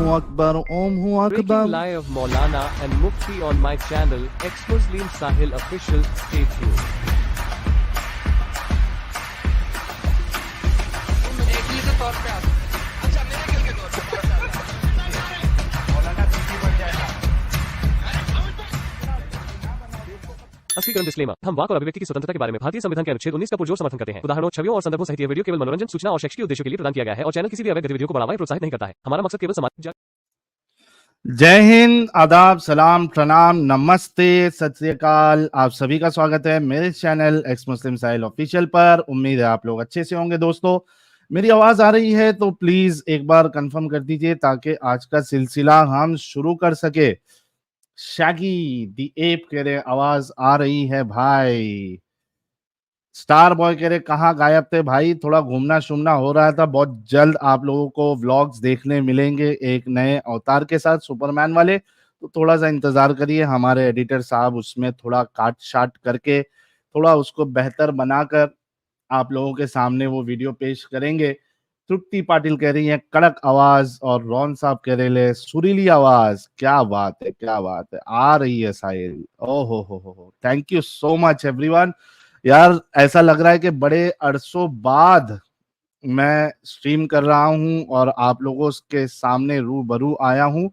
हूँ अकबर, ओम हूँ Breaking Akbar. lie of Maulana and Mufti on my channel, ExMuslim Sahil official. Stay tuned. Speaker disclaimer, हम वाक और अभिव्यक्ति की स्वतंत्रता के बारे में भारतीय संविधान के अनुच्छेद 19 का पुरजोर समर्थन करते हैं। उदाहरणों, छवियों और संदर्भों सहित यह वीडियो केवल मनोरंजन, सूचना और शैक्षिक उद्देश्यों के लिए प्रदान किया गया है और चैनल किसी भी अवैध गतिविधियों को बढ़ावा या प्रोत्साहित नहीं करता है। हमारा मकसद केवल समाज। जय हिंद, आदाब, सलाम, प्रणाम, नमस्ते, सत श्री अकाल। आप सभी का स्वागत है मेरे चैनल एक्स मुस्लिम साहिल ऑफिशियल पर। उम्मीद है आप लोग अच्छे से होंगे। दोस्तों, मेरी आवाज आ रही है तो प्लीज एक बार कंफर्म कर दीजिए ताकि आज का सिलसिला हम शुरू कर सके। शैगी दी एप कह रहे आवाज आ रही है भाई। स्टार बॉय कह रहे कहाँ गायब थे भाई, थोड़ा घूमना शूमना हो रहा था। बहुत जल्द आप लोगों को व्लॉग्स देखने मिलेंगे एक नए अवतार के साथ, सुपरमैन वाले। तो थोड़ा सा इंतजार करिए, हमारे एडिटर साहब उसमें थोड़ा काट शाट करके थोड़ा उसको बेहतर बनाकर आप लोगों के सामने वो वीडियो पेश करेंगे। तृप्ति पाटिल कह रही है कड़क आवाज, और रॉन साहब कह रहे ले सुरीली आवाज। क्या बात है, क्या बात है, आ रही है साहिल। ओहो हो, thank you so much everyone. यार ऐसा लग रहा है कि बड़े अरसों बाद मैं स्ट्रीम कर रहा हूं और आप लोगों के सामने रूबरू आया हूं।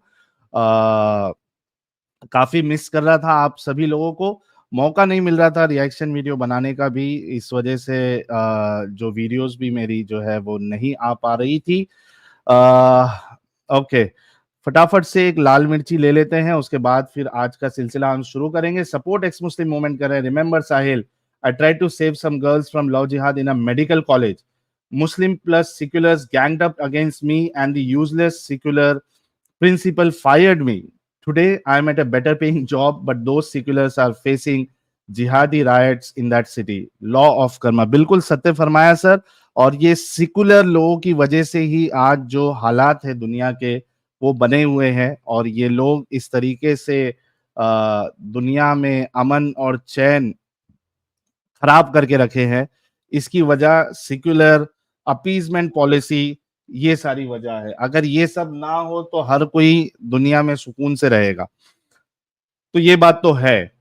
काफी मिस कर रहा था आप सभी लोगों को, मौका नहीं मिल रहा था रिएक्शन वीडियो बनाने का भी। इस वजह से जो वीडियोस भी मेरी जो है वो नहीं आ पा रही थी। ओके, फटाफट से एक लाल मिर्ची ले लेते हैं, उसके बाद फिर आज का सिलसिला हम शुरू करेंगे। सपोर्ट एक्स मुस्लिम मूवमेंट कर रहे हैं। Remember Sahil, I tried to save some girls from love jihad in a medical college. Muslim plus seculars ganged up against me and the useless secular principal fired me. Today I am at a better paying job, but those seculars are facing jihadi riots in that city. Law of karma. बिल्कुल सत्य फरमाया sir. और ये secular लोगों की वजह से ही आज जो हालात है दुनिया के वो बने हुए हैं, और ये लोग इस तरीके से दुनिया में अमन और चैन खराब करके रखे हैं। इसकी वजह सेक्युलर अपीजमेंट पॉलिसी, ये सारी वजह है। अगर ये सब ना हो तो हर कोई दुनिया में सुकून से रहेगा। तो ये बात तो है।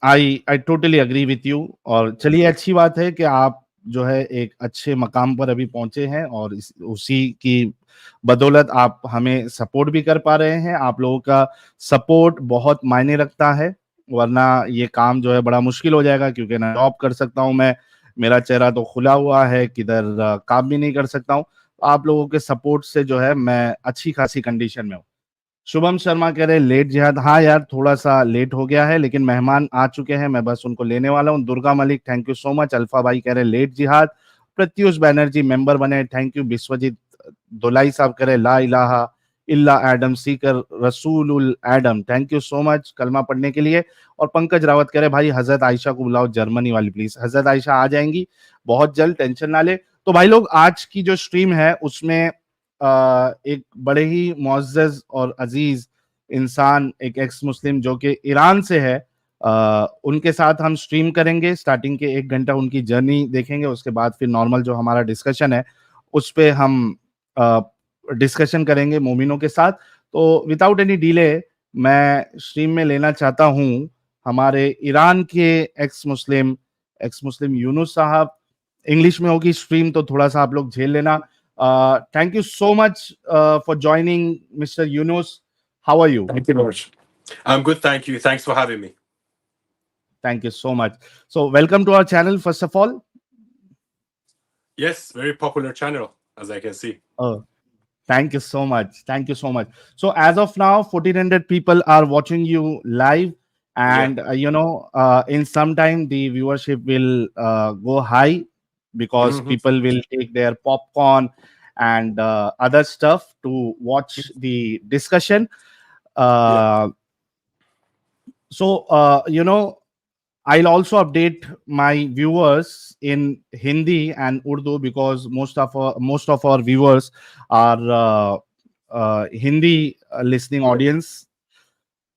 I totally agree with you. और चलिए, अच्छी बात है कि आप जो है एक अच्छे मकाम पर अभी पहुंचे हैं, और उसी की बदौलत आप हमें सपोर्ट भी कर पा रहे हैं। आप लोगों का सपोर्ट बहुत मायने रखता है, वरना ये काम जो है बड़ा मुश्किल हो जाएगा, क्योंकि ना जॉब कर सकता हूं मैं, मेरा चेहरा तो खुला हुआ है, किधर काम भी नहीं कर सकता हूं। आप लोगों के सपोर्ट से जो है मैं अच्छी खासी कंडीशन में हूँ। शुभम शर्मा कह रहे लेट जिहाद। हाँ यार, थोड़ा सा लेट हो गया है, लेकिन मेहमान आ चुके हैं, मैं बस उनको लेने वाला हूँ। Durga Malik, thank you so much. Alpha भाई कह रहे लेट जिहाद। प्रत्युष बैनर्जी मेंबर बने, थैंक यू। विश्वजीत दोलाई साहब कह रहे ला इलाहा इल्ला एडम सीकर रसूलुल Adam, thank you so much कलमा पढ़ने के लिए। और पंकज रावत कह रहे भाई हजरत आयशा को बुलाओ, जर्मनी वाली प्लीज। हजरत आयशा आ जाएंगी बहुत जल्द, टेंशन ना ले। तो भाई लोग, आज की जो स्ट्रीम है उसमें एक बड़े ही मुअज़्ज़ज़ और अजीज इंसान, एक एक्स मुस्लिम जो कि ईरान से है, उनके साथ हम स्ट्रीम करेंगे। स्टार्टिंग के 1 घंटा उनकी जर्नी देखेंगे, उसके बाद फिर नॉर्मल जो हमारा डिस्कशन है उस पे हम डिस्कशन करेंगे मोमिनों के साथ। तो विदाउट एनी डिले मैं स्ट्रीम में लेना चाहता हूं हमारे ईरान के एक्स मुस्लिम यूनुस साहब। इंग्लिश में होगी स्ट्रीम, तो थोड़ा सा आप लोग झेल लेना। Thank you so much for joining, Mr. Younes. How are you? Thank you, Raj. I'm good, thank you. Thanks for having me. Thank you so much. So, welcome to our channel, first of all. Yes, very popular channel, as I can see. Oh, thank you so much. Thank you so much. So, as of now, 1400 people are watching you live, and in some time the viewership will go high, because people will take their popcorn and other stuff to watch the discussion. So, I'll also update my viewers in Hindi and Urdu, because most of our viewers are Hindi listening audience.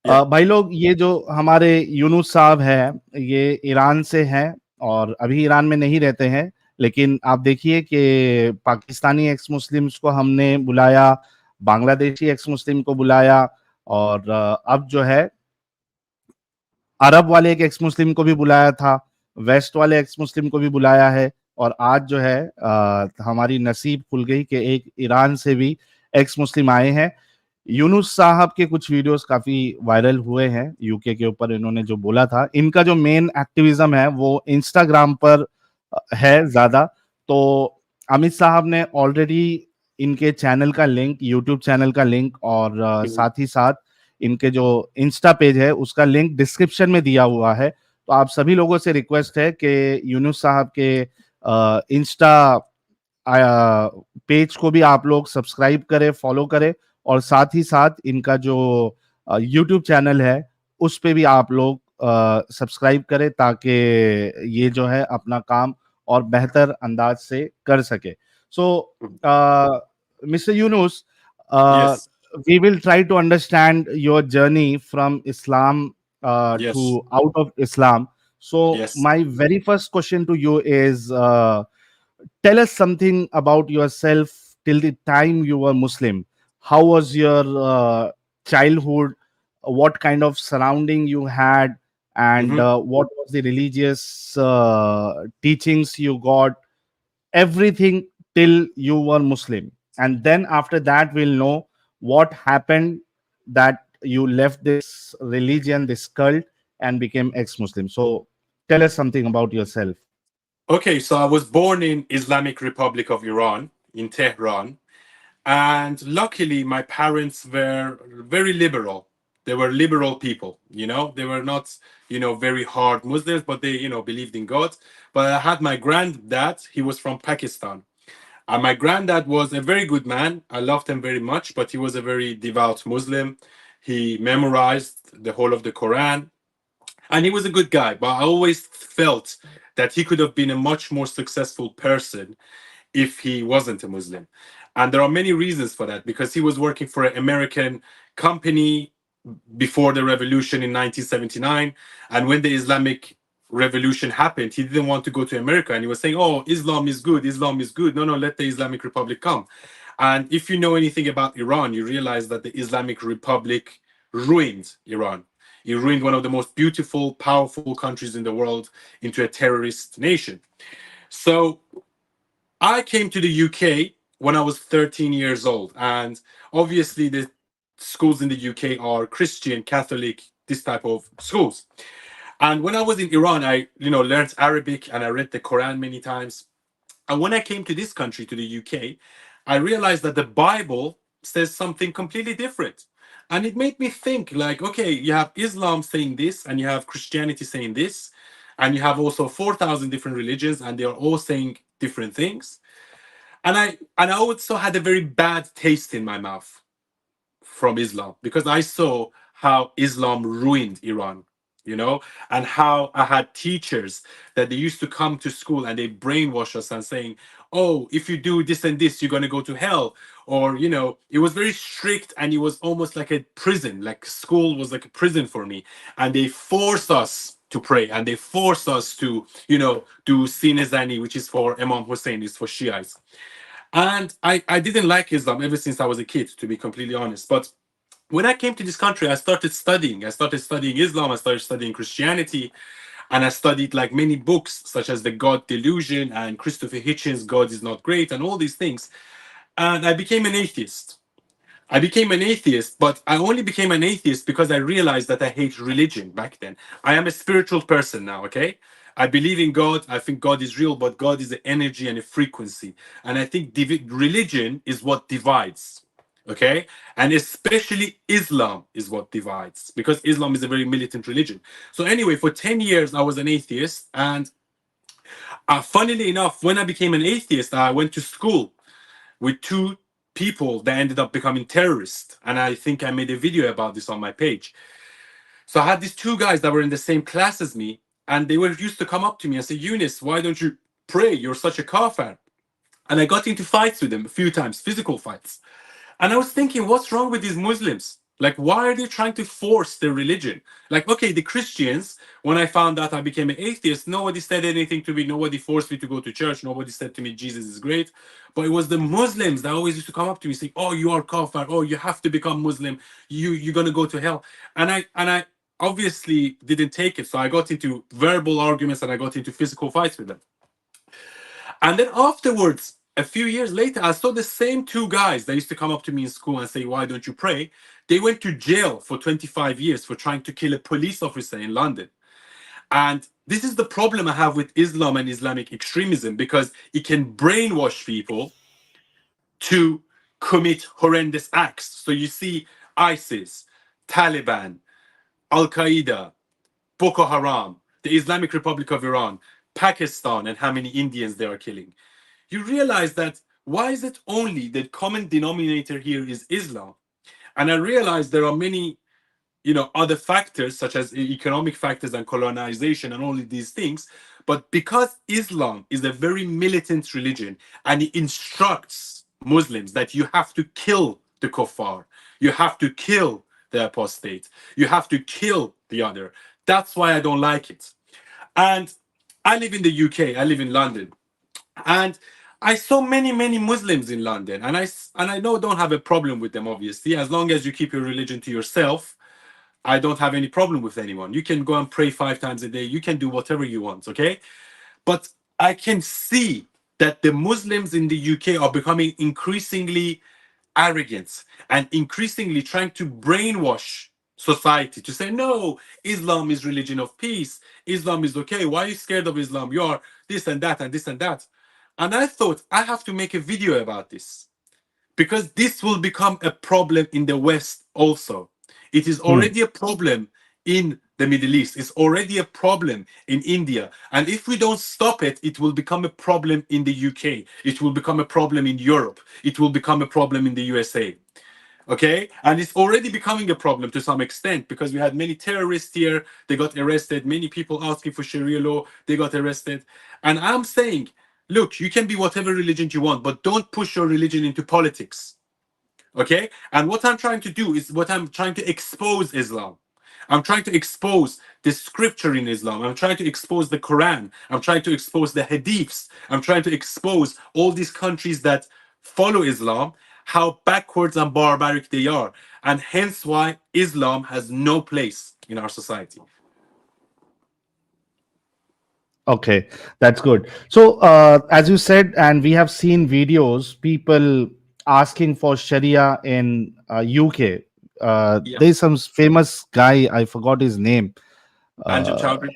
भाई लोग, ये जो हमारे यूनुस साहब है ये Iran से हैं, और अभी ईरान में नहीं रहते हैं, लेकिन आप देखिए कि पाकिस्तानी एक्स मुस्लिम्स को हमने बुलाया, बांग्लादेशी एक्स मुस्लिम को बुलाया, और अब जो है अरब वाले एक एक्स मुस्लिम को भी बुलाया था, वेस्ट वाले एक्स मुस्लिम को भी बुलाया है, और आज जो है हमारी नसीब खुल गई कि एक ईरान से भी एक्स मुस्लिम आए हैं। यूनुस साहब के कुछ वीडियोस काफी वायरल हुए हैं यूके के ऊपर, इन्होंने जो बोला था। इनका जो मेन एक्टिविज्म है वो इंस्टाग्राम पर है ज्यादा। तो अमित साहब ने ऑलरेडी इनके चैनल का लिंक, यूट्यूब चैनल का लिंक, और साथ ही साथ इनके जो इंस्टा पेज है उसका लिंक डिस्क्रिप्शन में दिया हुआ है। तो आप सभी लोगों से रिक्वेस्ट है कि यूनुस साहब के इंस्टा पेज को भी आप लोग सब्सक्राइब करें, फॉलो करें, और साथ ही साथ इनका जो यूट्यूब चैनल है उस पे भी आप लोग सब्सक्राइब करें, ताकि ये जो है अपना काम और बेहतर अंदाज से कर सके। So mister Yunus, Yes. we will try to understand your journey from Islam Yes. to out of Islam. So Yes. my very first question to you is, tell us something about yourself till the time you were Muslim. How was your childhood? What kind of surrounding you had? And Hmm. what was the religious teachings you got? Everything till you were Muslim. And then after that, we'll know what happened that you left this religion, this cult, and became ex-Muslim. So tell us something about yourself. Okay, so I was born in Islamic Republic of Iran, in Tehran. And luckily, my parents were very liberal. They were liberal people, you know. They were not, very hard Muslims, but they, believed in God. But I had my granddad. He was from Pakistan, and my granddad was a very good man. I loved him very much, but he was a very devout Muslim. He memorized the whole of the Quran, and he was a good guy. But I always felt that he could have been a much more successful person if he wasn't a Muslim. And there are many reasons for that, because he was working for an American company before the revolution in 1979. And when the Islamic revolution happened, he didn't want to go to America. And he was saying, oh, Islam is good. Islam is good. No, no, let the Islamic Republic come. And if you know anything about Iran, you realize that the Islamic Republic ruined Iran. It ruined one of the most beautiful, powerful countries in the world into a terrorist nation. So I came to the UK when I was 13 years old, and obviously the schools in the UK are Christian, Catholic, this type of schools. And when I was in Iran, I learned Arabic and I read the Quran many times. And when I came to this country, to the UK, I realized that the Bible says something completely different. And it made me think, like, okay, you have Islam saying this, and you have Christianity saying this, and you have also 4,000 different religions, and they are all saying different things. And I also had a very bad taste in my mouth from Islam, because I saw how Islam ruined Iran, and how I had teachers that they used to come to school and they brainwash us and saying, oh, if you do this and this, you're going to go to hell. Or, it was very strict, and it was almost like a prison. Like, school was like a prison for me. And they forced us to pray, and they forced us to, do Sinezani, which is for Imam Hussein, is for Shiites. And I didn't like Islam ever since I was a kid, to be completely honest. But when I came to this country, I started studying. I started studying Islam, I started studying Christianity, and I studied like many books, such as The God Delusion and Christopher Hitchens' God is Not Great, and all these things. And I became an atheist. I became an atheist, but I only became an atheist because I realized that I hate religion back then. I am a spiritual person now, okay? I believe in God. I think God is real, but God is an energy and a frequency. And I think religion is what divides, okay? And especially Islam is what divides, because Islam is a very militant religion. So, anyway, for 10 years, I was an atheist. And funnily enough, when I became an atheist, I went to school with two people that ended up becoming terrorists. And I think I made a video about this on my page. So I had these two guys that were in the same class as me, and they were used to come up to me and say, Younes, why don't you pray? You're such a kafir. And I got into fights with them a few times, physical fights. And I was thinking, what's wrong with these Muslims? Like, why are they trying to force their religion? Like, okay, the Christians, when I found out I became an atheist, nobody said anything to me. Nobody forced me to go to church. Nobody said to me, Jesus is great. But it was the Muslims that always used to come up to me saying, oh, you are kafir. Oh, you have to become Muslim. You're going to go to hell. And I obviously didn't take it. So I got into verbal arguments and I got into physical fights with them. And then afterwards, a few years later, I saw the same two guys that used to come up to me in school and say, why don't you pray? They went to jail for 25 years for trying to kill a police officer in London. And this is the problem I have with Islam and Islamic extremism, because it can brainwash people to commit horrendous acts. So you see ISIS, Taliban, Al Qaeda, Boko Haram, the Islamic Republic of Iran, Pakistan, and how many Indians they are killing. You realize that why is it only the common denominator here is Islam? And I realized there are many, other factors such as economic factors and colonization and all of these things. But because Islam is a very militant religion and it instructs Muslims that you have to kill the kuffar, you have to kill the apostate, you have to kill the other. That's why I don't like it. And I live in the UK, I live in London. And I saw many Muslims in London, and I know don't have a problem with them. Obviously, as long as you keep your religion to yourself, I don't have any problem with anyone. You can go and pray 5 times a day. You can do whatever you want, okay? But I can see that the Muslims in the UK are becoming increasingly arrogant and increasingly trying to brainwash society to say, no, Islam is religion of peace. Islam is okay. Why are you scared of Islam? You are this and that and this and that. And I thought I have to make a video about this, because this will become a problem in the West also. It is already a problem in the Middle East. It's already a problem in India. And if we don't stop it, it will become a problem in the UK. It will become a problem in Europe. It will become a problem in the USA. Okay? And it's already becoming a problem to some extent, because we had many terrorists here. They got arrested. Many people asking for Sharia law. They got arrested. And I'm saying, look, you can be whatever religion you want, but don't push your religion into politics. Okay? And what I'm trying to do is I'm trying to expose Islam. I'm trying to expose the scripture in Islam. I'm trying to expose the Quran. I'm trying to expose the hadiths. I'm trying to expose all these countries that follow Islam, how backwards and barbaric they are, and hence why Islam has no place in our society. Okay, that's good. So, as you said, and we have seen videos, people asking for Sharia in UK. Yeah. There's some famous guy, I forgot his name. Anjam Uh, Chowdhury.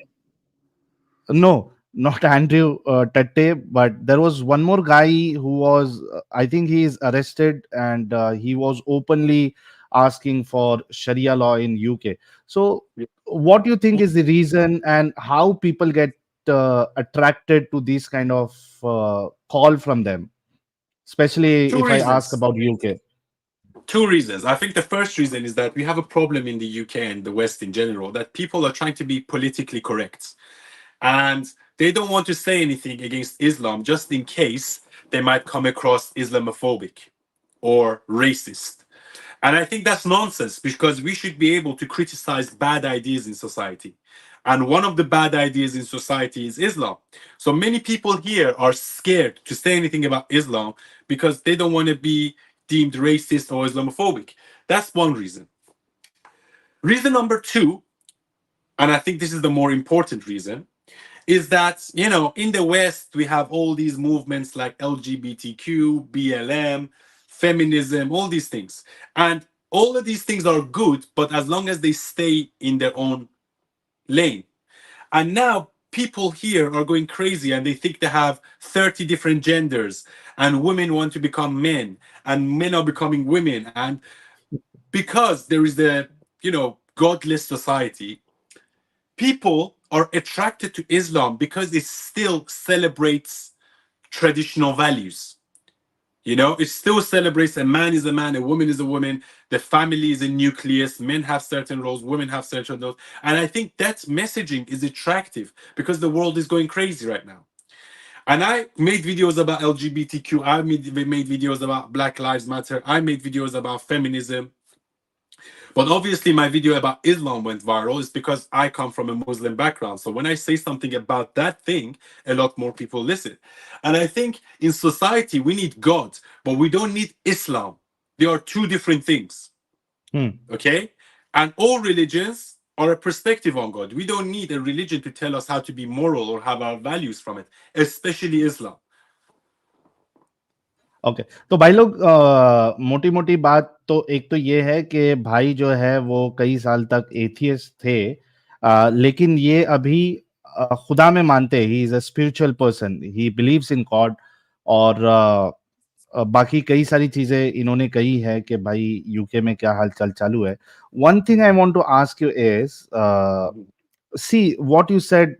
no, not Andrew Tatte, but there was one more guy who was, I think he is arrested, and he was openly asking for Sharia law in UK. So, what do you think is the reason, and how people get attracted to this kind of call from them, especially Two if I ask reasons. about UK? Two reasons. I think the first reason is that we have a problem in the UK and the West in general, that people are trying to be politically correct. And they don't want to say anything against Islam just in case they might come across Islamophobic or racist. And I think that's nonsense, because we should be able to criticize bad ideas in society. And one of the bad ideas in society is Islam. So many people here are scared to say anything about Islam because they don't want to be deemed racist or Islamophobic. That's one reason. Reason number two, and I think this is the more important reason, is that, in the West, we have all these movements like LGBTQ, BLM, feminism, all these things. And all of these things are good, but as long as they stay in their own lane. And now people here are going crazy and they think they have 30 different genders, and women want to become men, and men are becoming women. And because there is a, godless society, people are attracted to Islam because it still celebrates traditional values. It still celebrates a man is a man, a woman is a woman, the family is a nucleus, men have certain roles, women have certain roles. And I think that messaging is attractive because the world is going crazy right now. And I made videos about LGBTQ, I made videos about Black Lives Matter, I made videos about feminism. But obviously, my video about Islam went viral is because I come from a Muslim background. So when I say something about that thing, a lot more people listen. And I think in society, we need God, but we don't need Islam. They are two different things. Okay? And all religions are a perspective on God. We don't need a religion to tell us how to be moral or have our values from it, especially Islam. Okay तो भाई लोग मोटी मोटी बात तो एक तो ये है कि भाई जो है वो कई साल तक एथियस्ट थे, लेकिन ये अभी खुदा में मानते हैं, he is a spiritual person, he believes in God, और बाकी कई सारी चीजें इन्होंने कही है कि भाई यूके में क्या हाल चाल चालू है. One thing I want to ask you is, see what you said,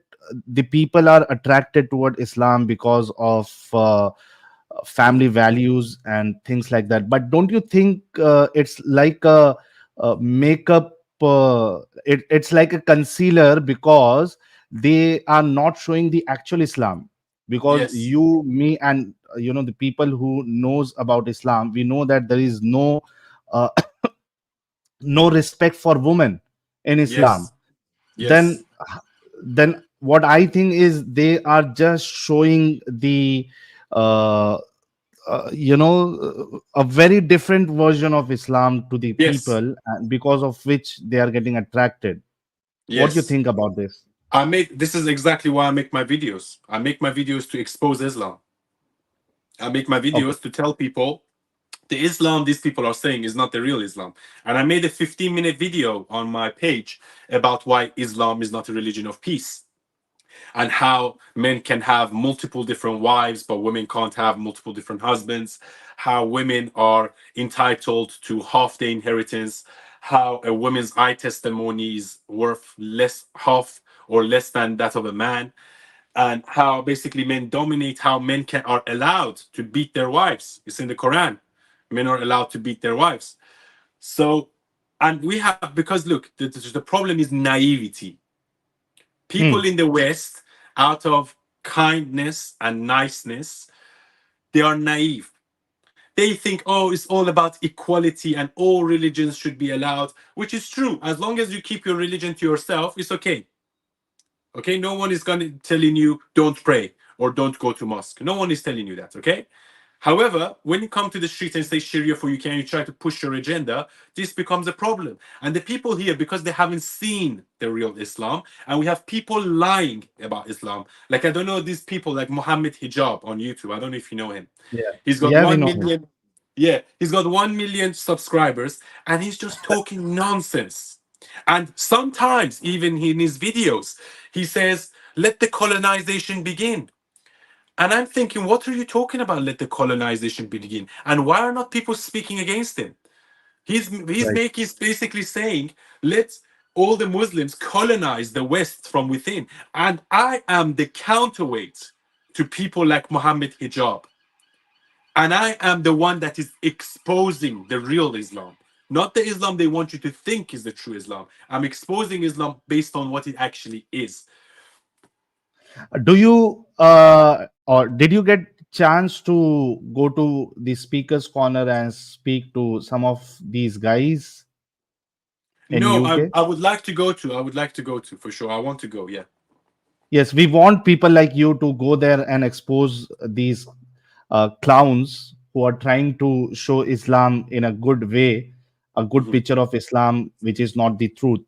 the people are attracted toward Islam because of family values and things like that, but don't you think it's like a makeup, it's like a concealer, because they are not showing the actual Islam? Because Yes. you, me, and the people who knows about Islam, we know that there is no uh, no respect for women in Islam. Yes. Yes. Then what I think is they are just showing the uh, a very different version of Islam to the Yes. people, and because of which they are getting attracted. What do you Yes. think about this? This is exactly why I make my videos. I make my videos to expose Islam. I make my Okay. videos to tell people the Islam these people are saying is not the real Islam. And I made a 15-minute video on my page about why Islam is not a religion of peace, and how men can have multiple different wives, but women can't have multiple different husbands, how women are entitled to half the inheritance, how a woman's eye testimony is worth less, half or less than that of a man, and how basically men dominate, how men are allowed to beat their wives. It's in the Quran. Men are allowed to beat their wives. So, and we have, because look, the problem is naivety. People in the West, out of kindness and niceness, they are naive. They think, oh, it's all about equality and all religions should be allowed, which is true. As long as you keep your religion to yourself, it's okay. Okay, no one is going to telling you don't pray or don't go to mosque. No one is telling you that. Okay. However, when you come to the street and say Sharia for UK and you try to push your agenda, this becomes a problem. And the people here, because they haven't seen the real Islam, and we have people lying about Islam. Like, I don't know, these people like Muhammad Hijab on YouTube. I don't know if you know him. Yeah. He's got Yeah, we 1 know him. million. Yeah, he's got 1 million subscribers and he's just talking nonsense. And sometimes, even in his videos, he says, let the colonization begin. And I'm thinking, what are you talking about? Let the colonization begin. And why are not people speaking against him? He's Right. basically saying, let all the Muslims colonize the West from within. And I am the counterweight to people like Muhammad Hijab. And I am the one that is exposing the real Islam, not the Islam they want you to think is the true Islam. I'm exposing Islam based on what it actually is. Do you or did you get chance to go to the speakers corner and speak to some of these guys in No, UK? I would like to go to. I would like to go to for sure. I want to go. Yeah. Yes, we want people like you to go there and expose these clowns who are trying to show Islam in a good way, a good Mhm. picture of Islam, which is not the truth.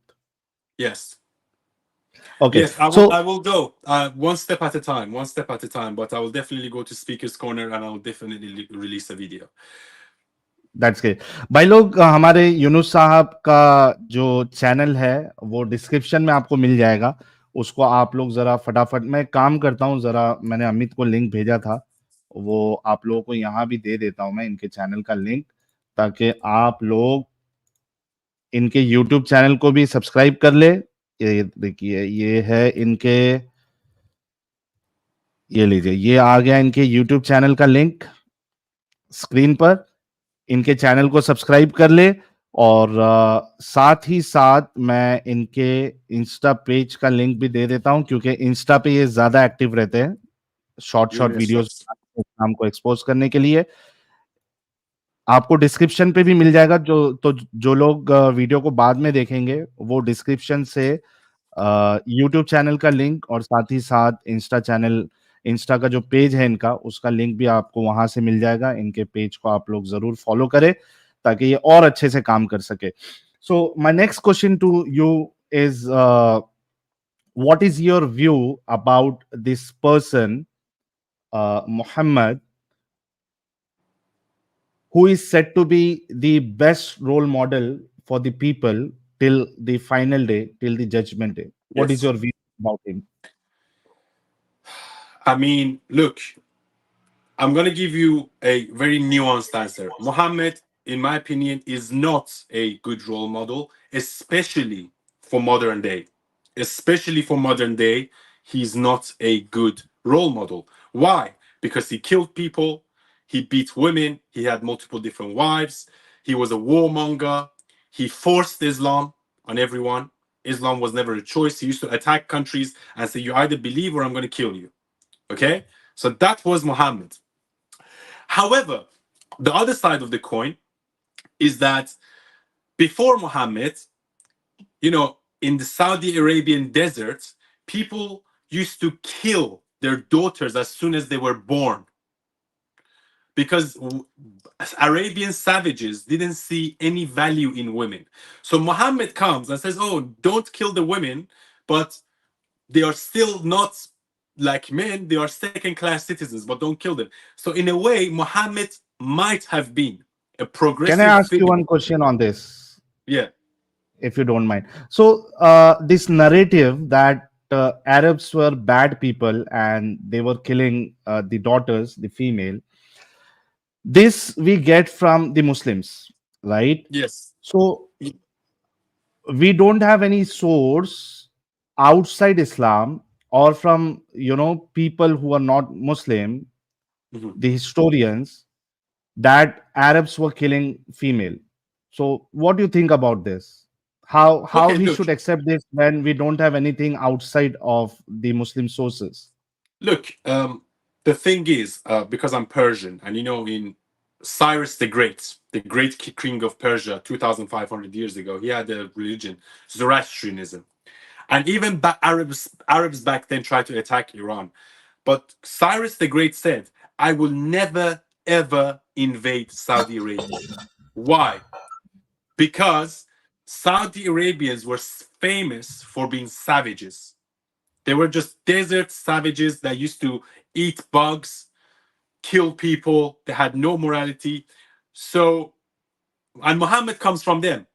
Yes. Okay, Yes, I will. I so will go one step at a time. One step at a time. But I will definitely go to Speaker's Corner and I will definitely release a video. That's great. भाई लोग, हमारे यूनुस साहब का जो channel है वो description में आपको मिल जाएगा. उसको आप लोग जरा फटाफट, मैं काम करता हूँ जरा, मैंने अमित को लिंक भेजा था, वो आप लोगों को यहाँ भी दे देता हूँ मैं इनके चैनल का लिंक, ताकि आप लोग इनके यूट्यूब चैनल को भी सब्सक्राइब कर ले. ये देखिए, ये है इनके, ये लीजिए, ये आ गया इनके यूट्यूब चैनल का लिंक स्क्रीन पर. इनके चैनल को सब्सक्राइब कर ले, और साथ ही साथ मैं इनके इंस्टा पेज का लिंक भी दे देता हूं, क्योंकि इंस्टा पे ये ज्यादा एक्टिव रहते हैं शॉर्ट Younes, वीडियोस yes. नाम को एक्सपोज करने के लिए. आपको डिस्क्रिप्शन पे भी मिल जाएगा, जो लोग वीडियो को बाद में देखेंगे वो डिस्क्रिप्शन से यूट्यूब चैनल का लिंक और साथ ही साथ इंस्टा का जो पेज है इनका, उसका लिंक भी आपको वहां से मिल जाएगा। इनके पेज को आप लोग जरूर फॉलो करें ताकि ये और अच्छे से काम कर सके। So my next question to you is, what is your view about this person, Muhammad, who is said to be the best role model for the people till the final day, till the judgment day? What is Yes. your view about him? I mean, look, I'm going to give you a very nuanced answer. Muhammad, in my opinion, is not a good role model, especially for modern day. Especially for modern day, he's not a good role model. Why? Because he killed people, he beat women, he had multiple different wives, he was a warmonger, he forced Islam on everyone. Islam was never a choice. He used to attack countries and say, you either believe or I'm going to kill you. Okay? So that was Muhammad. However, the other side of the coin is that before Muhammad, in the Saudi Arabian desert, people used to kill their daughters as soon as they were born because Arabian savages didn't see any value in women. So Muhammad comes and says, oh, don't kill the women, but they are still not like men, they are second class citizens, but don't kill them. So, in a way, Muhammad might have been a Can I progressive ask you figure. one question on this, Yeah. if you don't mind? So, this narrative that Arabs were bad people and they were killing the daughters, the female, this we get from the Muslims, right? Yes. So, we don't have any source outside Islam or from people who are not Muslim, Mhm. the historians, that Arabs were killing female. So what do you think about this? How Okay, we look, should accept this when we don't have anything outside of the Muslim sources? look. The thing is, because I'm Persian, and in Cyrus the great king of Persia, 2,500 years ago, he had a religion, Zoroastrianism, and even Arabs back then tried to attack Iran. But Cyrus the Great said, I will never, ever invade Saudi Arabia. Why? Because Saudi Arabians were famous for being savages. They were just desert savages that used to eat bugs, kill people. They had no morality. So, and Muhammad comes from them.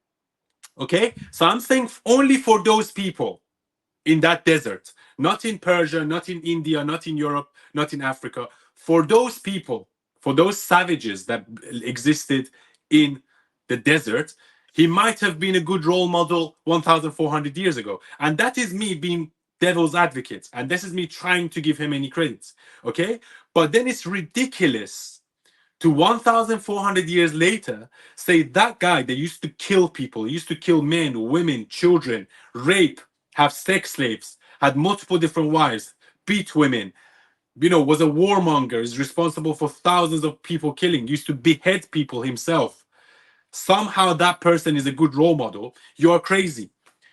Okay? So I'm saying only for those people in that desert, not in Persia, not in India, not in Europe, not in Africa. For those people, for those savages that existed in the desert, he might have been a good role model 1,400 years ago. And that is me being devil's advocate. And this is me trying to give him any credit. Okay? But then it's ridiculous to 1,400 years later say that guy that used to kill people, used to kill men, women, children, rape, have sex slaves, had multiple different wives, beat women, was a warmonger, is responsible for thousands of people killing, used to behead people himself. Somehow that person is a good role model. You are crazy.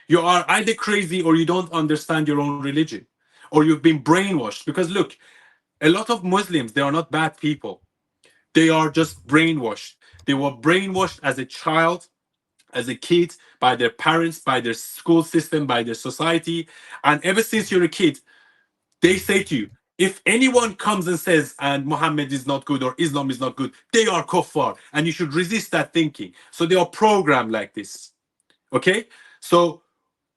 You are either crazy or you don't understand your own religion, or you've been brainwashed. Because look, a lot of Muslims, they are not bad people. They are just brainwashed. They were brainwashed as a child, as a kid, by their parents, by their school system, by their society. And ever since you're a kid, they say to you, if anyone comes and says, and Muhammad is not good or Islam is not good, they are kuffar. And you should resist that thinking. So they are programmed like this. Okay? So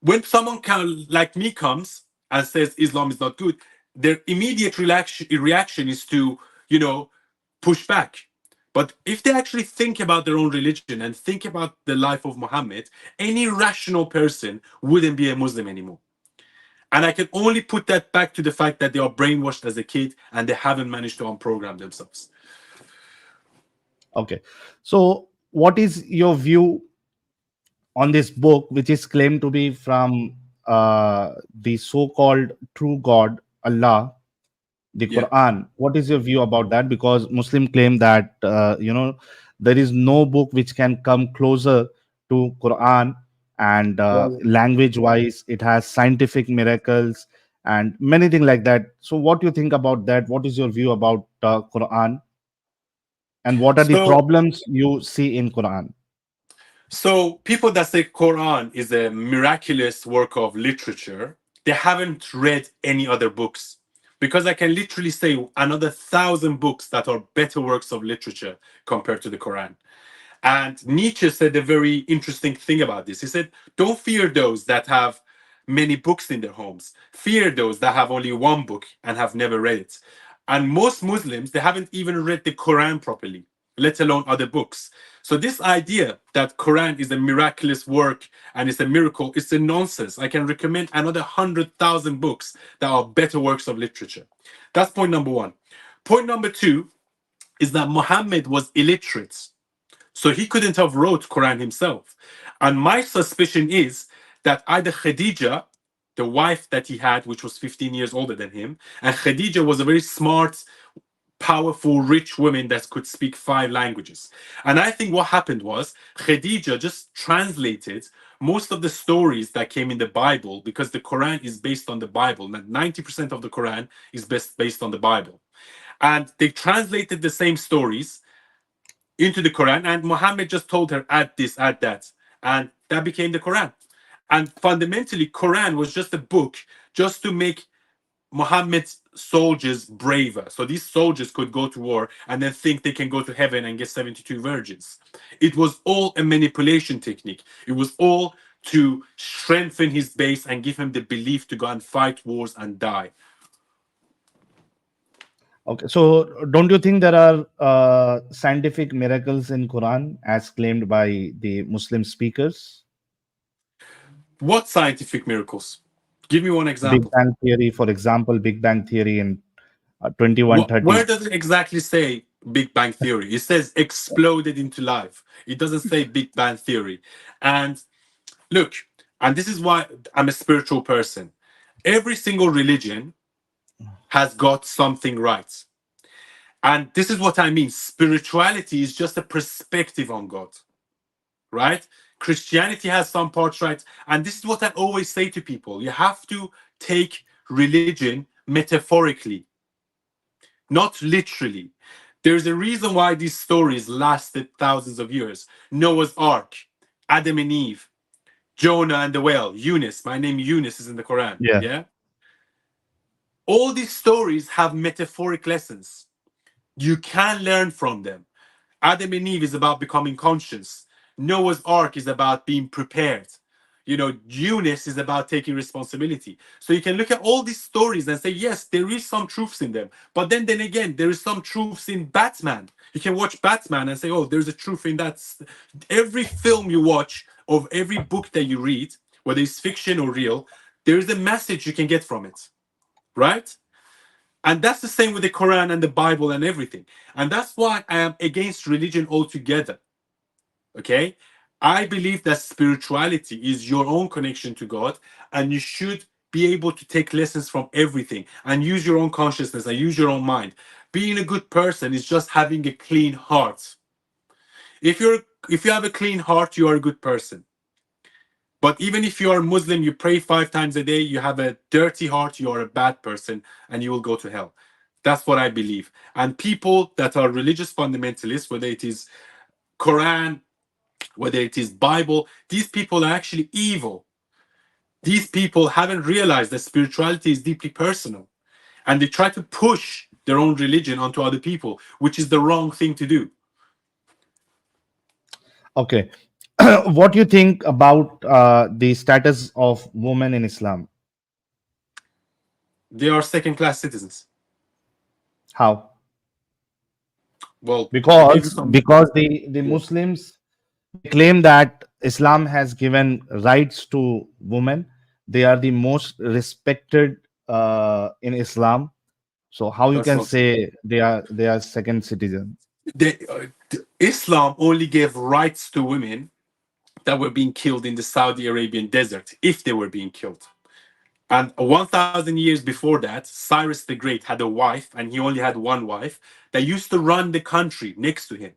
when someone like me comes and says Islam is not good, their immediate reaction is to, you know, push back. But if they actually think about their own religion and think about the life of Muhammad, any rational person wouldn't be a Muslim anymore. And I can only put that back to the fact that they are brainwashed as a kid and they haven't managed to unprogram themselves. Okay. So what is your view on this book, which is claimed to be from the so-called true God, Allah, the Yeah. Quran? What is your view about that? Because Muslim claim that There is no book which can come closer to Quran, and language wise it has scientific miracles and many things like that. So what do you think about that? What is your view about Quran, and what are the So, problems you see in Quran? so people that say Quran is a miraculous work of literature, they haven't read any other books. Because I can literally say another 1,000 books that are better works of literature compared to the Quran. And Nietzsche said a very interesting thing about this. He said, don't fear those that have many books in their homes. Fear those that have only one book and have never read it. And most Muslims, they haven't even read the Quran properly, let alone other books. So this idea that Quran is a miraculous work and it's a miracle, it's a nonsense. I can recommend another 100,000 books that are better works of literature. That's point number one. Point number two is that Muhammad was illiterate. So he couldn't have wrote Quran himself. And my suspicion is that either Khadija, the wife that he had, which was 15 years older than him, and Khadija was a very smart, powerful, rich woman that could speak 5 languages. And I think what happened was Khadija just translated most of the stories that came in the Bible, because the Quran is based on the Bible. 90% of the Quran is based on the Bible. And they translated the same stories into the Quran, and Muhammad just told her, add this, add that, and that became the Quran. And fundamentally, Quran was just a book just to make Muhammad's soldiers braver, so these soldiers could go to war and then think they can go to heaven and get 72 virgins. It was all a manipulation technique. It was all to strengthen his base and give him the belief to go and fight wars and die. Okay, so don't you think there are scientific miracles in Quran as claimed by the Muslim speakers? What scientific miracles? Give me one Big example. Bang Theory, for example, Big Bang Theory in Where 2130. does it exactly say Big Bang Theory? It says exploded into life. It doesn't say Big Bang Theory. And look, and this is why I'm a spiritual person. Every single religion has got something right. And this is what I mean. Spirituality is just a perspective on God, right? Christianity has some parts right. And this is what I always say to people. You have to take religion metaphorically, not literally. There's a reason why these stories lasted thousands of years. Noah's Ark, Adam and Eve, Jonah and the whale, Younes. My name Younes is in the Quran. Yeah. Yeah. All these stories have metaphoric lessons. You can learn from them. Adam and Eve is about becoming conscious. Noah's Ark is about being prepared. Eunice is about taking responsibility. So you can look at all these stories and say, yes, there is some truths in them. But then again, there is some truths in Batman. You can watch Batman and say, oh, there's a truth in that. Every film you watch, of every book that you read, whether it's fiction or real, there is a message you can get from it, right? And that's the same with the Quran and the Bible and everything. And that's why I am against religion altogether. Okay? I believe that spirituality is your own connection to God, and you should be able to take lessons from everything and use your own consciousness and use your own mind. Being a good person is just having a clean heart. If you have a clean heart, you are a good person. But even if you are Muslim, you pray 5 times a day, you have a dirty heart, you are a bad person, and you will go to hell. That's what I believe. And people that are religious fundamentalists, whether it is Quran, whether it is Bible, these people are actually evil. These people haven't realized that spirituality is deeply personal. And they try to push their own religion onto other people, which is the wrong thing to do. Okay. What do you think about the status of women in Islam? They are second-class citizens. How? Well, maybe Because some. because the Muslims, they claim that Islam has given rights to women. They are the most respected in Islam. So how you That's can not true. say they are second citizen? Islam only gave rights to women that were being killed in the Saudi Arabian desert, if they were being killed. And 1,000 years before that, Cyrus the Great had a wife, and he only had one wife, that used to run the country next to him.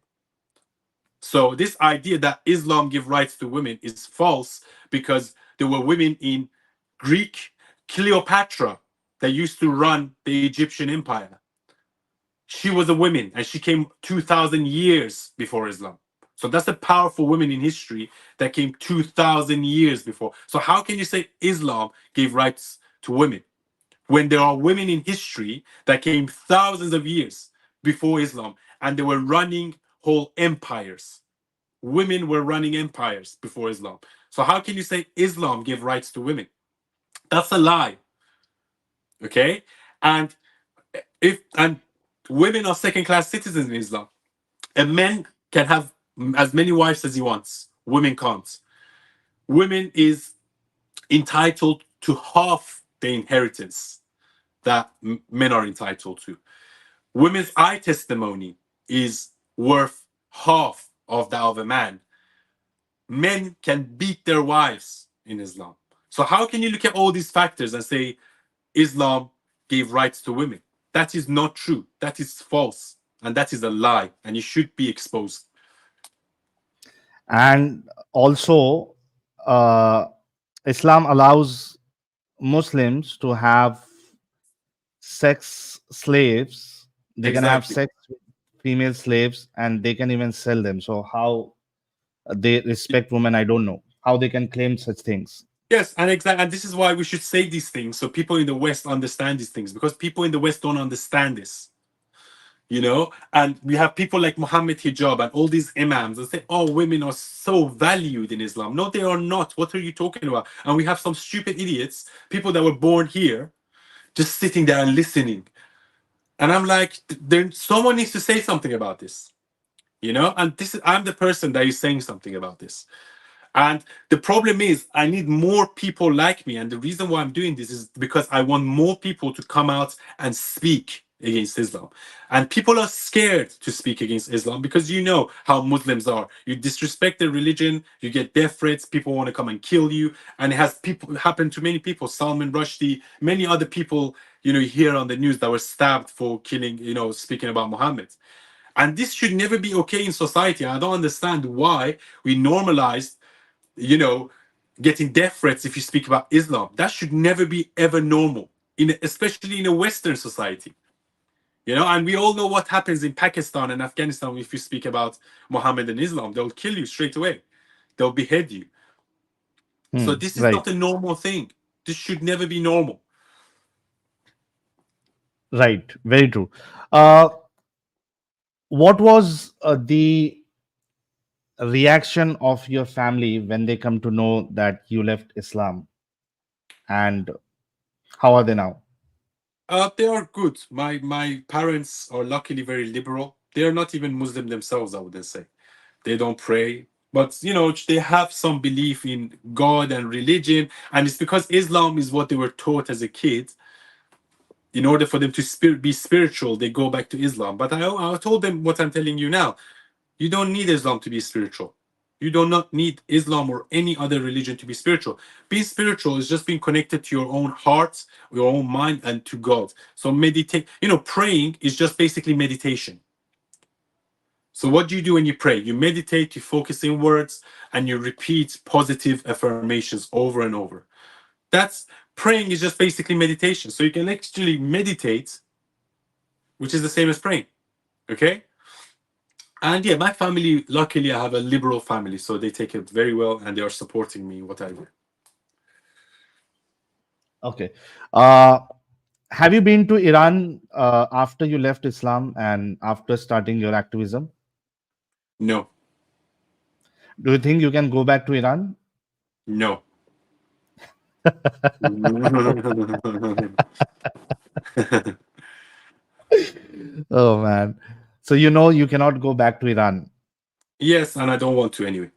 So this idea that Islam give rights to women is false, because there were women in Greek, Cleopatra, that used to run the Egyptian empire. She was a woman and she came 2000 years before Islam. So that's a powerful woman in history that came 2000 years before. So how can you say Islam gave rights to women when there are women in history that came thousands of years before Islam and they were running whole empires? Women were running empires before Islam. So how can you say Islam gave rights to women? That's a lie. Okay? And if and women are second class citizens in Islam. A man can have as many wives as he wants. Women can't. Women is entitled to half the inheritance that men are entitled to. Women's eye testimony is worth half of that of a man. Men can beat their wives in Islam. So how can you look at all these factors and say Islam gave rights to women? That is not true. That is false. And that is a lie. And it should be exposed. And also, uh, Islam allows Muslims to have sex slaves. They can have Exactly. sex with female slaves, and they can even sell them. So how they respect women, I don't know how they can claim such things. Yes, and exactly, and this is why we should say these things so people in the West understand these things, because people in the West don't understand this. And we have people like Muhammad Hijab and all these imams that say, oh, women are so valued in Islam. No, they are not. What are you talking about? And we have some stupid idiots, people that were born here, just sitting there and listening. And I'm like, there, someone needs to say something about this, and I'm the person that is saying something about this. And the problem is, I need more people like me. And the reason why I'm doing this is because I want more people to come out and speak against Islam. And people are scared to speak against Islam because you know how Muslims are. You disrespect their religion, you get death threats, people want to come and kill you. And it has happened to many people, Salman Rushdie, many other people, you hear on the news that were stabbed for killing, speaking about Muhammad. And this should never be okay in society. I don't understand why we normalized getting death threats if you speak about Islam. That should never be ever normal, especially in a Western society. And we all know what happens in Pakistan and Afghanistan if you speak about Muhammad and Islam. They'll kill you straight away. They'll behead you. So this is Right, not a normal thing. This should never be normal. right, very true. Uh, what was the reaction of your family when they come to know that you left Islam, and how are they now? They are good. My parents are luckily very liberal. They are not even Muslim themselves, I wouldn't say. They don't pray, but they have some belief in God and religion, and it's because Islam is what they were taught as a kid. In order for them to be spiritual, they go back to Islam. But I told them what I'm telling you now. You don't need Islam to be spiritual. You do not need Islam or any other religion to be spiritual. Being spiritual is just being connected to your own heart, your own mind, and to God. So meditate. Praying is just basically meditation. So what do you do when you pray? You meditate, you focus in words, and you repeat positive affirmations over and over. That's praying is just basically meditation. So you can actually meditate, which is the same as praying. Okay? And yeah, my family, luckily, I have a liberal family, so they take it very well and they are supporting me, what I do. Okay. Uh, have you been to Iran after you left Islam and after starting your activism? No, Do you think you can go back to Iran? no. Oh man. So you know you cannot go back to Iran. Yes, and I don't want to anyway.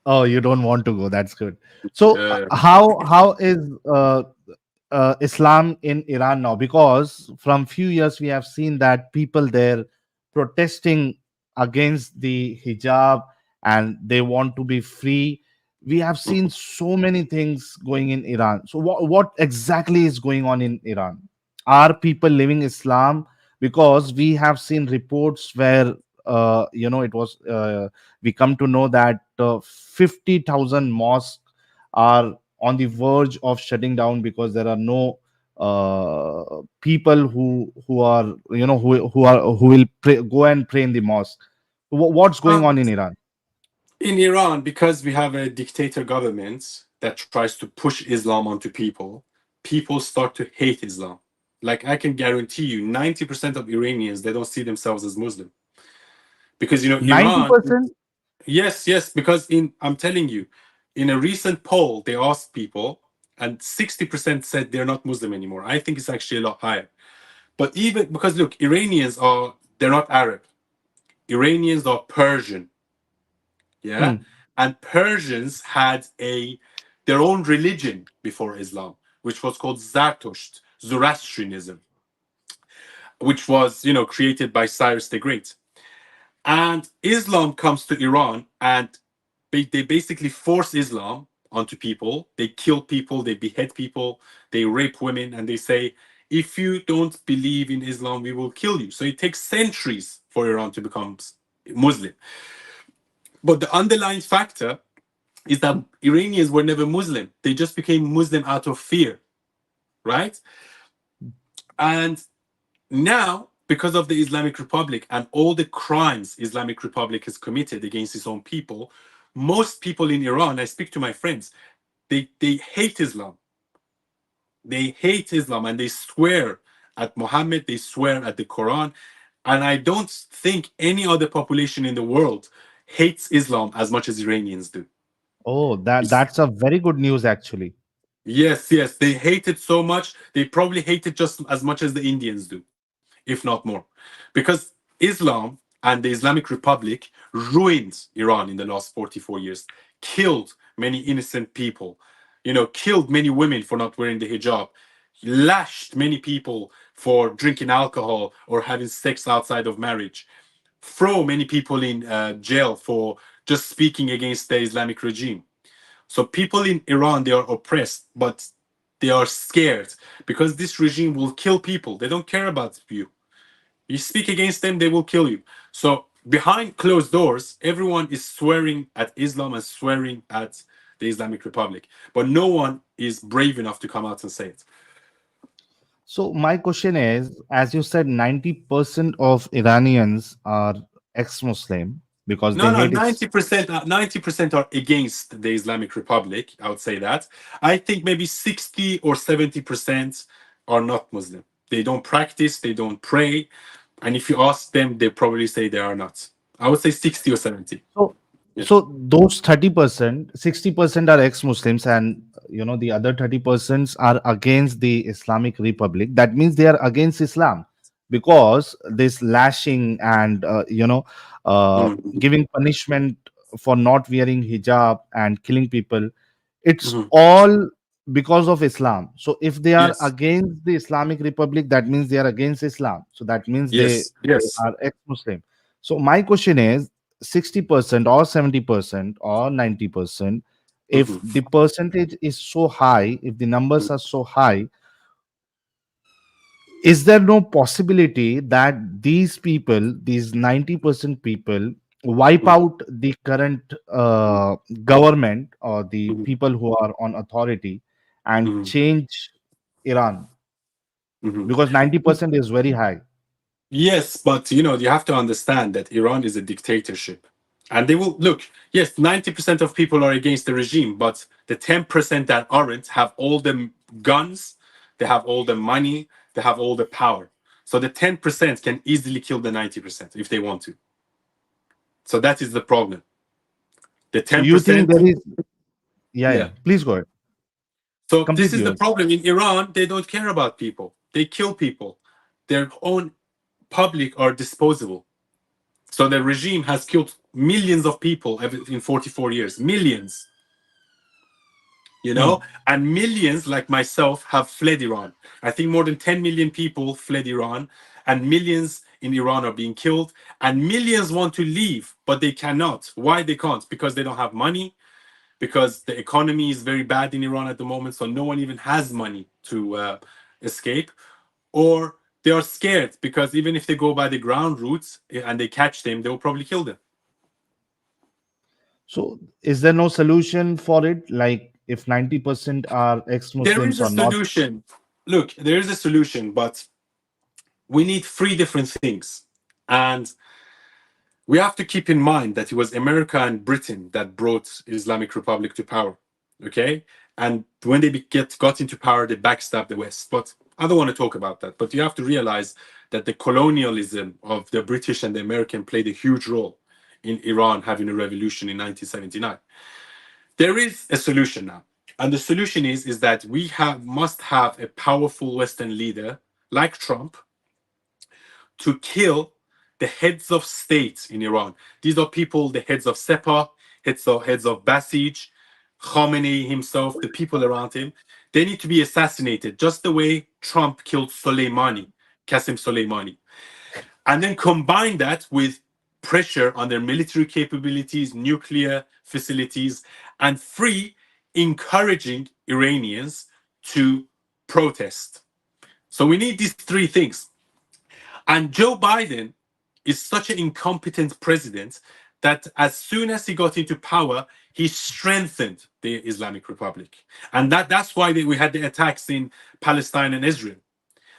Oh, you don't want to go. That's good. So Uh, how is Islam in Iran now? Because from few years we have seen that people there protesting against the hijab and they want to be free. We have seen so many things going in Iran. So what exactly is going on in Iran? Are people living Islam? Because we have seen reports where it was we come to know that 50,000 mosques are on the verge of shutting down because there are no people who are who will go and pray in the mosque. What's going on in Iran? In Iran, because we have a dictator government that tries to push Islam onto people, people start to hate Islam. Like I can guarantee you, 90% of Iranians, they don't see themselves as Muslim. Because, Iran, 90%? yes, because I'm telling you, in a recent poll, they asked people, and 60% said they're not Muslim anymore. I think it's actually a lot higher. But even because look, they're not Arab. Iranians are Persian. Yeah. Hmm. And Persians had their own religion before Islam, which was called Zoroastrianism, which was, created by Cyrus the Great. And Islam comes to Iran, and they basically force Islam onto people. They kill people, they behead people, they rape women, and they say, if you don't believe in Islam, we will kill you. So it takes centuries for Iran to become Muslim. But the underlying factor is that Iranians were never Muslim. They just became Muslim out of fear, right? And now, because of the Islamic Republic and all the crimes Islamic Republic has committed against its own people, most people in Iran, I speak to my friends, they hate Islam. They hate Islam and they swear at Muhammad, they swear at the Quran. And I don't think any other population in the world hates Islam as much as Iranians do. Oh, that's a very good news actually. Yes. They hate it so much. They probably hate it just as much as the Indians do, if not more. Because Islam and the Islamic Republic ruined Iran in the last 44 years, killed many innocent people, killed many women for not wearing the hijab, lashed many people for drinking alcohol or having sex outside of marriage, throw many people in jail for just speaking against the Islamic regime. So people in Iran, they are oppressed, but they are scared because this regime will kill people. They don't care about you. You speak against them, they will kill you. So behind closed doors, everyone is swearing at Islam and swearing at the Islamic Republic, but no one is brave enough to come out and say it. So my question is, as you said, 90% of Iranians are ex-Muslim because No, they no, hate it. 90%, 90% are against the Islamic Republic. I would say that. I think maybe 60 or 70% are not Muslim. They don't practice, they don't pray. And if you ask them, they probably say they are not. I would say 60 or 70. So, Yeah. so those 30%, 60% are ex-Muslims, and the other 30% are against the Islamic Republic. That means they are against Islam because this lashing and Mhm, giving punishment for not wearing hijab and killing people, it's mhm. all because of Islam. So if they are Yes, against the Islamic Republic, that means they are against Islam. So that means they yes. are ex-Muslim. So my question is, 60% or 70% or 90%, if Mhm, the percentage is so high, if the numbers are so high, is there no possibility that these people, these 90% people, wipe mhm, out the current government or the mhm, people who are on authority and mhm, change Iran? mhm. Because 90% is very high. Yes, but you have to understand that Iran is a dictatorship. And they will look, yes, 90% of people are against the regime, but the 10% that aren't have all the guns, they have all the money, they have all the power. So the 10% can easily kill the 90% if they want to. So that is the problem. The So you think 10%, there is, yeah, yeah. please go ahead. So this Complete is the yours. problem. In Iran, they don't care about people. They kill people. Their own public are disposable. So the regime has killed millions of people in 44 years. Millions, Hmm. and millions like myself have fled Iran. I think more than 10 million people fled Iran, and millions in Iran are being killed, and millions want to leave, but they cannot. Why they can't? Because they don't have money, because the economy is very bad in Iran at the moment, so no one even has money to escape, or they are scared because even if they go by the ground routes and they catch them, they will probably kill them. So, is there no solution for it? Like, if 90% are There is ex-Muslims a or not? solution. Look, there is a solution, but we need three different things. And we have to keep in mind that it was America and Britain that brought Islamic Republic to power. Okay? And when they got into power, they backstabbed the West. But I don't want to talk about that. But you have to realize that the colonialism of the British and the American played a huge role in Iran having a revolution in 1979. There is a solution now. And the solution is that we must have a powerful Western leader like Trump to kill the heads of state in Iran. These are people, the heads of Saba, heads of Basij, Khamenei himself, the people around him. They need to be assassinated, just the way Trump killed Soleimani, Qasem Soleimani. And then combine that with pressure on their military capabilities, nuclear facilities, and encouraging Iranians to protest. So we need these three things. And Joe Biden is such an incompetent president that as soon as he got into power, he strengthened the Islamic Republic. And that's why we had the attacks in Palestine and Israel.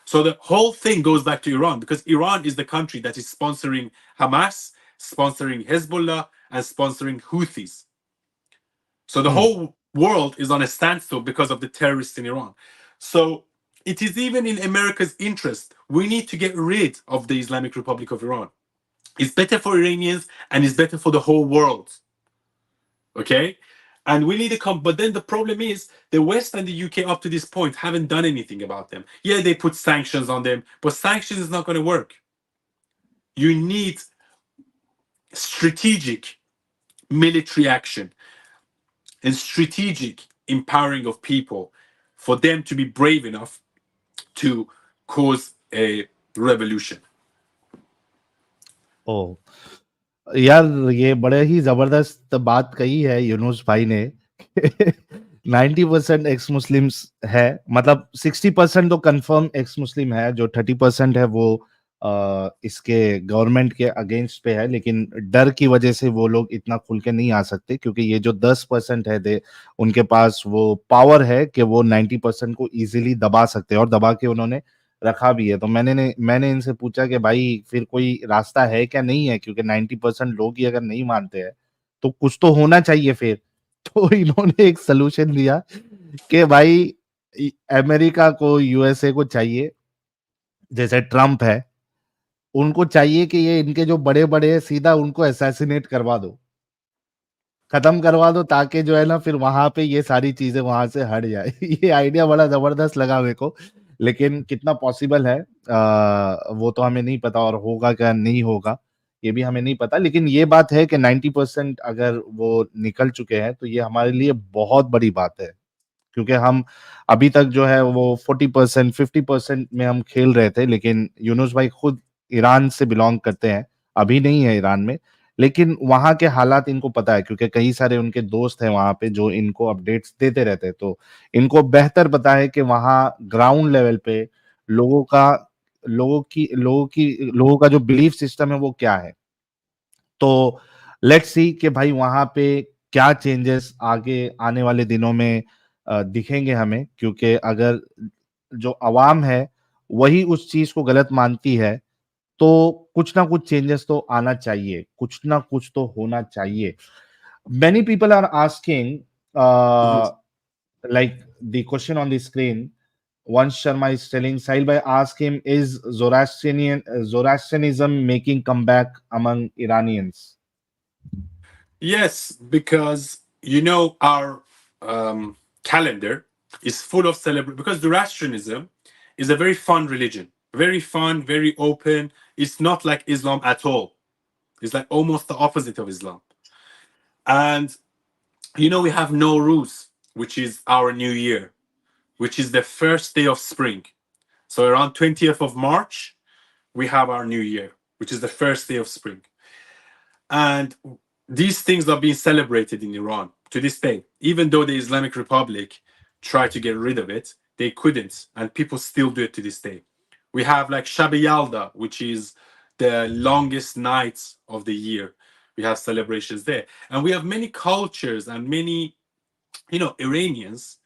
So the whole thing goes back to Iran, because Iran is the country that is sponsoring Hamas, sponsoring Hezbollah, and sponsoring Houthis. So the whole world is on a standstill because of the terrorists in Iran. So it is even in America's interest. We need to get rid of the Islamic Republic of Iran. It's better for Iranians and it's better for the whole world. Okay? And we need to come. But then the problem is the West and the UK up to this point haven't done anything about them. Yeah, they put sanctions on them, but sanctions is not going to work. You need strategic military action and strategic empowering of people for them to be brave enough to cause a revolution. ओ यार, ये बड़े ही जबरदस्त बात कही है यूनुस भाई ने। 90% x Muslims है, मतलब 60% तो कंफर्म एक्स मुस्लिम है, जो 30% है वो इसके गवर्नमेंट के अगेंस्ट पे है, लेकिन डर की वजह से वो लोग इतना खुल के नहीं आ सकते, क्योंकि ये जो 10% है दे उनके पास वो पावर है कि वो 90% को इजीली दबा सकते हैं, और दबा के उन्होंने रखा भी है। तो मैंने इनसे पूछा कि भाई फिर कोई रास्ता है क्या, नहीं है, क्योंकि 90% लोग ही अगर नहीं मानते हैं तो कुछ तो होना चाहिए फिर। तो इन्होंने एक सोल्यूशन दिया कि भाई अमेरिका को, यूएसए को चाहिए, जैसे ट्रम्प है, उनको चाहिए कि ये इनके जो बड़े-बड़े हैं सीधा उनको असैसिनेट करवा दो। खत्म करवा दो, ताकि जो है ना फिर वहां पे ये सारी चीजें वहां से हट जाए। ये आइडिया बड़ा जबरदस्त लगा मेरे को, लेकिन कितना पॉसिबल है वो तो हमें नहीं पता, और होगा क्या नहीं होगा ये भी हमें नहीं पता। लेकिन ये बात है कि 90% अगर वो निकल चुके हैं तो ये हमारे लिए बहुत बड़ी बात है, क्योंकि हम अभी तक जो है वो 40% 50% में हम खेल रहे थे। लेकिन यूनुस भाई खुद ईरान से बिलोंग करते हैं, अभी नहीं है ईरान में, लेकिन वहाँ के हालात इनको पता है, क्योंकि कई सारे उनके दोस्त हैं वहाँ पे जो इनको अपडेट्स देते रहते हैं। तो इनको बेहतर पता है कि वहाँ ग्राउंड लेवल पे लोगों का लोगों का जो बिलीफ सिस्टम है वो क्या है। तो लेट्स सी कि भाई वहां पे क्या चेंजेस आगे आने वाले दिनों में दिखेंगे हमें, क्योंकि अगर जो अवाम है वही उस चीज को गलत मानती है तो कुछ ना कुछ चेंजेस तो आना चाहिए, कुछ ना कुछ तो होना चाहिए। Many people are asking, like the question on the screen. Once Sharma is telling, Sahil bhai, ask him, is Zoroastrianism making comeback among Iranians? Yes, because our calendar is full of celebration. Because Zoroastrianism is a very fun religion, very fun, very open. It's not like Islam at all. It's like almost the opposite of Islam. And we have Nowruz, which is our new year, which is the first day of spring. So around 20th of March, we have our new year, which is the first day of spring. And these things are being celebrated in Iran to this day. Even though the Islamic Republic tried to get rid of it, they couldn't. And people still do it to this day. We have like Shabi Yalda, which is the longest nights of the year. We have celebrations there. And we have many cultures and many, Iranians,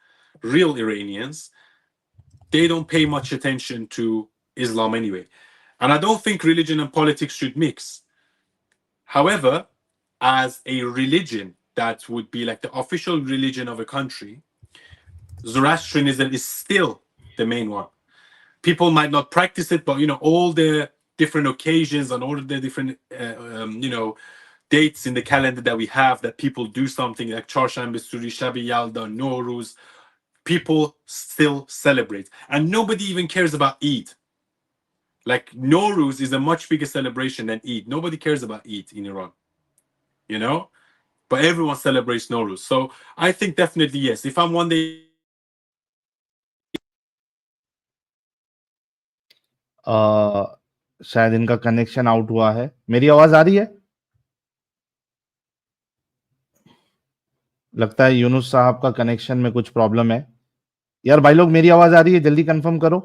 real Iranians, they don't pay much attention to Islam anyway. And I don't think religion and politics should mix. However, as a religion that would be like the official religion of a country, Zoroastrianism is still the main one. People might not practice it, but all the different occasions and all the different dates in the calendar that we have that people do something like Charshanbe Suri, Shabi Yalda, Nowruz, people still celebrate, and nobody even cares about Eid. Like Nowruz is a much bigger celebration than Eid. Nobody cares about Eid in Iran, but everyone celebrates Nowruz. So I think definitely yes. If I'm one day शायद इनका connection out हुआ है। मेरी आवाज आ रही है? लगता है यूनुस साहब का कनेक्शन में कुछ प्रॉब्लम है। यार भाई लोग, मेरी आवाज आ रही है? जल्दी कंफर्म करो।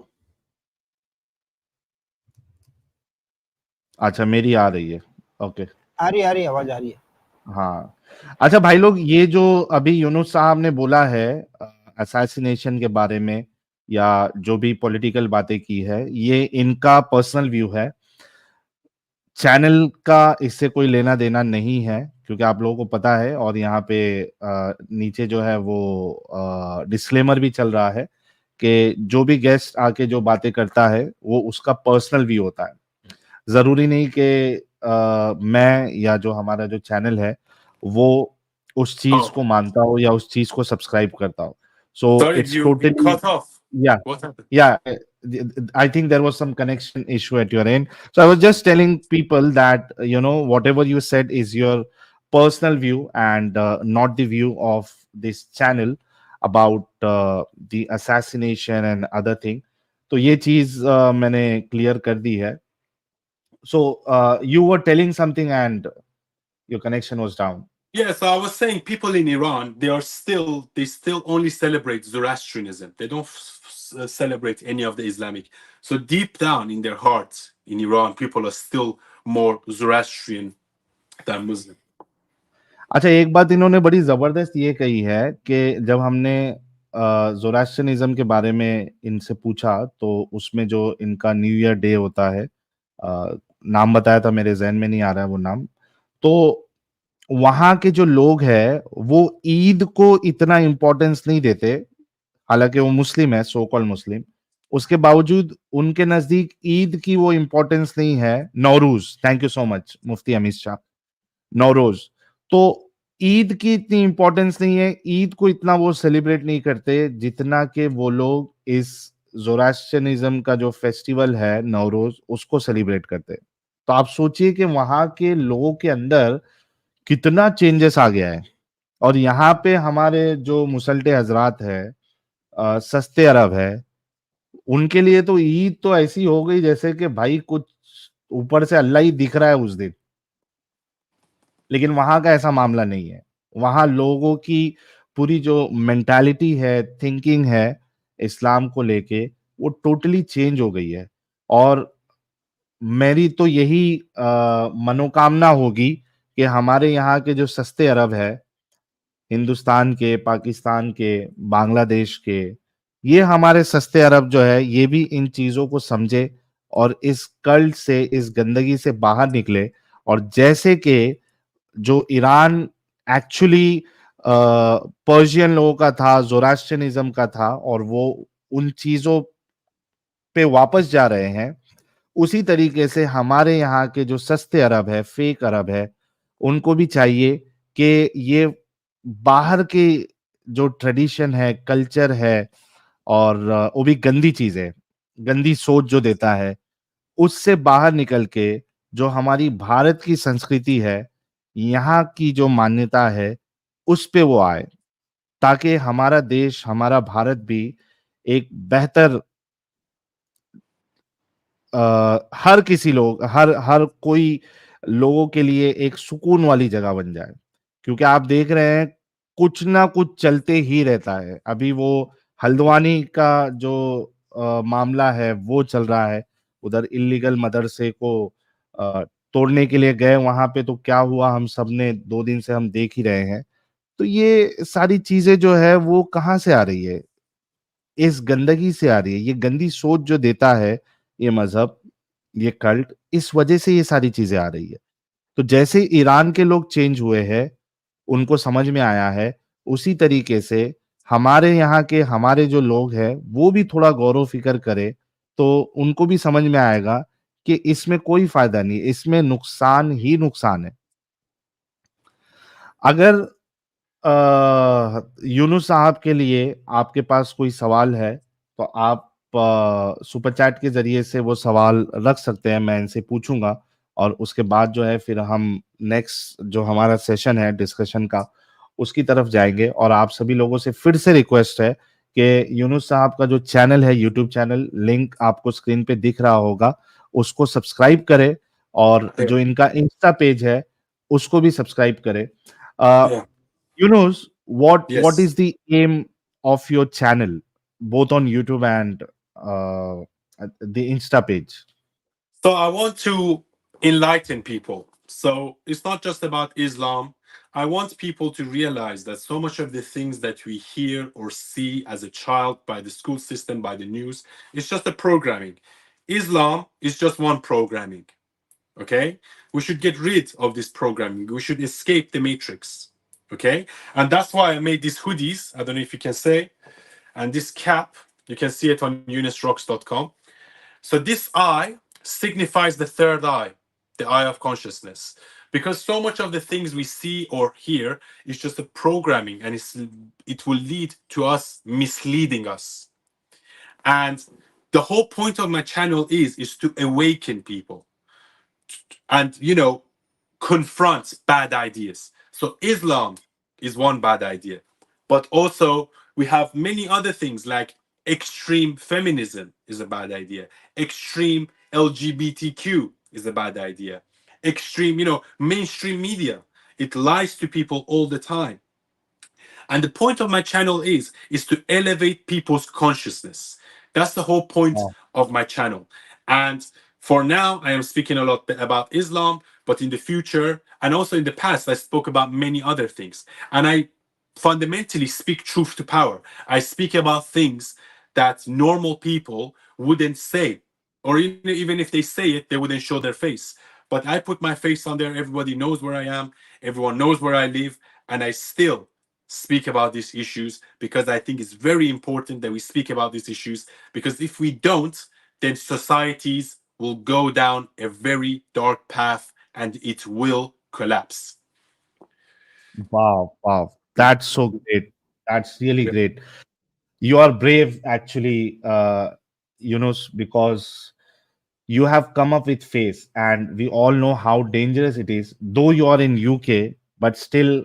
अच्छा, मेरी आ रही है। ओके, आ रही आवाज आ रही है। हाँ, अच्छा भाई लोग, ये जो अभी यूनुस साहब ने बोला है असैसिनेशन के बारे में या जो भी पॉलिटिकल बातें की है, ये इनका पर्सनल व्यू है। चैनल का इससे कोई लेना देना नहीं है, क्योंकि आप लोगों को पता है, और यहाँ पे नीचे जो है वो डिस्क्लेमर भी चल रहा है कि जो भी गेस्ट आके जो बातें करता है वो उसका पर्सनल व्यू होता है। जरूरी नहीं कि मैं या जो हमारा जो चैनल है वो उस चीज को मानता हो या उस चीज को सब्सक्राइब करता हो। So it's totally cut off. yeah What happened? yeah I think there was some connection issue at your end. So I was just telling people that whatever you said is your personal view and not the view of this channel about the assassination and other thing. तो ये चीज मैंने clear कर दी है। So you were telling something and your connection was down. Yeah, so I was saying people in Iran, they still only celebrate Zoroastrianism. They don't celebrate any of the Islamic. So deep down in their hearts in Iran, people are still more Zoroastrian than Muslim. अच्छा, एक बात इन्होंने बड़ी जबरदस्त ये कही है कि जब हमने ज़ोरास्ट्रियनिज्म के बारे में इनसे पूछा तो उसमें जो इनका न्यू ईयर डे होता है, नाम बताया था, मेरे जहन में नहीं आ रहा है वो नाम। तो वहां के जो लोग हैं वो ईद को इतना इम्पोर्टेंस नहीं देते, हालांकि वो मुस्लिम है, सो कॉल्ड मुस्लिम। उसके बावजूद उनके नजदीक ईद की वो इम्पोर्टेंस नहीं है। नौरूज, थैंक यू सो मच मुफ्ती अमीर शाह। नौरोज, तो ईद की इतनी इंपॉर्टेंस नहीं है, ईद को इतना वो सेलिब्रेट नहीं करते जितना कि वो लोग इस ज़ोरास्ट्रियनिज्म का जो फेस्टिवल है नौरोज, उसको सेलिब्रेट करते। तो आप सोचिए कि वहां के लोगों के अंदर कितना चेंजेस आ गया है। और यहाँ पे हमारे जो मुसल्टे हजरात है, सस्ते अरब है, उनके लिए तो ईद तो ऐसी हो गई जैसे कि भाई कुछ ऊपर से अल्लाह ही दिख रहा है उस दिन। लेकिन वहां का ऐसा मामला नहीं है। वहां लोगों की पूरी जो मेंटालिटी है, थिंकिंग है इस्लाम को लेके, वो टोटली चेंज हो गई है। और मेरी तो यही मनोकामना होगी कि हमारे यहाँ के जो सस्ते अरब है, हिंदुस्तान के, पाकिस्तान के, बांग्लादेश के, ये हमारे सस्ते अरब जो है ये भी इन चीजों को समझे और इस कल्ट से, इस गंदगी से बाहर निकले। और जैसे कि जो ईरान एक्चुअली पर्शियन लोगों का था, ज़ोरास्ट्रियनिज्म का था, और वो उन चीजों पे वापस जा रहे हैं, उसी तरीके से हमारे यहाँ के जो सस्ते अरब है, फेक अरब है, उनको भी चाहिए कि ये बाहर के जो ट्रेडिशन है, कल्चर है, और वो भी गंदी चीजें, गंदी सोच जो देता है, उससे बाहर निकल के जो हमारी भारत की संस्कृति है, यहाँ की जो मान्यता है, उस पे वो आए, ताकि हमारा देश, हमारा भारत भी एक बेहतर हर किसी लोग, हर हर कोई लोगों के लिए एक सुकून वाली जगह बन जाए। क्योंकि आप देख रहे हैं कुछ ना कुछ चलते ही रहता है। अभी वो हल्द्वानी का जो मामला है वो चल रहा है, उधर इलीगल मदरसे को तोड़ने के लिए गए, वहां पे तो क्या हुआ हम सब ने 2 दिन से हम देख ही रहे हैं। तो ये सारी चीजें जो है वो कहाँ से आ रही है? इस गंदगी से आ रही है। ये गंदी सोच जो देता है ये मजहब, ये कल्ट, इस वजह से ये सारी चीजें आ रही है। तो जैसे ईरान के लोग चेंज हुए हैं, उनको समझ में आया है, उसी तरीके से हमारे यहाँ के हमारे जो लोग हैं वो भी थोड़ा गौर फिक्र करे, तो उनको भी समझ में आएगा कि इसमें कोई फायदा नहीं, इसमें नुकसान ही नुकसान है। अगर यूनुस साहब के लिए आपके पास कोई सवाल है तो आप सुपर चैट के जरिए से वो सवाल रख सकते हैं, मैं इनसे पूछूंगा। और उसके बाद जो है फिर हम नेक्स्ट जो हमारा सेशन है डिस्कशन का उसकी तरफ जाएंगे। और आप सभी लोगों से फिर से रिक्वेस्ट है कि यूनुस साहब का जो चैनल है, यूट्यूब चैनल, लिंक आपको स्क्रीन पे दिख रहा होगा, उसको सब्सक्राइब करें। और Yeah. जो इनका इंस्टा पेज है उसको भी सब्सक्राइब करें। Yeah. Yunus, what Yes. is the aim of your channel, both on YouTube and uh, the Insta page? So I want to enlighten people. So it's not just about Islam. I want people to realize that so much of the things that we hear or see as a child by the school system, by the news, it's just a programming. Islam is just one programming. Okay? We should get rid of this programming. We should escape the matrix. Okay? And that's why I made these hoodies. I don't know if you can say. And this cap, you can see it on unisrocks.com. So this eye signifies the third eye, the eye of consciousness. Because so much of the things we see or hear is just a programming, and it will lead to us misleading us. And the whole point of my channel is to awaken people and confront bad ideas. So Islam is one bad idea, but also we have many other things like extreme feminism is a bad idea, extreme LGBTQ is a bad idea, extreme, mainstream media, it lies to people all the time. And the point of my channel is to elevate people's consciousness. That's the whole point Oh, of my channel. And for now, I am speaking a lot about Islam, but in the future and also in the past, I spoke about many other things. And I fundamentally speak truth to power. I speak about things that normal people wouldn't say, or even if they say it, they wouldn't show their face. But I put my face on there. Everybody knows where I am. Everyone knows where I live. And I still speak about these issues because I think it's very important that we speak about these issues, because if we don't, then societies will go down a very dark path and it will collapse. wow, wow. That's so great. That's really Yeah. great. You are brave, actually, Yunus, because you have come up with faith, and we all know how dangerous it is. Though you are in UK, but still,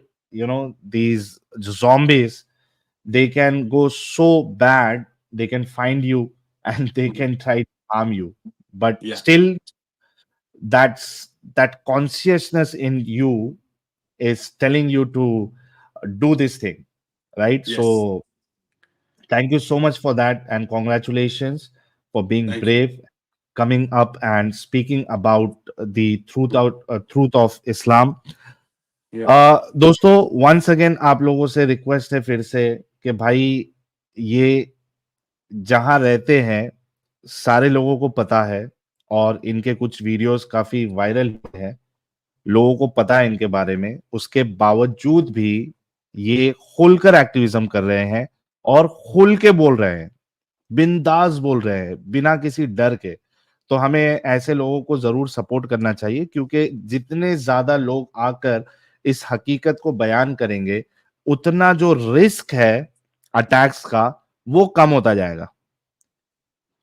these zombies, they can go so bad, they can find you and they can try to harm you. But Yeah. still, that consciousness in you is telling you to do this thing, right? Yes. So thank you so much for that, and congratulations for being Thank you. brave, coming up and speaking about the truth of Islam. Yeah. दोस्तों, once again आप लोगों से request है फिर से कि भाई, ये जहां रहते हैं सारे लोगों को पता है, और इनके कुछ वीडियोस काफी वायरल हुए हैं, लोगों को पता है इनके बारे में, उसके बावजूद भी ये खुलकर एक्टिविज्म कर रहे हैं और खुल के बोल रहे हैं, बिंदास बोल रहे हैं, बिना किसी डर के। तो हमें ऐसे लोगों को जरूर सपोर्ट करना चाहिए, क्योंकि जितने ज्यादा लोग आकर इस हकीकत को बयान करेंगे, उतना जो रिस्क है अटैक्स का वो कम होता जाएगा।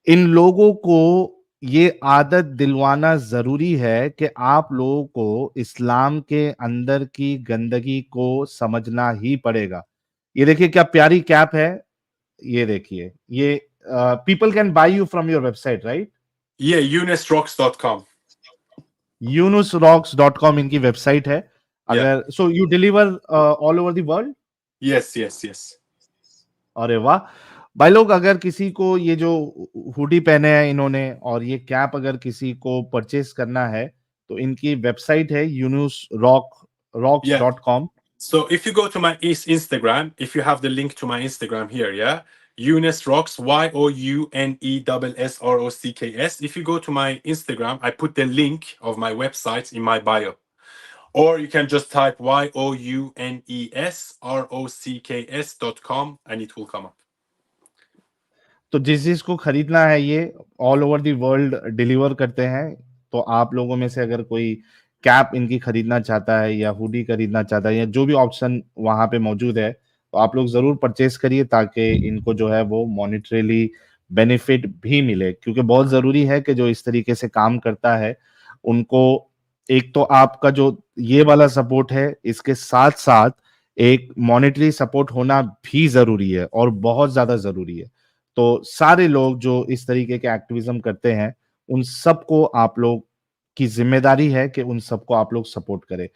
इन लोगों को ये आदत दिलवाना जरूरी है कि आप लोगों को इस्लाम के अंदर की गंदगी को समझना ही पड़ेगा। ये देखिए क्या प्यारी कैप है, ये देखिए, ये people can buy you from your website, right? Yeah, unisrocks.com. yunusrocks.com इनकी वेबसाइट है। Yeah. अगर so you deliver all over the world? Yes, yes, yes. अरे वाह, भाई लोग, अगर किसी को ये जो हुडी पहने हैं इन्होंने और ये कैप अगर किसी को परचेज करना है तो इनकी वेबसाइट है Yeah. rocks.com. So if you go to my Instagram, if you have the link to my Instagram here, yeah, Younes Rocks, YOUNESSROCKS. If you go to my Instagram, I put the link of my website in my bio. Or you can just type YOUNESROCKS.com and it will come up. तो जिसको खरीदना है ये all over the world deliver करते हैं। तो आप लोगों में से अगर कोई कैप इनकी खरीदना चाहता है या हुडी खरीदना चाहता है या जो भी ऑप्शन वहां पे मौजूद है तो आप लोग जरूर परचेस करिए ताकि इनको जो है वो मॉनेटरीली बेनिफिट भी मिले, क्योंकि बहुत जरूरी है कि जो इस तरीके से काम करता है उनको एक तो आपका जो ये वाला सपोर्ट है इसके साथ साथ एक मॉनेटरी सपोर्ट होना भी जरूरी है और बहुत ज्यादा जरूरी है। तो सारे लोग जो इस तरीके के एक्टिविज्म करते हैं उन सबको आप लोग की जिम्मेदारी है कि उन सबको आप लोग सपोर्ट करें।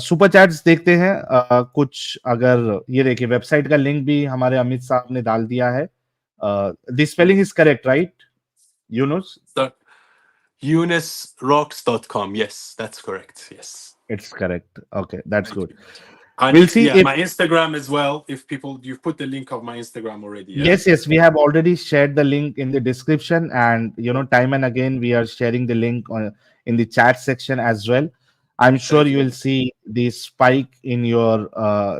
सुपर चैट्स देखते हैं कुछ, अगर ये देखिए वेबसाइट का लिंक भी हमारे अमित साहब ने डाल दिया है। This spelling is correct right Yunus? So, UnesRocks.com. Yes, that's correct. Yes. It's correct. Okay, that's Thank good. you. And We'll see if my Instagram as well. If people, you've put the link of my Instagram already. Yeah? yes, we have already shared the link in the description, and time and again we are sharing the link in the chat section as well. I'm sure Thank you you. will see the spike in your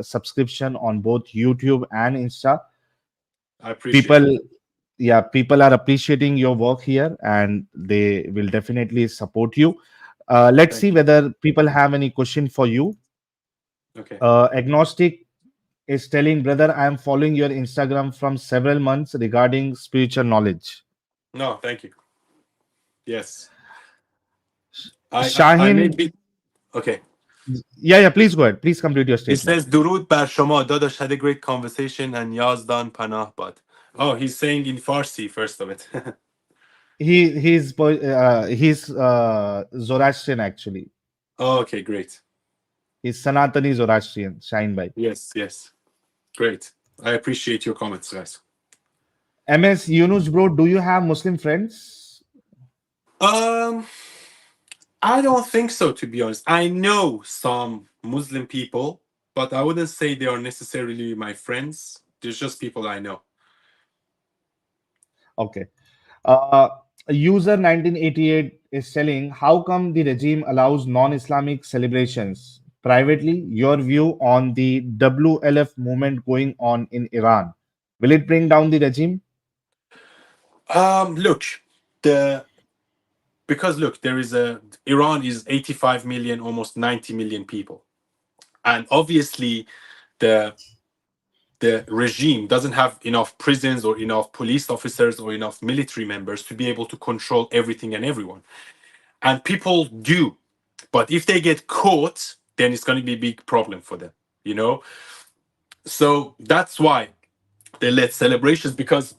subscription on both YouTube and Insta. I appreciate it. People are appreciating your work here, and they will definitely support you. Let's Thank see you. whether people have any question for you. Okay. Agnostic is telling, brother, I am following your Instagram from several months regarding spiritual knowledge. No, thank you. Yes. I Shahin, may be okay. yeah, please go ahead. Please complete your It statement. says Durud bar shama dadash had a great conversation and yazdan panah bad. Oh, he's saying in Farsi first of it. He's Zoroastrian actually. Oh, okay, great. He's Sanatani Zoroastrian, Shahin bhai. Yes. Great. I appreciate your comments, guys. MS Yunus, bro, do you have Muslim friends? I don't think so, to be honest. I know some Muslim people, but I wouldn't say they are necessarily my friends. There's just people I know. Okay. User 1988 is telling, how come the regime allows non-Islamic celebrations privately? Your view on the WLF movement going on in Iran. Will it bring down the regime? Look, because look, Iran is 85 million, almost 90 million people. And obviously the regime doesn't have enough prisons or enough police officers or enough military members to be able to control everything and everyone. And people do. But if they get caught, then it's going to be a big problem for them, So that's why they let celebrations, because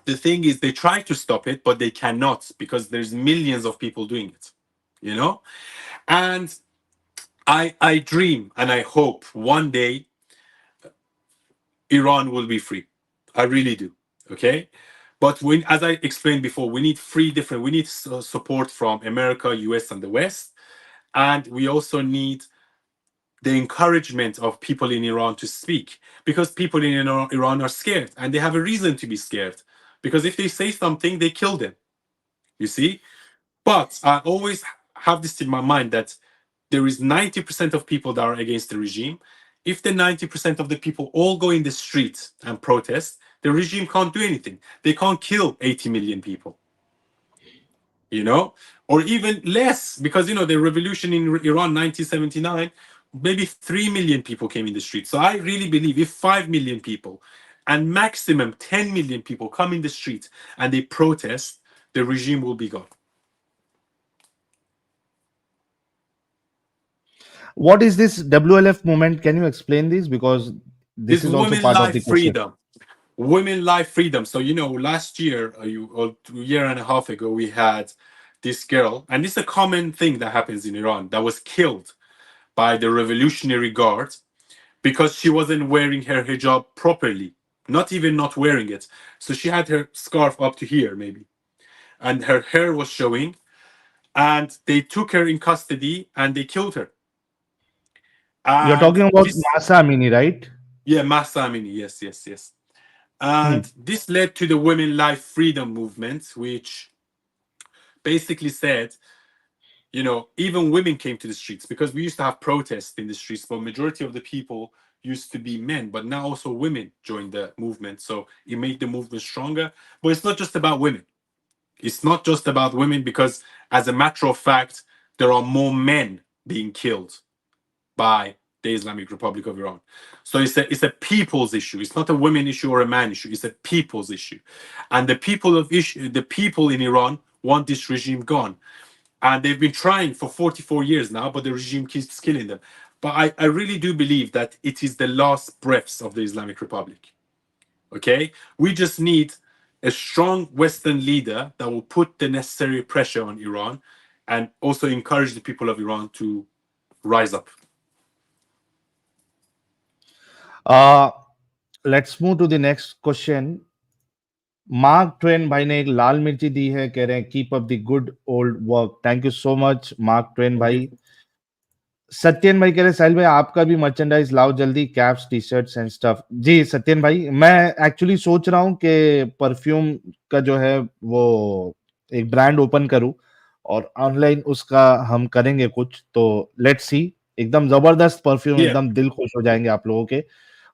the thing is they try to stop it, but they cannot because there's millions of people doing it, And I dream and I hope one day Iran will be free. I really do. Okay. But as I explained before, we need we need support from America, US, and the West. And we also need the encouragement of people in Iran to speak, because people in Iran are scared and they have a reason to be scared, because if they say something, they kill them. You see? But I always have this in my mind that there is 90% of people that are against the regime. If the 90% of the people all go in the streets and protest, the regime can't do anything. They can't kill 80 million people. Or even less, because the revolution in Iran 1979, maybe 3 million people came in the street. So I really believe if 5 million people and maximum 10 million people come in the street and they protest, the regime will be gone. What is this WLF movement? Can you explain this? Because this is also Women part of Life the question. Freedom. Women Life Freedom. So, last year, or a year and a half ago, we had this girl, and this is a common thing that happens in Iran, that was killed by the Revolutionary Guard because she wasn't wearing her hijab properly. not even not wearing it. So she had her scarf up to here, maybe, and her hair was showing. And they took her in custody and they killed her. You're And talking about this, Masa Amini, right? yeah, Mahsa Amini, yes, yes, yes. And this led to the Women Life Freedom movement, which basically said, you know, even women came to the streets, because we used to have protests in the streets, but majority of the people used to be men, but now also women joined the movement. So it made the movement stronger. But it's not just about women. It's not just about women, because as a matter of fact, there are more men being killed by the Islamic Republic of Iran. So it's a people's issue. It's not a women issue or a man issue. It's a people's issue. And the people in Iran want this regime gone. And they've been trying for 44 years now, but the regime keeps killing them. But I really do believe that it is the last breaths of the Islamic Republic. Okay? We just need a strong Western leader that will put the necessary pressure on Iran and also encourage the people of Iran to rise up. Let's move to the next question. Mark Twain भाई ने एक लाल मिर्ची दी है, कह रहे हैं keep up the good old work. Thank you so much mark Twain भाई. सत्यन भाई कह रहे साहिल भाई आपका भी मर्चेंडाइज लाओ जल्दी, caps T shirts and stuff. जी सत्यन भाई, मैं एक्चुअली सोच रहा हूँ कि परफ्यूम का जो है वो एक ब्रांड ओपन करूँ और ऑनलाइन उसका हम करेंगे कुछ. तो लेट्स सी, एकदम जबरदस्त परफ्यूम, एकदम दिल खुश हो जाएंगे आप लोगों के.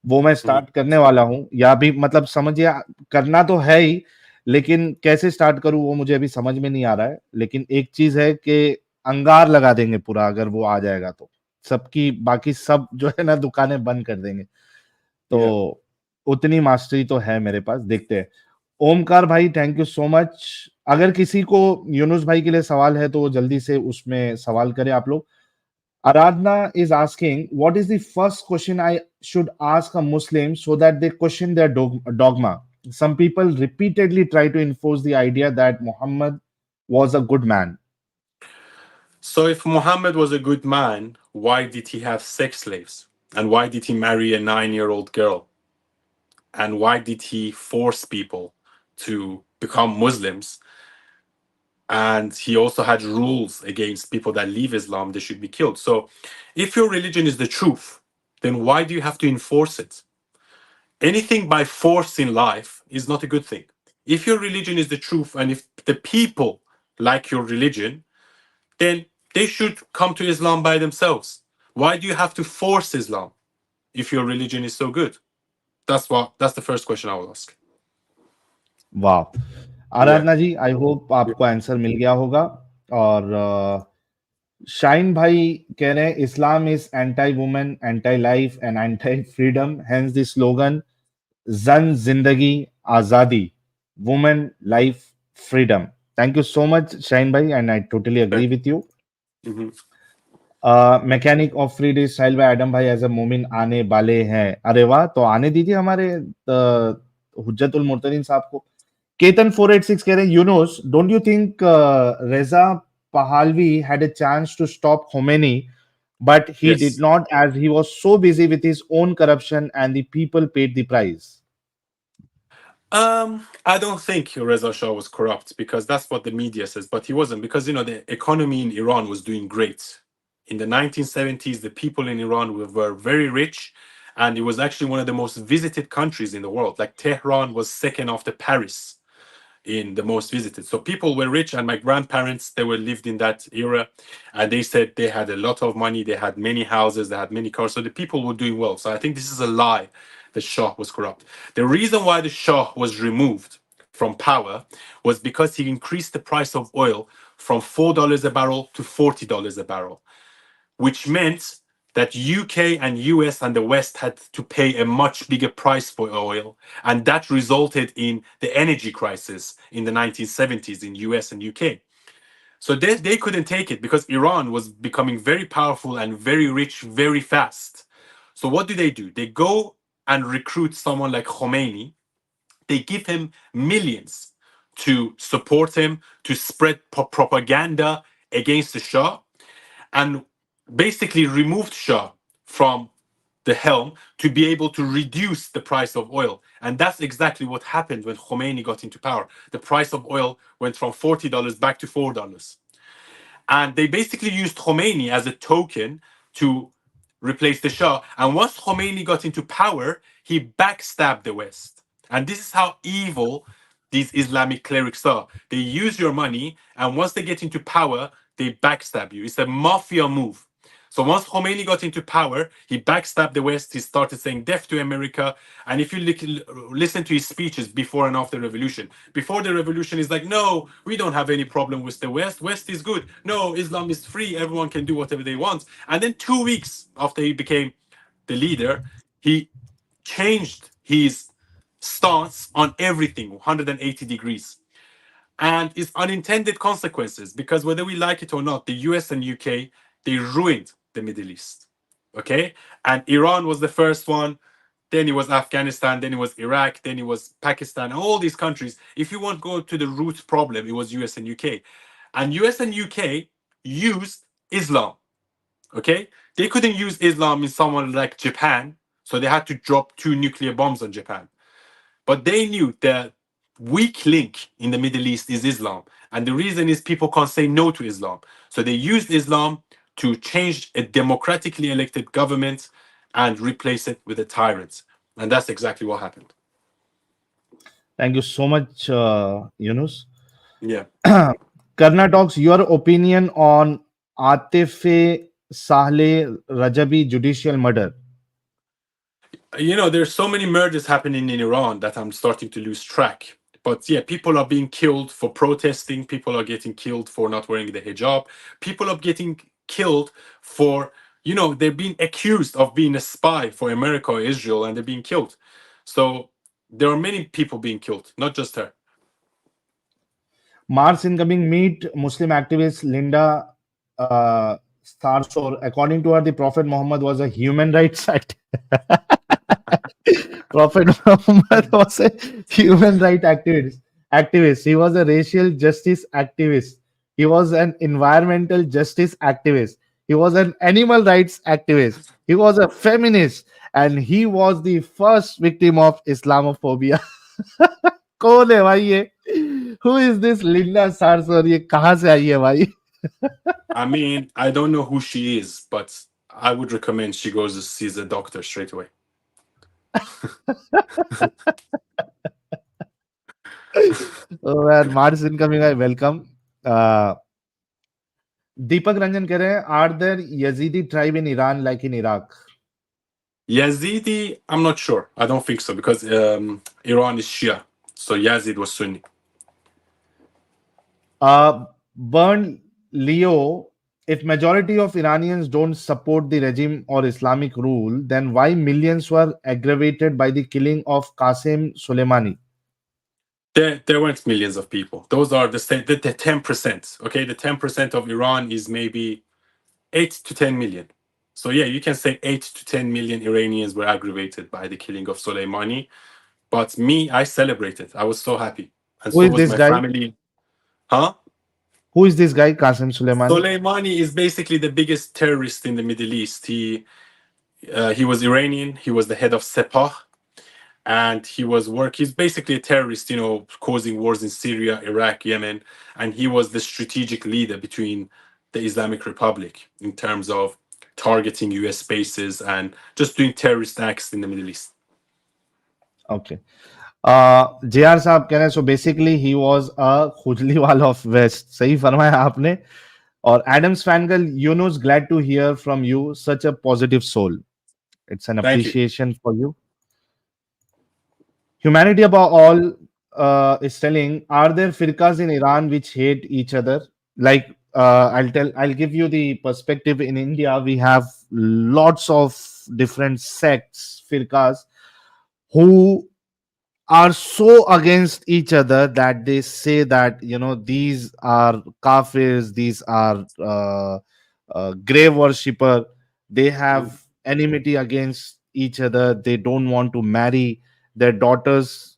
वो मैं स्टार्ट करने वाला हूँ, या भी मतलब समझिए करना तो है ही, लेकिन कैसे स्टार्ट करूँ वो मुझे अभी समझ में नहीं आ रहा है. लेकिन एक चीज है कि अंगार लगा देंगे पूरा, अगर वो आ जाएगा तो सबकी, बाकी सब जो है ना दुकानें बंद कर देंगे. तो उतनी मास्टरी तो है मेरे पास, देखते हैं. ओमकार भाई थैंक यू सो मच. अगर किसी को यूनुस भाई के लिए सवाल है तो वो जल्दी से उसमें सवाल करें आप लोग. Aradhana is asking, what is the first question I should ask a Muslim so that they question their dogma? Some people repeatedly try to enforce the idea that Muhammad was a good man. So if Muhammad was a good man, why did he have sex slaves? And why did he marry a 9-year-old girl? And why did he force people to become Muslims? And he also had rules against people that leave Islam, they should be killed. So if your religion is the truth, then why do you have to enforce it? Anything by force in life is not a good thing. If your religion is the truth, and if the people like your religion, then they should come to Islam by themselves. Why do you have to force Islam if your religion is so good? That's the first question I will ask. वाह आराधना जी, I hope आपको answer मिल गया होगा. और shine भाई कह रहे हैं Islam is anti women, anti life and anti freedom, hence the slogan जन जिंदगी आजादी, women life freedom. Thank you so much Shine भाई, and I totally agree with you. Mechanic of free day style by Adam भाई, as a मोमिन आने वाले हैं. अरे वाह, तो आने दीजिए हमारे हुज्जतुल मुर्तदीन साहब को. केतन 486 कह रहे हैं Yunus, don't you think Reza Pahlavi had a chance to stop Khomeini, but he did not, as he was so busy with his own corruption and the people paid the price? I don't think Reza Shah was corrupt, because that's what the media says, but he wasn't, because the economy in Iran was doing great. In the 1970s, the people in Iran were very rich, and it was actually one of the most visited countries in the world. Like Tehran was second after Paris in the most visited. So people were rich, and my grandparents, they were lived in that era, and they said they had a lot of money, they had many houses, they had many cars, so the people were doing well. So I think this is a lie, the Shah was corrupt. The reason why the Shah was removed from power was because he increased the price of oil from $4 a barrel to $40 a barrel, which meant that UK and US and the West had to pay a much bigger price for oil, and that resulted in the energy crisis in the 1970s in US and UK. So they couldn't take it, because Iran was becoming very powerful and very rich very fast. So what do? They go and recruit someone like Khomeini. They give him millions to support him, to spread propaganda against the Shah, and basically removed Shah from the helm to be able to reduce the price of oil. And that's exactly what happened when Khomeini got into power. The price of oil went from $40 back to $4. And they basically used Khomeini as a token to replace the Shah. And once Khomeini got into power, he backstabbed the West. And this is how evil these Islamic clerics are. They use your money, and once they get into power, they backstab you. It's a mafia move. So once Khomeini got into power, he backstabbed the West. He started saying death to America. And if you listen to his speeches before and after the revolution, before the revolution, he's like, no, we don't have any problem with the West. West is good. No, Islam is free. Everyone can do whatever they want. And then 2 weeks after he became the leader, he changed his stance on everything 180 degrees. And it's unintended consequences, because whether we like it or not, the US and UK, they ruined the Middle East. Okay? And Iran was the first one. Then it was Afghanistan. Then it was Iraq. Then it was Pakistan. All these countries. If you want to go to the root problem, it was US and UK. And US and UK used Islam. Okay? They couldn't use Islam in someone like Japan. So they had to drop 2 nuclear bombs on Japan. But they knew that weak link in the Middle East is Islam. And the reason is people can't say no to Islam. So they used Islam to change a democratically elected government and replace it with a tyrant. And that's exactly what happened. Thank you so much, Younes. Yeah. Karna Talks, your opinion on Atif Sahle Rajabi judicial murder. You know, there's so many murders happening in Iran that I'm starting to lose track. But yeah, people are being killed for protesting. People are getting killed for not wearing the hijab. People are getting killed for, you know, they're being accused of being a spy for America or Israel, and they're being killed. So there are many people being killed, not just her. Mars incoming, meet Muslim activist Linda Starsor. According to her, the Prophet Muhammad was a human rights activist. Prophet Muhammad was a human rights activist. He was a racial justice activist. He was an environmental justice activist. He was an animal rights activist. He was a feminist. And he was the first victim of Islamophobia. कौन है भाई ये? Who is this Linda Sarsour? ये कहाँ से आई है भाई? I mean, I don't know who she is, but I would recommend she goes to see the doctor straight away. Oh man, Mars incoming, I welcome. Deepak Ranjan कह रहे हैं, are there Yazidi tribe in Iran like in Iraq? Yazidi, I'm not sure. I don't think so, because Iran is Shia. So Yazid was Sunni. Burn Leo, if majority of Iranians don't support the regime or Islamic rule, then why millions were aggravated by the killing of Qasem Soleimani? There weren't millions of people. Those are the 10%. Okay, the 10% of Iran is maybe 8 to 10 million. So yeah, you can say 8 to 10 million Iranians were aggravated by the killing of Soleimani. But me, I celebrated. I was so happy. And Who so is was this my guy? family. Huh? Who is this guy, Qasem Soleimani? Soleimani is basically the biggest terrorist in the Middle East. He was Iranian. He was the head of Sepah. And he's basically a terrorist, you know, causing wars in Syria, Iraq, Yemen. And he was the strategic leader between the Islamic Republic in terms of targeting US bases and just doing terrorist acts in the Middle East. Okay. JR साहब कह रहे हैं, so basically he was a खुजलीवाल of West. सही फरमाया आपने. और Adams Fangirl, Younes, glad to hear from you. Such a positive soul. It's an appreciation for you. Humanity above all is telling, are there firqas in Iran which hate each other? Like I'll give you the perspective. In India, we have lots of different sects, firqas, who are so against each other that they say that, you know, these are kafirs, these are grave worshipper. They have enmity against each other. They don't want to marry their daughters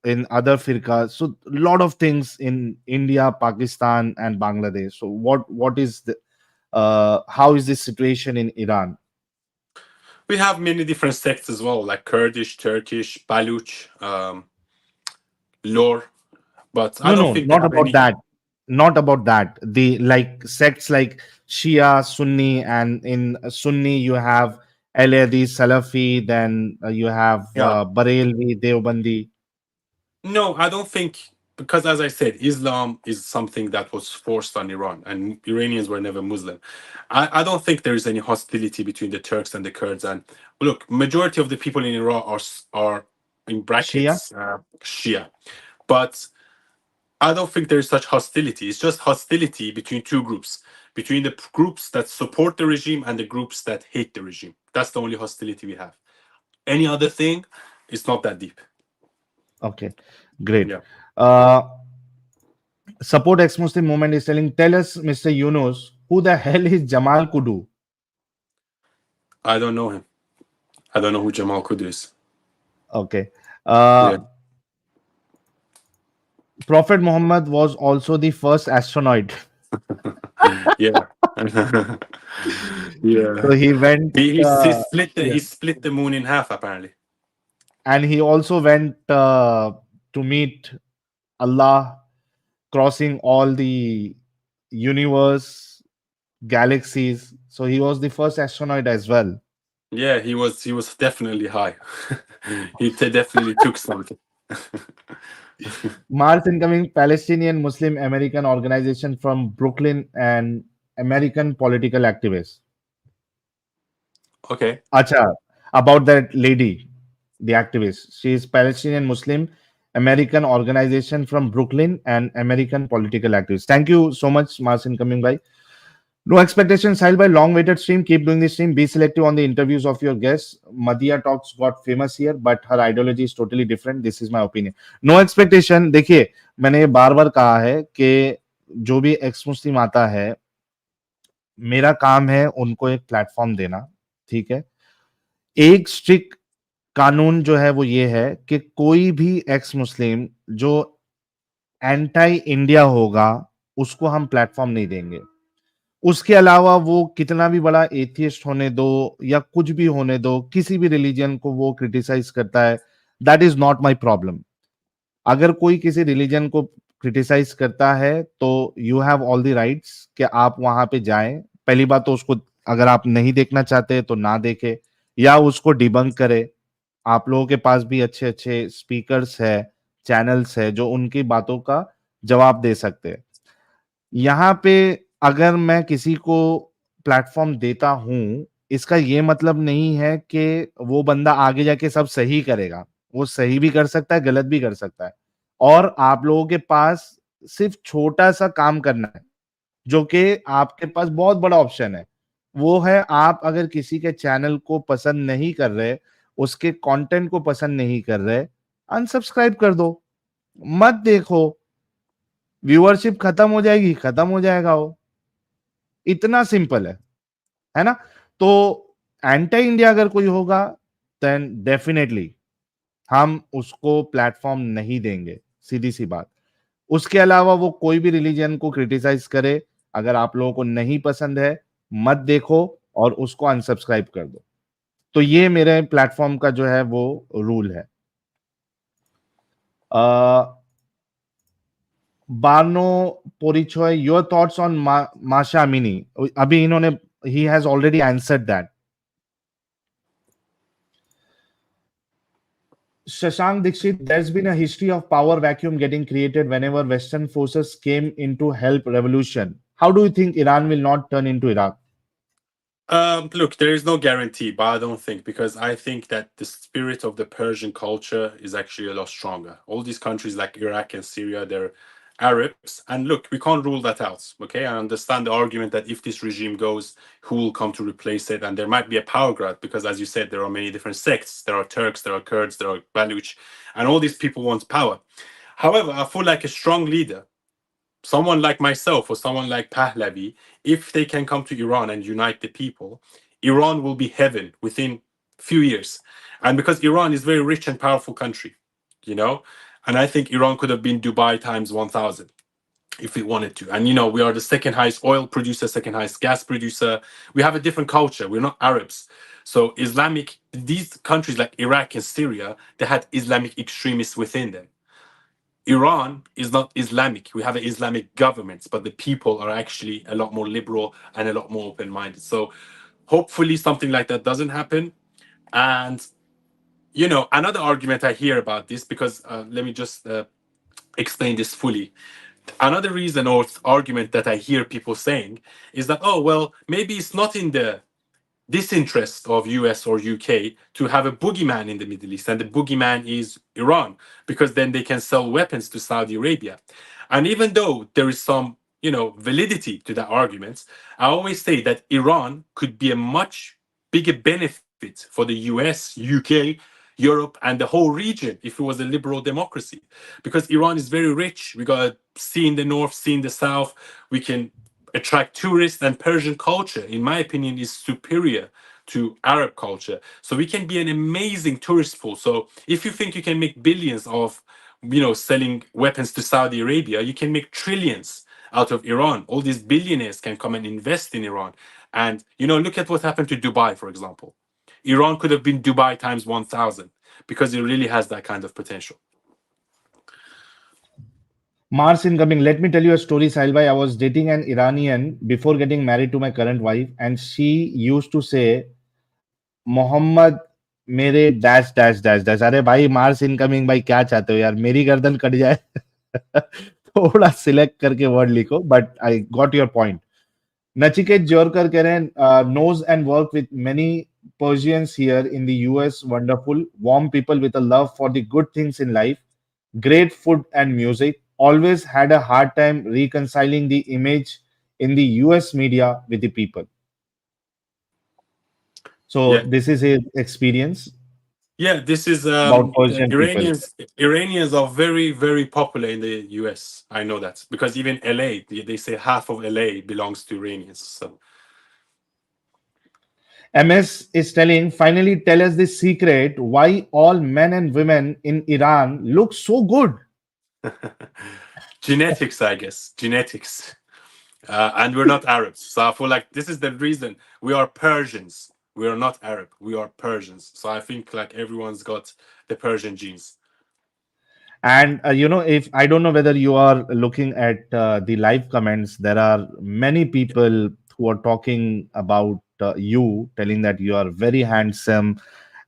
in other firqas. So a lot of things in India, Pakistan, and Bangladesh. So what is the how is this situation in Iran? We have many different sects as well, like Kurdish, Turkish, Baluch, Lor, but I No, don't no, think they not have about any. that. Not about that. The like sects like Shia, Sunni, and in Sunni you have Al-Hadi, Salafi, then you have Yeah. Barelvi, Deobandi. No, I don't think, because as I said, Islam is something that was forced on Iran, and Iranians were never Muslim. I don't think there is any hostility between the Turks and the Kurds. And look, majority of the people in Iran are in Shia? brackets Shia, but I don't think there is such hostility. It's just hostility between two groups, between the groups that support the regime and the groups that hate the regime. That's the only hostility we have. Any other thing, it's not that deep. Okay, great. Yeah, Uh, Support ex-Muslim movement is telling, tell us, Mr. Younes, who the hell is Jamal Kudu? I don't know him. I don't know who Jamal Kudu is. Okay. Yeah. Prophet Muhammad was also the first astronaut. Yeah. So Yeah. he went, He yeah, split the moon in half apparently. and he also went to meet Allah, crossing all the universe, galaxies. So he was the first astronaut as well. Yeah, he was definitely high. Definitely took something. Mars incoming Palestinian Muslim American organization from Brooklyn and American political activist. Okay. Acha, about that lady, the activist. She is Palestinian Muslim American organization from Brooklyn and American political activist. Thank you so much, Marcin, coming by. No expectations, Sahil by long waited stream. Keep doing this stream. Be selective on the interviews of your guests. Madhya Talks got famous here, but her ideology is totally different. This is my opinion. No expectation. देखिए, मैंने ये बार बार कहा है कि जो भी x मुस्लिम आता है, मेरा काम है उनको एक प्लेटफॉर्म देना, ठीक है? एक स्ट्रिक्ट कानून जो है वो ये है कि कोई भी एक्स मुस्लिम जो एंटी इंडिया होगा, उसको हम प्लेटफॉर्म नहीं देंगे। उसके अलावा वो कितना भी बड़ा एथियस्ट होने दो या कुछ भी होने दो, किसी भी रिलीजन को वो क्रिटिसाइज करता है, that is not my problem. अगर कोई किसी रिलीजन को क्रिटिसाइज करता है तो you have all the rights कि आप वहां पे जाएं। पहली बात तो उसको अगर आप नहीं देखना चाहते तो ना देखे या उसको डिबंक करे। आप लोगों के पास भी अच्छे अच्छे स्पीकर्स है, चैनल्स है जो उनकी बातों का जवाब दे सकते हैं। यहाँ पे अगर मैं किसी को प्लेटफॉर्म देता हूं, इसका ये मतलब नहीं है कि वो बंदा आगे जाके सब सही करेगा। वो सही भी कर सकता है, गलत भी कर सकता है। और आप लोगों के पास सिर्फ छोटा सा काम करना है, जो कि आपके पास बहुत बड़ा ऑप्शन है। वो है, आप अगर किसी के चैनल को पसंद नहीं कर रहे, उसके कंटेंट को पसंद नहीं कर रहे, अनसब्सक्राइब कर दो, मत देखो। व्यूअरशिप खत्म हो जाएगी, खत्म हो जाएगा वो। इतना सिंपल है ना? तो एंटी इंडिया अगर कोई होगा, देन डेफिनेटली हम उसको प्लेटफॉर्म नहीं देंगे, सीधी सी बात। उसके अलावा वो कोई भी रिलीजन को क्रिटिसाइज करे, अगर आप लोगों को नहीं पसंद है, मत देखो और उसको अनसब्सक्राइब कर दो। तो ये मेरे प्लेटफॉर्म का जो है वो रूल है। बानो पोरिचोय, योर थॉट्स ऑन माशा अमीनी। अभी इन्होंने, he has already answered that. Shashank Dixit, there's been a history of power vacuum getting created whenever Western forces came in to help revolution. How do you think Iran will not turn into Iraq? Look, there is no guarantee, but I don't think, because I think that the spirit of the Persian culture is actually a lot stronger. All these countries like Iraq and Syria, they're Arabs, and look, we can't rule that out. Okay, I understand the argument that if this regime goes, who will come to replace it, and there might be a power grab because, as you said, there are many different sects. There are Turks, there are Kurds, there are Baluch, and all these people want power. However, I feel like a strong leader, someone like myself or someone like Pahlavi, if they can come to Iran and unite the people, Iran will be heaven within few years. And because Iran is a very rich and powerful country, you know, and I think Iran could have been Dubai times 1000 if it wanted to. And we are the second highest oil producer, second highest gas producer. We have a different culture. We're not Arabs. So these countries like Iraq and Syria, they had Islamic extremists within them. Iran is not Islamic. We have an Islamic government, but the people are actually a lot more liberal and a lot more open-minded. So hopefully something like that doesn't happen. And, another argument I hear about this, because let me just explain this fully. Another reason or argument that I hear people saying is that, oh, well, maybe it's not in the disinterest of US or UK to have a boogeyman in the Middle East, and the boogeyman is Iran, because then they can sell weapons to Saudi Arabia. And even though there is some, validity to that argument, I always say that Iran could be a much bigger benefit for the US, UK, Europe, and the whole region if it was a liberal democracy. Because Iran is very rich. We got a sea in the north, sea in the south. We can attract tourists, and Persian culture, in my opinion, is superior to Arab culture. So we can be an amazing tourist pool. So if you think you can make billions of, selling weapons to Saudi Arabia, you can make trillions out of Iran. All these billionaires can come and invest in Iran. And, look at what happened to Dubai, for example. Iran could have been Dubai times 1,000 because it really has that kind of potential. Mars incoming. Let me tell you a story, Sahil bhai. I was dating an Iranian before getting married to my current wife, and she used to say, "Mohammed मेरे dash dash dash dash." अरे भाई, Mars incoming भाई, क्या चाहते हो यार, मेरी गर्दन कट जाए? थोड़ा सिलेक्ट करके वर्ड लिखो, but I got your point. Nachiket Jorkar कह रहे हैं, knows and work with many Persians here in the US. Wonderful, warm people with a love for the good things in life, great food and music. Always had a hard time reconciling the image in the US media with the people. So Yeah. this is his experience Yeah, this is about Persian people. Iranians are very, very popular in the US. I know that because even LA, they say half of LA belongs to Iranians. So MS is telling, finally tell us the secret why all men and women in Iran look so good. genetics, I guess, genetics. And we're not Arabs. So I feel like this is the reason we are Persians. We are not Arab. We are Persians. So I think like everyone's got the Persian genes. And if I don't know whether you are looking at the live comments, there are many people who are talking about you, telling that you are very handsome,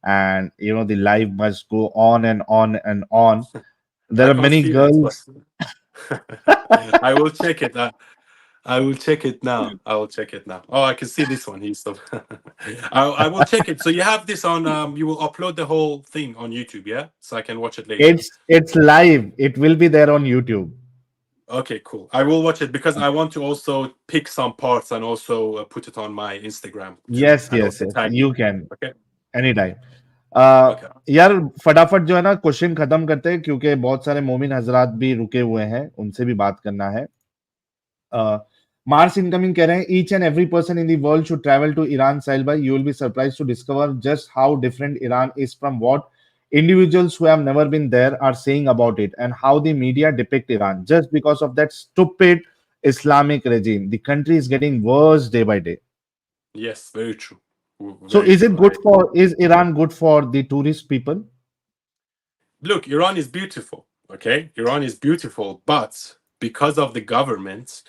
and the live must go on and on and on. There I are can't many see girls. that. I will check it. I will check it now. I will check it now. Oh, I can see this one. He's so. I will check it. So you have this on. You will upload the whole thing on YouTube, yeah? So I can watch it later. It's live. It will be there on YouTube. Okay, cool. I will watch it because I want to also pick some parts and also put it on my Instagram. Too, Yes, and yes, also yes. tag You can Okay. anytime. Okay. यार फटाफट जो है ना question खत्म करते हैं, क्योंकि बहुत सारे मोमिन हजरात भी रुके हुए हैं, उनसे भी बात करना है. मार्स इनकमिंग कह रहे हैं, each and every person in the world should travel to Iran. Sahil भाई, you will be surprised to discover just how different Iran is from what individuals who have never been there are saying about it, and how the media depict Iran just because of that stupid Islamic regime. The country is getting worse day by day. Yes, very true. So Very is it true. good for, is Iran good for the tourist people? Look, Iran is beautiful. Okay, Iran is beautiful, but because of the government,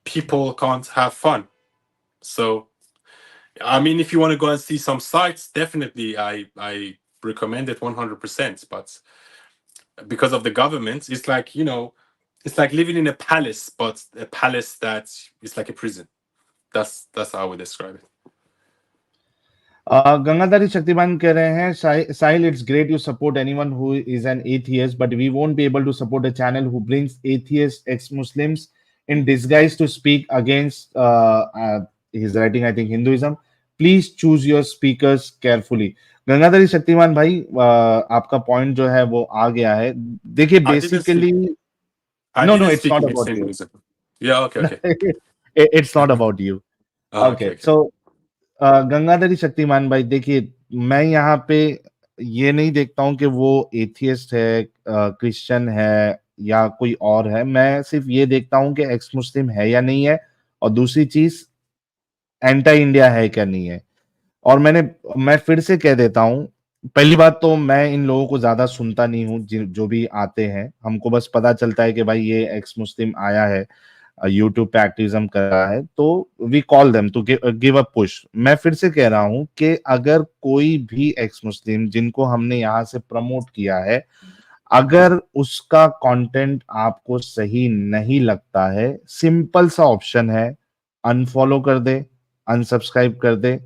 people can't have fun. So, I mean, if you want to go and see some sites, definitely I recommend it 100%. But because of the government, it's like it's like living in a palace, but a palace that is like a prison. That's how I would describe it. Gangadhari Shaktimaan कह रहे हैं, Sahil, it's great you support anyone who is an atheist, but we won't be able to support a channel who brings atheist ex Muslims in disguise to speak against his writing, I think, Hinduism. Please choose your speakers carefully. Gangadhari Shaktimaan भाई, आपका point जो है वो आ गया है. देखिए, basically I no, didn't it's speak not against about you. Hinduism. Yeah, okay. It's not about you. Okay. So Gangadhari Shaktimaan भाई, देखिए, मैं यहाँ पे ये नहीं देखता हूँ कि वो एथियस्ट है, क्रिश्चियन है, या कोई और है. मैं सिर्फ ये देखता हूँ कि एक्स मुस्लिम है या नहीं है, और दूसरी चीज एंटी इंडिया है क्या नहीं है. और मैं फिर से कह देता हूँ, पहली बात तो मैं इन लोगों को ज्यादा सुनता नहीं हूँ, जो भी आते हैं हमको बस पता चलता है कि भाई ये एक्स मुस्लिम आया है, यूट्यूब पे एक्टिविज्म कर रहा है, तो we call them to give a push. मैं फिर से कह रहा हूँ कि अगर कोई भी एक्स मुस्लिम जिनको हमने यहाँ से प्रमोट किया है, अगर उसका कंटेंट आपको सही नहीं लगता है, सिंपल सा ऑप्शन है, अनफॉलो कर दे, अनसब्सक्राइब कर दे,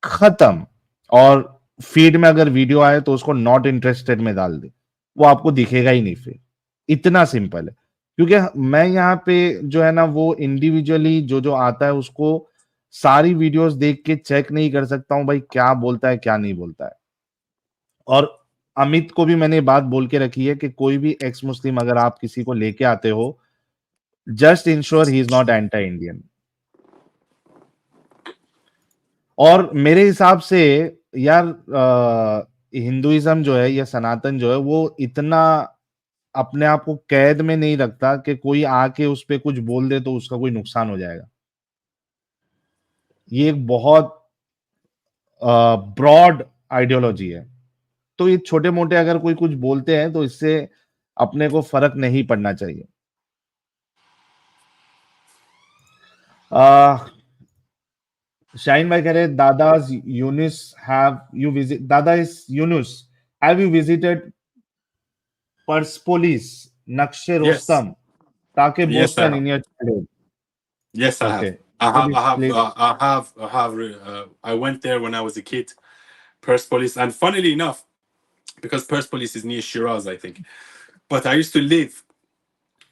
खत्म। और फीड में अगर वीडियो आए तो उसको नॉट इंटरेस्टेड में डाल दे, वो आपको दिखेगा ही नहीं फिर। इतना सिंपल है। क्योंकि मैं यहाँ पे जो है ना, वो इंडिविजुअली जो जो आता है उसको सारी वीडियोस देख के चेक नहीं कर सकता हूँ भाई क्या बोलता है क्या नहीं बोलता है। और अमित को भी मैंने बात बोल के रखी है कि कोई भी एक्स मुस्लिम अगर आप किसी को लेके आते हो, just ensure he is not anti Indian. और मेरे हिसाब से यार, हिंदुइज्म जो है या सनातन जो है वो इतना अपने आप को कैद में नहीं रखता कि कोई आके उस पे कुछ बोल दे तो उसका कोई नुकसान हो जाएगा। ये एक बहुत ब्रॉड आइडियोलॉजी है। तो ये छोटे मोटे अगर कोई कुछ बोलते हैं तो इससे अपने को फर्क नहीं पड़ना चाहिए। शाहीन भाई कह रहे, दादाज यूनिस हैव यू विजिट, दादा is Yunus, have you visited Persepolis, नक्शे Yes, रोस्तम, ताके yes, I Boston have. In your childhood? Yes, I okay, have. I so have. I this have. place, I went there when I was a kid. Persepolis, and funnily enough, because Persepolis is near Shiraz, I think. But I used to live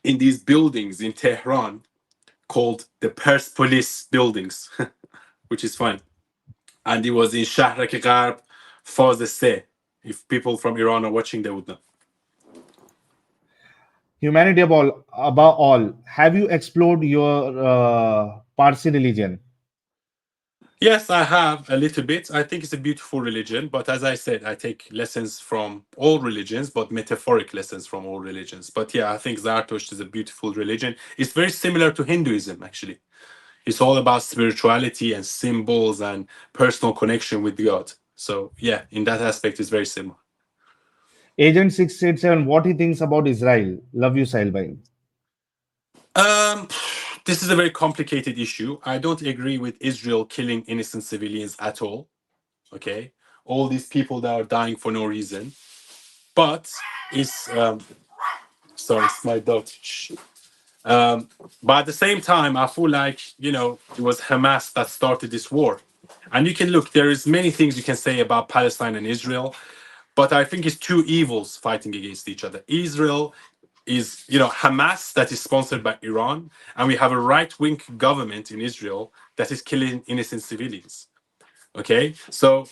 in these buildings in Tehran called the Persepolis buildings, which is fun. And it was in Shahrak Gharb, Faz Se. If people from Iran are watching, they would know. humanity above all, have you explored your Parsi religion? Yes, I have a little bit. I think it's a beautiful religion, but as I said, I take lessons from all religions, but metaphoric lessons from all religions. But yeah, I think Zarathustra is a beautiful religion. It's very similar to Hinduism, actually. It's all about spirituality and symbols and personal connection with God. So yeah, in that aspect, it's very similar. Agent 687, what he thinks about Israel? Love you, Sahil bhai. Um, this is a very complicated issue. I don't agree with Israel killing innocent civilians at all. Okay, all these people that are dying for no reason. But it's sorry, it's my dog. Shh. But at the same time, I feel like it was Hamas that started this war, and you can look. There is many things you can say about Palestine and Israel, but I think it's two evils fighting against each other. Israel is Hamas that is sponsored by Iran, and we have a right-wing government in Israel that is killing innocent civilians. Okay, so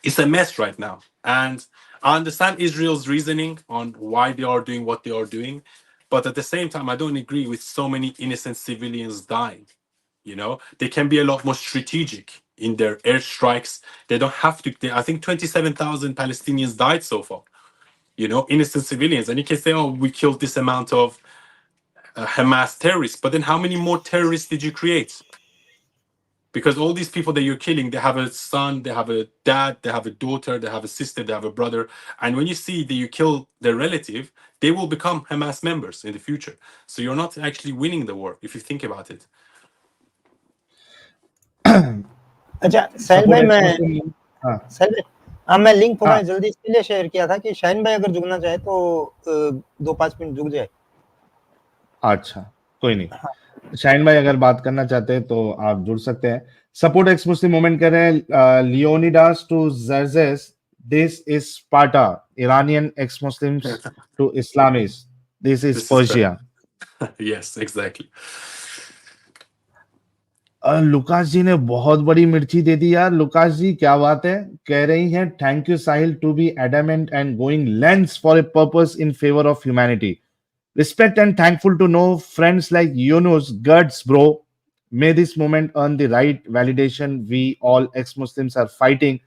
it's a mess right now. And I understand Israel's reasoning on why they are doing what they are doing. But at the same time, I don't agree with so many innocent civilians dying. They can be a lot more strategic in their airstrikes. They don't have to. I think 27,000 Palestinians died so far, innocent civilians. And you can say, oh, we killed this amount of Hamas terrorists. But then how many more terrorists did you create? Because all these people that you're killing, they have a son, they have a dad, they have a daughter, they have a sister, they have a brother. And when you see that you kill their relative, they will become Hamas members in the future. So you're not actually winning the war if you think about it. अच्छा साहिल Support भाई, मैं Exmuslim. हाँ, साहिल भाई, हाँ, मैं link थोड़ा हाँ, जल्दी इसलिए शेयर किया था कि शाहीन भाई अगर जुड़ना चाहे तो 2-5 मिनट जुड़ जाए। अच्छा, कोई नहीं। शाहीन भाई अगर बात करना चाहते हैं तो आप जुड़ सकते हैं। सपोर्ट एक्स मुस्लिम मूवमेंट कर रहे हैं Leonidas to Xerxes, this is Sparta, Iranian ex Muslims to Islamist, this is This is fair. Persia. Yes, exactly. Lucas ji ने बहुत बड़ी मिर्ची दे दी यार। लुकास जी क्या बात है, कह रही हैं thank you Sahil to be adamant and going lengths for a purpose in favour of humanity, respect and thankful to know friends like Younes, guts bro, may this moment earn the right validation we all ex-Muslims are fighting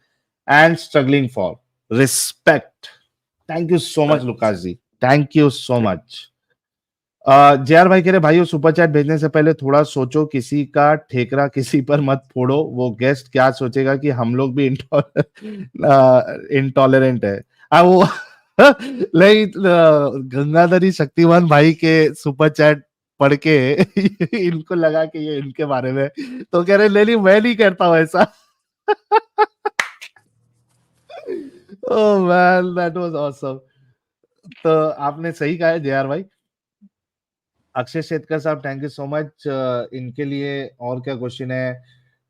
and struggling for. Respect. Thank you so much, Thank Lukas ji, thank you so much. JR भाई कह रहे भाइयों super chat भेजने से पहले थोड़ा सोचो, किसी का ठेकरा किसी पर मत फोड़ो, वो गेस्ट क्या सोचेगा कि हम लोग भी इंटॉलरेंट है। वो नहीं, गंगाधरी शक्तिमान भाई के सुपर चैट पढ़ के इनको लगा कि ये इनके बारे में, तो कह रहे नहीं मैं नहीं करता हूँ ऐसा। Oh man that was awesome. तो आपने सही कहा है जेआर भाई। अक्षय शेतकर साहब थैंक यू सो मच। इनके लिए और क्या क्वेश्चन है?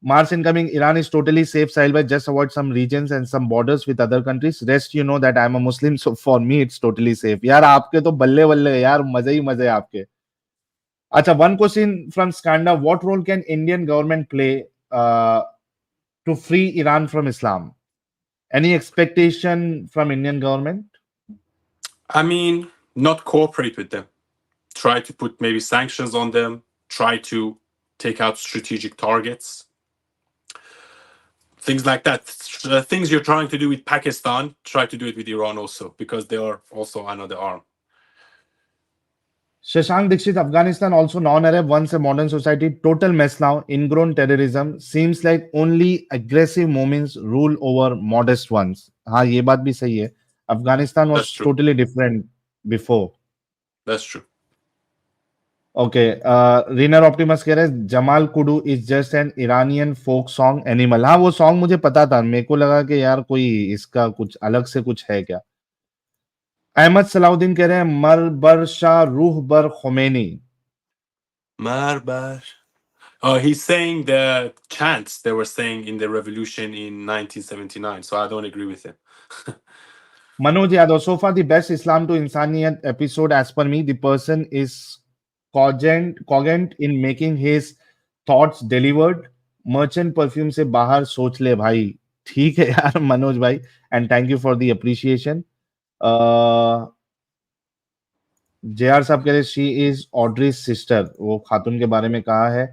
Mars incoming, Iran is totally safe Sahil भाई, just avoid some reasons and some borders with other countries, rest you know that I am a Muslim so for me it's totally safe. यार आपके तो बल्ले बल्ले यार, मजे ही मजे आपके। अच्छा, one question from Scanda, what role can Indian government play to free Iran from Islam? Any expectation from Indian government? I mean, not cooperate with them. Try to put maybe sanctions on them. Try to take out strategic targets. Things like that. Things you're trying to do with Pakistan, try to do it with Iran also, because they are also another arm. Shashank Dixit, Afghanistan also non-Arab, once a modern society, total mess now, ingrown terrorism, seems like only aggressive movements rule over modest ones. हाँ ये बात भी सही है, Afghanistan was That's true. totally different before. That's true. Okay, Reaner Optimus कह रहे हैं जमाल कुडू is just an Iranian folk song animal. हाँ वो सॉन्ग मुझे पता था, मेरे को लगा कि यार कोई इसका कुछ अलग से कुछ है क्या। अहमद सलाउद्दीन कह रहे हैं मर बर शाह रूह बर Khomeini. Marbar. He's saying the chants they were saying in the revolution in 1979, so I don't agree with him. Manoj Yadav, so far the best Islam to Insaniyat episode as per me. The person is cogent in making his thoughts delivered. Merchant perfume से बाहर सोच ले भाई। ठीक है यार मनोज भाई, and thank you for the appreciation. JR साहब कह रहे शी इज ऑड्री सिस्टर, वो खातून के बारे में कहा है।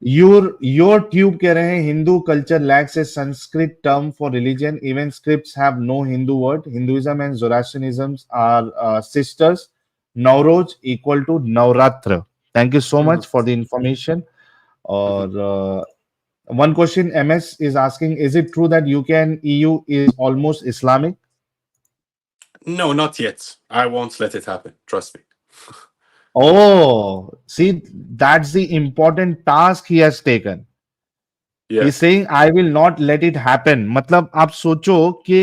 योर ट्यूब कह रहे हैं Hindu culture lacks a Sanskrit term for religion, even scripts have no Hindu word, Hinduism and Zoroastrianism are sisters, Nowruz equal to Navratra. Thank you so much for the information. और one question MS is asking, is it true that UK and EU is almost Islamic? No, not yet. I won't let it happen. Trust me. Oh, see, that's the important task he has taken. Yes. He's saying, I will not let it happen. मतलब आप सोचो कि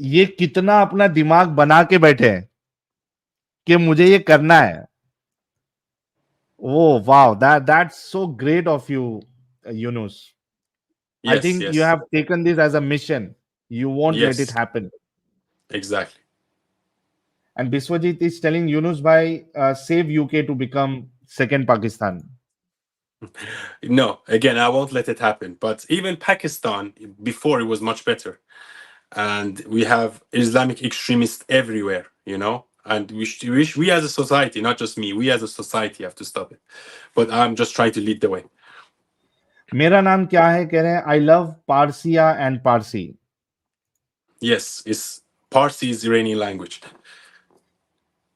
ये कितना अपना दिमाग बना के बैठे हैं कि मुझे ये करना है। Oh, wow, that's so great of you, Yunus. Yes, I think yes. you have taken this as a mission. You won't let Yes. it happen. Exactly. And Biswajit is telling Yunus bhai, save UK to become second Pakistan. No, again, I won't let it happen. But even Pakistan, before it was much better. And we have Islamic extremists everywhere, you know? And we as a society, not just me, we as a society have to stop it. But I'm just trying to lead the way. मेरा नाम क्या है कह रहे हैं, I love Parsiya and Parsi. Yes, it's Parsi is Iranian language.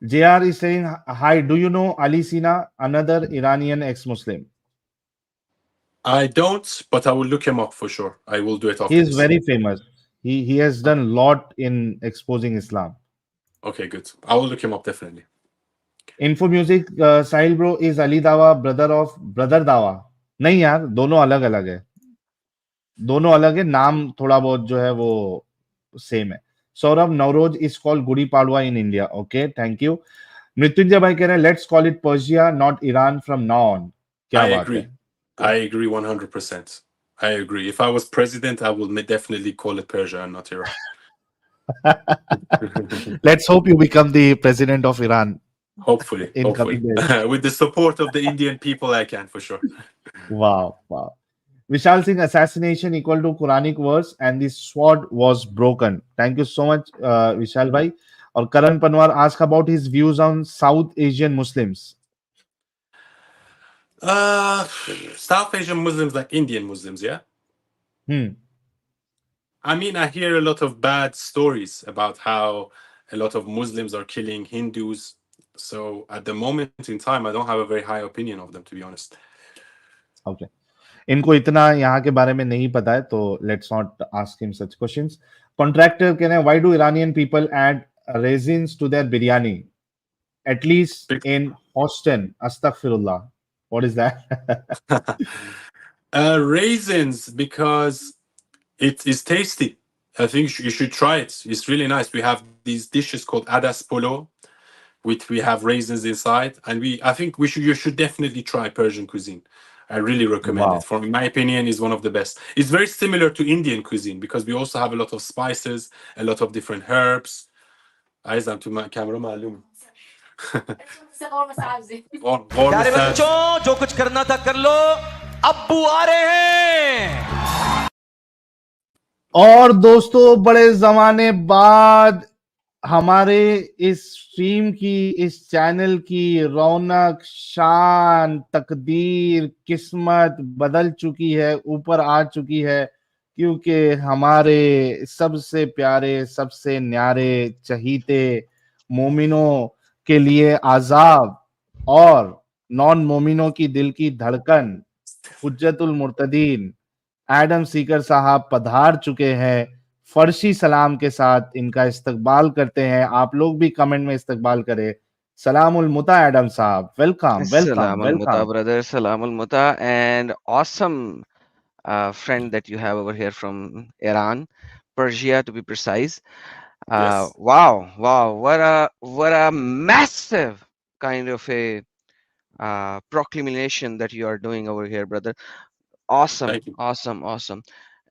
JR is saying, hi, do you know Ali Sina, another Iranian ex-Muslim? I don't, but I will look him up for sure. I will do it after He is this. very famous. He has done a lot in exposing Islam. Okay, good. I will look him up definitely. Info Music, Sahil bro is Ali Dawa, brother of Brother Dawa. नहीं यार, दोनों अलग अलग है, दोनों अलग है, नाम थोड़ा बहुत जो है वो सेम है। Saurabh, Navroz is called Gudi Padwa in India. Okay, thank you. Mrityunjay भाई कह रहे हैं let's call it Persia not Iran from now on. क्या बात है? I agree 100%. I agree. If I was president, I would definitely call it Persia and not Iran. Let's hope you become the president of Iran. Hopefully, in hopefully. coming days. With the support of the Indian people, I can for sure. Wow, wow. Vishal Singh, assassination equal to Quranic verse and the sword was broken. Thank you so much, Vishal bhai. Or Karan Panwar asked about his views on South Asian Muslims. South Asian Muslims like Indian Muslims, yeah? I mean, I hear a lot of bad stories about how a lot of Muslims are killing Hindus. So at the moment in time, I don't have a very high opinion of them, to be honest. Okay. इनको इतना यहाँ के बारे में नहीं पता है, तो let's not ask him such questions. Contractor कह रहे हैं, why do Iranian people add raisins to their biryani? At least in Austin. Astaghfirullah. What is that? Raisins, because it is tasty. I think you should try it. It's really nice. We have these dishes called adas polo, which we have raisins inside, and I think you should definitely try Persian cuisine. I really recommend Wow. it. For my opinion, is one of the best. It's very similar to Indian cuisine because we also have a lot of spices, a lot of different herbs. Aizam to my camera, malum. प्यारे बच्चों, जो कुछ करना था कर लो, अब्बू आ रहे हैं। और दोस्तों, बड़े जमाने बाद हमारे इस स्ट्रीम की, इस चैनल की रौनक, शान, तकदीर, किस्मत बदल चुकी है, ऊपर आ चुकी है, क्योंकि हमारे सबसे प्यारे, सबसे न्यारे, चहीते मोमिनों के लिए आजाब और नॉन मोमिनों की दिल की धड़कन हुज्जतुल मुर्तदीन एडम सीकर साहब पधार चुके हैं। फर्शी सलाम के साथ इनका इस्तकबाल करते हैं। आप लोग भी कमेंट में इस्तकबाल करें। सलामुल मुता एडम साहब, welcome welcome Salamul Muta, welcome. brother. Salamul Muta, and awesome friend that you have over here from Iran, Persia to be precise. Yes. Wow, wow, what a massive kind of a proclamation that you are doing over here, brother. Awesome, Thank you. awesome, awesome.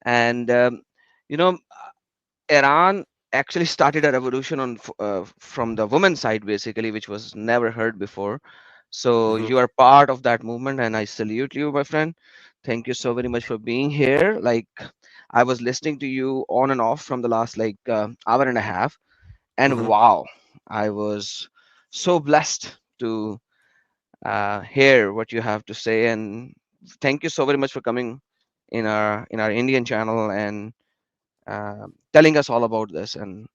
And you know, Iran actually started a revolution from the women's side, basically, which was never heard before. So Mhm. you are part of that movement, and I salute you, my friend. Thank you so very much for being here. Like, I was listening to you on and off from the last like hour and a half, and Mhm. wow, I was so blessed to hear what you have to say. And thank you so very much for coming in our Indian channel and telling us all about this. And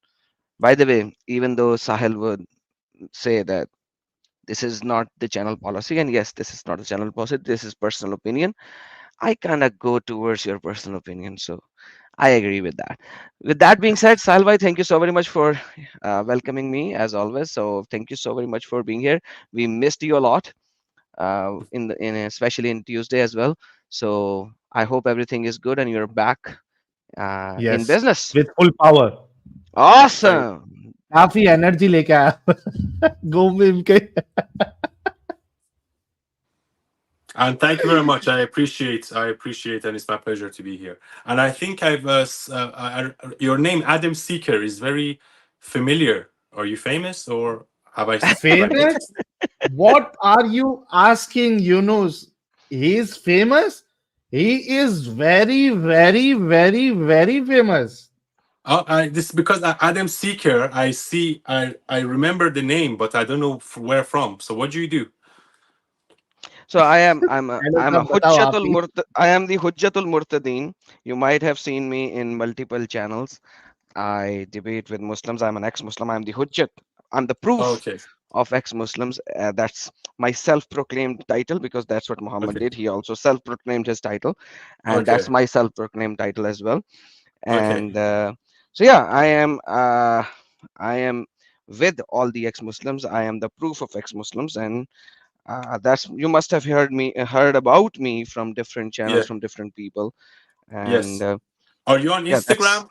by the way, even though Sahil would say that this is not the channel policy, and yes, this is not the channel policy, this is personal opinion, I kind of go towards your personal opinion. So I agree with that. With that being said, Sahil, thank you so very much for welcoming me as always. So thank you so very much for being here. We missed you a lot, in especially in Tuesday as well. So I hope everything is good and you're back in yes, business. With full power. Thank Awesome. काफी energy लेके आया गो में के। And thank you very much. I appreciate, and it's my pleasure to be here. And I think your name Adam Seeker is very familiar. Are you famous, or have I met you? Famous? What are you asking, Yunus? He is famous. He is very, very, very, very famous. This because Adam Seeker. I remember the name, but I don't know where from. So what do you do? So I'm a पहले I'm a सब बताओ आप ही। I am the Hujjatul Murtadeen. You might have seen me in multiple channels. I debate with Muslims. I'm an ex-Muslim. I'm the Hujjat. I'm the proof Okay. of ex-Muslims. That's my self-proclaimed title because that's what Muhammad Okay. did. He also self-proclaimed his title, and that's Okay. my self-proclaimed title as well. Okay. And so yeah, I am with all the ex-Muslims. I am the proof of ex-Muslims, and that's you must have heard about me from different channels Yeah. from different people. And Yes. Are you on yeah, that's Instagram?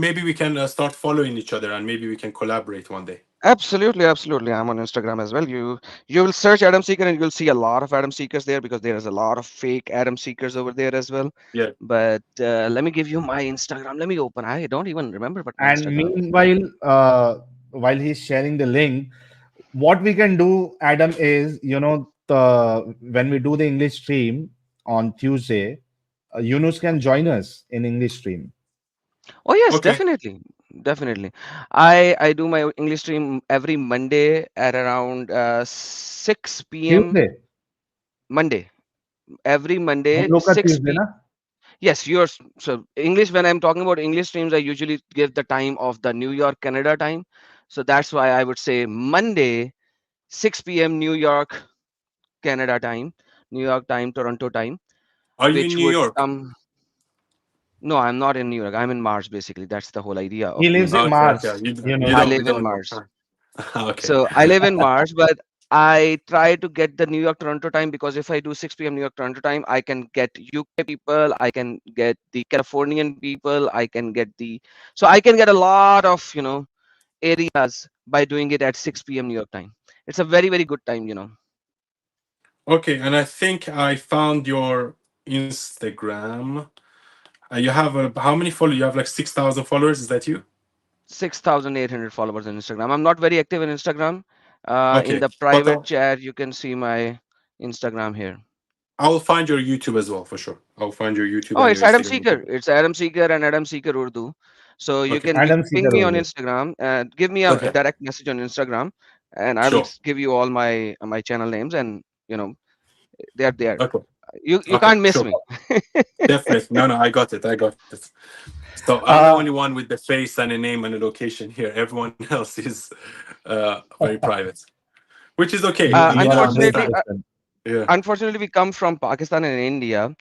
Maybe we can start following each other, and maybe we can collaborate one day. absolutely. I'm on Instagram as well. You will search Adam Seeker and you'll see a lot of Adam Seekers there because there is a lot of fake Adam Seekers over there as well. Yeah. But let me give you my Instagram. Let me open. I don't even remember what my And Instagram is. meanwhile, while he's sharing the link, what we can do, Adam, is when we do the English stream on Tuesday, Yunus can join us in English stream. Oh yes, Okay. definitely. I do my English stream every Monday at around 6 p.m. Tuesday, Monday. Every हम Monday, लोग का 6 Tuesday p. ना? Yes, yours. So English, when I'm talking about English streams, I usually give the time of the New York, Canada time. So that's why I would say Monday 6 p.m. New York, Canada time, New York time, Toronto time, Are you in which New would York? come. No, I'm not in New York. I'm in Mars, basically. That's the whole idea He of lives being in here. Okay, Mars. okay. You You I know. live in don't know. Mars. Okay. So I live in Mars, but I try to get the New York Toronto time, because if I do 6 p.m. New York Toronto time, I can get UK people, I can get the Californian people, I can get so I can get a lot of, areas by doing it at 6 p.m. New York time. It's a very, very good time. Okay, and I think I found your Instagram. You have how many followers? You have like 6,000 followers. Is that you? 6,800 followers on Instagram. I'm not very active in Instagram. In Okay, the but private chat, you can see my Instagram here. I'll find your YouTube as well for sure. I'll find your YouTube Oh, and it's your Adam Instagram. Seeker. It's Adam Seeker and Adam Seeker Urdu. So you Okay, can Adam ping Seeker me on Urdu. Instagram and give me a okay, direct message on Instagram, and I will sure. give you all my channel names, and they are there. Okay, You okay, can't miss sure. me. Definitely. No, I got it. I got it. So I'm the only one with the face and a name and a location here. Everyone else is very private, which is okay. You, I you mean, I are a great Unfortunately, understand. person. Yeah, unfortunately, we come from Pakistan and India. yeah,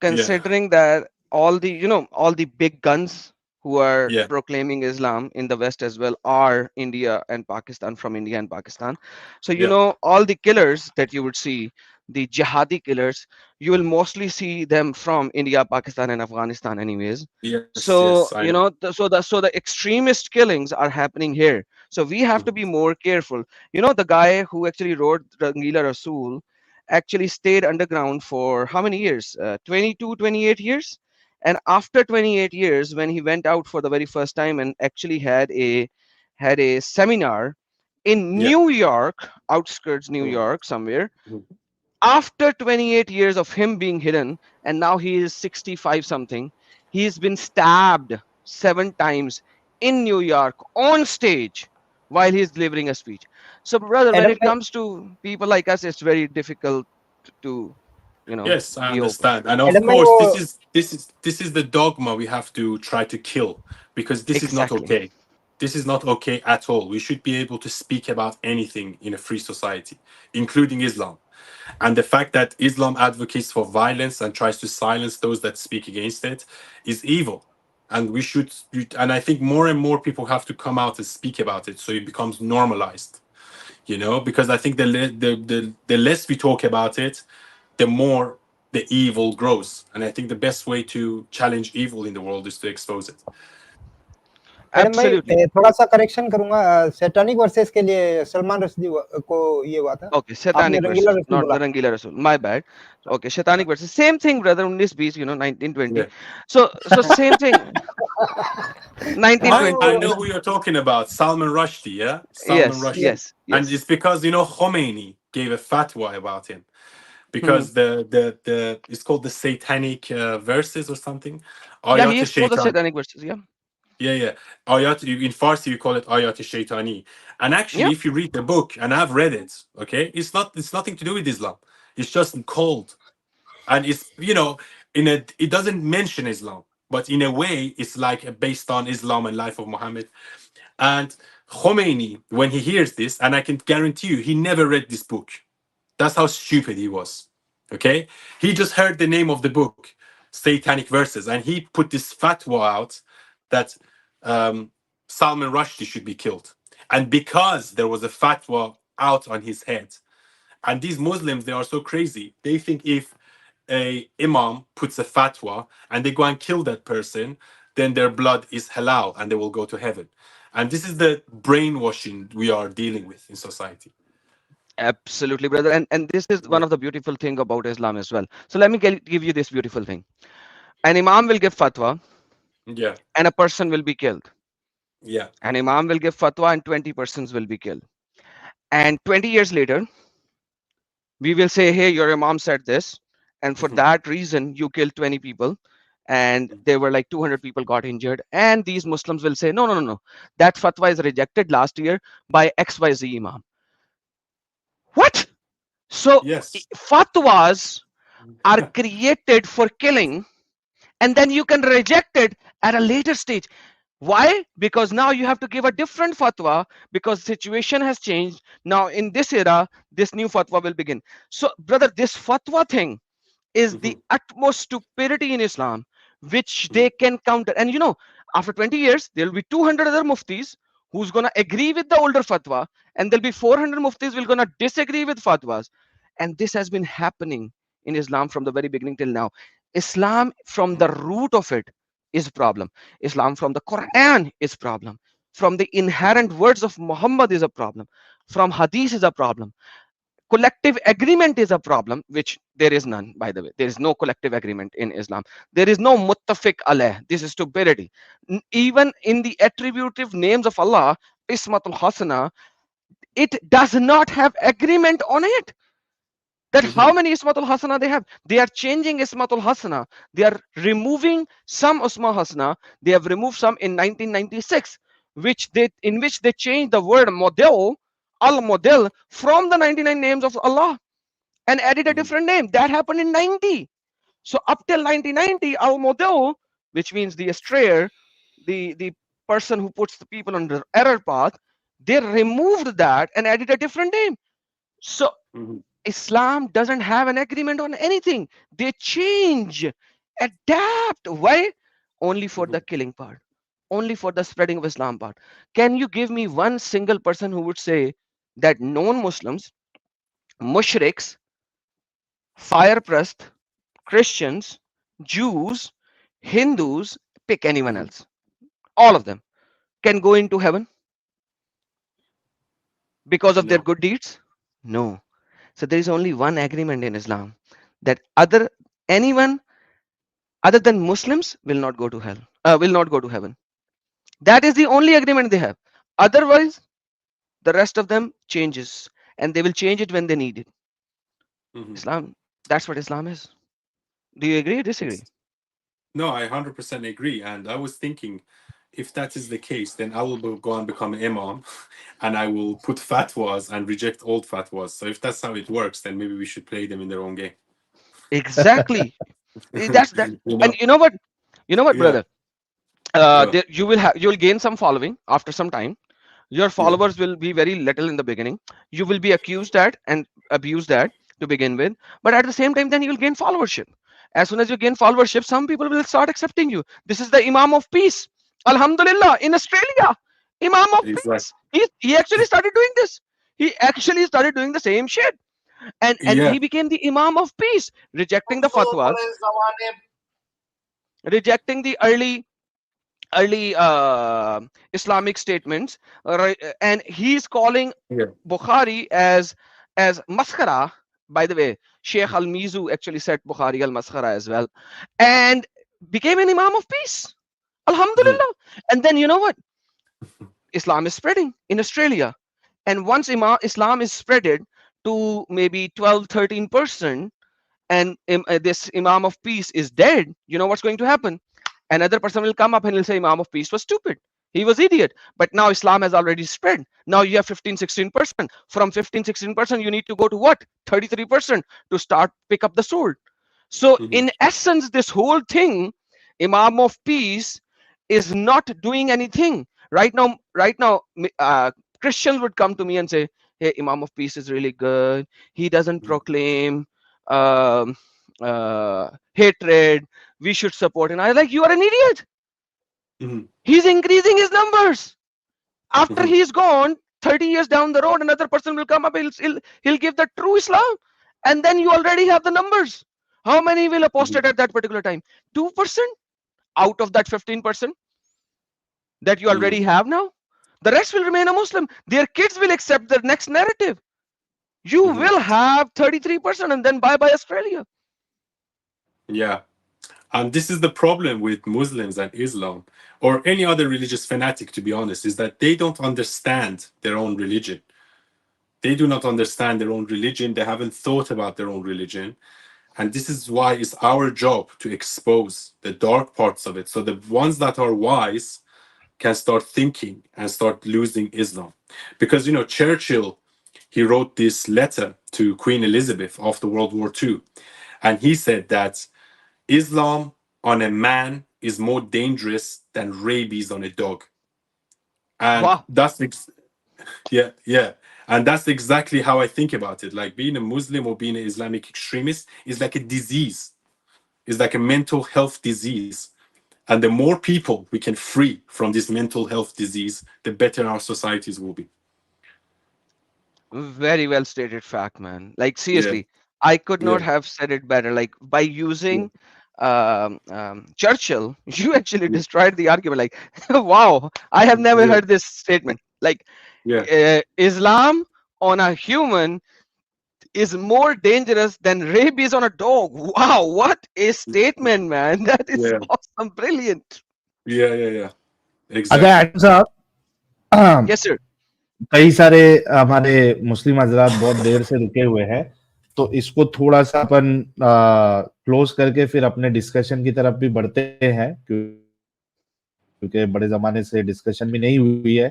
Considering that all the big guns who are yeah, proclaiming Islam in the West as well are India and Pakistan, from India and Pakistan. So yeah. all the killers that you would see, the jihadi killers, you will mostly see them from India, Pakistan, and Afghanistan anyways. Yes, So yes, I know. the extremist killings are happening here. So we have to Mhm. be more careful. The guy who actually wrote Rangila Rasool actually stayed underground for how many years? 22, 28 years. And after 28 years, when he went out for the very first time and actually had a seminar in Yeah. New York, outskirts New Mhm. York somewhere, Mhm. after 28 years of him being hidden, and now he is 65 something, he's been stabbed 7 times in New York on stage while he's delivering a speech. So brother, when Adam it comes to people like us, it's very difficult to Yes, I be open. understand. And of Adam भाई course, वो this is the dogma we have to try to kill because this is not Exactly. okay. This is not okay at all. We should be able to speak about anything in a free society, including Islam. And the fact that Islam advocates for violence and tries to silence those that speak against it is evil. And and I think more and more people have to come out and speak about it so it becomes normalized. Because I think the less we talk about it, the more the evil grows. And I think the best way to challenge evil in the world is to expose it. Adam भाई Absolutely. थोड़ा सा correction करूंगा satanic versus के लिए सलमान रश्दी को ये हुआ था Okay, आपने satanic रंगीला verses, रसूल not बोला the Rangila Rasul. My bad. Okay, satanic verses. Same thing, brother. 1920, 1920. Yeah. So same thing. I, 1920. I know who you're talking about, Salman Rushdie, yeah? Salman Yes, Rushdie. yes, And yes. it's because, Khomeini gave a fatwa about him. Hmm. Because the it's called the satanic verses or something. Yeah, he Ayat-e is for the Shaitan. satanic verses. Yeah, Yeah, yeah. In Farsi you call it Ayat-e Shaitani. And yeah. actually, if you read the book, and I've read it, okay, it's nothing to do with Islam. It's just called. And it's it doesn't mention Islam, but in a way it's like based on Islam and life of Muhammad. And Khomeini, when he hears this, and I can guarantee you, he never read this book. That's how stupid he was. Okay, he just heard the name of the book, Satanic Verses, and he put this fatwa out that Salman Rushdie should be killed. And because there was a fatwa out on his head, and these Muslims, they are so crazy. They think if a imam puts a fatwa and they go and kill that person, then their blood is halal and they will go to heaven. And this is the brainwashing we are dealing with in society. Absolutely, brother. And this is one Yeah. of the beautiful thing about Islam as well. So let me give you this beautiful thing. An imam will give fatwa, Yeah. and a person will be killed. Yeah. An imam will give fatwa, and 20 persons will be killed. And 20 years later, we will say, hey, your imam said this, and for that reason, you killed 20 people, and there were like 200 people got injured. And these Muslims will say, no, no, no, no, that fatwa is rejected last year by XYZ imam. What? So Yes. fatwas are created for killing, and then you can reject it at a later stage. Why? Because now you have to give a different fatwa because situation has changed. Now in this era, this new fatwa will begin. So, brother, this fatwa thing is the utmost stupidity in Islam, which they can counter. And you know, after 20 years, there will be 200 other muftis who's gonna agree with the older fatwa, and there'll be 400 muftis who will gonna disagree with fatwas. And this has been happening in Islam from the very beginning till now. Islam from the root of it is problem. Islam from the Quran is problem. From the inherent words of Muhammad is a problem. From Hadith is a problem. Collective agreement is a problem, which there is none, by the way. There is no collective agreement in Islam. There is no muttafiq alayh. This is stupidity. Even in the attributive names of Allah, Ismatul Hasana, it does not have agreement on it. That how many Ismatul Hasana they have? They are changing Ismatul Hasana. They are removing some Usma Hasana. They have removed some in 1996, in which they changed the word model, al-model, from the 99 names of Allah and added a different name. That happened in 90. So up till 1990, al-model, which means the astrayer, the person who puts the people on the error path, they removed that and added a different name. So Islam doesn't have an agreement on anything. They change, adapt. Why? Only for the killing part, only for the spreading of Islam part. Can you give me one single person who would say that non-Muslims, mushriks, fireprest, Christians, Jews, Hindus, pick anyone else, all of them can go into heaven because of their good deeds? No. So there is only one agreement in Islam, that anyone other than Muslims will not go to hell, will not go to heaven. That is the only agreement they have. Otherwise, the rest of them changes, and they will change it when they need it. Islam, that's what Islam is. Do you agree or disagree? No, I 100% agree. And I was thinking, if that is the case, then I will go and become an imam and I will put fatwas and reject old fatwas. So if that's how it works, then maybe we should play them in their own game. Exactly. That's that. And you know what? You know what, brother? You will gain some following after some time. Your followers will be very little in the beginning. You will be accused at and abused at to begin with, but at the same time, then you will gain followership. As soon as you gain followership, some people will start accepting you. This is the Imam of Peace, Alhamdulillah, in Australia. Imam of Peace. He actually started doing this. He actually started doing the same shit, and he became the Imam of Peace, rejecting the fatwas, rejecting the early Islamic statements, right? And he's calling Bukhari as maskhara. By the way, Sheikh Al-Mizu actually said Bukhari al-maskhara as well, and became an Imam of Peace. Alhamdulillah. And then you know what? Islam is spreading in Australia, and once Islam is spreaded to maybe 12-13%, and this Imam of Peace is dead, you know what's going to happen? Another person will come up and will say Imam of Peace was stupid, he was idiot. But now Islam has already spread. Now you have 15-16%. From 15-16%, you need to go to what? 33% to start pick up the sword. So in essence, this whole thing, Imam of Peace is not doing anything right now. Christians would come to me and say, hey, Imam of Peace is really good. He doesn't proclaim hatred. We should support. And I was like, you are an idiot. He's increasing his numbers. After he's gone, 30 years down the road, another person will come up, he'll give the true Islam, and then you already have the numbers. How many will apostate at that particular time? 2% out of that 15% that you already have now. The rest will remain a Muslim. Their kids will accept the next narrative. You will have 33%, and then bye-bye Australia. Yeah. And this is the problem with Muslims and Islam, or any other religious fanatic, to be honest, is that they don't understand their own religion. They do not understand their own religion. They haven't thought about their own religion. And this is why it's our job to expose the dark parts of it, so the ones that are wise can start thinking and start losing Islam. Because, you know, Churchill, he wrote this letter to Queen Elizabeth after World War II. And he said that Islam on a man is more dangerous than rabies on a dog. And Wow. yeah. And that's exactly how I think about it. Like being a Muslim or being an Islamic extremist is like a disease. It's like a mental health disease. And the more people we can free from this mental health disease, the better our societies will be. Very well stated fact, man. Like Yeah. seriously, I could not Yeah. have said it better. Like by using Churchill, you actually Yeah. destroyed the argument. Like, wow, I have never Yeah. heard this statement. Like, Yeah. Islam on a human is more dangerous than rabies on a dog. Wow, what a statement, man. That is Yeah. awesome, brilliant. Yeah. अच्छा Exactly. Adam साहब, Yes, sir. कई सारे हमारे मुस्लिम हजरात बहुत देर से रुके हुए हैं, तो इसको थोड़ा सा अपन क्लोज करके फिर अपने डिस्कशन की तरफ भी बढ़ते हैं, क्योंकि बड़े जमाने से डिस्कशन भी नहीं हुई है,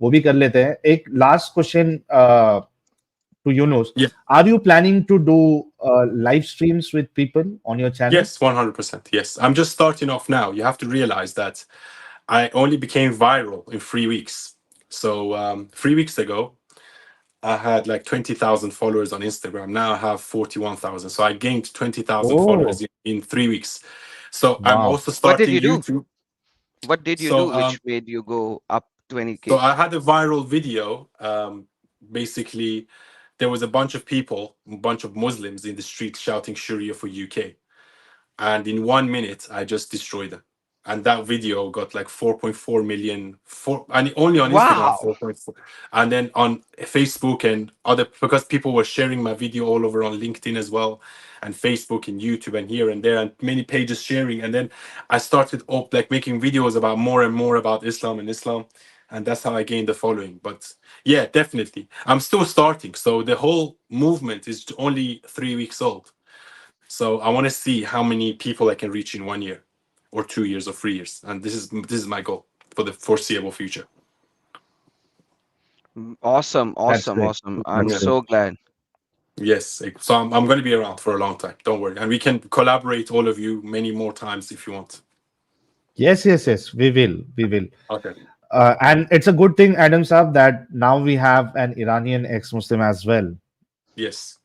वो भी कर लेते हैं. एक last question to Younes. Yeah. Are you planning to do live streams with people on your channel? Yes, 100%. Yes. I'm just starting off now. You have to realize that I only became viral in 3 weeks. So 3 weeks ago, I had like 20,000 followers on Instagram. Now I have 41,000. So I gained 20,000 Oh, followers in 3 weeks. So I'm wow. also What did starting you do? YouTube. What did you So do which made you go up 20K? so I had a viral video. Basically, there was a bunch of people, a bunch of Muslims in the street shouting Sharia for UK. And in 1 minute, I just destroyed them. And that video got like 4.4 million, and only on Instagram, Wow. 4.4. And then on Facebook and other, because people were sharing my video all over on LinkedIn as well, and Facebook and YouTube and here and there, and many pages sharing. And then I started up like making videos about more and more about Islam and Islam. And that's how I gained the following. But yeah, definitely. I'm still starting. So the whole movement is only 3 weeks old. So I want to see how many people I can reach in 1 year or 2 years or 3 years. And this is my goal for the foreseeable future. Awesome. That's great. I'm Yeah. so glad. Yes. So I'm going to be around for a long time. Don't worry. And we can collaborate, all of you, many more times if you want. Yes, we will. Okay. And it's a good thing, Adam Saab, that now we have an Iranian ex-Muslim as well. Yes.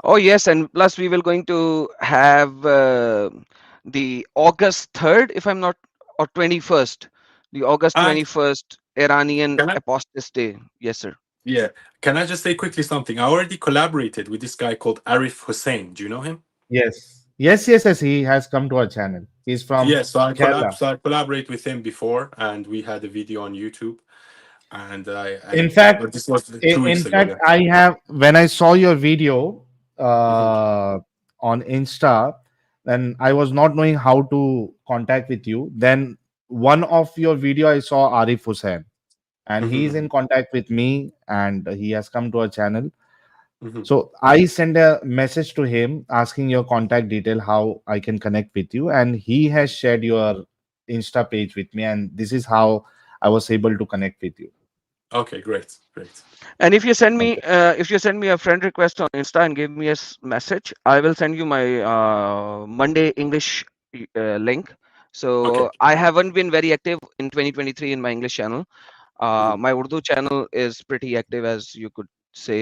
Oh yes, and plus we will going to have the August 3rd, if I'm not, or 21st, the August And 21st Iranian can I, Apostasy Day. Yes, sir. yeah. Can I just say quickly something? I already collaborated with this guy called Arif Hussein. Do you know him? Yes. He has come to our channel. He's from Yes. So I Kerala. collaborate with him before, and we had a video on YouTube. And In fact, but this was 2 weeks ago. Yeah. I have, when I saw your video Mhm. on Insta, then I was not knowing how to contact with you. Then one of your video I saw Arif Hussain, and he's in Mhm. contact with me, and he has come to our channel. Mhm. So I sent a message to him asking your contact detail, how I can connect with you, and he has shared your Insta page with me, and this is how I was able to connect with you. Okay, great. And if you send me Okay. a friend request on Insta and give me a message, I will send you my Monday English link. So Okay. I haven't been very active in 2023 in my English channel. Mhm. My Urdu channel is pretty active, as you could say,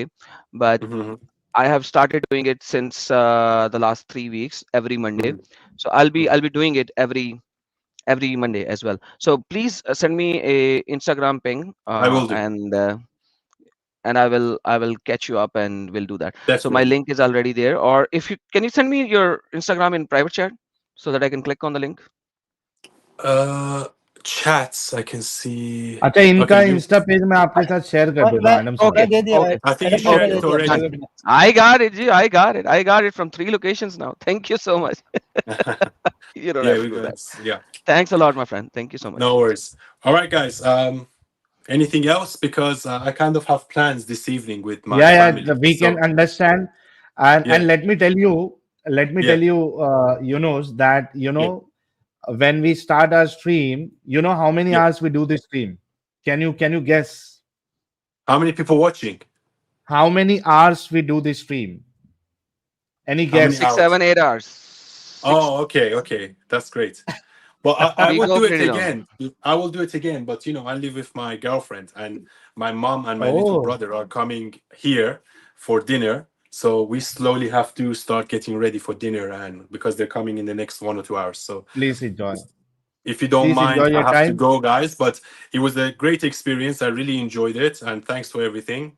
but Mhm. I have started doing it since the last 3 weeks, every Monday. Mhm. So I'll be Mhm. doing it every Monday as well. So please send me a Instagram ping, I will do. and I will catch you up and we'll do that. So my Definitely. link is already there. Or if you can, you send me your Instagram in private chat so that I can click on the link. Chats, I can see. अच्छा, Okay, इनका you. Insta page मैं आपके साथ share कर देता हूँ, Adam साहब. Okay. मैं दे दिया Okay. I think you Adam भाई shared का दे it दिया already. प्राइवेट में. I got it, G. I got it from 3 locations now. Thank you so much. You don't Yeah, have to we're do going. that. Yeah, Thanks a lot, my friend. Thank you so much. no worries. All right, guys. Anything else? Because I kind of have plans this evening with my family. We can So understand, and yeah, let me tell you, yeah, you know that yeah. when we start our stream, you know how many Yeah. hours we do this stream. Can you guess How many people watching? how many hours we do this stream? Any How many guess? 6, hours? 7, 8 hours. 6. Oh, okay. That's great. Well, I We would go do it pretty long. again. I will do it again, but you know, I live with my girlfriend, and my mom and my little Oh, brother are coming here for dinner. So we slowly have to start getting ready for dinner, and because they're coming in the next 1 or 2 hours. So please enjoy. if you don't Please enjoy mind, I your have to time. go, guys. But it was a great experience. I really enjoyed it, and thanks for everything.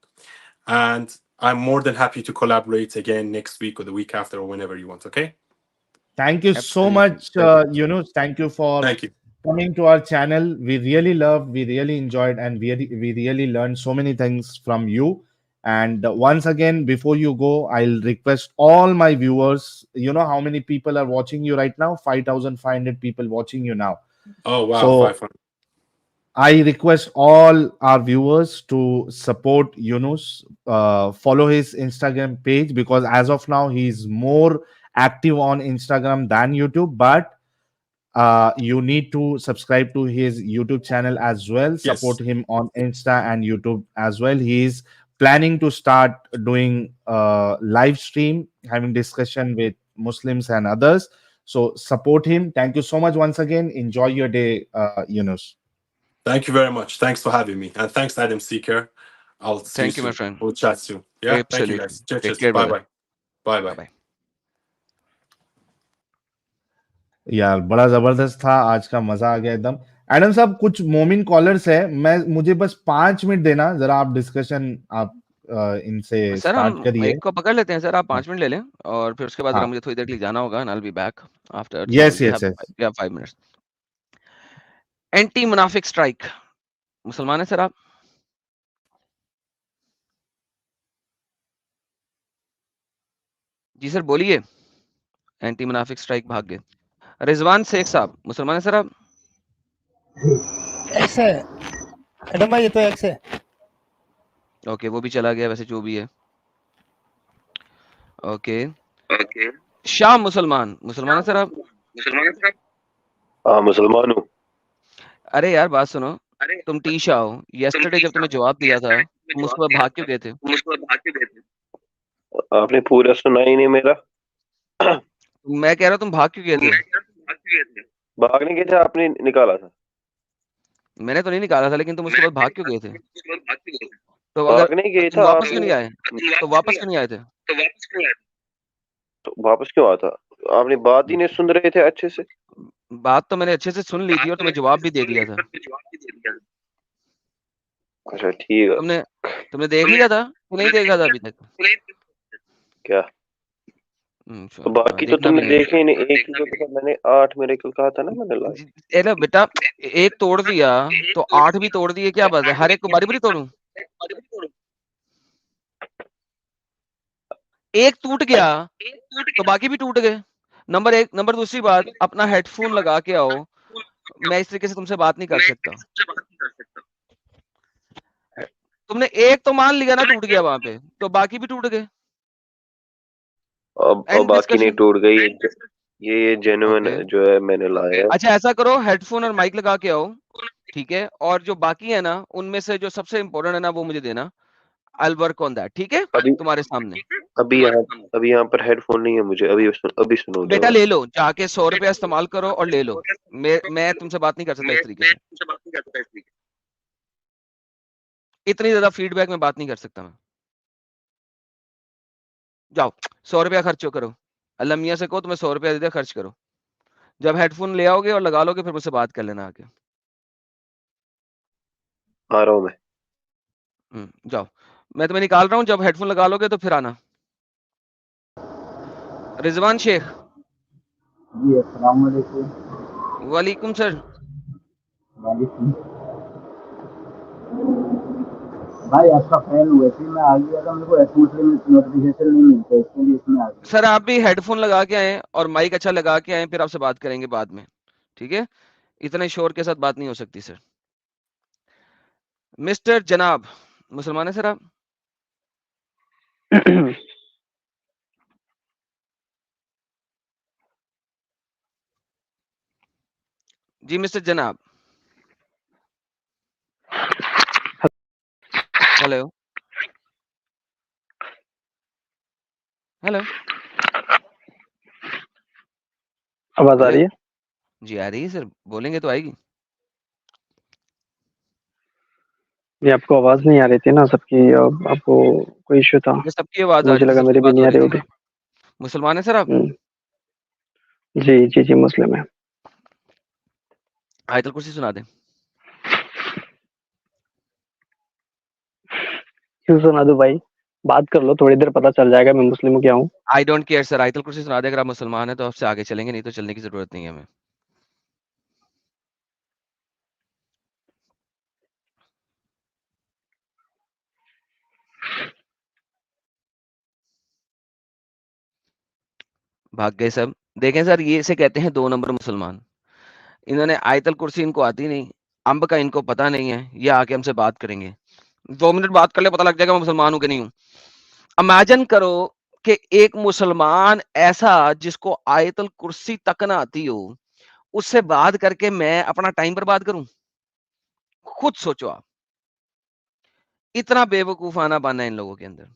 And I'm more than happy to collaborate again next week or the week after or whenever you want. Okay? Thank you so Absolutely. much, Thank you. Younes. Thank you for Thank you. coming to our channel. We really loved, we really enjoyed, and we really learned so many things from you. And once again, before you go, I'll request all my viewers. You know how many people are watching you right now? 5,500 people watching you now. Oh wow, So 500. I request all our viewers to support Yunus, follow his Instagram page because as of now he's more active on Instagram than YouTube. But you need to subscribe to his YouTube channel as well. Yes. Support him on Insta and YouTube as well. He's planning to start doing live stream, having discussion with Muslims and others. So support him. Thank you so much once again. Enjoy your day, Yunus. Thank you very much. Thanks for having me. And thanks, Adam Seeker. I'll see you Thank you, my soon. friend. We'll chat soon. Yeah. Thank you, Absolutely. guys. Cheers. Take Cheers. care, Bye brother. bye. Bye Bye bye. bye. यार बड़ा जबरदस्त था आज का मजा आ गया एकदम Adam साहब कुछ मोमिन कॉलर्स है मैं मुझे बस 5 मिनट देना जरा आप डिस्कशन आप इनसे सर स्टार्ट हम करिए एक को पकड़ लेते हैं सर, आप 5 मिनट ले लें और फिर उसके बाद हाँ जरा मुझे थोड़ी देर के लिए जाना होगा and I will be back after, so yes yes yes we have 5 minutes. Anti मुनाफिक स्ट्राइक, मुसलमान है सर आप? जी सर बोलिए। एंटी मुनाफिक स्ट्राइक भाग गए। रिजवान शेख साहब, मुसलमान है सर आप? एक्स है एडम भाई, ये तो एक्स है। ओके वो भी चला गया वैसे जो भी है। ओके शाह मुसलमान, मुसलमान है सर आप? हाँ मुसलमान हूँ। अरे यार बात सुनो, तुम टी शाह हो, यस्टरडे जब तुम्हें जवाब दिया था तुम उसके बाद भाग क्यों गए थे? आपने पूरा सुना ही नहीं मेरा। मैं कह रहा हूँ तुम भाग क्यों गए थे? भागने के थे, आपने निकाला था। मैंने तो नहीं निकाला था, लेकिन तुम उसके बाद भाग क्यों गए थे? तो अगर भागने गए तुम था वापस क्यों नहीं आए? तो वापस क्यों नहीं आए थे? तो वापस क्यों आता? आपने बात ही नहीं सुन रहे थे अच्छे से। बात तो मैंने अच्छे से सुन ली थी और तुम्हें जवाब भी दे दिया था। अच्छा ठीक है। तुमने देख लिया था कि नहीं देखा था अभी तक? क्या तो बाकी तो तुमने देखे ही नहीं। एक ही को तो मैंने 8 मिरेकल कहा था ना मैंने लाया। अरे बेटा एक तोड़ दिया तो 8 भी तोड़ दिए, क्या बात है? हर एक को बारी बारी तोड़ूं? एक टूट गया तो बाकी भी टूट गए। नंबर 1। नंबर दूसरी बात, अपना हेडफोन लगा के आओ, मैं इस तरीके से तुमसे बात नहीं कर सकता। तुमने एक तो मान लिया ना टूट गया वहां पे, तो बाकी भी टूट गए। अब बाकी नहीं टूट गई। ये जेन्युइन जो है मैंने लाया है। अच्छा ऐसा करो, हेडफोन और माइक लगा के आओ, ठीक है? और जो बाकी है ना उनमें से जो सबसे इम्पोर्टेंट है ना वो मुझे देना। I'll work on that, ठीक है? तुम्हारे सामने। अभी यहाँ पर हेडफोन नहीं है मुझे। अभी सुनो बेटा ले लो, जाके 100 रुपया इस्तेमाल करो और ले लो। मैं तुमसे बात नहीं कर सकता इस तरीके से। इतनी ज्यादा फीडबैक में बात नहीं कर सकता मैं। जाओ 100 रुपया खर्च करो, अल्लाह मियाँ से कहो तुम्हें 100 रुपया दे दे, खर्च करो। जब हेडफोन ले आओगे और लगा लोगे फिर मुझसे बात कर लेना आके। आ रहा हूँ मैं। जाओ, मैं तुम्हें निकाल रहा हूँ, जब हेडफोन लगा लोगे तो फिर आना। रिजवान शेख जी अस्सलाम वालेकुम। वालेकुम सर। वालेकुम भाई, आपका फैन हुए थे, मैं आ गया था, मेरे को एक्समुस्लिम नोटिफिकेशन नहीं मिलता, इसके लिए इसमें आ गया। सर आप भी हेडफोन लगा के आए और माइक अच्छा लगा के आए, फिर आपसे बात करेंगे बाद में, ठीक है? इतने शोर के साथ बात नहीं हो सकती सर। मिस्टर जनाब, मुसलमान है सर आप? जी मिस्टर जनाब। हेलो आवाज आ रही है? जी आ रही है सर, बोलेंगे तो आएगी। ये आपको आवाज नहीं आ रही थी ना सबकी, आपको कोई इश्यू था? मुझे सबकी आवाज तो आ मुझे रही थी, लगा सबसे मेरी भी बात नहीं हो आ रही रही थी। होगी। मुसलमान है सर आप? जी जी जी, मुस्लिम है। आयतुल कुर्सी सुना दें। क्यों सुना दो भाई, बात कर लो, थोड़ी देर पता चल जाएगा मैं मुस्लिम हूँ क्या हूँ। आई डोंट केयर सर, आयतुल कुर्सी सुना दे। अगर आप मुसलमान हैं तो आपसे आगे चलेंगे, नहीं तो चलने की जरूरत नहीं है हमें। भाग गए सब। देखें सर, ये इसे कहते हैं 2 नंबर मुसलमान। इन्होंने आयतल कुर्सी इनको आती नहीं, अम्ब का इनको पता नहीं है, ये आके हमसे बात करेंगे। 2 मिनट बात कर ले, पता लग जाएगा मैं मुसलमान हूं कि नहीं हूं। इमेजिन करो कि एक मुसलमान ऐसा जिसको आयतल कुर्सी तक ना आती हो, उससे बात करके मैं अपना टाइम बर्बाद करूं। खुद सोचो आप, इतना बेवकूफाना बनना इन लोगों के अंदर,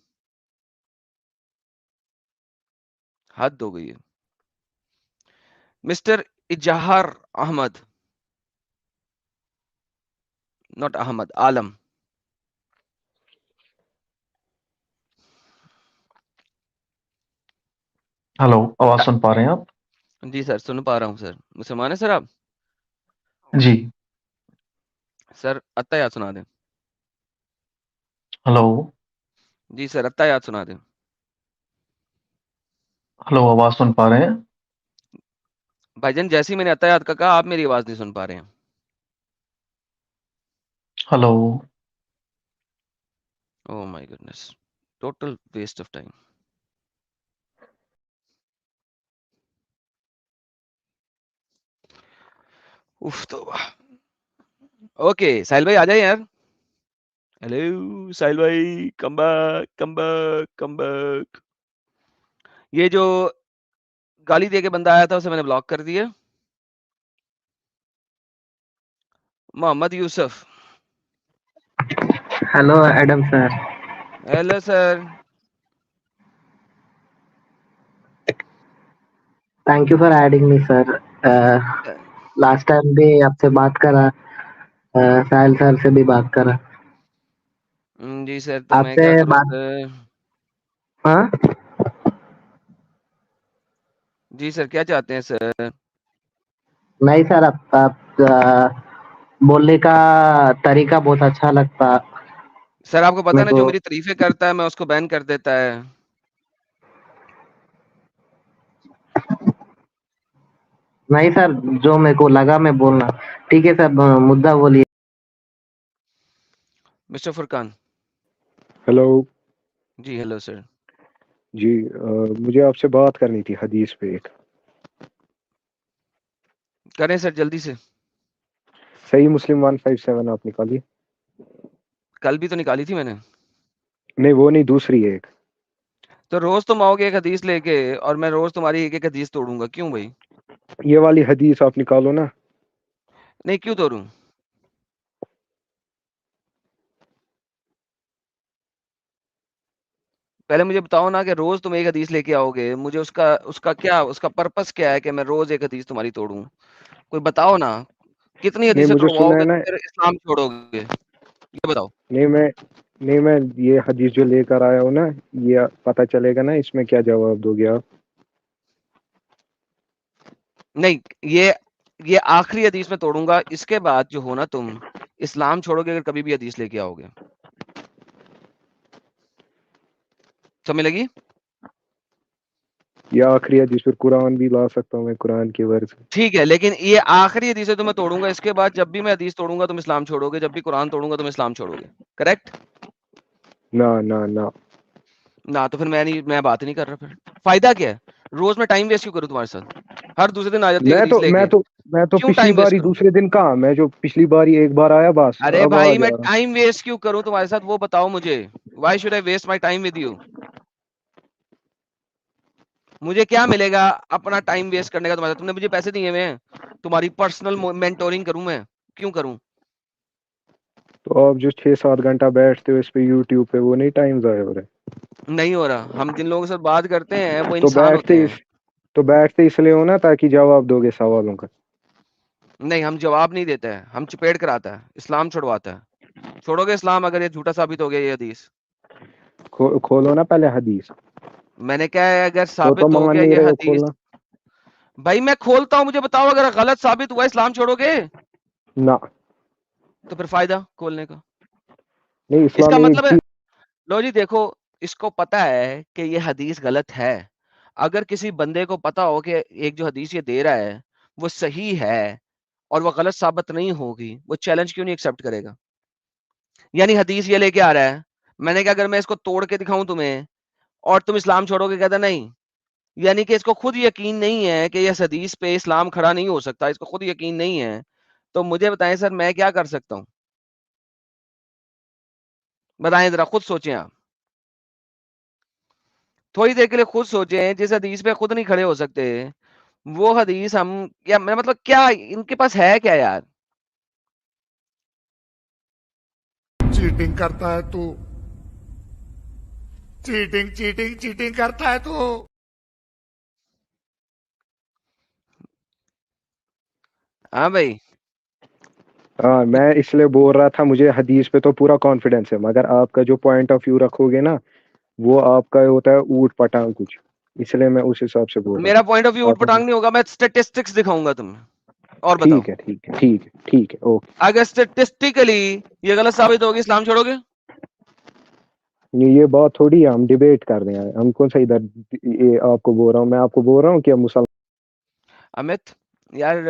हद हो गई है। Mister Izhar Ahmed, not Ahmed, Alam. Hello, आवाज सुन पा रहे हैं आप? जी सर, सुन पा रहा हूँ सर। मुसलमान है सर आप? जी। सर अत्तयात सुना दें। हेलो। जी सर, अत्तयात सुना दें। हेलो, आवाज सुन पा रहे हैं? भाईजान, जैसे ही मैंने अत्तयात का कहा, आप मेरी आवाज नहीं सुन पा रहे हैं। Hello. Oh my goodness, total waste of time. उफ तो। ओके साहिल भाई आ जाए यार। हेलो साहिल भाई, come back come back come back. ये जो गाली दे के बंदा आया था उसे मैंने ब्लॉक कर दिया। Mohammed Yusuf. Hello Adam sir. Hello sir. Thank you for adding me sir. Last time भी आपसे बात करा, साहिल सर से भी बात करा। जी सर, तो मैं आपसे क्या करूं बात, सर? हाँ जी सर, क्या चाहते हैं सर? नहीं सर, आप बोलने का तरीका बहुत अच्छा लगता सर आपको पता है मेरे ना, जो को। मेरी तारीफें करता है मैं उसको बैन कर देता है। नहीं सर, जो मेरे को लगा मैं बोलना। ठीक है सर, मुद्दा बोलिए। मिस्टर फुरकान। हेलो जी हेलो सर। जी, मुझे आपसे बात करनी थी हदीस पे एक। करें सर जल्दी से। सही मुस्लिम 157 आप निकालिए। कल भी तो निकाली थी मैंने। नहीं वो नहीं, दूसरी एक। तो रोज तुम आओगे एक हदीस लेके और मैं रोज तुम्हारी एक एक हदीस तोड़ूंगा, क्यों भाई? ये वाली हदीस आप निकालो ना। नहीं, क्यों तोड़ूं? पहले मुझे बताओ ना कि रोज तुम एक हदीस लेके आओगे, मुझे उसका उसका क्या, उसका पर्पस क्या है कि मैं रोज एक हदीस तुम्हारी तोड़ूं? कोई बताओ ना, कितनी नहीं हदीसें मुझे सुनना तोड़वाओगे है तो ना। फिर इस्लाम छोड़ोगे, ये बताओ। नहीं मैं ये हदीस जो लेकर आया हूँ ना, ये पता चलेगा ना इसमें क्या जवाब दोगे आप। नहीं, ये आखिरी हदीस में तोड़ूंगा, इसके बाद जो हो ना, तुम इस्लाम छोड़ोगे अगर कभी भी हदीस लेके आओगे। समझ लगी? ये आखिरी हदीस, फिर कुरान भी ला सकता हूँ मैं, कुरान के वर्स। ठीक है, लेकिन ये आखिरी हदीस है तो मैं तोड़ूंगा, इसके बाद जब भी मैं हदीस तोड़ूंगा तुम इस्लाम छोड़ोगे, जब भी कुरान तोड़ूंगा तुम इस्लाम छोड़ोगे। करेक्ट? ना ना ना। ना तो फिर मैं बात ही नहीं कर रहा। फिर फायदा क्या है? रोज मैं टाइम वेस्ट क्यों करूं तुम्हारे साथ? हर दूसरे दिन आ जाती है मैं हदीस तो मैं लेके। तो मैं तो क्यों पिछली टाइम वेस्ट बारी करूं? दूसरे दिन कहा, मैं जो पिछली बारी एक बार आया बस, अरे अब आ भाई, जा मैं रहा हूँ। टाइम वेस्ट क्यों करूं तुम्हारे साथ, वो बताओ मुझे। Why should I waste my time with you? मुझे क्या मिलेगा अपना टाइम वेस्ट करने का तुम्हारे साथ? तुमने मुझे पैसे दिए हुए हैं, तुम्हारी पर्सनल मेंटोरिंग करूं मैं? क्यों करूं? तो आप जो 6-7 घंटा बैठते हो इस पे यूट्यूब पे, वो नहीं टाइम जाया हो रहा है? नहीं हो रहा। हम जिन लोगों के साथ बात करते हैं वो तो इंसान होते बैठते हैं। इस तो बैठते इसलिए हो ना ताकि जवाब दोगे सवालों का। नहीं, हम जवाब नहीं देते हैं, हम चपेट कराता है, इस्लाम छुड़वाता है। छोड़ोगे इस्लाम अगर ये झूठा साबित हो गया ये हदीस? खोलो ना पहले हदीस। मैंने क्या है, अगर तो साबित हो मान गया नहीं ये रहे हो हदीस, खोलना। भाई मैं खोलता हूँ, मुझे बताओ अगर गलत साबित हुआ इस्लाम छोड़ोगे? ना, तो फिर फायदा खोलने का? नहीं इस्लाम इसका में मतलब है, एक लो जी देखो, इसको पता है कि ये हदीस गलत है। अगर किसी बंदे को पता हो कि एक जो हदीस ये दे रहा है वो सही है और वो गलत साबित नहीं होगी, वो चैलेंज क्यों नहीं एक्सेप्ट करेगा? यानी हदीस ये लेके आ रहा है, मैंने कहा अगर मैं इसको तोड़ के दिखाऊं तुम्हें और तुम इस्लाम छोड़ोगे, कहता नहीं। यानी कि इसको खुद यकीन नहीं है कि इस हदीस पे इस्लाम खड़ा नहीं हो सकता, इसको खुद यकीन नहीं है। तो मुझे बताएं सर, मैं क्या कर सकता हूं? बताएं जरा, खुद सोचें आप, थोड़ी देर के लिए खुद सोचें। जिस हदीस पे खुद नहीं खड़े हो सकते, वो हदीस हम, या मैं मतलब क्या इनके पास है क्या यार? चीटिंग करता है तू, चीटिंग चीटिंग चीटिंग करता है तू। हाँ भाई, हाँ, मैं इसलिए बोल रहा था मुझे हदीस पे तो पूरा कॉन्फिडेंस है, मगर आपका जो पॉइंट ऑफ व्यू रखोगे ना वो आपका होता है ऊट पटांग कुछ, इसलिए मैं उस हिसाब से बोल रहा मेरा पॉइंट ऑफ व्यू था। उठ पटांग नहीं होगा, मैं स्टेटिस्टिक्स दिखाऊंगा तुम्हें। और बताओ, ठीक है ठीक है ठीक है ठीक है, ओके। अगर स्टेटिस्टिकली ये गलत साबित होगी, इस्लाम छोड़ोगे? ये बात थोड़ी है, हम डिबेट कर रहे हैं, हम कौन सा इधर ये आपको बोल रहा हूँ, मैं आपको बोल रहा हूँ कि मुसलमान। अमित यार,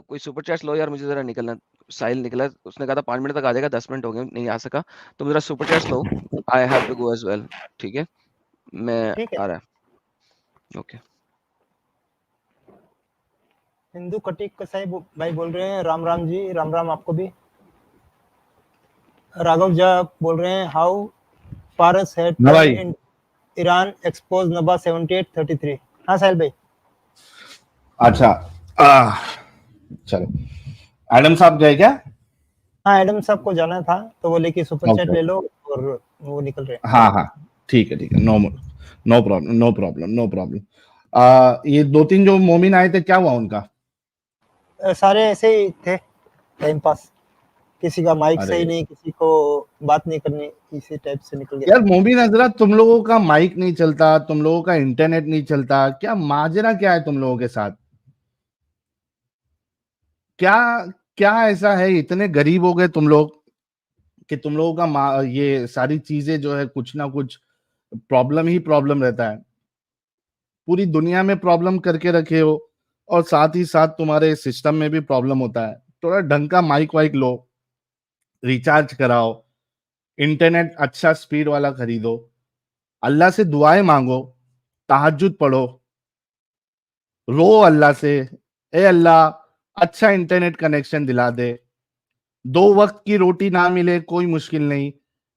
कोई सुपर चैट लो यार, मुझे जरा निकलना। साहिल निकला, उसने कहा था 5 मिनट तक आ जाएगा, 10 मिनट हो गए नहीं आ सका। तुम जरा सुपर चैट्स लो, I have to go as well. ठीक है, मैं ठीक है। आ रहा। ओके। हिंदू कटिक कसाई भाई बोल रहे हैं, राम राम जी, राम राम आपको भी। राघव झा बोल रहे हैं, हाउ पारस हैड ना भाई, इन ईरान एक्सपोज नबा 7833। हाँ साहिल भाई। अच्छा, चलो, एडम साहब गए क्या? हाँ एडम साहब को जाना था तो बोले कि सुपर चैट ओके, ले लो, और वो निकल रहे हैं। हाँ हाँ, ठीक है, no no problem, no problem, no problem. ये 2-3 जो मोमिन आए थे, क्या हुआ उनका? सारे ऐसे ही थे, टाइम पास। किसी का माइक अरे सही नहीं, किसी को बात नहीं करनी, इसी टाइप से निकल गया। यार मोमिन हजरत, तुम लोगों का माइक नहीं चलता, तुम लोगों का इंटरनेट नहीं चलता, क्या माजरा क्या है तुम लोगों के साथ? क्या क्या ऐसा है, इतने गरीब हो गए तुम लोग कि तुम लोगों का ये सारी चीजें जो है कुछ ना कुछ प्रॉब्लम ही प्रॉब्लम रहता है। पूरी दुनिया में प्रॉब्लम करके रखे हो और साथ ही साथ तुम्हारे सिस्टम में भी प्रॉब्लम होता है। थोड़ा ढंग का माइक वाइक लो, रिचार्ज कराओ, इंटरनेट अच्छा स्पीड वाला खरीदो, अल्लाह से दुआएं मांगो, तहज्जुद पढ़ो, रो अल्लाह से, ए अल्लाह अच्छा इंटरनेट कनेक्शन दिला दे। 2 वक्त की रोटी ना मिले कोई मुश्किल नहीं,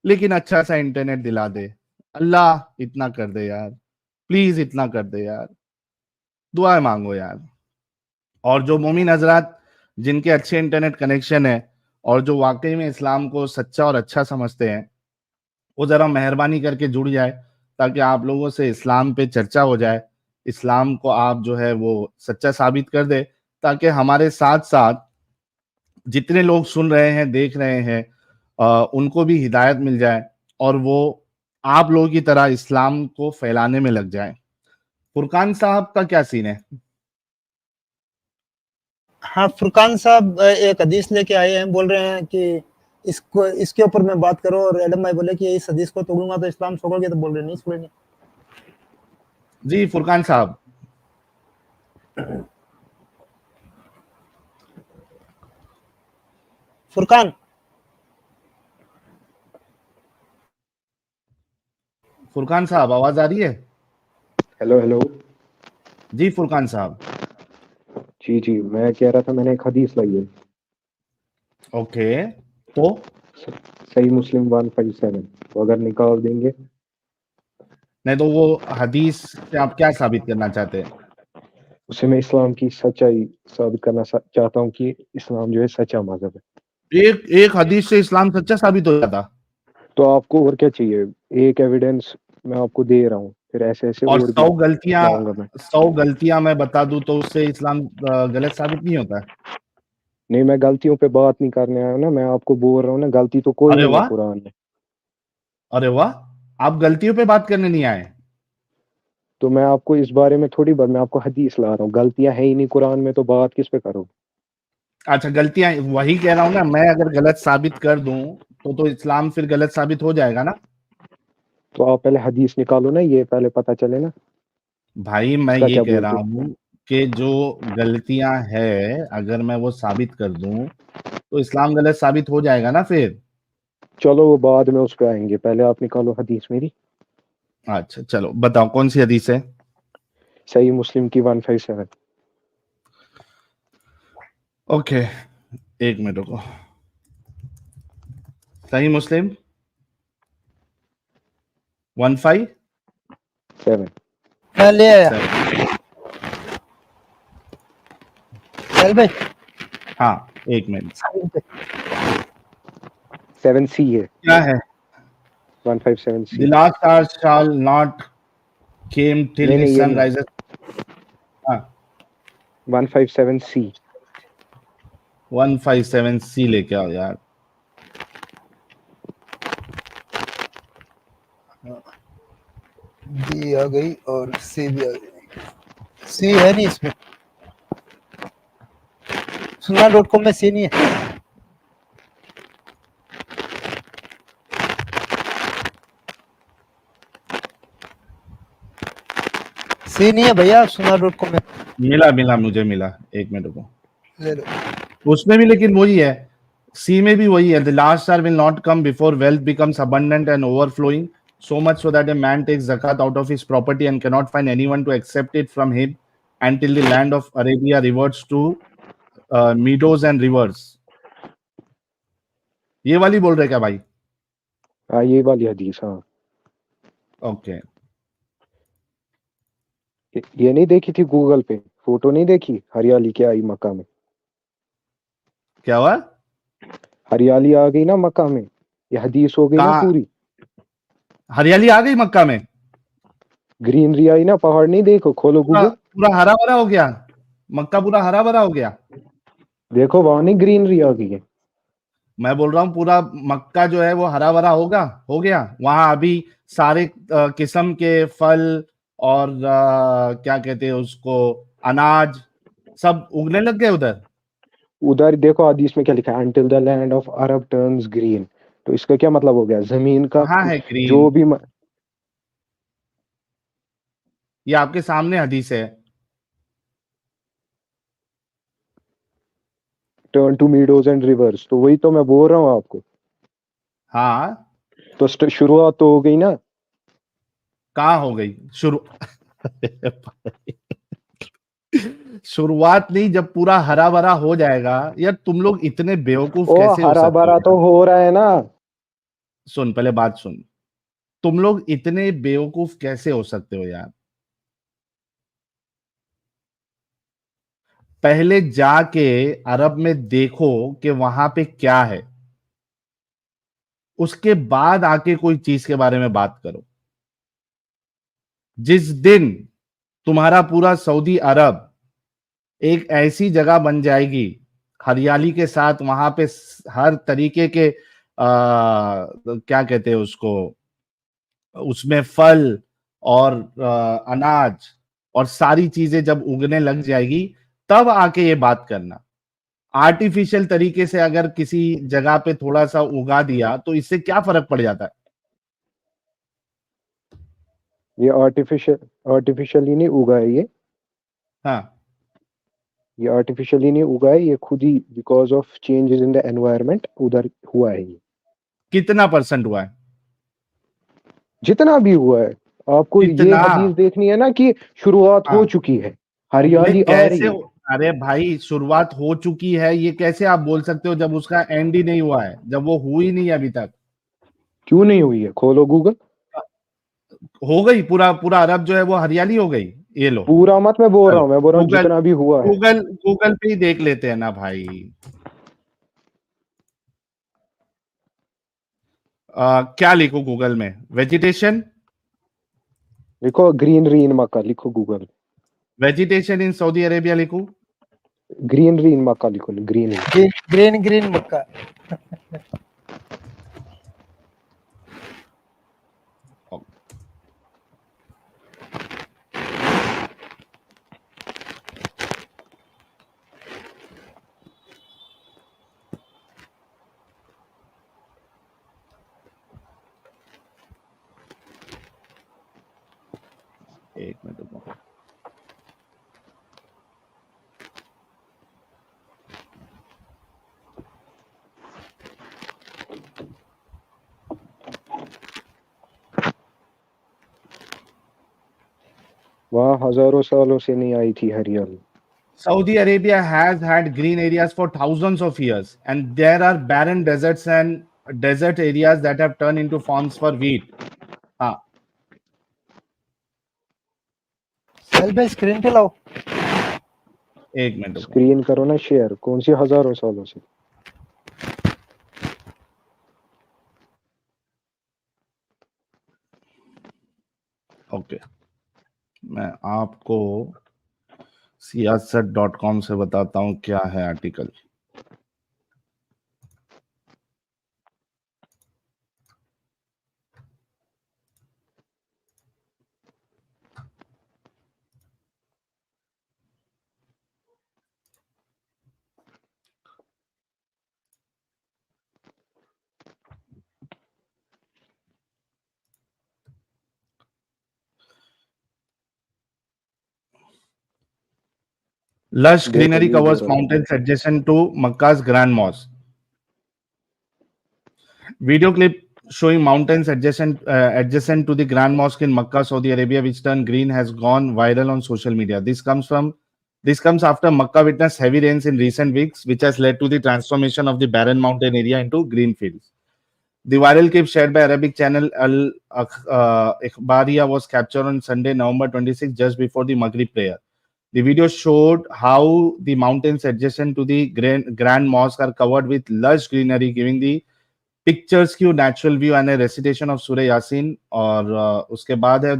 लेकिन अच्छा सा इंटरनेट दिला दे। अल्लाह इतना कर दे यार, प्लीज इतना कर दे यार, दुआएं मांगो यार। और जो मोमिन हजरात जिनके अच्छे इंटरनेट कनेक्शन है और जो वाकई में इस्लाम को सच्चा और अच्छा समझते हैं, वो जरा मेहरबानी करके जुड़ जाए, ताकि आप लोगों से इस्लाम पे चर्चा हो जाए, इस्लाम को आप जो है वो सच्चा साबित कर दे, ताकि हमारे साथ साथ जितने लोग सुन रहे हैं, देख रहे हैं, उनको भी हिदायत मिल जाए और वो आप लोगों की तरह इस्लाम को फैलाने में लग जाए। फुरकान साहब का क्या सीन है? हाँ फुरकान साहब एक हदीस लेके आए हैं, बोल रहे हैं कि इसको, इसके ऊपर मैं बात करो, और एडम भाई बोले कि इस हदीस को तोड़ूंगा तो इस्लाम छोड़ोगे, तो बोल रहे नहीं छोड़ेंगे। जी फुरकान साहब। फुरकान फुरकान साहब, आवाज आ रही है? Hello hello. जी फुरकान साहब। जी जी, मैं कह रहा था मैंने एक हदीस लाई है। ओके, तो सही मुस्लिम 157, तो अगर निकाल देंगे। नहीं तो वो हदीस से आप क्या साबित करना चाहते हैं? उसे मैं इस्लाम की सच्चाई साबित करना चाहता हूँ कि इस्लाम जो है सच्चा मजहब है। एक एक हदीस से इस्लाम सच्चा साबित हो जाता? तो आपको और क्या चाहिए? एक एविडेंस मैं आपको दे रहा हूँ, फिर ऐसे ऐसे और और भी लाऊंगा मैं। 100 गलतियां मैं बता दूं तो उससे इस्लाम गलत साबित नहीं होता? नहीं, मैं गलतियों पे बात नहीं करने आया ना, मैं आपको बोल रहा हूँ ना, गलती तो कोई अरे नहीं है वाह, कुरान में। अरे वाह, आप गलतियों पे बात करने नहीं आए। तो मैं आपको इस बारे में थोड़ी बात, मैं आपको हदीस ला रहा हूँ, गलतियां है ही नहीं कुरान में, तो बात किस पे करो। अच्छा, गलतियां वही कह रहा हूं ना, मैं अगर गलत साबित कर दूं तो इस्लाम फिर गलत साबित हो जाएगा ना। तो आप पहले हदीस निकालो ना, ये पहले पता चले ना। भाई मैं इसका ये क्या कह रहा बोलते हो? हूं कि जो गलतियां है अगर मैं वो साबित कर दूं तो इस्लाम गलत साबित हो जाएगा ना फिर। चलो वो बाद में उस पे आएंगे, पहले आप निकालो हदीस मेरी। अच्छा चलो बताओ कौन सी हदीस है। सही मुस्लिम की 157। ओके, एक मिनट रुको। सही मुस्लिम 157। मैं ले आया चल भाई। हाँ एक मिनट, 7C है, क्या है। 157C। The last star shall not came till नहीं his नहीं, ये sun नहीं, rises। हाँ 157C। 157C लेके आओ यार। डी आ गई और सी भी आ गई। सी है नहीं इसमें, सुना.com में सी नहीं है। सी नहीं है भैया, सुना.com में। मिला मिला मुझे मिला, एक मिनट रुको। ले लो। उसमें भी लेकिन वही है, सी में भी वही है। The last star will not come before wealth becomes abundant and overflowing so much so that a man takes zakat out of his property and cannot find anyone to accept it from him until the land of Arabia reverts to meadows and rivers। ये वाली बोल रहे क्या भाई? हाँ ये वाली हदीस, हाँ। ओके ये नहीं देखी थी गूगल पे, फोटो नहीं देखी, हरियाली क्या आई मक्का में। क्या हुआ? हरियाली आ गई ना मक्का में, ये हदीस हो गई ना कहाँ पूरी। हरियाली आ गई मक्का में? ग्रीनरी आई ना, पहाड़ नहीं देखो, खोलो पूरा गूगल, पूरा हरा भरा हो गया, मक्का पूरा हरा भरा हो गया। देखो वहां नहीं ग्रीनरी आ गई है। मैं बोल रहा हूँ पूरा मक्का जो है वो हरा भरा होगा, हो गया वहां अभी सारे किस्म के फल और क्या कहते हैं उसको, अनाज सब उगने लग गए उधर। उधर देखो हदीस में क्या लिखा है, until the land of Arab turns green। तो इसका क्या मतलब हो गया, जमीन का कहाँ है ग्रीन? जो भी ये आपके सामने हदीस है। Turn to meadows and rivers, तो वही तो मैं बोल रहा हूँ आपको। हाँ तो शुरुआत तो हो गई ना। कहाँ हो गई शुरू? शुरुआत नहीं, जब पूरा हरा भरा हो जाएगा। यार तुम लोग इतने बेवकूफ ओ कैसे हो हरा सकते हो भरा तो यार? हो रहा है ना। सुन पहले बात सुन, तुम लोग इतने बेवकूफ कैसे हो सकते हो यार? पहले जाके अरब में देखो कि वहां पे क्या है, उसके बाद आके कोई चीज के बारे में बात करो। जिस दिन तुम्हारा पूरा सऊदी अरब एक ऐसी जगह बन जाएगी हरियाली के साथ, वहां पे हर तरीके के क्या कहते हैं उसको, उसमें फल और अनाज और सारी चीजें जब उगने लग जाएगी, तब आके ये बात करना। आर्टिफिशियल तरीके से अगर किसी जगह पे थोड़ा सा उगा दिया तो इससे क्या फर्क पड़ जाता है? ये आर्टिफिशियली नहीं उगा है ये। हाँ ये आर्टिफिशियली नहीं उगा है, ये खुद ही because of changes in the environment उधर हुआ है ये। कितना % हुआ है? जितना भी हुआ है, आपको ये कितना? हदीस देखनी है ना कि शुरुआत हो हाँ चुकी है, नहीं हरियाली आ रही कैसे है। अरे भाई शुरुआत हो चुकी है ये कैसे आप बोल सकते हो जब उसका एंड ही नहीं हुआ है, जब वो हुई नहीं है अभी तक? क्यों नहीं हुई है, खोलो गूगल। हो गई, पूरा पूरा अरब जो है वो हरियाली हो गई। ये लो पूरा मत मैं बोल रहा चलो हूँ, मैं बोल रहा हूँ गूगल जितना भी हुआ है। गूगल गूगल पे ही देख लेते हैं ना भाई। क्या लिखो गूगल में? वेजिटेशन, लिखो ग्रीनरी इन मक्का, लिखो Google. Vegetation in Saudi Arabia लिखो। ग्रीनरी इन मक्का लिखो, ग्रीनरी। ग्रीन मक्का। एक मिनट रुको। वहाँ हजारों सालों से नहीं आई थी हरियाली। Saudi Arabia has had green areas for thousands of years, and there are barren deserts and desert areas that have turned into farms for wheat. हाँ, साहिल भाई स्क्रीन पे लाओ। एक मिनट रुको। स्क्रीन करो ना शेयर, कौन सी हजारों सालों से? ओके, मैं आपको siyaset.com से बताता हूँ क्या है आर्टिकल। Lush देखो greenery यही बोल covers रहा था। mountains adjacent to Makkah's Grand Mosque. Video clip showing mountains adjacent to the Grand Mosque in Makkah, Saudi Arabia, which turned green, has gone viral on social media. This comes after Makkah witnessed heavy rains in recent weeks, which has led to the transformation of the barren mountain area into green fields. The viral clip shared by Arabic channel Al Ikhbariya was captured on Sunday, November 26, just before the Maghrib prayer. The video showed how the mountains adjacent to the Grand Mosque are covered with lush greenery, giving the pictures की natural view and a recitation of Surah Yasin. और उसके बाद है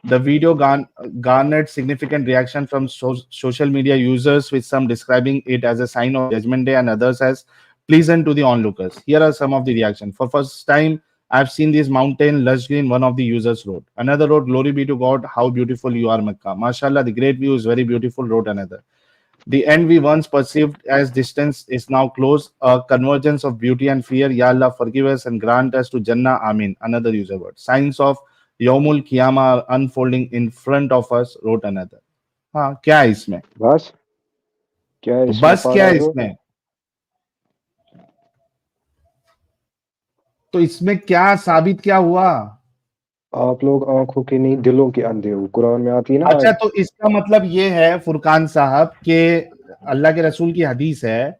the video garnered significant reaction from social media users, with some describing it as a sign of Judgment Day and others as pleasant to the onlookers. Here are some of the reactions. For first time, I've seen this mountain lush green, one of the users wrote. Another wrote, glory be to God, how beautiful you are, Mecca. MashaAllah, the great view is very beautiful, wrote another. The end we once perceived as distance is now close, a convergence of beauty and fear. Ya Allah, forgive us and grant us to Jannah. Amin. Another user word. Signs of Yawmul Qiyamah are unfolding in front of us, wrote another. हाँ, क्या है इसमें? बस क्या है तो इसमें? बस क्या पढ़ा है दो। इसमें? तो इसमें क्या साबित क्या हुआ? आप लोग आंखों के नहीं दिलों के अंधे हो। कुरान में आती है ना अच्छा, आयत। तो इसका मतलब ये है फुरकान साहब के अल्लाह के रसूल की हदीस है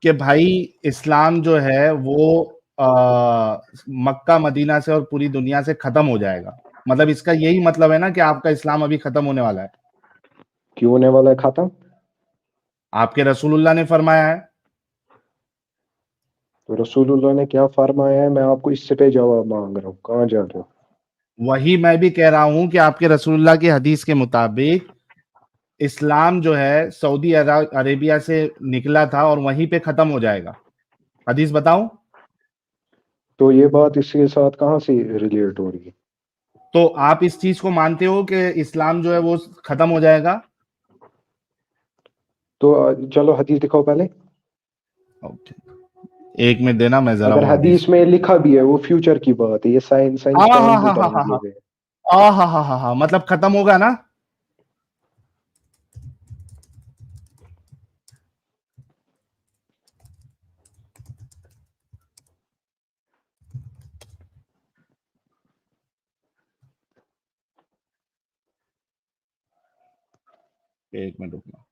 कि भाई इस्लाम जो है वो मक्का मदीना से और पूरी दुनिया से खत्म हो जाएगा। मतलब इसका यही मतलब है ना कि आपका इस्लाम अभी खत्म होने वाला है। क्यों होने वाला है खत्म? आपके रसूलुल्लाह ने फरमाया है। तो रसूलुल्लाह ने क्या फरमाया है? मैं आपको इससे पे जवाब मांग रहा हूँ, कहाँ जा रहे हो? वही मैं भी कह रहा हूं कि आपके रसूलुल्लाह की हदीस के मुताबिक इस्लाम जो है सऊदी अरेबिया से निकला था और वहीं पे खत्म हो जाएगा। हदीस बताऊं? तो ये बात इसके साथ कहाँ से रिलेट हो रही है? तो आप इस चीज को मानते हो कि इस्लाम जो है वो खत्म हो जाएगा? तो चलो हदीस दिखाओ पहले। ओके, एक मिनट देना, मैं जरा अगर वो हदीस। हदीस में लिखा भी है वो फ्यूचर की बात है, ये साइंस हाँ हाँ साइंसदान भी हाँ हाँ हाँ बता दिए हाँ हुए हैं। हाँ हाँ हाँ हाँ हाँ, मतलब खत्म होगा ना? एक मिनट रुकना।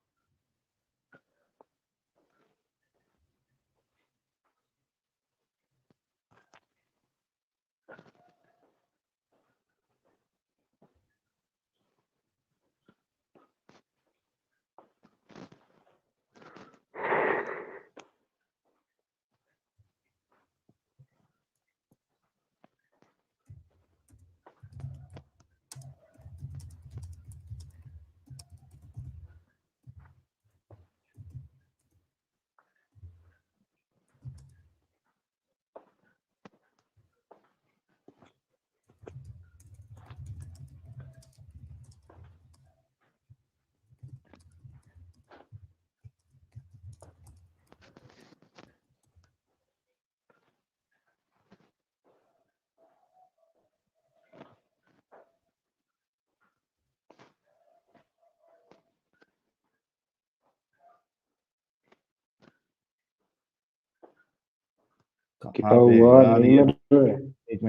क्या पे हुआ, यार नहीं ये? मिल रहा है? एक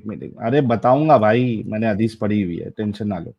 मिनट, अरे बताऊंगा भाई, मैंने हदीस पढ़ी हुई है, टेंशन ना लो।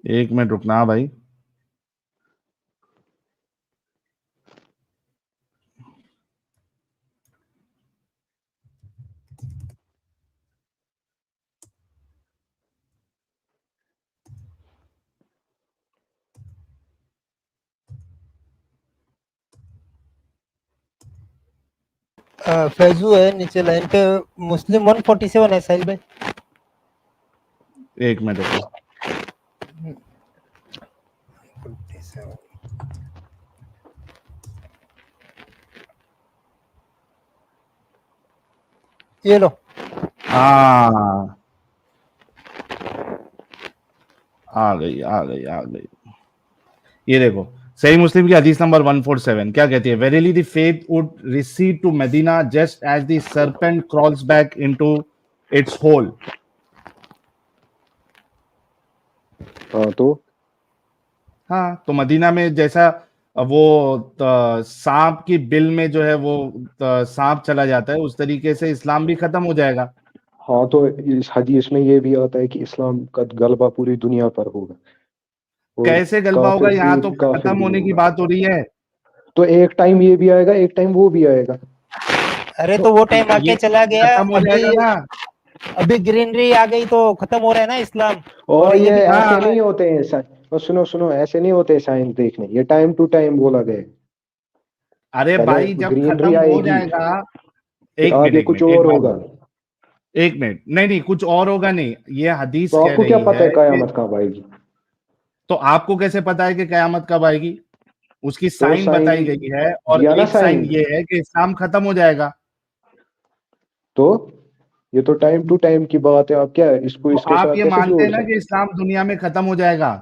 एक मिनट रुकना भाई। फैजू है नीचे लाइन पे, मुस्लिम 147 है साहिल भाई। एक मिनट रुको। ये लो। हाँ, आ गई। ये देखो, सही मुस्लिम की हदीस नंबर 147 क्या कहती है? Verily the faith would recede to Medina just as the serpent crawls back into its hole. हाँ, तो मदीना में जैसा वो सांप की बिल में जो है वो सांप चला जाता है, उस तरीके से इस्लाम भी खत्म हो जाएगा। हाँ, तो इस हदीस में ये भी आता है कि इस्लाम का गलबा पूरी दुनिया पर होगा और कैसे गलबा होगा? काफिर यहाँ तो एक काफिर खत्म भी होने की होगा। बात हो रही है। तो एक टाइम ये भी आएगा, एक टाइम वो भी आएगा। अरे तो वो टाइम आके ये चला गया, खत्म हो जाएगा ना। अभी ग्रीनरी आ गई तो खत्म हो रहा है ना इस्लाम। और ये भी ऐसे नहीं होते हैं सुनो, ऐसे नहीं होते साइंस देखने, ये टाइम टू टाइम बोला गया। अरे पहले भाई जब ग्रीनरी खत्म हो आएगी, जाएगा, फिर आगे कुछ एक और बात होगा। बताओ। एक मिनट, नहीं कुछ और होगा नहीं, ये हदीस तो कह आपको क्या रही पता है है कि, कयामत कब आएगी? तो आपको कैसे पता है कि कयामत कब आएगी? उसकी तो साइन साइन बताई गई है, और दिया ना एक साइन साइन। ये है कि इस्लाम खत्म हो जाएगा। तो ये तो टाइम टू टाइम की बात है, आप क्या इसको तो इसके आप साथ ये कैसे मानते जोड़ हैं ना कि सकते? इस्लाम दुनिया में खत्म हो जाएगा?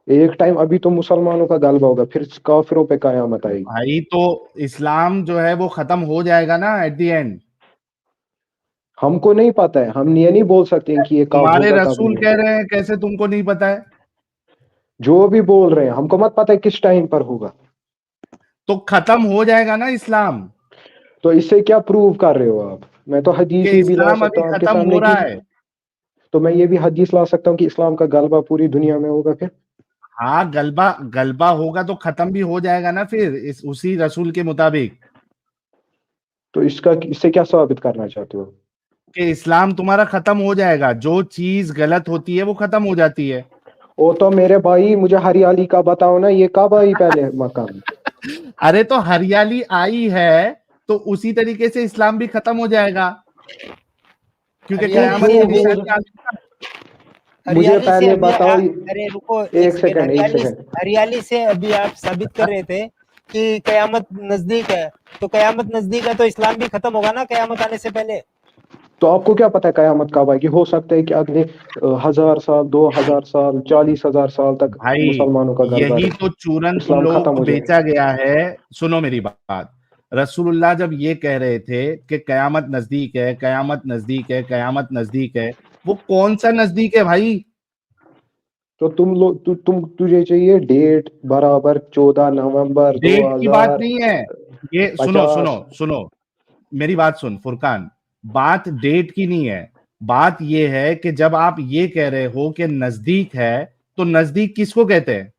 एक टाइम अभी तो मुसलमानों का गलबा होगा, फिर काफिरों पे कयामत आएगी। भाई तो इस्लाम जो है वो खत्म हो जाएगा ना एट द एंड। हमको नहीं पता है, हम ये नहीं बोल सकते हैं कि ये कब तुम्हारे होगा कब रसूल नहीं कह होगा। रहे हैं, कैसे तुमको नहीं पता है? जो भी बोल रहे हैं हमको मत पता है किस टाइम पर होगा। तो खत्म हो जाएगा ना इस्लाम। तो इससे क्या प्रूव कर रहे हो आप? मैं तो कि हदीस ये भी ला इस्लाम सकता अभी हूँ आपके खत्म हो सामने रहा की। है। तो मैं ये भी हदीस ला सकता हूँ कि इस्लाम का गलबा पूरी दुनिया में होगा फिर। हाँ, गलबा गलबा होगा तो खत्म भी हो जाएगा ना फिर, इस उसी रसूल के मुताबिक। तो इससे क्या साबित करना चाहते हो? कि इस्लाम तुम्हारा खत्म हो जाएगा, जो चीज गलत होती है वो खत्म हो जाती है। ओ तो मेरे भाई मुझे हरियाली का बताओ ना, ये कब आई पहले मकान? अरे तो हरियाली आई है तो उसी तरीके से इस्लाम भी खत्म हो जाएगा, क्योंकि तो कयामत क्यों की बोल निशानी आ गई ना। मुझे हरियाली से पहले अभी बताओ। अरे रुको एक सेकंड। एक सेकंड। हरियाली से अभी आप साबित कर रहे थे कि कयामत नजदीक है, तो कयामत नजदीक है तो इस्लाम भी खत्म होगा ना कयामत आने से पहले। तो आपको क्या पता है कयामत कब आएगी? हो सकता है कि अगले 1000 साल, 2000 साल, 40,000 साल तक भाई मुसलमानों का गलबा यही तो रहे, चूरन तुम इस्लाम लोगों खत्म को हो जाए। बेचा गया है। सुनो मेरी बात। रसूलुल्लाह जब ये कह रहे थे कि कयामत नजदीक है, कयामत नजदीक है, कयामत नजदीक है, वो कौन सा नजदीक है भाई? तो तुम लोग तुझे चाहिए डेट बराबर 14 नवंबर डेट की बात नहीं है। ये सुनो सुनो 2050। सुनो, मेरी बात सुन फुरकान। बात डेट की नहीं है, बात ये है कि जब आप ये कह रहे हो कि नजदीक है, तो नजदीक किसको कहते हैं?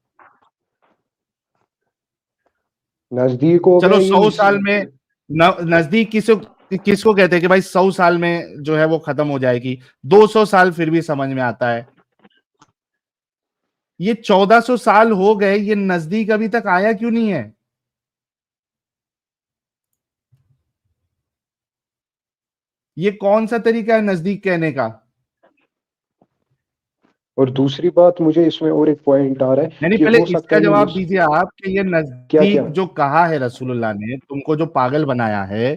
नजदीक हो चलो गया 100 ये। साल में नजदीक किसको किसको कहते हैं कि भाई 100 साल में जो है वो खत्म हो जाएगी, 200 साल फिर भी समझ में आता है। ये 1400 साल हो गए, ये नजदीक अभी तक आया क्यों नहीं है? ये कौन सा तरीका है नजदीक कहने का? और दूसरी बात, मुझे इसमें और एक पॉइंट आ रहा है नहीं, कि पहले हो सकता इसका है ये जवाब दीजिए आप कि ये क्या क्या नजदीक जो कहा है रसूलुल्लाह ने, तुमको जो पागल बनाया है,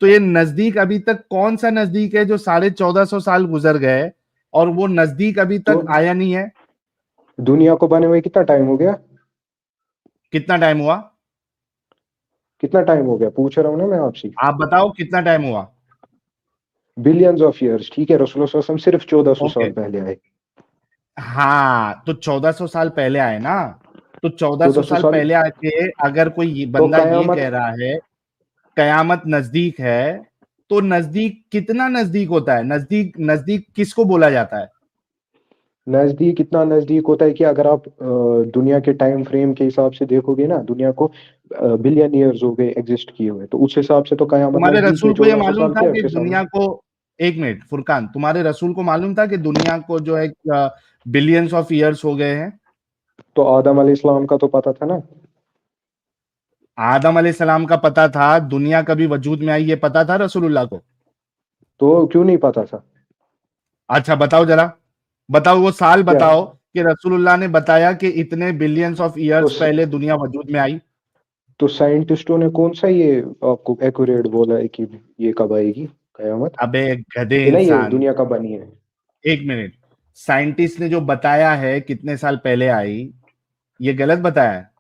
तो ये नजदीक अभी तक कौन सा नजदीक है जो 1450 साल गुजर गए और वो नजदीक अभी तो तक आया नहीं है? दुनिया को बने हुए कितना टाइम हो गया? कितना टाइम हुआ? कितना टाइम हो गया पूछ रहा हूँ ना मैं आपसे। आप बताओ कितना टाइम हुआ? बिलियंस ऑफ ईयर्स, ठीक है। रसूलुल्लाह सल्लल्लाहु अलैहि वसल्लम सिर्फ 1400 ओके, साल पहले आए। हाँ, तो 1400 साल पहले आए ना, तो 1400 1400 साल साल पहले आके अगर कोई तो बंदा ये कयामत, कह रहा है कयामत नजदीक है, तो नजदीक कितना नजदीक होता है? नजदीक नजदीक किसको बोला जाता है? नजदीक इतना नजदीक होता है कि अगर आप दुनिया के टाइम फ्रेम के हिसाब से देखोगे ना, दुनिया को बिलियन ईयर्स हो गए एग्जिस्ट किए हुए, तो उस हिसाब से तो कयामत तुम्हारे नजदीक है। रसूल को ये 1400 मालूम साल था क्या है कि उसके सामने। दुनिया को, एक मिनट फुरकान, तुम्हारे रसूल को मालूम था कि दुनिया को जो है बिलियंस ऑफ ईयर्स हो गए हैं? तो आदम अलैहिस्सलाम का तो पता था ना। आदम अलैहिस्सलाम का पता था, दुनिया कभी वजूद में आई ये पता था रसूलुल्लाह को? तो क्यों नहीं पता था? अच्छा बताओ जरा, बताओ वो साल क्या? बताओ कि रसूलुल्लाह ने बताया कि इतने बिलियंस ऑफ तो ईयर्स पहले दुनिया वजूद में आई। तो साइंटिस्टों ने कौन सा ये आपको एक्यूरेट बोला है कि ये कब आएगी कयामत, अबे गधे कि नहीं ये इंसान, दुनिया कब बनी है? एक मिनट, साइंटिस्ट ने जो बताया है कितने साल पहले आई, ये गलत बताया है?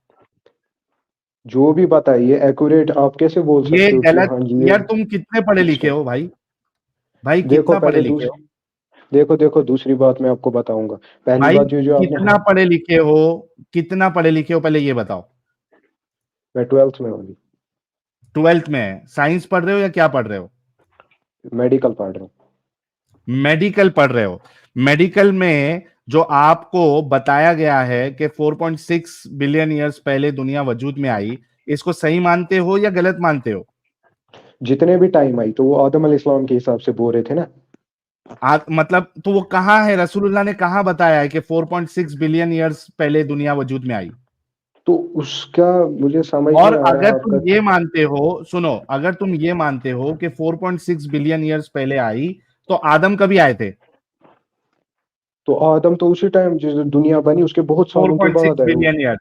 जो भी बताइए एक्यूरेट, आप कैसे बोल ये सकते हो कि गलत। हाँ जी ये यार तुम कितने पढ़े लिखे अच्छा। हो भाई? भाई देखो कितना पढ़े पहले लिखे हो? देखो देखो दूसरी बात मैं आपको बताऊंगा। पहली भाई बात जो जो आपने, कितना पढ़े लिखे हो? कितना पढ़े लिखे हो पहले ये बताओ। मैं 12th में हूँ, 12th में है, साइंस पढ़ रहे हो या क्या पढ़ रहे हो? मेडिकल पढ़ रहा हूँ। मेडिकल पढ़ रहे हो। मेडिकल में जो आपको बताया गया है कि 4.6 बिलियन ईयर्स पहले दुनिया वजूद में आई, इसको सही मानते हो या गलत मानते हो? जितने भी टाइम आई तो वो आदम अलैहिस्सलाम के हिसाब से बोल रहे थे ना। मतलब तो वो कहाँ है? रसूलुल्लाह ने कहाँ बताया है कि 4.6 बिलियन ईयर्स पहले दुनिया वजूद में आई? तो उसका मुझे समझ और नहीं आ रहा अगर है तुम आपका। ये मानते हो, सुनो, अगर तुम ये मानते हो कि 4.6 बिलियन ईयर्स पहले आई, तो आदम कभी आए थे? तो आदम तो उसी टाइम जिस दुनिया बनी उसके बहुत सालों के 4.6 बाद आए वो। बिलियन ईयर,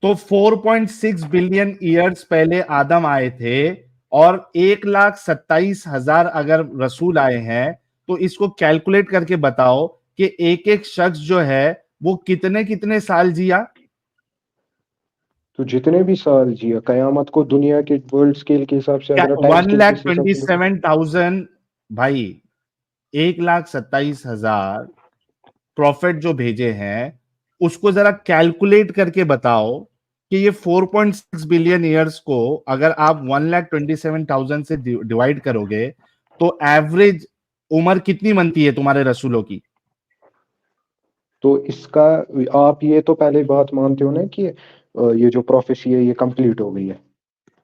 तो 4.6 बिलियन ईयर्स पहले आदम आए थे, और 1,27,000 अगर रसूल आए हैं, तो इसको कैलकुलेट करके बताओ कि एक एक शख्स जो है वो कितने कितने साल जिया। तो जितने भी साल जिया, कयामत को दुनिया के वर्ल्ड स्केल के हिसाब से, क्या अगर टाइम वन स्केल के लैख हिसाब ट्वेंटी से देखो। सेवन थाउजेंड भाई, 1,27,000 प्रॉफिट जो भेजे हैं, उसको जरा कैलकुलेट करके बताओ कि ये 4.6 बिलियन ईयर्स को अगर आप 1,27,000 से डिवाइड करोगे, तो एवरेज उम्र कितनी बनती है तुम्हारे रसूलों की? तो इसका आप ये तो पहले बात मानते हो ना कि ये जो प्रोफेसी है ये कंप्लीट हो गई है।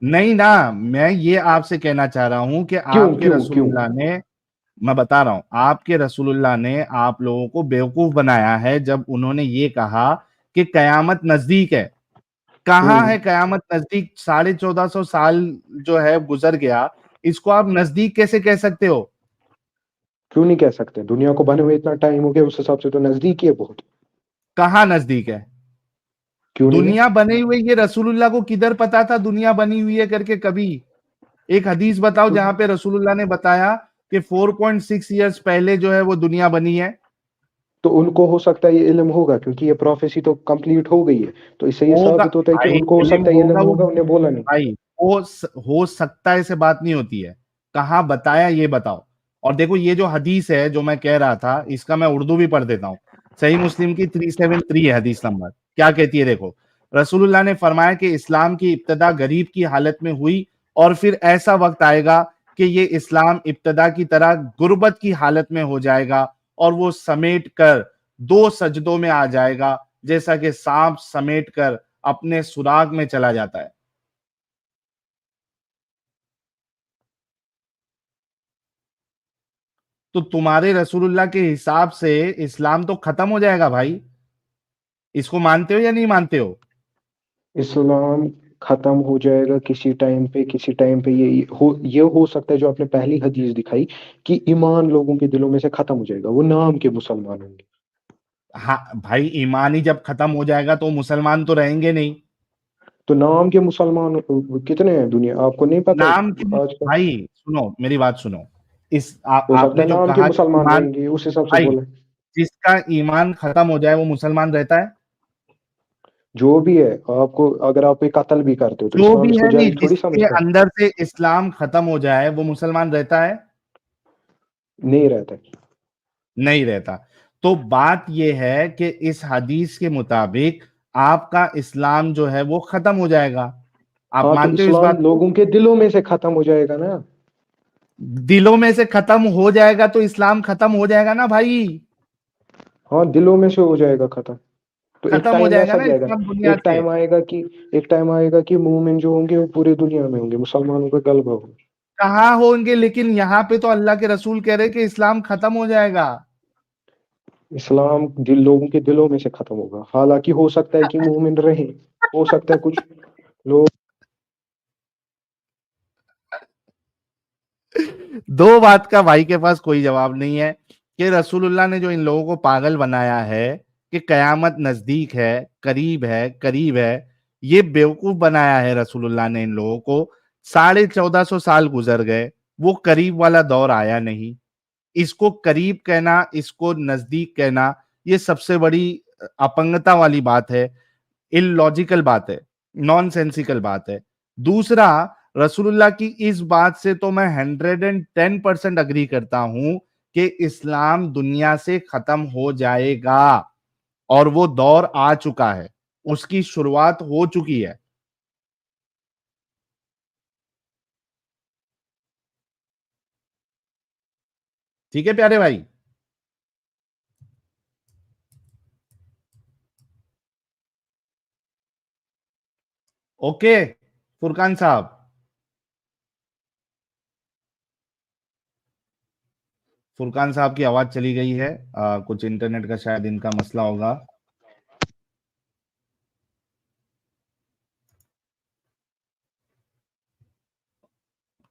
नहीं ना, मैं ये आपसे कहना चाह रहा हूं कि क्यों आपके क्यों क्यों? रसूलुल्लाह ने, मैं बता रहा हूं, आपके रसूलुल्लाह ने आप लोगों को बेवकूफ बनाया है जब उन्होंने ये कहा कि कयामत नजदीक है। कहाँ है कयामत नजदीक? 1450 साल जो है गुजर गया, इसको आप नजदीक कैसे कह सकते हो? क्यों नहीं कह सकते? दुनिया को बने हुए इतना टाइम हो गया, उस हिसाब से तो नजदीक ही है बहुत। कहाँ नजदीक है? क्यों नहीं है? दुनिया बनी हुई, ये रसूलुल्लाह को किधर पता था दुनिया बनी हुई है करके कभी? एक हदीस बताओ तो, जहां पे रसूलुल्लाह ने बताया कि 4.6 ईयर्स पहले जो है वो दुनिया बनी है। तो उनको हो सकता है ये इल्म होगा क्योंकि ये प्रोफेसी तो कंप्लीट हो गई है, तो इससे ये होगा साबित होता है कि भाई, उनको हो इल्म सकता है ये होगा इल्म वो, होगा, उन्हें बोला नहीं। भाई हो सकता है से बात नहीं होती है, कहाँ बताया ये बताओ। और देखो ये जो हदीस है जो मैं कह रहा था, इसका मैं उर्दू भी पढ़ देता हूँ। सही मुस्लिम की 373 है हदीस नंबर, क्या कहती है देखो। रसूलुल्लाह ने फरमाया कि इस्लाम की इब्तिदा गरीब की हालत में हुई, और फिर ऐसा वक्त आएगा कि ये इस्लाम इब्तदा की तरह गुर्बत की हालत में हो जाएगा और वो समेट कर 2 सजदों में आ जाएगा, जैसा कि सांप समेट कर अपने सुराग में चला जाता है। तो तुम्हारे रसूलुल्लाह के हिसाब से इस्लाम तो खत्म हो जाएगा भाई। इसको मानते हो या नहीं मानते हो? इस्लाम खत्म हो जाएगा किसी टाइम पे ये हो सकता है जो आपने पहली हदीस दिखाई कि ईमान लोगों के दिलों में से खत्म हो जाएगा, वो नाम के मुसलमान होंगे। हाँ भाई, ईमान ही जब खत्म हो जाएगा तो मुसलमान तो रहेंगे नहीं। तो नाम के मुसलमान कितने हैं दुनिया, आपको नहीं पता नाम के आज का? भाई सुनो, मेरी बात सुनो। हो सकता आपने है जो नाम के कहा कि मुसलमान ईमान, रहेंगे, उस हिसाब से भाई बोले। जिसका ईमान खत्म हो जाए वो मुसलमान रहता है? जो भी है, आपको अगर आप एक कत्ल भी करते हो तो जो इस्लाम भी इसको है नहीं, जायज थोड़ी जिसके समझता है। अंदर से इस्लाम खत्म हो जाए वो मुसलमान रहता है? नहीं रहता है। नहीं रहता। तो बात यह है कि इस हदीस के मुताबिक आपका इस्लाम जो है वो खत्म हो जाएगा। आप हाँ, तो मानते हो इस इस्लाम बात को? लोगों के दिलों में से खत्म हो जाएगा ना। दिलों में से खत्म हो जाएगा तो इस्लाम खत्म हो जाएगा ना भाई। हाँ, दिलों में से हो जाएगा खत्म। तो एक खत्म हो टाइम जाएगा ऐसा ना जाएगा, इस्लाम दुनिया एक से। टाइम आएगा कि एक टाइम आएगा कि मोमिन जो होंगे वो पूरी दुनिया में होंगे, मुसलमानों का गलबा होगा। कहाँ होंगे, लेकिन यहाँ पे तो अल्लाह के रसूल कह रहे कि इस्लाम खत्म हो जाएगा। इस्लाम लोगों के दिलों में से खत्म होगा। हालांकि हो सकता है कि मोमिन रहे, हो सकता है कुछ लोग। दो बात का भाई के पास कोई जवाब नहीं है कि रसूलुल्लाह ने जो इन लोगों को पागल बनाया है कि कयामत नजदीक है, करीब है, ये बेवकूफ बनाया है रसूलुल्लाह ने इन लोगों को। 1450 साल गुजर गए, वो करीब वाला दौर आया नहीं। इसको करीब कहना, इसको नजदीक कहना, ये सबसे बड़ी अपंगता वाली बात है, इलॉजिकल बात है, नॉनसेंसिकल बात है। दूसरा, रसूलुल्लाह की इस बात से तो मैं 110% अग्री करता हूं कि इस्लाम दुनिया से खत्म हो जाएगा और वो दौर आ चुका है, उसकी शुरुआत हो चुकी है। ठीक है प्यारे भाई? ओके फुरकान साहब। फुरकान साहब की आवाज चली गई है। कुछ इंटरनेट का शायद इनका मसला होगा।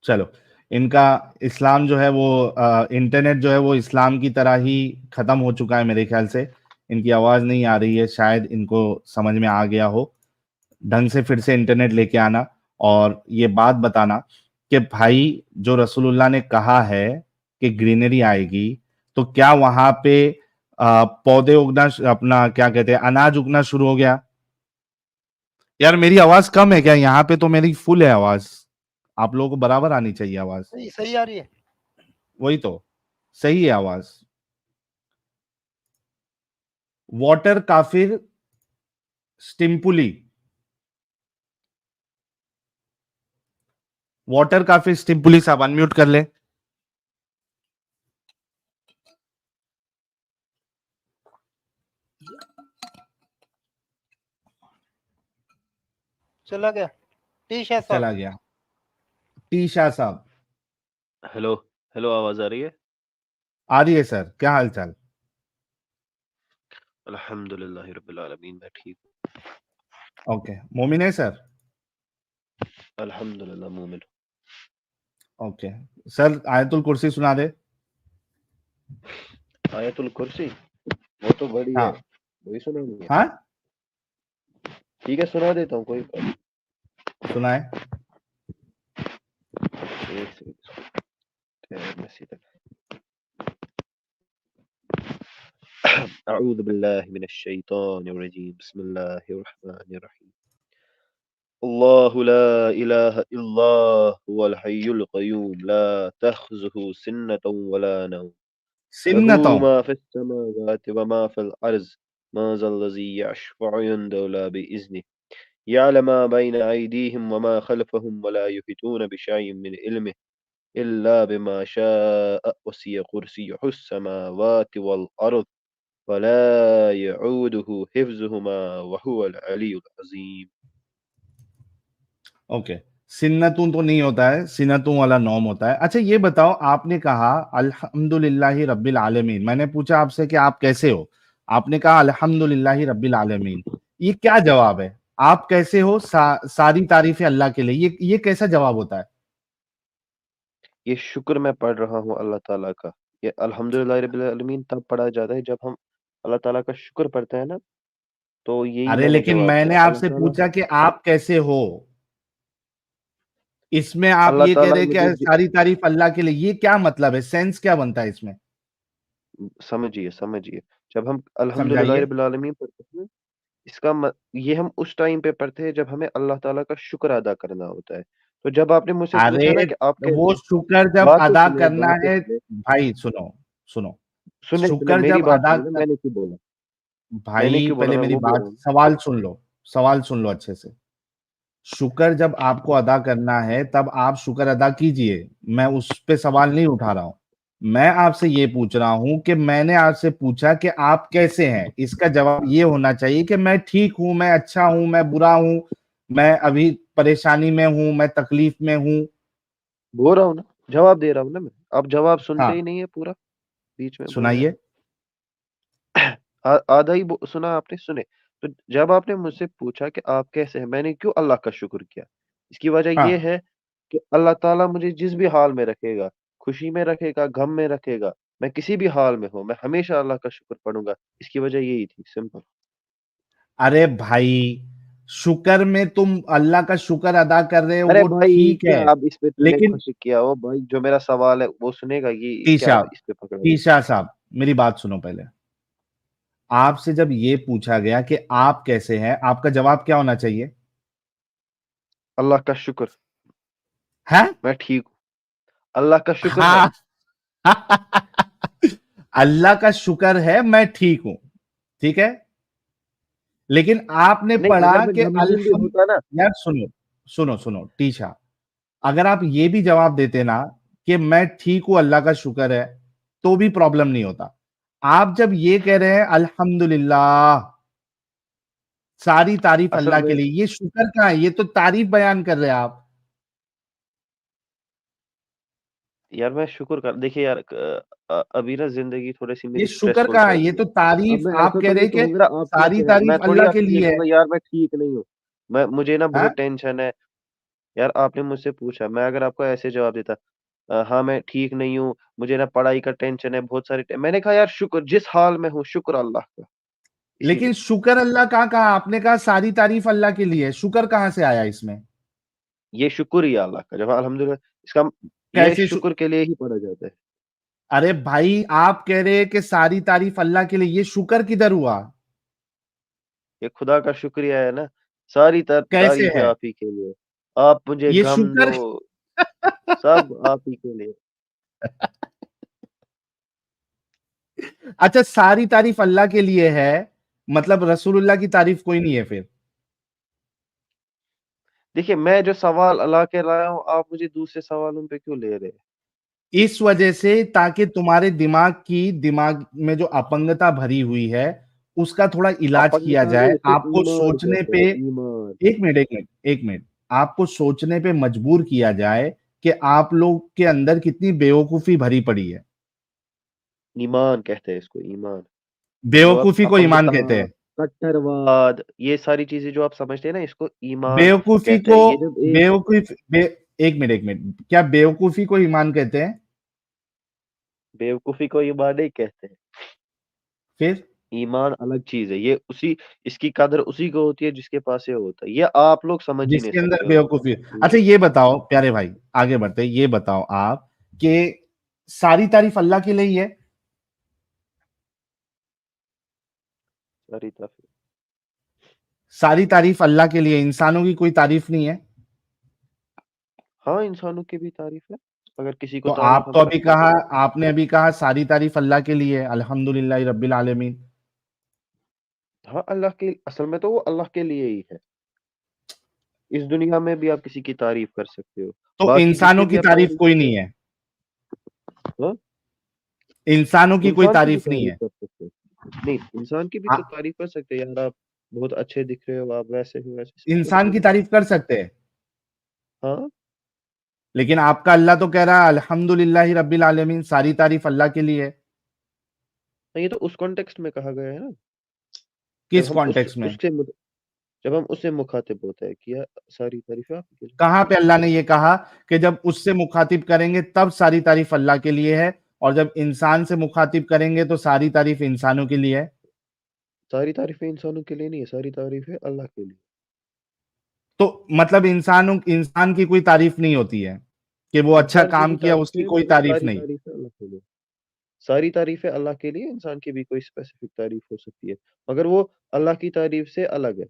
चलो, इनका इस्लाम जो है वो इंटरनेट जो है वो इस्लाम की तरह ही खत्म हो चुका है मेरे ख्याल से। इनकी आवाज नहीं आ रही है, शायद इनको समझ में आ गया हो। ढंग से फिर से इंटरनेट लेके आना और ये बात बताना कि भाई जो रसूलुल्लाह ने कहा है कि ग्रीनरी आएगी, तो क्या वहां पे पौधे उगना, अपना क्या कहते हैं, अनाज उगना शुरू हो गया? यार मेरी आवाज कम है क्या? यहाँ पे तो मेरी फुल है आवाज। आप लोगों को बराबर आनी चाहिए आवाज। सही आ रही है। वही तो, सही है आवाज। वाटर काफिर स्टिम्पुली, वाटर काफिर स्टिम्पुली साहब अनम्यूट कर ले। चला गया टी शाह साहब। चला गया टी शाह साहब। हेलो हेलो, आवाज आ रही है? आ रही है सर, क्या हाल चाल? अल्हम्दुलिल्लाह रब्बिल आलमीन, मैं ठीक ओके, मोमिन है सर? हूँ। अल्हम्दुलिल्लाह मोमिन। ओके सर, आयतुल कुर्सी सुना दे। आयतुल कुर्सी वो तो बड़ी है, हाँ वही सुनानी है। हाँ, ठीक है, सुना देता हूँ, कोई बात सुनाए। नहीं। एक सेकंड, ठहर, मैं सीधा अऊज़ु बिल्लाहि मिनश शैतानिर रजीम, बिस्मिल्लाहिर रहमानिर रहीम। अल्लाहु ला इलाहा इल्ला हुवल हय्युल क़य्यूम, ला तख़्ज़ुहु सिन्नतun वला नौम, लहू सिन्नतों। मा फ़िस समावाति व मा फ़िल अर्ज़, मा ज़ल्लज़ी यशफ़अु इंदहु इल्ला बिइज़्निहि, यअलमु मा बैन अयदीहिम व मा ख़ल्फ़हुम व ला युहीतूना बिशैइन मिन इल्मिहि इल्ला बिमा शाअ वसिअ कुर्सियुहु समावाति वल अर्द वला यऊदुहु हिफ्ज़ुहुमा व हुवल अलियुल अज़ीम। ओके, सिन्नतुन तो नहीं होता है, सिन्नतुन वाला नॉम होता है। अच्छा ये बताओ, आपने कहा अल्हम्दुलिल्लाहि रब्बिल आलमीन, मैंने पूछा आपसे कि आप कैसे हो, आपने कहा अल्हम्दुलिल्लाहि रब्बिल आलमीन, ये क्या जवाब है? आप कैसे हो सारी तारीफें अल्लाह के लिए, ये कैसा जवाब होता है? ये शुक्र मैं पढ़ रहा हूँ अल्लाह ताला का। ये अल्हम्दुलिल्लाह रब्बिल आलमीन तब पढ़ा जाता है जब हम अल्लाह ताला का शुक्र पढ़ते हैं ना, तो यही अरे मैंने लेकिन जवाब मैंने दिया। अल्लाह आपसे ताला पूछा कि आप कैसे हो, इसमें आप अल्लाह ये कह ताला रहे हैं मुझे कि सारी तारीफ अल्लाह के लिए, ये क्या मतलब है? सेंस क्या बनता है इसमें? समझिए, जब हम अल्हम्दुलिल्लाह समझाइए। रब्बिल आलमीन पढ़ते हैं, इसका ये हम उस टाइम पे पढ़ते हैं जब हमें अल्लाह ताला का शुक्र अदा करना होता है। तो जब आपने मुझसे पूछा ना अरे कि आप वो कैसे, शुक्र जब बात तो अदा सुने, करना बात तो है, सुने, भाई सुनो, सुनो, सुने शुक्र मेरी जब बात अदा सुनिए ना, कर, मैंने क्यों बोला, मैंने भाई क्यों बोला, पहले मैं मेरी वो बोल बात, रहा हूँ। सवाल सुन लो, सवाल सुन लो अच्छे से। शुक्र जब आपको अदा करना है तब आप शुक्र अदा कीजिए, मैं उस पे सवाल नहीं उठा रहा हूं। मैं आपसे ये पूछ रहा हूं कि मैंने आपसे पूछा कि आप कैसे हैं, इसका जवाब ये होना चाहिए कि मैं ठीक हूं, मैं अच्छा हूं, मैं बुरा हूं, मैं अभी परेशानी में हूं, मैं तकलीफ में हूं। बोल रहा हूँ ना, जवाब दे रहा हूँ ना मैं। आप जवाब सुनते ही हाँ, नहीं है पूरा, बीच में बोल रहे सुनाइए। हैं। आधा ही सुना आपने, सुने। तो जब आपने मुझसे पूछा कि आप कैसे हैं, मैंने क्यों अल्लाह का शुक्र किया, इसकी वजह ये हाँ, है कि अल्लाह ताला मुझे जिस भी हाल में रखेगा, खुशी में रखेगा, गम में रखेगा, मैं किसी भी हाल में हूँ, मैं हमेशा अल्लाह का शुक्र पढ़ूंगा। इसकी वजह यही थी, सिंपल। अरे भाई, शुक्र में तुम अल्लाह का शुक्र अदा कर रहे हो अरे वो भाई, ठीक क्या है, आप इस पे तूने लेकिन खुशी किया हो भाई, जो मेरा सवाल है वो सुनेगा, ये क्या टीशा, आप इस पे पकड़ रहे हो? टीशा साहब मेरी बात सुनो पहले। आपसे जब ये पूछा गया कि आप कैसे हैं, आपका जवाब क्या होना चाहिए? अल्लाह का शुक्र, है? मैं ठीक हूँ, अल्लाह का शुक्र है। हाँ। अल्लाह का शुक्र है, मैं ठीक हूं, ठीक है। लेकिन आपने नहीं, पढ़ा अगर मैं कि गमगीन भी होता ना, यार सुनो, सुनो सुनो टीशा, अगर आप ये भी जवाब देते ना कि मैं ठीक हूं, अल्लाह का शुक्र है, तो भी प्रॉब्लम नहीं होता। आप जब ये कह रहे हैं अल्हम्दुलिल्लाह, सारी तारीफ असल अल्लाह में के लिए, ये शुक्र कहाँ है? ये तो तारीफ बयान कर रहे हैं आप। यार मैं शुक्र कर, देखिए यार, अभी ना जिंदगी थोड़ी सी ये मेरी शुक्र स्ट्रेसफुल कहाँ है? चल ये रही तो है। अब तारीफ, मैं आप ऐसा कह तो रहे नहीं हैं कि कहूंगा आप सारी कैसे हैं, मैं तारीफ थोड़ी अल्लाह के आपसे ये लिए है। कहूंगा यार मैं ठीक नहीं हूँ, मैं मुझे ना हाँ? बहुत टेंशन है। यार आपने मुझसे पूछा, मैं अगर आपको ऐसे जवाब देता, हाँ मैं ठीक नहीं हूँ, मुझे ना पढ़ाई का टेंशन है, बहुत सारे मैंने कहा यार शुक्र, जिस हाल में हूँ शुक्र अल्लाह का, लेकिन इसीलिए। शुक्र अल्लाह कहाँ कहा? आपने कहा सारी तारीफ अल्लाह के लिए है, शुक्र कहाँ से आया इसमें? ये शुक्र ही है अल्लाह का, जब अल्हम्दुलिल्लाह, इसका ये कैसे शुक्र के लिए ही पढ़ा जाता है। अरे भाई, आप कह रहे हैं कि सारी तारीफ अल्लाह के लिए, ये शुक्र किधर हुआ? ये खुदा का शुक्रिया है ना, सारी कैसे तारीफें है आप ही के लिए, आप मुझे ये गम दो, शुक्र? सब आप ही के लिए। अच्छा, सारी तारीफ अल्लाह के लिए है, मतलब रसूलुल्लाह की तारीफ कोई नहीं है फिर? देखिए, मैं जो सवाल अल्लाह के लाया हूँ, आप मुझे दूसरे सवालों पे क्यों ले रहे हैं? इस वजह से, ताकि तुम्हारे दिमाग में जो अपंगता भरी हुई है उसका थोड़ा इलाज किया अपंगता नहीं, जाए, इसको आपको ईमान सोचने कहते पे, हैं, ईमान। एक मिनट, आपको सोचने पे मजबूर किया जाए कि आप लोग के अंदर कितनी बेवकूफी भरी पड़ी है। ईमान कहते हैं इसको, ईमान। जो आप बेवकूफी को ईमान अपंगता, कहते हैं। कट्टरवाद, ये सारी चीजें जो आप समझते हैं ना, इसको ईमान बेवकूफी कहते को हैं। ये जब एक बेवकूफ बे, एक मिनट, क्या बेवकूफी को ईमान कहते हैं? बेवकूफी को ईमान नहीं कहते हैं, फिर ईमान अलग चीज है। ये उसी, इसकी कदर उसी को होती है जिसके पास ये होता है, ये आप लोग समझ ही नहीं जिसके अंदर सकते हो। बेवकूफी। अच्छा ये बताओ प्यारे भाई, आगे बढ़ते, ये बताओ आप कि सारी तारीफ अल्लाह के लिए ही है? सारी तरफ। सारी तारीफ अल्लाह के लिए, इंसानों की कोई तारीफ नहीं है? हाँ, इंसानों की भी तारीफ है, अगर किसी को तो तारीफ आप हम तो अभी करते हैं कहा, तो। आपने अभी कहा सारी तारीफ अल्लाह के लिए है, अल्हम्दुलिल्लाह रब्बिल आलमीन। हाँ, अल्लाह के, असल में तो वो अल्लाह के लिए ही है। इस दुनिया में भी आप किसी की तारीफ कर सकते हो, तो बाकी इंसानों जितनी की भी आप तारीफ तारीफ, कोई नहीं है? हाँ? इंसानों की कोई इंसान की भी तारीफ नहीं तारीफ है। कर सकते हैं। नहीं, इंसान की भी तो तारीफ कर सकते हैं, यार आप बहुत अच्छे दिख रहे हो, आप वैसे हो, वैसे सब इंसान करते की हैं। तारीफ कर सकते हैं, हाँ, लेकिन आपका अल्लाह तो कह रहा है अल्हम्दुलिल्लाहि रब्बिल आलमीन, सारी तारीफ अल्लाह के लिए है। ये तो उस कॉन्टेक्स्ट में कहा गया है ना, जब किस हम कॉन्टेक्स्ट में? जब हम उससे मुखातिब होते हैं कि यार सारी तारीफ है आपके लिए। कहां पे अल्लाह ने ये कहा कि जब उससे मुखातिब करेंगे तब सारी तारीफ अल्लाह के लिए है, और जब इंसान से मुखातिब करेंगे तो सारी तारीफ इंसानों के लिए है? सारी तारीफें इंसानों के लिए नहीं है, सारी तारीफें अल्लाह के लिए। तो मतलब इंसान की कोई तारीफ नहीं होती है कि वो अच्छा इंसान की काम भी किया, तारीफ उसकी है, कोई मगर तारीफ सारी नहीं? तारीफें अल्लाह के लिए। सारी तारीफें अल्लाह के लिए, इंसान की भी कोई स्पेसिफिक तारीफ हो सकती है, मगर वो अल्लाह की तारीफ से अलग है।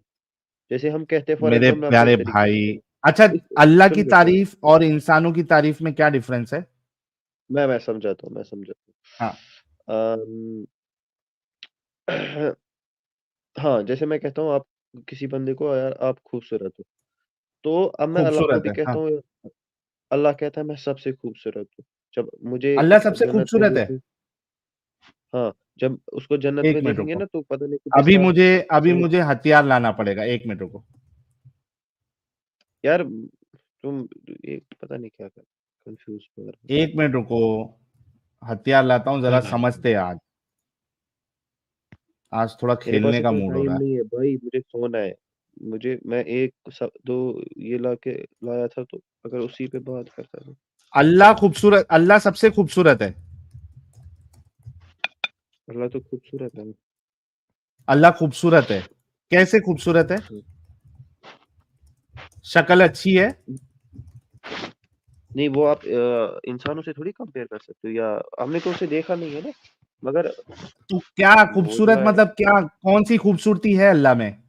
जैसे हम कहते हैं, फॉर मेरे एग्जाम्पल मैं आपको प्यारे एक तरीका भाई, देता हूँ। अच्छा, इस अल्लाह की सुन बेटा, तारीफ और इंसानों की तारीफ में क्या डिफरेंस है? मैं समझाता हूँ, मैं हाँ, समझाता हूँ। हाँ, जैसे मैं कहता हूँ, आप किसी बंदे को, यार आप खूबसूरत हो, तो अब मैं अल्लाह को खूबसूरत भी है, कहता हाँ। हूँ, अल्लाह कहता है मैं सबसे खूबसूरत हूँ। जब मुझे अल्लाह सबसे जन्नत में खूबसूरत है। देखें, हाँ, जब उसको जन्नत एक में मिनट देखेंगे रुको, ना, तो पता नहीं कितना अभी सही। मुझे हथियार लाना पड़ेगा, एक मिनट रुको। यार तुम एक पता नहीं क्या कर, कंफ्यूज हो रहा एक मिनट रुको, हथियार लाता हूँ, जरा है। समझते हैं आज। आज थोड़ा मेरे पास खेलने का इतना मूड हो टाइम रहा है। नहीं है भाई, मुझे सोना है। मैं एक दो ये लाया था, तो अगर उसी पे बात करता था। अल्लाह सबसे खूबसूरत है। अल्लाह तो खूबसूरत है। अल्लाह खूबसूरत है, कैसे खूबसूरत है? शक्ल अच्छी है? नहीं, वो आप इंसानों से थोड़ी कंपेयर कर सकते हो, या हमने तो उसे देखा नहीं है ना, मगर तो क्या वो जो खूबसूरत है, मतलब क्या, कौन सी खूबसूरती है अल्लाह में?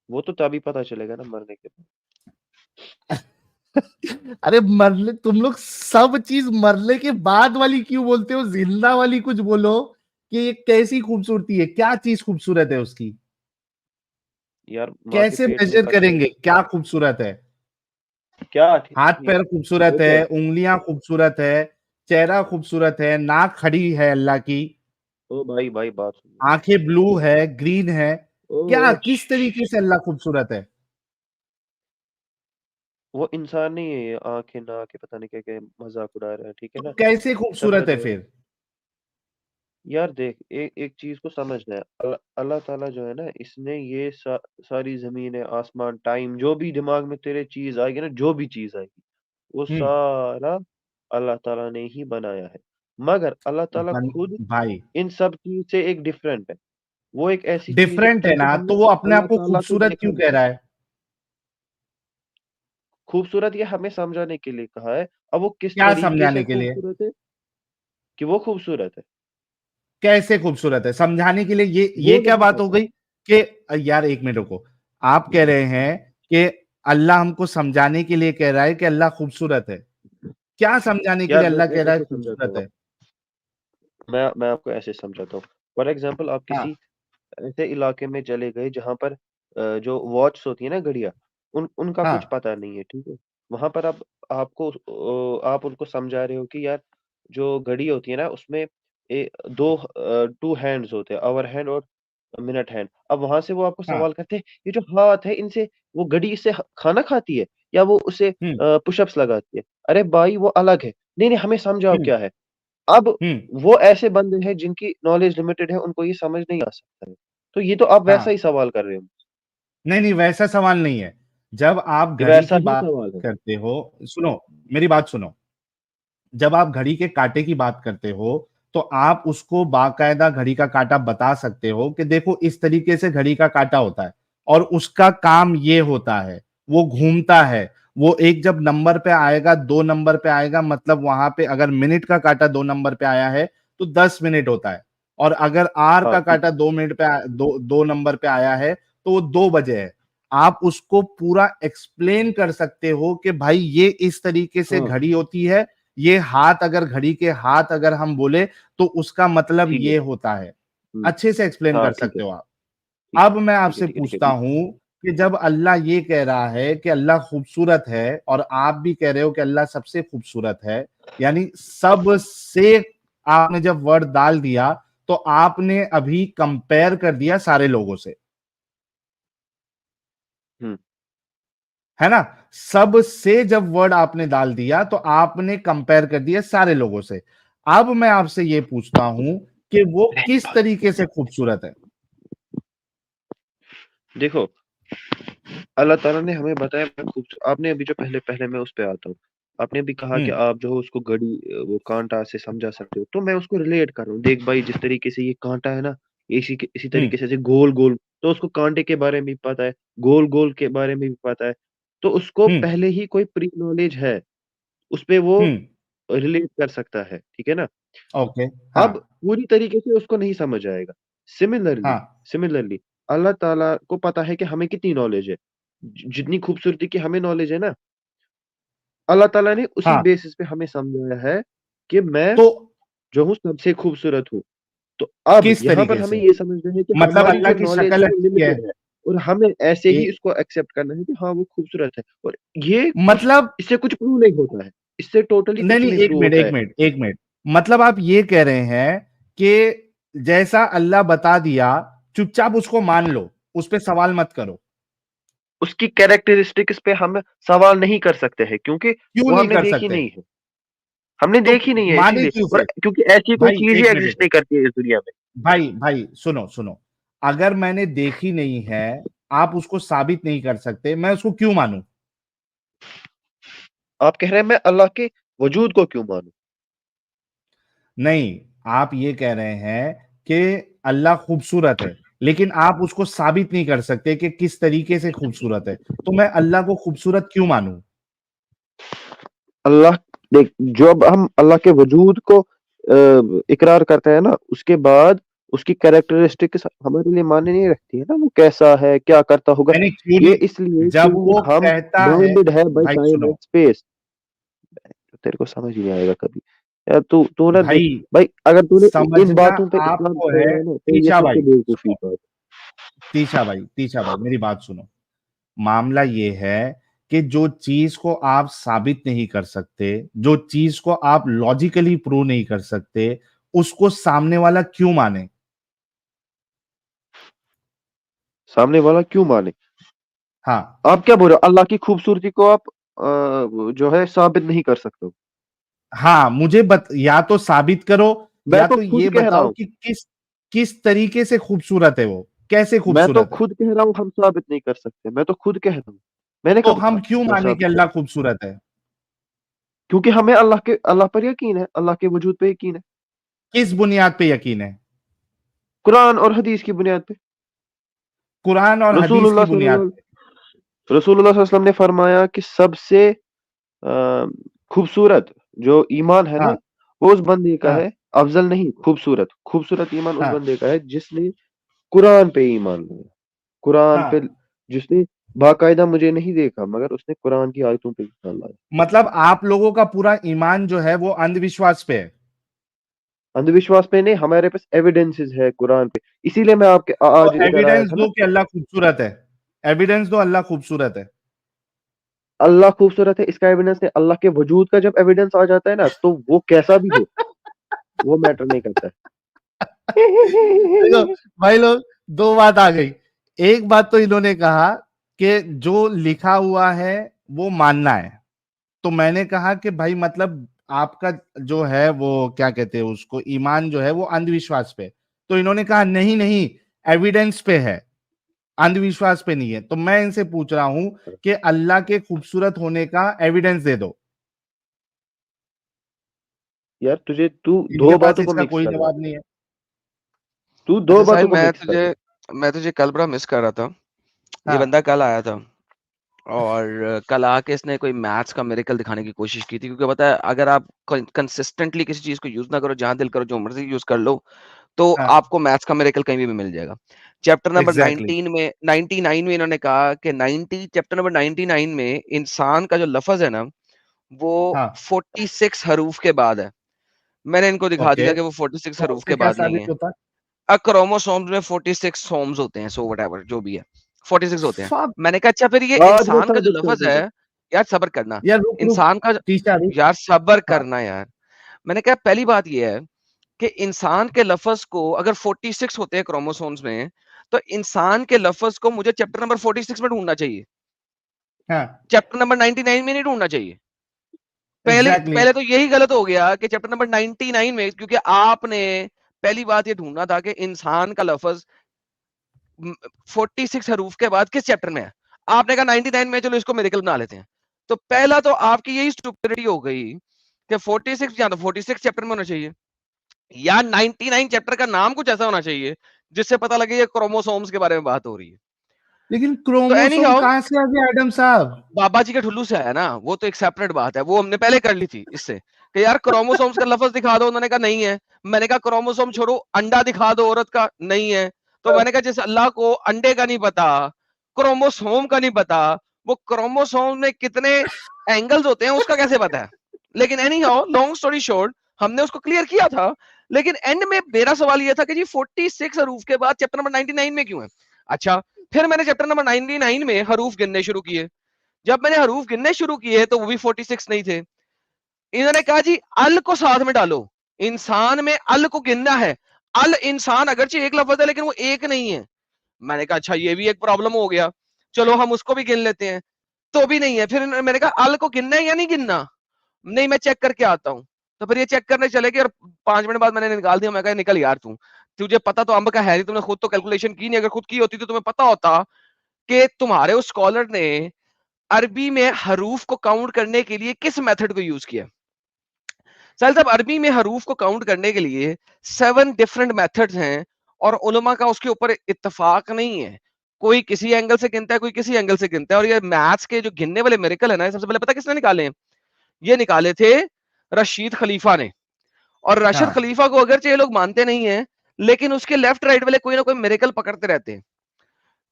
वो तो तभी पता चलेगा ना, मरने के बाद। अरे मरने, तुम लोग सब चीज मरने के बाद वाली क्यों बोलते हो? जिंदा वाली कुछ बोलो कि ये कैसी खूबसूरती है, क्या चीज खूबसूरत है उसकी? यार माँ के कैसे पेट में मेजर बच्चे, करेंगे क्या खूबसूरत है? क्या हाथ पैर खूबसूरत है, देखो, उंगलियां खूबसूरत है, चेहरा खूबसूरत है, नाक खड़ी है अल्लाह की, ओ भाई भाई बात सुनो। आंखें ब्लू है, ग्रीन है, क्या ओ किस तरीके से अल्लाह खूबसूरत है? वो इंसान नहीं है, ये आंखें नाक पता नहीं क्या क्या मजाक उड़ा रहा है, ठीक है तो ना। कैसे शक्ल खूबसूरत है जो है, फिर? यार देख, एक चीज को समझना है, अल्लाह ताला जो है ना, इसने ये सारी जमीन है, आसमान, टाइम, जो भी दिमाग में तेरे चीज आएगी ना, जो भी चीज आएगी, वो हम्म। सारा अल्लाह ताला ने ही बनाया है। मगर अल्लाह ताला खुद भाई, इन सब चीज से एक डिफरेंट है। वो एक ऐसी चीज है डिफरेंट है जिनको ना, हमने तो वो अपने आप अल्लाह को ताला को खूबसूरत देखा क्यों नहीं कह है। रहा है? खूबसूरत ये हमें समझाने के लिए कहा है। अब वो किस क्या तरीके से समझाने के लिए? खूबसूरत है, कि वो खूबसूरत है, कैसे खूबसूरत है समझाने के लिए? ये वो क्या नहीं बात हो पता। गई कि यार एक मिनट रुको, आप कह रहे हैं कि अल्लाह हमको समझाने के लिए कह रहा है कि अल्लाह खूबसूरत है? क्या समझाने के यार लिए अल्लाह मैं कह रहा है ऐसे समझाता खूबसूरत हूँ, है? मैं आपको ऐसे समझाता हूँ। फॉर एग्जाम्पल, आप हाँ, किसी ऐसे इलाके में चले गए जहाँ पर जो वॉच होती है ना, घड़ियाँ, उनका कुछ हाँ, पता नहीं है, ठीक है। वहां पर आप उनको समझा रहे हो कि यार, जो घड़ी होती है ना, उसमें दो टू हैंड्स होते हैं, आवर हैंड और मिनट हैंड। अब वहां से वो आपको हाँ। सवाल करते हैं, ये जो हाथ है, इनसे वो घड़ी इससे खाना खाती है, या वो उसे हम्म, पुशअप्स लगाती है? अरे भाई, वो अलग है। नहीं नहीं, हमें समझाओ हम्म, क्या है। अब हम्म। वो ऐसे बंदे हैं जिनकी नॉलेज लिमिटेड है, उनको ये समझ नहीं आ सकता है। तो ये तो आप वैसा हाँ, ही सवाल कर रहे हो। नहीं नहीं, वैसा सवाल नहीं है। जब आप ये घड़ी वैसा की ही बात सवाल है। करते हो, सुनो, मेरी बात सुनो, जब आप घड़ी के कांटे की बात करते हो तो आप उसको बाकायदा घड़ी का कांटा बता सकते हो कि देखो इस तरीके से घड़ी का कांटा होता है और उसका काम ये होता है, वो घूमता है, वो एक जब नंबर पे आएगा, 2 नंबर पे आएगा, मतलब वहां पे अगर मिनट का कांटा 2 नंबर पे आया है तो 10 मिनट होता है, और अगर आर हाँ का ठीक कांटा 2 मिनट पे दो नंबर पे आया है तो वो 2 बजे है। आप उसको पूरा एक्सप्लेन कर सकते हो कि भाई ये इस तरीके है, से हाँ घड़ी होती है, ये हाथ, अगर घड़ी के हाथ अगर हम बोले तो उसका मतलब ठीक है। ये होता है। अच्छे से एक्सप्लेन हाँ कर ठीक है, सकते हो आप। ठीक है, अब मैं ठीक है, आपसे ठीक है, ठीक पूछता है। हूं कि जब अल्लाह ये कह रहा है कि अल्लाह खूबसूरत है और आप भी कह रहे हो कि अल्लाह सबसे खूबसूरत है, यानी सबसे आपने जब वर्ड डाल दिया तो आपने अभी कंपेयर कर दिया सारे लोगों से, है ना? सबसे जब वर्ड आपने डाल दिया तो आपने कंपेयर कर दिया सारे लोगों से। अब मैं आपसे ये पूछता हूं कि वो किस तरीके से खूबसूरत है? देखो, अल्लाह ताला ने हमें बताया आपने अभी जो पहले पहले मैं उस पे आता हूँ, आपने अभी कहा कि आप जो उसको घड़ी वो कांटा से समझा सकते हो, तो मैं उसको रिलेट कर रहा हूँ। देख भाई, जिस तरीके से ये कांटा है ना, इसी तरीके से गोल गोल, तो उसको कांटे के बारे में भी पता है, गोल गोल के बारे में भी पता है, तो उसको पहले ही कोई प्री नॉलेज है, उस पे वो रिलेट कर सकता है, ठीक है ना? ओके, अब हाँ, पूरी तरीके से उसको नहीं समझ आएगा। सिमिलरली हाँ, सिमिलरली अल्लाह ताला को पता है कि हमें कितनी नॉलेज है, जितनी खूबसूरती की हमें नॉलेज है ना, अल्लाह ताला ने उसी हाँ। बेसिस पे हमें समझाया है कि मैं तो जो हूँ सबसे खूबसूरत हूँ। तो अब किस यहाँ पर तरीके हमें से? ये समझना है कि मतलब हमारी अल्लाह जो की नॉलेज शक्ल है वो अच्छी है। लिमिटेड है, और हमें ऐसे ही ए, इसको एक्सेप्ट करना है कि हाँ वो खूबसूरत है, और ये कुछ मतलब इससे कुछ प्रूव नहीं होता है, इससे टोटली नहीं कुछ नहीं, नहीं एक प्रूव मिनट होता एक है। मिनट एक मिनट, मतलब आप ये कह रहे हैं कि जैसा अल्लाह बता दिया चुपचाप उसको मान लो, उस पर सवाल मत करो। उसकी कैरेक्टरिस्टिक्स पे हम सवाल नहीं कर सकते हैं, क्योंकि क्यों वो नहीं हमने कर देखी सकते? नहीं है, हमने तो देखी नहीं है माने इसीलिए, क्यों और फिर? क्योंकि ऐसी कोई भाई चीज ही एक मिनट, एक एग्जिस्ट मिनट। नहीं करती है इस दुनिया में। भाई भाई सुनो सुनो, अगर मैंने देखी नहीं है, आप उसको साबित नहीं कर सकते, मैं उसको क्यों मानूं? आप कह रहे हैं मैं अल्लाह के वजूद को क्यों मानूं? नहीं, आप ये कह रहे हैं कि अल्लाह खूबसूरत है, लेकिन आप उसको साबित नहीं कर सकते कि किस तरीके से खूबसूरत है, तो मैं अल्लाह को खूबसूरत क्यों मानूं? अल्लाह, देख, जब हम अल्लाह के वजूद को इकरार करते हैं ना, उसके बाद उसकी कैरेक्टरिस्टिक्स हमारे लिए मायने नहीं रखती है ना, वो कैसा है, क्या करता होगा। मैंने क्यों ये नहीं, इसलिए जब क्योंकि वो हम कहता है, बाउंडेड है बाय भाई टाइम सुनो, एंड स्पेस। तेरे को समझ नहीं आएगा कभी यार, तू तू ना देख भाई भाई, अगर तूने इन समझना बातों पे इतना आपको छोड़ा है। है ना, तो ये तीछा भाई सबसे बेवकूफी सुनो, बात। तीछा भाई मेरी बात सुनो। मामला ये है कि जो चीज को आप साबित नहीं कर सकते, जो चीज को आप लॉजिकली प्रूव नहीं कर सकते, उसको सामने वाला क्यों माने? सामने वाला क्यों माने? हाँ, आप क्या बोल रहे हो, अल्लाह की खूबसूरती को आप जो है साबित नहीं कर सकते हो? हाँ, मुझे या तो साबित करो, मैं या तो तो खुद ये कह रहा बताओ हूँ, कि किस किस तरीके से खूबसूरत है, वो कैसे मैं तो खूबसूरत है। खुद कह रहा हूँ हम साबित नहीं कर सकते, मैं तो खुद कह रहा हूँ, मैंने तो कब हम कहा क्यों मैं माने कि साबित अल्लाह करूँ? खूबसूरत है? क्योंकि हमें अल्लाह पर यकीन है, अल्लाह के वजूद पे यकीन है, किस बुनियाद पे यकीन है? कुरान और हदीस की बुनियाद पे। कुरान और हदीस की रसूलुल्लाह बुनियाद पे। सल्लल्लाहु रसूलुल्लाह सल्लल्लाहु अलैहि वसल्लम ने फरमाया कि सबसे खूबसूरत जो ईमान है ना, हाँ, वो उस बंदे का हाँ, है, अफजल नहीं, खूबसूरत खूबसूरत ईमान उस हाँ, बंदे का है जिसने कुरान पे ईमान लाया, कुरान पे, हाँ। जिसने बाकायदा, मुझे नहीं देखा, मगर उसने कुरान की आयतों पे ईमान लाया। मतलब आप लोगों का पूरा ईमान जो है वो अंधविश्वास पे है। अंधविश्वास पे नहीं, हमारे पास एविडेंसेस है कुरान पे, इसीलिए मैं आपके तो आज इधर आया एविडेंस था ना। दो कि अल्लाह खूबसूरत है। एविडेंस दो अल्लाह खूबसूरत है। अल्लाह खूबसूरत है, इसका एविडेंस है, अल्लाह के वजूद का जब एविडेंस आ जाता है ना, तो वो कैसा भी हो, वो मैटर नहीं करता देखो है। भाई लोग, दो बात आ गई। एक बात तो इन्होंने कहा कि जो लिखा हुआ है वो मानना है, तो मैंने कहा कि भाई मतलब आपका जो है वो क्या कहते हैं उसको, ईमान जो है वो अंधविश्वास पे। तो इन्होंने कहा नहीं नहीं, एविडेंस पे है, अंधविश्वास पे नहीं है। तो मैं इनसे पूछ रहा हूं कि अल्लाह के खूबसूरत होने का एविडेंस दे दो। यार तू इनके दो पास बातों को इसका मिक्स कोई कर रहा है, जवाब नहीं है। तू दो अच्छा साहिल, बातों को मिक्स कर रहा है। मैं तुझे कल बड़ा मिस कर रहा था। ये हाँ, बंदा कल आया था, और कल आके इसने कोई मैथ्स का मिरेकल दिखाने की कोशिश की थी, क्योंकि पता है अगर आप कंसिस्टेंटली किसी चीज को यूज ना करो, जहां दिल करो जो मर्जी यूज कर लो, तो हाँ, आपको मैथ्स का मिरेकल कहीं भी मिल जाएगा। Chapter number exactly. 19 में 99 में इन्होंने कहा कि 90 चैप्टर नंबर 99 में इंसान का जो लफ्ज है ना, वो हाँ, 46 हरूफ के बाद है। मैंने इनको दिखा ओके, दिया कि वो 46 तो हरूफ उससे के क्या बाद नहीं साबित है। होता? क्रोमोसोम्स में 46 सोम्स होते हैं, सो वट जो भी है। 46 होते हैं। Fuck. मैंने कहा अच्छा फिर ये आज मैं इंसान का जो साबित कर लफ्ज दूंगा। है, यार सब्र करना, यार रुक इंसान का टीचा यार सब्र हाँ। करना यार। मैंने कहा पहली बात ये है कि इंसान के लफ्ज को अगर 46 होते हैं क्रोमोसोम्स में, तो इंसान के लफ्ज को मुझे चैप्टर नंबर 46 में ढूंढना चाहिए, हाँ चैप्टर नंबर 99 में नहीं ढूंढना चाहिए। पहले एग्जैक्टली पहले तो यही गलत हो गया कि चैप्टर नंबर 99 में, क्योंकि आपने पहली बात ये ढूंढना था कि इंसान का लफ्ज 46 हरूफ के बाद किस चैप्टर में है। आपने कहा 99 में, चलो इसको मिरेकल बना लेते हैं। तो पहला तो आपकी यही स्टुपिडिटी हो गई कि 46 या तो 46 चैप्टर में होना चाहिए, या 99 चैप्टर का नाम कुछ ऐसा होना चाहिए जिससे पता लगे ये क्रोमोसोम्स के बारे में बात हो रही है। लेकिन तो एनी क्रोमोसोम हाउ कहां से आ गया एडम साहब? बाबा जी के ठुल्लू से आया ना, वो तो एक सेपरेट बात है, वो हमने पहले कर ली थी इससे कि यार क्रोमोसोम्स का लफ्ज दिखा दो, उन्होंने कहा नहीं है। मैंने कहा क्रोमोसोम छोड़ो, अंडा दिखा दो औरत का, नहीं है। तो मैंने कहा जिस अल्लाह को अंडे का नहीं पता, क्रोमोसोम का नहीं पता, वो क्रोमोसोम में कितने एंगल्स होते हैं उसका कैसे पता है। लेकिन any how long story short, हमने उसको क्लियर किया था। लेकिन एंड में मेरा सवाल यह था कि जी 46 हरूफ के बाद चैप्टर नंबर 99 में क्यों है। अच्छा फिर मैंने चैप्टर नंबर 99 में हरूफ गिनने शुरू किए। जब मैंने हरूफ गिनने शुरू किए तो वो भी 46 नहीं थे। इन्होंने कहा जी अल को साथ में डालो, इंसान में अल को गिनना है। अल इंसान अगरचे एक लफ्ज है लेकिन वो एक नहीं है। मैंने कहा अच्छा ये भी एक प्रॉब्लम हो गया, चलो हम उसको भी गिन लेते हैं, तो भी नहीं है। फिर मैंने कहा अल को गिनना है या नहीं गिनना, नहीं मैं चेक करके आता हूं। तो फिर ये चेक करने चले गए और 5 मिनट बाद मैंने निकाल दिया। मैं कहा निकल यार, तुझे पता तो अंब का है नहीं, तुमने खुद तो कैलकुलेशन की नहीं। अगर खुद की होती तो तुम्हें पता होता कि तुम्हारे उस स्कॉलर ने अरबी में हरूफ को काउंट करने के लिए किस मेथड को यूज किया। साहिल साहब अरबी में हरूफ को काउंट करने के लिए 7 डिफरेंट मेथड्स हैं और उलमा का उसके ऊपर इत्तेफाक नहीं है। कोई किसी एंगल से गिनता है, कोई किसी एंगल से गिनता है। और ये मैथ्स के जो गिनने वाले मिरेकल है ना, सबसे पहले पता किसने निकाले हैं? ये निकाले थे रशीद खलीफा ने। और रशीद हाँ खलीफा को अगर ये लोग मानते नहीं है, लेकिन उसके लेफ्ट राइट वाले कोई ना कोई मिरेकल पकड़ते रहते हैं।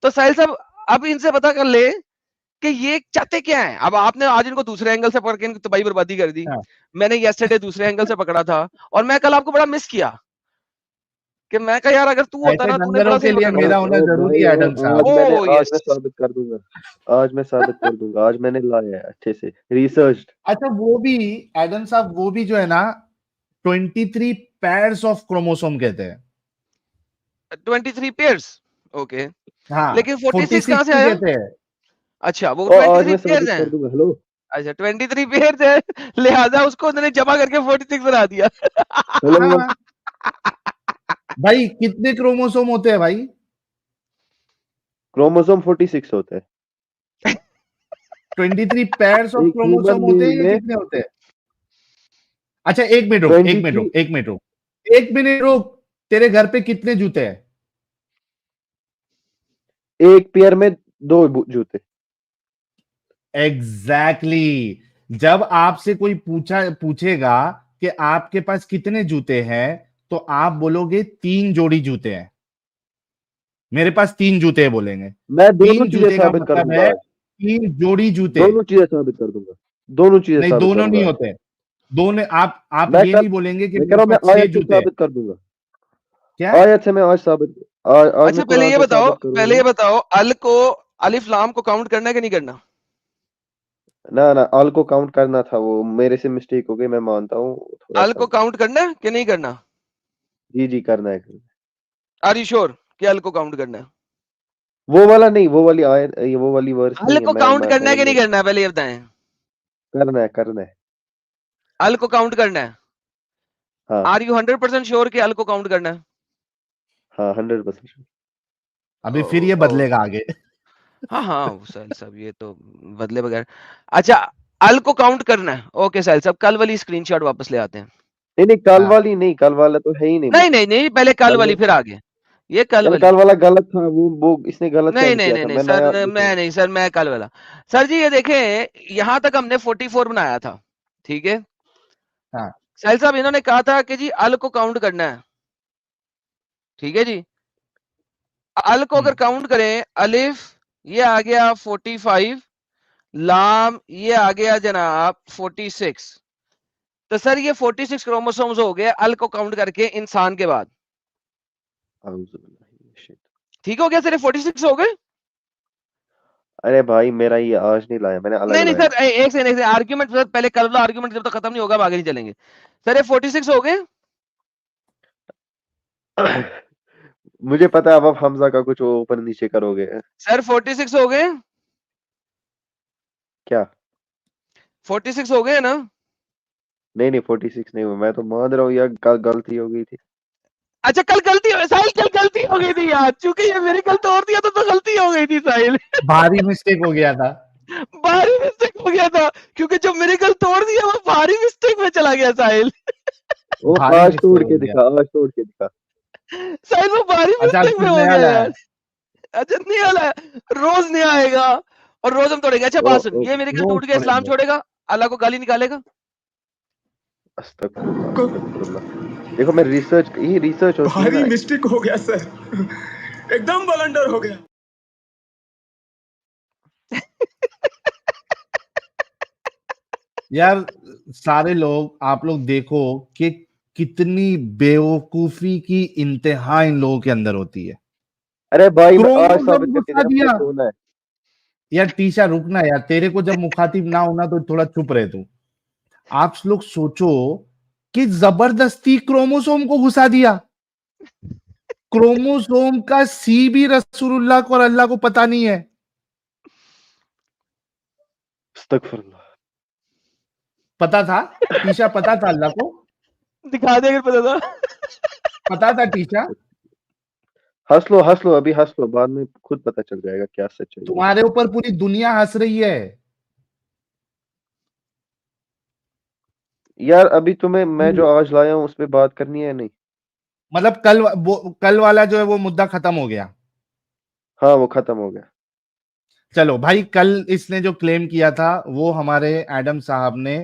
तो साहिल साहब अब इनसे पता कर ले कि ये चाहते क्या है। अब आपने आज इनको दूसरे एंगल से पकड़ के इनकी तबाही बर्बादी कर दी। हाँ मैंने येस्टरडे दूसरे एंगल से पकड़ा था, और मैं कल आपको बड़ा मिस किया कि मैं कहा यार अगर तू होता ऐसे ना, तूने डंगरों बड़ा के सही लिए पकड़ा मेरा था। होना जरूरी भाई है एडम साहब। आज मैं यस साबित कर दूंगा, आज मैं साबित कर दूंगा। आज मैंने लाया है अच्छे से रिसर्च। अच्छा वो भी एडम साहब, वो भी जो है ना 23 पेयर्स ऑफ क्रोमोसोम कहते हैं। 23 पेयर्स, ओके। हाँ लेकिन 46 46 कहां से नहीं आया? कहते हैं। अच्छा वो और आज 23 मैं पेयर्स साबित हैं। कर दूंगा। हेलो अच्छा 23 पेयर्स है, लिहाजा उसको उन्होंने जमा करके 46 बना दिया। हेलो हाँ भाई कितने क्रोमोसोम होते हैं भाई? क्रोमोसोम 46 होता है 23 पेयर्स ऑफ एक ह्यूमन क्रोमोसोम होते हैं बीइंग या में। कितने होते हैं? अच्छा एक मिनट रुक, एक मिनट 23 रुक, एक मिनट रुक, एक मिनट रुक। तेरे घर पे कितने जूते हैं? एक पेयर में 2 जूते। Exactly exactly. जब आपसे कोई पूछेगा कि आपके पास कितने जूते हैं, तो आप बोलोगे 3 जोड़ी जूते हैं। मेरे पास 3 जूते हैं बोलेंगे। मैं दोनों 3 चीजें जूते का साबित कर मतलब दूंगा है आज। 3 जोड़ी जूते। दोनों चीजें साबित कर दूंगा, दोनों चीजें नहीं साबित दोनों नहीं करूंगा आज। होते। दोनों आप मैं ये कल नहीं बोलेंगे कि मैं कह मेरे रहा हूँ, पास मैं 6 आयत से जूते हैं। साबित कर दूंगा। क्या? आयत से मैं आज साबित आज अच्छा मैं कुरान से साबित करूंगा। अल को अलिफ लाम को काउंट करना है कि नहीं करना? ना ना, आल को काउंट करना था, वो मेरे से मिस्टेक हो गई, मैं मानता हूँ थोड़ा अल सा। को काउंट करना है कि नहीं करना? जी जी करना है। आर यू श्योर कि अल को काउंट करना है? वो वाला नहीं, वो वाली आयत, ये वो वाली वर्स अल नहीं है। को काउंट करना है कि नहीं मैंने करना है, पहले ये बताएं। करना है, करना है। अल को काउंट करना है। हाँ आर यू 100% श्योर कि अल को काउंट करना है? हाँ 100%। अभी फिर ये बदलेगा आगे। हाँ हाँ साहिल साहब ये तो बदले बगैर। अच्छा अल को काउंट करना है, ओके साहिल साहब कल वाली स्क्रीनशॉट वापस ले आते हैं। नहीं नहीं, कल हाँ वाली नहीं, कल वाला तो है ही नहीं। नहीं नहीं नहीं, पहले कल वाली फिर आगे। ये कल वाली। कल वाला गलत था, वो इसने गलत नहीं सेंड नहीं किया नहीं था। नहीं मैं सर, नया मैं नहीं सर, मैं कल वाला। सर जी ये देखें, यहां तक हमने 44 बनाया था, ठीक है। हाँ साहिल साहब इन्होंने कहा था कि जी अल को काउंट करना है, ठीक है जी। अल को अगर काउंट करें, अलिफ ये आ गया 45, लाम ये आ गया जनाब 46। तो सर ये 46 क्रोमोसोम्स हो गए अल को काउंट करके इंसान के बाद। ठीक हो गया सर, ये 46 हो गए। अरे भाई मेरा ये आज नहीं लाया, मैंने अलग नहीं नहीं लाया। सर, एक से आर्ग्यूमेंट सर, पहले कर लो आर्ग्यूमेंट, जब तक खत्म नहीं होगा हम आगे नहीं चलेंगे। सर ये 46 हो गए। मुझे पता है अब आप हमजा का कुछ ऊपर नीचे करोगे। सर 46 हो गए। क्या 46 हो गए ना? नहीं नहीं 46 नहीं हुआ, मैं तो मान रहा हूँ यार गलती हो गई थी। अच्छा कल गलती साहिल, कल गलती हो गई थी यार, चूंकि ये मेरे कल तोड़ दिया तो गलती हो गई थी साहिल। भारी मिस्टेक हो गया था। भारी मिस्टेक हो गया था, क्योंकि जब मेरे कल तोड़ दिया वो भारी मिस्टेक में चला गया साहिल। वो भारी आज मिस्टेक तोड़ हो के गया। दिखा, आज तोड़ के दिखा। साहिल वो भारी अच्छा मिस्टेक कुछ में हो नया गया लाया यार। अच्छा नहीं आया, रोज नहीं आएगा और रोज हम तोड़ेंगे। अच्छा बात सुन, ये मेरे कल रोज टूट गया, इस्लाम छोड़ेंगे। छोड़ेगा, अल्लाह को गाली निकालेगा? अस्तगफुरुल्लाह अस्तगफुरुल्लाह। देखो मैं रिसर्च, ये रिसर्च होती है ना। भारी मिस्टेक हो गया सर, एकदम बलंडर हो गया। यार सारे लोग, आप लोग देखो कि कितनी बेवकूफी की इंतहा इन लोगों के अंदर होती है। अरे भाई मैं आज साबित क्रोमोसोम करके घुसा दिया, मुझे दिया। सोना है। यार टीशा रुकना यार, तेरे को जब मुखातिब ना होना तो थोड़ा चुप रहे तू। आप लोग सोचो कि जबरदस्ती क्रोमोसोम को घुसा दिया। क्रोमोसोम का सी भी रसूलुल्लाह को और अल्लाह को पता नहीं है। अस्तगफुरुल्लाह। पता था टीशा, पता था अल्लाह को, दिखा दे अगर पता था। पता था टीशा। हंस लो अभी हंस लो, बाद में खुद पता चल जाएगा क्या सच है। तुम्हारे ऊपर पूरी दुनिया हंस रही है। यार अभी तुम्हें मैं जो आज लाया हूँ उस पे बात करनी है नहीं? मतलब कल वाला जो है वो मुद्दा खत्म हो गया। हाँ वो खत्म हो गया। चलो भाई, कल इसने जो क्लेम किया था वो हमारे एडम साहब ने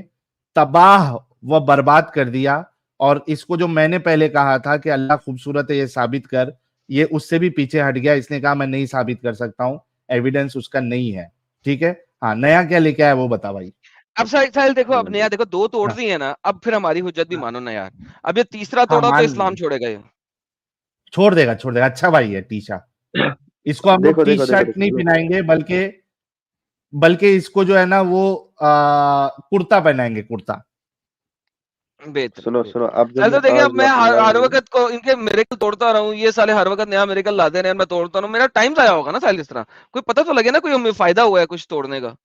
तबाह व बर्बाद कर दिया। और इसको जो मैंने पहले कहा था कि अल्लाह खूबसूरत है ये साबित कर, ये उससे भी पीछे हट गया। इसने कहा मैं नहीं साबित कर सकता हूं, एविडेंस उसका नहीं है। ठीक है, हाँ नया क्या लेके आया वो बता भाई। अब साहिल देखो, अब नया देखो, दो तोड़ हाँ, दिए ना, अब फिर हमारी हुज्जत भी हाँ, मानो ना यार। अब ये तीसरा हाँ तोड़ा तो मान इस्लाम छोड़ेगा ये। छोड़ देगा, छोड़ देगा। अच्छा भाई है टीशा, इसको हम लोग देखो टी देखो देखो शर्ट देखो नहीं देखो। पहनाएंगे, बल्कि बल्कि इसको जो है ना वो कुर्ता पहनाएंगे, कुर्ता। बेहतर सुनो बेहतर। सुनो, अब जब साहिल मैं तो देखिए, अब आज मैं लाया हर हूँ ना। वक्त को इनके मेरेकल तोड़ता रहा हूँ, ये साले हर वक्त नया मेरेकल लाते रहे, मैं तोड़ता रहूं, मेरा टाइम जाया होगा ना साहिल। इस तरह कोई पता तो लगे ना, कोई हमें फायदा हुआ है कुछ तोड़ने का।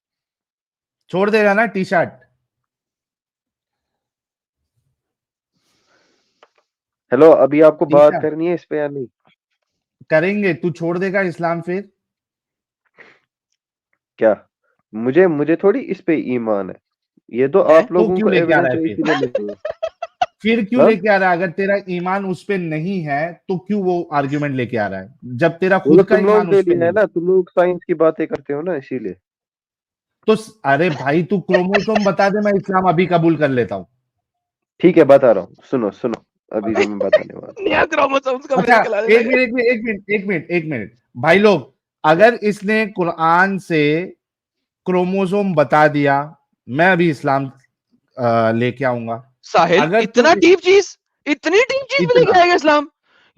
छोड़ देगा ना टी शर्ट? हेलो, अभी आपको टी बात शर्ट करनी है इस पे या नहीं? करेंगे, तू छोड़ देगा इस्लाम फिर? क्या मुझे मुझे थोड़ी इस पे ईमान है, ये तो है आप तो लोगों क्यों को लेके आ रहा एविडेंस है है फिर? इसीलिए ले रहे हो। फिर क्यों हाँ? लेके आ रहा है? अगर तेरा ईमान उस पे नहीं है तो क्यों वो आर्ग्यूमेंट लेके आ रहा है, जब तेरा वो तो खुद का तुम लोग ईमान के उस पे लिए है नहीं है? ना, तुम लोग साइंस की बातें करते हो ना इसीलिए। तो अरे भाई तू क्रोमोसोम बता दे, मैं इस्लाम अभी कबूल कर लेता हूँ। ठीक है बता रहा हूँ, सुनो सुनो अभी जो मैं बताने वाला नया क्रोमोसोम्स का अच्छा मेरेकल आने एक लगा। मिनट, एक मिनट, एक मिनट, एक मिनट, एक मिनट भाई लोग, हूँ। अगर इसने कुरान से क्रोमोसोम बता दिया, मैं अभी इस्लाम लेके आऊंगा। साहिल अगर तू इतना डीप चीज, इतनी डीप चीज में लेके इतना, आएगा इस्लाम?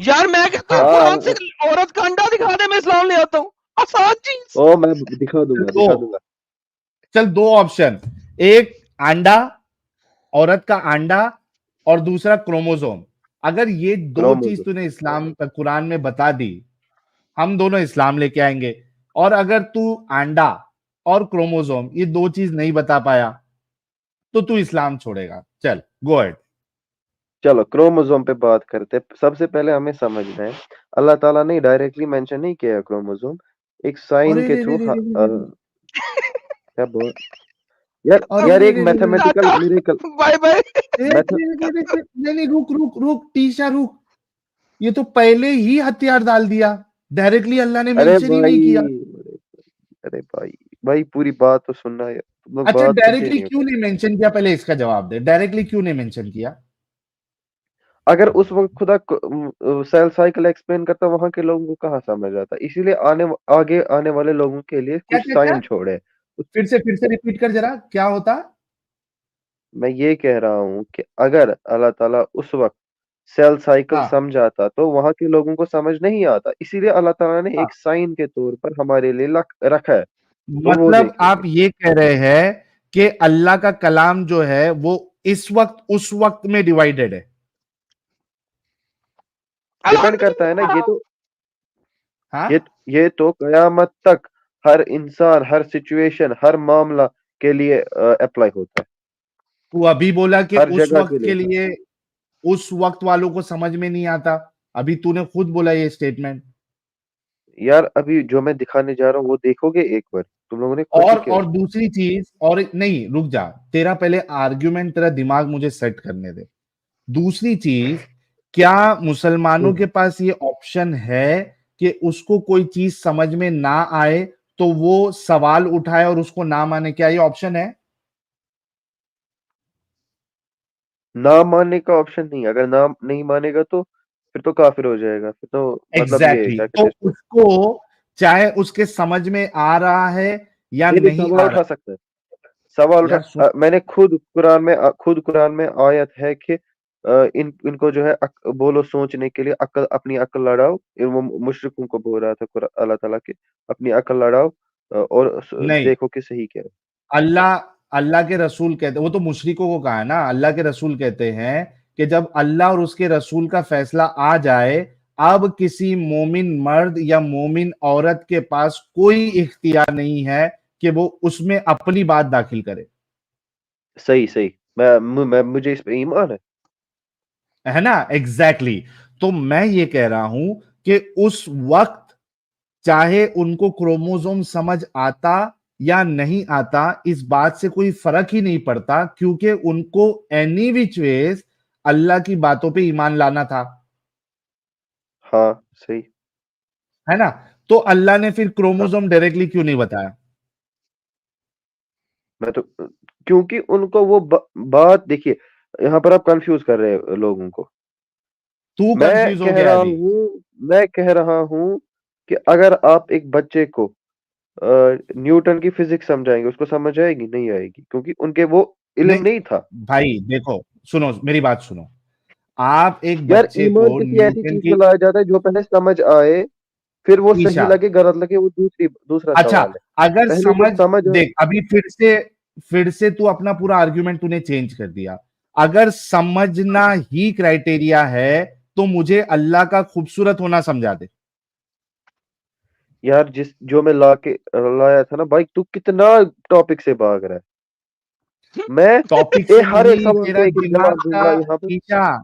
यार मैं कहता हूँ हाँ, कुरान से हाँ औरत का अंडा दिखा दे, मैं इस्लाम ले आता हूँ। आसान चीज। ओ मैं दिखा चल दूंगा दो, दिखा दूंगा। चल दो ऑप्शन, एक अंडा, औरत का अंडा, और दूसरा क्रोमोसोम। अगर ये दो चीज क्रोमोसोम। तूने इस्लाम कुरान में बता दी, हम दोनों इस्लाम लेके आएंगे। और अगर तू अंडा और क्रोमोसोम ये दो चीज नहीं बता पाया तो तू इस्लाम छोड़ेगा। चल गो अहेड। चलो क्रोमोसोम पे बात करते हैं। सबसे पहले हमें समझना है, अल्लाह ताला ने डायरेक्टली मेंशन नहीं किया है क्रोमोसोम, एक साइन अरे के रे रे थ्रू। रे रे रे रे, क्या बोल यार, अरे यार रे एक रे रे रे, मैथमेटिकल मिरेकल। Bye bye. एक मैथ मिनट, एक मिनट, नहीं नहीं, रुक रुक रुक टीशा रुक। ये तो पहले ही हथियार डाल दिया, डायरेक्टली अल्लाह ने अरे मेंशन ही भाई, नहीं किया। अरे भाई, भाई पूरी बात तो सुनना है, तुम लोग अच्छा बात सुनते डायरेक्टली नहीं हो क्यों क्या? नहीं मेंशन किया, पहले इसका जवाब दे, डायरेक्टली क्यों नहीं मेंशन किया? अगर उस वक्त खुदा सेल साइकिल एक्सप्लेन करता, वहां के लोगों को कहाँ समझ आता, इसीलिए आगे आने वाले लोगों के लिए क्या कुछ क्या क्या? साइन छोड़े। फिर से रिपीट कर जरा, क्या होता? मैं ये कह रहा हूँ कि अगर अल्लाह ताला उस वक्त सेल साइकिल हाँ, समझाता तो वहां के लोगों को समझ नहीं आता, इसीलिए अल्लाह ताला ने हाँ, एक साइन के तौर पर हमारे लिए रखा है। तो वो मतलब देख आप लेंगे। ये कह रहे हैं कि अल्लाह का कलाम जो है वो इस वक्त उस वक्त में डिवाइडेड है। डिपेंड करता है ना, हाँ, ये तो कयामत तक हर इंसान, हर सिचुएशन, हर मामला के लिए अप्लाई होता है, तू अभी बोला कि हर उस जगह के वक्त के लिए। लिए उस वक्त वालों को समझ में नहीं आता। अभी तूने खुद बोला ये स्टेटमेंट। यार अभी जो मैं दिखाने जा रहा हूँ वो देखोगे एक बार, तुम लोगों ने खुद ही किया। और दूसरी चीज, और नहीं रुक जा, तेरा पहले आर्ग्यूमेंट, तेरा दिमाग मुझे सेट करने दे। दूसरी चीज, क्या मुसलमानों के पास ये ऑप्शन है कि उसको कोई चीज समझ में ना आए तो वो सवाल उठाए और उसको ना माने? क्या ये ऑप्शन है? ना मानने का ऑप्शन नहीं, अगर ना नहीं मानेगा तो फिर तो काफिर हो जाएगा, फिर तो मतलब ये एग्जैक्टली क्या तो कहते हैं इसको, उसको, चाहे उसके समझ में आ रहा है या ये भी नहीं सवाल आ रहा उठा सकता है, सवाल है, उठा। यार सुन। मैंने खुद कुरान में आयत है कि इनको जो है बोलो सोचने के लिए, अक्ल, अपनी अक्ल लड़ाओ। वो मुशरिकों को बोल रहा था अल्लाह ताला के, अपनी अक्ल लड़ाओ और नहीं, देखो कि सही क्या है। अल्लाह अल्लाह के रसूल कहते, वो तो मुशरिकों को कहा है ना, अल्लाह के रसूल कहते हैं कि जब अल्लाह और उसके रसूल का फैसला आ जाए, अब किसी मोमिन मर्द या मोमिन औरत के पास कोई इख्तियार नहीं है कि वो उसमें अपनी बात दाखिल करे। सही सही, मुझे इस पे ईमान है ना? एग्जैक्टली तो मैं ये कह रहा हूं कि उस वक्त चाहे उनको क्रोमोसोम समझ आता या नहीं आता, इस बात से कोई फर्क ही नहीं पड़ता, क्योंकि उनको एनी विच वेज अल्लाह की बातों पे ईमान लाना था। हाँ सही। है ना? तो अल्लाह ने फिर क्रोमोसोम डायरेक्टली क्यों नहीं बताया? मैं तो, क्योंकि उनको वो बात देखिए, यहाँ पर आप कंफ्यूज कर रहे हैं लोगों को। तू मैं कंफ्यूज हो कह गया रहा अभी। हूँ मैं कह रहा हूँ कि अगर आप एक बच्चे को न्यूटन की फिजिक्स समझाएंगे, उसको समझ आएगी? नहीं आएगी, क्योंकि उनके वो इल्म नहीं नहीं था। भाई देखो, सुनो मेरी बात सुनो। आप एक यार बच्चे ईमान को किसी ऐसी न्यूटन चीज की में लाया जाता है जो पहले समझ आए, फिर वो सही ईशा, लगे गलत लगे वो दूसरा अच्छा, सवाल है। अगर पहले जो समझ, समझ आए। देख अभी फिर से तू अपना पूरा आर्ग्यूमेंट तूने चेंज कर दिया। अगर समझना ही क्राइटेरिया है तो मुझे अल्लाह का खूबसूरत होना समझा दे। यार जो मैं लाया था ना भाई, तू कितना टॉपिक से भाग रहा है। मैं टॉपिक से हर एक नहीं, सवाल तेरा का एक दिमाग जवाब का, दूंगा यहाँ पे। ईशा,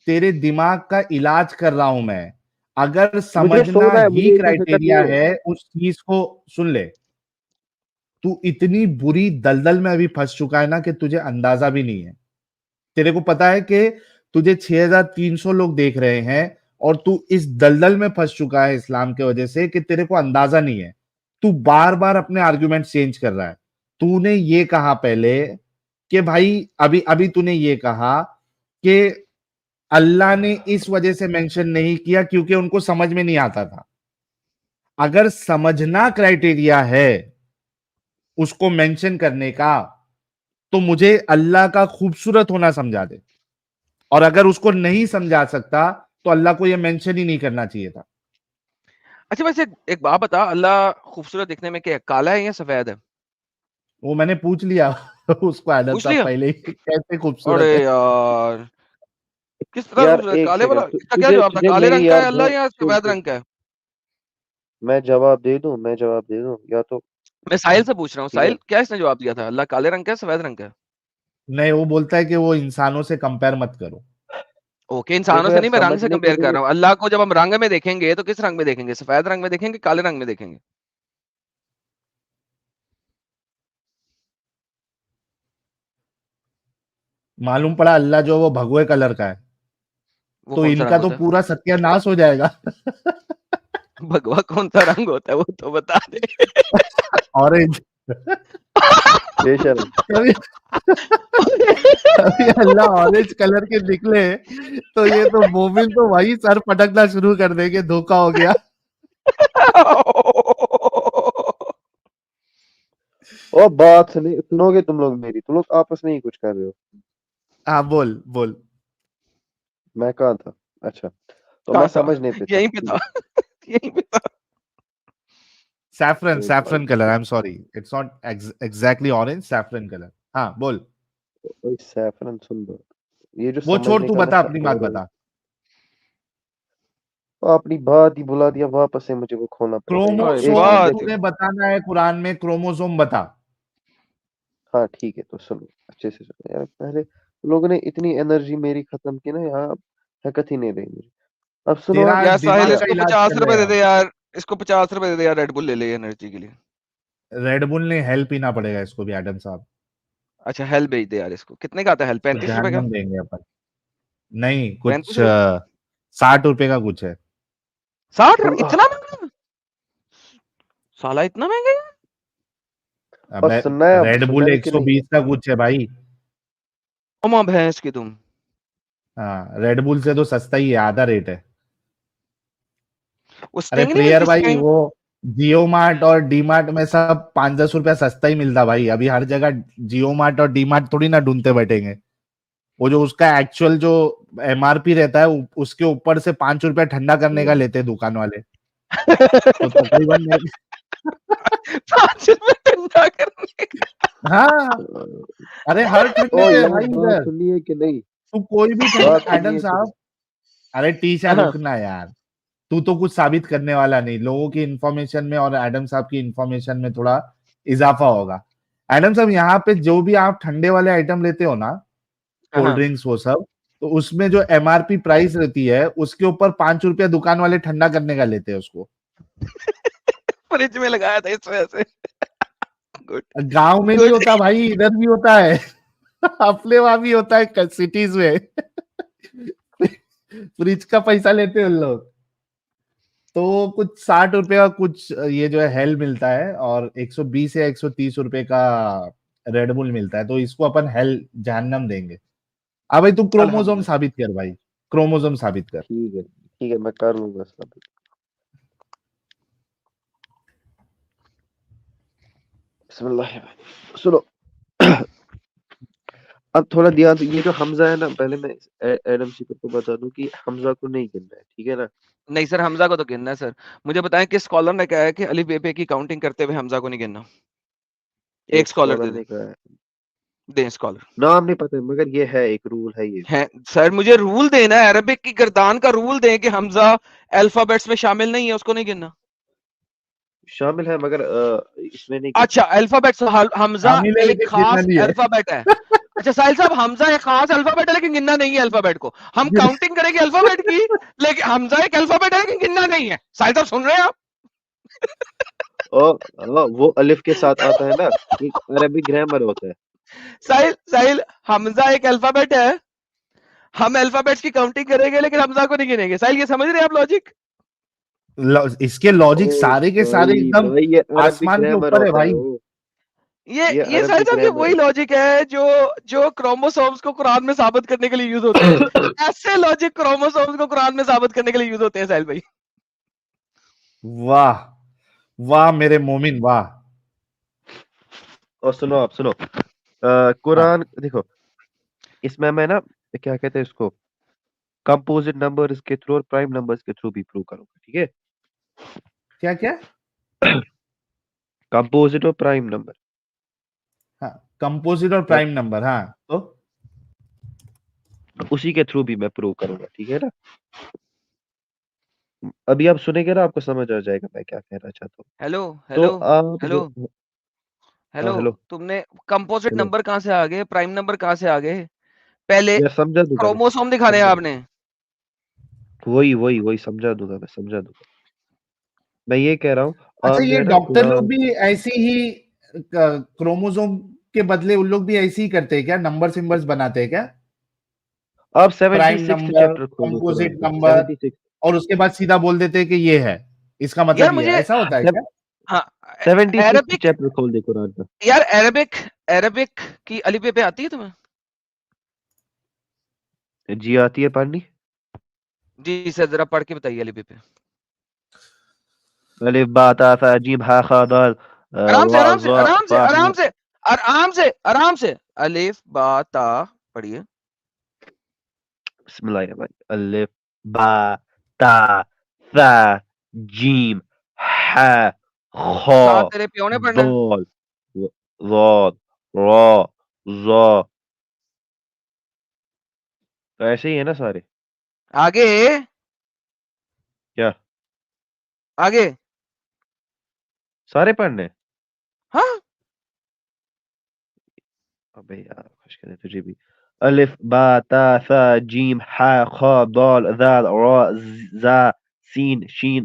तेरे दिमाग का इलाज कर रहा हूं मैं। अगर मुझे समझना सोना है, ही मुझे इधर फिक्र नहीं क्राइटेरिया है। है उस चीज को, सुन ले, तू इतनी बुरी दलदल में अभी फंस चुका है ना कि तुझे अंदाजा भी नहीं है। तेरे को पता है कि तुझे 6,300 लोग देख रहे हैं और तू इस दलदल में फंस चुका है इस्लाम के वजह से कि तेरे को अंदाजा नहीं है। तू बार बार अपने आर्गुमेंट चेंज कर रहा है। तूने ये कहा पहले कि भाई, अभी अभी तूने ये कहा कि अल्लाह ने इस वजह से मेंशन नहीं किया क्योंकि उनको समझ में नहीं आता था। अगर समझना क्राइटेरिया है उसको मेंशन करने का, तो मुझे अल्लाह का खूबसूरत होना समझा दे। और अगर उसको नहीं समझा सकता तो अल्लाह को यह मेंशन ही नहीं करना चाहिए था। अच्छा वैसे एक बात बता, अल्लाह खूबसूरत दिखने में क्या है, काला है या सफेद है? वो मैंने पूछ लिया उसको एडम पूछ साहब लिया? पहले ही, कैसे अरे खूबसूरत है। यार, किस तरह यार खूबसूरत है? एक काले वाला, सेकंड, इसका क्या तुझे जवाब था? तुझे काले मेरी रंग का यार है अल्लाह या सुन सफेद सुन, रंग का है? मैं जवाब दे दूं या तो, मैं साहिल से पूछ रहा हूँ, ठीक है। साहिल क्या इसने जवाब दिया था, अल्लाह काले रंग का है सफेद रंग का है? नहीं, वो बोलता है कि वो इंसानों से कंपेयर मत करो। ओके, इंसानों देखो से यार नहीं, मैं रंग से समझने के कंपेयर कर लिए, रहा हूँ। अल्लाह को जब हम रंग में देखेंगे तो किस रंग में देखेंगे? सफेद रंग में देखेंगे, काले रंग में देखेंगे? मालूम पड़ा अल्लाह जो है वो भगवे कलर का है, वो तो कौन सा रंग इनका तो होता है? पूरा सत्यानाश हो जाएगा। भगवा कौन सा रंग होता है वो तो बता दे। ऑरेंज। बेशरम। कभी कभी अल्लाह ऑरेंज कलर के निकले तो ये तो मोमिन तो वही सर पटकना शुरू कर देंगे, धोखा हो गया। और बात सुनोगे तुम लोग मेरी, तुम लोग आपस में ही कुछ कर रहे हो। हाँ, बोल बोल। मैं कहाँ था? अच्छा, तो मैं कहाँ था? समझने पे था, यहीं पे ठीक था। है। यहीं पे था। Saffron colour, I am sorry, it's not exactly orange, saffron colour. हाँ बोल, ओए सैफरन सुन लो, ये जो वो छोड़, समझने तू का ना बता, अपनी शब्द बात है ना, बता। अपनी बात ही भुला दिया, वापस से मुझे वो खोलना पड़ेगा। एक क्रोमोसोम मिनट तूने बताना है, कुरान में क्रोमोसोम बता। हाँ ठीक है, तो सुनो अच्छे से सुनो यार, पहले लोगों ने इतनी एनर्जी मेरी खत्म की ना, यहाँ हरकत ही नहीं रही मुझे। अब सुनो तेरा आप, यार साहिल, दिमाग का इसको इलाज 50 कर रुपए रहे दे हम। दे यार, इसको 50 रुपए दे दे यार, रेड बुल ले ले एनर्जी के लिए। रेडबुल ने हेल्प पीना पड़ेगा इसको भी, एडम साहब। अच्छा हेल भेज दे यार इसको। कितने का आता है हेल? इसको 35 रुपए का? जहन्नम देंगे अपन। नहीं, कुछ 35 रुपए? 60 रुपए का कुछ है। 60 रुपए? इतना महंगा? साला इतना महंगा है? और अबे सुनना है, अब सुनना रेडबुल है कि नहीं? 120 का कुछ है भाई। अमा भैंस की तुम। हाँ, रेडबुल से तो सस्ता ही है, आधा रेट है। वो अरे स्टिंग नहीं प्रेयर मिलती, भाई, स्टिंग? वो जियो मार्ट और डी मार्ट में सब 5-10 रुपया सस्ता ही मिलता भाई। अभी हर जगह जियो मार्ट और डी मार्ट थोड़ी ना ढूंढते बैठेंगे। वो जो उसका एक्चुअल जो एमआरपी रहता है, उसके ऊपर से 5 रुपया ठंडा करने का लेते हैं दुकान वाले। तो तकरीबन 5 रुपए ठंडा करने का? हाँ, अरे हर ठंडे ओ है यार, भाई बात इधर। सुनिए कि नहीं? तू कोई भी ठंडा, बात एडम सुनिए कि नहीं? साहब। अरे टीशा, हाँ। रुकना यार। तू तो कुछ साबित करने वाला नहीं, लोगों की इंफॉर्मेशन में और एडम साहब की इंफॉर्मेशन में थोड़ा इजाफा होगा। एडम साहब, यहाँ पे जो भी आप ठंडे वाले आइटम लेते हो ना, कोल्ड हाँ। ड्रिंक्स वो सब, तो उसमें जो एमआरपी प्राइस रहती है उसके ऊपर 5 रुपया दुकान वाले ठंडा करने का लेते हैं उसको। फ्रिज में लगाया था इस वजह से। गुड गांव में नहीं गुड। होता भाई, इधर भी होता है। अपने वहां भी होता है सिटीज में। फ्रिज का पैसा लेते हैं उन लोग। तो कुछ 60 रुपए का कुछ ये जो है हेल मिलता है, और 120 या 130 रुपए का रेडबुल मिलता है। तो इसको अपन हेल जहन्नम देंगे। अब भाई तू क्रोमोसोम अल्हम्दुलिल्लाह। साबित कर भाई, क्रोमोसोम साबित कर। ठीक है, मैं कर लूंगा सब। बिस्मिल्लाह। सुनो, अब थोड़ा ध्यान, ये जो हमजा है ना, पहले मैं एडम सीकर को बता दूं कि हमजा को नहीं गिनना है, ठीक है ना? नहीं सर, हमजा को तो गिनना है सर। मुझे बताएं किस स्कॉलर ने कहा है कि अली बेबे की काउंटिंग करते हुए हमजा को नहीं गिनना? एक स्कॉलर दे स्कॉलर दे, ने कहा है, दें स्कॉलर। नाम नहीं पता मगर ये है, एक रूल है ये। है सर, मुझे रूल देना है, अरबिक की गर्दान का रूल दें कि हमजा अल्फाबेट्स में शामिल नहीं है, उसको नहीं गिनना। शामिल है मगर इसमें नहीं अच्छा अल्फाबेट्स, हमजा शामिल है एक लेकिन गिनना खास नहीं है। अल्फाबेट है। अच्छा साहिल साहब, हमजा एक खास अल्फाबेट है लेकिन गिनना नहीं है अल्फाबेट को। हम काउंटिंग करेंगे अल्फाबेट की, लेकिन हमजा एक अल्फाबेट है लेकिन गिनना नहीं है। साहिल साहब सुन रहे हैं आप? वो अलिफ के साथ आता है ना, ये अरबी ग्रामर होता है। साहिल साहिल, हमजा एक अल्फाबेट है, हम अल्फाबेट्स की काउंटिंग करेंगे लेकिन हमजा को नहीं गिनेंगे। साहिल ये समझ रहे हैं आप लॉजिक? इसके लॉजिक ओ सारे के सारे भाई एकदम भाई, ये अरबी आसमान के ग्रामर ऊपर है होता है भाई। वो, ये अरबी साहिल साहब ये ग्रामर वही लॉजिक है जो जो क्रोमोसोम्स को कुरान में साबित करने के लिए यूज होते हैं। ऐसे लॉजिक क्रोमोसोम्स को कुरान में साबित करने के लिए यूज होते हैं साहिल भाई। वाह वाह मेरे मोमिन, वाह। और सुनो, आप सुनो, हाँ, कुरान देखो, इसमें मैं ना क्या कहते हैं इसको, कंपोजिट नंबर्स के थ्रू और प्राइम नंबर्स के थ्रू भी प्रूव करूंगा, ठीक है? क्या क्या? कंपोजिट और प्राइम नंबर, हाँ, कंपोजिट और प्राइम नंबर, हाँ तो उसी के थ्रू भी मैं प्रूव करूंगा, ठीक है ना? अभी आप सुनेंगे ना, आपको समझ आ जाएगा मैं क्या कहना चाहता हूँ। हेलो तो हेलो आप हेलो जो, हाँ हेलो, हेलो तुमने कंपोजिट हेलो, नंबर कहाँ से आ गए, प्राइम नंबर कहाँ से आ गए? पहले यार समझा दूंगा मैं, क्रोमोसोम दिखाने हैं समझा आपने। वही वही वही समझा दूंगा, मैं समझा दूंगा। मैं ये कह रहा हूँ, अच्छा, आप जो ये है ना डॉक्टर लोग कुरान, भी ऐसे ही क्रोमोसोम के बदले उन लोग भी ऐसे ही करते हैं क्या? नंबर सिंबल्स बनाते हैं क्या? आप प्राइम 76 नंबर, चैप्टर खोलिए कुरान कंपोजिट का, नंबर, 76। और उसके बाद सीधा बोल देते हैं कि ये है, इसका यार मतलब ये है। मुझे, ऐसा होता है क्या? हाँ, 76 अरबिक, चैप्टर खोल दे कुरान का। यार अरबिक, अरबिक की अलिफ पे आती है तुम्हें? जी आती है पढ़नी। जी सर, जरा पढ़ के बताइए अलिफ पे। अलिफ बा ता सा जीम हा खा दाल आराम से वा आराम से ज़ा आराम से फा आराम नून। से आराम से आराम से। अलिफ बा ता पढ़िए। बिस्मिल्लाहिर्रहमानिर्रहीम। अलिफ बा ता सा जीम हा सा ख तेरे प्यो ने पढ़ना है। दाल ज़ाद रा ज़ा, तो ऐसे ही है ना सारे। आगे क्या आगे सारे पढ़ने? हाँ अबे यार खुश करे तुझे भी। अलिफ बा ता सा जीम हा खा दाल दाल रा जा सीन शीन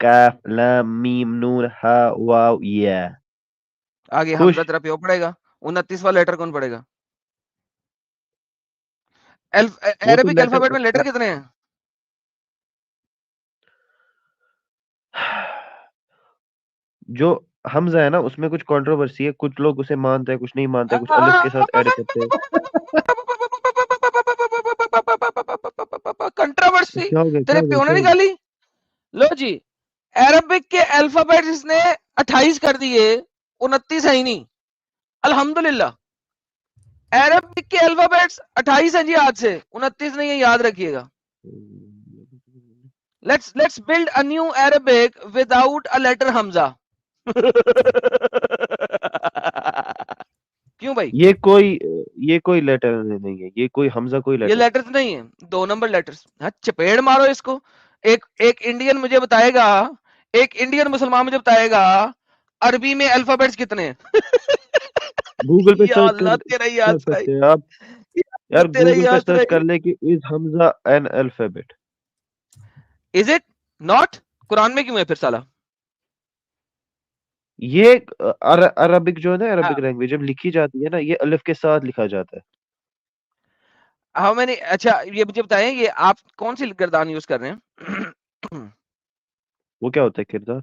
काफ लाम मीम नून हा वाव या। आगे खुश? हमजा तेरा प्यो पढ़ेगा। 29वां लेटर कौन पढ़ेगा? वो तो अरेबिक अल्फाबेट में लेटर कितने हैं? जो हमजा है ना उसमें कुछ कंट्रोवर्सी है, कुछ लोग उसे मानते हैं, कुछ नहीं मानते, कुछ अलिफ के साथ ऐड करते हैं। कंट्रोवर्सी क्या हो गया तेरे क्या हो गया प्यो ने क्या हो गया? निकाली। लो जी, अरबिक के अल्फाबेट इसने 28 कर दिए, 29 है ही नहीं। अल्हम्दुलिल्लाह, अरबिक के अल्फाबेट्स 28 है जी, आज से 29 नहीं है, याद रखिएगा। Let's build a new Arabic without a letter हमजा। क्यों भाई? ये कोई लेटर नहीं है, ये कोई हमजा कोई ये लेटर। लेटर्स नहीं है, 2 नंबर लेटर्स। हाँ, चपेड़ मारो इसको। एक इंडियन मुझे बताएगा, एक इंडियन मुसलमान मुझे बताएगा अरबी में अल्फाबेट्स कितने हैं? गूगल पे या सर्च अल्लाह तेरा याद कर सराय, सकते हैं आप। या अल्लाह यार तेरा गूगल पे याद सर्च सराय। कर ले कि इज हमजा an alphabet. Is it not? Quran में क्यों है फिर साला? ये अरबिक जो है ना, हाँ, अरबिक लैंग्वेज जब लिखी जाती है ना, ये अलिफ के साथ लिखा जाता है। हाउ मैनी, अच्छा ये मुझे बताएं, ये आप कौन सी गर्दान यूज कर रहे हैं? वो क्या होता है किरदार?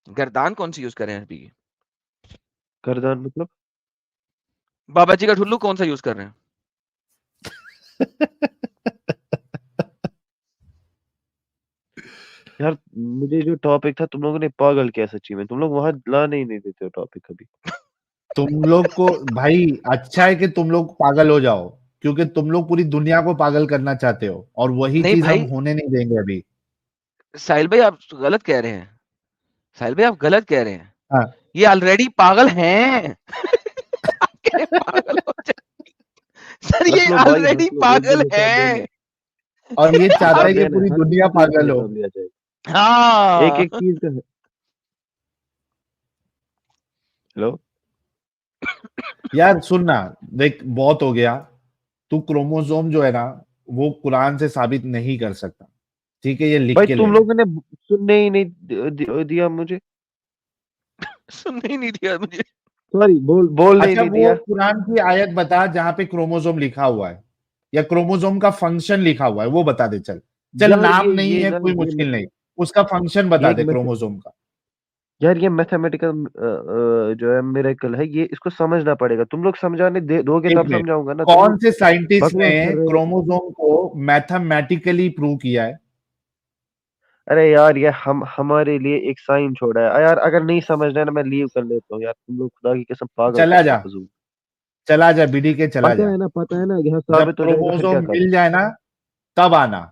गर्दान कौन सी यूज कर रहे हैं अरबी की? करदान मतलब? बाबा जी का ठुल्लू कौन सा यूज कर रहे हैं? यार मुझे जो टॉपिक था तुम लोगों ने पागल किया सच्ची में, तुम लोग वहां लाने ही नहीं देते हो टॉपिक कभी। तुम लोग को भाई अच्छा है कि तुम लोग पागल हो जाओ, क्योंकि तुम लोग पूरी दुनिया को पागल करना चाहते हो, और वही नहीं चीज हम भाई, होने नहीं देंगे अभी। साहिल भाई आप गलत कह रहे हैं। साहिल भाई आप गलत कह रहे हैं, हाँ, ये ऑलरेडी पागल हैं। आप कह रहे हैं पागल हो जाए। सर हंस ये लो भाई हंस ऑलरेडी लो, एक दिन पागल हिसाब देना हैं। है। और ये चाहता हिसाब है कि देना है, पूरी हर दुनिया चीज का पागल हो। हिसाब लिया जाएगा, एक हाँ। एक चीज का। हेलो यार सुनना, देख बहुत हो गया। तू क्रोमोसोम जो है ना, वो कुरान से साबित नहीं कर सकता, ठीक है, ये लिख भाई, के ले तुम ले। लोगों ने सुनने ही नहीं दिया मुझे। सुनने ही नहीं दिया मुझे। सॉरी, बोलने ही अच्छा नहीं वो दिया। कुरान की आयत बता जहां पे क्रोमोसोम लिखा हुआ है, या क्रोमोसोम का फंक्शन लिखा हुआ है, वो बता दे। चल चल, यार नाम ये नहीं ये है, ना कोई ये मुश्किल नहीं, उसका फंक्शन ये बता एक दे क्रोमोसोम का। यार ये मैथमेटिकल जो है मिरेकल है, ये इसको समझना पड़ेगा। तुम लोग समझाने दोगे एक तब मिनट, समझाऊंगा ना, तुम कौन लोग से साइंटिस्ट ने बकवास कर रहे हो। क्रोमोसोम को मैथमेटिकली प्रूव किया है? अरे यार ये हम हमारे लिए एक साइन छोड़ा है यार, अगर नहीं समझना है ना मैं लीव कर लेता हूँ यार, तुम लोग खुदा की कसम पागल चला करते जा, हो फजूल। चला जा बीडी के, चला जा। पता है ना यहाँ जब साबित हो जाएगा फिर क्या क्रोमोसोम करूँ? मिल जाए ना, तब आना।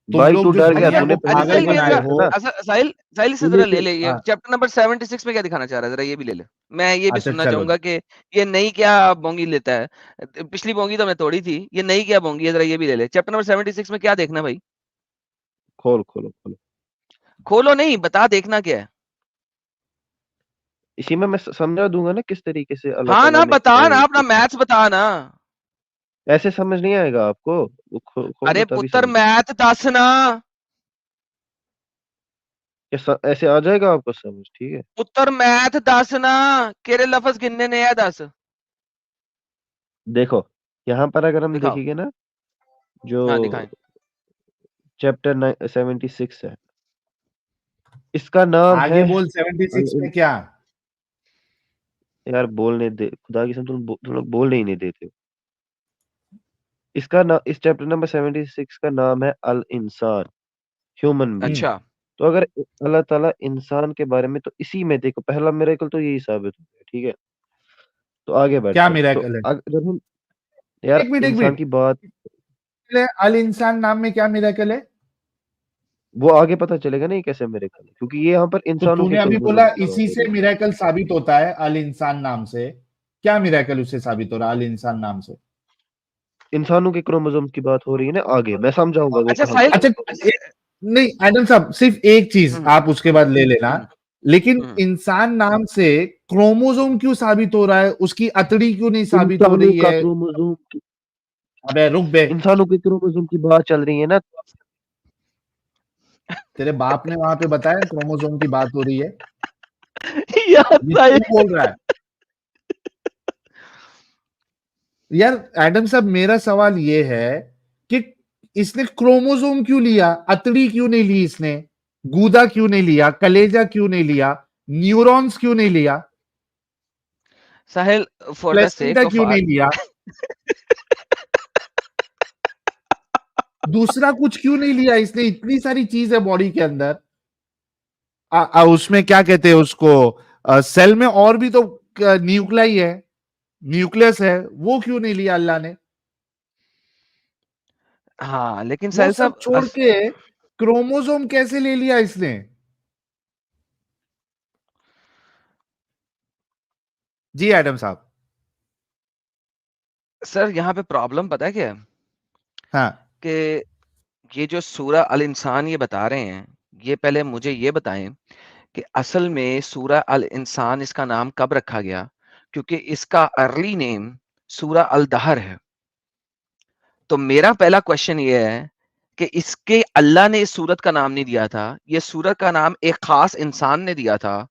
तुम भाई तू लोग जो डर गया, अच्छा दुनिया तूने को अच्छा पहली पागल साहिल, बार ये बनाए जरा, दिया था हो। ना। अच्छा साहिल, साहिल से तूने जरा ले फिर ले, ये हाँ, चैप्टर नंबर 76 में क्या दिखाना चाह रहा है, जरा ये भी ले ले। मैं ये भी अच्छा सुनना चलो। चाहूंगा कि ये नई क्या बोंगी लेता है। पिछली बोंगी तो मैं तोड़ी थी, ये नई क्या बोंगी है, जरा ये भी ले ले। चैप्टर नंबर 76 में क्या देखना भाई? खोलो खोलो खोलो। खोलो नहीं, बता देखना क्या है। इसी में मैं समझा दूंगा ना किस तरीके से अल्लाह हाँ ताला ना, ने बता ना, अपना मैथ्स बता ना। ऐसे समझ नहीं आएगा आपको, वो खोलो अरे तभी पुत्र समझ। मैथ दस ना। ऐसे आ जाएगा आपको समझ, ठीक है। पुत्र मैथ दस ना, केरे लफज गिनने ने है 10। देखो यहाँ पर अगर हम दिखाओ। देखेंगे ना, जो हाँ दिखाएं। चैप्टर 76 है, इसका नाम आगे है बोल, 76 में क्या? यार बोलने दे, खुदा की कसम तुम लोग बोलने ही नहीं देते हो। इसका ना इस चैप्टर नंबर 76 का नाम है अल इंसान, ह्यूमन बीइंग। अच्छा तो अगर अल्लाह ताला इंसान के बारे में, तो इसी में देखो पहला मिरेकल तो यही साबित हो गया, ठीक है। तो आगे क्या बढ़ते हैं। तो मिरेकल है? जब हम यार एक मिनट, एक इंसान मिनट, की बात, मिरेकल है? अल इंसान नाम में क्या मिरेकल है? वो आगे पता चलेगा नहीं कैसे मिरेकल, क्योंकि ये यहाँ पर तो इंसानों के तूने अभी क्रोमोसोम बोला की बात इसी हो से रही है। मिरेकल साबित होता है अल इंसान नाम से, क्या मिरेकल उससे साबित हो रहा है अल इंसान नाम से? इंसानों के क्रोमोसोम की बात हो रही है ना, आगे मैं समझाऊंगा वो अच्छा कहाँ साहिल, पर। अच्छा नहीं एडम साहब, सिर्फ एक चीज आप उसके बाद ले लेना, लेकिन इंसान नाम से क्रोमोसोम क्यों साबित हो रहा है? उसकी अतड़ी क्यों नहीं साबित हो इंसानों रही का है? क्रोमोसोम, अबे रुक बे, इंसानों के क्रोमोसोम की बात चल रही है ना। तेरे बाप ने वहां पे बताया क्रोमोसोम की बात हो रही है? यार ये साहिल, तू बोल रहा है? यार एडम साहब, मेरा सवाल ये है कि इसने क्रोमोसोम क्यों लिया? अतड़ी क्यों नहीं ली इसने? गूदा क्यों नहीं लिया? कलेजा क्यों नहीं लिया? न्यूरॉन्स क्यों नहीं लिया? Sahil for the placenta sac of क्यों नहीं लिया? दूसरा कुछ क्यों नहीं लिया इसने? इतनी सारी चीज है बॉडी के अंदर। उसमें क्या कहते हैं उसको, सेल में और भी तो न्यूक्लाई है, न्यूक्लियस है, वो क्यों नहीं लिया अल्लाह ने? हाँ लेकिन वो साहिल सब साहब छोड़ के क्रोमोसोम कैसे ले लिया इसने? जी एडम साहब। सर यहाँ पे प्रॉब्लम पता है क्या है? हाँ कि ये जो सूरह अल इंसान ये बता रहे हैं, ये पहले मुझे ये बताएं कि असल में सूरह अल इंसान इसका नाम कब रखा गया, क्योंकि इसका अर्ली नेम सूरह अल दहर है। तो मेरा पहला क्वेश्चन ये है कि इसके अल्लाह ने इस सूरत का नाम नहीं दिया था, ये सूरत का नाम एक खास इंसान ने दिया था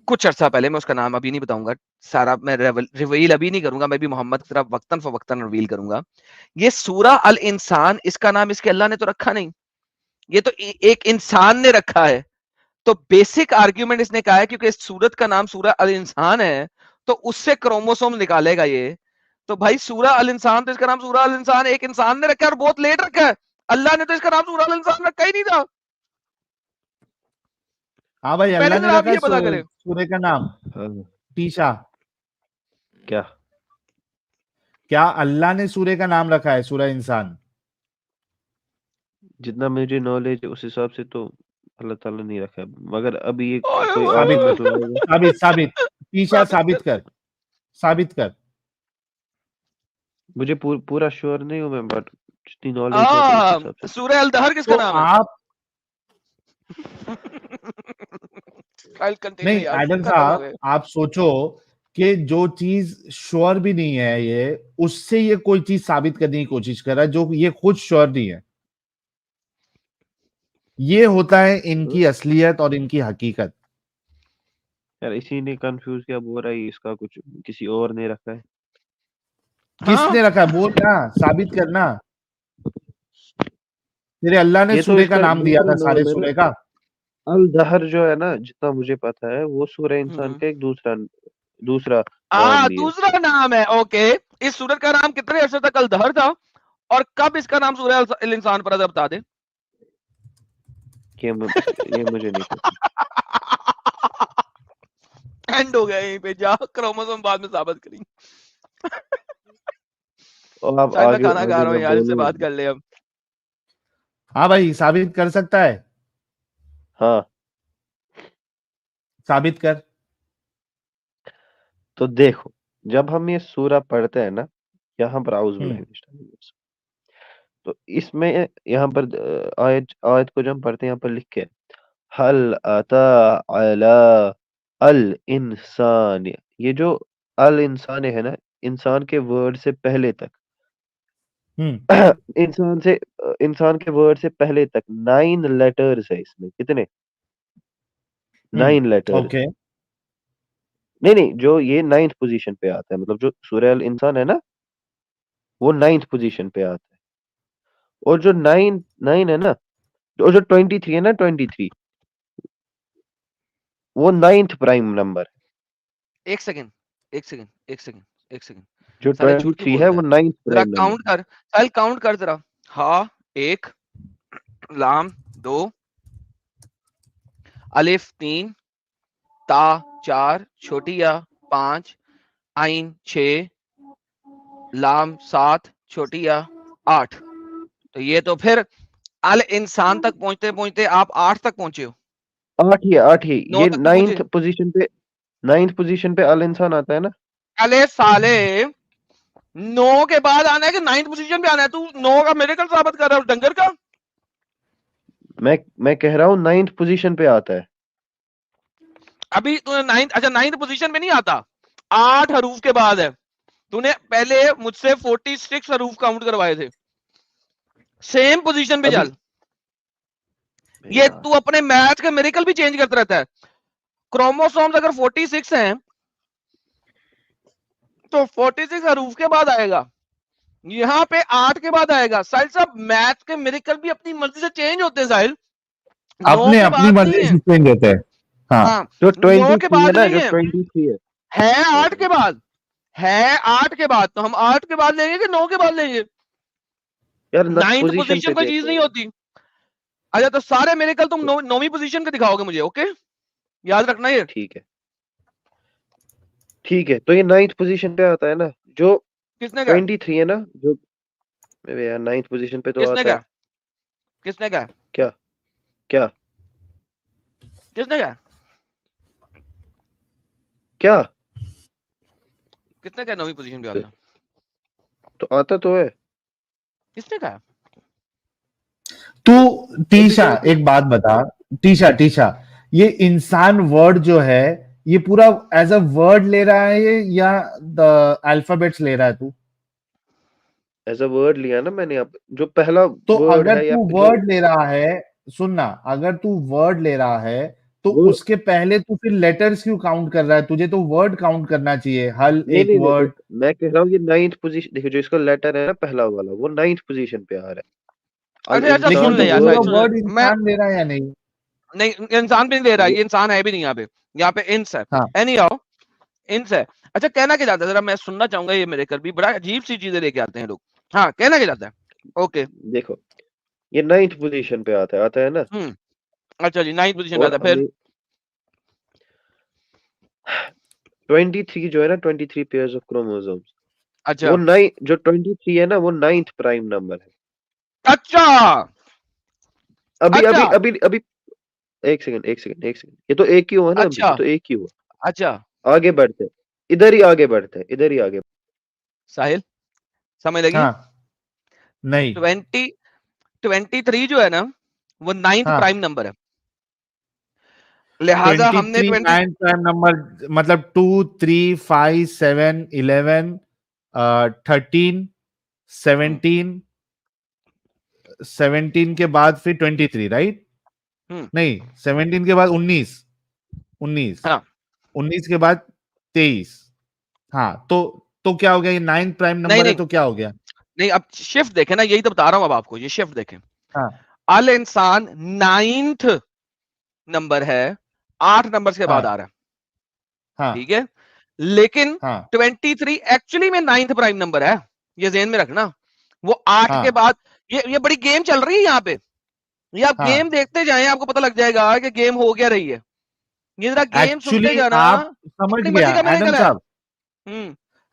कुछ अर्सा पहले। मैं उसका नाम अभी नहीं बताऊंगा, सारा मैं रिवील अभी नहीं करूंगा, मैं भी मोहम्मद की तरफ वक्तन फवक्तन रिवील करूंगा। ये सूरह अल इंसान, इसका नाम इसके अल्लाह ने तो रखा नहीं, ये तो एक इंसान ने रखा है। तो बेसिक आर्ग्यूमेंट इसने कहा है क्योंकि इस सूरत का नाम सूरह अल इंसान है तो उससे क्रोमोसोम निकालेगा ये। तो भाई सूरह अल इंसान, तो इसका नाम सूरह अल इंसान एक इंसान ने रखा है और बहुत लेट रखा है। अल्लाह ने तो इसका नाम सूरह अल इंसान रखा ही नहीं था। हाँ भाई, पहले अल्लाह ने जरा आप रखा है ये पता करें। सूर्य का नाम हाँ, टीशा। क्या क्या अल्लाह ने सूर्य का नाम रखा है सूरह इंसान? जितना मुझे नॉलेज है उस हिसाब से तो अल्लाह ताला नहीं रखा है, मगर अभी ये ओए कोई ओए साबित आर्गुमेंट कर, लाएगा। साबित साबित टीशा साबित साबित कर। कर, साबित कर। मुझे पूरा श्योर नहीं हूँ मैं, बट जितनी नॉलेज है तो उस हिसाब से। सूरह अल दहर किसका तो नाम है? आप फाइल कंटिन्यू नहीं यार, एडम खत्म हो साहब, गए। आप सोचो कि जो चीज श्योर भी नहीं है ये, उससे ये कोई चीज साबित करने की कोशिश कर रहा है जो ये खुद श्योर नहीं है। ये होता है इनकी असलियत और इनकी हकीकत। यार इसी ने कंफ्यूज किया, बोल रहा है इसका कुछ किसी और ने रखा है। किसने रखा है? बोल ना, साबित करना। तेरे अल्लाह ने ये तो सूर्य का इसका नाम दिया दूसरा था सारे नाम है ना, सूर्य का। अल दहर जो है ना, जितना मुझे पता है वो सूरह इंसान का एक दूसरा दूसरा नाम भी है। दूसरा नाम है। ओके, इस सूरत का नाम कितने अर्से तक अल दहर था और कब इसका नाम सूरह अल इंसान पर है, बता दे। ये मुझे नहीं पता। एंड हो गया यहीं पे, जा क्रोमोसोम बाद में साबित करेंगे। और आप शायद मैं आगे खाना खा आगे रहा हूँ मैं यार, इससे बोलूँ। बात कर ले अब। हाँ भाई, साबित कर सकता है? हाँ साबित कर। तो देखो, जब हम ये सूरा पढ़ते हैं ना, यहाँ पर आउज़ बिल्लाहि मिनश शैतानिर रजीम, तो इसमें यहाँ पर आयत आयत को जब हम पढ़ते हैं, यहाँ पर लिख के हल अता अला अल इंसान, ये जो अल इंसान है ना, इंसान के वर्ड से पहले तक इंसान के वर्ड से पहले तक 9 लेटर्स है इसमें। कितने? 9 लेटर्स। ओके। नहीं नहीं, जो ये 9th पोजीशन पे आता है, मतलब जो सूरह अल इंसान है ना, वो 9th पोजीशन पे आता है। और जो 9 है ना, और जो 23 है ना, 23 वो 9th प्राइम नंबर है। एक सेकंड, एक सेकंड, एक सेकंड, एक सेकंड। जो साले झूठ क्यों 23 है बोलता वो है? 9th जरा प्राइम काउंट नंबर। कर साहिल, काउंट कर जरा। हा 1, लाम 2, अलिफ 3, ता 4, छोटी या 5, आइन 6, लाम 7, छोटी या 8। तो ये तो फिर अल इंसान तक पहुंचते पहुंचते आप 8 तक पहुंचे हो। 8 ही 8 ही। 9 ये तक तो पहुंचे। 9th पोजीशन पे अल इंसान आता है ना। अले साले 9 के बाद आना है कि 9th पोजीशन पे आना है? तू 9 का मिरेकल साबित कर रहा है डंगर का। मैं कह रहा हूँ 9th पोजीशन पे आता है। अभी तूने 9th पोजीशन पे नहीं आता, 8 हरूफ के बाद है। तूने पहले मुझसे 46 हरूफ काउंट करवाए थे। सेम पोजीशन पे चल। ये तू अपने मैथ के मिरेकल भी चेंज करता रहता है। क्रोमोसोम्स अगर 46 हैं तो 46 हरूफ के बाद आएगा, यहाँ पे 8 के बाद आएगा। साहिल साहब मैथ के मिरेकल भी अपनी मर्जी से चेंज होते हैं साहिल, 9 के अपनी बाद मर्जी नहीं से चेंज होते हैं। हाँ, जो 9 के 23 है बाद ना, नहीं जो 23 है 8 के बाद, है 8 के बाद। तो हम 8 के बाद लेंगे कि 9 के बाद लेंगे? यार 9th पोजीशन कोई चीज नहीं होती। अच्छा तो सारे मिरेकल तुम 9वीं पोजीशन के दिखाओगे मुझे, ओके? याद रखना ये। ठीक है। तो ये 9th पोजीशन पे आता है ना, जो किसने कहा? 23 है ना, जो यार 9th पोजीशन पे तो किसने आता है। कहा? किसने कहा? क्या क्या किसने कहा? क्या किसने कहा 9वीं पोजीशन पे आता? तो आता तो है। किसने कहा? तू टीशा एक बात बता, टीशा ये इंसान वर्ड जो है ये पूरा एज अ वर्ड ले रहा है या द अल्फाबेट्स ले रहा है तू? एज अ वर्ड लिया ना मैंने। अब जो पहला तो वर्ड अगर है या तू वर्ड ले रहा है, सुनना, अगर तू वर्ड ले रहा है तो उसके पहले तू फिर लेटर्स क्यों काउंट कर रहा है? तुझे तो वर्ड काउंट करना चाहिए, हल नहीं एक नहीं वर्ड। देखो, मैं कह रहा हूँ ये 9th पोजीशन। देखो जो इसका लेटर है ना पहला वाला, वो 9th पोजीशन पे आ रहा है। अरे अच्छा सुन ले यार, वर्ड मैं इंसान ले रहा है या नहीं? नहीं इंसान भी नहीं ले रहा, ये इंसान है भी नहीं यहाँ पे इंस है। हाँ। एनी हाउ इंस है। अच्छा कहना क्या चाहता है, जरा मैं सुनना चाहूंगा। ये मेरे कर भी बड़ा अजीब सी चीजें लेके आते हैं लोग। हाँ कहना क्या चाहता है? ओके देखो ये 9th पोजीशन पे आता है ना। अच्छा जी 9th पोजीशन पे आता है। फिर 23 जो है ना, 23 पेयर्स ऑफ क्रोमोसोम्स। अच्छा वो 9 जो 23 है ना, वो 9th प्राइम नंबर है। अच्छा अभी अच्छा। अभी अभी अभी एक सेकंड। ये तो एक ही हुआ ना। अच्छा अभी तो एक ही हुआ। अच्छा आगे बढ़ते, इधर ही आगे बढ़ते। साहिल समझ लगी? हाँ नहीं 23 जो है ना वो 9th हाँ। प्राइम नंबर है, लिहाजा हमने 9 प्राइम नंबर मतलब 2 3 5 7 11 13 17 17 के बाद फिर 23, राइट? नहीं 17 के बाद 19 19 के बाद 23। हाँ तो क्या हो गया? ये 9 प्राइम नंबर है तो क्या हो गया? नहीं अब शिफ्ट देखें ना, यही तो बता रहा हूं अब आपको। ये शिफ्ट देखें। हाँ। अल इंसान 9th नंबर है, 8 नंबर के बाद आ रहा है। हाँ। ठीक है, लेकिन हाँ। 23 एक्चुअली में 9th प्राइम नंबर है, ये ज़हन में रखना। वो 8 हाँ। के बाद ये बड़ी गेम चल रही है यहाँ पे। ये आप गेम देखते जाएं, आपको पता लग जाएगा कि गेम हो क्या रही है। ये जरा गेम सुनते एक्चुअली जाना। आप समझ अपनी गया मर्जी का एडम मिरेकल है। साहब।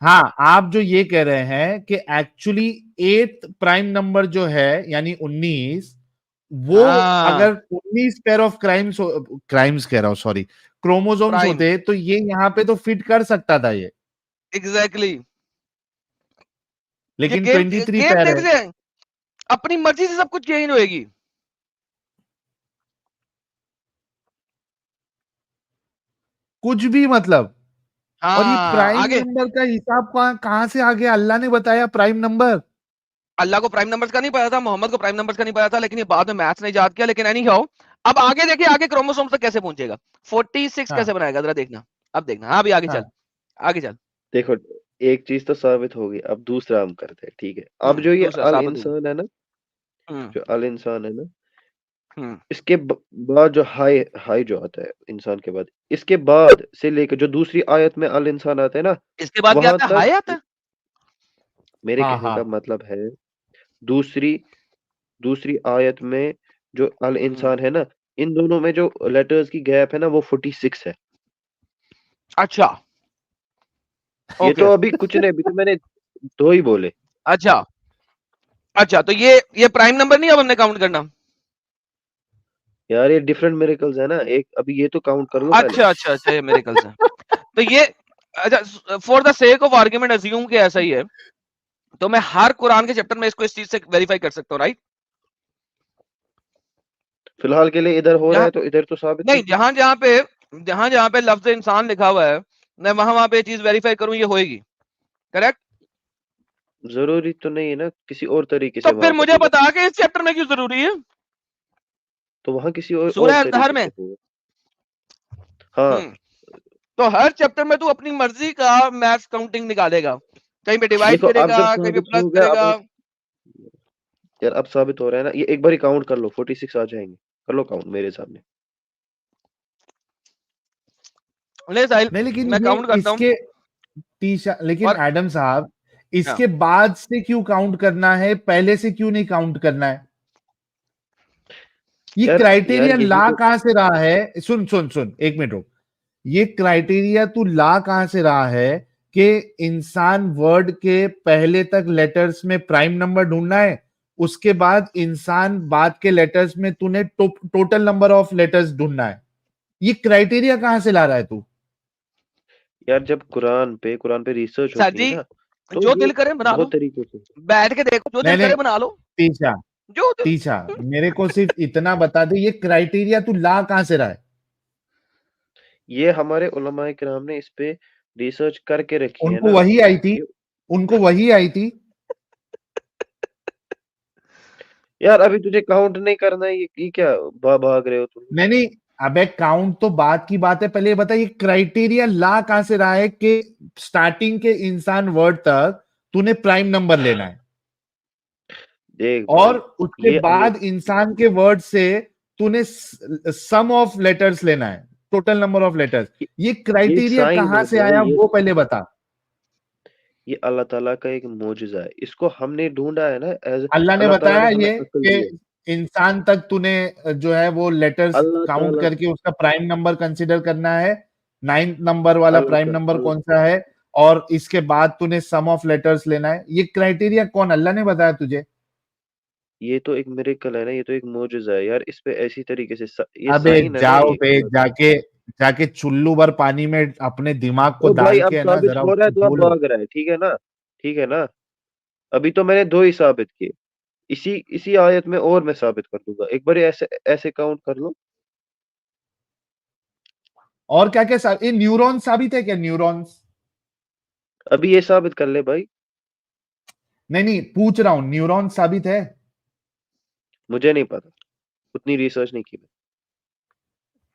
हाँ, आप जो ये कह रहे हैं कि एक्चुअली 8th प्राइम नंबर जो है यानी 19, वो अगर 19 पेयर ऑफ क्राइम्स कह रहा हूं, सॉरी, क्रोमोसोम्स होते तो ये यहाँ पे तो फिट कर सकता था ये। एग्जैक्टली। लेकिन गेम 23 पेयर है। अपनी मर्जी से सब कुछ चेंज होएगी। कुछ भी मतलब। और ये प्राइम आगे नंबर का हिसाब कहां से आ गया? अल्लाह ने बताया प्राइम नंबर। अल्लाह को प्राइम नंबर्स का नहीं पता था, मोहम्मद को प्राइम नंबर्स का नहीं पता था, लेकिन ये बाद में मैथ्स ने इजाद किया। लेकिन एनी हाउ अब आगे देखिए, आगे क्रोमोसोम तक कैसे पहुंचेगा, 46 कैसे बनाएगा जरा देखना। अब देखना। हाँ भी आगे चल, आगे चल। देखो एक चीज तो साबित होगी, अब दूसरा हम करते हैं। ठीक है, अब जो ये अल इंसान है ना, जो अल इंसान है ना, इसके बाद जो हाई जो आता है इंसान के बाद, इसके बाद से लेकर जो दूसरी आयत में अल इंसान आता है ना, इसके बाद क्या आता है? हाई आता है। मेरे कहने का मतलब है दूसरी आयत में जो अल इंसान है ना, इन दोनों में जो लेटर्स की गैप है ना, वो 46 है। अच्छा ये तो अभी कुछ नहीं, अभी तो मैंने 2 ही बोले। अच्छा अच्छा, तो ये प्राइम नंबर नहीं अब हमने काउंट करना। यार ये डिफरेंट मिरेकल्स है ना, एक अभी ये तो काउंट कर लो पहले। अच्छा, ये मिरेकल्स है। तो ये अच्छा, for the sake of argument assume कि ऐसा ही है, तो मैं हर कुरान के चैप्टर में इसको इस चीज से वेरीफाई कर सकता हूँ, राइट? फिलहाल के लिए इधर हो रहा है तो इधर तो साबित नहीं, जहां जहां पे लफ्ज इंसान लिखा हुआ है, मैं वहां पे चीज वेरीफाई करूं, ये होएगी, करेक्ट? जरूरी तो नहीं है ना, किसी और तरीके तो से फिर वहां मुझे बता के इस चैप्टर में क्यों जरूरी है? तो वहां किसी और सूरह तरीके अल-दहर में से होगा। हाँ, तो हर चैप्टर में तू अपनी मर्जी का मैथ्स काउंटिंग निकालेगा, कहीं पे डिवाइड देखो अब करेगा, जब कहीं पे साबित प्लस हो गया, करेगा। यार अब साबित हो रहा है ना, ये एक बार ही काउंट कर लो, 46 आ जाएंगे, कर लो काउंट मेरे सामने। ले साहिल, नहीं लेकिन मैं ये काउंट करता हूँ। लेकिन एडम साहब, इसके बाद से क्यों काउंट करना है, पहले से क्यों नहीं काउंट करना है? ये क्राइटेरिया ला कहां से रहा है? सुन सुन सुन, एक मिनट रुक। ये क्राइटेरिया तू ला कहां से रहा है कि इंसान वर्ड के पहले तक लेटर्स में प्राइम नंबर ढूंढना है, उसके बाद इंसान बाद के लेटर्स में तूने टोटल नंबर ऑफ लेटर्स ढूंढना है? ये क्राइटेरिया कहां से ला रहा है तू? यार जब कुरान पे रिसर्च होती है ना, तो जो दिल करे बना लो, बहुत तरीके से बैठ के देखो, जो दिल करे बना लो। तीछा मेरे को सिर्फ इतना बता दे, ये क्राइटेरिया तू ला कहां से रहा है? ये हमारे उलमाए किराम ने इस पे रिसर्च करके रखी है उनको ना। वही आई थी, उनको वही आई थी। यार अभी तुझे काउंट नहीं करना है, ये क्या भाग रहे हो तुम? नहीं, अबे काउंट तो बात की बात है, पहले ये बता ये क्राइटेरिया ला कहां से रहा है कि स्टार्टिंग के इंसान वर्ड तक तूने प्राइम नंबर लेना है, देख और भाई, उसके ये बाद इंसान के वर्ड से तूने सम ऑफ लेटर्स लेना है, टोटल नंबर ऑफ लेटर्स। ये क्राइटेरिया साइन कहां है से भाई, आया वो पहले बता। ये अल्लाह ताला का एक मौजूजा है, इसको हमने ढूंढा है ना, एज अल्लाह ने अल्लाह ताला बताया ने हमें ये अक्ल कि दी है। इंसान तक तूने जो है वो लेटर्स अल्लाह काउंट ताला करके उसका प्राइम नंबर कंसीडर करना है, 9th नंबर वाला अल्लाह प्राइम का नंबर अल्लाह, कौन सा है, और इसके बाद तूने सम ऑफ लेटर्स लेना है। ये क्राइटेरिया कौन, अल्लाह ने बताया तुझे? ये तो एक मिरेकल है ना, ये तो एक मौजूजा है यार, इस पे ऐसी तरीके से ये अबे साइन है ना, जाओ ये बे, अल्लाह का। जाके जाके चुल्लू भर पानी में अपने दिमाग को ओ भाई डाल अब के है ना साबित जरा हो रहा है तो अब बोलो। भाग रहा है, ठीक है ना, ठीक है ना। अभी तो मैंने 2 ही साबित किए, इसी इसी आयत में और मैं साबित कर दूंगा, एक बार ऐसे ऐसे काउंट कर लो। और क्या क्या ये न्यूरॉन साबित है क्या? न्यूरॉन्स? अभी ये साबित कर ले भाई। नहीं पूछ रहा हूं, न्यूरॉन साबित है? मुझे नहीं पता, उतनी रिसर्च नहीं की मैं।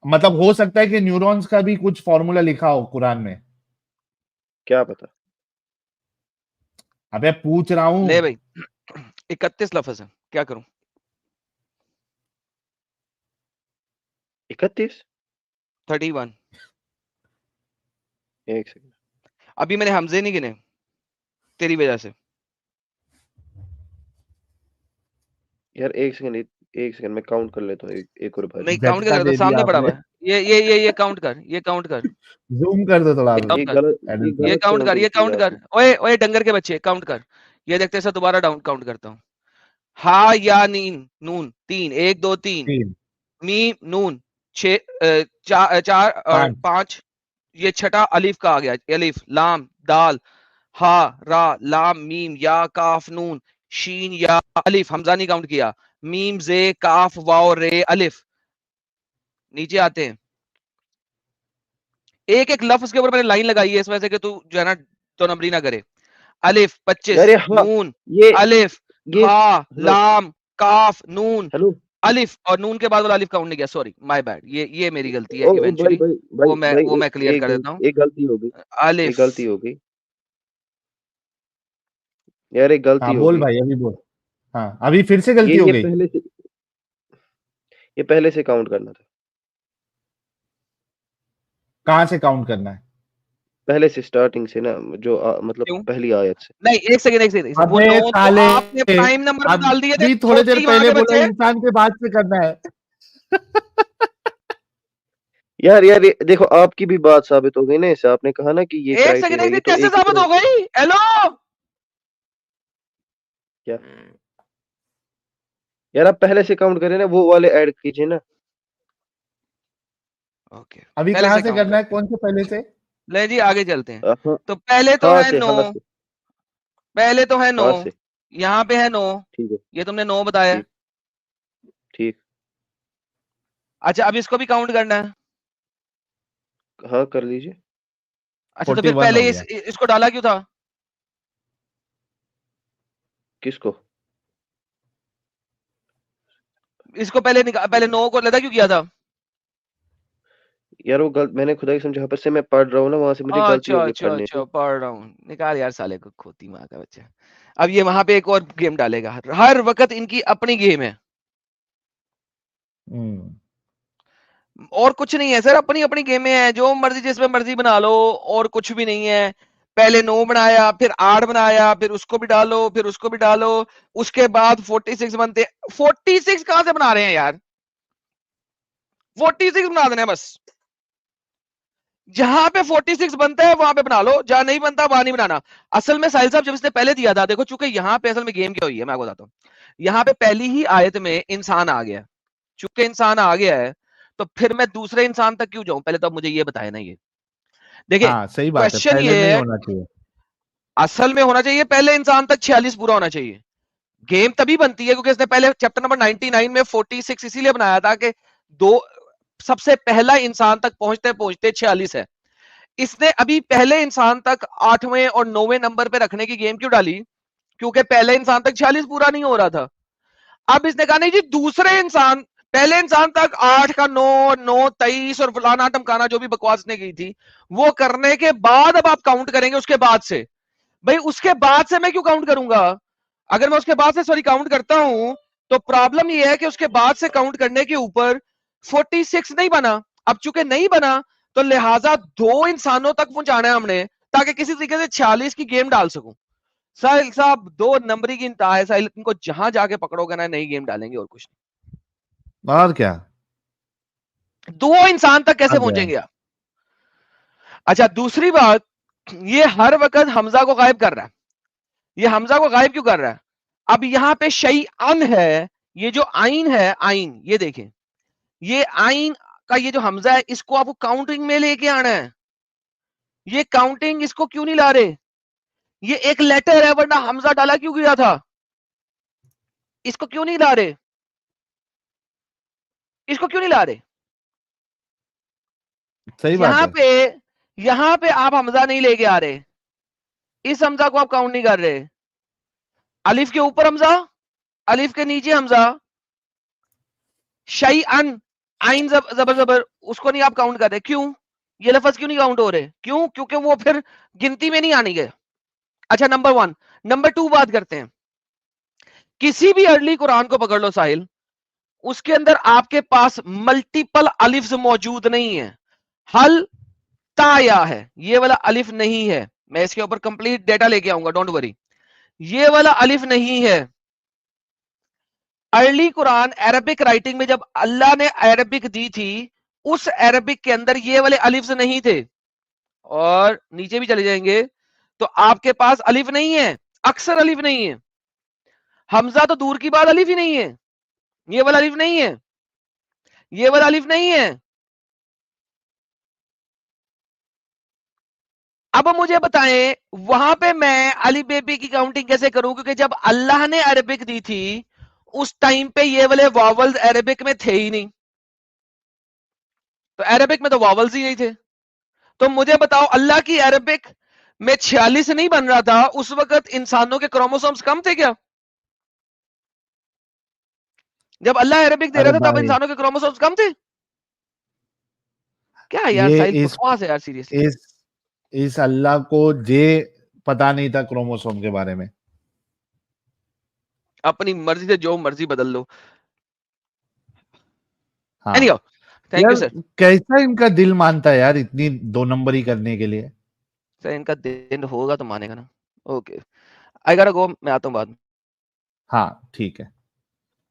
मतलब हो सकता है कि न्यूरॉन्स का भी कुछ फॉर्मूला लिखा हो कुरान में। क्या पता। अबे पूछ रहा हूं। ले भाई 31 लफ्ज है, क्या करूं? 31 31। एक सेकंड, अभी मैंने हमजे नहीं गिने तेरी वजह से। यार एक सेकंड मैं काउंट कर लेता हूँ, एक और बार। नहीं काउंट क्या करता, सामने पड़ा हुआ है, ये काउंट कर, ये काउंट कर, जूम कर दो थोड़ा। ये काउंट कर, ये काउंट कर। ओए ओए डंगर के बच्चे, काउंट कर। ये देखते हैं, दोबारा डाउन काउंट करता हूँ। हा या नीन नून 3, 1 2 3, मीम नून 6, 4 और 5, ये छठा अलिफ का आ गया, अलिफ लाम दाल हा रा लाम मीम या काफ नून शीन या अलिफ, हमजा नहीं काउंट किया, मीम जे काफ वाव रे अलिफ। नीचे आते हैं, एक एक लफ्ज के ऊपर मैंने लाइन लगाई है इस वजह से कि तू जो है ना तो नंबरी ना करे। अलिफ 25, नून अलिफ हा लाम काफ नून अलिफ, और नून के बाद वाला अलिफ काउंट नहीं किया, सॉरी माय बैड, ये मेरी गलती है इवेंचुअली, वो मैं क्लियर कर देता हूँ। एक गलती हो गई, अलिफ एक गलती हो गई यार, एक गलती हो बोल गई भाई, अभी बोल। हाँ अभी फिर से गलती हो गई। ये पहले से काउंट करना था। कहां से काउंट करना है? पहले से, स्टार्टिंग से ना, जो मतलब पहली आयत से। नहीं, एक सेकंड, वो 9 तो आपने प्राइम नंबर में डाल दिए थे, अभी थोड़ी देर पहले बोला बच्चे इंसान के बाद से करना है। यार देखो आपकी भी बात साबित हो गई ना, इससे आपने कहा ना कि ये एक सेकंड, कैसे साबित हो गई? हेलो क्या यार आप पहले से काउंट करें ना, वो वाले ऐड कीजिए ना। ओके अभी पहले कहाँ से से काउंट करना है, करते कौन से पहले से? हैं। ले जी आगे चलते हैं। हाँ तो पहले तो हाँ है से, 9, हाँ से, पहले तो है 9, हाँ से। यहाँ पे है 9, ठीक है, ये तुमने 9 बताया। ठीक ठीक। अच्छा अब इसको भी काउंट करना है। हाँ कर लीजिए। अच्छा तो फिर 41 पहले हो गया। इसको डाला क्यों था? किसको? इसको पहले 9 को लगा क्यों किया था? यार वो गलत, मैंने खुदा की समझा पर से मैं पढ़ रहा हूँ ना, वहां से मुझे गलती हो अच्छा गई अच्छा पढ़ने अच्छा में। पढ़ रहा हूँ, निकाल यार साले को, खोती माँ का बच्चा। अब ये वहां पे एक और गेम डालेगा, हर वक्त इनकी अपनी गेम है और कुछ नहीं है सर, अपनी अपनी गेमें हैं, जो मर्जी जिसमें मर्जी बना लो और कुछ भी नहीं है। पहले 9 बनाया, फिर 8 बनाया, फिर उसको भी डालो, फिर उसको भी डालो, उसके बाद 46 बनते। 46 कहां से बना रहे हैं यार? 46 बना देना है बस। जहां पे 46 बनता है वहां पे बना लो, जहां नहीं बनता वहां नहीं बनाना। असल में साहिल साहब जब इसने पहले दिया था, देखो चूंकि यहाँ पे असल में गेम क्या हुई है मैं आपको बताता हूँ। यहाँ पे पहली ही आयत में इंसान आ गया, चूंकि इंसान आ गया है तो फिर मैं दूसरे इंसान तक क्यों जाऊं? पहले तो आप मुझे ये बताए ना। ये देखिए हाँ सही बात है, क्वेश्चन पहले ये में ही है, होना चाहिए। असल में होना चाहिए पहले इंसान तक 46 पूरा होना चाहिए। गेम तभी बनती है क्योंकि इसने पहले चैप्टर नंबर 99 में 46 इसीलिए बनाया था कि दो सबसे पहला इंसान तक पहुंचते पहुंचते 46 है। इसने अभी पहले इंसान तक 8वें और 9वें नंबर पे रखने की गेम क्यों डाली? क्योंकि पहले इंसान तक 46 पूरा नहीं हो रहा था। अब इसने कहा नहीं जी दूसरे इंसान, पहले इंसान तक 8 का 9, 9 23 और फलाना टमकाना जो भी बकवास ने की थी वो करने के बाद अब आप काउंट करेंगे उसके बाद से। भाई उसके बाद से मैं क्यों काउंट करूंगा? अगर मैं उसके बाद से सॉरी काउंट करता हूं तो प्रॉब्लम यह है कि उसके बाद से काउंट करने के ऊपर 46 नहीं बना। अब चूंकि नहीं बना तो लिहाजा 2 इंसानों तक पहुंचाना है हमने ताकि किसी तरीके से 46 की गेम डाल सकूं। साहिल साहब 2 नंबरी की इंतहा है साहिल, इनको जहां जाके पकड़ोगे ना नई गेम डालेंगे और कुछ और क्या? नहीं। 2 इंसान तक आ कैसे गया। पहुंचेंगे आप? अच्छा दूसरी बात, ये हर वक्त हमजा को गायब कर रहा है। ये हमजा को गायब क्यों कर रहा है? अब यहां पे शई अन है, ये जो आइन है, आइन ये देखें, ये आइन का ये जो हमजा है इसको आपको काउंटिंग में लेके आना है। ये काउंटिंग इसको क्यों नहीं ला रहे? ये एक लेटर है वरना हमजा डाला क्यों गया था? इसको क्यों नहीं ला रहे? इसको क्यों नहीं ला रहे? सही बात यहां है। पे यहां पे आप हमजा नहीं लेके आ रहे, इस हमजा को आप काउंट नहीं कर रहे। अलिफ के ऊपर हमजा, अलिफ के नीचे हमजा, शई अन, आइन जबर जबर, उसको नहीं आप काउंट कर रहे। क्यों? ये लफ्ज क्यों नहीं काउंट हो रहे? क्यों? क्योंकि वो फिर गिनती में नहीं आने गए। अच्छा नंबर 1। नंबर 2 बात करते हैं। किसी भी अर्ली कुरान को पकड़ लो साहिल, उसके अंदर आपके पास मल्टीपल अलिफ्स मौजूद नहीं है। हल ताया है, ये वाला अलिफ नहीं है। मैं इसके ऊपर कंप्लीट डेटा लेके आऊंगा, डोंट वरी। ये वाला अलिफ नहीं है। अर्ली कुरान अरबिक राइटिंग में जब अल्लाह ने अरबिक दी थी, उस अरबिक के अंदर ये वाले अलिफ्स नहीं थे। और नीचे भी चले जाएंगे तो आपके पास अलिफ नहीं है, अक्सर अलिफ नहीं है। हमजा तो दूर की बात, अलिफ ही नहीं है। ये वाला अलिफ नहीं है, ये वाला अलिफ नहीं है। अब मुझे बताएं वहां पे मैं अली बेबी की काउंटिंग कैसे करूं? क्योंकि जब अल्लाह ने अरबिक दी थी उस टाइम पे ये वाले वॉवल्स अरबिक में थे ही नहीं, तो अरबिक में तो वॉवल्स ही नहीं थे। तो मुझे बताओ अल्लाह की अरबिक में 46 नहीं बन रहा था, उस वक्त इंसानों के क्रोमोसोम्स कम थे क्या? जब अल्लाह अरबिक दे अरे रहा था तब भाई, इंसानों के क्रोमोसोम्स कम थे क्या? यार ये साहिल बकवास है यार सीरियसली। इस इस अल्लाह को जे पता नहीं था क्रोमोसोम के बारे में। अपनी मर्जी से जो मर्जी बदल लो। हाँ एनीहाउ थैंक यू यार, सर। कैसा इनका दिल मानता है यार इतनी 2 नंबरी करने के लिए। सर इनका दिन होगा तो मानेगा ना। ओके आई गोटा गो, मैं आता हूं बाद में। हाँ ठीक है,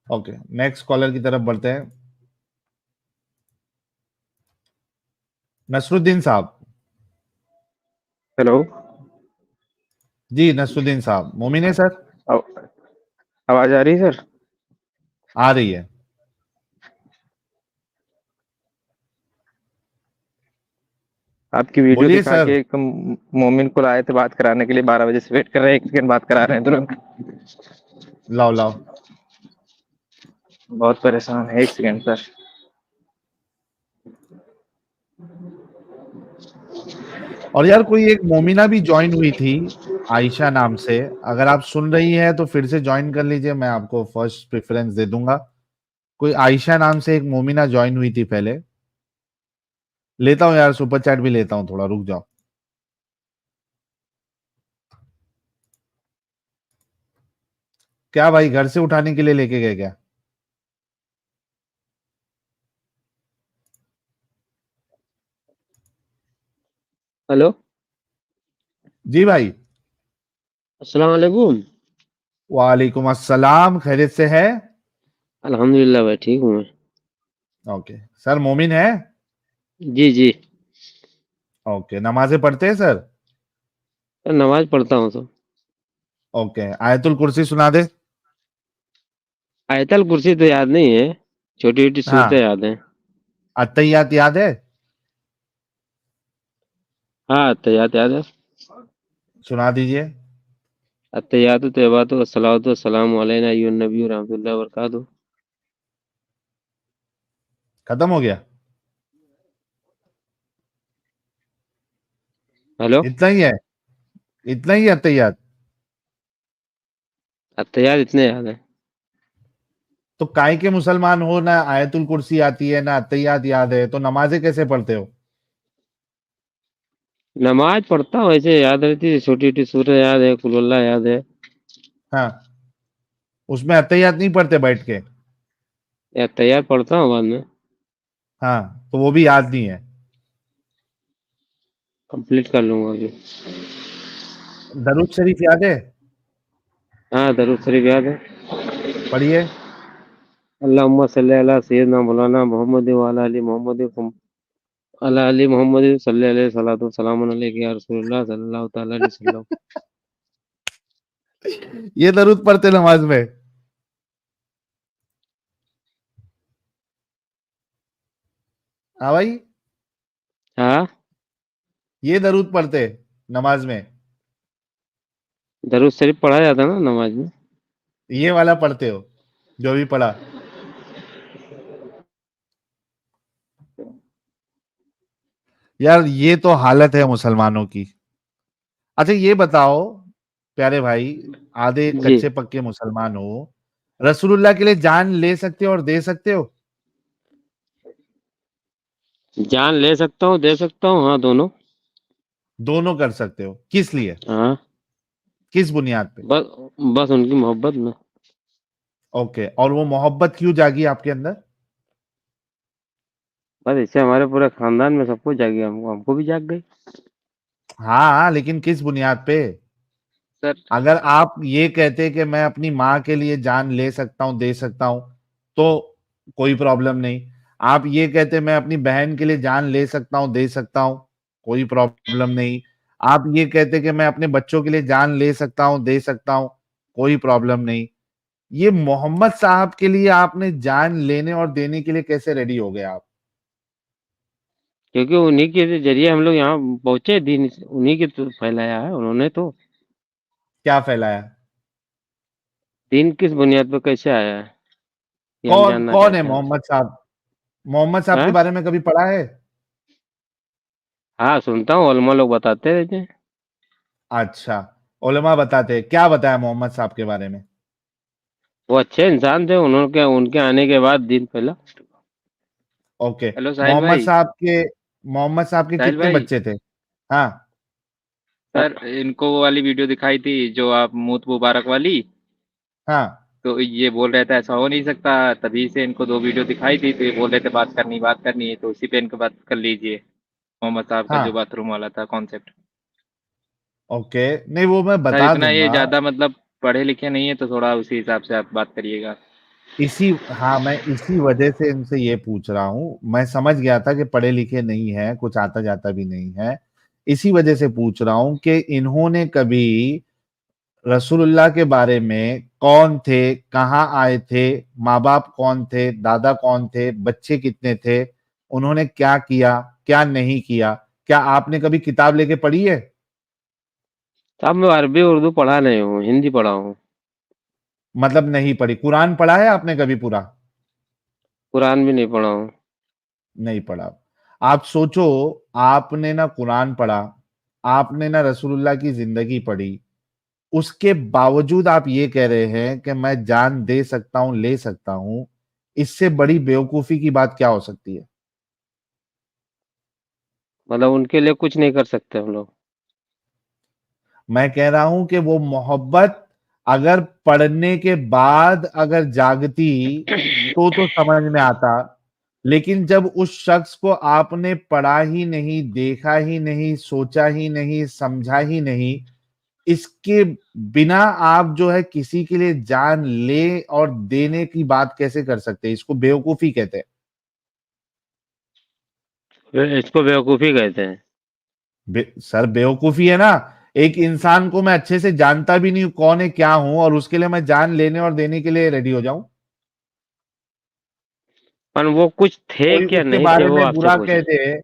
ओके नेक्स्ट कॉलर की तरफ बढ़ते हैं। नसरुद्दीन साहब। हेलो। जी नसरुद्दीन साहब, मोमिन है सर। आवाज आ रही है सर? आ रही है। आपकी वीडियो बोलिए दिखा सर। के एक मोमिन को लाए थे बात कराने के लिए, 12 बजे से वेट कर रहे हैं, 1 सेकंड बात करा रहे हैं तुरंत। लाओ लाओ। बहुत परेशान है, 1 सेकंड सर। और यार कोई एक मोमिना भी ज्वाइन हुई थी आयशा नाम से, अगर आप सुन रही हैं तो फिर से ज्वाइन कर लीजिए, मैं आपको फर्स्ट प्रेफरेंस दे दूंगा। कोई आयशा नाम से एक मोमिना ज्वाइन हुई थी पहले। लेता हूं यार, सुपर चैट भी लेता हूं, थोड़ा रुक जाओ। क्या भाई घर से उठाने के लिए लेके गए क्या? हेलो। जी भाई। अस्सलाम वालेकुम। वालेकुम अस्सलाम, खैरियत से है? अल्हम्दुलिल्लाह भाई, ठीक हूँ मैं। ओके सर, मोमिन है? जी जी। ओके, नमाजें पढ़ते हैं सर? नमाज पढ़ता हूँ तो। ओके, आयतुल कुर्सी सुना दे। आयतल कुर्सी तो याद नहीं है, छोटी छोटी सूरतें हाँ। याद हैं। अत्तहियात याद है? हाँ, तैयात याद है। सुना दीजिए। अत्तहियातु तैयबातु अस्सलातु वस्सलामु अलैना अय्युहन नबिय्यु रहमतुल्लाहि व बरकातुहू। खत्म हो गया? हेलो। इतना ही है? इतना ही है अत्तहियात? अत्तहियात इतने याद है। तो काय के मुसलमान हो, ना आयतुल कुर्सी आती है ना अत्तहियात याद है, तो नमाजें कैसे पढ़ते हो? नमाज पढ़ता हूँ, ऐसे याद रहती है, छोटी छोटी सूरतें याद है, कुल अल्लाह याद है। हाँ, उसमें अत्तहियात नहीं पढ़ते बैठ के? अत्तहियात पढ़ता हूँ बाद में। हाँ, तो वो भी याद नहीं है? कंप्लीट कर लूंगा अभी। दरूद शरीफ याद है? हाँ, दरूद शरीफ याद है। पढ़िए। अल्लाहुम्मा सल्ली अला सय्यिदना मौलाना मोहम्मद व अला आलि मोहम्मद अला अली मोहम्मद सल्लल्लाहु अलैहि सलातु सलामुन अलैहि या रसूलुल्लाह सल्लल्लाहु तआला अलैहि वसल्लम। ये दरूद पढ़ते नमाज में? हाँ भाई, हाँ, ये दरूद पढ़ते नमाज में? दरूद शरीफ पढ़ा जाता है ना नमाज में। ये वाला पढ़ते हो जो भी पढ़ा? यार ये तो हालत है मुसलमानों की। अच्छा ये बताओ प्यारे भाई, आधे जी। कच्चे पक्के मुसलमान हो, रसूलुल्लाह के लिए जान ले सकते हो और दे सकते हो? जान ले सकता हूँ, दे सकता हूँ, हाँ दोनों। दोनों कर सकते हो, किस लिए? हाँ, किस बुनियाद पे? बस बस उनकी मोहब्बत में। ओके, और वो मोहब्बत क्यों जागी आपके अंदर? बस इससे हमारे पूरे खानदान में सबको जागी, हमको भी जाग गई। हाँ, लेकिन किस बुनियाद पे? सर। अगर आप ये कहते कि मैं अपनी माँ के लिए जान ले सकता हूँ, दे सकता हूँ, तो कोई प्रॉब्लम नहीं। आप ये कहते मैं अपनी बहन के लिए जान ले सकता हूँ, दे सकता हूँ, कोई प्रॉब्लम नहीं। आप ये कहते कि मैं अपने बच्चों के लिए जान ले सकता हूँ, दे सकता हूँ, कोई प्रॉब्लम नहीं। ये मोहम्मद साहब के लिए आपने जान लेने और देने के लिए कैसे रेडी हो गए आप? क्योंकि उन्हीं के जरिए हम लोग यहाँ पहुंचे, दीन उन्हीं के तो फैलाया है उन्होंने तो। क्या फैलाया? दीन किस बुनियाद पर कैसे आया है, ये हम कौन जानना कौन है चाहते हैं आपसे। मोहम्मद साहब? मोहम्मद साहब के हाँ बारे में कभी पढ़ा है? हाँ, सुनता हूँ, उलमा लोग बताते रहते हैं। अच्छा, उलमा बताते हैं, क्या बताया मोहम्मद साहब के बारे में? वो अच्छे इंसान थे, उन्होंने उनके आने के बाद दीन फैला। ओके। हेलो साहिल मोहम्मद भाई। साहब के मोहम्मद साहब के साहिल कितने भाई, बच्चे थे? हाँ। सर इनको वो वाली वीडियो दिखाई थी जो आप मूत मुबारक वाली, हाँ। तो ये बोल रहे थे ऐसा हो नहीं सकता, तभी से इनको 2 वीडियो दिखाई थी, तो ये बोल रहे थे बात करनी है, तो उसी पे इनको बात कर लीजिए। मोहम्मद साहब का जो हाँ। बाथरूम वाला था कॉन्सेप्ट। ओके, नहीं वो मैं सर बता इतना ये दूंगा। ज्यादा मतलब पढ़े लिखे नहीं है, तो थोड़ा उसी हिसाब से आप बात करिएगा। इसी हाँ, मैं इसी वजह से इनसे ये पूछ रहा हूँ। मैं समझ गया था कि पढ़े लिखे नहीं है, कुछ आता जाता भी नहीं है। इसी वजह से पूछ रहा हूँ कि इन्होंने कभी रसूलुल्लाह के बारे में कौन थे, कहाँ आए थे, माँ बाप कौन थे, दादा कौन थे, बच्चे कितने थे, उन्होंने क्या किया, क्या नहीं किया। क्या आपने कभी किताब लेके पढ़ी है? साहब मैं अरबी उर्दू पढ़ा नहीं हूँ, हिंदी पढ़ा हूँ। मतलब नहीं पढ़ी। कुरान पढ़ा है आपने कभी पूरा? कुरान भी नहीं पढ़ा हूँ। नहीं पढ़ा। आप सोचो, आपने ना कुरान पढ़ा, आपने ना रसूलुल्लाह की जिंदगी पढ़ी, उसके बावजूद आप ये कह रहे हैं कि मैं जान दे सकता हूं, ले सकता हूं। इससे बड़ी बेवकूफी की बात क्या हो सकती है? मतलब उनके लिए कुछ नहीं कर सकते हम लोग? मैं कह रहा हूं कि वो मोहब्बत अगर पढ़ने के बाद अगर जागती तो समझ में आता। लेकिन जब उस शख्स को आपने पढ़ा ही नहीं, देखा ही नहीं, सोचा ही नहीं, समझा ही नहीं, इसके बिना आप जो है किसी के लिए जान ले और देने की बात कैसे कर सकते हैं? इसको बेवकूफी कहते हैं। इसको बेवकूफी कहते हैं। सर बेवकूफी है ना। एक इंसान को मैं अच्छे से जानता भी नहीं हूं कौन है, क्या हूं, और उसके लिए मैं जान लेने और देने के लिए रेडी हो जाऊं। पर वो कुछ थे कोई क्या उसके नहीं थे बारे वो में आपसे बुरा पूछ कह रहे। दे,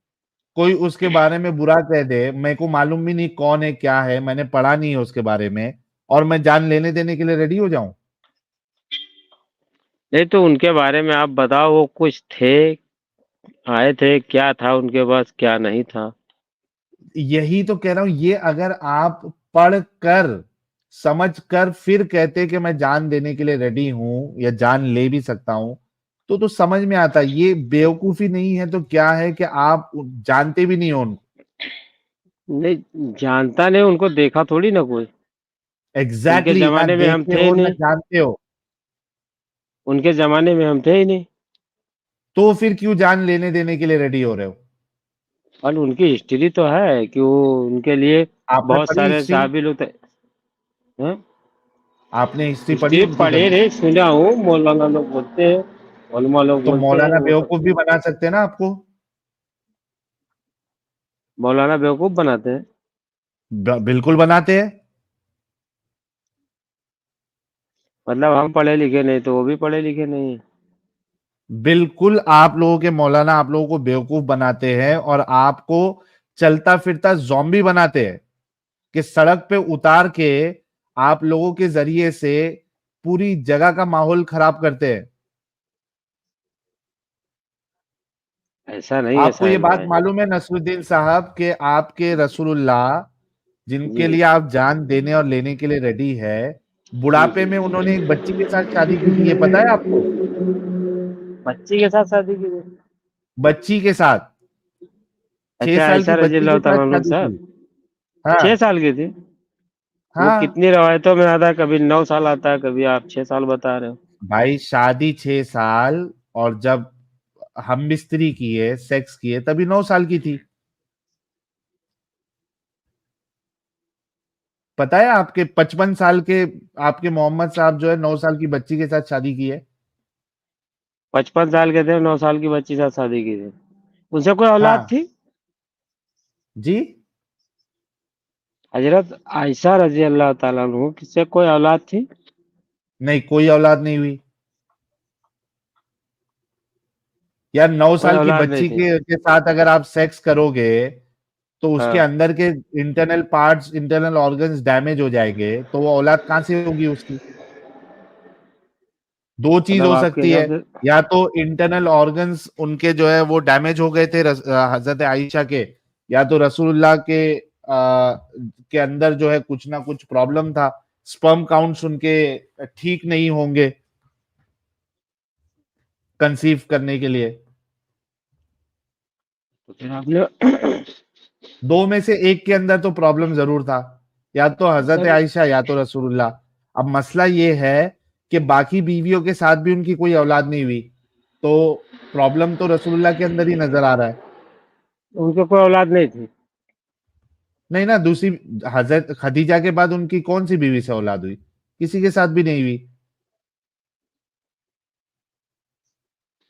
कोई उसके बारे में बुरा कह दे, मेरे को मालूम भी नहीं कौन है, क्या है, मैंने पढ़ा नहीं है उसके बारे में, और मैं जान लेने देने के लिए रेडी हो जाऊं। नहीं तो उनके बारे में आप बताओ, वो कुछ थे, आए थे, क्या था उनके पास क्या नहीं था? यही तो कह रहा हूं, ये अगर आप पढ़ कर समझ कर फिर कहते कि मैं जान देने के लिए रेडी हूं या जान ले भी सकता हूं, तो समझ में आता। ये बेवकूफी नहीं है तो क्या है कि आप जानते भी नहीं हो उनको। नहीं जानता नहीं, उनको देखा थोड़ी ना कोई। उनके एग्जैक्टली ना जमाने में हम देखते थे ही हो ना नहीं। जानते हो। उनके जमाने में हम थे ही नहीं। तो फिर क्यों जान लेने देने के लिए रेडी हो रहे हो? और उनकी हिस्ट्री तो है कि वो उनके लिए आपने बहुत पढ़ी सारे हिस्ट्री? साबिल होते हैं। आपने हिस्ट्री पढ़ी हिस्ट्री उनकी पढ़े कभी? रे, सुना हूँ, मौलाना लोग बोलते हैं, उलमा लोग तो बोलते हैं मौलाना वो सब। बेवकूफ भी बना सकते हैं ना आपको। मौलाना बेवकूफ बनाते हैं? बिल्कुल बनाते हैं। मतलब हम पढ़े लिखे नहीं तो वो भी पढ़े लिखे नहीं है? बिल्कुल आप लोगों के मौलाना आप लोगों को बेवकूफ बनाते हैं और आपको चलता फिरता ज़ॉम्बी बनाते हैं कि सड़क पे उतार के आप लोगों के जरिए से पूरी जगह का माहौल खराब करते हैं। ऐसा नहीं है आपको ये साहिल बात भाई। मालूम है नसरुद्दीन साहब के आपके रसूलुल्लाह जिनके जी लिए आप जान देने और लेने के लिए रेडी है, जी बुढ़ापे जी। में उन्होंने एक बच्ची के साथ शादी की थी, ये पता है आपको? बच्ची के साथ शादी की थी? बच्ची के साथ, 6 अच्छा, साल ऐसा की रजी बच्ची अल्लाह के साथ तआला अन्हु शादी साहब की। हाँ 6 साल की थी? वो हाँ कितनी रवायतों में आता है, कभी 9 साल आता है, कभी आप 6 साल बता रहे हो। भाई, शादी 6 साल, और जब हम बिस्तरी किए, सेक्स किए, तभी 9 साल की थी। पता है आपके 55 साल के आपके मोहम्मद साहब जो है 9 साल की बच्ची के साथ शादी की है। 55 साल के थे, 9 साल की बच्ची के साथ शादी की थी? उनसे कोई औलाद हाँ थी? जी। हजरत आयशा रजी अल्लाह तआला अन्हु किससे कोई औलाद थी? नहीं, कोई औलाद नहीं हुई यार। नौ कोई साल की औलाद नहीं बच्ची थी? के साथ अगर आप सेक्स करोगे तो उसके हाँ। अंदर के internal parts, internal organs damage हो जाएंगे, तो वो औलाद कहां से होगी उसकी? दो चीज मतलब हो आपके सकती है, हिसाब से? या तो इंटरनल ऑर्गन्स उनके जो है वो डैमेज हो गए थे हजरत आयशा के, या तो रसूलुल्लाह के अंदर जो है कुछ ना कुछ प्रॉब्लम था, स्पर्म काउंट्स उनके ठीक नहीं होंगे कंसीव करने के लिए। तो फिर आपने दो में से एक के अंदर तो प्रॉब्लम जरूर था, या तो हजरत सर आयशा या तो रसूलुल्लाह। अब मसला ये है कि बाकी बीवियों के साथ भी उनकी कोई औलाद नहीं हुई, तो प्रॉब्लम तो रसूलुल्लाह के अंदर ही नजर आ रहा है। उनके कोई औलाद नहीं थी? नहीं ना, दूसरी हजरत खदीजा के बाद उनकी कौन सी बीवी से औलाद हुई? किसी के साथ भी नहीं हुई।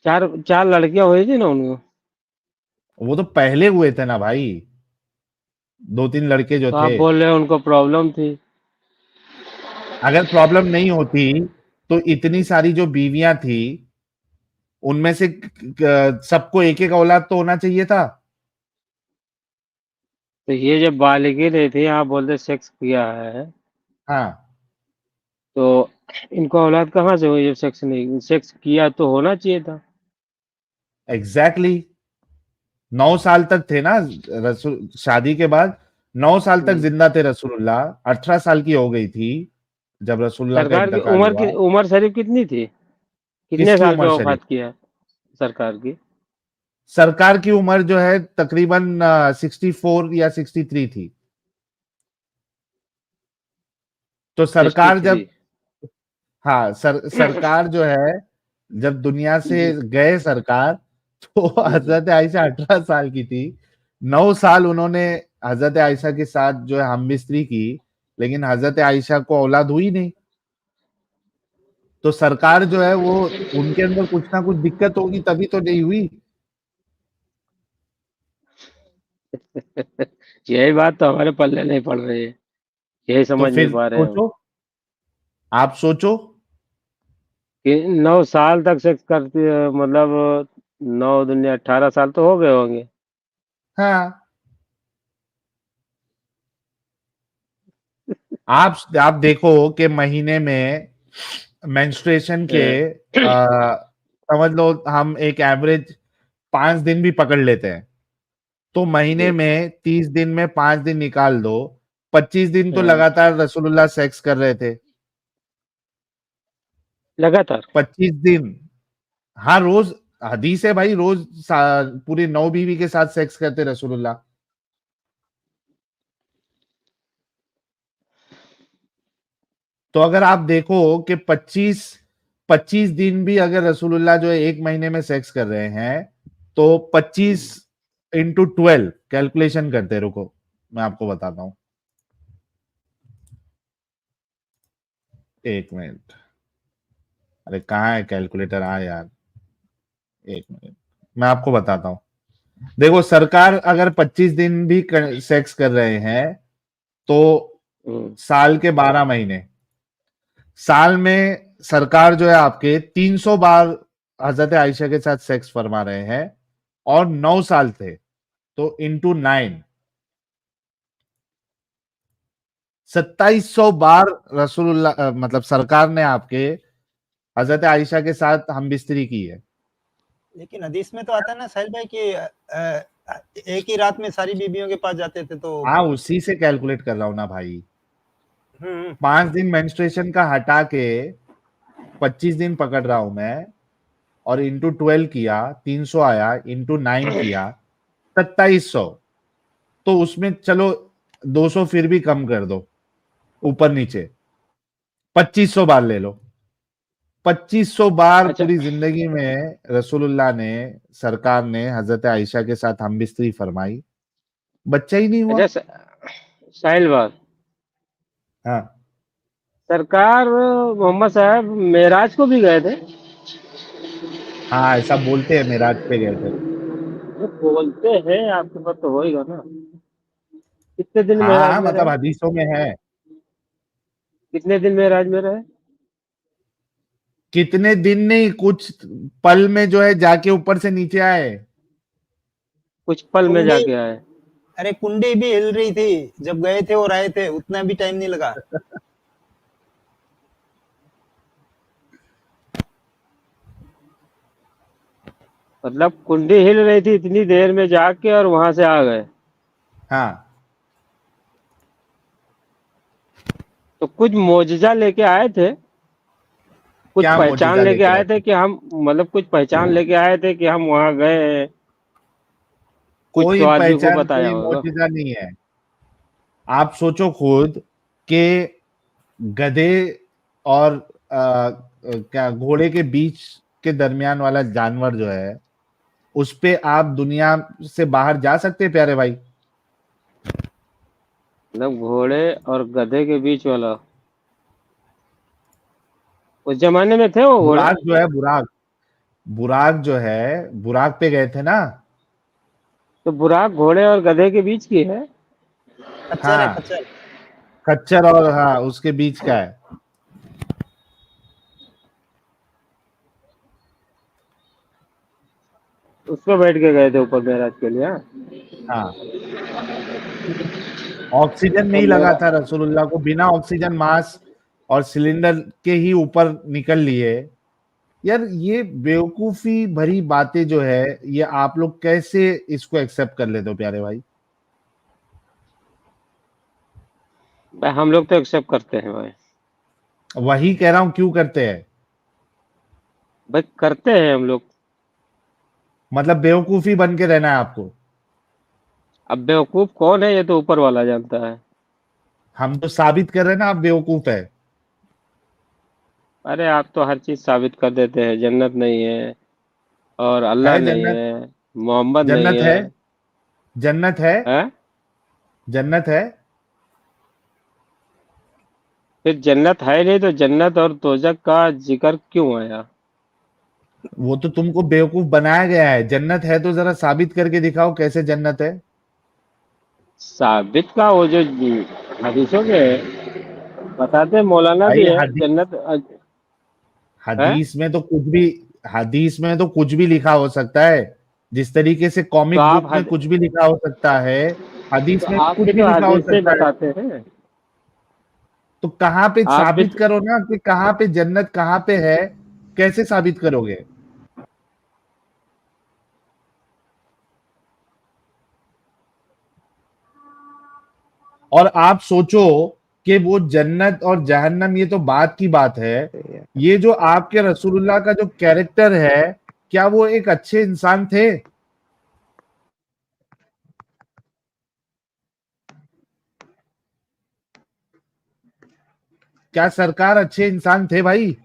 चार चार लड़कियां हुई थी ना उनको? वो तो पहले हुए थे ना भाई, 2-3 लड़के जो तो आप थे। बोल रहे हो उनको प्रॉब्लम थी? अगर प्रॉब्लम नहीं होती तो इतनी सारी जो बीवियां थी उनमें से सबको एक एक औलाद तो होना चाहिए था। तो ये जब बालिगे रहती हैं, आप बोलते सेक्स किया है, हाँ तो इनको औलाद कहाँ से हुई? जब सेक्स किया तो होना चाहिए था। एग्जैक्टली 9 साल तक थे ना रसूल, शादी के बाद 9 साल तक जिंदा थे रसूलुल्लाह। 18 साल की हो गई थी जब रसूलुल्लाह का सरकार की इंतकाल हुआ। उम्र शरीफ कितनी थी? कितने किसकी साल पे उम्र शरीफ? वफात किया सरकार की? सरकार की उम्र जो है तकरीबन 64 या 63 थी। तो सरकार 63। जब, हाँ सरकार जो है जब दुनिया से गए सरकार, तो हजरत आयशा 18 साल की थी। 9 साल उन्होंने हजरत आयशा के साथ जो है हमबिस्तरी की, लेकिन हजरत आयशा को औलाद हुई नहीं। तो सरकार जो है वो, उनके अंदर कुछ ना कुछ दिक्कत होगी तभी तो नहीं हुई। यही बात तो हमारे पल्ले नहीं पड़ रही है, यही तो समझ नहीं फिर पा रहे हैं हम। सोचो, आप सोचो। कि 9 साल तक सेक्स करती है, मतलब 9 दुनिया 18 साल तो हो गए होंगे। हाँ आप देखो कि महीने में मेंस्ट्रुएशन के समझ लो हम एक एवरेज 5 दिन भी पकड़ लेते हैं, तो महीने में 30 दिन में 5 दिन निकाल दो, 25 दिन तो लगातार रसूलुल्लाह सेक्स कर रहे थे। लगातार 25 दिन, हाँ रोज। हदीस है भाई, रोज पूरी 9 बीवी के साथ सेक्स करते रसूलुल्लाह। तो अगर आप देखो कि 25 दिन भी अगर रसूलुल्लाह जो है एक महीने में सेक्स कर रहे हैं, तो 25 × 12 कैलकुलेशन करते, रुको मैं आपको बताता हूं, एक मिनट। अरे कहाँ है कैलकुलेटर? हाँ यार, एक मिनट मैं आपको बताता हूं। देखो सरकार अगर 25 दिन भी सेक्स कर रहे हैं तो साल के 12 महीने, साल में सरकार जो है आपके 300 बार हजरत आयशा के साथ सेक्स फरमा रहे हैं, और 9 साल थे तो इंटू 9 2700 बार रसूलुल्लाह मतलब सरकार ने आपके हजरत आयशा के साथ हमबिस्तरी की है। लेकिन हदीस में तो आता है ना साहिल भाई कि एक ही रात में सारी बीबियों के पास जाते थे, तो हाँ उसी से कैलकुलेट कर रहा हूं ना भाई। 5 दिन मेंस्ट्रुएशन का हटा के 25 दिन पकड़ रहा हूं मैं, और इंटू 12 किया 300 आया, इंटू 9 किया 2700। तो उसमें चलो 200 फिर भी कम कर दो, ऊपर नीचे 2500 बार ले लो। 2500 बार अच्छा पूरी जिंदगी में रसूलुल्लाह ने, सरकार ने हजरत आयशा के साथ हमबिस्तरी फरमाई, बच्चा ही नहीं हुआ। अच्छा साहिल बात, हाँ सरकार मोहम्मद साहब मेराज को भी गए थे? हाँ ऐसा बोलते हैं, मेराज पे गए थे। वो बोलते हैं, आपके पास तो होएगा ना। कितने दिन मेराज हाँ में मतलब रहे? हदीसों में है। कितने दिन मेराज में रहे? कितने दिन नहीं, कुछ पल में जो है जाके ऊपर से नीचे आए। कुछ पल में कुंडी, जाके आए? अरे कुंडी भी हिल रही थी जब गए थे और आए थे, उतना भी टाइम नहीं लगा। मतलब कुंडी हिल रही थी इतनी देर में जाके, और वहां से आ गए? हाँ तो कुछ मोजजा लेके आए थे? कुछ क्या पहचान मोजिजा लेके लेके आए आए थे थे? कि हम, मतलब कुछ पहचान लेके आए थे कि हम वहां गए हैं? कुछ कोई तो आदमी को पहचान, बताया कोई होगा। मोजिजा नहीं है। आप सोचो खुद के गधे और क्या घोड़े के बीच के दरमियान वाला जानवर जो है, उस पे आप दुनिया से बाहर जा सकते हैं प्यारे भाई? मतलब घोड़े और गधे के बीच वाला, उस जमाने में थे वो घोड़े? बुराक जो है, बुराक, बुराक जो है, बुराक पे गए थे ना। तो बुराक घोड़े और गधे के बीच की है? खच्चर है हाँ खच्चर। खच्चर और हाँ उसके बीच का है। उसमें बैठ के गए थे ऊपर मेराज के लिए। हाँ, ऑक्सीजन तो नहीं लगा मेरा था रसूलुल्लाह को, बिना ऑक्सीजन मास्क और सिलेंडर के ही ऊपर निकल लिए। यार ये बेवकूफी भरी बातें जो है, ये आप लोग कैसे इसको एक्सेप्ट कर लेते हो प्यारे भाई? भाई हम लोग तो एक्सेप्ट करते हैं भाई। वही कह रहा हूं, क्यों करते हैं? भाई करते हैं हम लोग। मतलब बेवकूफी बन के रहना है आपको? अब बेवकूफ कौन है ये तो ऊपर वाला जानता है। हम तो साबित कर रहे हैं ना आप बेवकूफ है। अरे आप तो हर चीज साबित कर देते हैं, जन्नत नहीं है और अल्लाह है नहीं जन्नत? है, मोहम्मद नहीं जन्नत है। है? जन्नत है? हैं? जन्नत है? फिर जन्नत है नहीं तो जन्नत और दोजख का जिक्र क्यों आया? वो तो तुमको बेवकूफ बनाया गया है। जन्नत है तो जरा साबित करके दिखाओ कैसे जन्नत है। साबित का वो जो हदीसों के बताते हैं, मौलाना भी भाई है हदीस, जन्नत है। हदीस में तो कुछ भी, हदीस में तो कुछ भी लिखा हो सकता है। जिस तरीके से तो कॉमिक आप बुक में कुछ भी लिखा हो सकता है, तो हदीस में आप कुछ भी भी तो लिखा हो हदीस से सकता है। बताते हैं। तो कहाँ पे आप भी साबित करो ना कि कहाँ पे जन्नत कहाँ पे है, कैसे साबित करोगे? और आप सोचो कि वो जन्नत और जहन्नम ये तो बात की बात है, ये जो आपके रसूलुल्लाह का जो कैरेक्टर है, क्या वो एक अच्छे इंसान थे? क्या सरकार अच्छे इंसान थे भाई?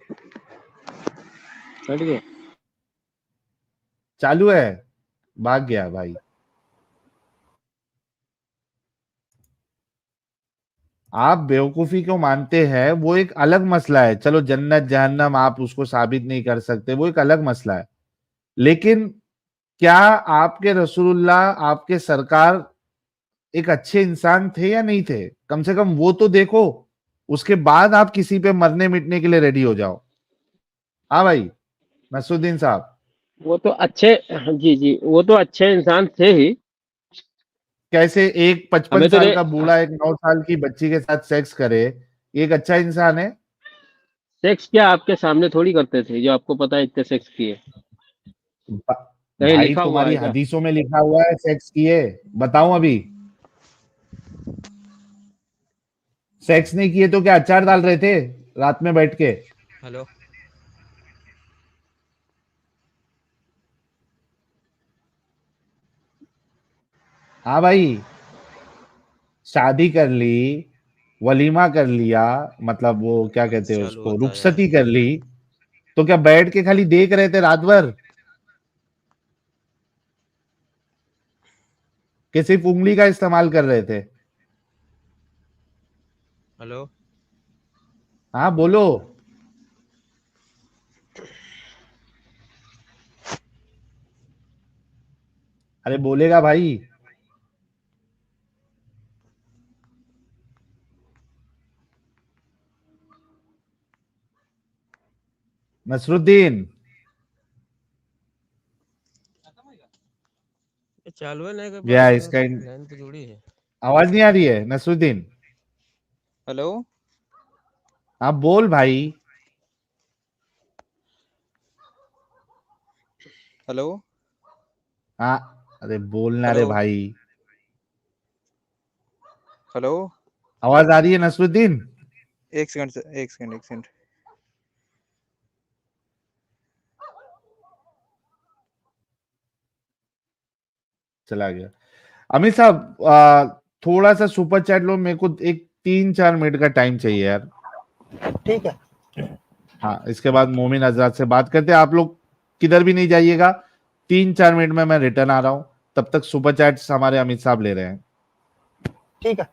चालू है, भाग गया भाई। आप बेवकूफी को मानते हैं, वो एक अलग मसला है। चलो जन्नत जहन्नम आप उसको साबित नहीं कर सकते, वो एक अलग मसला है। लेकिन क्या आपके रसूलुल्लाह, आपके सरकार एक अच्छे इंसान थे या नहीं थे? कम से कम वो तो देखो, उसके बाद आप किसी पे मरने मिटने के लिए रेडी हो जाओ। हाँ भाई नसरुद्दीन साहब। वो तो अच्छे, जी जी, वो तो अच्छे इंसान थे ही। कैसे एक 55 हमें तो साल नहीं, का बूढ़ा एक 9 साल की बच्ची के साथ सेक्स करे, ये एक अच्छा इंसान है? सेक्स क्या आपके सामने थोड़ी करते थे जो आपको पता है इतने सेक्स किए? भा- कहीं भाई लिखा हुआ तुम्हारी है क्या? हदीसों में लिखा हुआ है सेक्स किए, बताऊं अभी? सेक्स नहीं किए तो क्या अचार डाल रहे थे रात में बैठ के? हेलो। हाँ भाई, शादी कर ली, वलीमा कर लिया, मतलब वो क्या कहते हैं चालू उसको, होता है यार। रुखसती कर ली, तो क्या बैठ के खाली देख रहे थे रात भर कि सिर्फ उंगली का इस्तेमाल कर रहे थे? हेलो। हाँ बोलो। अरे बोलेगा भाई। नसरुद्दीन। ये चालू है नहीं कर पा या रहे इसका लाइन तो जुड़ी है। आवाज नहीं आ रही है नसरुद्दीन? हेलो। हाँ बोल भाई। हेलो। हाँ, अरे बोलना हेलो। रे भाई। हेलो। आवाज आ रही है नसरुद्दीन? एक सेकंड से, एक सेकंड, एक सेकंड। चला गया। अमित साहब थोड़ा सा सुपर चैट लो, मेरे को एक 3-4 मिनट का टाइम चाहिए यार। ठीक है। हाँ, इसके बाद मोमिन आजाद से बात करते हैं। आप लोग किधर भी नहीं जाइएगा, 3-4 मिनट में मैं रिटर्न आ रहा हूं। तब तक सुपर चैट्स हमारे अमित साहब ले रहे हैं। ठीक है।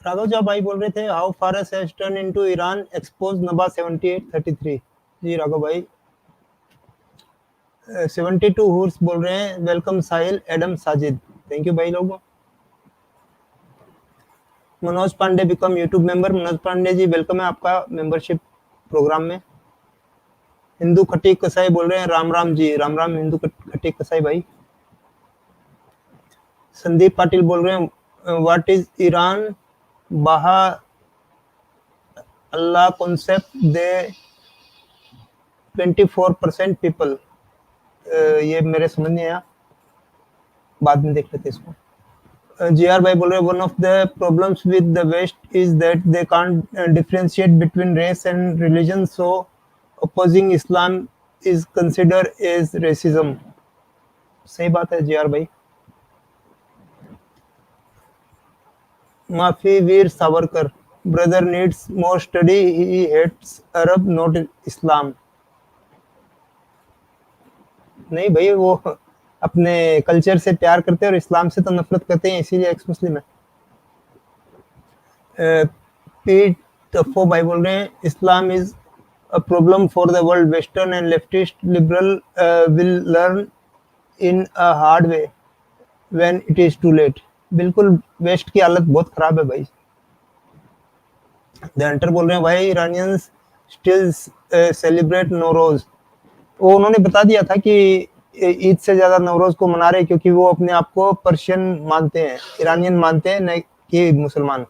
राघव जो भाई बोल रहे थे, हाउ फारस has turn into Iran expose नबा 7833। जी राघव भाई। 72 हुर्स बोल रहे हैं, welcome Sahil Adam Sajid. Thank you भाई लोगों। Manoj Pandey become YouTube member. Manoj Pandey ji welcome है आपका मेंबरशिप प्रोग्राम में। हिंदू खट्टी कसाई बोल रहे हैं राम राम जी, राम राम हिंदू खट्टी कसाई भाई। संदीप पाटिल बोल रहे हैं व्हाट इज ईरान बाहा अल्लाह कॉन्सेप्ट दे 24% पीपल। ये मेरे समझ नहीं आया, बाद में देख लेते इसको। जीआर भाई बोल रहे हैं one of the problems with the west is that they can't differentiate between race and religion, so opposing Islam is consider as racism. सही बात है जीआर भाई। माफी Veer Savarkar brother needs more study, he hates Arab not Islam. नहीं भाई, वो अपने culture से प्यार करते हैं और इस्लाम से तो नफरत करते हैं, इसीलिए एक्स मुस्लिम है। पीट तफो भाई बोल रहे हैं Islam is a problem for the world, western and leftist liberal will learn in a hard way when it is too late. बिल्कुल, वेस्ट की हालत बहुत खराब है भाई। द हंटर बोल रहे हैं भाई इरानियंस स्टिल सेलिब्रेट नौरोज। वो उन्होंने बता दिया था कि ईद से ज्यादा नवरोज को मना रहे, क्योंकि वो अपने आप को पर्शियन मानते हैं, इरानियन मानते हैं, न कि मुसलमान।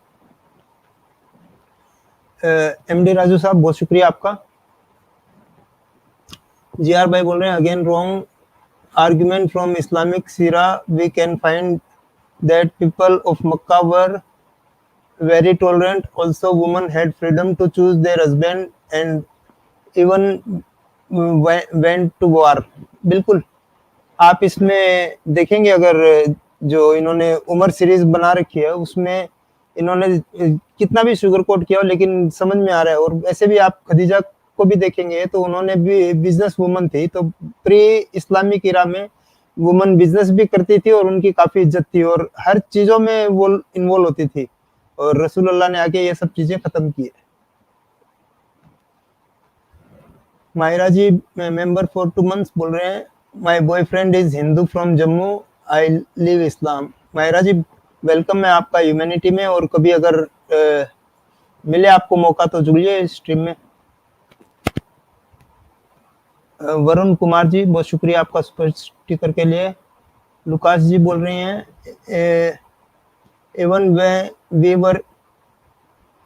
एमडी राजू साहब बहुत शुक्रिया आपका। जीआर भाई बोल रहे हैं again wrong argument from Islamic सीरा, we can find that people of Mecca were very tolerant, also women had freedom to choose their husband and even went to war। बिल्कुल, आप इसमें देखेंगे अगर जो इन्होंने उमर सीरीज बना रखी है उसमें इन्होंने कितना भी शुगर कोट किया हो, लेकिन समझ में आ रहा है। और ऐसे भी आप खदीजा को भी देखेंगे तो उन्होंने भी बिजनेस वुमन थी, तो प्री इस्लामिक इरा में वुमन बिजनेस भी करती थी और उनकी काफी इज्जत थी और हर चीजों में वो इन्वॉल्व होती थी, और रसूलुल्लाह ने आके ये सब चीजें खत्म की है। Myra ji member for 2 months बोल रहे हैं my boyfriend is Hindu from Jammu, I leave Islam. Myra ji welcome है आपका ह्यूमैनिटी में, और कभी अगर मिले आपको मौका तो जुड़िए इस स्ट्रीम में। वरुण कुमार जी बहुत शुक्रिया आपका सुपर स्टिकर के लिए। लुकास जी बोल रहे हैं even when we were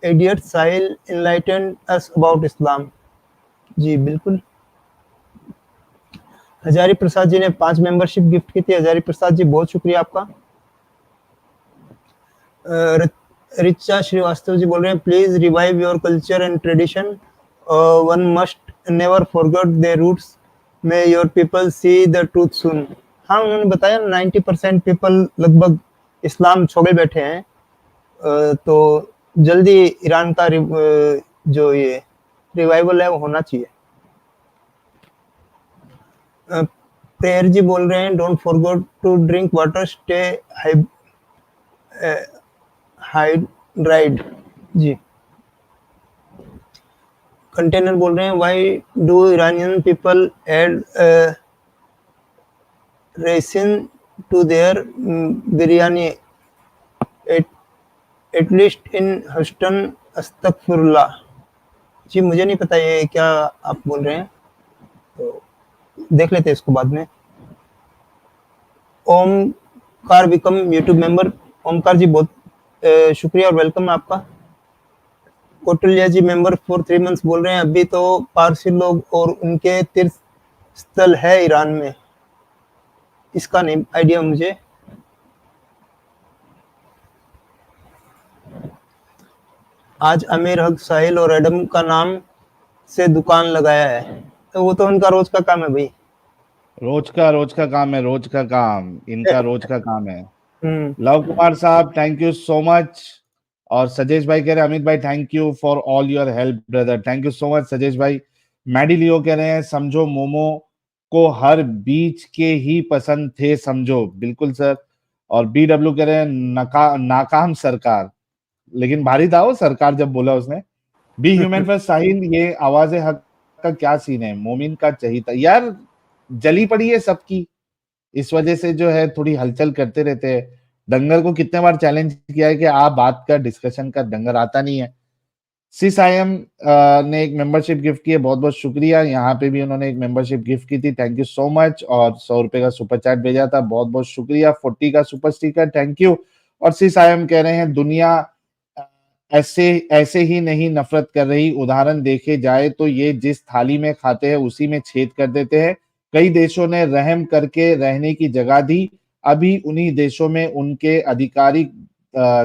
idiots, Sahil enlightened us about Islam। जी बिल्कुल। हजारी प्रसाद जी ने 5 मेंबरशिप गिफ्ट की थी। हजारी प्रसाद जी बहुत शुक्रिया आपका। रिचा श्रीवास्तव जी बोल रहे हैं please revive your culture and tradition, one must never forget their roots, may your people see the truth soon. हाँ, उन्होंने बताया 90% पीपल लगभग इस्लाम छोड़े बैठे हैं, तो जल्दी ईरान का जो ये रिवाइवल है वो होना चाहिए। प्रेयर जी बोल रहे हैं don't forget to drink water, stay hydrated. जी। कंटेनर बोल रहे हैं why do Iranian people add raisin to their biryani at least in Houston, अस्तगफिरुल्लाह। जी मुझे नहीं पता ये क्या आप बोल रहे हैं, तो देख लेते हैं इसको बाद में। Omkar become YouTube member. Omkar ji बहुत शुक्रिया और वेलकम है आपका। Kotliya ji member for 3 months बोल रहे हैं अभी तो पारसी लोग और उनके तीर्थ स्थल है ईरान में, इसका नहीं आइडिया मुझे। आज अमीर हक साहिल और एडम का नाम से दुकान लगाया है, तो वो तो उनका रोज का काम है भाई। रोज का काम है, रोज का काम, इनका रोज का काम है। लव कुमार साहब थैंक यू सो मच। और सजेश भाई कह रहे हैं अमित भाई thank you for all your help brother, thank you so much Sajesh भाई। मैडी लियो कह रहे हैं समझो मोमो को हर बीच के ही पसंद थे समझो, बिल्कुल सर। और बीडब्ल्यू कह रहे हैं नाकाम सरकार, लेकिन भारी था वो सरकार जब बोला उसने। बी ह्यूमन फर्स्ट साहिल, ये आवाज हक का क्या सीन है, मोमिन का चाहिए यार, जली पड़ी है सबकी, इस वजह से जो है थोड़ी हलचल करते रहते हैं। डंगर को कितने बार चैलेंज किया है कि आप बात कर, डिस्कशन कर, डंगर आता नहीं है। सीसायम ने एक मेंबरशिप गिफ्ट की है, बहुत बहुत शुक्रिया। यहाँ पे भी उन्होंने एक मेंबरशिप गिफ्ट की थी, थैंक यू सो मच। और 100 रुपए का सुपर चैट भेजा था, बहुत बहुत शुक्रिया। 40 का सुपर स्टिकर, थैंक यू। और सीसायम कह रहे हैं दुनिया ऐसे ऐसे ही नहीं नफरत कर रही, उदाहरण देखे जाए तो ये जिस थाली में खाते हैं उसी में छेद कर देते हैं। कई देशों ने रहम करके रहने की जगह दी, अभी उन्हीं देशों में उनके आधिकारिक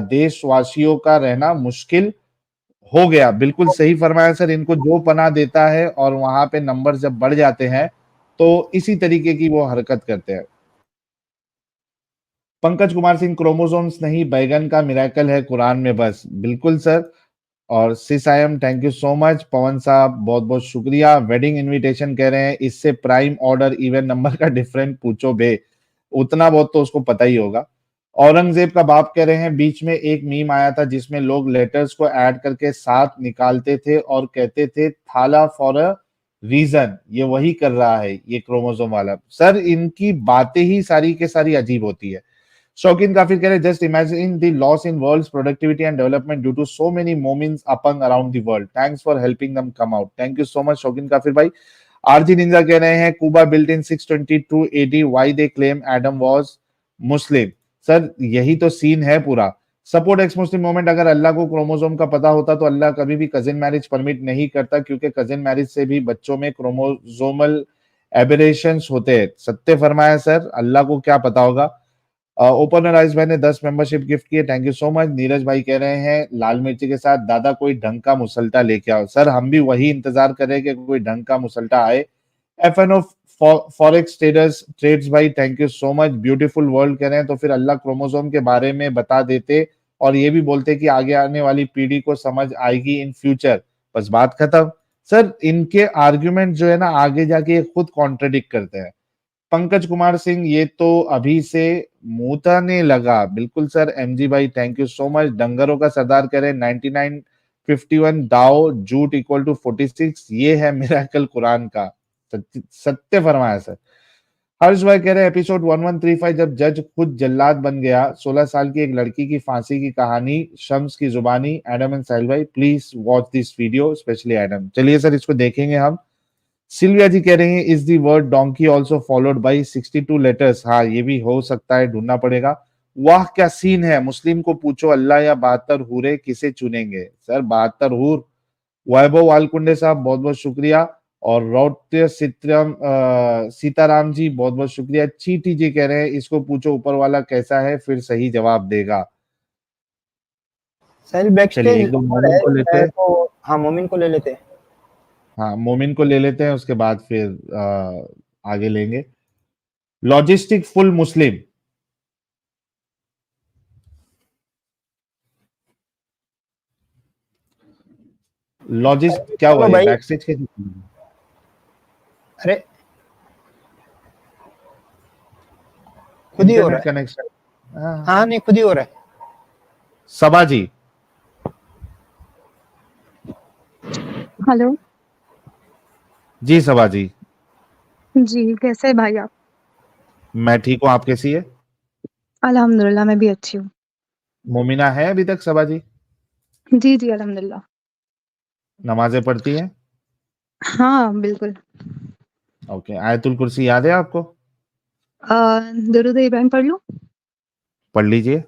देशवासियों का रहना मुश्किल हो गया। बिल्कुल सही फरमाया सर, इनको जो पनाह देता है और वहां पे नंबर जब बढ़ जाते हैं तो इसी तरीके की वो हरकत करते हैं। पंकज कुमार सिंह, क्रोमोसोम्स नहीं बैगन का मिराकल है कुरान में बस। बिल्कुल सर। और सिसायम, थैंक यू सो मच। पवन साहब, बहुत बहुत शुक्रिया। वेडिंग इनविटेशन कह रहे हैं इससे प्राइम ऑर्डर इवन नंबर का डिफरेंट पूछो बे, उतना बहुत तो उसको पता ही होगा। औरंगजेब का बाप कह रहे हैं बीच में एक मीम आया था जिसमें लोग लेटर्स को ऐड करके साथ निकालते थे और कहते थे थाला फॉर अ रीजन, ये वही कर रहा है ये क्रोमोसोम वाला। सर इनकी बातें ही सारी के सारी अजीब होती है। शौकीन काफिर कह रहे just imagine the loss in world's productivity and development due to so many मोमिन्स अपंग around the world, thanks for helping them come out. Thank you so much शौकीन काफिर भाई। आरजी निंजा कह रहे हैं Quba built in 622 AD, why they claim Adam was Muslim. Sir यही तो सीन है पूरा। सपोर्ट एक्स मुस्लिम मूवमेंट, अगर अल्लाह को क्रोमोसोम का पता होता तो अल्लाह कभी भी कजिन मैरिज परमिट नहीं करता, क्योंकि कजिन मैरिज से भी बच्चों में क्रोमोसोमल एबरेशंस होते हैं। सत्य फरमाया सर, अल्लाह को क्या पता होगा। ओपन राइस भाई ने 10 मेंबरशिप गिफ्ट किए, thank you so much. Neeraj भाई कह रहे हैं लाल मिर्ची के साथ दादा कोई ढंग का मुसल्टा लेके आओ। सर हम भी वही इंतजार कर रहे हैं कि कोई ढंग का मुसल्टा आए। एफएनओ फॉरेक्स ट्रेड्स भाई, thank you so much. Beautiful world कह रहे हैं तो फिर अल्लाह क्रोमोसोम के बारे में बता देते और ये भी बोलते कि आगे आने वाली पीढ़ी को समझ आएगी इन फ्यूचर, बस बात खत्म। सर इनके आर्ग्यूमेंट जो है ना आगे जाके खुद कॉन्ट्रडिक्ट करते हैं। पंकज कुमार सिंह, ये तो अभी से मुंहताने लगा। बिल्कुल सर। एमजी भाई, थैंक यू सो मच। डंगरों का सरदार कह रहे हैं 9951 दाओ जूट इक्वल टू 46, ये है मिराकल कुरान का। सत्य फरमाया सर। हर्ष भाई कह रहे हैं एपिसोड 1135 जब जज खुद जल्लाद बन गया, 16 साल की एक लड़की की फांसी की कहानी, शम्स की जुबानी। एडम एंड साहिल भाई please watch this video, specially Adam. चलिए सर इसको देखेंगे हम। सिल्विया जी कह रही हैं is the word donkey also followed by 62 letters. हाँ ये भी हो सकता है, ढूंढना पड़ेगा। वाह क्या सीन है, मुस्लिम को पूछो अल्लाह या 72 हूरे किसे चुनेंगे। सर 72 हूर। वैभव वालकुंडे साहब बहुत बहुत शुक्रिया। और रौत्य सीताराम जी बहुत बहुत शुक्रिया। चीटी जी कह रहे हैं इसको पूछो ऊपर वाला कैसा है फिर सही जवाब देगा। सर बैक चलिए स्टेज एक दो मोमिन को लेते हैं। तो हाँ मोमिन को ले लेते हैं। हाँ मोमिन को ले लेते हैं, उसके बाद फिर आगे लेंगे। लॉजिस्टिक फुल मुस्लिम, लॉजिस्ट क्या हुआ है बैक स्टेज के? अरे खुद ही हो रहा है कनेक्शन। हाँ नहीं खुद ही हो रहा है। सबा जी, हेलो जी सबा जी। जी, कैसे है भाई आप? मैं ठीक हूँ, आप कैसी है? अल्हम्दुलिल्लाह मैं भी अच्छी हूँ। मोमिना है अभी तक सबा जी? जी, जी अल्हम्दुलिल्लाह। नमाजें पढ़ती हैं? हाँ, बिल्कुल। ओके, आयतुल कुर्सी याद है आपको? दुरूद इब्राहिम पढ़ लूँ? पढ़ लीजिए।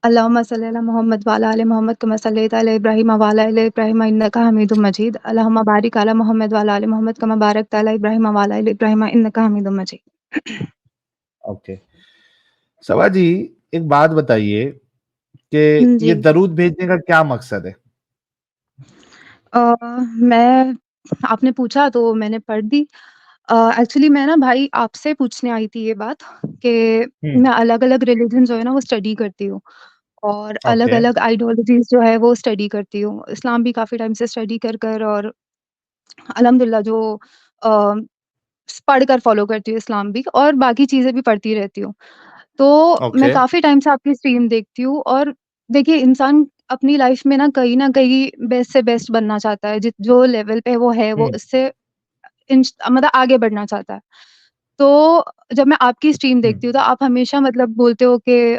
अल्लाहुम्मा सल्ली अला मोहम्मद व अला आलि मोहम्मद कमा सल्लैता अला इब्राहीम व अला आलि इब्राहीम इन्नका हमीदुम मजीद। अल्लाहुम्मा बारिक अला मोहम्मद व अला आलि मोहम्मद कमा बारकता अला इब्राहीम व अला आलि इब्राहीम इन्नका हमीदुम मजीद। ओके सबा जी, एक बात बताइए कि जी। ये दरूद भेजने का क्या मकसद है? मैं आपने पूछा तो मैंने पढ़ दी। एक्चुअली मैं ना भाई आपसे पूछने आई थी ये बात कि मैं अलग-अलग रिलिजन जो है ना वो स्टडी करती हूँ और ओके। अलग-अलग आइडियोलॉजीज़ जो है वो स्टडी करती हूँ। इस्लाम भी काफ़ी टाइम से स्टडी कर और अल्हम्दुलिल्लाह जो अ, पढ़कर फ़ॉलो करती हूँ इस्लाम भी और बाकी चीज़ें भी पढ़ती रहती हूँ। तो मैं ओके। काफ़ी टाइम से आपकी स्ट्रीम देखती हूँ और देखिए इंसान अपनी लाइफ़ में ना कहीं न कहीं बेस्ट से बेस्ट बनना चाहता है। जो लेवल पे वो है वो इससे मतलब आगे बढ़ना चाहता है। तो जब मैं आपकी स्ट्रीम देखती हूँ तो आप हमेशा मतलब बोलते हो कि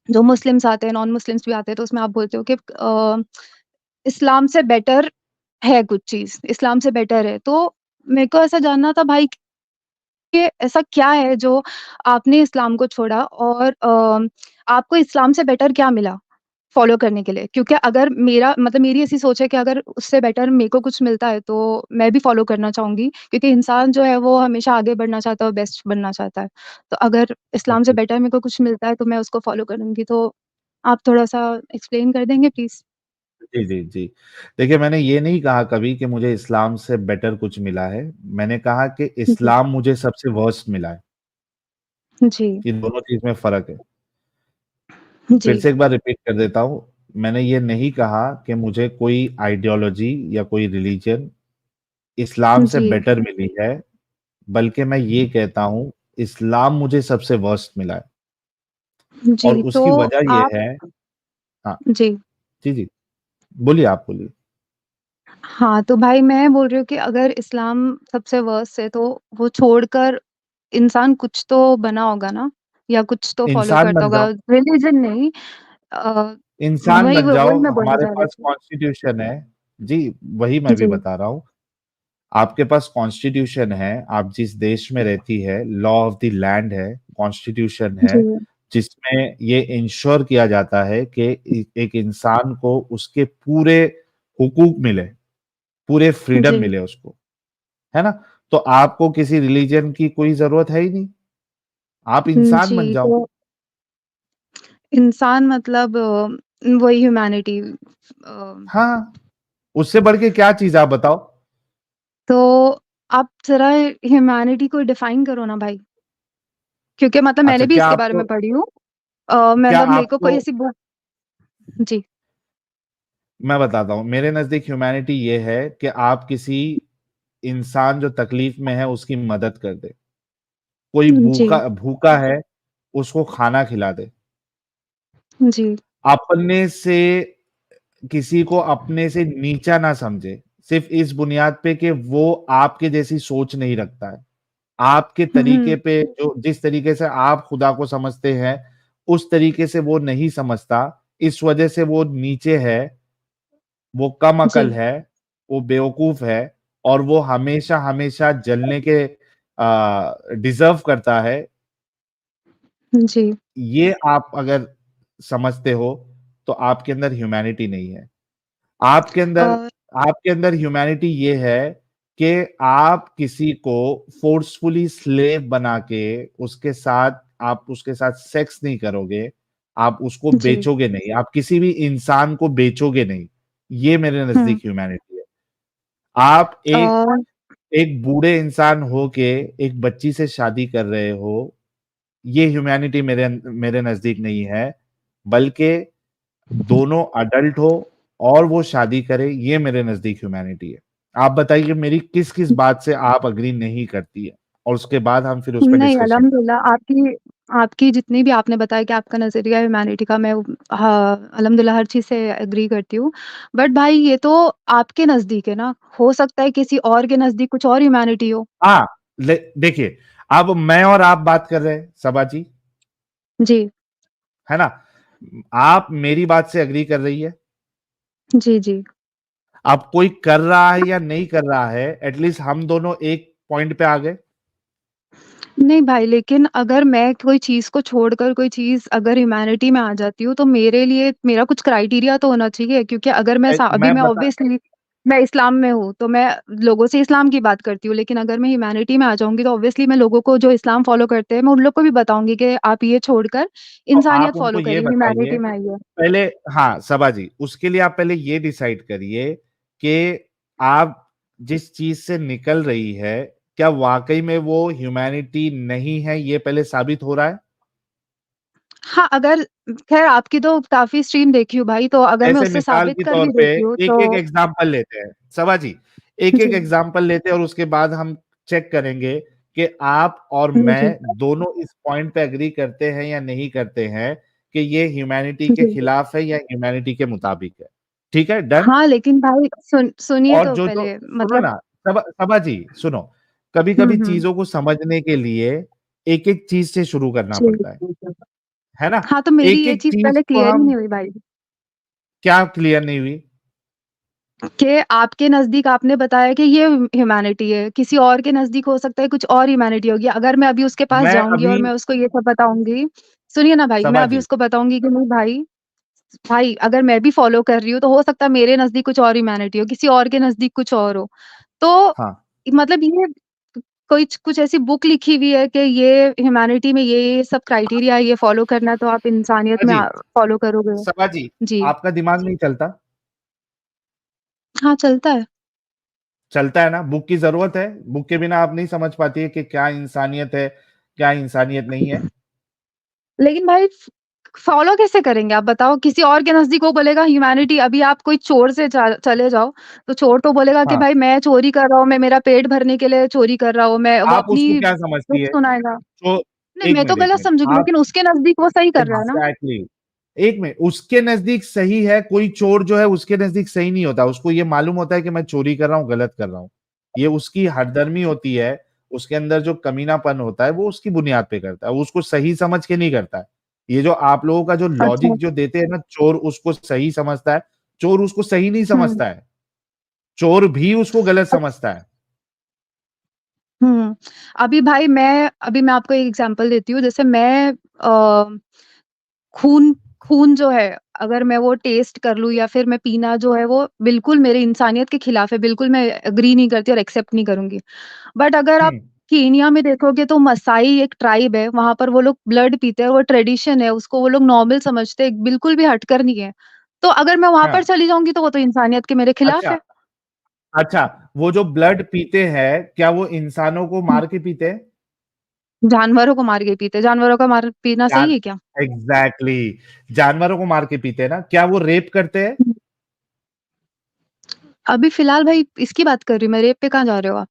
जो मुस्लिम्स आते हैं, नॉन मुस्लिम्स भी आते हैं, तो उसमें आप बोलते हो कि इस्लाम से बेटर है कुछ चीज़, इस्लाम से बेटर है। तो मेरे को ऐसा जानना था भाई कि ऐसा क्या है जो आपने इस्लाम को छोड़ा और आपको इस्लाम से बेटर क्या मिला फ़ॉलो करने के लिए? क्योंकि अगर मेरा मतलब मेरी ऐसी सोच है कि अगर उससे बेटर मेरे को कुछ मिलता है, तो मैं भी फ़ॉलो करना चाहूँगी, क्योंकि इंसान जो है वो हमेशा आगे बढ़ना चाहता है और बेस्ट बनना चाहता है। तो अगर इस्लाम से ओके। बेटर मेरे को कुछ मिलता है, तो मैं उसको फ़ॉलो करूँगी। तो आप थोड़ा-सा एक्सप्लेन कर देंगे प्लीज़? जी, जी, जी। देखिए, मैंने ये नहीं कहा कभी कि मुझे इस्लाम से बेटर कुछ मिला है। मैंने कहा कि जी। इस्लाम मुझे सबसे वर्स्ट मिला है। जी। इन दोनों चीज़ में फ़र्क है। फिर जी। से एक बार रिपीट कर देता हूँ। मैंने ये नहीं कहा कि मुझे कोई आइडियोलॉजी या कोई रिलिजन इस्लाम से जी। बेटर मिली है, बल्कि मैं ये कहता हूँ, इस्लाम मुझे सबसे वर्स्ट मिला है। और जी, उसकी तो वजह ये आप है। हाँ, जी। जी, जी। बोलिए, आप बोलिए। हाँ, तो भाई मैं बोल रही हूँ कि अगर इस्लाम सबसे वर्स्ट है, तो वो छोड़कर इंसान कुछ तो बना होगा ना? या कुछ तो फ़ॉलो इंसान करता बन होगा, जाओ। रिलिजन नहीं। अ, इंसान बन वही जाओ, मैं बोलना हमारे चाह रही पास थी। कॉन्स्टिट्यूशन है। जी, वही मैं भी जी। बता रहा हूँ। आपके पास कॉन्स्टिट्यूशन है, आप जिस देश में रहती है, लॉ ऑफ द लैंड है, कॉन्स्टिट्यूशन है, जी। जिसमें ये इंश्योर किया जाता है कि एक इंसान को उसके पूरे हुकूक मिले, पूरे फ्रीडम जी। मिले उसको, है ना? तो आपको किसी रिलीजन की कोई ज़रूरत है ही नहीं, आप इंसान बन जी, जाओ। तो इंसान मतलब वही ह्यूमैनिटी हाँ, उससे बढ़ के क्या चीज़ आप बताओ? तो आप ज़रा ह्यूमैनिटी को डिफाइन करो ना भाई। क्योंकि मतलब अच्छा, मैंने भी क्या इसके बारे आपको में पढ़ी हूँ। क्या मतलब मेरे को कोई आपको ऐसी बुक जी। मैं बताता हूँ, मेरे नज़दीक ह्यूमैनिटी ये है कि आप किसी इंसान जो तकलीफ में है उसकी मदद कर दे। कोई जी। भूखा भूखा है, उसको खाना खिला दे। जी। अपने से किसी को अपने से नीचा ना समझे, सिर्फ़ इस बुनियाद पे कि वो आपके जैसी सोच नहीं रखता है। आपके हुँ, तरीके हुँ। पे जो जिस तरीके से आप खुदा को समझते हैं, उस तरीके से वो नहीं समझता। इस वजह से वो नीचे है, वो कम अकल जी। है, वो बेवकूफ़ है और वो हमेशा-हमेशा जलने के डिज़र्व करता है। जी। ये आप अगर समझते हो, तो आपके अंदर ह्यूमैनिटी नहीं है। आपके अंदर और आपके अंदर ह्यूमैनिटी ये है कि आप किसी को फ़ोर्सफुली स्लेव बना के आप उसके साथ सेक्स नहीं करोगे, आप उसको जी। बेचोगे नहीं, आप किसी भी इंसान को बेचोगे नहीं। ये मेरे हुँ। नज़दीक ह्यूमैनिटी है। आप एक अ, एक बूढ़े इंसान होके एक बच्ची से शादी कर रहे हो, ये ह्यूमैनिटी मेरे नज़दीक नहीं है, बल्कि दोनों अडल्ट हो और वो शादी करे, ये मेरे नज़दीक ह्यूमैनिटी है। आप बताइए मेरी किस-किस बात से आप एग्री नहीं करती है? और उसके बाद हम फिर उस पे नहीं, डिस्कशन करें। अल्हम्दुलिल्लाह आपकी आपकी जितनी भी आपने बताया कि आपका नज़रिया ह्यूमैनिटी का मैं हाँ, अल्हम्दुलिल्लाह हर चीज़ से एग्री करती हूँ। बट भाई ये तो आपके नज़दीक है ना, हो सकता है किसी और के नज़दीक कुछ और ह्यूमैनिटी हो। हाँ, ले देखिए, अब मैं और आप बात कर रहे हैं, सबा जी, जी। है ना? आप मेरी बात से एग्री कर रही है। जी, जी। अब कोई कर रहा है या नहीं कर रहा है, एट लीस्ट हम दोनों एक पॉइंट पे आ गए। नहीं भाई, लेकिन अगर मैं कोई चीज़ को छोड़कर कोई चीज़ अगर ह्यूमैनिटी में आ जाती हूँ, तो मेरे लिए मेरा कुछ क्राइटेरिया तो होना चाहिए, क्योंकि अगर अभी मैं मैं बता ऑब्वियसली मैं इस्लाम में हूँ, तो मैं लोगों से इस्लाम की बात करती हूँ, लेकिन अगर मैं ह्यूमैनिटी में आ जाऊँगी, तो ऑब्वियसली मैं लोगों को जो इस्लाम फ़ॉलो करते हैं, मैं उन लोग को भी बताऊँगी कि आप ये छोड़कर तो आप इंसानियत उनको फ़ॉलो ये करिए, बताइए ह्यूमैनिटी में आइए। पहले। हाँ, सबा जी, उसके लिए आप पहले ये डिसाइड करिए कि आप जिस चीज़ से निकल रही है, क्या वाक़ई में वो ह्यूमैनिटी नहीं है, ये पहले साबित हो रहा है? हाँ, अगर ख़ैर आपकी तो काफ़ी स्ट्रीम देखी हूँ भाई, तो अगर मैं जैसे उससे मिसाल साबित के कर तौर भी पे देती हूँ, एक-एक तो एग्ज़ाम्पल लेते हैं। सबा जी, एक-एक जी। एग्ज़ाम्पल लेते हैं और उसके बाद हम चेक करेंगे कि आप और जी। मैं दोनों इस पॉइंट पे एग्री करते हैं या नहीं करते हैं कि ये ह्यूमैनिटी के जी। खिलाफ है या ह्यूमैनिटी के मुताबिक है। ठीक है, डन? हाँ, लेकिन भाई सुनिए और तो जो पहले सुनो मतलब ना, सबा जी सुनो, हुँ, कभी-कभी हुँ। चीज़ों को समझने के लिए एक-एक चीज़ से शुरू करना जी। पड़ता है। है ना? हाँ, तो मेरी एक ये एक चीज चीज पहले को क्लियर ही हम नहीं हुई भाई क्या क्लियर नहीं हुई? कि आपके नजदीक आपने बताया कि ये ह्यूमैनिटी है, किसी और के नजदीक हो सकता है कुछ और ह्यूमैनिटी होगी। अगर मैं अभी उसके पास मैं जाऊंगी अभी और मैं उसको ये सब बताऊंगी, सुनिए ना भाई, मैं सबा अभी जी, उसको बताऊंगी कि नहीं भाई, भाई अगर मैं भी फॉलो कर रही हूँ तो हो सकता है मेरे नजदीक कुछ और ह्यूमैनिटी हो, किसी और के नजदीक कुछ और हो। तो हाँ, मतलब ये कोई कुछ ऐसी बुक लिखी हुई है कि ये ह्यूमैनिटी में ये सब क्राइटेरिया है, ये फॉलो करना है तो आप इंसानियत सबा में जी, फॉलो करोगे? सबा जी, जी। आपका दिमाग नहीं चलता? हाँ, चलता है। चलता है ना? बुक की ज़रूरत है? बुक के बिना आप नहीं समझ पाती है कि क्या इंसानियत है, क्या इंसानियत नहीं है? लेकिन भाई फॉलो कैसे करेंगे आप बताओ? किसी और के नजदीक वो बोलेगा ह्यूमैनिटी, अभी आप कोई चोर से चले जाओ तो चोर तो बोलेगा कि हाँ, भाई मैं चोरी कर रहा हूँ, मैं मेरा पेट भरने के लिए चोरी कर रहा हूँ, मैं वो आप उसको अपनी क्या समझती दुख है? सुनाएगा। तो नहीं, एक मैं तो मिनट, एक गलत मिनट, समझूंगी, आप लेकिन उसके नजदीक वो सही कर रहा है ना। एग्ज़ैक्टली, एक मिनट, उसके नज़दीक सही है, कोई चोर जो है उसके नज़दीक सही नहीं होता, उसको ये मालूम होता है कि मैं चोरी कर रहा हूँ, गलत कर रहा हूँ। ये उसकी हठधर्मी होती है, उसके अंदर जो कमीनापन होता है, वो उसकी बुनियाद पे करता है, वो उसको सही समझ के नहीं करता है। ये जो आप लोगों का जो अच्छा। लॉजिक जो देते हैं ना, चोर उसको सही समझता है, चोर उसको सही नहीं हम्म। समझता है, चोर भी उसको गलत समझता है। हम्म। अभी मैं आपको एक एग्जांपल देती हूँ। जैसे मैं खून खून जो है, अगर मैं वो टेस्ट कर लूँ या फिर मैं पीना जो है वो बिल्कुल मेरी इंसानियत के खिलाफ है, बिल्कुल मैं एग्री नहीं करती और एक्सेप्ट नहीं करूँगी। बट अगर आप हुँ, केनिया में देखोगे तो मसाई एक ट्राइब है, वहाँ पर वो लोग ब्लड पीते हैं, वो ट्रेडिशन है, उसको वो लोग नॉर्मल समझते हैं, बिल्कुल भी हटकर नहीं है। तो अगर मैं वहाँ हाँ, पर चली जाऊँगी तो वो तो इंसानियत के मेरे खिलाफ अच्छा, है। अच्छा, वो जो ब्लड पीते हैं, क्या वो इंसानों को हुँ, मार के पीते हैं? जानवरों को मार के पीते हैं, जानवरों का मार पीना जान सही है क्या? एग्ज़ैक्टली, जानवरों को मार के पीते हैं ना, क्या वो रेप करते हैं? हुँ। अभी फ़िलहाल भाई इसकी बात कर रही हूँ मैं, रेप पे कहाँ जा रहे हो आप?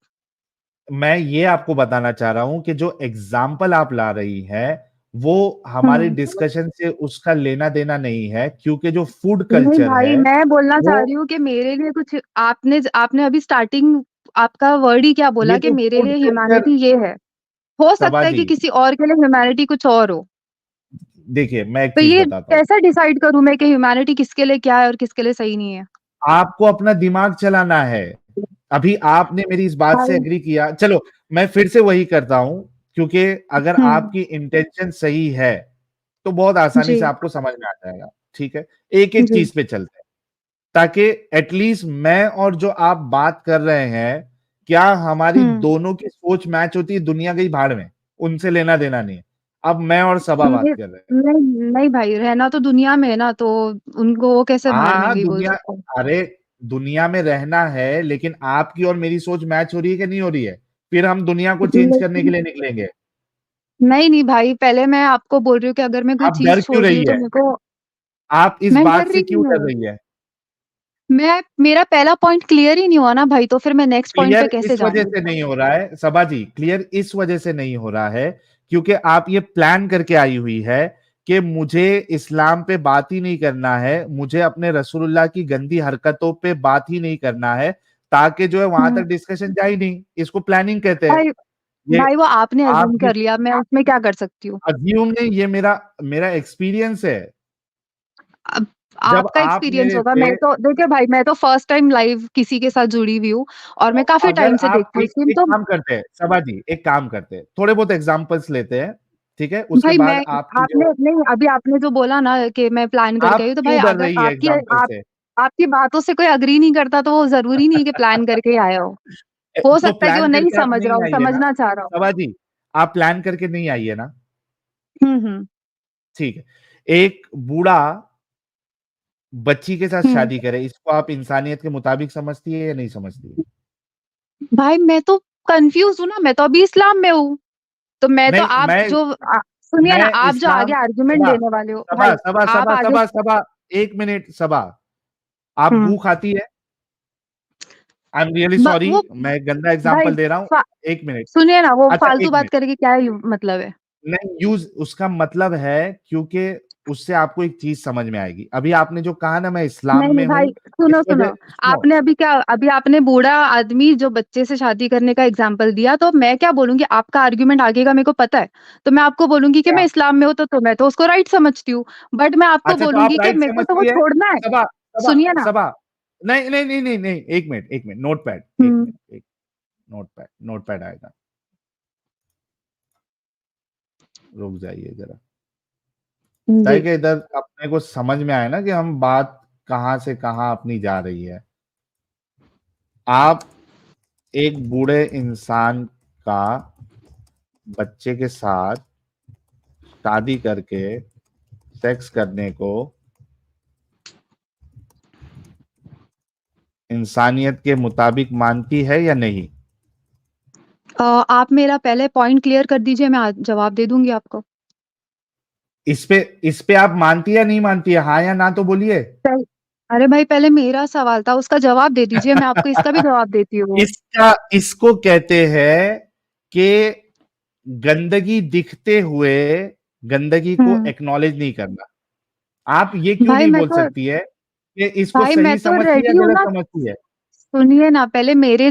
मैं ये आपको बताना चाह रहा हूँ कि जो एग्ज़ाम्पल आप ला रही हैं, वो हमारे हुँ। डिस्कशन से उसका लेना-देना नहीं है, क्योंकि जो फूड नहीं कल्चर भाई, है, मैं बोलना चाह वो रही हूँ कि मेरे लिए कुछ आपने अभी स्टार्टिंग आपका वर्ड ही क्या ये बोला कि जो मेरे फूड लिए कल्चर ह्यूमैनिटी ये है। हो सबा सकता है जी, कि किसी और के लिए ह्यूमैनिटी कुछ और हो। देखिए, मैं एक तो चीज़ ये बताता हूँ। कैसे डिसाइड करूँ मैं कि ह्यूमैनिटी किसके लिए क्या है और किसके लिए सही नहीं है? आपको अपना दिमाग चलाना है। अभी आपने मेरी इस बात से भाई एग्री किया, चलो मैं फिर से वही करता हूँ, क्योंकि अगर हुँ, आपकी इंटेंशन सही है, तो बहुत आसानी से जी, आपको समझ में आ जाएगा, ठीक है? एक-एक जी। चीज़ पे चलते हैं, ताकि एटलीस्ट मैं और जो आप बात कर रहे हैं, क्या हमारी हुँ। दोनों की सोच मैच होती है, दुनिया गई भाड़ में, उनसे लेना-देना नहीं है। अब मैं और सबा बात नहीं, कर रहे हैं। नहीं, नहीं भाई, रहना तो दुनिया में है ना, तो उनको वो कैसे भाड़ हाँ, में हाँ, गई बोल दुनिया सकते हैं? अरे! दुनिया में रहना है, लेकिन आपकी और मेरी सोच मैच हो रही है कि नहीं हो रही है? फिर हम दुनिया को चेंज करने के लेकिन लिए निकलेंगे। नहीं, नहीं भाई, पहले मैं आपको बोल रही हूँ कि अगर मैं कोई आप डर चीज़ क्यों छोड़ रही रही हूँ तो है? मेरे को आप इस मैं बात डर से रही क्यों नहीं डर हूँ। रही है? मेरा पहला पॉइंट क्लियर ही नहीं हुआ ना भाई, तो फिर मैं नेक्स्ट पॉइंट पे क्लियर कैसे इस वजह जाऊँगी? से नहीं हो रहा है, सबा जी, क्लियर इस वजह से नहीं हो रहा है, क्योंकि आप ये प्लान करके आई हुई है कि मुझे इस्लाम पे बात ही नहीं करना है, मुझे अपने रसूलुल्लाह की गंदी हरकतों पे बात ही नहीं करना है, ताकि जो है वहां हुँ। तक डिस्कशन जाए ही नहीं। इसको प्लानिंग कहते हैं। भाई ये भाई वो आपने आप अज़्यूम कर लिया, अब मैं उसमें क्या कर सकती हूँ? अज़्यूम नहीं, ये मेरा मेरा एक्सपीरियंस है। अब जब आपका आप एक्सपीरियंस मेरे होगा, से मैं तो देखिए भाई, मैं तो फर्स्ट टाइम लाइव किसी के साथ जुड़ी हुई हूँ और तो मैं काफ़ी अगर टाइम से आप देखती हूँ एक स्ट्रीम एक तो काम करते हैं, सबा जी, एक काम करते हैं, थोड़े बहुत एग्ज़ाम्पल्स लेते हैं, ठीक है? उसके भाई मैं बाद आपकी आपने जो नहीं, अभी आपने जो बोला ना कि मैं प्लान करके आई आप हूँ, तो भाई क्यों डर अगर रही है एग्ज़ाम्पल से? आपकी बातों से कोई एग्री नहीं करता तो वो ज़रूरी नहीं है कि प्लान करके ही आया हो। हो तो सकता है कि वो प्लान नहीं करके आप समझ रहा नहीं हो, आई है ना? समझना चाह रहा हो। सबा जी, आप प्लान करके नहीं आई है ना? हुँ, हुँ। ठीक है। एक बूढ़ा बच्ची के साथ हुँ। शादी करे, इसको आप इंसानियत के मुताबिक समझती है या नहीं समझती है? भाई मैं तो कन्फ्यूज़ हूँ ना, मैं तो अभी इस्लाम में हूँ। तो मैं तो नहीं, सुनिए ना, मैं आप जो आगे इस्लाम आर्गुमेंट सबा देने वाले हो सबा भाई, सबा आप सबा आगे सबा सबा 1 मिनट सबा, आप हुँ। गू खाती है? आई एम रियली ब सॉरी, वो मैं गंदा भाई एग्ज़ाम्पल दे रहा हूँ। फा 1 मिनट, सुनिए ना, वो अच्छा फालतू 1 बात मिनट। करके क्या ही मतलब है? नहीं, यूज़ उसका मतलब है, क्योंकि उससे आपको एक चीज समझ में आएगी। अभी आपने जो कहा ना मैं इस्लाम नहीं में नहीं भाई, हूँ, सुनो इस सुनो, वजह सुनो, आपने अभी आपने बूढ़ा आदमी जो बच्चे से शादी करने का एग्जाम्पल दिया, तो मैं क्या बोलूंगी, आपका आर्ग्यूमेंट आगे का मेरे को पता है, तो मैं आपको बोलूंगी कि क्या? मैं इस्लाम में हूँ, तो मैं तो उसको राइट समझती हूँ, बट मैं आपको अच्छा, तो आप बोलूंगी कि राइट मेरे को तो वो समझती है? छोड़ना है। सबा सबा सुनिए ना। सबा नहीं नहीं नहीं नहीं नहीं, एक मिनट एक मिनट, नोटपैड, एक हम्म। मिनट, एक नोटपैड आएगा, रुक जाइए जरा, जी। ताकि इधर अपने को समझ में आए ना कि हम बात कहाँ से कहाँ अपनी जा रही है। आप एक बूढ़े इंसान का बच्चे के साथ शादी करके सेक्स करने को इंसानियत के मुताबिक मानती है या नहीं? आप मेरा पहले पॉइंट क्लियर कर दीजिए, मैं जवाब दे दूंगी आपको। इस पे आप मानती है नहीं मानती है, हाँ या ना तो बोलिए। अरे भाई, पहले मेरा सवाल था, उसका जवाब दे दीजिए, मैं आपको इसका भी जवाब देती हूँ। इसको कहते हैं कि गंदगी दिखते हुए गंदगी को हम्म। एक्नॉलेज नहीं करना। आप ये क्यों भाई नहीं मैं बोल तो सकती है कि इसको भाई मैं सही तो समझती है या रेडी हूँ गलत ना। समझती है? सुनिए ना, पहले मेरे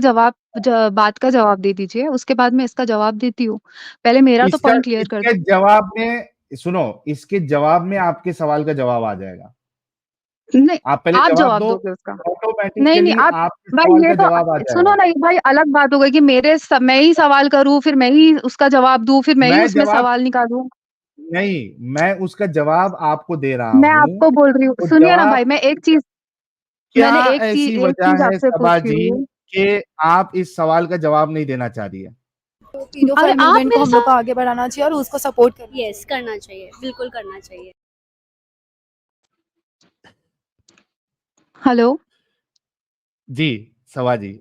बात का जवाब दे दीजिए, उसके बाद मैं इसका जवाब देती हूँ। पहले मेरा तो इसका पॉइंट क्लियर कर इसके दो। जवाब में सुनो, इसके जवाब में आपके सवाल का जवाब आ जाएगा। नहीं, आप पहले आप जवाब जवाब दो, दोगे उसका। नहीं नहीं, ऑटोमेटिकली आप आपके भाई, सवाल ये का तो जवाब आ सुनो जाएगा। ना, ये भाई अलग बात हो गई कि मैं ही सवाल करूँ, फिर मैं ही उसका जवाब दूँ, फिर मैं ही मैं उसमें जवाब सवाल निकालूं। नहीं, मैं उसका जवाब आपको दे रहा मैं हूं। आपको बोल रही हूँ, तो सुनिए ना जवाब भाई, क्या मैंने ऐसी एक वजह चीज है आपसे सबा पूछी जी हूँ। कि आप इस सवाल का जवाब नहीं देना चाह रही है? अरे पीडोफाइल आप मूवमेंट को मेरे हम लोग को साथ आगे बढ़ाना चाहिए और उसको सपोर्ट करना यस करना चाहिए, बिल्कुल करना चाहिए। हेलो। जी सबा जी,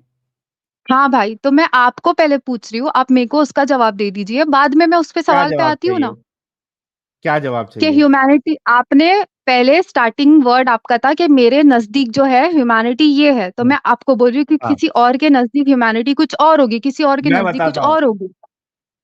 हाँ भाई, तो मैं आपको पहले पूछ रही हूँ, आप मेरे को उसका जवाब दे दीजिए, बाद में मैं उस पे क्या सवाल पे जवाब आती हूँ चाहिए? ना। क्या जवाब कि चाहिए? ह्यूमैनिटी, आपने पहले स्टार्टिंग वर्ड आपका था कि मेरे नजदीक जो है ह्यूमैनिटी ये है, तो हम्म, मैं आपको बोल रही हूँ कि हाँ, किसी और के नजदीक ह्यूमैनिटी कुछ और होगी, किसी और के मैं नजदीक कुछ बताता हूँ। और होगी।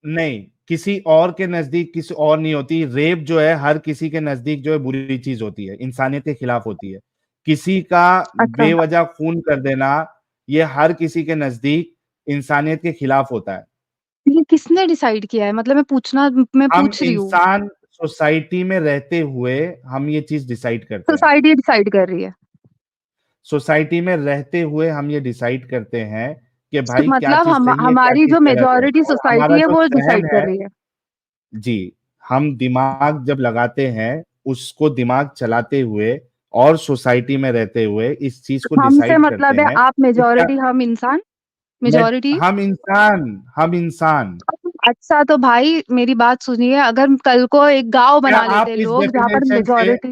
नहीं, किसी और के नजदीक किसी और नहीं होती। रेप जो है हर किसी के नजदीक जो है बुरी चीज होती है, इंसानियत के खिलाफ होती है। किसी का अच्छा, बेवजह खून कर देना ये हर किसी के नजदीक इंसानियत के खिलाफ होता है। ये किसने डिसाइड किया है, मतलब मैं हम पूछ रही हूँ। इंसान सोसाइटी में रहते हुए हम ये चीज डिसाइड करते हैं। सोसाइटी डिसाइड कर रही है। सोसाइटी में रहते हुए हम ये डिसाइड करते हैं कि भाई क्या मतलब चीज सही है, क्या हमारी चीज जो गलत है, मेजोरिटी और हमारा सोसाइटी है जो वो सहन डिसाइड कर है। रही है। जी, हम दिमाग जब लगाते हैं उसको दिमाग चलाते हुए और सोसाइटी में रहते हुए इस चीज को हमसे डिसाइड करते मतलब है हैं आप कि क्या। मेजोरिटी, हम इंसान, मेजोरिटी। हम इंसान। अच्छा, तो भाई मेरी बात सुनिए, अगर कल को एक गांव क्या बना आप लेते इस लोग जहाँ पर डेफिनेशन से, मेजोरिटी,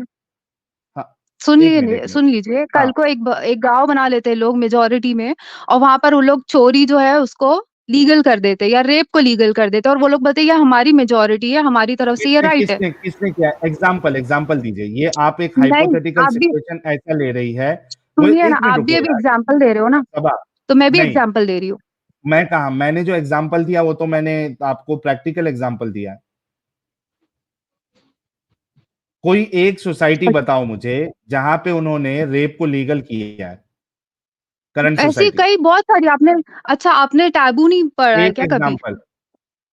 हाँ, एक मिनट, सुन लीजिए, हाँ, कल को एक गांव बना लेते लोग मेजोरिटी में, और वहां पर वो लोग चोरी जो है उसको लीगल कर देते, या रेप को लीगल कर देते, और वो लोग बोलते ये हमारी मेजोरिटी है, हमारी तरफ से ये किसने राइट है। किसने किसने किया? एग्जाम्पल दीजिए। ये आप एक नहीं, हाइपोथेटिकल आप भी सिचुएशन ऐसा ले रही है। मुझे सुनिए ना, एक मिनट आप भी रुको अभी यार। एग्जाम्पल दे रहे हो ना, सबा, तो मैं भी नहीं, एग्जाम्पल दे रही हूँ। मैं कहा, मैंने जो एग्जाम्पल दिया वो तो मैंने आपको प्रैक्टिकल एग्जाम्पल दिया है। कोई एक सोसाइटी बताओ मुझे जहां पे उन्होंने रेप को लीगल किया है, करंट ऐसी सोसाइटी। कई बहुत सारी आपने, अच्छा आपने टैबू नहीं पढ़ा है एक क्या कभी? एग्जाम्पल,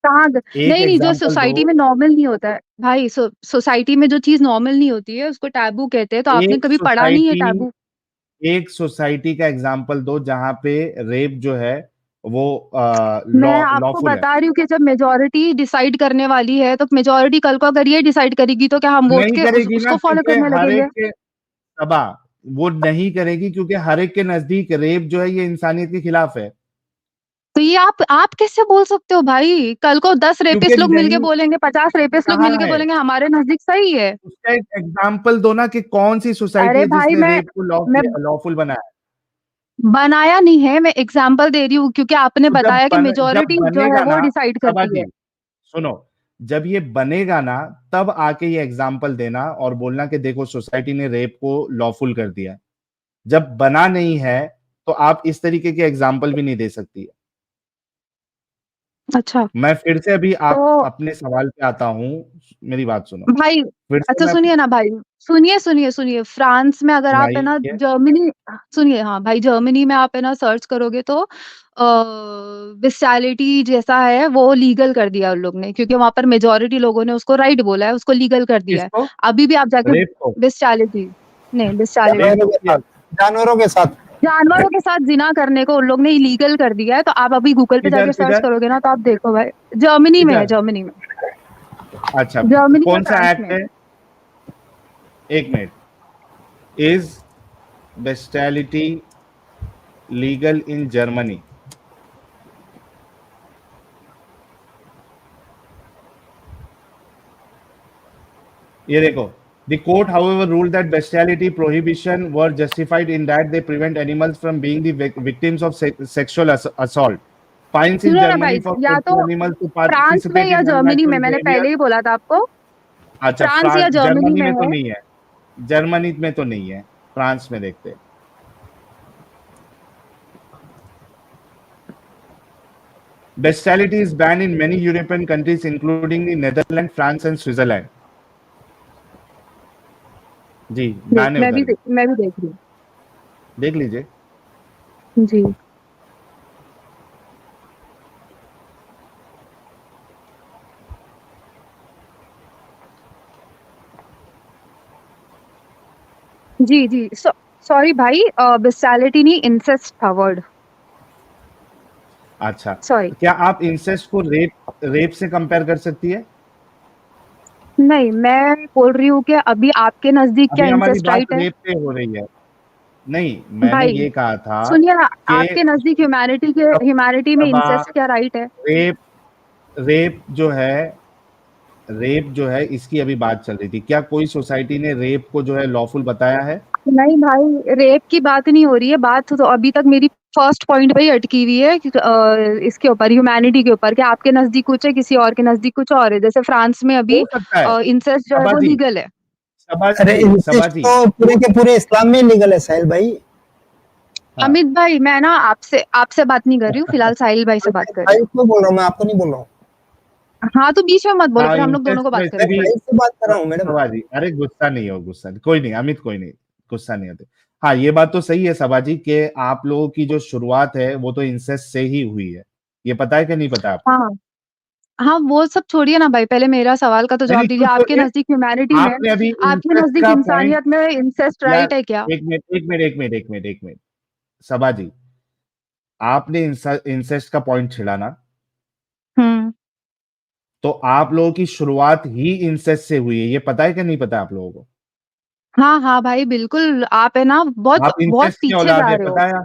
कहाँ एक नहीं नहीं, जो एग्जाम्पल दो। सोसाइटी में नॉर्मल नहीं होता है भाई, सोसाइटी में जो चीज नॉर्मल नहीं होती है उसको टैबू कहते हैं, तो आपने एक कभी पढ़ा नहीं है सोसाइटी टैबू? एक सोसाइटी का एग्जाम्पल दो जहां पे रेप जो है वो मैं आपको लॉफुल है। बता रही हूँ कि जब मेजोरिटी डिसाइड करने वाली है, तो मेजोरिटी कल को अगर ये डिसाइड करेगी, तो क्या हम वोट नहीं के करेगी ना, उसको फॉलो क्योंकि करने हर एक लगेंगे? के सबा, वो नहीं करेगी क्योंकि हर एक के नजदीक रेप जो है ये इंसानियत के खिलाफ है। तो ये आप कैसे बोल सकते हो भाई? कल को 10 क्योंकि रेपिस्ट लोग मिलके नहीं, बोलेंगे, 50 रेपिस्ट लोग कहाँ मिलके है? बोलेंगे हमारे नजदीक सही है। उसका एक एग्जाम्पल दो ना कि कौन सी सोसाइटी अरे है भाई, जिसने मैं रेप को मैं लॉफुल बनाया। बनाया नहीं है, मैं एग्जाम्पल दे रही हूँ, क्योंकि आपने तो बताया कि जब मेजोरिटी जो है बनेगा वो ना, डिसाइड सबा करती है। जी सुनो, जब ये बनेगा ना तब आके ये एग्जाम्पल देना और बोलना कि देखो सोसाइटी ने रेप को लॉफुल कर दिया। जब बना नहीं है तो आप इस तरीके के एग्जाम्पल भी नहीं दे सकती है। अच्छा। मैं फिर से अभी तो अपने सवाल पे आता हूँ, मेरी बात सुनो। भाई फिर से अच्छा मैं सुनिए ना भाई, सुनिए, फ्रांस में अगर आप है ना सुनाइए। जर्मनी सुनिए हाँ भाई, जर्मनी में आप है ना सर्च करोगे तो बेस्टियलिटी जैसा है वो लीगल कर दिया उन लोग ने, क्योंकि वहाँ पर मेजॉरिटी लोगों ने उसको राइट बोला है, उसको लीगल कर दिया है। किसको? अभी भी आप जाके रेप को? बेस्टियलिटी नहीं रेप बेस्टियलिटी को किया? जानवरों के साथ जानवरों के साथ जिना करने को उन लोग ने इलीगल कर दिया है। तो आप अभी गूगल पे किधर जाके सर्च किधर करोगे ना तो आप देखो भाई, जर्मनी में है, किधर? जर्मनी में, अच्छा, जर्मनी में, कौन सा फ्रांस एक्ट में। है? एक minute. Is bestiality legal in Germany? ये देखो, the court however ruled that bestiality prohibition were justified in that they prevent animals from being the victims of sexual assault. Fines in सुनो ना Germany भाई, for या forcing तो animals to France में participate या in Germany में, unnatural मैंने behavior. पहले ही बोला था आपको, अच्छा, फ्रांस या जर्मनी जर्मनी में में तो है। नहीं है, जर्मनी में तो नहीं है, फ्रांस में देखते हैं। Bestiality is banned in many European countries including the Netherlands, France and Switzerland. जी, बैन है मैं उधर भी। भी देख रही हूँ। देख लीजिए। जी जी सॉरी भाई, बेस्टियलिटी नहीं, इंसेस्ट था वर्ड। अच्छा, सॉरी। क्या आप इंसेस्ट को रेप से कंपेयर कर सकती है? नहीं, मैं बोल रही हूँ कि अभी आपके नजदीक क्या अभी हमारी इंसेस्ट बात राइट है? रेप पे हो रही है। नहीं, मैंने भाई ये कहा था सुनिए ना, कि आपके नजदीक ह्यूमैनिटी में सबा इंसेस्ट क्या राइट है? रेप रेप जो है रेप जो है इसकी अभी बात चल रही थी। क्या कोई सोसाइटी ने रेप को जो है लॉफुल बताया है? नहीं भाई, रेप की बात नहीं हो रही है, बात तो अभी तक मेरी फर्स्ट पॉइंट पे ही अटकी हुई है कि, इसके ऊपर, ह्यूमैनिटी के ऊपर, कि आपके नजदीक कुछ है, किसी और के नजदीक कुछ और है। जैसे फ्रांस में अभी हो सकता है। इंसेस्ट जो है वो लीगल है। अरे इंसेस्ट तो पूरे के पूरे इस्लाम में लीगल है साहिल भाई। हाँ। अमित भाई, मैं ना आपसे बात नहीं कर रही हूँ फिलहाल, साहिल भाई से बात कर रही भाई को बोल रहा हूँ मैं, आपको नहीं बोल रहा हूँ। हूँ। हाँ तो बीच में मत बोलो, हाँ, फिर हम लोग दोनों इंसेस्ट को बात वैसे करेंगे। भी भाई से बात कर रहा हूँ मैडम। सबाजी, अरे गुस्सा नहीं हो, गुस्सा नहीं, कोई नहीं अमित, कोई नहीं, गुस्सा नहीं होते। हाँ, ये बात तो सही है सबाजी कि आप लोगों की जो शुरुआत है वो तो इंसेस्ट से ही हुई है। ये पता है कि नहीं पता आपको? हाँ हाँ, वो सब छोड़िए ना भाई, पहले मेरा सवाल का तो नहीं जवाब नहीं, दीजिए। क्यों आपके छोड़िए? नजदीक ह्यूमैनिटी में, आपने अभी आपके इंसेस्ट नजदीक का पॉइंट, इंसानियत में इंसेस्ट यार राइट है क्या? एक मिनट सबाजी, आपने इंसेस्ट का पॉइंट छिड़ा ना, हम्म। तो आप लोगों की शुरुआत ही इंसेस्ट से हुई है। ये पता है कि नहीं पता आप लोगों को? हाँ हाँ भाई बिल्कुल, आप है ना बहुत आप बहुत इंसेस्ट की पीछे औलाद जा है, रहे हो। पता है?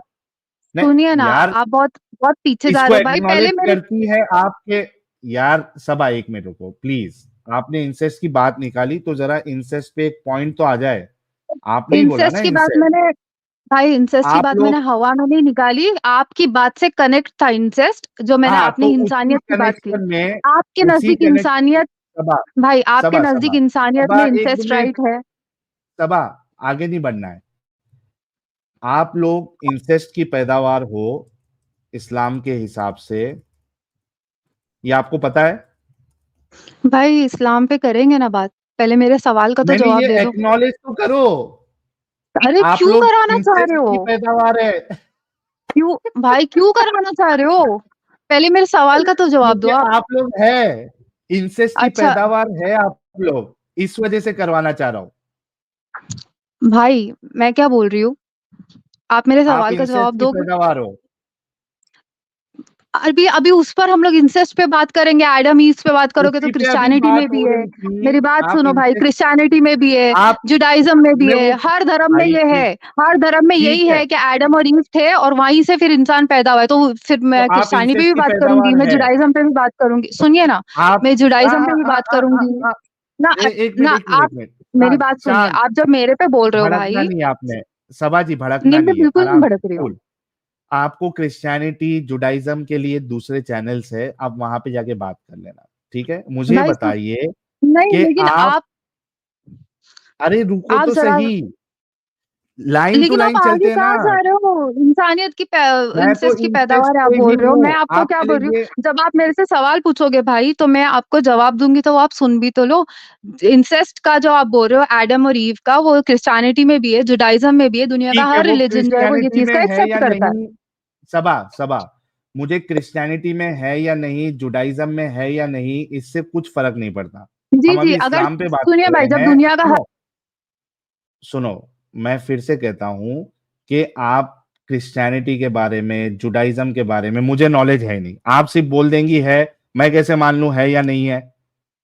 सुनिए नहीं ना, यार, आप बहुत बहुत पीछे जा इसको रहे हो भाई। पहले एक्नॉलेज मेरे करती है आपके, यार सबा एक मिनट रुको प्लीज। आपने इंसेस्ट की बात निकाली तो जरा इंसेस्ट पे एक पॉइंट तो आ जाए। आपने ही बोला ना इंसेस्ट की बात इंसेस्ट। मैंने भाई इंसेस्ट की आप बात मैंने लोग, हवा में नहीं निकाली, आपकी बात से कनेक्ट था इंसेस्ट, जो मैंने हाँ आपने तो उसी इंसानियत की बात की। कनेक्शन में, आपके उसी नजदीक कनेक्ट, इंसानियत, सबा भाई आपके सबा नजदीक सबा इंसानियत सबा में एक इंसेस्ट मिनट, राइट है? सबा आगे नहीं बढ़ना है। आप लोग इंसेस्ट की पैदावार हो इस्लाम के हिसाब से, ये आपको पता है? भाई इस्लाम पे करेंगे ना बात, पहले मेरे सवाल का तो मैंने जवाब ये दे दो। एक्नॉलेज तो करो। अरे आप क्यों लोग कराना चाह रहे इंसेस्ट हो? की पैदावार है। क्यों भाई, क्यों कराना चाह रहे हो? पहले मेरे सवाल का तो जवाब दो क्योंकि आप। आप लोग है, इंसेस्ट की अच्छा पैदावार है आप लोग, इस वजह से करवाना चाह रहा हूं। भाई, मैं क्या बोल रही हूँ, आप मेरे आप सवाल का इंसेस्ट जवाब की दोगे? पैदावार हो। अभी अभी उस पर हम लोग इंसेस्ट पे बात करेंगे, एडम ईव पे बात करोगे तो उसी पे अभी क्रिश्चियनिटी बात में भी हो है। रही थी। मेरी बात आप सुनो भाई, इंसेस्ट, क्रिश्चियनिटी में भी है, आप, जुडाइज्म में भी मैं है, वो, हर धर्म में भाई ये है। हर धर्म में ठीक यही है, है कि एडम और ईव थे और वहीं से फिर इंसान पैदा हुआ है। तो फिर तो मैं आप क्रिश्चियनिटी पे इंसेस्ट भी की बात करूंगी, पैदावार मैं है। जुडाइज्म पे भी बात करूंगी। सुनिए ना, आप मैं आ, जुडाइज्म आ, पे भी आ, बात आ, आ, करूंगी आ, ना। एक मिनट ना एक मिनट आप एक मिनट, मेरी शांत बात सुनिए, शांत, आप जब मेरे पे बोल रहे हो भड़कना भाई। नहीं है आपने, सबा जी भड़कना नहीं, मैं नहीं है, बिल्कुल नहीं आराम भड़क से रही हूँ। cool। आपको क्रिश्चियनिटी जुडाइज्म के लिए दूसरे चैनल्स है, आप वहां पे जाके बात कर लेना, ठीक है? मुझे भाई बताइए नहीं, कि लेकिन आप, अरे रुको आप तो जरा, सही, लाइन टू लेकिन आप लाइन आगे चलते हैं ना। कहाँ जा रहे हो? इंसानियत की मैं तो इंसेस्ट की इंसेस्ट पैदावार आप पे ही बोल रहे हो, मैं हूँ। आपको आप क्या पहले बोल रही ये हूँ, जब आप मेरे से सवाल पूछोगे भाई तो मैं आपको जवाब दूंगी, तो आप सुन भी तो लो। इंसेस्ट का जो आप बोल रहे हो एडम और ईव का, वो क्रिश्चियनिटी में भी है, जुडाइज्म में भी है, दुनिया का ठीक है, हर वो रिलीजन जो है वो ये क्रिश्चियनिटी चीज में का है एक्सेप्ट या करता है। नहीं, सबा सबा, मुझे क्रिश्चियनिटी में है या नहीं, जुडाइज्म में है या नहीं, इससे कुछ फर्क नहीं पड़ता। जी हम जी, अभी अगर इस्लाम पे बात सुनिए कर भाई, जब रहे हैं। दुनिया का सुनो सुनो, मैं फिर से कहता हूं कि आप क्रिश्चियनिटी के बारे में, जुडाइज्म के बारे में मुझे नॉलेज है ही नहीं। आप सिर्फ बोल देंगी है, मैं कैसे मान लूं है या नहीं है?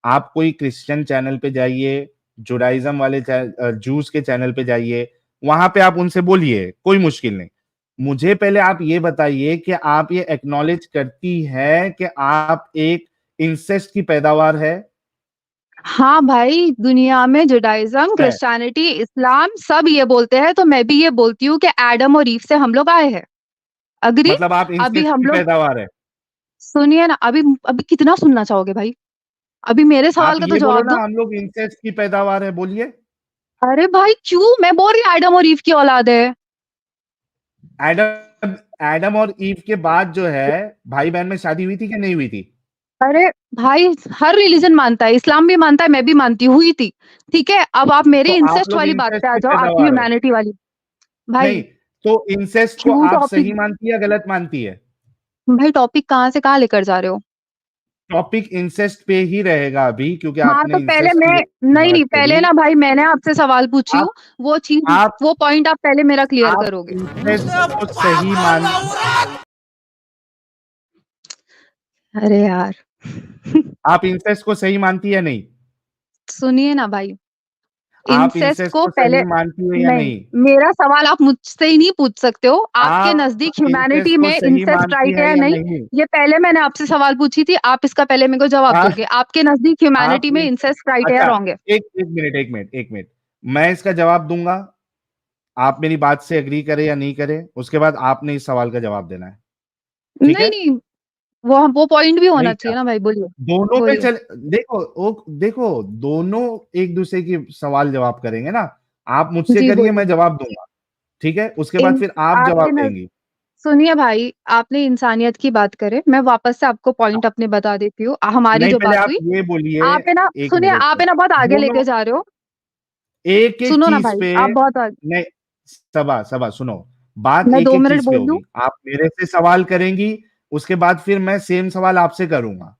आप कोई क्रिश्चियन चैनल पे जाइए, जुडाइज्म वाले जूस के चैनल पे जाइए, वहां पे आप उनसे बोलिए, कोई मुश्किल नहीं। मुझे पहले आप ये बताइए कि आप ये एक्नॉलेज करती है कि आप एक इंसेस्ट की पैदावार है? हाँ भाई, दुनिया में जुडाइज्म, है क्रिश्चियनिटी, इस्लाम सब ये बोलते हैं, तो मैं भी ये बोलती हूँ कि एडम और ईव से हम लोग आए हैं। अग्री? मतलब आप अभी इंसेस्ट हम की लोग, पैदावार है? सुनिए ना, अभी अभी कितना सुनना चाहोगे भाई? अभी मेरे आप सवाल का तो ये बोलो जवाब ना, दो। हम लोग इंसेस्ट की पैदावार है, बोलिए। अरे भाई क्यों? मैं बोल रही हूँ एडम और ईव की औलाद है। एडम एडम और ईव के बाद जो है भाई बहन में शादी हुई थी कि नहीं हुई थी? अरे भाई, हर रिलीजन मानता है, इस्लाम भी मानता है, मैं भी मानती हूँ, हुई थी। ठीक है, अब आप मेरी तो आप इंसेस्ट लोग वाली बात इंसेस्ट पे आ की जाओ, आपकी पैदावार है? ह्यूमैनिटी वाली। नहीं, भाई तो इंसेस्ट को क्यों आप टॉपिक, सही मानती है, गलत मानती है? भाई टॉपिक कहाँ से कहाँ लेकर जा रहे हो? टॉपिक इंसेस्ट पे ही रहेगा अभी, क्योंकि हाँ आपने तो पहले इंसेस्ट मैं, की नहीं बात नहीं, पहले करी। ना भाई मैंने आपसे सवाल पूछी हूँ, आप वो चीज, आप वो पॉइंट आप पहले मेरा क्लियर आप करोगे। इंसेस्ट को सही मान अरे यार आप इंसेस्ट को सही मानती है नहीं? सुनिए ना भाई, आप इंसेस्ट इंसेस्ट को को पहले, सही मानती है या नहीं, नहीं? मेरा सवाल आप मुझसे ही नहीं पूछ सकते हो, आपके आप नजदीक ह्यूमैनिटी इंसेस्ट को में सही इंसेस्ट मानती राइट है है या या नहीं, नहीं? ये पहले मैंने आपसे सवाल पूछी थी, आप इसका पहले मेरे को जवाब आ, दोगे, आपके नजदीक आप ह्यूमैनिटी में इंस इंसेस्ट राइट है या अच्छा, रॉन्ग है? एक मिनट, मैं इसका जवाब दूंगा। आप मेरी बात से एग्री करें या नहीं करें, उसके बाद आपने इस सवाल का जवाब देना है। ठीक नहीं है? नहीं, वो पॉइंट भी नहीं होना क्या? चाहिए ना भाई, बोलिए। दोनों पे बोलिए। चल, देखो दोनों एक दूसरे की सवाल जवाब करेंगे ना। आप मुझसे जी करिए, मैं बोलिए। जवाब दूंगा। ठीक है, उसके बाद इन फिर आप आपके जवाब न, देंगी। सुनिए भाई, आपने इंसानियत की बात करे, मैं वापस से आपको पॉइंट अपने बता देती हूँ, हमारी नहीं, जो पहले बात आप हुई, ये बोलिए। आप है ना, एक सुनिए, मिनट, आप है ना बहुत आगे दोनों लेके जा रहे हो। एक एक सुनो ना चीज भाई, पे। आप बहुत आगे। नहीं, सबा सबा सुनो, बात मैं एक दो एक मिनट चीज पे बोल दूं? होगी। आप मेरे से सवाल करेंगी, उसके बाद फिर मैं सेम सवाल आपसे करूंगा।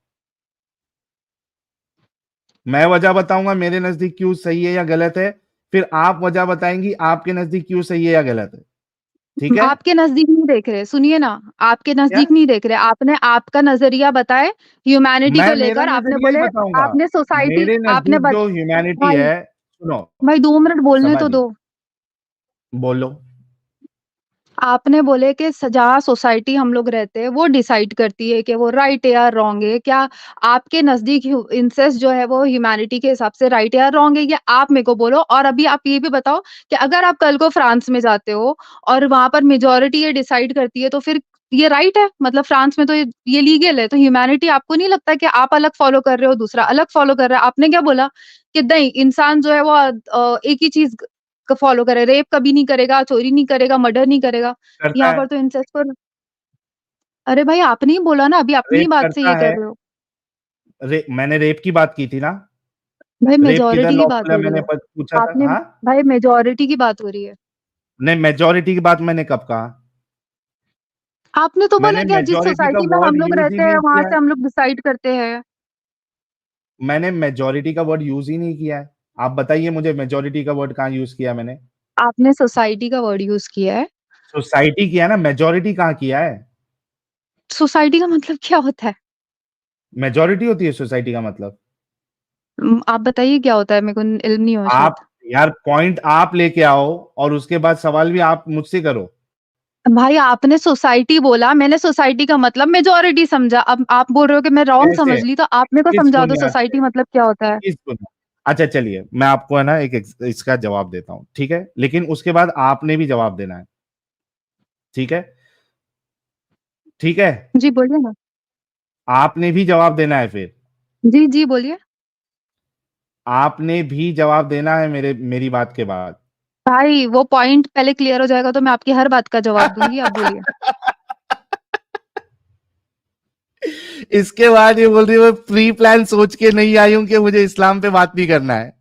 मैं वजह बताऊंगा मेरे नजदीक क्यों सही है या गलत है, फिर आप वजह बताएंगी आपके नजदीक क्यों सही है या गलत है। ठीक है? आपके नजदीक नहीं देख रहे, सुनिए ना, आपके क्या? नजदीक नहीं देख रहे, आपने आपका नजरिया बताए ह्यूमैनिटी मैं को मेरा लेकर, आपने नजरिया ही बोले, बताऊंगा। आपने सोसाइटी, मेरे आपने नजदीक जो ह्यूमैनिटी भाई, है, सुनो भाई 2 मिनट बोलने सबा तो जी, दो। बोलो। आपने बोले कि जहाँ सोसाइटी हम लोग रहते हैं वो डिसाइड करती है कि वो राइट है या रॉन्ग है, क्या आपके नजदीक इंसेस्ट जो है वो ह्यूमैनिटी के हिसाब से राइट है या रॉन्ग है, ये आप मेरे को बोलो। और अभी आप ये भी बताओ कि अगर आप कल को फ्रांस में जाते हो और वहां पर मेजोरिटी ये डिसाइड करती है, तो फिर ये राइट है, मतलब फ्रांस में तो ये लीगल है, तो ह्यूमैनिटी आपको नहीं लगता कि आप अलग फॉलो कर रहे हो, दूसरा अलग फॉलो कर रहा है? आपने क्या बोला कि नहीं, इंसान जो है वो एक ही चीज को फॉलो करे, रेप कभी नहीं करेगा, चोरी नहीं करेगा, मर्डर नहीं करेगा। करता यहाँ है, पर तो इंसेस्ट पर, अरे भाई आपने ही बोला ना, अभी अपनी रेप बात से करता ये है। कर रहे हो। मैंने रेप की बात की थी ना। भाई रेप किधर मेजोरिटी की बात लॉफुल है, हो रही मैंने है, पूछा था। आपने, हाँ, भाई मेजोरिटी की बात हो रही है। नहीं, मेजोरिटी की बात मैंने कब कहा? आपने तो बोला मैंने क्या, जिस मेजोरिटी का सोसाइटी में हम वर्ड लोग यूज ही रहते हैं नहीं वहां किया से है। हम लोग डिसाइड करते हैं। मैंने मेजोरिटी का वर्ड यूज ही नहीं किया है। आप बताइए मुझे, मेजोरिटी का वर्ड कहाँ यूज किया मैंने? आपने सोसाइटी का वर्ड यूज किया है। सोसाइटी किया ना, मेजोरिटी कहाँ किया है? सोसाइटी का मतलब क्या होता है? मेजोरिटी होती है सोसाइटी का मतलब। आप बताइए क्या होता है, मेरे को इल्म नहीं हो आप, शायद। यार पॉइंट आप लेके आओ और उसके बाद सवाल भी आप मुझसे करो। भाई आपने सोसाइटी बोला, मैंने सोसाइटी का मतलब मेजोरिटी समझा, अब आप बोल रहे हो कि मैं रॉन्ग कैसे? समझ ली, तो आप मेरे को किस समझा दो बुनियाद पे? सोसाइटी मतलब क्या होता है। किस बुनियाद? अच्छा चलिए, मैं आपको है ना इसका जवाब देता हूँ, ठीक है, लेकिन उसके बाद आपने भी जवाब देना है। ठीक है? ठीक है, जी बोलिए ना। आपने भी जवाब देना है फिर। जी जी बोलिए। आपने भी जवाब देना है मेरी बात के बाद। भाई वो पॉइंट पहले क्लियर हो जाएगा तो मैं आपकी हर बात का जवाब दूंगी, आप बोलिए। इसके बाद ये बोल रही है मैं प्री प्लान सोच के नहीं आई हूं कि मुझे इस्लाम पे बात नहीं करना है।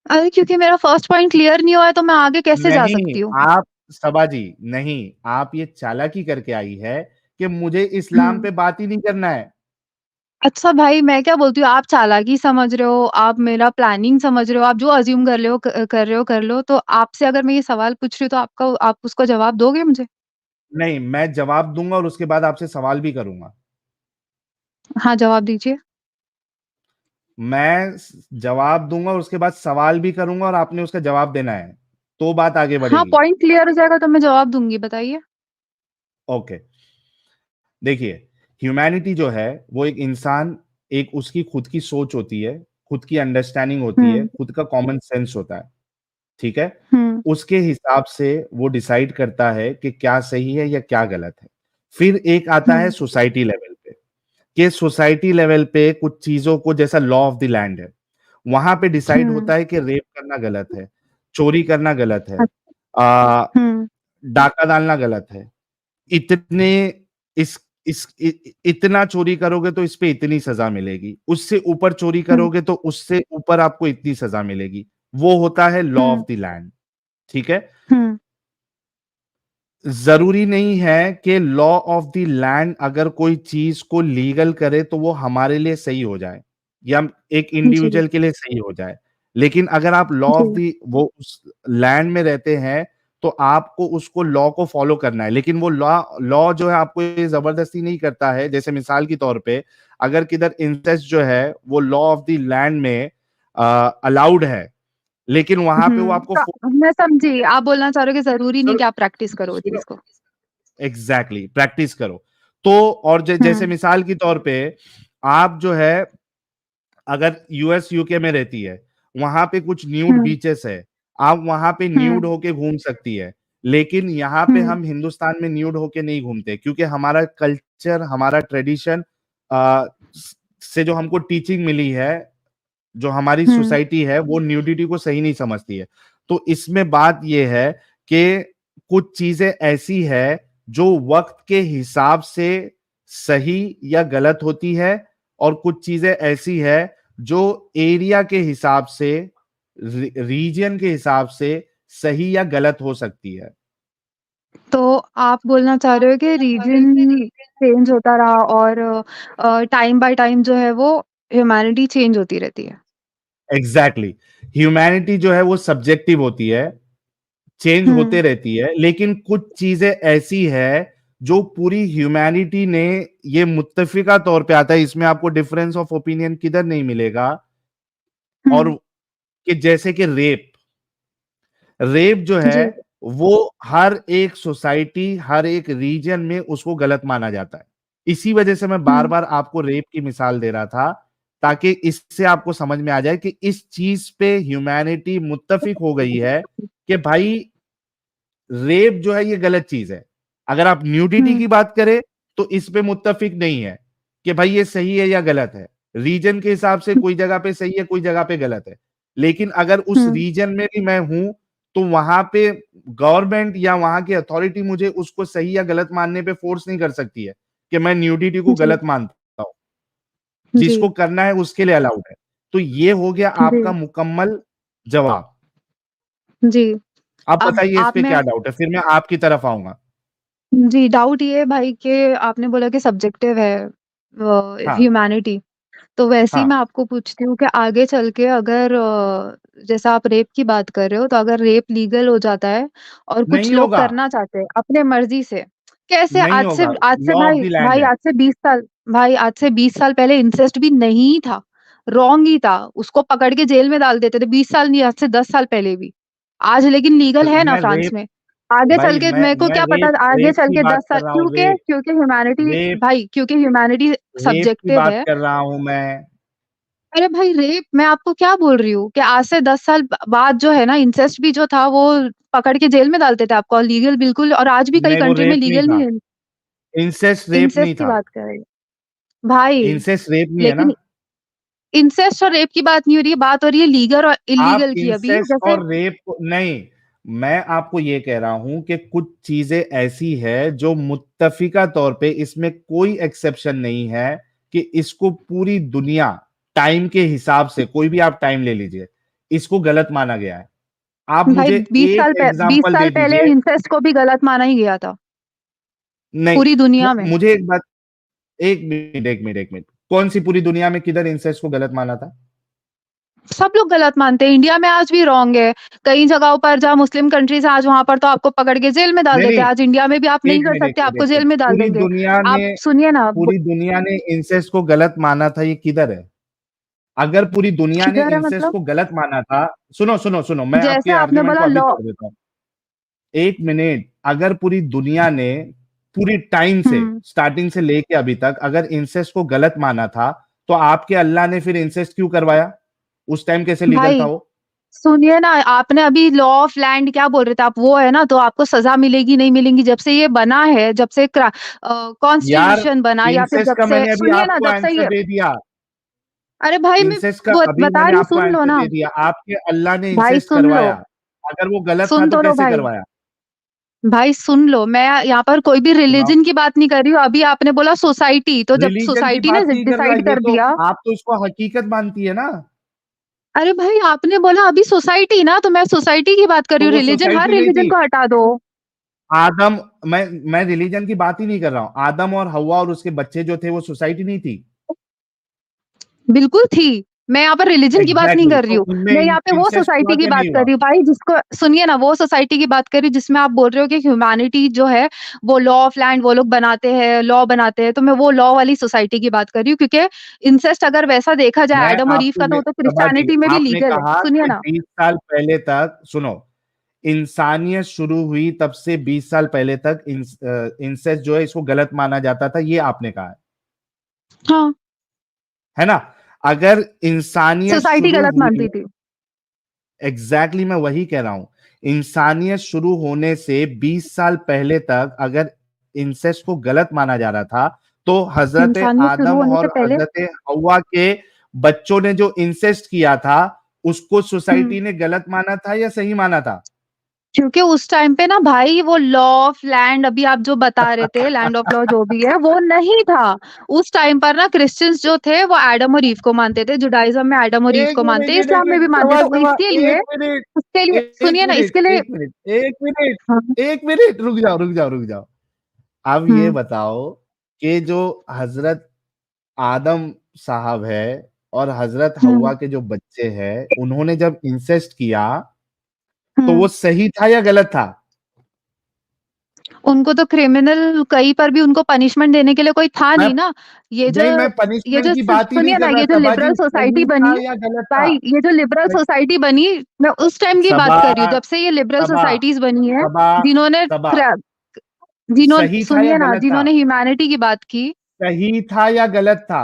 अरे क्योंकि मेरा फर्स्ट पॉइंट क्लियर नहीं हुआ है तो मैं आगे कैसे जा नहीं, सकती हूँ? आप सबा जी नहीं, आप ये चालाकी करके आई है कि मुझे इस्लाम हम्म। पे बात ही नहीं करना है। अच्छा भाई, मैं क्या बोलती हूँ, आप चालाकी समझ रहे हो, आप मेरा प्लानिंग समझ रहे हो, आप जो अज्यूम कर रहे हो कर रहे हो कर लो। तो आपसे अगर मैं ये सवाल पूछ रही हूँ तो आप उसको जवाब दोगे मुझे? नहीं, मैं जवाब दूंगा और उसके बाद आपसे सवाल भी करूंगा। हाँ, जवाब दीजिए। मैं जवाब दूंगा और उसके बाद सवाल भी करूंगा और आपने उसका जवाब देना है, तो बात आगे हाँ, बढ़ेगी। पॉइंट क्लियर हो जाएगा तो मैं जवाब दूंगी, बताइए। ओके, देखिए, ह्यूमैनिटी जो है वो एक इंसान, एक उसकी खुद की सोच होती है, खुद की अंडरस्टैंडिंग होती है, हम्म। खुद का कॉमन सेंस होता है, ठीक है। हम्म। उसके हिसाब से वो डिसाइड करता है कि क्या सही है या क्या गलत है। फिर एक आता है हम्म। सोसाइटी लेवल पे, कि सोसाइटी लेवल पे कुछ चीजों को, जैसा लॉ ऑफ द लैंड है, वहां पे डिसाइड हम्म। होता है कि रेप करना गलत है, चोरी करना गलत है, अच्छा। आ, हम्म। डाका डालना गलत है, इतने इतना चोरी करोगे तो इस पे इतनी सजा मिलेगी, उससे ऊपर चोरी हम्म। करोगे तो उससे ऊपर आपको इतनी सजा मिलेगी। वो होता है law hmm. Of the land, ठीक है। हम्म। जरूरी नहीं है कि लॉ ऑफ द लैंड अगर कोई चीज को लीगल करे तो वो हमारे लिए सही हो जाए या एक जी। इंडिविजुअल के लिए सही हो जाए। लेकिन अगर आप लॉ ऑफ जी। द वो उस लैंड में रहते हैं तो आपको उसको लॉ को फॉलो करना है। लेकिन वो लॉ लॉ जो है आपको ये जबरदस्ती नहीं करता है। जैसे मिसाल के तौर पे अगर किधर इंसेस्ट जो है वो लॉ ऑफ द लैंड में अलाउड है, लेकिन वहां पे वो आपको तो मैं समझी, आप बोलना चाह रहे हो कि जरूरी नहीं सुनो कि आप प्रैक्टिस करो उस सुनो चीज को। एग्जैक्टली प्रैक्टिस करो। तो और जैसे हम्म। मिसाल के तौर पे आप जो है अगर यूएस यूके में रहती है, वहां पे कुछ न्यूड हम्म। बीचेस है, आप वहां पे न्यूड हम्म। होके घूम सकती है। लेकिन यहाँ पे हम्म। हम हिंदुस्तान में न्यूड होके नहीं घूमते, क्योंकि हमारा कल्चर, हमारा ट्रेडिशन से जो हमको टीचिंग मिली है, जो हमारी हम्म। सोसाइटी है वो न्यूडिटी को सही नहीं समझती है। तो इसमें बात यह है कि कुछ चीजें ऐसी है जो वक्त के हिसाब से सही या गलत होती है, और कुछ चीजें ऐसी है जो एरिया के हिसाब से, रीजन के हिसाब से सही या गलत हो सकती है। तो आप बोलना चाह रहे हो कि रीजन चेंज होता रहा और टाइम बाय टाइम जो है वो ह्यूमैनिटी चेंज होती रहती है। एग्जैक्टली ह्यूमैनिटी जो है वो सब्जेक्टिव होती है, चेंज हम्म। होते रहती है। लेकिन कुछ चीजें ऐसी है जो पूरी ह्यूमैनिटी ने, ये मुत्तफिका तौर पे आता है, इसमें आपको डिफरेंस ऑफ ओपिनियन किधर नहीं मिलेगा। और हम्म। कि जैसे कि रेप, रेप जो है जी। वो हर एक सोसाइटी, हर एक रीजन में उसको गलत माना जाता है। इसी वजह से मैं बार हम्म। बार आपको रेप की मिसाल दे रहा था, ताकि इससे आपको समझ में आ जाए कि इस चीज पे ह्यूमैनिटी मुत्तफिक हो गई है कि भाई रेप जो है ये गलत चीज है। अगर आप न्यूडिटी हम्म। की बात करें तो इस पे मुत्तफिक नहीं है कि भाई ये सही है या गलत है। रीजन के हिसाब से कोई जगह पे सही है, कोई जगह पे गलत है। लेकिन अगर उस हम्म। रीजन में भी मैं हूं तो वहां पे गवर्नमेंट या वहां की अथॉरिटी मुझे उसको सही या गलत मानने पे फोर्स नहीं कर सकती है कि मैं न्यूडिटी को जी। गलत मानता हूं। जी। जिसको करना है उसके लिए अलाउड है। तो ये हो गया आपका जी। मुकम्मल जवाब। जी। अब अब बताइए इस आप पे मैं क्या डाउट है, फिर मैं आपकी तरफ आऊंगा। जी, डाउट ये है भाई कि आपने बोला कि सब्जेक्टिव है हाँ ह्यूमैनिटी। तो वैसे ही हाँ, मैं आपको पूछती हूँ कि आगे चल के अगर जैसा आप रेप की बात कर रहे हो, तो अगर रेप लीगल हो जाता है और कुछ नहीं लोग होगा, करना चाहते हैं अपने मर्जी से, कैसे नहीं होगा, आज से लॉ ऑफ भाई द लैंड भाई है। आज से 20 साल भाई आज से 20 साल पहले इंसेस्ट भी नहीं था, रॉन्ग ही था, उसको पकड़ के जेल में डाल देते थे। 20 साल नहीं, आज से 10 साल पहले भी। आज लेकिन लीगल है ना मैं फ्रांस रेप, में। आगे चल भाई के मेरे को मैं क्या पता, रेप आगे रेप चल की के बात 10 साल, कर रहा हूँ, क्योंकि क्योंकि ह्यूमैनिटी रेप भाई क्योंकि ह्यूमैनिटी रेप की सब्जेक्टिव बात है। कर रहा हूँ मैं। अरे भाई रेप, मैं आपको क्या बोल रही हूँ कि आज से 10 साल बाद जो है ना, इंसेस्ट भी जो था वो पकड़ के जेल में डालते थे आपको, लीगल बिल्कुल, और आज भी कई नहीं, वो कंट्री में रेप नहीं लीगल था, नहीं है। इंसेस्ट रेप नहीं इंसेस्ट की था। बात कर रहे हैं भाई। इंसेस्ट रेप नहीं है ना। लेकिन इंसेस्ट और रेप की बात नहीं हो रही है, बात हो रही है लीगल और आप इलीगल की अभी इंसेस्ट जैसे। और रेप को नहीं, मैं आपको ये कह रहा हूं कि कुछ चीजें ऐसी है जो मुत्तफिका तौर पे, इसमें कोई एक्सेप्शन नहीं है कि इसको पूरी दुनिया टाइम के हिसाब से, कोई भी आप टाइम ले लीजिए, इसको गलत माना गया है। आप भाई मुझे 20 एक साल 20 एग्जांपल साल दे पहले दीजिए। इंसेस्ट को भी गलत माना ही गया था नहीं, पूरी दुनिया में। मुझे एक बात, एक मिनट, कौन सी पूरी दुनिया में, किधर इंसेस्ट को गलत माना था? सब लोग गलत मानते हैं, इंडिया में आज भी रॉन्ग है। कई जगहों पर जहाँ मुस्लिम कंट्रीज है, आज वहां पर तो आपको पकड़ के जेल में डाल नहीं देते नहीं, हैं। आज इंडिया में भी आप नहीं कर सकते, आपको एक जेल मिनट, में डाल देंगे। आप सुनिए ना, पूरी दुनिया ने इंसेस्ट को गलत माना था, ये किधर है? अगर पूरी दुनिया ने किधर है इंसेस्ट मतलब? को गलत माना था, सुनो सुनो सुनो, मैं आपके जैसे आपने आर्ग्यूमेंट को बोला अभी लॉ। तोड़ देता हूँ। एक मिनट, अगर पूरी दुनिया ने पूरी टाइम से, स्टार्टिंग से लेके अभी तक, अगर इंसेस्ट को गलत माना था, तो आपके अल्लाह ने फिर इंसेस्ट क्यों करवाया? उस टाइम कैसे लीगल था भाई वो? सुनिए ना, आपने अभी लॉ ऑफ लैंड क्या बोल रहे थे आप, वो है ना, तो आपको सजा मिलेगी नहीं मिलेगी, जब से ये बना है, जब से यार, कॉन्स्टिट्यूशन बना, या फिर इंसेस्ट जब का से, मैंने अभी सुनिए ना, आपको जब से आंसर ये, दे दिया। अरे भाई मैं इंसेस्ट का अभी बता मैंने रही हूँ, आपको सुन लो आंसर ना। दे दिया। आपके अल्लाह ने भाई इंसेस्ट सुन लो, करवाया, अगर वो गलत था सुन तो तो लो कैसे भाई। करवाया? भाई सुन लो, मैं यहाँ पर कोई भी सुनाओ। रिलीजन की बात नहीं कर रही हूँ। अभी आपने बोला सोसाइटी, तो जब रिलीजन की सोसाइटी ने बात नहीं कर रहा, डिसाइड ये कर तो दिया। आप तो इसको हकीकत मानती है ना। अरे भाई आपने बोला अभी सोसाइटी ना, तो मैं सोसाइटी की बात कर रही तो हूँ। वो रिलीजन, हर सोसाइटी नहीं रिलीजन थी। को हटा दो। आदम, मैं रिलीजन की बात ही नहीं कर रहा हूं। आदम और हवा और उसके बच्चे जो थे, वो सोसाइटी नहीं थी? बिल्कुल थी। मैं यहाँ पर रिलीजन की बात नहीं एग्जैक्टली, कर रही तो हूँ। उनमें मैं यहाँ पे वो इंसेस्ट हुआ सोसाइटी की क्या बात नहीं कर हुआ? रही हूँ भाई, जिसको सुनिए ना, वो सोसाइटी की बात कर रही हूँ जिसमें आप बोल रहे हो कि ह्यूमैनिटी जो है वो लॉ ऑफ लैंड वो लोग बनाते हैं, लॉ बनाते हैं। तो मैं वो लॉ वाली सोसाइटी की बात कर रही हूँ, क्योंकि इंसेस्ट अगर वैसा देखा जाए मैं एडम और ईव आपको का, तो ये, वो तो सबा जी, क्रिश्चियनिटी में भी आपने लीगल है। कहा सुनिए कि ना, 20 साल पहले तक, सुनो, इंसानियत शुरू हुई तब से 20 साल पहले तक इंसेस्ट जो है, इसको गलत माना जाता था, ये आपने कहा हाँ, है ना? अगर इंसानियत सोसाइटी शुरू गलत हुई, मानती थी। एग्जैक्टली मैं वही कह रहा हूं। इंसानियत शुरू होने से 20 साल पहले तक अगर इंसेस्ट को गलत माना जा रहा था, तो हजरत इंसानियत शुरू आदम होने से और पहले। हजरत हवा के बच्चों ने जो इंसेस्ट किया था, उसको सोसाइटी ने गलत माना था या सही माना था? क्योंकि उस टाइम पे ना भाई, वो लॉ ऑफ लैंड अभी आप जो बता रहे थे, लैंड ऑफ लॉ जो भी है, वो नहीं था। उस टाइम पर ना क्रिश्चियंस जो थे वो एडम और ईव को मानते थे। जुडाइज्म में एडम और ईव एक को मिनट, मानते हैं, इस्लाम में भी मानते हैं। सवा तो सवा, इसके लिए, एक मिनट, उसके लिए एक सुनिए ना, मिनट, इसके लिए। एक मिनट, एक मिनट, हाँ, एक मिनट, रुक जाओ, रुक जाओ, रुक जाओ। अब ये हम्म बताओ कि जो हजरत आदम साहब है और हजरत हम्म हवा के जो बच्चे हैं, उन्होंने जब इंसेस्ट किया, तो वो हम्म सही था या गलत था? उनको तो क्रिमिनल, कहीं पर भी उनको पनिशमेंट देने के लिए कोई था मैं नहीं ना। ये जो नहीं, मैं ये पनिशमेंट जो की बात ही नहीं सुनिए ना, कर रहा, ये जो सबा लिबरल जी, सोसाइटी सही था बनी, या गलत था? भाई ये जो लिबरल सही- सोसाइटी बनी, मैं उस टाइम की बात सबा, कर रही हूँ, जब से ये लिबरल सबा, सोसाइटीज बनी है, सबा, जिन्होंने सबा, सही था या सुनिए ना, गलत था? जिन्होंने ह्यूमैनिटी की बात की। सही था या गलत था?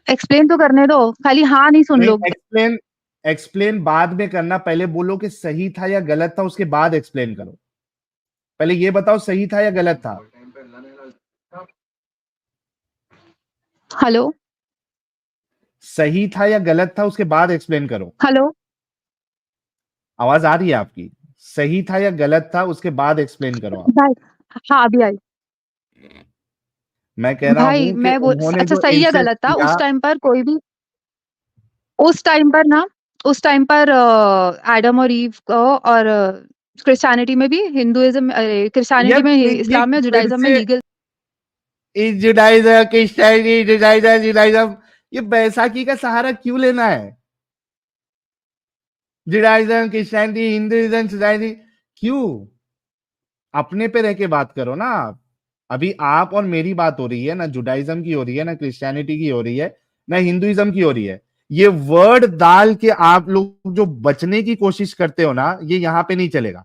एक्सप्लेन तो करने दो, खाली हाँ नहीं सुन नहीं, लो। एक्सप्लेन, एक्सप्लेन बाद में करना, पहले बोलो कि सही था या गलत था, उसके बाद एक्सप्लेन करो। पहले ये बताओ, सही था या गलत था? हेलो सही था या गलत था, उसके बाद एक्सप्लेन करो। हेलो, आवाज आ रही है आपकी? सही था या गलत था, उसके बाद एक्सप्लेन करो आप। भाई हाँ अभी आई। मैं कह रहा भाई हूं कि मैं वो, उन्होंने अच्छा जो सही या इंसेस्ट गलत था, किया, उस टाइम पर कोई भी, उस टाइम पर ना, उस टाइम पर एडम और ईव को, और क्रिश्चियनिटी में भी, हिंदुइज्म, क्रिश्चियनिटी यार में, ये इस्लाम में, फिर जुडाइज्म में से legal. Judaism, Christianity, Judaism, Judaism, ये बैसाखी का सहारा क्यों लेना है? जुडाइज्म, क्रिश्चियनिटी, हिंदुइज्म, सोसाइटी, क्यों? अपने पे रह के बात करो ना आप। अभी आप और मेरी बात हो रही है ना, जुडाइज्म की हो रही है ना, क्रिश्चियनिटी की हो रही है ना, हिंदुइज्म की हो रही है। ये वर्ड डाल के आप लोग जो बचने की कोशिश करते हो ना, ये यहां पे नहीं चलेगा।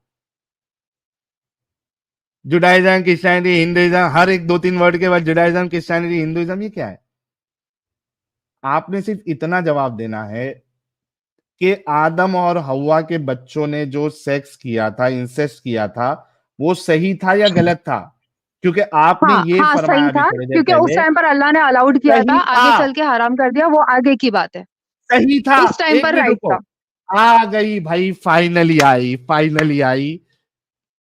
जुडाइज्म, क्रिश्चियनिटी, हिंदुइज्म, हर एक 2-3 वर्ड के बाद जुडाइज्म, क्रिश्चियनिटी, हिंदुइज्म, ये क्या है? आपने सिर्फ इतना जवाब देना है कि आदम और हवा के बच्चों ने जो सेक्स किया था, इंसेस्ट किया था, वो सही था या गलत था? क्योंकि आपने हाँ ये हाँ फरमाया सही अभी था, थोड़ी देर क्योंकि उस पहले, टाइम पर अल्लाह ने अलाउड किया था, सही था, आगे चल के हराम कर दिया, वो आगे की बात है। सही था। उस टाइम एक पर मिनट राइट रुको, था। आ गई भाई, फाइनली आई।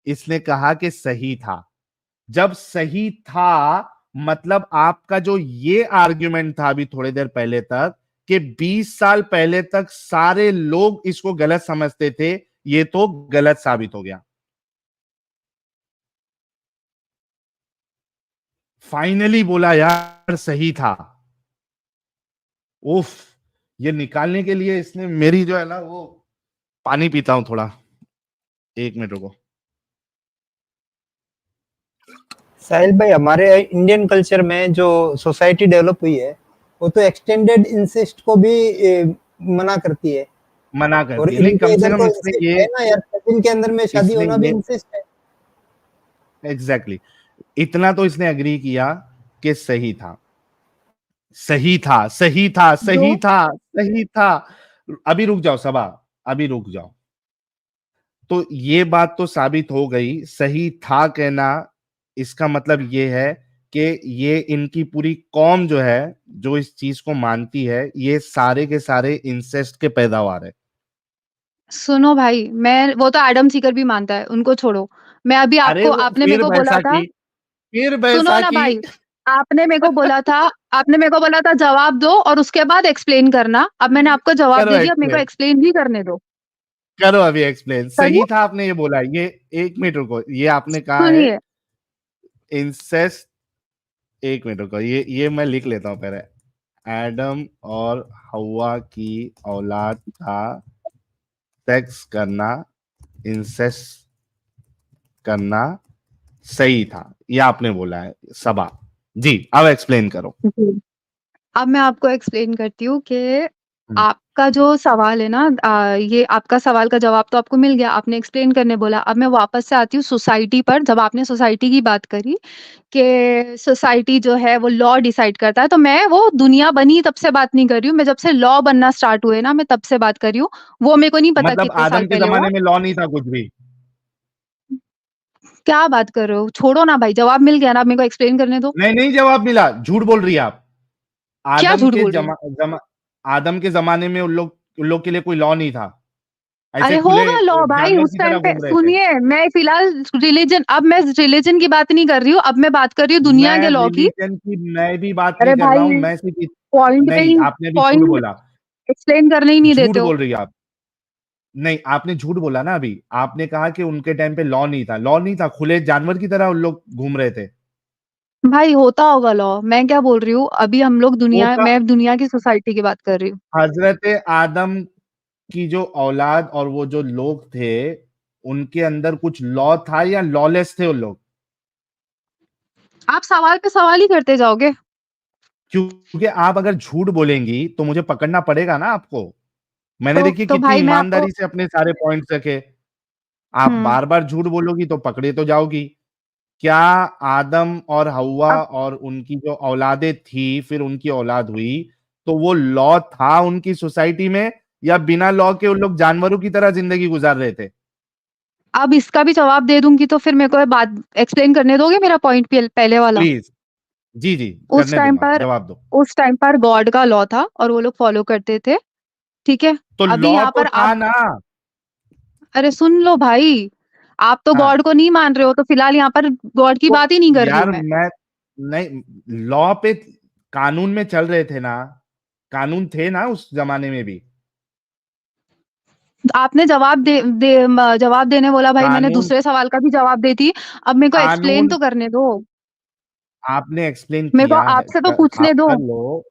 इसने कहा कि सही था। जब सही था मतलब आपका जो ये आर्ग्यूमेंट था अभी थोड़ी देर पहले तक कि 20 साल पहले तक सारे लोग इसको गलत समझते थे, ये तो गलत साबित हो गया। फाइनली बोला यार सही था। उफ, ये निकालने के लिए इसने मेरी जो है ना वो, पानी पीता हूं थोड़ा, 1 मिनट रुको। साहिल भाई, हमारे इंडियन कल्चर में जो सोसाइटी डेवलप हुई है वो तो एक्सटेंडेड इंसेस्ट को भी मना करती है। मना और करती है, नहीं कम इनके से इधर कम तो इसने इंसेस्ट ये, है ना यार, कजिन के अंदर में शादी इसने होना भी ये इंसेस्ट है। एग्जैक्टली इतना तो इसने एग्री किया कि सही था, सही था, सही था, जो सही था, सही था। अभी रुक जाओ सबा, अभी रुक जाओ। तो ये बात तो साबित हो गई, सही था कहना इसका मतलब ये है कि ये इनकी पूरी कौम जो है, जो इस चीज को मानती है, ये सारे के सारे इंसेस्ट के पैदावार है। सुनो भाई, मैं वो तो एडम सीकर भी मानता है, उनको छोड़ो। मैं अभी अरे आपको वो आपने मेरे फिर को बोला था, बैसाखी, फिर सुनो ना बैसाखी। भाई, आपने मेरे को बोला था, आपने मेरे को बोला था जवाब दो और उसके बाद एक्सप्लेन करना। अब मैंने आपको जवाब करो दे दिया, अब मेरे को एक्सप्लेन, एक्सप्लेन भी करने दो। करो अभी एक्सप्लेन। सही करूँ? था आपने ये बोला, ये 1 मिनट रुको, ये आपने कहा है सुनिए, इंसेस्ट। 1 मिनट रुको, ये मैं लिख लेता हूं पहले। एडम और हवा की औलाद का सेक्स करना, इंसेस्ट करना सही था, ये आपने बोला है सबा। जी अब एक्सप्लेन करो। जी। अब मैं आपको एक्सप्लेन करती हूँ कि हम्म, आपका जो सवाल है ना, ये आपका सवाल का जवाब तो आपको मिल गया, आपने एक्सप्लेन करने बोला। अब मैं वापस से आती हूँ सोसाइटी पर। जब आपने सोसाइटी की बात करी कि सोसाइटी जो है वो लॉ डिसाइड करता है, तो मैं वो दुनिया बनी तब से बात नहीं कर रही हूँ। मैं जब से लॉ बनना स्टार्ट हुए ना, मैं तब से बात कर रही हूँ। वो मेरे को नहीं पता मतलब कितने साल आदम के पहले हुआ। जमाने में लॉ नहीं था कुछ भी? क्या बात कर रहे हो? छोड़ो ना भाई, जवाब मिल गया ना, अब मेरे को एक्सप्लेन करने दो। नहीं नहीं, जवाब मिला, झूठ बोल रही है आप। क्या आदम झूठ के बोल रही हूँ? आदम के जमाने में उन लोग के लिए कोई लॉ नहीं था, ऐसे अरे खुले होगा लॉ भाई जानवर उस की तरह टाइम पे। घूम रहे थे। सुनिए, मैं फिलहाल रिलीजन, अब मैं रिलीजन की बात नहीं कर रही हूँ, अब मैं बात कर रही हूँ दुनिया मैं के लॉ की। रिलीजन की मैं भी बात अरे नहीं कर रहा हूं, भाई, मैं सिर्फ पॉइंट पे नहीं, ही, आपने भी झूठ पॉइंट बोला। एक्सप्लेन करने ही नहीं झूठ देते हो। बोल रही है आप। नहीं, आपने झूठ बोला ना अभी, आपने कहा कि उनके टाइम पे लॉ नहीं था, लॉ नहीं था, खुले जानवर की तरह उन लोग घूम रहे थे। भाई होता होगा लॉ, मैं क्या बोल रही हूँ, अभी हम लोग वो दुनिया, का मैं दुनिया की सोसाइटी की बात कर रही हूँ। हजरत आदम की जो औलाद और वो जो लोग थे, उनके अंदर कुछ लॉ था या लॉलेस थे वो लोग? आप सवाल पे सवाल ही करते जाओगे। क्योंकि आप अगर झूठ बोलेंगी तो मुझे पकड़ना पड़ेगा ना आपको। मैंने देखिए तो कितनी भाई मैं आपको, ईमानदारी से अपने सारे पॉइंट्स रखे। आप हम्म बार बार झूठ बोलोगी तो पकड़े तो जाओगी। क्या आदम और हव्वा अब और उनकी जो औलादें थी, फिर उनकी औलाद हुई, तो वो लॉ था उनकी सोसाइटी में, या बिना लॉ के उन लोग जानवरों की तरह जिंदगी गुजार रहे थे? अब इसका भी जवाब दे दूंगी तो फिर मेरे को ये बात एक्सप्लेन करने दोगे, मेरा पॉइंट पहले वाला। प्लीज। जी जी, उस करने टाइम दूंगा, पर जवाब दो। उस टाइम पर गॉड का लॉ था और वो लोग फॉलो करते थे, ठीक है। तो अभी लॉ यहाँ तो पर था आप, ना। अरे सुन लो भाई, आप तो हाँ, गॉड को नहीं मान रहे हो, तो फिलहाल यहाँ पर गॉड की तो बात ही नहीं कर रही हूँ यार मैं। मैं नहीं, लॉ पे कानून में चल रहे थे ना, कानून थे ना उस जमाने में भी। आपने जवाब देने बोला भाई, मैंने कानून, दूसरे सवाल का भी जवाब देती। अब मेरे को एक्सप्लेन कानून तो करने दो। आपने एक्सप्लेन मेरे को किया है, आपसे तो पूछने आप दो। कर लो,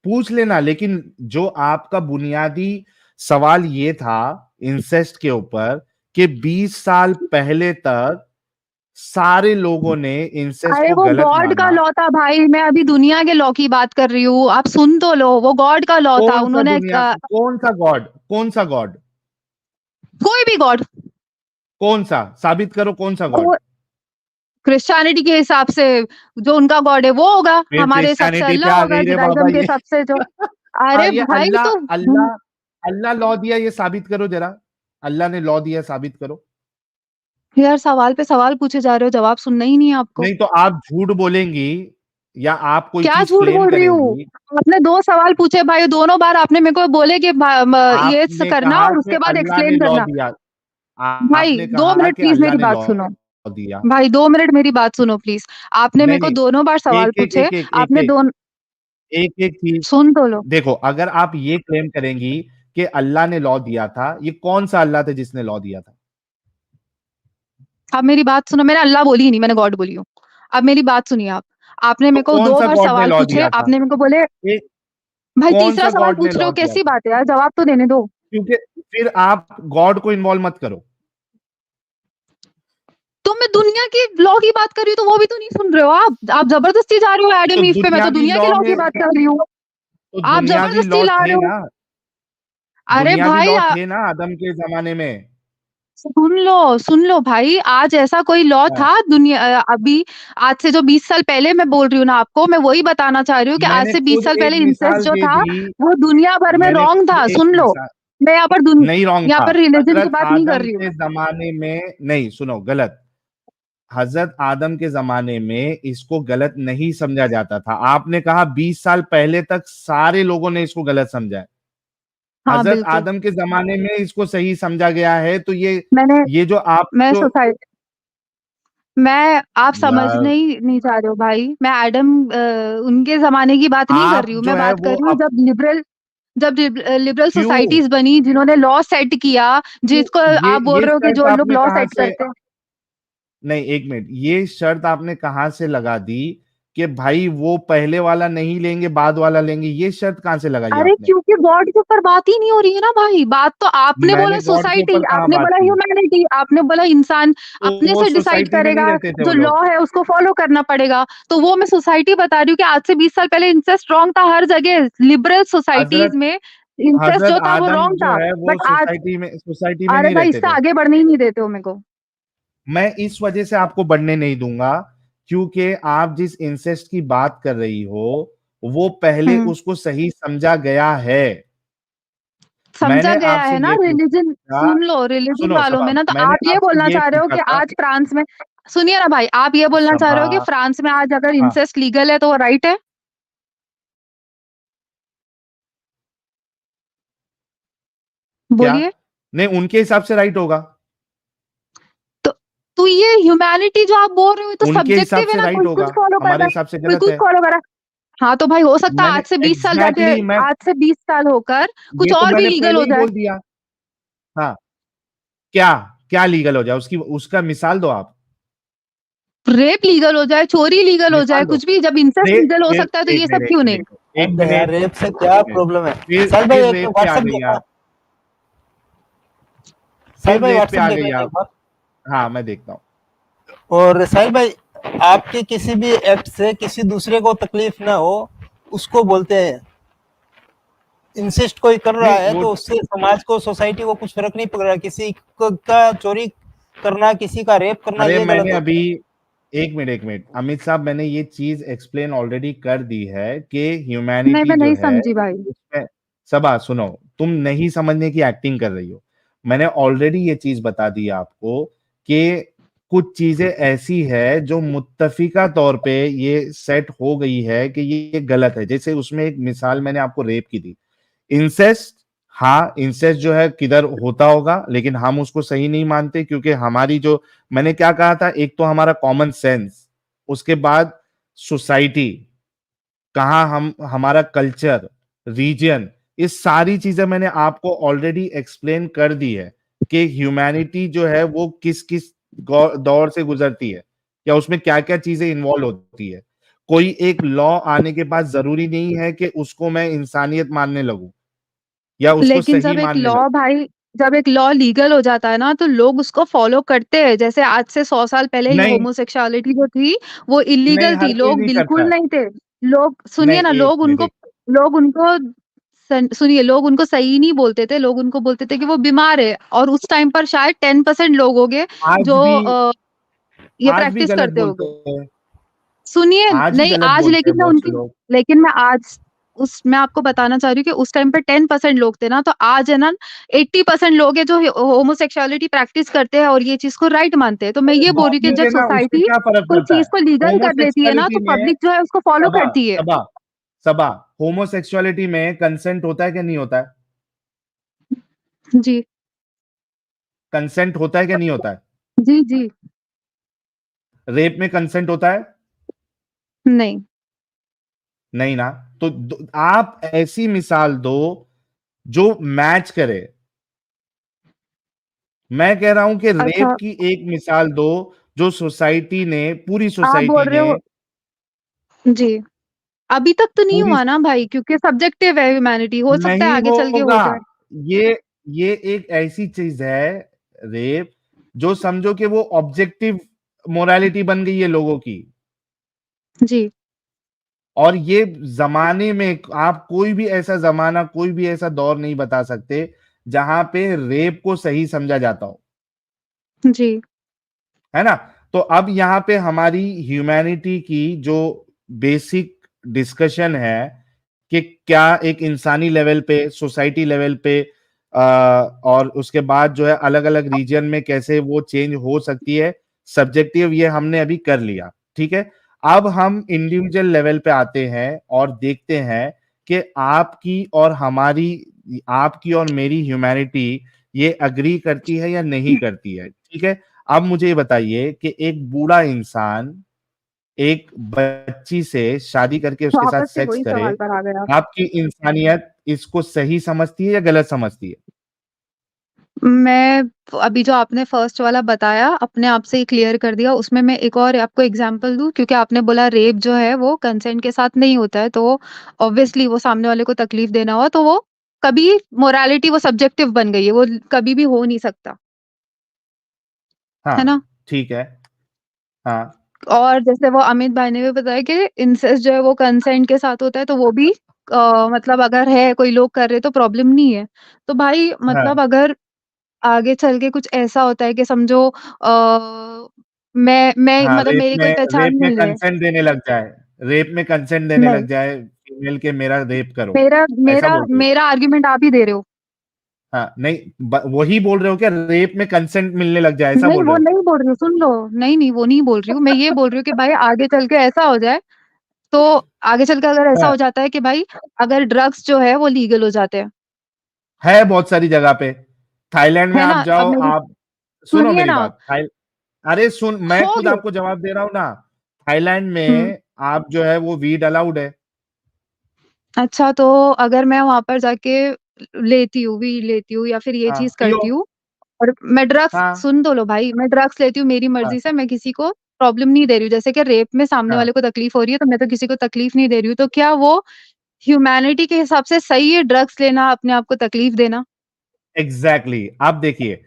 पूछ लेना, लेकिन जो आपका बुनियादी सवाल ये था इंसेस्ट के ऊपर कि 20 साल पहले तक सारे लोगों ने इंसेस्ट अरे को वो गलत गॉड का माना। लॉ था भाई, मैं अभी दुनिया के लॉ की बात कर रही हूँ, आप सुन तो लो। वो गॉड का लॉ था, कौन सा उन्होंने दुनिया, कौन सा गॉड, कौन सा गॉड, कोई भी गॉड, कौन सा, साबित करो कौन सा गॉड। क्रिश्चियनिटी के हिसाब से जो उनका गॉड है वो होगा, फिर हमारे हिसाब से क्रिश्चियनिटी पे अल्लाह आ होगा, गई रे बाबा जुडाइज्म के ये। हिसाब से जो, अरे ये भाई अल्लाह, तो अल्लाह, अल्लाह लॉ दिया, ये साबित करो जरा। अल्लाह ने लॉ दिया, साबित करो। यार सवाल पे सवाल पूछे जा रहे हो, जवाब सुनना ही नहीं है आपको। नहीं तो आप झूठ बोलेंगी, या आप कोई क्या चीज झूठ क्लेम बोल रही हूँ? करेंगी। आपने 2 सवाल पूछे भाई, दोनों बार आपने मेरे को बोले कि ये आपने करना कहा और कि उसके बाद अल्लाह ने एक्सप्लेन लॉ करना। दिया, भाई आपने 2 कहा मिनट कि प्लीज़ अल्लाह मेरी ने बात लॉ सुनो। दिया। भाई 2 मिनट मेरी बात सुनो प्लीज़। आपने मेरे नहीं, को नहीं, दोनों बार सवाल एक-एक, पूछे, एक-एक, आपने एक-एक, दोन एक-एक चीज सुन तो लो। देखो, अगर आप ये क्लेम करेंगी कि अल्लाह ने लॉ दिया था, ये कौन-सा अल्लाह था जिसने लॉ दिया था? अब मेरी बात सुनो, मैंने अल्लाह बोली ही नहीं, मैंने गॉड बोली हूँ। अब मेरी बात सुनिए आप। आपने तो मेरे को 2 कौन-सा बार गॉड ने सवाल लॉ पूछे, दिया था? आपने मेरे को बोले एक भाई तीसरा कौन-सा सवाल गॉड ने पूछ रहे लॉ हो, दिया कैसी था? बात है यार? जवाब तो देने दो। क्योंकि फिर आप गॉड को इन्वॉल्व मत करो। तो मैं दुनिया की लॉ की बात कर रही हूँ, तो वो भी तो नहीं सुन रहे हो आप। आप जबरदस्ती जा रहे हो तो एडम ईव पे, मैं तो दुनियावी दुनिया की लॉ लॉ की में बात कर रही हूँ। तो आप दुनियावी जबरदस्ती लॉ ला थे रहे हो। ना, अरे दुनियावी भाई लॉ थे ना आदम के ज़माने में। सुन लो भाई, आज ऐसा कोई लॉ हाँ, था दुनिया अभी आज से जो 20 साल पहले मैं बोल रही हूँ ना आपको, मैं वही बताना चाह रही हूँ कि आज मैंने से 20 खुद साल एक पहले इंसेस्ट मिसाल जो दे था, दी, वो दुनिया भर में मैंने रॉन्ग खुद था। एक सुन लो, मिसाल मैं नहीं रॉन्ग यहाँ था। पर रिलीजन की हज़रत बात नहीं कर आदम रही हूँ। के ज़माने में नहीं, सुनो गलत। हज़रत आदम के ज़माने में इसको गलत नहीं समझा जाता था। आपने कहा 20 साल पहले तक सारे लोगों ने इसको गलत समझा है। हाँ, हज़रत बिल्कुल। आदम के ज़माने में इसको सही समझा गया है, तो मैंने ये जो आप मैं जो सोसाइटी मैं आप यार समझने ही नहीं चाह रहे हो भाई। मैं एडम उनके ज़माने की बात नहीं कर आप रही हूँ। जो मैं है बात कर वो रही हूँ अब जब लिबरल क्यों? सोसाइटीज़ बनी, जिन्होंने लॉ सेट किया, तो जिसको आप बोल ये रहे हो कि शर्त जो लोग आपने लॉ कहाँ सेट से करते हैं। नहीं, 1 मिनट, ये शर्त आपने कहाँ से लगा दी कि भाई वो पहले वाला नहीं लेंगे, बाद वाला लेंगे? ये शर्त कहाँ से लगाई अरे आपने? क्योंकि गॉड के ऊपर बात ही नहीं हो रही है ना भाई। बात तो आपने बोला मैंने गॉड के सोसाइटी, ऊपर कहाँ आपने बात बोला की? ह्यूमैनिटी, आपने बोला इंसान तो अपने वो से डिसाइड सोसाइटी में नहीं करेगा, रहते थे वो जो लोग। लॉ है उसको फॉलो करना पड़ेगा। तो वो मैं सोसाइटी बता रही हूँ कि आज से 20 साल पहले इंसेस्ट रॉन्ग था हर जगह। लिबरल सोसाइटीज़ हज़रत में इंसेस्ट हज़रत जो था वो आदम रॉन्ग जो था। है वो बट आज सोसाइटी में अरे नहीं भाई रहते इससे थे। आगे बढ़ने ही नहीं देते हो मेरे को। मैं इस वजह से आपको बढ़ने नहीं दूंगा, क्योंकि आप जिस इंसेस्ट की बात कर रही हो, वो पहले हुँ। उसको सही समझा गया है। समझा मैंने गया आपसे है ना ये रिलीजन। पूछा सुन लो, रिलीजन सुनो वालों सबा, में ना, तो मैंने आप ये आपसे बोलना ये चाह रहे हो पूछा कि था आज फ्रांस में सुनिए ना भाई, आप ये बोलना चाह सबा रहे हो कि फ्रांस में आज अगर हाँ, इंसेस्ट लीगल है तो वो राइट है? क्या? बोलिए। नहीं, उनके हिसाब से राइट होगा। तो तो ये ह्यूमैनिटी जो आप बोल रहे हो, ये तो उनके हिसाब सब्जेक्टिव है से ना, राइट कोई कुछ होगा, फॉलो करता हमारे है, हिसाब से कोई गलत कुछ है। फॉलो कर रहा है। हाँ, तो भाई हो सकता है मैंने मैं आज से 20 साल होकर कुछ ये तो और भी मैंने लीगल पहले हो ही जाए। बोल दिया। हाँ, क्या? क्या लीगल हो जाए? उसका मिसाल दो आप। रेप लीगल हो जाए, चोरी लीगल हो जाए, मिसाल दो। कुछ भी। जब इंसेस्ट रेप लीगल हो फिर सकता है तो एक ये सब मिनट, क्यों एक नहीं? मिनट, एक अब यार मिनट, रेप से एक क्या मिनट। प्रॉब्लम है? फिर साहिल भाई फिर एक रेप पे आ व्हाट्सएप गई देखो। आप। साहिल फिर भाई रेप पे व्हाट्सएप आ देख गई लेते आप। एक बार। हाँ, मैं देखता हूँ। और साहिल भाई, आपके किसी भी एक्ट से किसी दूसरे को तकलीफ ना हो, उसको बोलते हैं। इंसिस्ट कोई कर रहा नहीं है वो तो उससे समाज को, सोसाइटी को कुछ फर्क नहीं पड़ रहा। किसी का चोरी करना, किसी का रेप करना, अरे ये गलत मैंने होता अभी है। एक मिनट अमित साहब, मैंने ये चीज एक्सप्लेन ऑलरेडी कर दी है कि नहीं, ह्यूमैनिटी मैं जो नहीं है समझी भाई। उसमें सबा सुनो, तुम नहीं समझने की एक्टिंग कर रही हो। मैंने ऑलरेडी ये चीज बता दी आपको कि कुछ चीजें ऐसी है जो मुत्तफिका तौर पे ये सेट हो गई है कि ये गलत है। जैसे उसमें एक मिसाल मैंने आपको रेप की दी। इंसेस्ट, हाँ इंसेस्ट जो है किधर होता होगा, लेकिन हम उसको सही नहीं मानते, क्योंकि हमारी जो मैंने क्या कहा था, एक तो हमारा कॉमन सेंस, उसके बाद सोसाइटी, कहाँ हम, हमारा कल्चर, रीजन, ये सारी चीजें मैंने आपको ऑलरेडी एक्सप्लेन कर दी है कि ह्यूमैनिटी जो है वो किस किस दौर से गुजरती है, या उसमें क्या क्या चीजें इन्वॉल्व होती है। कोई एक लॉ आने के बाद जरूरी नहीं है कि उसको मैं इंसानियत मानने लगूं या उसको लेकिन सही मानने लगूं। जब एक लॉ लीगल हो जाता है ना, तो लोग उसको फॉलो करते हैं। जैसे आज से 100 साल पहले ये नहीं, होमोसेक्सुअलिटी जो थी, वो नहीं इल्लीगल थी। हर कोई लोग नहीं करता बिल्कुल है। नहीं थे। लोग सुनिए नहीं, ना, एक मिनट, एक लोग उनको सही नहीं बोलते थे। लोग उनको बोलते थे कि वो बीमार है, और उस टाइम पर शायद 10% लोग होंगे आज जो भी ये आज भी प्रैक्टिस गलत करते बोलते होंगे। हैं। सुनिए, आज भी नहीं गलत आज, बोलते हैं बहुत से लोग। लेकिन मैं आज मैं आपको बताना चाह रही हूँ कि उस टाइम पे 10% लोग थे ना, तो आज है ना 80% लोग हैं जो होमोसेक्सुअलिटी प्रैक्टिस करते हैं और ये चीज़ को राइट मानते हैं। तो मैं ये बोल रही हूँ कि जब मुझे ना उससे सोसाइटी क्या फर्क कोई पड़ता है? चीज़ को लीगल कर लेती है ना, तो होमोसेक्सुअलिटी में पब्लिक जो है उसको फॉलो सबा करती है। सबा सबा होमोसेक्सुअलिटी में कंसेंट होता है कि नहीं होता है? जी। कंसेंट होता है कि नहीं होता है? जी, जी। रेप में कंसेंट होता है? नहीं। नहीं ना। तो आप ऐसी मिसाल दो जो मैच करे। मैं कह रहा हूं कि रेप अच्छा। की एक मिसाल दो जो सोसाइटी ने, पूरी आप सोसाइटी बोल रहे ने, हो जी। अभी तक तो नहीं पूरी हुआ ना भाई, क्योंकि सब्जेक्टिव है ह्यूमैनिटी, हो सकता है नहीं आगे चल के होगा। हो जाए। ये ये एक ऐसी चीज है, रेप, जो समझो कि वो ऑब्जेक्टिव मोरालिटी बन गई है लोगों की। जी। और ये जमाने में आप कोई भी ऐसा जमाना, कोई भी ऐसा दौर नहीं बता सकते जहां पे रेप को सही समझा जाता हो, जी। है ना? तो अब यहाँ पे हमारी ह्यूमैनिटी की जो बेसिक डिस्कशन है कि क्या एक इंसानी लेवल पे, सोसाइटी लेवल पे, और उसके बाद जो है अलग अलग रीजन में कैसे वो चेंज हो सकती है, सब्जेक्टिव, ये हमने अभी कर लिया, ठीक है। अब हम इंडिविजुअल लेवल पे आते हैं और देखते हैं कि आपकी और मेरी ह्यूमैनिटी ये अग्री करती है या नहीं करती है, ठीक है। अब मुझे ये बताइए कि एक बूढ़ा इंसान एक बच्ची से शादी करके उसके साथ वापस से सेक्स वही करे, सवाल पर आ गए आप। आपकी इंसानियत इसको सही समझती है या गलत समझती है? मैं अभी जो आपने फर्स्ट वाला बताया, अपने आप से ही क्लियर कर दिया। उसमें मैं एक और आपको एग्जांपल दूँ, क्योंकि आपने बोला रेप जो है वो कंसेंट के साथ नहीं होता है, तो ऑब्वियसली वो सामने वाले को तकलीफ देना हुआ, तो वो कभी मोरालिटी वो सब्जेक्टिव बन गई है, वो कभी भी हो नहीं सकता। है ना? हाँ, ठीक है। हाँ। और जैसे वो अमित भाई ने भी बताया कि इंसेस्ट जो है वो कंसेंट के साथ होता है, तो वो भी मतलब अगर है कोई लोग कर रहे तो प्रॉब्लम नहीं है। तो भाई हाँ। मतलब अगर आगे चल के कुछ ऐसा होता है कि समझो मैं हाँ, मतलब मेरी कोई पहचान रेप में मिल है। कंसेंट देने लग जाए, रेप में कंसेंट देने नहीं, लग जाए फीमेल के, मेरा रेप करो, मेरा ऐसा मेरा बोल रहे हो? मेरा आर्गुमेंट आप ही दे रहे हो। हाँ, नहीं, वही बोल रहे हो क्या, रेप में कंसेंट मिलने लग जाए, ऐसा नहीं, बोल रहे वो हो? नहीं बोल रही हूँ, सुन लो। नहीं, नहीं, वो नहीं बोल रही हूँ। मैं ये बोल रही हूँ कि भाई आगे चल के ऐसा हो जाए, तो आगे चल के अगर ऐसा हाँ, हो जाता है कि भाई अगर ड्रग्स जो है वो लीगल हो जाते हैं, है बहुत सारी जगह पे। थाईलैंड में है आप ना? अब जाओ, मेरी आप सुनो सुनिए मेरी ना, बात। अरे सुन, मैं हो खुद गए। आपको जवाब दे रहा हूं ना। थाईलैंड हुँ। में आप जो है वो वीड अलाउड है। अच्छा, तो अगर मैं वहाँ पर जाके लेती हूँ, वीड लेती हूँ या फिर ये हाँ, चीज़ पियो। करती हूँ और मैं ड्रग्स, हाँ। सुन तो लो भाई, मैं ड्रग्स लेती हूँ मेरी हाँ। मर्ज़ी से, मैं किसी को प्रॉब्लम नहीं दे रही हूँ। जैसे कि रेप में सामने हाँ, वाले को तकलीफ हो रही है, तो मैं तो किसी को तकलीफ नहीं दे रही हूँ। तो क्या वो ह्यूमैनिटी के हिसाब से सही है ड्रग्स लेना, अपने आप को तकलीफ देना? एग्जैक्टली। आप देखिए,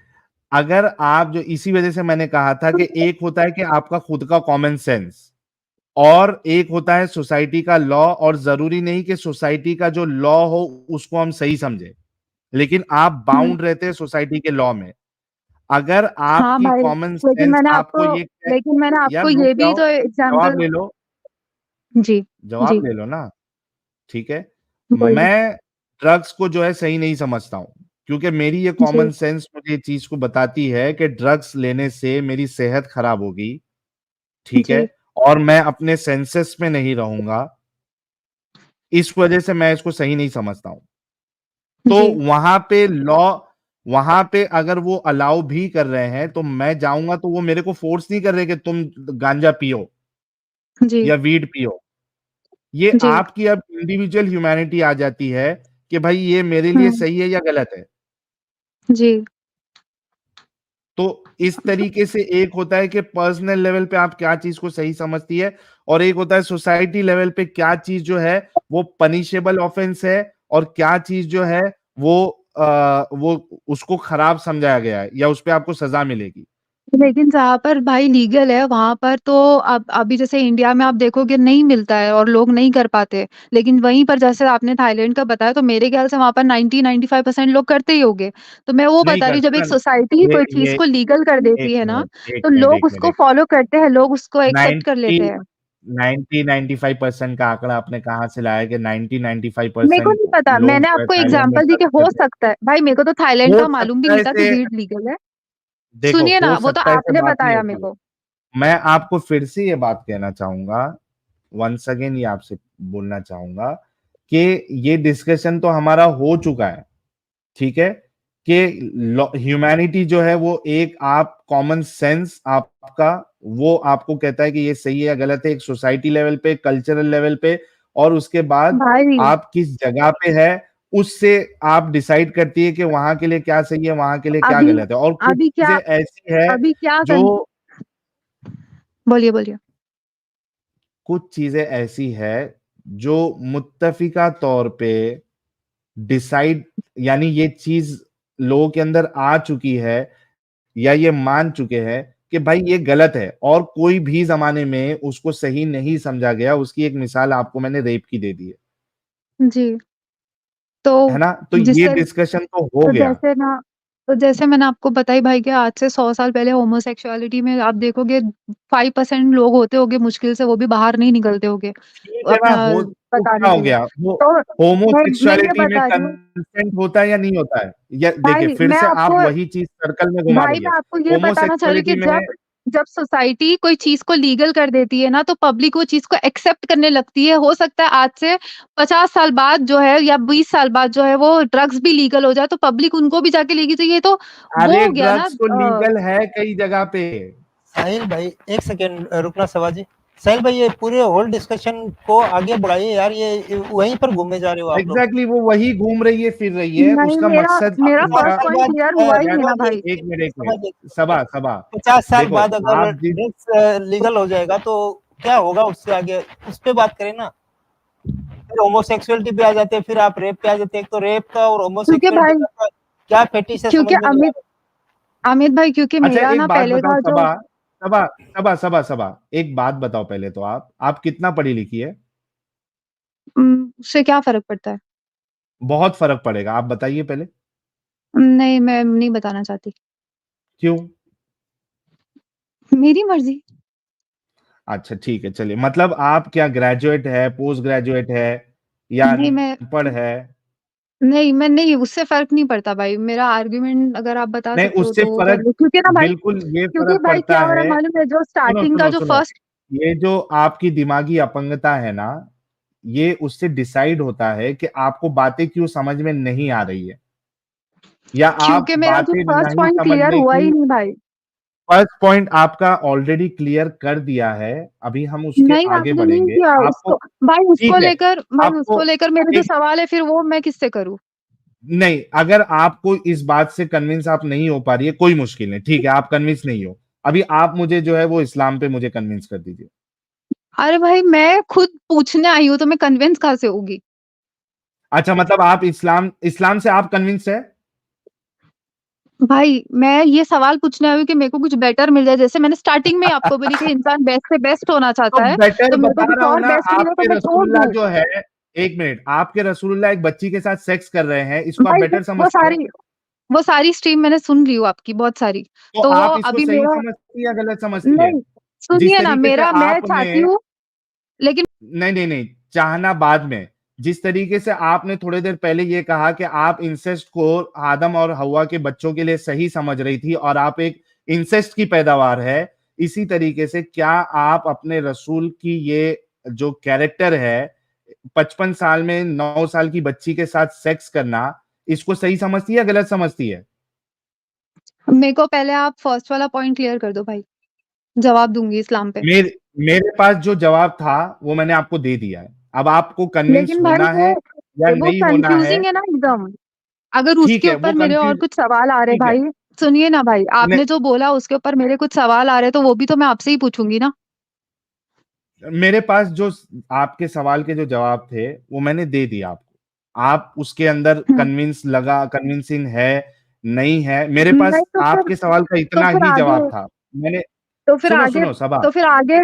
अगर आप जो, इसी वजह से मैंने कहा था कि एक होता है कि आपका खुद का कॉमन सेंस, और एक होता है सोसाइटी का लॉ। और जरूरी नहीं कि सोसाइटी का जो लॉ हो उसको हम सही समझे, लेकिन आप हुँ। बाउंड रहते हैं सोसाइटी के लॉ में। अगर हाँ आपकी भाई, कॉमन सेंस आपको ये लेकिन मैंने यार आपको रुक ये भी जाओ, तो जवाब एग्ज़ाम्पल। ले लो, जी, जवाब जी, ले लो ना, ठीक है। बोलिए। मैं ड्रग्स को जो है सही नहीं समझता हूं, क्योंकि मेरी ये जी, कॉमन सेंस मुझे ये चीज को बताती है कि ड्रग्स लेने से मेरी सेहत खराब होगी, ठीक है, जी, और मैं अपने सेंसेस में नहीं रहूंगा। इस वजह से मैं इसको सही नहीं समझता हूं। तो जी, वहां पे अगर वो अलाउ भी कर रहे हैं तो मैं जाऊंगा, तो वो मेरे को फोर्स नहीं कर रहे कि तुम गांजा पियो जी, या वीड पियो। ये जी, आपकी अब इंडिविजुअल ह्यूमैनिटी आ जाती है कि भाई ये मेरे लिए हुँ, सही है या गलत है। जी, तो इस तरीके से एक होता है कि पर्सनल लेवल पे आप क्या चीज को सही समझती है, और एक होता है सोसाइटी लेवल पे क्या चीज जो है वो पनिशेबल ऑफेंस है, और क्या चीज जो है वो वो उसको खराब समझाया गया है या उस पे आपको सजा मिलेगी। लेकिन जहाँ पर भाई लीगल है, वहाँ पर तो अब अभी जैसे इंडिया में आप देखोगे नहीं मिलता है और लोग नहीं कर पाते। लेकिन वहीं पर जैसे आपने थाईलैंड का बताया, तो मेरे ख्याल से वहाँ पर 90-95% लोग करते ही होंगे। तो मैं वो नहीं बता रही हूँ, जब करते एक ना। सोसाइटी ही ये कोई चीज़ ये को लीगल कर एक देती है ना, मिनट, एक तो मिनट, लोग एक मिनट, उसको एक फॉलो करते हैं, लोग उसको एक्सेप्ट कर 90, लेते हैं। 90-95% का आंकड़ा आपने कहाँ से लाया कि मेरे को 90-95% नहीं पता, लोग मैंने जो है आपको थाईलैंड में एग्जांपल दी कि करते हो थे। सकता है भाई, मेरे को तो थाईलैंड हो का मालूम भी सकता नहीं है था कि से वीड लीगल है। देखो, सुनिए हो ना, वो तो सकता है से आपने बात नहीं बताया मेरे होती है। को। मैं आपको फिर से ये बात कहना चाहूंगा, वंस अगेन ये आपसे बोलना चाहूंगा कि ये डिस्कशन तो हमारा हो चुका है, ठीक है, कि ह्यूमैनिटी जो है वो एक आप कॉमन सेंस आपका वो आपको कहता है कि ये सही है या गलत है, एक सोसाइटी लेवल पे, कल्चरल लेवल पे, और उसके बाद भाई आप किस जगह पे है उससे आप डिसाइड करती है कि वहां के लिए क्या सही है, वहां के लिए क्या अभी गलत है। और कुछ अभी क्या चीजें ऐसी है अभी क्या जो बोलिए बोलिए। कुछ चीजें ऐसी है जो मुत्तफिका तौर पे डिसाइड, यानी ये चीज लोगों के अंदर आ चुकी है या ये मान चुके हैं कि भाई ये गलत है और कोई भी जमाने में उसको सही नहीं समझा गया। उसकी एक मिसाल आपको मैंने रेप की दे दी जी, तो है ना, तो जिस ये तरी डिस्कशन तो हो तो गया। जैसे ना तो जैसे मैंने आपको बताई भाई कि आज से 100 साल पहले होमोसेक्सुअलिटी में आप देखोगे 5% लोग होते होंगे मुश्किल से, वो भी बाहर नहीं निकलते होंगे ठीक है ना, अपना हो तो बताने क्या हो के लिए। गया वो, तो मैं ये होमोसेक्सुअलिटी में बता रही हूँ कंसेंट होता है या नहीं होता है, या देखिए भाई, फिर से आप वही चीज सर्कल में घुमा भाई रही है। मैं आपको ये बताना चाह रही हूँ कि होमोसेक्सुअलिटी में जब जब सोसाइटी कोई चीज को लीगल कर देती है ना, तो पब्लिक वो चीज को एक्सेप्ट करने लगती है। हो सकता है आज से 50 साल बाद जो है या 20 साल बाद जो है वो ड्रग्स भी लीगल हो जाए, तो पब्लिक उनको भी जाके लेगी। तो ये तो वो अरे हो गया ना। ड्रग्स तो लीगल है कई जगह पे। साहिल भाई एक सेकेंड रुकना सवाजी। साहिल भाई ये पूरे होल डिस्कशन को आगे बढ़ाइए यार, ये वहीं पर घूमे जा रहे हो आप लोग। एग्जैक्टली वो वही घूम रही है फिर रही है, नहीं, उसका मेरा मकसद मेरा उनका। फर्स्ट पॉइंट क्लियर हुआ ही नहीं ना भाई। एक मिनट एक मिनट, सबा सबा 50 साल देखो बाद अगर आप जिस ड्रग्स लीगल हो जाएगा तो क्या होगा, उससे आगे उस पे बात करें ना। फिर होमोसेक्सुअलिटी पे आ जाते हैं, फिर आप रेप पे आ जाते हैं। एक तो रेप का और क्योंकि होमोसेक्सुअलिटी भाई का क्या फेटिश है क्योंकि समझ में नहीं आ अमित भाई क्योंकि अच्छा मेरा एक ना बात पहले बताओ का जो सबा सबा सबा सबा सबा एक बात बताओ पहले तो आप कितना पढ़ी लिखी है? उससे क्या फर्क पड़ता है? बहुत फर्क पड़ेगा, आप बताइए पहले। नहीं, मैं नहीं बताना चाहती। क्यों? मेरी मर्जी। अच्छा ठीक है, चलिए, मतलब आप क्या ग्रेजुएट है, पोस्ट ग्रेजुएट है, या नहीं मैं अनपढ़ है? नहीं मैं नहीं, उससे फर्क नहीं पड़ता भाई। मेरा आर्गुमेंट अगर आप बता नहीं, सकते हो उससे तो वो कर फर्क लो, क्योंकि ना भाई, बिल्कुल ये क्योंकि फर्क भाई पड़ता क्या हो रहा है है। मालूम है, जो सुनो स्टार्टिंग का सुनो जो सुनो, फर्स्ट ये जो आपकी दिमागी अपंगता है ना, ये उससे डिसाइड होता है कि आपको बातें क्यों समझ में नहीं आ रही है, या आप क्योंकि मेरा जो बातें फर्स्ट नहीं पॉइंट क्लियर समझने हुआ ही की। नहीं भाई। फर्स्ट पॉइंट आपका ऑलरेडी क्लियर कर दिया है, अभी हम उसके नहीं, आगे आपने नहीं बढ़ेंगे। किया आपको उसको। भाई उसको ठीक है, लेकर भाई आपको उसको लेकर मेरे जो एक सवाल है, फिर वो मैं किससे करूँ? नहीं, अगर आपको इस बात से कन्विंस आप नहीं हो पा रही है, कोई मुश्किल नहीं, ठीक है, आप कन्विंस नहीं हो, अभी आप मुझे जो है वो इस्लाम पे मुझे कन्विंस कर दीजिए। अरे भाई, मैं खुद पूछने आई हूँ तो मैं कन्विंस कहाँ से होगी? अच्छा, मतलब आप इस्लाम इस्लाम से आप कन्विंस है? भाई मैं ये सवाल पूछने आई हूँ कि मेरे को कुछ बेटर मिल जाए। जैसे मैंने स्टार्टिंग में ही आपको बोली कि इंसान बेस्ट से बेस्ट होना तो चाहता है, बेटर तो मेरे को बता कुछ रहा हूं और ना, बेस्ट मिले तो आपके मैं छोड़ रसूलुल्लाह दूँ। जो है, एक मिनट, आपके रसूलुल्लाह एक बच्ची के साथ सेक्स कर रहे हैं, इसको आप भाई बेटर वो समझते हो? सारी वो सारी स्ट्रीम मैंने सुन ली हूँ आपकी, बहुत सारी। तो तो वो आप इसको अभी सही मेरा समझती है या गलत समझती है? नहीं, जिस सुनिए ना, तरीके से मेरा मैं आपने, चाहती हूँ, लेकिन नहीं नहीं नहीं, चाहना बाद में, जिस तरीके से आपने थोड़ी देर पहले ये कहा कि आप इंसेस्ट को आदम और हवा के बच्चों के लिए सही समझ रही थी और आप एक इंसेस्ट की पैदावार है, इसी तरीके से क्या आप अपने रसूल की ये जो कैरेक्टर है, 55 साल में 9 साल की बच्ची के साथ सेक्स करना, इसको सही समझती है या गलत समझती है? मेरे को पहले आप फर्स्ट वाला पॉइंट क्लियर कर दो भाई, जवाब दूंगी इस्लाम पे। मेरे मेरे पास जो जवाब था वो मैंने आपको दे दिया है, अब आपको कन्विंस लेकिन भाई होना है या वो नहीं होना है। कंफ्यूजिंग है ना एकदम। अगर ठीक उसके है, वो ऊपर मेरे और कंफ्यूज, कुछ सवाल आ रहे ठीक है, भाई, सुनिए ना भाई, नहीं, आपने जो बोला उसके ऊपर मेरे कुछ सवाल आ रहे, तो वो भी तो मैं आपसे ही पूछूंगी ना। मेरे पास जो आपके सवाल के जो जवाब थे वो मैंने दे दिया आपको, आप उसके अंदर कन्विंसिंग है नहीं है, मेरे नहीं पास तो फिर आपके सवाल का तो इतना फिर ही आगे जवाब था। मैंने, तो फिर सुनो आगे सुनो सबा, तो फिर आगे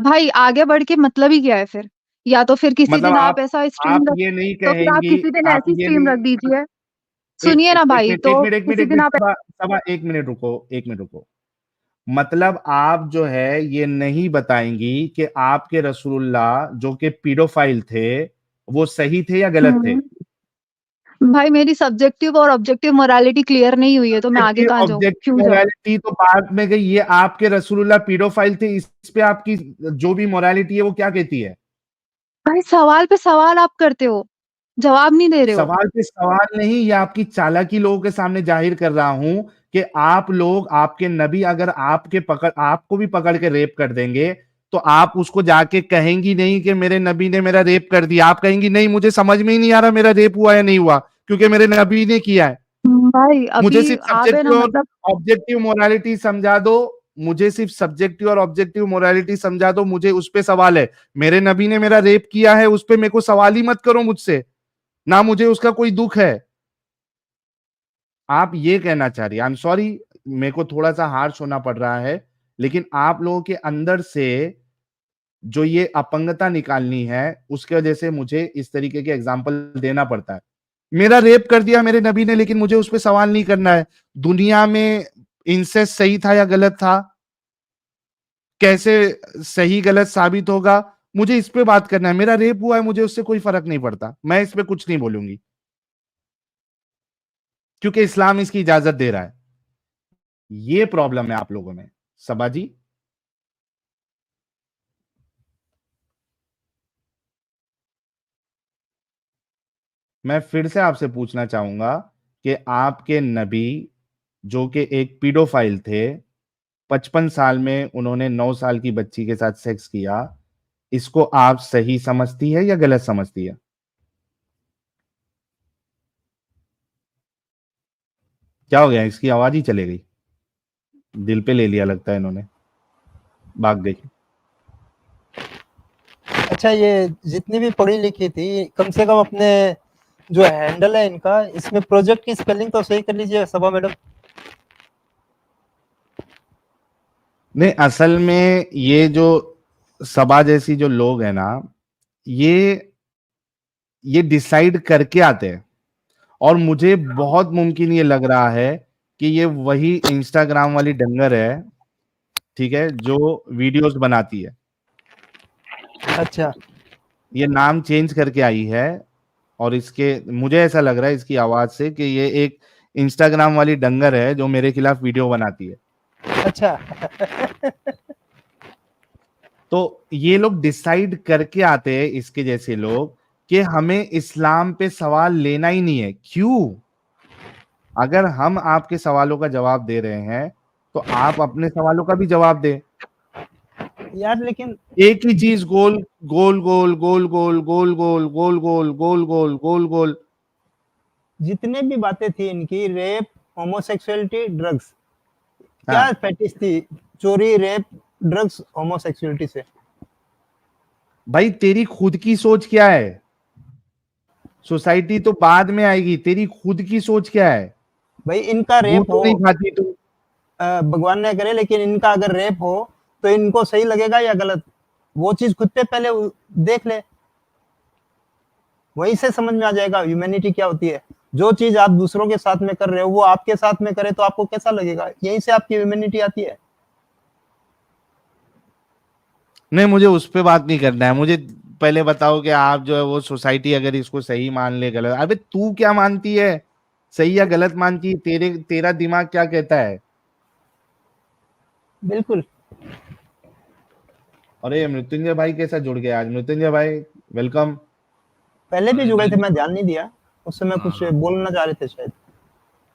भाई आगे बढ़ के मतलब ही क्या है फिर? या तो फिर किसी मतलब दिन आप ऐसा आप स्ट्रीम रख ये नहीं तो फिर आप कहेंगी, किसी दिन आप ऐसी ये स्ट्रीम रख नहीं, दीजिए। एक सुनिए ना एक भाई, मिनट एक तो मिनट एक मिनट किसी एक दिन मिनट, आप सबा सबा, एक मिनट रुको, एक मिनट रुको। मतलब आप जो है ये नहीं बताएंगी कि आपके रसूलुल्लाह जो कि पीडोफाइल थे वो सही थे या गलत थे? भाई मेरी सब्जेक्टिव और ऑब्जेक्टिव मोरालिटी क्लियर नहीं हुई है, तो मैं आगे कहाँ जाऊँ, ऑब्जेक्टिव क्यों जाऊँ? मोरालिटी तो बाद में गई, ये आपके रसूलुल्लाह पीडोफाइल थे, इस पे आपकी जो भी मोरालिटी है वो क्या कहती है? भाई सवाल पे सवाल आप करते हो, जवाब नहीं दे रहे हो। सवाल पे सवाल नहीं, ये आपकी चालाकी लोगों के सामने जाहिर कर रहा हूं कि आप लोग, आपके नबी अगर आपको भी पकड़ के रेप कर देंगे तो आप उसको जाके कहेंगी नहीं कि मेरे नबी ने मेरा रेप कर दिया, आप कहेंगी नहीं मुझे समझ में ही नहीं आ रहा मेरा रेप हुआ या नहीं हुआ, क्योंकि मेरे नबी ने किया है। भाई मुझे अभी सिर्फ आप है ना सब्जेक्टिव और मतलब ऑब्जेक्टिव मोरालिटी समझा दो, मुझे सिर्फ सब्जेक्टिव और ऑब्जेक्टिव मोरालिटी समझा दो, मुझे उस पे सवाल है। मेरे नबी ने मेरा रेप किया है, उस पे मेरे को सवाल ही मत करो मुझसे, ना मुझे उसका कोई दुख है। आप ये कहना चाह रही है, आई एम सॉरी, मेरे को थोड़ा सा हार्श होना पड़ रहा है, लेकिन आप लोगों के अंदर से जो ये अपंगता निकालनी है उसके वजह से मुझे इस तरीके के एग्जाम्पल देना पड़ता है। मेरा रेप कर दिया मेरे नबी ने, लेकिन मुझे उस पर सवाल नहीं करना है। दुनिया में इंसेस्ट सही था या गलत था, कैसे सही गलत साबित होगा, मुझे इस पे बात करना है। मेरा रेप हुआ है, मुझे उससे कोई फर्क नहीं पड़ता, मैं इस पे कुछ नहीं बोलूंगी क्योंकि इस्लाम इसकी इजाजत दे रहा है। ये प्रॉब्लम है आप लोगों में। सबा जी, मैं फिर से आपसे पूछना चाहूंगा कि आपके नबी जो कि एक पीडोफाइल थे, 55 साल में उन्होंने 9 साल की बच्ची के साथ सेक्स किया, इसको आप सही समझती है या गलत समझती है? क्या हो गया, इसकी आवाज ही चले गई, दिल पे ले लिया लगता है इन्होंने, भाग गई। अच्छा, ये जितनी भी पढ़ी लिखी थी कम से कम अपने जो हैंडल है इनका, इसमें प्रोजेक्ट की स्पेलिंग तो सही कर लीजिए सबा मैडम। नहीं, असल में ये जो सबा जैसी जो लोग हैं ना, ये डिसाइड करके आते हैं, और मुझे बहुत मुमकिन ये लग रहा है कि ये वही इंस्टाग्राम वाली डंगर है, ठीक है, जो वीडियोस बनाती है। अच्छा, ये नाम चेंज करके आई है, और इसके मुझे ऐसा लग रहा है इसकी आवाज से कि ये एक इंस्टाग्राम वाली डंगर है जो मेरे खिलाफ वीडियो बनाती है। अच्छा। तो ये लोग डिसाइड करके आते हैं, इसके जैसे लोग, कि हमें इस्लाम पे सवाल लेना ही नहीं है। क्यों? अगर हम आपके सवालों का जवाब दे रहे हैं तो आप अपने सवालों का भी जवाब दें। यार लेकिन एक ही चीज गोल गोल गोल गोल गोल गोल गोल गोल गोल गोल गोल गोल गोल, जितने भी बातें थी इनकी, रेप, होमोसेक्सुअलिटी, ड्रग्स, क्या हाँ फैटिस थी? चोरी, रेप, ड्रग्स, होमोसेक्सुअलिटी से। भाई, तेरी खुद की सोच क्या है? सोसाइटी तो बाद में आएगी, तेरी खुद की सोच क्या है? भाई इनका दूध रेप तो हो, नहीं खाती तू? भगवान ने करे, लेकिन इनका अगर रेप हो तो इनको सही लगेगा या गलत, वो चीज खुद पे पहले देख ले, वहीं से समझ में आ जाएगा ह्यूमैनिटी क्या होती है। जो चीज आप दूसरों के साथ में कर रहे हो वो आपके साथ में करे तो आपको कैसा लगेगा, यहीं से आपकी ह्यूमैनिटी आती है। नहीं, मुझे उस पे बात नहीं करना है, मुझे पहले बताओ कि आप जो है वो सोसाइटी अगर इसको सही मान ले, गलत, अबे तू क्या मानती है, सही या गलत मानती है? तेरा दिमाग क्या कहता है? बिल्कुल। अरे मृत्युंजय भाई कैसा जुड़ गया आज? मृत्युंजय भाई वेलकम। पहले भी जुड़े थे, मैं ध्यान नहीं दिया, उस समय कुछ बोलना चाह रहे थे शायद।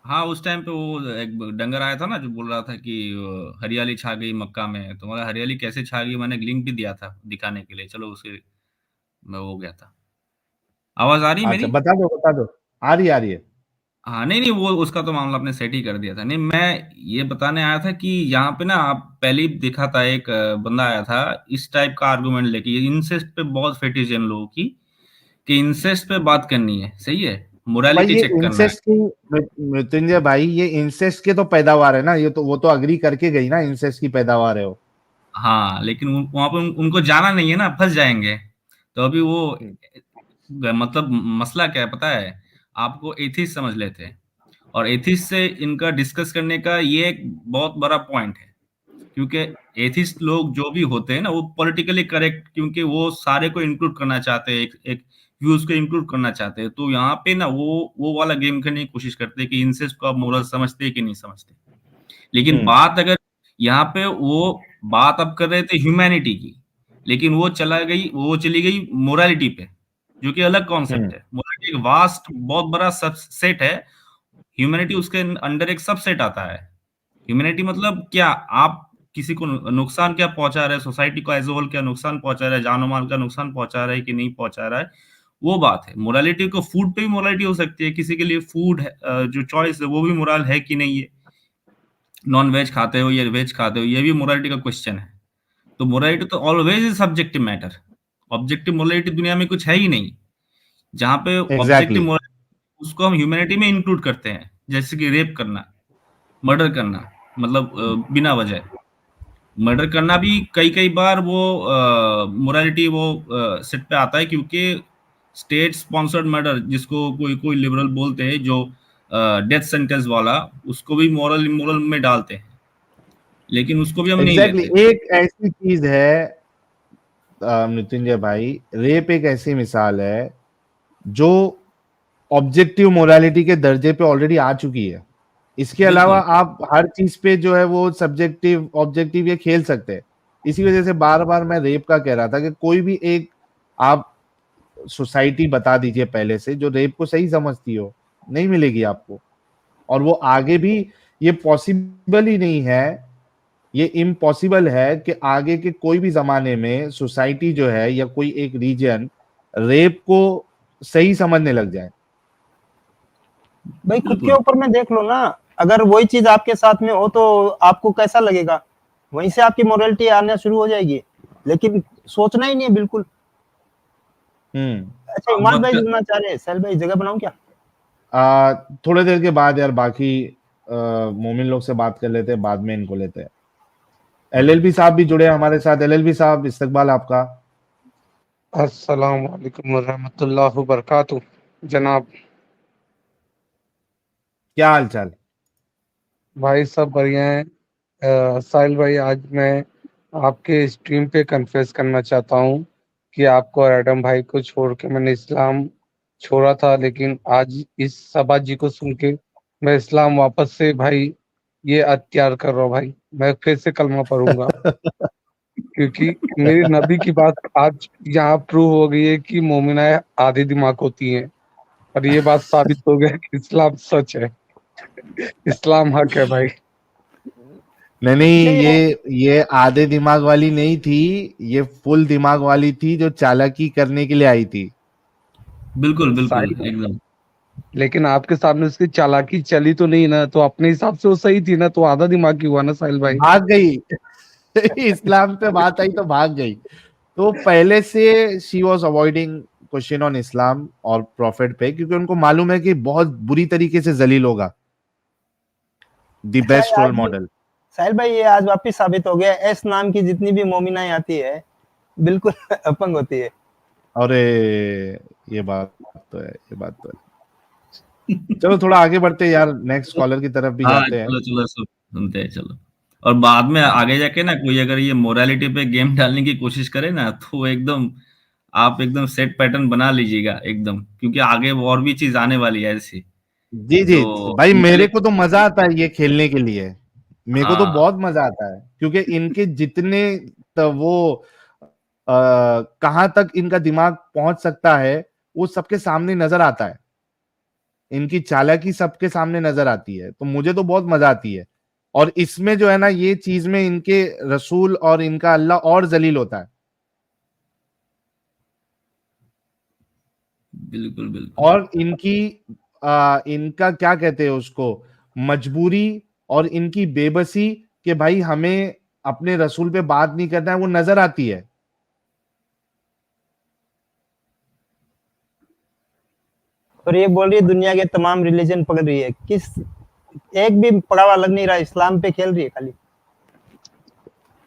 हाँ, उस टाइम पे वो एक डंगर आया था ना जो बोल रहा था कि हरियाली छा गई मक्का में, तो मतलब हरियाली कैसे छा गई, मैंने लिंक भी दिया था दिखाने के लिए, चलो उसे मैं हो गया था। आवाज आ रही है अच्छा, मेरी? बता दो, आ रही है। हाँ, नहीं नहीं, वो उसका तो मामला आपने सेट ही कर दिया था। नहीं, मैं ये बताने आया था कि यहाँ पे ना, आप पहले ही देखा था एक बंदा आया था इस टाइप का आर्गुमेंट लेके, ये इंसेस्ट पे बहुत फेटिश है इन लोगों की, कि इंसेस्ट पे बात करनी है, सही है, भाई मोरालिटी ये चेक करना है। इंसेस्ट की, मृत्युंजय भाई ये इंसेस्ट के तो पैदावार है ना, ये तो वो तो अग्री करके गई ना, इंसेस्ट की पैदावार है वो। हाँ, लेकिन वहां पे उनको जाना नहीं है ना, फंस जाएंगे। तो अभी वो मतलब मसला क्या है पता है आपको? एथिस्ट समझ लेते हैं, और एथिस्ट से इनका डिस्कस करने का ये एक बहुत बड़ा पॉइंट है। क्योंकि एथिस्ट लोग जो भी होते हैं ना वो पॉलिटिकली करेक्ट, क्योंकि वो सारे को इंक्लूड करना चाहते हैं, एक व्यूज को इंक्लूड करना चाहते हैं। तो यहाँ पे ना वो वाला गेम खेलने की कोशिश करते हैं कि इंसेस्ट को आप मोरल समझते हैं कि नहीं समझते। लेकिन बात अगर यहाँ पे वो बात अब कर रहे थे ह्यूमैनिटी की, लेकिन वो चली गई मोरालिटी पे, जो कि अलग कॉन्सेप्ट है। मोरालिटी एक वास्ट बहुत बड़ा सबसेट है, ह्यूमैनिटी उसके अंडर एक सबसेट आता है। ह्यूमैनिटी मतलब क्या, आप किसी को नुकसान क्या पहुंचा रहे हैं, सोसाइटी को एज ए होल क्या नुकसान पहुंचा रहा है, जानो माल का नुकसान पहुंचा रहा है कि नहीं पहुंचा रहा है, वो बात है। मोरालिटी को फूड पे भी मोरालिटी हो सकती है, किसी के लिए फूड जो चॉइस है वो भी मोरल है कि नहीं है, नॉन वेज खाते हो या वेज खाते हो, ये भी मोरालिटी का क्वेश्चन है। तो मोरालिटी तो always is subjective matter, objective morality दुनिया में कुछ है ही नहीं। जहां पे ऑब्जेक्टिव मोरालिटी उसको हम ह्यूमैनिटी में इंक्लूड करते हैं, जैसे कि रेप करना, मर्डर करना, मतलब बिना वजह मर्डर करना भी कई बार वो मोरालिटी वो सेट पे आता है, क्योंकि स्टेट स्पॉन्सर्ड मर्डर जिसको कोई लिबरल बोलते हैं, जो डेथ सेंटेंस वाला, उसको भी मोरल में डालते हैं, लेकिन उसको भी हम नहीं लेते। एक ऐसी चीज है मृत्युंजय भाई, रेप एक ऐसी मिसाल है जो ऑब्जेक्टिव मोरालिटी के दर्जे पे ऑलरेडी आ चुकी है। इसके अलावा आप हर चीज पे जो है वो सब्जेक्टिव ऑब्जेक्टिव ये खेल सकते हैं। इसी वजह से बार बार मैं रेप का कह रहा था कि कोई भी एक आप सोसाइटी बता दीजिए पहले से जो रेप को सही समझती हो, नहीं मिलेगी आपको। और वो आगे भी ये पॉसिबल ही नहीं है, ये इम्पॉसिबल है कि आगे के कोई भी जमाने में सोसाइटी जो है या कोई एक रीजन रेप को सही समझने लग जाए। भाई खुद के ऊपर में देख लो ना, अगर वही चीज आपके साथ में हो तो आपको कैसा लगेगा, वहीं से आपकी मोरालिटी आना शुरू हो जाएगी। लेकिन सोचना ही नहीं है बिल्कुल। अच्छा इमाम भाई जुड़ना चाह रहे हैं, सैल भाई जगह बनाऊं क्या? थोड़ी देर के बाद यार बाकी मोमिन लोग से बात कर लेते हैं, बाद में इनको लेते हैं। एलएलबी साहब भी जुड़े हमारे साथ। एलएलबी साहब इस्तकबाल आपका। अस्सलाम वालेकुम व रहमतुल्लाहि व बरकातहू। जनाब क्या हाल चाल? भाई सब बढ़िया है। साहिल भाई, आज मैं आपके स्ट्रीम पे कन्फेस करना चाहता हूँ कि आपको और एडम भाई को छोड़ के मैंने इस्लाम छोड़ा था, लेकिन आज इस सबा जी को सुन के मैं इस्लाम वापस से भाई ये अत्यार कर रहा हूँ। भाई मैं फिर से कलमा पढ़ूंगा क्योंकि मेरी नबी की बात आज यहाँ प्रूव हो गई है कि मोमिनाएं आधी दिमाग होती हैं, और ये बात साबित हो गया कि इस्लाम सच है, इस्लाम हक है भाई। नहीं, ये आधे दिमाग वाली नहीं थी, ये फुल दिमाग वाली थी जो चालाकी करने के लिए आई थी। बिल्कुल एकदम। लेकिन आपके सामने उसकी चालाकी चली तो नहीं ना, तो अपने हिसाब से वो सही थी ना, तो आधा दिमाग की हुआ ना साहिल भाई। भाग गई इस्लाम पे बात आई तो भाग गई। तो पहले से she was avoiding question on Islam और प्रॉफिट पे, क्योंकि उनको मालूम है कि बहुत बुरी तरीके से जलील होगा। The best role model. Sahil भाई ये आज वापिस साबित हो गया, एस नाम की जितनी भी मोमिनाएं आती है बिल्कुल अपंग होती है। अरे ये बात तो है। चलो थोड़ा आगे बढ़ते हैं यार, नेक्स्ट कॉलर की तरफ भी जाते हैं। चलो सुनते हैं, चलो। और बाद में आगे जाके ना कोई अगर ये मोरालिटी पे गेम डालने की कोशिश करे ना, तो एकदम आप एकदम सेट पैटर्न बना लीजिएगा एकदम, क्योंकि आगे और भी चीज आने वाली है ऐसी। जी तो भाई मेरे को तो मजा आता है ये खेलने के लिए, मेरे को तो बहुत मजा आता है, क्योंकि इनके जितने वो कहां तक इनका दिमाग पहुंच सकता है वो सबके सामने नजर आता है, इनकी चालाकी सबके सामने नजर आती है। तो मुझे तो बहुत मजा आती है। और इसमें जो है ना, ये चीज में इनके रसूल और इनका अल्लाह और जलील होता है। बिल्कुल। और इनका क्या कहते हैं उसको, मजबूरी और इनकी बेबसी कि भाई हमें अपने रसूल पे बात नहीं करना है, वो नजर आती है। और ये बोल रही है दुनिया के तमाम रिलीजन पकड़ रही है, किस एक भी पड़ावा लग नहीं रहा, इस्लाम पे खेल रही है खाली।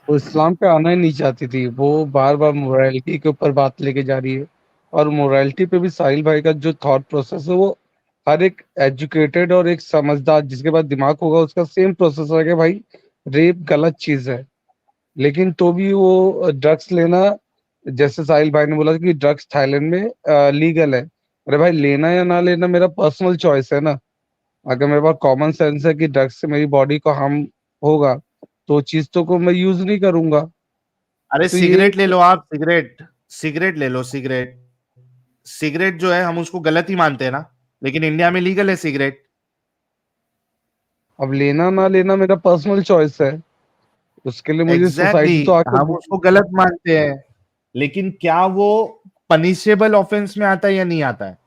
वो इस्लाम पे आना ही नहीं चाहती थी, वो बार बार मोरालिटी के ऊपर बात लेके जा रही है। और मोरालिटी पे भी साहिल भाई का जो थॉट प्रोसेस है, वो हर एक एजुकेटेड और एक समझदार जिसके पास दिमाग होगा उसका सेम प्रोसेस है कि भाई रेप गलत चीज है, लेकिन तो भी वो ड्रग्स लेना, जैसे साहिल भाई ने बोला कि ड्रग्स थाईलैंड में लीगल है। अरे भाई, लेना या ना लेना मेरा पर्सनल चॉइस है ना। अगर मेरे पास कॉमन सेंस है कि ड्रग्स से मेरी बॉडी को हार्म होगा तो चीज तो को मैं यूज नहीं करूंगा। अरे तो ये सिगरेट ले लो आप, सिगरेट सिगरेट ले लो, सिगरेट सिगरेट जो है हम उसको गलत ही मानते हैं ना, लेकिन इंडिया में लीगल है सिगरेट। अब लेना ना लेना मेरा पर्सनल चॉइस है, उसके लिए मुझे एग्जैक्टली सोसाइटी तो आके हम उसको गलत मानते हैं, लेकिन क्या वो पनिशेबल ऑफेंस में आता है या नहीं आता है?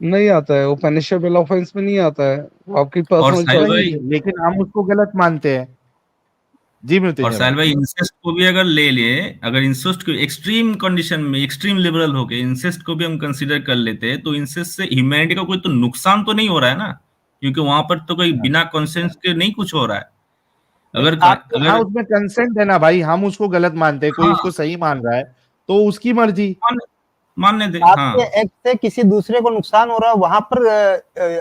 नहीं आता है, वो पनिशेबल ऑफेंस में नहीं आता है, वो आपकी और पर्सनल साहिल चॉइस वही, भाई, है। लेकिन हम उसको गलत मानते हैं। जी और मृत्युंजय साहिल भाई। भाई, इंसेस्ट को भी अगर ले लिए, अगर इंसेस्ट को एक्सट्रीम कंडीशन में, एक्सट्रीम लिबरल होके इंसेस्ट को भी हम कंसीडर कर लेते हैं, तो इंसेस्ट से ह्यूमैनिटी का कोई तो नुकसान तो नहीं हो रहा है ना, क्योंकि वहां पर तो कोई हाँ, बिना कॉन्सेंस के नहीं कुछ हो रहा है। नहीं, अगर आपके हाँ अगर उसमें कंसेंट है ना भाई, हम उसको गलत मानते हैं, कोई हाँ, उसको सही मान रहा है तो उसकी मर्जी। मानने दे, हाँ, आपके एक्ट से किसी दूसरे को नुकसान हो रहा है वहां पर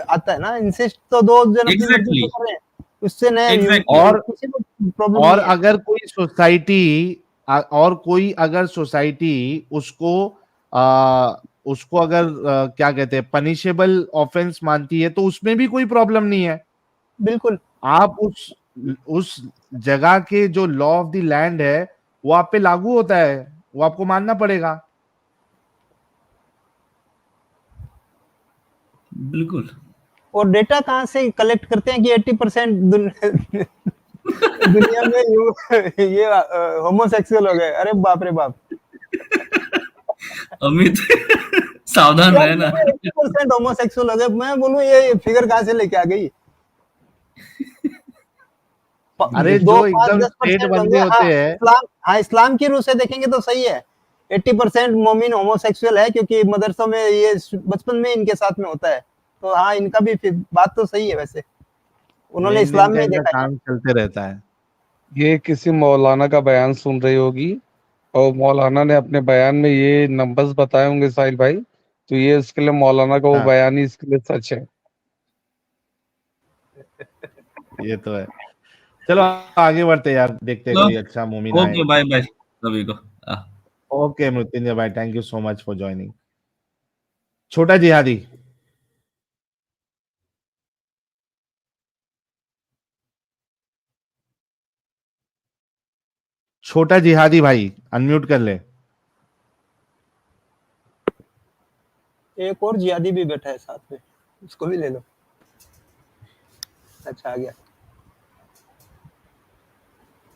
आता है ना। इंसिस्ट तो दो जन अपनी मर्जी एग्जैक्टली, से कर रहे हैं, उससे नहीं एग्जैक्टली, और किसी को प्रॉब्लम और नहीं है। अगर कोई सोसाइटी और कोई अगर सोसाइटी उसको आ, उसको अगर क्या कहते हैं पनिशेबल ऑफेंस मानती है तो उसमें भी कोई प्रॉब्लम नहीं है। बिल्कुल। आप उस जगह के जो लॉ ऑफ द लैंड है वो आप पे लागू होता है, वो आपको मानना पड़ेगा। बिल्कुल। और डेटा कहाँ से कलेक्ट करते हैं कि 80% दुनिया में ये होमोसेक्सुअल हो गए? अरे बाप रे बाप। अमित सावधान यार रहे ना। 80% होमोसेक्सुअल हो गए, मैं बोलूं ये फिगर कहाँ से लेके आ गई? अरे दो जो पाँच एकदम दस स्ट्रेट परसेंट होंगे। बंदे हाँ, होते हैं। इस्लाम, हाँ इस्लाम की रूह से देखेंगे तो सही है। 80% मोमिन होमोसेक्सुअल है, क्योंकि मदरसों में ये बचपन में इनके साथ में होता है। तो हाँ, इनका भी बात तो सही है वैसे, उन्होंने मेन दिन इस्लाम का में ही इनका देखा है। काम चलते रहता है। ये किसी मौलाना का बयान सुन रही होगी और मौलाना ने अपने बयान में ये नंबर्स बताए होंगे साहिल भाई, तो ये इसके लिए मौलाना का वो हाँ, बयान ही इसके लिए सच है। ये तो है। चलो आगे बढ़ते हैं यार, देखते हैं चलो, कोई अच्छा मोमिन आए। ओके, बाय बाय सभी को। ओके मृत्युंजय भाई, thank you so much for joining. छोटा जिहादी। छोटा जिहादी भाई अनम्यूट कर ले। एक और जिहादी भी बैठा है साथ में, उसको भी ले लो। अच्छा, आ गया।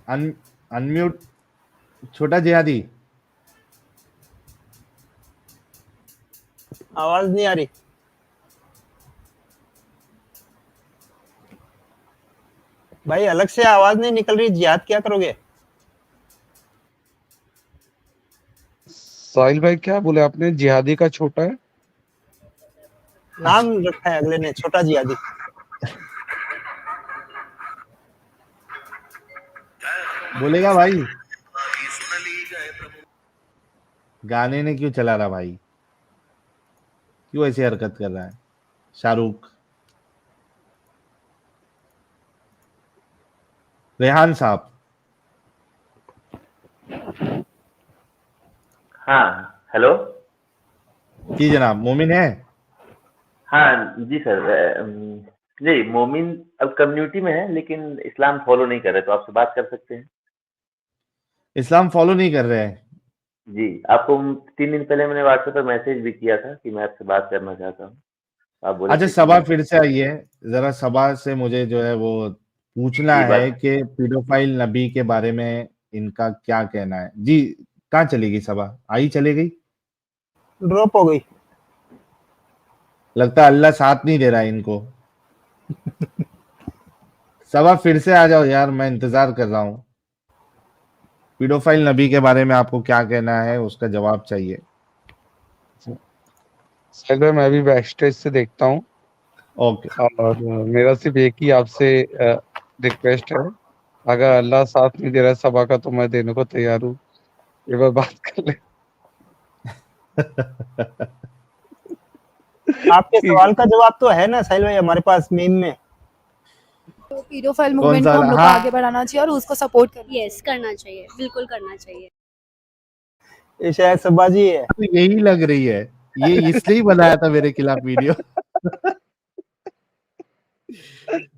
अनम्यूट छोटा जिहादी। आवाज नहीं आ रही। भाई अलग से आवाज नहीं निकल रही, जिहाद क्या करोगे? साहिल भाई क्या बोले आपने, जिहादी का छोटा है? नाम रखा है अगले ने, छोटा जिहादी। बोलेगा भाई, गाने ने क्यों चला रहा भाई, क्यों ऐसी हरकत कर रहा है शाहरुख? रेहान साहब। हाँ, हेलो। जी जनाब, मोमिन है? हाँ जी सर, जी मोमिन अब कम्युनिटी में है, लेकिन इस्लाम फॉलो नहीं कर रहे, तो आपसे बात कर सकते हैं। इस्लाम फॉलो नहीं कर रहे हैं? जी, आपको 3 दिन पहले मैंने व्हाट्सएप पर मैसेज भी किया था कि मैं आपसे बात करना चाहता हूँ। आप बोले अच्छा थे कि सबा मैं फिर से आई है, जरा सबा से मुझे जो है वो पूछना जी है बात। कि पीडोफाइल नबी के बारे में इनका क्या कहना है जी। कहाँ चली गई सबा, आई चली गई? ड्रॉप हो गई। लगता है अल्लाह साथ नहीं दे रहा है इनको। सबा फिर से आ जाओ यार, मैं इंतजार कर रहा हूँ। पीडोफाइल नबी के बारे में आपको क्या कहना है, उसका जवाब चाहिए। साहिल भाई मैं भी बैक स्टेज से देखता हूँ। ओके। और मेरा सिर्फ एक ही आपसे रिक्वेस्ट है, अगर अल्लाह साथ नहीं दे रहा है सभा का तो मैं देने को तैयार हूँ, एक बार बात कर ले। आपके ठीक है। सवाल का जवाब तो है ना साहिल भाई हमारे पास मीम में। तो पीडोफाइल कौन मूवमेंट सा को हम वाला? लोग को हाँ आगे बढ़ाना चाहिए और उसको सपोर्ट करना यस करना चाहिए, बिल्कुल करना चाहिए। ये शायद सबाजी है। तो यही लग रही है, ये इसलिए ही बनाया था मेरे खिलाफ वीडियो।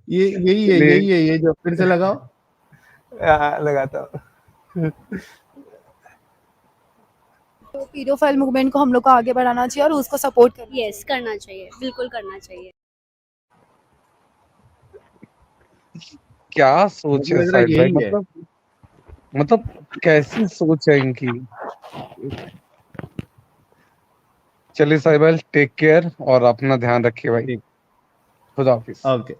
ये यही है, चलिए यही है, ये जो फिर से लगाओ। लगाता हूँ। तो पीडोफाइल मूवमेंट को हम लोग को आगे बढ़ाना चाहिए और उसको सपोर्ट करना यस करना चाहिए, बिल्कुल करना चाहिए। क्या सोच मुझे है लग रहा है साहिल भाई, यही है। मतलब कैसी सोच है इनकी। चलिए साहिल भाई, टेक केयर और अपना ध्यान रखिए भाई। ठीक, खुदा हाफिज। ओके,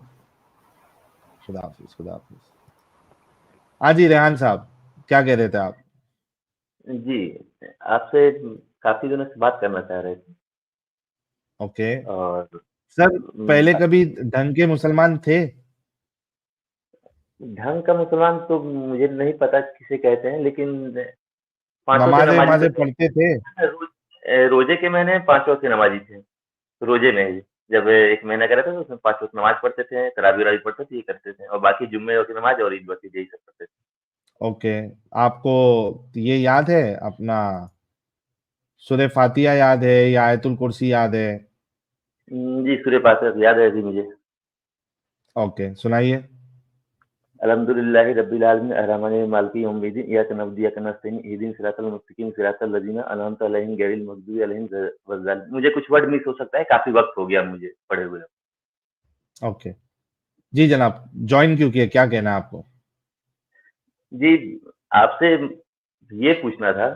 खुदा हाफिज, खुदा हाफिज। हाँ जी रेहान साहब, क्या कह रहे थे आप? जी, आपसे काफी दिनों से बात करना चाह रहे थे। ओके और सर, पहले कभी ढंग के मुसलमान थे? ढंग का मुसलमान तो मुझे नहीं पता किसे कहते हैं, लेकिन 5 वक़्त नमाज़ें नमाज़ी वमाज़ें तो थे। पढ़ते थे? रोजे के महीने 5 वक़्त के नमाज़ी थे, रोजे में ही। जब 1 महीना का रहता था, तो उसमें 5 वक़्त नमाज़ पढ़ते थे, तरावी-वरावी पढ़ते थे, ये करते थे, और बाकी जुम्मे की नमाज़ और ईद बकरीद यही सब करते थे। ओके, आपको ये याद है अपना सूरह फातिहा याद है या आयतुल कुर्सी याद है? जी, सूरह फातिहा तो याद है जी मुझे। ओके, सुनाइए। अल्हम्दुलिल्लाहि रब्बिल आलमीन अर्रहमानिर मालिकिल यौमिद्दीन इय्याका नअबुदु व इय्याका नस्तईन इहदिनस सिरातल मुस्तकीम सिरातल लज़ीना अनअमता अलैहिम गैरिल मग़दूबि अलैहिम वज़्ज़ालिमीन। मुझे कुछ वर्ड मिस हो सकता है, काफ़ी वक़्त हो गया मुझे पढ़े हुए। ओके, जी जनाब, जॉइन क्यों किए? क्या कहना है आपको? जी, आपसे ये पूछना था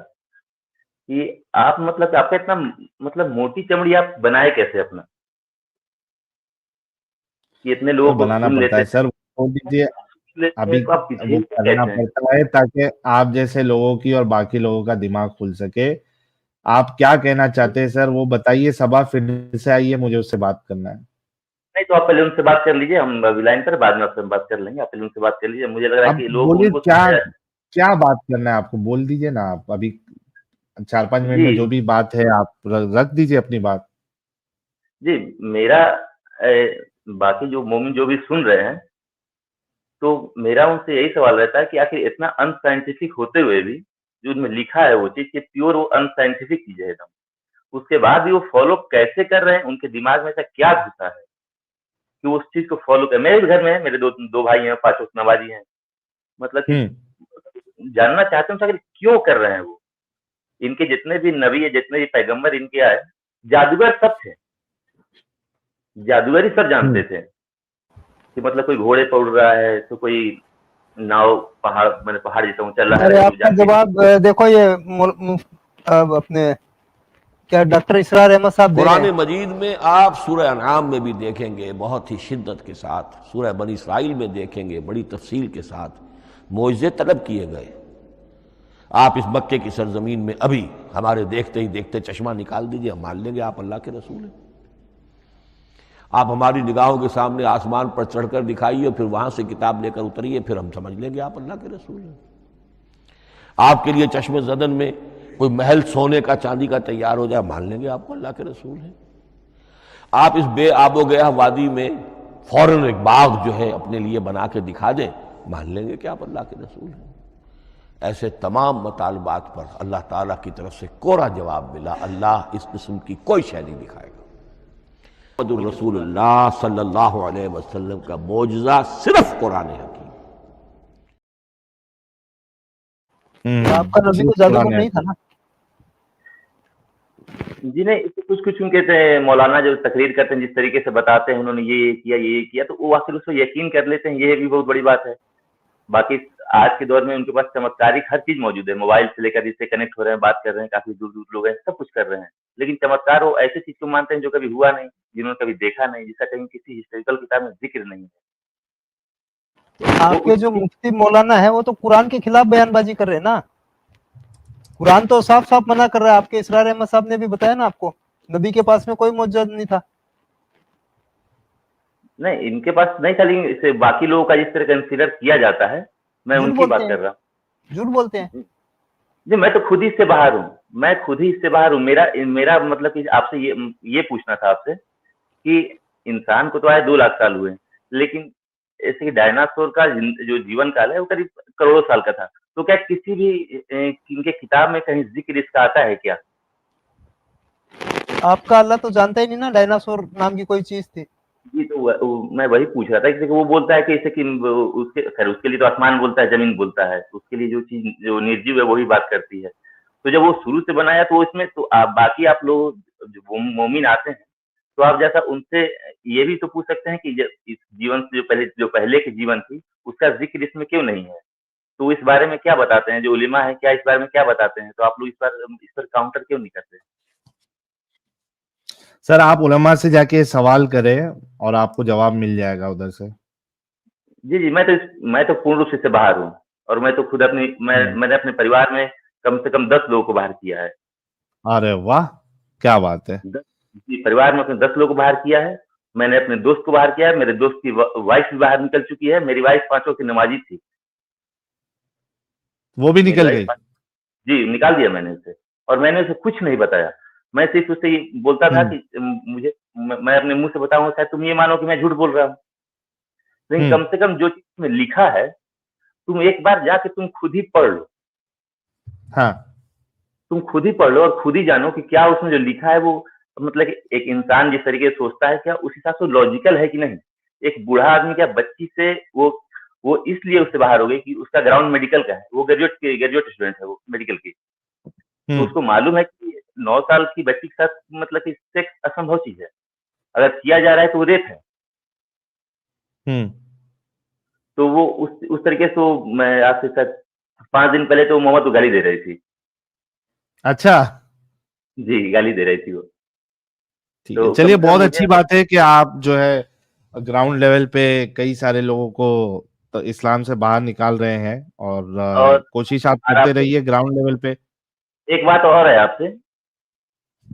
कि आप मतलब आपका इतना मतलब मोटी चमड़ी आप बनाए कैसे अपना? कि इतने लोगों तो को बनाना सुन पड़ता लेते है हैं, सर, बोल दीजिए। लेते हैं अभी तो आप वो झेलते करना कैसे हैं? पड़ता है ताकि आप जैसे लोगों की और बाकी लोगों का दिमाग खुल सके। आप क्या कहना चाहते हैं सर, वो बताइए। सबा फिर से आइए, मुझे उससे बात करना है। नहीं तो आप पहले उनसे बात कर लीजिए, हम अभी लाइन पर बाद में आपसे बात कर लेंगे। आप पहले उनसे बात कर लीजिए, मुझे लग रहा है आप कि लोग बोलिए, उनको क्या सुना जाए। क्या बात करना है आपको? बोल दीजिए ना आप। अभी 4-5 मिनट जी, में जो भी बात है आप रख दीजिए अपनी बात। जी, मेरा बाकी जो मोमिन जो भी सुन रहे हैं, तो मेरा उनसे यही सवाल रहता है कि आखिर इतना अनसाइंटिफिक होते हुए भी, जो उनमें लिखा है वो चीज़ कि प्योर वो अनसाइंटिफिक चीज़ है एकदम। उसके बाद भी वो फॉलो कैसे कर रहे हैं? उनके दिमाग में ऐसा क्या घुसा है कि वो उस चीज़ को फॉलो करें? मेरे भी घर में है, मेरे 2 भाई हैं, 5 वक़्त नमाज़ी हैं। मतलब कि हुँ। जानना चाहते हैं आखिर क्यों कर रहे हैं वो? इनके जितने भी नबी है, जितने भी पैगंबर इनके आए, जादूगर सब थे। जादूगर ही सब हुँ। जानते थे कि मतलब कोई घोड़े पे उड़ रहा है, तो कोई नाव पहाड़ मैंने पहाड़ जैसा ऊँचा लहर अरे है, वो आपका जानते थे। जवाब देखो, ये अब अपने क्या डॉक्टर इसरार अहमद साहब दे रहे कुरान हैं। मजीद में आप सूरह अनआम में भी देखेंगे बहुत ही शिद्दत के साथ, सूरह बनी इसराइल में देखेंगे बड़ी तफसील के साथ मोइज़े तलब किए गए। आप इस मक्के की सरजमीन में अभी हमारे देखते ही देखते चश्मा निकाल दीजिए, हम मान लेंगे आप अल्लाह के रसूल हैं। आप हमारी निगाहों के सामने आसमान पर चढ़कर दिखाइए, फिर वहां से किताब लेकर उतरिए, फिर हम समझ लेंगे आप अल्लाह के रसूल हैं। आपके लिए चश्मे ज़दन में कोई महल सोने का चांदी का तैयार हो जाए, मान लेंगे आपको अल्लाह के रसूल हैं। आप इस बे आबो गया वादी में फौरन एक बाग जो है अपने लिए बना के दिखा दें, मान लेंगे कि आप अल्लाह के रसूल हैं। ऐसे तमाम मतालबात पर अल्लाह ताला की तरफ से कोरा जवाब मिला, अल्लाह इस किस्म की कोई शय नहीं दिखाएगा। मुहम्मदुर रसूलुल्लाह सल्लल्लाहु अलैहि वसल्लम का मोजज़ा सिर्फ कुरान हकीम। आपका नबी को जादूगर नहीं था ना? जी नहीं, कुछ-कुछ उनके मौलाना जो तकरीर करते हैं, जिस तरीके से बताते हैं उन्होंने ये किया, ये किया, तो वो आखिर उस पर यकीन कर लेते हैं, ये भी बहुत बड़ी बात है। बाकी आज के दौर में उनके पास चमत्कारिक हर चीज़ मौजूद है, मोबाइल से लेकर जिससे कनेक्ट हो रहे हैं, बात कर रहे हैं, काफ़ी दूर-दूर लोग हैं, सब कुछ कर रहे हैं। लेकिन चमत्कार वो ऐसी चीज़ को मानते हैं जो कभी हुआ नहीं, जिन्होंने कभी देखा नहीं, जिसका कहीं किसी हिस्टोरिकल किताब में ज़िक्र नहीं है। आपके जो मुफ्ती मौलाना है वो तो कुरान के खिलाफ बयानबाजी कर रहे हैं ना। कुरान तो साफ साफ मना कर रहा है। आपके इसरार अहमद साहब ने भी बताया ना आपको, नबी के पास में कोई मौजूद नहीं था। नहीं, इनके पास नहीं था, लेकिन इसे बाकी लोगों का जिस तरह कंसीडर किया जाता है, मैं उनकी बात कर रहा हूँ। झूठ बोलते हैं। जी, मैं तो खुद ही इससे बाहर हूँ, मैं खुद ही इससे बाहर हूँ। मेरा मतलब कि आपसे ये पूछना था आपसे कि इंसान को तो आए 2 लाख साल हुए, लेकिन ऐसे कि डायनासोर का जो जीवन काल है वो करीब करोड़ों साल का था। तो क्या किसी भी इनके किताब में कहीं जिक्र इसका आता है क्या? आपका अल्लाह तो जानता ही नहीं ना डायनासोर नाम की कोई चीज थी। जी, तो मैं वही पूछ रहा था कि वो बोलता है कि जैसे कि उसके खैर उसके लिए तो आसमान बोलता है, जमीन बोलता है, उसके लिए जो चीज जो निर्जीव है वही बात करती है। तो जब वो शुरू से बनाया तो इसमें तो आप बाकी आप लोग जो मोमिन आते हैं तो आप जैसा उनसे ये भी तो पूछ सकते हैं कि इस जीवन से जो पहले की जीवन थी उसका जिक्र इसमें क्यों नहीं है? तो इस बारे में क्या बताते हैं जो उलेमा है, क्या इस बारे में क्या बताते हैं? तो आप लोग इस पर काउंटर क्यों नहीं करते? सर आप उलमा से जाके सवाल करें और आपको जवाब मिल जाएगा उधर से। जी, मैं तो पूर्ण रूप से इससे बाहर हूँ और मैं तो खुद मैंने अपने परिवार में कम से कम 10 लोगों को बाहर किया है। अरे वाह, क्या बात है। 10 जी, परिवार में अपने 10 लोगों को बाहर किया है। मैंने अपने दोस्त को बाहर किया है, मेरे दोस्त की वाइफ भी बाहर निकल चुकी है। मेरी वाइफ 5 वक़्त की नमाज़ी थी। वो भी मेरी निकल वाइफ गई? जी, निकाल दिया मैंने उसे और मैंने उसे कुछ नहीं बताया। मैं सिर्फ़ उससे ये बोलता था कि मुझे मैं अपने मुँह से बताऊँगा शायद तुम ये मानो कि मैं झूठ बोल रहा हूँ। लेकिन कम से कम जो चीज़ उसमें लिखा है, तुम एक बार जाके तुम खुद ही पढ़ लो। हाँ। तुम खुद ही पढ़ लो और खुद ही जानो कि क्या उसमें जो लिखा है वो मतलब कि एक इंसान जिस तरीके से सोचता है क्या उस हिसाब से लॉजिकल है कि नहीं? एक बूढ़ा आदमी क्या बच्ची से वो इसलिए उससे बाहर हो गई कि उसका ग्राउंड मेडिकल का है। वो ग्रेजुएट स्टूडेंट है वो मेडिकल की। तो उसको मालूम है कि 9 साल की बच्ची के साथ मतलब कि सेक्स असंभव चीज़ है। अगर किया जा रहा है तो वो रेप है। तो वो उस तरीके से मैं आज से शायद 5 दिन पहले तो मोहम्मद को गाली दे रही थी। अच्छा। जी, गाली दे रही थी वो। ठीक है, तो चलिए कम से कम बहुत मुझे अच्छी बात है कि आप जो है ग्राउंड लेवल पे कई सारे लोगों को तो इस्लाम से बाहर निकाल रहे हैं और और कोशिश आप और करते आपसे रहिए ग्राउंड लेवल पे। एक बात और है आपसे,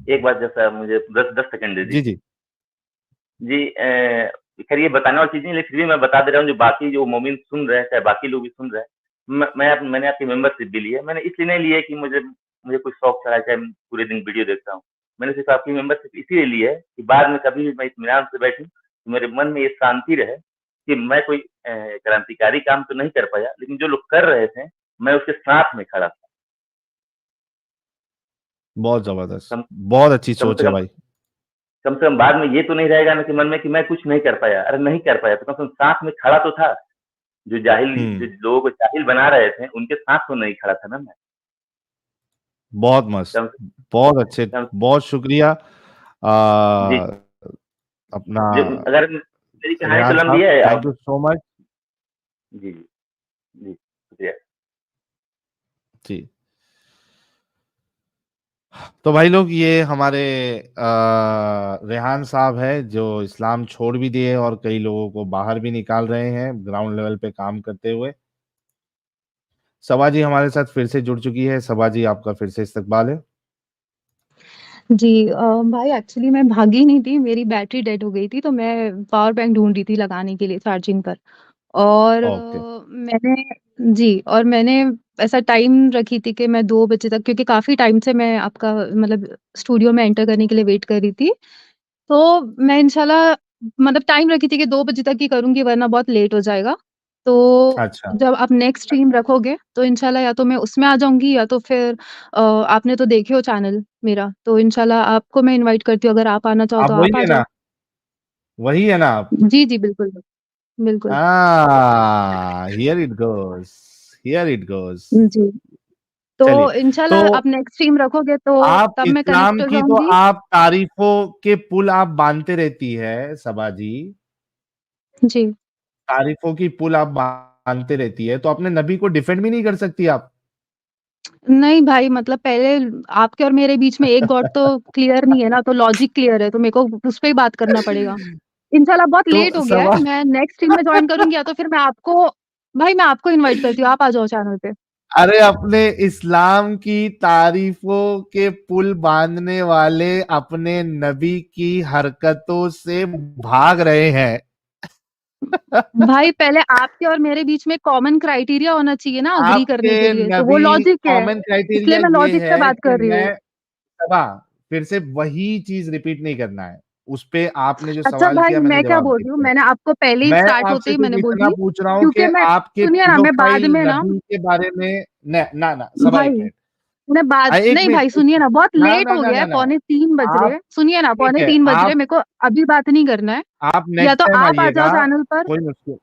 एक बात जैसा मुझे 10 सेकंड दे जी, दीजिए। जी। जी खैर ये बताने वाली चीज़ नहीं, लेकिन फिर भी मैं बता दे रहा हूँ जो बाकी जो मोमिन सुन रहे हैं, चाहे बाकी लोग भी सुन रहे हैं। मैंने आपकी मेंबरशिप भी ली है। मैंने इसलिए नहीं ली है कि मुझे कोई शौक चढ़ा है, चाहे मैं पूरे दिन वीडियो देखता हूँ। मैंने सिर्फ़ आपकी मेंबरशिप इसीलिए ली है कि बाद में कभी भी मैं इत्मीनान से बैठूँ, तो मेरे मन में ये शांति रहे कि मैं कोई क्रांतिकारी काम तो नहीं कर पाया, लेकिन जो लोग कर रहे थे, मैं उसके साथ में खड़ा था। बहुत जबरदस्त, कम बहुत अच्छी कम सोच से है कम भाई। कम से कम बाद में ये तो नहीं रहेगा ना कि मन में कि मैं कुछ नहीं कर पाया। अरे नहीं कर पाया तो कम से कम साथ में खड़ा तो था। जो लोगों को जाहिल बना रहे थे, उनके साथ तो नहीं खड़ा था ना मैं। बहुत मस्त, कम बहुत अच्छे, कम बहुत शुक्रिया। जी, अपना अगर मेरी कहानी तो रेहान लंबी साहब, है थैंक अब यू सो मच। जी, जी, जी, शुक्रिया। जी। तो भाई लोग ये हमारे रेहान साहब है जो इस्लाम छोड़ भी दिए और कई लोगों को बाहर भी निकाल रहे हैं ग्राउंड लेवल पे काम करते हुए। सबा जी हमारे साथ फिर से जुड़ चुकी है। सबा जी आपका फिर से इस्तकबाल है। जी भाई एक्चुअली मैं भागी नहीं थी, मेरी बैटरी डेड हो गई थी, तो मैं पावर बैंक ढूँढ रही थी लगाने के लिए चार्जिंग पर। और ओके। मैंने ऐसा टाइम रखी थी कि मैं 2 बजे तक, क्योंकि काफ़ी टाइम से मैं आपका मतलब स्टूडियो में एंटर करने के लिए वेट कर रही थी। तो मैं इंशाल्लाह मतलब टाइम रखी थी कि 2 बजे तक ही करूँगी, वरना बहुत लेट हो जाएगा। तो अच्छा। जब आप नेक्स्ट स्ट्रीम रखोगे तो इंशाल्लाह या तो मैं उसमें आ जाऊँगी या तो फिर आपने तो देखे हो चैनल मेरा, तो इंशाल्लाह आपको मैं इनवाइट करती हूँ, अगर आप आना चाहो आप तो वही आप आ है जाओ। ना? वही है ना आप? जी, जी, बिल्कुल, बिल्कुल। Here it goes, here it goes. जी, तो चलिए, तो इंशाल्लाह आप नेक्स्ट स्ट्रीम रखोगे तो आप तब मैं इस्लाम कनेक्ट हो की तो जाऊँगी। आप तारीफों के पुल आप बाँधते रहती है सबा जी। जी। तारीफों की पुल आप बाँधते रहती है, तो अपने नबी को डिफेंड भी नहीं कर सकती आप? नहीं भाई, मतलब पहले आपके और मेरे बीच में एक गॉड तो क्लियर नहीं है ना, तो लॉजिक क्लियर है, तो मेरे को उस पे ही बात करना पड़ेगा। इंशाल्लाह बहुत लेट तो हो गया है, सबा मैं नेक्स्ट स्ट्रीम में जॉइन करूँगी या तो फिर मैं आपको इनवाइट करती हूँ, आप आ जाओ चैनल पे। अरे अपने इस्लाम की तारीफों के पुल बाँधने वाले अपने नबी की हरकतों से भाग रहे हैं। भाई पहले आपके और मेरे बीच में कॉमन क्राइटेरिया होना चाहिए ना एग्री करने के आपके लिए, तो वो नबी लॉजिक है। कॉमन इसलिए क्राइटेरिया मैं ये लॉजिक से है बात कि कर रही हूँ। मैं सबा फिर से वही चीज रिपीट नहीं करना है। उस पे आपने जो अच्छा सवाल भाई, किया मैंने मैं क्या जवाब बोल दे रही हूँ, दिया। मैंने आपको पहले ही मैं स्टार्ट होते आपसे ही सिर्फ मैंने बोल इतना दी, पूछ रहा हूँ कि क्योंकि मैं, आपके सुनिए ना, मैं बाद पीडोफाइल में ना, नबी के बारे में ना सबा भाई एक मिनट, मैं बाद, एक नहीं भाई मिनट, सुनिए ना, बहुत ना लेट ना हो ना गया ना है, ना 2:45 बज रहे आप, हैं, सुनिए ना, ठीक है 2:45 बज रहे आप हैं, मेरे को अभी बात नहीं करना है। आप या नेक्स्ट तो टाइम आप आ जाओ आइएगा, चैनल पर, कोई मुश्किल,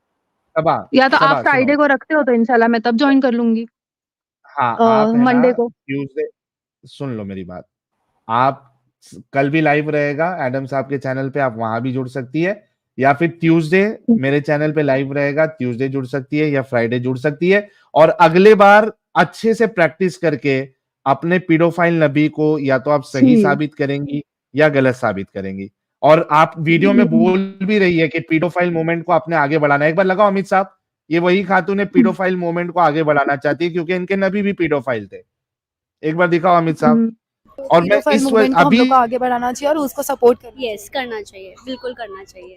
सबा या तो आप सबा सुनो, फ्राइडे को रखते हो तो इंशाल्लाह मैं तब ज्वाइन कर लूंगी, हाँ आप है ना मंडे को। ट्यूसडे, सुन लो मेरी बात, आप कल भी लाइव रहेगा एडम साहब के चैनल पे, आप वहां भी जुड़ सकती है, या फिर ट्यूसडे मेरे चैनल पे लाइव रहेगा, ट्यूसडे जुड़ सकती है या फ्राइडे जुड़ सकती है, और अगले बार अच्छे से प्रैक्टिस करके अपने पीडोफाइल नबी को या तो आप सही जी साबित करेंगी या गलत साबित करेंगी। और आप वीडियो में बोल भी रही है कि पीडोफाइल मूवमेंट को अपने आगे बढ़ाना है। एक बार लगाओ अमित साहब, ये वही खातून है पीडोफाइल मूवमेंट को आगे बढ़ाना चाहती है क्योंकि इनके नबी भी पीडोफाइल थे। एक बार दिखाओ अमित साहब। और मैं पीडोफाइल इस मूवमेंट को हम अभी लोग को आगे बढ़ाना चाहिए और उसको सपोर्ट करना यस करना चाहिए, बिल्कुल करना चाहिए।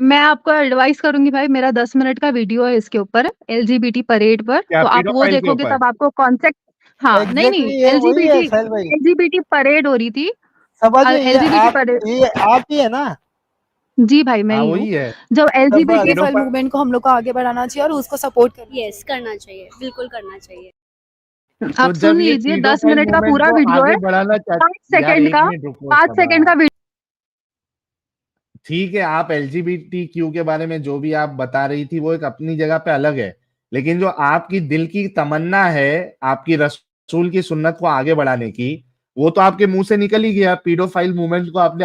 मैं आपको एडवाइस करूंगी भाई, मेरा 10 मिनट का वीडियो है इसके ऊपर, एलजीबीटी परेड पर, क्या तो आप वो पीडोफाइल के देखोगे ऊपर? तब आपको कॉन्सेप्ट, हाँ नहीं एग्जैक्टली नहीं, ये वही है एलजीबीटी साहिल भाई। एलजीबीटी परेड हो रही थी, सबा जी, एलजीबीटी परेड। ये आप ही है ना? जी भाई मैं हाँ ही हूँ, वही है। जब एलजीबीटी, पीडोफाइल मूवमेंट को हम लोग को आगे बढ़ाना चाहिए और उसको सपोर्ट करना। यस करना चाहिए, बिल्कुल करना चाहिए। तो आप जब सुन ये लीजिए, 10 पीडोफाइल मिनट का मूवमेंट पूरा को वीडियो आगे है, बढ़ाना 5 चाहते, यार सेकंड एक का, मिनट रुको 5 सबा, सेकंड का वीडियो। ठीक है आप एलजीबीटी क्यू के बारे में जो भी आप बता रही थी वो एक अपनी जगह पे अलग है, लेकिन जो आपकी दिल की तमन्ना है आपकी रसूल की सुन्नत को आगे बढ़ाने की, वो तो आपके मुंह से निकल ही गया, पीडोफाइल मूवमेंट को आपने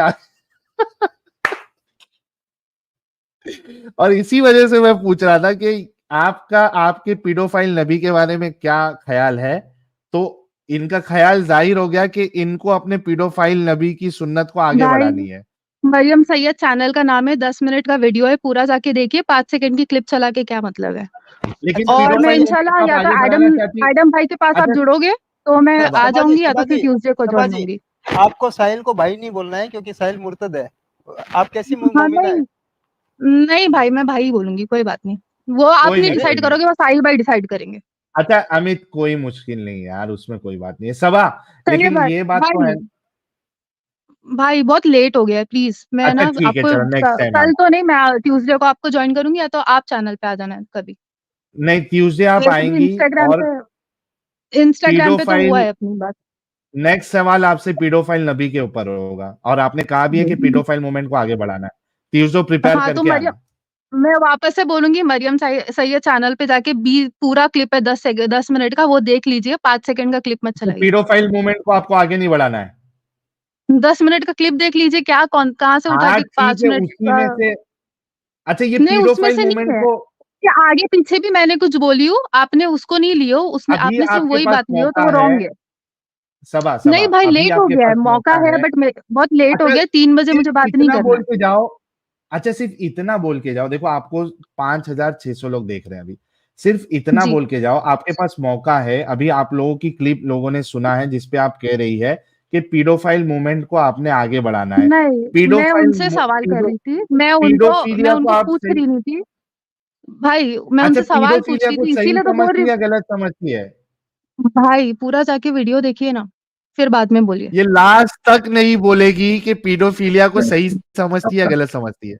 और इसी वजह से मैं पूछ रहा था कि आपका आपके पीडोफाइल नबी के बारे में क्या ख्याल है। तो इनका ख्याल जाहिर हो गया कि इनको अपने पीडोफाइल नबी की सुन्नत को आगे भाई बढ़ानी है। मरियम सैयद चैनल का नाम है, 10 मिनट का वीडियो है, पूरा जाके देखिए, 5 सेकंड की क्लिप चला के क्या मतलब है। लेकिन और मैं पीडोफाइल मूवमेंट इंशाल्लाह को आप या तो आगे एडम बढ़ाना चाहती, एडम भाई के पास आप अच्छा जुड़ोगे तो मैं सबा आ जाऊंगी, या सबा तो फिर जी, ट्यूसडे को सबा ज्वाइन जी, होंगी। आपको साहिल को भाई नहीं बोलना है क्योंकि साहिल मुर्तद है। आप कैसी हाँ मोमिना है? नहीं, नहीं भाई मैं भाई बोलूंगी, कोई बात नहीं, वो आप कोई नहीं नहीं अरे कोई डिसाइड नहीं, करोगे, वो साहिल भाई डिसाइड करेंगे। अच्छा अमित कोई मुश्किल नहीं है यार, उसमें कोई बात नहीं है सबा, चलिए लेकिन भाई, ये बात तो भाई है। भाई बहुत लेट हो गया है, प्लीज मैं अच्छा ना ठीक है आपको चलो नेक्स्ट टाइम कल आप, तो नहीं, मैं ट्यूसडे को आपको ज्वाइन करूंगी, या तो आप चैनल पे आ जाना कभी। नहीं ट्यूसडे आप वैसे भी आएंगी। और इंस्टाग्राम पे तो हुआ पीडोफाइल, है अपनी बात। नेक्स्ट सवाल आपसे पीडोफाइल नबी के ऊपर होगा, और आपने कहा भी है कि पीडोफाइल मूवमेंट को आगे बढ़ाना है, ट्यूसडे प्रिपेयर हाँ तो करके मरियम, आना। मैं वापस से बोलूंगी, मरियम सैयद चैनल पे जाके पूरा क्लिप है, 10 मिनट का, वो देख लीजिए, 5 सेकंड का क्लिप मत तो चलाइए। पीडोफाइल मूवमेंट को आपको आगे नहीं बढ़ाना है? 10 मिनट का क्लिप देख लीजिए, क्या कौन कहाँ से उठा हाँ के ठीक 5 है मिनट उसी का। में से, अच्छा ये नहीं उसमें पीडोफाइल से नहीं मूवमेंट है, को, कि आगे पीछे भी मैंने कुछ बोली हूँ, आपने उसको नहीं लियो, उसने अभी आपने सिर्फ आपके वही पास बात लियो, तो मौका वो है, रॉन्ग है। सबा सबा नहीं भाई अभी लेट हो आपके गया है, पास मौका मौका है, है। बट बहुत लेट हो अच्छा गया, 3 बजे मुझे सिर्फ बात नहीं इतना करना बोल है। के जाओ, अच्छा सिर्फ इतना बोल के जाओ, देखो आपको 5,600 लोग देख रहे हैं अभी, सिर्फ इतना जी बोल के जाओ, आपके पास मौका है, अभी आप लोगों की क्लिप लोगों ने सुना है जिसपे आप कह रही है कि पीडोफाइल मूवमेंट को आपने आगे बढ़ाना है। नहीं, मैं पीडोफाइल उनसे सवाल कर पीडो रही थी, मैं पीडोफीलिया को उनको आप पूछ सही, रही नहीं थी भाई, मैं अच्छा उनसे सवाल पूछ पीडोफीलिया रही को थी, सही इसीलिए तो बोल समझती रही है या गलत समझती है? हूँ। भाई पूरा जाके वीडियो देखिए ना, फिर बाद में बोलिए। ये लास्ट तक नहीं बोलेगी कि पीडोफीलिया को सही समझती है या गलत समझती है,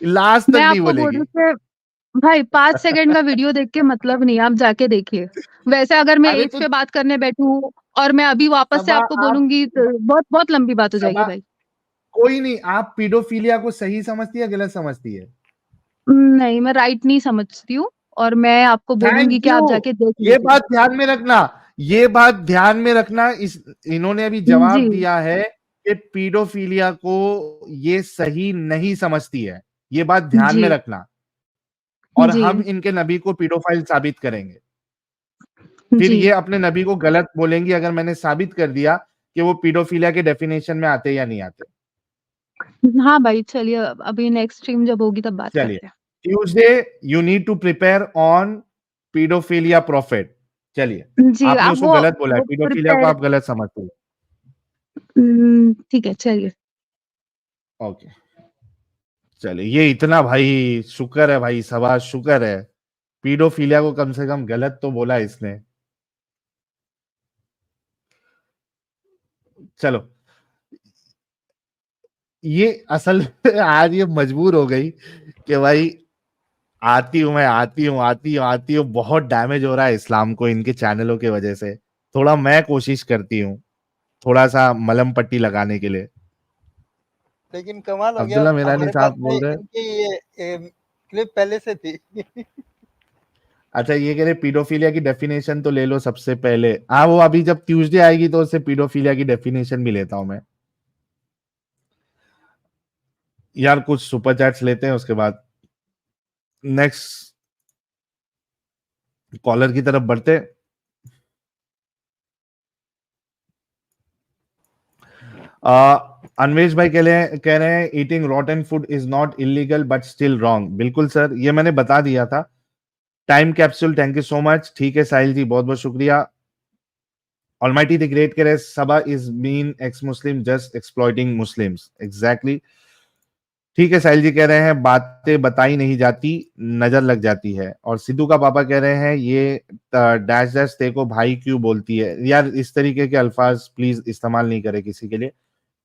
लास्ट मैं तक नहीं आपको बोल रही बोलेगी। हूँ कि भाई 5 सेकंड का वीडियो देख के मतलब नहीं, आप जाके देखिए। वैसे अगर मैं अरे एज तो पे बात करने बैठूं और मैं अभी वापस से सबा आपको आप, बोलूंगी तो बहुत बहुत लंबी बात हो जाएगी सबा भाई। कोई नहीं, आप पीडोफीलिया को सही समझती है गलत समझती है? नहीं मैं राइट नहीं समझती हूँ, और मैं आपको थैंक बोलूंगी कि यू, आप जाके देख ये लीजिए। बात ध्यान में रखना, ये बात ध्यान में रखना, इस इन्होंने अभी जी जवाब दिया है कि पीडोफीलिया को ये सही नहीं समझती है, ये बात ध्यान में जी रखना, और जी हम इनके नबी को पीडोफाइल साबित करेंगे, फिर जी। ये अपने नबी को गलत बोलेंगी अगर मैंने साबित कर दिया कि वो पीडोफीलिया के डेफिनेशन में आते या नहीं आते। हाँ भाई चलिए, अभी नेक्स्ट स्ट्रीम जब होगी तब बात चलिए करते हैं। Tuesday you need to prepare on paedophilia profit. चलिए जी आपने आप उसको गलत बोला है, वो पीडोफीलिया को प्रिपेयर, आप गलत समझते हो। ठीक है चलिए। ओके चलिए, ये इतना भाई शुक्र है भाई, सभा शुक्र है, पीडोफीलिया को कम से कम गलत तो बोला इसने। चलो ये असल आज ये मजबूर हो गई कि भाई आती हूँ, मैं आती हूँ, बहुत डैमेज हो रहा है इस्लाम को इनके चैनलों की वजह से। थोड़ा मैं कोशिश करती हूँ, थोड़ा-सा मलहम पट्टी लगाने के लिए। लेकिन कमाल हो गया, अब्दुल्ला मीरानी हमारे पास साहब में बोल रहे हैं इनकी ये क्लिप पहले से थी। अच्छा, ये कह रहे पीडोफिलिया की डेफिनेशन तो ले लो सबसे पहले। हाँ, वो अभी जब ट्यूसडे आएगी तो उससे पीडोफिलिया की डेफिनेशन भी लेता हूँ मैं। यार कुछ सुपर चैट्स लेते हैं, उसके बाद नेक्स्ट कॉलर की तरफ बढ़ते। अन्वेश भाई कह रहे हैं eating रॉटन food is not illegal but still wrong. बिल्कुल सर, ये मैंने बता दिया था। Time capsule, thank you so much. ठीक है साहिल जी, बहुत बहुत शुक्रिया। ऑलमाइटी द ग्रेट कह रहे Saba is mean ex Muslim just exploiting Muslims. Exactly. ठीक है साहिल जी कह रहे हैं बातें बताई नहीं जाती, नजर लग जाती है। और सिद्धू का पापा कह रहे हैं ये डैश डैश ते को भाई क्यों बोलती है। यार इस तरीके के अल्फाज प्लीज इस्तेमाल नहीं करे किसी के लिए।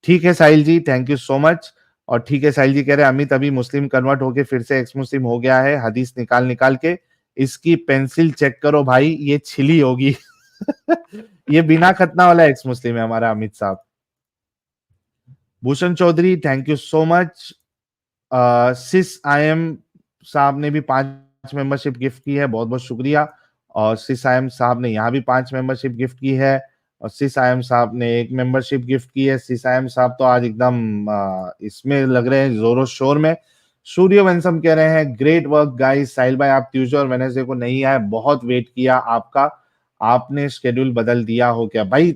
ठीक है साहिल ji, thank you so much. और ठीक है साहिल जी कह रहे हैं अमित अभी मुस्लिम कन्वर्ट होके फिर से एक्स मुस्लिम हो गया है, हदीस निकाल निकाल के। इसकी पेंसिल चेक करो भाई, ये छिली होगी। ये बिना खतना वाला एक्स मुस्लिम है हमारा अमित साहब। Bhushan Chaudhary, thank you so much. Sis I am साहब ने भी 5 मेंबरशिप गिफ्ट की है, बहुत बहुत शुक्रिया। और सिस आई एम साहब ने यहाँ भी 5 मेंबरशिप गिफ्ट की है। और सिस आई एम साहब ने 1 मेंबरशिप गिफ्ट की है। सिस आई एम साहब तो आज एकदम इसमें लग रहे हैं जोरों शोर में। सूर्य वंशम कह रहे हैं ग्रेट वर्क गाइस। साहिल भाई आप ट्यूसडे और वेडनेसडे को नहीं आए, बहुत वेट किया आपका, आपने शेड्यूल बदल दिया हो क्या। भाई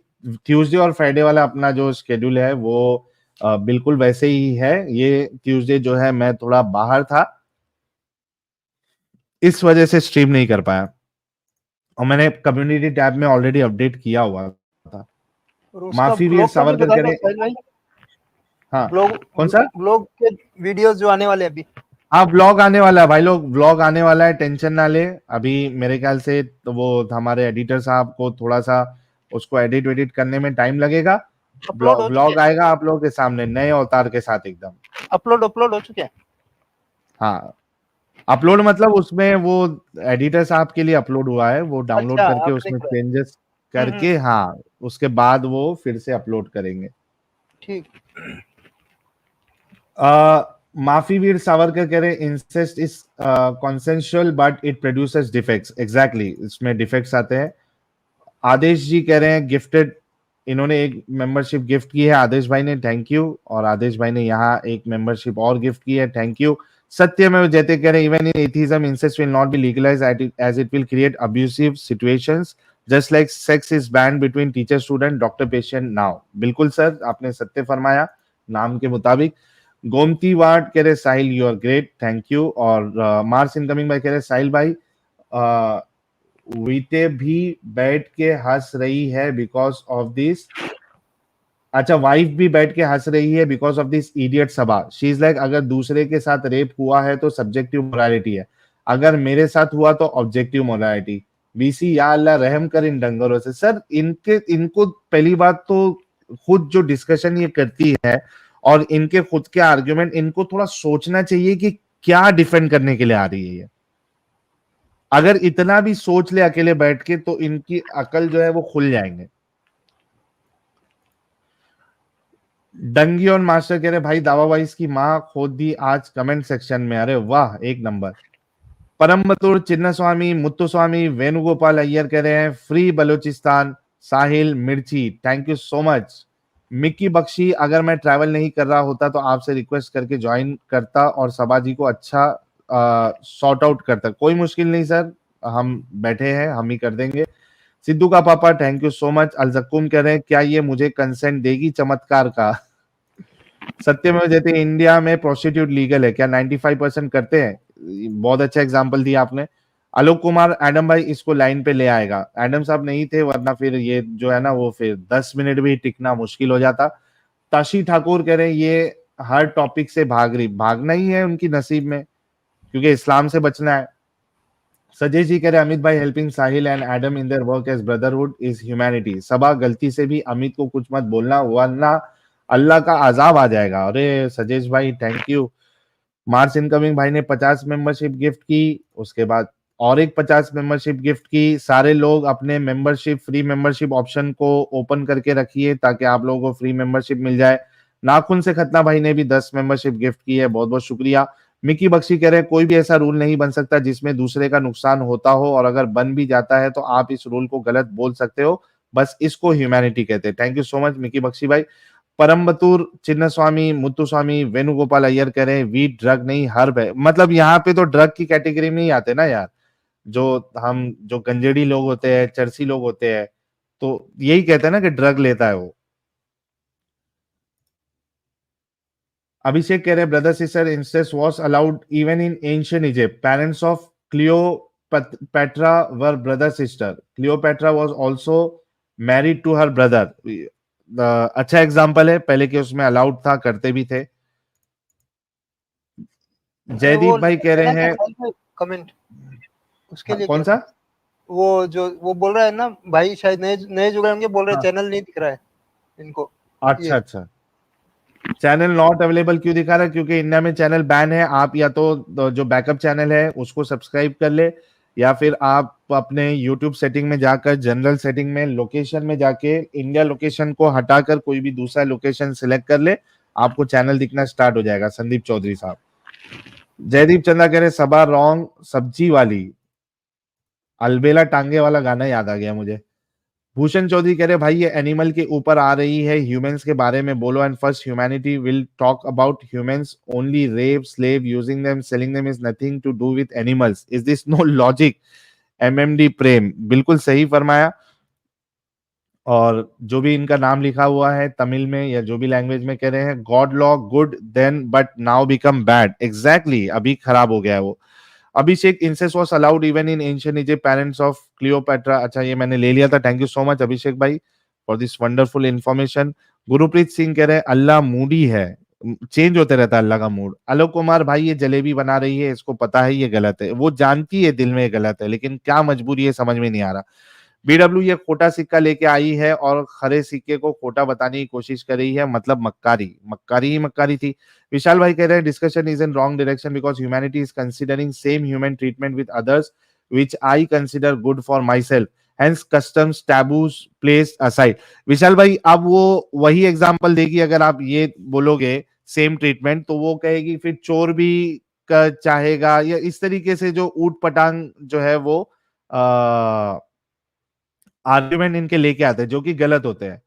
ट्यूसडे और फ्राइडे वाला अपना जो शेड्यूल है वो बिल्कुल वैसे ही है। ये ट्यूसडे जो है मैं थोड़ा बाहर था, इस वजह से स्ट्रीम नहीं कर पाया। और मैंने कम्युनिटी टैब में ऑलरेडी अपडेट किया हुआ था। और उसका माफी वीर ब्लॉग का भी सावरकर बता दो करे। साहिल भाई। हाँ, ब्लॉग कौन सा? ब्लॉग के वीडियोस जो आने वाले अभी। हाँ, व्लॉग आने वाला है भाई लोग, व्लॉग आने वाला है, टेंशन ना ले। अभी मेरे ख्याल से तो वो हमारे एडिटर साहब को थोड़ा सा उसको एडिट वेडिट करने में टाइम लगेगा। अपलोड हो चुके व्लॉग आएगा आप लोगों के सामने नए अवतार के साथ एकदम। अपलोड हो चुके हैं। हाँ, अपलोड मतलब उसमें वो एडिटर साहब के लिए अपलोड हुआ है, वो डाउनलोड अच्छा करके आपने उसमें किया। चेंजेस करके, हाँ उसके बाद वो फिर से अपलोड करेंगे। ठीक। माफी वीर सावरकर कह रहे incest is consensual but it produces defects. Exactly, इसमें डिफेक्ट्स आते हैं। आदेश जी कह रहे हैं गिफ्टेड, इन्होंने 1 मेंबरशिप गिफ्ट की है आदेश भाई ने, थैंक यू। और आदेश भाई ने यहाँ 1 मेंबरशिप और गिफ्ट की है, थैंक यू। सत्य में जैते कह रहे हैं even in atheism incest will not be legalised as it will create abusive situations just like sex is banned between teacher student doctor patient now. बिल्कुल सर, आपने सत्य फरमाया नाम के मुताबिक। गोमती वार्ड कह रहे Sahil you are great, thank you. और मार्स इनकमिंग भाई कह रहे साहिल भाई वीते भी बैठ के हंस रही है बिकॉज ऑफ दिस। अच्छा, वाइफ भी बैठ के हंस रही है because of this idiot Saba. She is like अगर दूसरे के साथ रेप हुआ है तो सब्जेक्टिव मोरालिटी है, अगर मेरे साथ हुआ तो ऑब्जेक्टिव मोरालिटी। बीसी या अल्लाह रहम कर इन डंगरों से। सर इनको पहली बात तो खुद जो डिस्कशन ये करती है और इनके खुद के आर्ग्यूमेंट, इनको थोड़ा सोचना चाहिए कि क्या डिफेंड करने के लिए आ रही है ये। अगर इतना भी सोच ले अकेले बैठ के तो इनकी अकल जो है वो खुल जाएंगे। डंगी और मास्टर कह रहे भाई दावा वाइस की माँ खोद दी आज कमेंट सेक्शन में। अरे वाह, एक नंबर। परम बतूर, चिन्ना स्वामी, मुत्तु स्वामी, वेणुगोपाल अय्यर कह रहे हैं free Balochistan, Sahil Mirchi, thank you so much. Mickey Bakshi, अगर मैं ट्रैवल नहीं कर रहा होता तो आपसे रिक्वेस्ट करके ज्वाइन करता और सबा जी को अच्छा सॉर्ट आउट करता। कोई मुश्किल नहीं सर, हम बैठे हैं, हम ही कर देंगे। सिद्धू का पापा, थैंक यू सो मच। अलजक्कुम कह रहे हैं क्या ये मुझे कंसेंट देगी चमत्कार का। सत्य में जैसे इंडिया में प्रोस्टिट्यूट लीगल है क्या? 95% करते हैं। बहुत अच्छा एग्जांपल दिया आपने। आलोक कुमार, एडम भाई इसको लाइन पे ले आएगा। एडम साहब नहीं थे वरना फिर ये जो है ना वो फिर 10 मिनट भी टिकना मुश्किल हो जाता। ताशी ठाकुर कह रहे हैं ये हर टॉपिक से भाग रही, भागना ही है उनकी नसीब में क्योंकि इस्लाम से बचना है। सजय जी कह रहे अमित भाई helping Sahil and Adam in their work as brotherhood is humanity. Saba गलती से भी अमित को कुछ मत बोलना वरना अल्लाह का अजाब आ जाएगा। अरे सजेश भाई थैंक यू। मार्च इनकमिंग भाई ने 50 मेंबरशिप गिफ्ट की, उसके बाद और एक 50 मेंबरशिप गिफ्ट की। सारे लोग अपने मेंबरशिप फ्री मेंबरशिप ऑप्शन को ओपन करके रखिए ताकि आप लोगों को फ्री मेंबरशिप मिल जाए। नाखून से खतना भाई ने भी 10 मेंबरशिप गिफ्ट की है, बहुत बहुत शुक्रिया। मिकी बख्शी कह रहे हैं कोई भी ऐसा रूल नहीं बन सकता जिसमें दूसरे का नुकसान होता हो, और अगर बन भी जाता है तो आप इस रूल को गलत बोल सकते हो, बस इसको ह्यूमैनिटी कहते हैं। Thank you so much Mickey Bakshi भाई। परमबतूर चिन्नस्वामी मुत्तुस्वामी वेणुगोपाल अय्यर कह रहे हैं वी ड्रग नहीं हर्ब है। मतलब यहाँ पे तो ड्रग की कैटेगरी में ही आते ना यार, जो हम जो गंजेड़ी लोग होते हैं, चरसी लोग होते हैं, तो यही कहते हैं ना कि ड्रग लेता है वो। अभिषेक कह रहे हैं brother sister incest was allowed even in ancient Egypt, parents of Cleopatra were brother sister, Cleopatra was also married to her brother. अच्छा एग्जांपल है, पहले के उसमें अलाउड था, करते भी थे। जयदीप भाई कह रहे हैं कमेंट उसके लिए कौन क्या? सा वो जो वो बोल रहा है ना भाई, शायद नए नए जुड़ होंगे, बोल रहे हाँ। चैनल नहीं दिख रहा है इनको। अच्छा अच्छा, चैनल नॉट अवेलेबल क्यों दिखा रहा है? क्योंकि इंडिया में चैनल बैन है। आप या तो जो बैकअप चैनल है उसको सब्सक्राइब कर ले, या फिर आप अपने यूट्यूब सेटिंग में जाकर जनरल सेटिंग में लोकेशन में जाके इंडिया लोकेशन को हटाकर कोई भी दूसरा लोकेशन सिलेक्ट कर ले, आपको चैनल दिखना स्टार्ट हो जाएगा। संदीप चौधरी साहब। जयदीप चंदा कह रहे सबा रॉन्ग सब्जी वाली, अलबेला टांगे वाला गाना याद आ गया मुझे। भूषण चौधरी कह रहे भाई ये एनिमल के ऊपर आ रही है, ह्यूमंस के बारे में बोलो, and first humanity will talk about humans only, rape slave using them selling them is nothing to do with animals, is this no logic? MMD Prem, बिल्कुल सही फरमाया। और जो भी इनका नाम लिखा हुआ है तमिल में या जो भी लैंग्वेज में कह रहे हैं, god law good then but now become bad, exactly अभी खराब हो गया है वो। Abhishek incest was allowed even in ancient Egypt, parents of Cleopatra. अच्छा ये मैंने ले लिया था, thank you so much Abhishek भाई for this wonderful information. Gurpreet Singh कह रहे हैं अल्लाह मूडी है, चेंज होते रहता है अल्लाह का मूड। आलोक कुमार भाई ये जलेबी बना रही है, इसको पता है ये गलत है, वो जानती है दिल में ये गलत है, लेकिन क्या मजबूरी है समझ में नहीं आ रहा। बीडब्ल्यू ये खोटा सिक्का लेके आई है और खरे सिक्के को खोटा बताने की कोशिश कर रही है, मतलब मक्कारी मक्कारी ही मक्कारी थी। विशाल भाई कह रहे हैं discussion is in wrong direction because humanity is considering same human treatment with others which I consider good for my self, hence customs taboos placed aside. Vishal भाई अब वो वही एग्जाम्पल देगी, अगर आप ये बोलोगे सेम ट्रीटमेंट तो वो कहेगी फिर चोर भी चाहेगा, या इस तरीके से जो ऊट पटांग जो है वो आर्ग्यूमेंट इनके लेके आते हैं जो कि गलत होते हैं।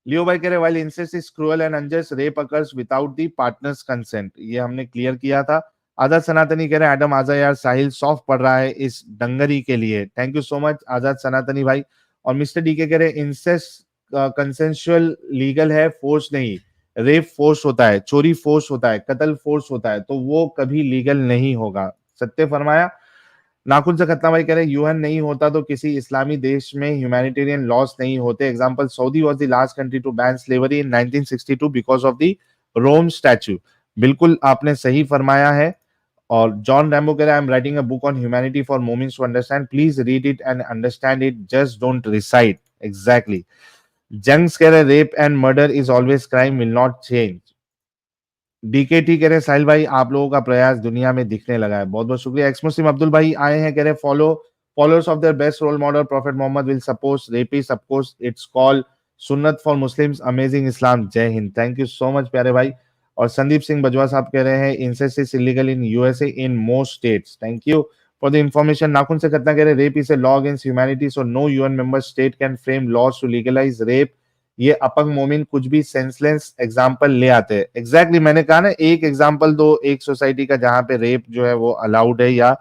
लियो भाई कह रहे while incest is cruel and unjust, rape occurs without the partners consent, ये हमने क्लियर किया था। आजाद सनातनी कह रहे हैं एडम आजा यार साहिल सॉफ्ट पढ़ रहा है इस डंगरी के लिए, थैंक यू सो मच आजाद सनातनी भाई। और मिस्टर डी के कह रहे हैं इंसेस्ट कंसेंशुअल लीगल है, फोर्स नहीं, रेप फोर्स होता है, चोरी फोर्स होता है, कत्ल फोर्स होता है, तो वो कभी लीगल नहीं होगा, सत्य फरमाया। नाखुन से खतना भाई कह रहे हैं यूएन नहीं होता तो किसी इस्लामी देश में ह्यूमैनिटेरियन लॉस नहीं होते, example Saudi was the last country to ban slavery in 1962 because of the Rome statute, बिल्कुल आपने सही फरमाया है। और जॉन रैम्बो कह रहे हैं I am writing a book on humanity for moments to understand, please read it and understand it, just don't recite, exactly. जंग्स कह रहे हैं rape and murder is always crime, will not change. DKT कह रहे हैं साहिल भाई आप लोगों का प्रयास दुनिया में दिखने लगा है, बहुत बहुत शुक्रिया। एक्स मुस्लिम अब्दुल भाई आए हैं, कह रहे followers of their best role model prophet Mohammed will suppose rapist, of course it's called सुन्नत for Muslims, amazing Islam, Jai Hind, thank you so much प्यारे भाई। और संदीप सिंह बजवा साहब कह रहे हैं incest is illegal in USA in most states, thank you for the information. नाखुन से खतना कह रहे rape is a law against humanity so no UN member state can frame laws to legalise rape, ये अपंग मोमिन कुछ भी सेंसलेस एग्जाम्पल ले आते हैं, एग्जैक्टली मैंने कहा ना एक एग्जाम्पल दो एक सोसाइटी का जहां पे रेप जो है वो अलाउड है या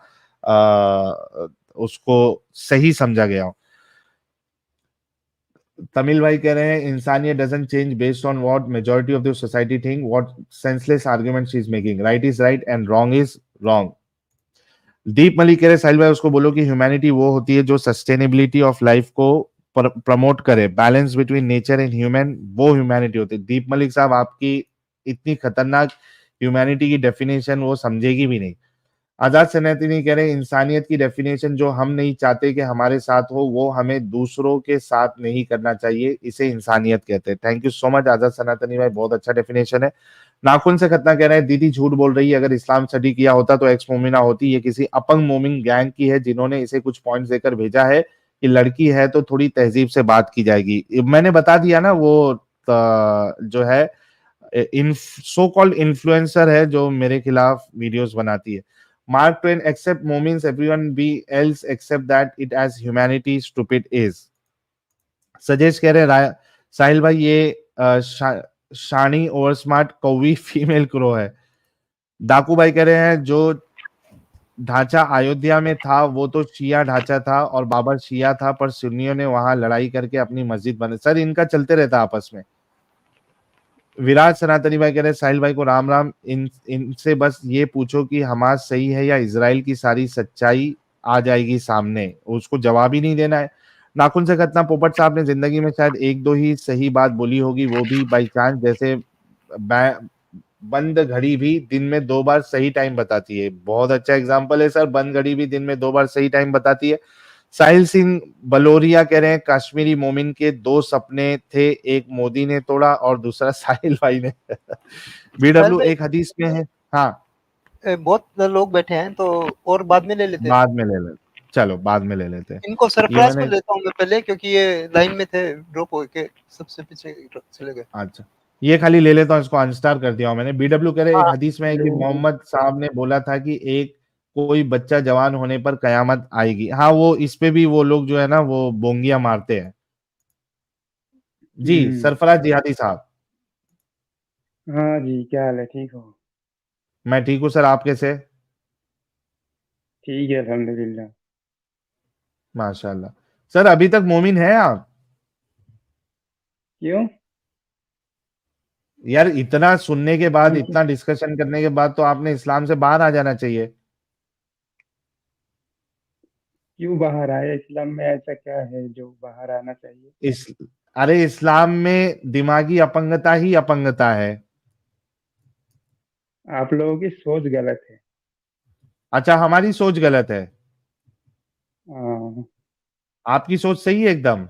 उसको सही समझा गया हो। तमिल भाई कह रहे हैं इंसानियत doesn't change based on what majority of the society think, what senseless argument she is making, right is right and wrong is wrong. Deep Malik कह रहे साहिल भाई उसको बोलो कि ह्यूमैनिटी वो होती है जो सस्टेनेबिलिटी ऑफ लाइफ को प्रमोट करे, balance between nature and human, वो ह्यूमैनिटी होती है। दीप मलिक साहब आपकी इतनी खतरनाक ह्यूमैनिटी की डेफिनेशन वो समझेगी भी नहीं, आजाद सनातनी कह रहे हैं इंसानियत की डेफिनेशन जो हम नहीं चाहते कि हमारे साथ हो वो हमें दूसरों के साथ नहीं करना चाहिए, इसे इंसानियत कहते हैं। थैंक यू सो मच आजाद सनातनी भाई, बहुत अच्छा डेफिनेशन है। नाखून से खतना कह रहे हैं दीदी झूठ बोल रही है, अगर इस्लाम स्टडी किया होता तो एक्स मोमिना होती। ये किसी अपंग मोमिन गैंग की है जिन्होंने इसे कुछ पॉइंट्स देकर भेजा है कि लड़की है तो थोड़ी तहजीब से बात की जाएगी। मैंने बता दिया ना, वो जो है इन सो कॉल्ड इन्फ्लुएंसर है जो मेरे खिलाफ वीडियोस बनाती है। मार्क ट्वेन एक्सेप्ट मोमिन्स everyone be else except that it as humanity stupid is. Sajesh कह रहे हैं साहिल भाई ये शानी ओवर स्मार्ट कौवी फीमेल क्रो है। डाकू भाई कह रहे हैं जो ढांचा अयोध्या में था वो तो शिया ढांचा था और बाबर शिया था, पर सुन्नियों ने वहां लड़ाई करके अपनी मस्जिद बने। सर इनका चलते रहता आपस में। विराट सनातनी भाई कह रहे हैं साहिल भाई को राम राम, इनसे बस ये पूछो कि हमास सही है या इजराइल की सारी सच्चाई आ जाएगी सामने, उसको जवाब ही नहीं देना है। नाखून से खतना पोपट साहब ने जिंदगी में शायद एक दो ही सही बात बोली होगी, वो भी बाई चांस, जैसे बंद घड़ी भी दिन में 2 बार सही टाइम बताती है। बहुत अच्छा एग्जांपल है सर, बंद घड़ी भी दिन में 2 बार सही टाइम बताती है। साहिल सिंह बलोरिया कह रहे हैं कश्मीरी मोमिन के 2 सपने थे, एक मोदी ने तोड़ा और दूसरा साहिल भाई ने। बीडब्ल्यू एक हदीस में है। हाँ बहुत लोग बैठे हैं तो और बाद में ले लेते हैं। बाद में ले लेते, चलो बाद में ले लेते हैं। इनको ये सरफराज को मैंने लेता हूँ मैं पहले, क्योंकि ये लाइन में थे, ड्रॉप होके सबसे पीछे चले गए। अच्छा ये खाली ले लेता हूँ, इसको अनस्टार कर दिया हूँ मैंने। बीडब्ल्यू कह रहे एक हदीस में है कि मोहम्मद साहब ने बोला था कि एक कोई बच्चा जवान होने पर कयामत आएगी। हाँ वो इस पे भी वो लोग जो है ना वो बोंगिया मारते हैं। जी सरफराज जिहादी साहब। हाँ जी, क्या हाल है? ठीक हो? मैं ठीक हूँ सर, आप कैसे? ठीक है अल्हम्दुलिल्लाह। माशाल्लाह। सर अभी तक मोमिन है आप? क्यों? यार इतना सुनने के बाद, हम इतना डिस्कशन करने के बाद तो आपने इस्लाम से बाहर आ जाना चाहिए। क्यों बाहर आए? इस्लाम में ऐसा क्या है जो बाहर आना चाहिए? इस अरे इस्लाम में दिमागी अपंगता ही अपंगता है। आप लोगों की सोच गलत है। अच्छा हमारी सोच गलत है, हाँ, आपकी सोच सही है एकदम।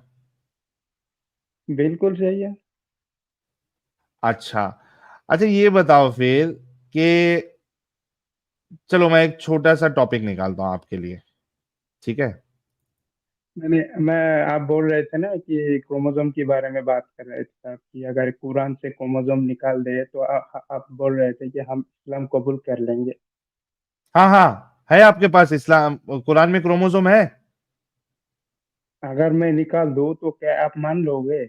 बिल्कुल सही है। अच्छा अच्छा ये बताओ फिर कि चलो मैं एक छोटा सा टॉपिक निकालता हूं आपके लिए, ठीक है? मैं आप बोल रहे थे ना कि क्रोमोसोम के बारे में बात कर रहे थे आप, कि अगर कुरान से क्रोमोसोम निकाल दे तो आप बोल रहे थे कि हम इस्लाम कबूल कर लेंगे। हाँ हाँ है आपके पास इस्लाम कुरान में क्रोमोसोम है? अगर मैं निकाल दूं तो क्या आप मान लोगे?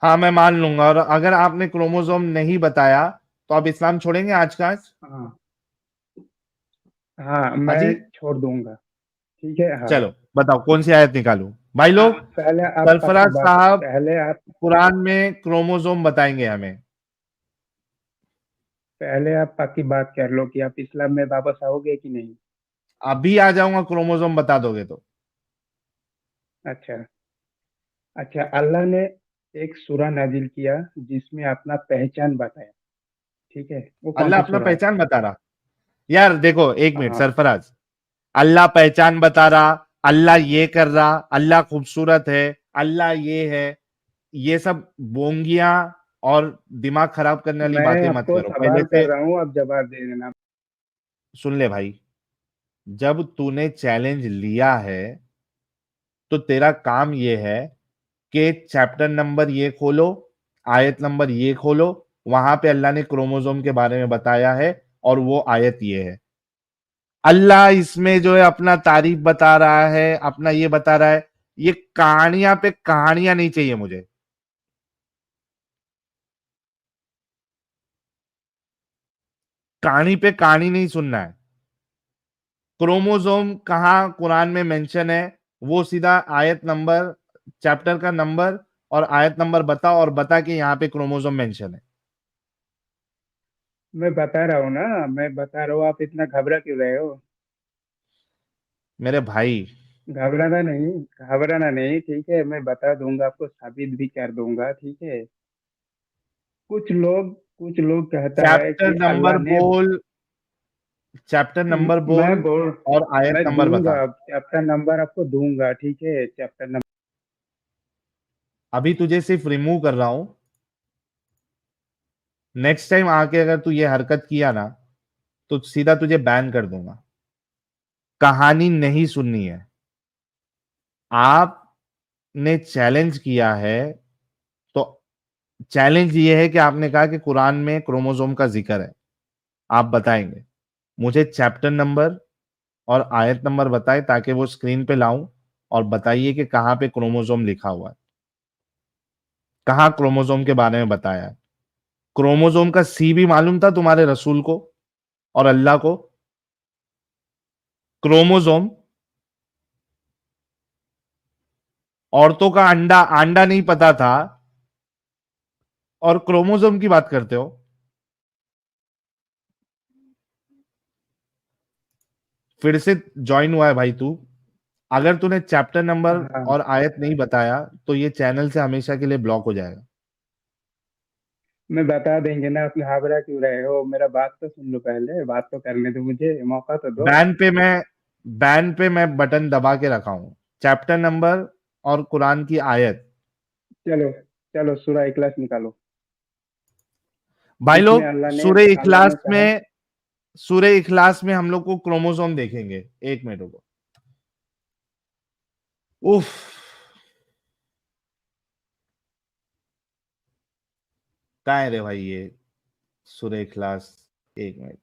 हाँ मैं मान लूंगा, और अगर आपने क्रोमोसोम नहीं बताया तो आप इस्लाम छोड़ेंगे आज का आज? हाँ हाँ, हाँ जी मैं छोड़ दूंगा। ठीक है, हाँ। चलो बताओ कौन सी आयत निकालूं भाई लोग। पहले आप पक्की सरफराज बात, साहब पहले आप कुरान में क्रोमोसोम बताएंगे हमें। पहले आप पक्की बात कर लो कि आप इस्लाम में वापस आओगे कि नहीं। अभी आ जाऊंगा, क्रोमोसोम बता दोगे तो। अच्छा अच्छा, अल्लाह ने एक सूरा नाजिल किया जिसमें अपना पहचान बताया। ठीक है, वो कौन अल्लाह सा अपना सूरा है? पहचान बता रहा? यार देखो एक मिनट हाँ, सरफराज, अल्लाह पहचान बता रहा, अल्लाह ये कर रहा, अल्लाह खूबसूरत है, अल्लाह ये है, ये सब बोंगियां और दिमाग खराब करने वाली मैं बातें मत आपको करो पहले सवाल कर से। रहा हूँ, आप जवाब दे देना। सुन ले भाई, जब तूने चैलेंज लिया है तो तेरा काम ये है कि चैप्टर नंबर ये खोलो, आयत नंबर ये खोलो, वहां पे अल्लाह ने क्रोमोसोम के बारे में बताया है और वो आयत ये है। अल्लाह इसमें जो है अपना तारीफ बता रहा है, अपना ये बता रहा है। ये कहानियां पे कहानियां नहीं चाहिए मुझे, कहानी पे कहानी नहीं सुनना है। क्रोमोसोम कहाँ कुरान में मेंशन है, वो सीधा आयत नंबर, चैप्टर का नंबर और आयत नंबर बता, और बता कि यहाँ पे क्रोमोसोम मेंशन है। मैं बता रहा हूँ ना, मैं बता रहा हूँ, आप इतना घबरा क्यों रहे हो? मेरे भाई घबराना नहीं, घबराना नहीं, ठीक है, मैं बता दूंगा, आपको साबित भी कर दूंगा। ठीक है, कुछ लोग कहता है चैप्टर कि नंबर अल्लाह ने, बोल, चैप्टर नंबर बोल मैं बोल और आयत मैं नंबर बता। दूंगा, चैप्टर नंबर आपको दूंगा, ठीक है? चैप्टर नंबर अभी तुझे सिर्फ रिमूव कर रहा हूं, नेक्स्ट टाइम आके अगर तू ये हरकत किया ना तो सीधा तुझे बैन कर दूंगा। कहानी नहीं सुननी है। आपने चैलेंज किया है, तो चैलेंज ये है कि आपने कहा कि कुरान में क्रोमोसोम का जिक्र है, आप बताएंगे। मुझे चैप्टर नंबर और आयत नंबर बताए ताकि वो स्क्रीन पे लाऊं, और बताइए कि कहां पे क्रोमोसोम लिखा हुआ है, कहां क्रोमोसोम के बारे में बताया है। क्रोमोसोम का सी भी मालूम था तुम्हारे रसूल को और अल्लाह को? क्रोमोसोम औरतों का अंडा, अंडा नहीं पता था, और क्रोमोसोम की बात करते हो। फिर से ज्वाइन हुआ है भाई तू। अगर तूने चैप्टर नंबर हाँ, और आयत नहीं बताया तो ये चैनल से हमेशा के लिए ब्लॉक हो जाएगा। मैं बता देंगे ना, आप घबरा क्यों रहे हो? मेरा बात तो सुन लो, पहले बात तो करने दो, मुझे मौका तो दो। बैन पे मैं बटन दबा के रखा हूं। चैप्टर नंबर और कुरान की आयत। चलो चलो, सूरह इखलास निकालो, भाई जिसमें लोग, अल्लाह ने कहा। सूर्य इखलास में हम लोग को क्रोमोसोम देखेंगे। एक मिनट रुको। उफ, कहाँ है रे भाई ये सूर्य इखलास? एक मिनट।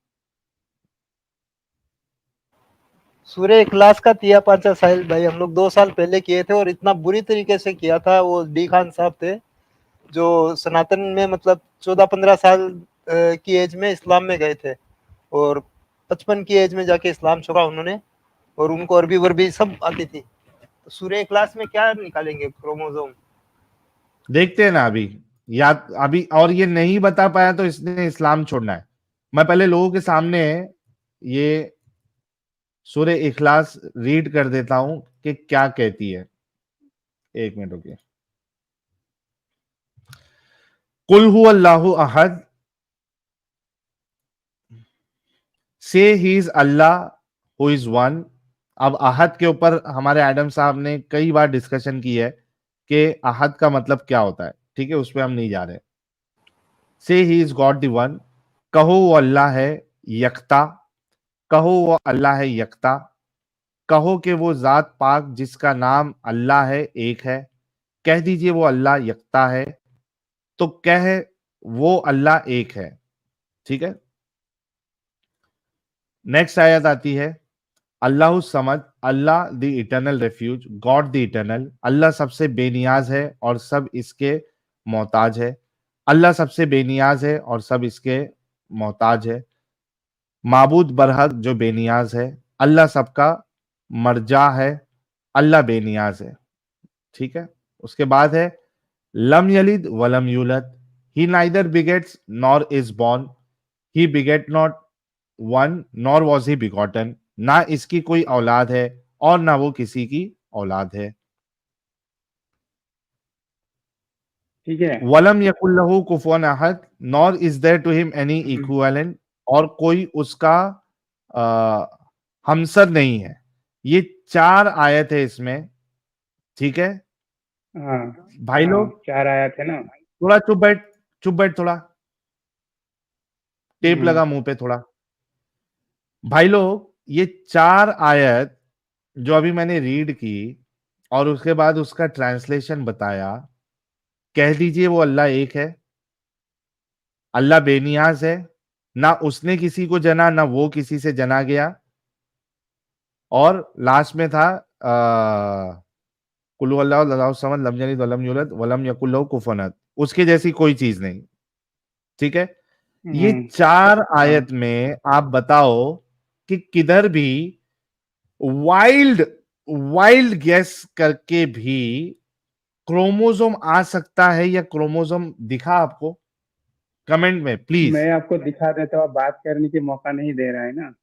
सूर्य इखलास का तिया पर्चा साहिल भाई हम लोग 2 साल पहले किए थे, और इतना बुरी तरीके से किया था। वो डी खान साहब थे जो सनातन में मतलब 14-15 साल की एज में इस्लाम में गए थे, और 55 की एज में जाके इस्लाम छोड़ा उन्होंने, और उनको अरबी वर्बी सब आती थी। तो सूर्य इखलास में क्या निकालेंगे क्रोमोसोम? देखते हैं ना अभी, या अभी, और ये नहीं बता पाया तो इसने इस्लाम छोड़ना है। मैं पहले लोगों के सामने ये सूर्य इखलास रीड कर देता हूं कि क्या कहती है। एक मिनट रुकिए। कुल हु अल्लाहु अहद, से he is Allah who is one. अब अहद के ऊपर हमारे एडम साहब ने कई बार डिस्कशन की है कि अहद का मतलब क्या होता है, ठीक है, उस पर हम नहीं जा रहे। से he is God the one, कहो वो अल्लाह है यकता, कहो वो अल्लाह है यकता, कहो कि वो जात पाक जिसका नाम अल्लाह है एक है। कह दीजिए वो अल्लाह यकता है, तो कह वो अल्लाह एक है। ठीक है, नेक्स्ट आयत आती है, अल्लाह समद, Allah the eternal refuge, God the eternal. Allah सबसे बेनियाज है और सब इसके मोहताज है। अल्लाह सबसे बेनियाज है और सब इसके मोहताज है। माबूद बरहक जो बेनियाज है, अल्लाह सबका मर्जा है, अल्लाह बेनियाज है। ठीक है, उसके बाद है लम यलिद वलम यूलद, he neither begets nor is born, he beget not one nor was he begotten, ना इसकी कोई औलाद है और ना वो किसी की औलाद है। ठीक है। वलम यकुल्लहु कुफुवन अहद, nor is there to him any equivalent, और कोई उसका हमसर नहीं है। ये 4 आयत है इसमें। ठीक है हाँ भाई हाँ, लोग, 4 आया थे ना। थोड़ा चुप बैठ, चुप बैठ, थोड़ा टेप हम्म, लगा मुंह पे थोड़ा। भाई लोग, ये 4 आयत जो अभी मैंने रीड की और उसके बाद उसका ट्रांसलेशन बताया, कह दीजिए वो अल्लाह एक है, अल्लाह बेनियाज है, ना उसने किसी को जना ना वो किसी से जना गया, और लास्ट में था कुल हुवल्लाहु अल्लाहु समद लम यलिद वलम यूलद वलम यकुल लहू कुफुवन अहद, उसके जैसी कोई चीज नहीं। ठीक है, ये 4 हाँ, आयत में आप बताओ कि किधर भी वाइल्ड वाइल्ड गेस करके भी क्रोमोसोम आ सकता है, या क्रोमोसोम दिखा आपको? कमेंट में प्लीज। मैं आपको दिखा देता हूँ, आप बात करने की मौका नहीं दे रहा है ना।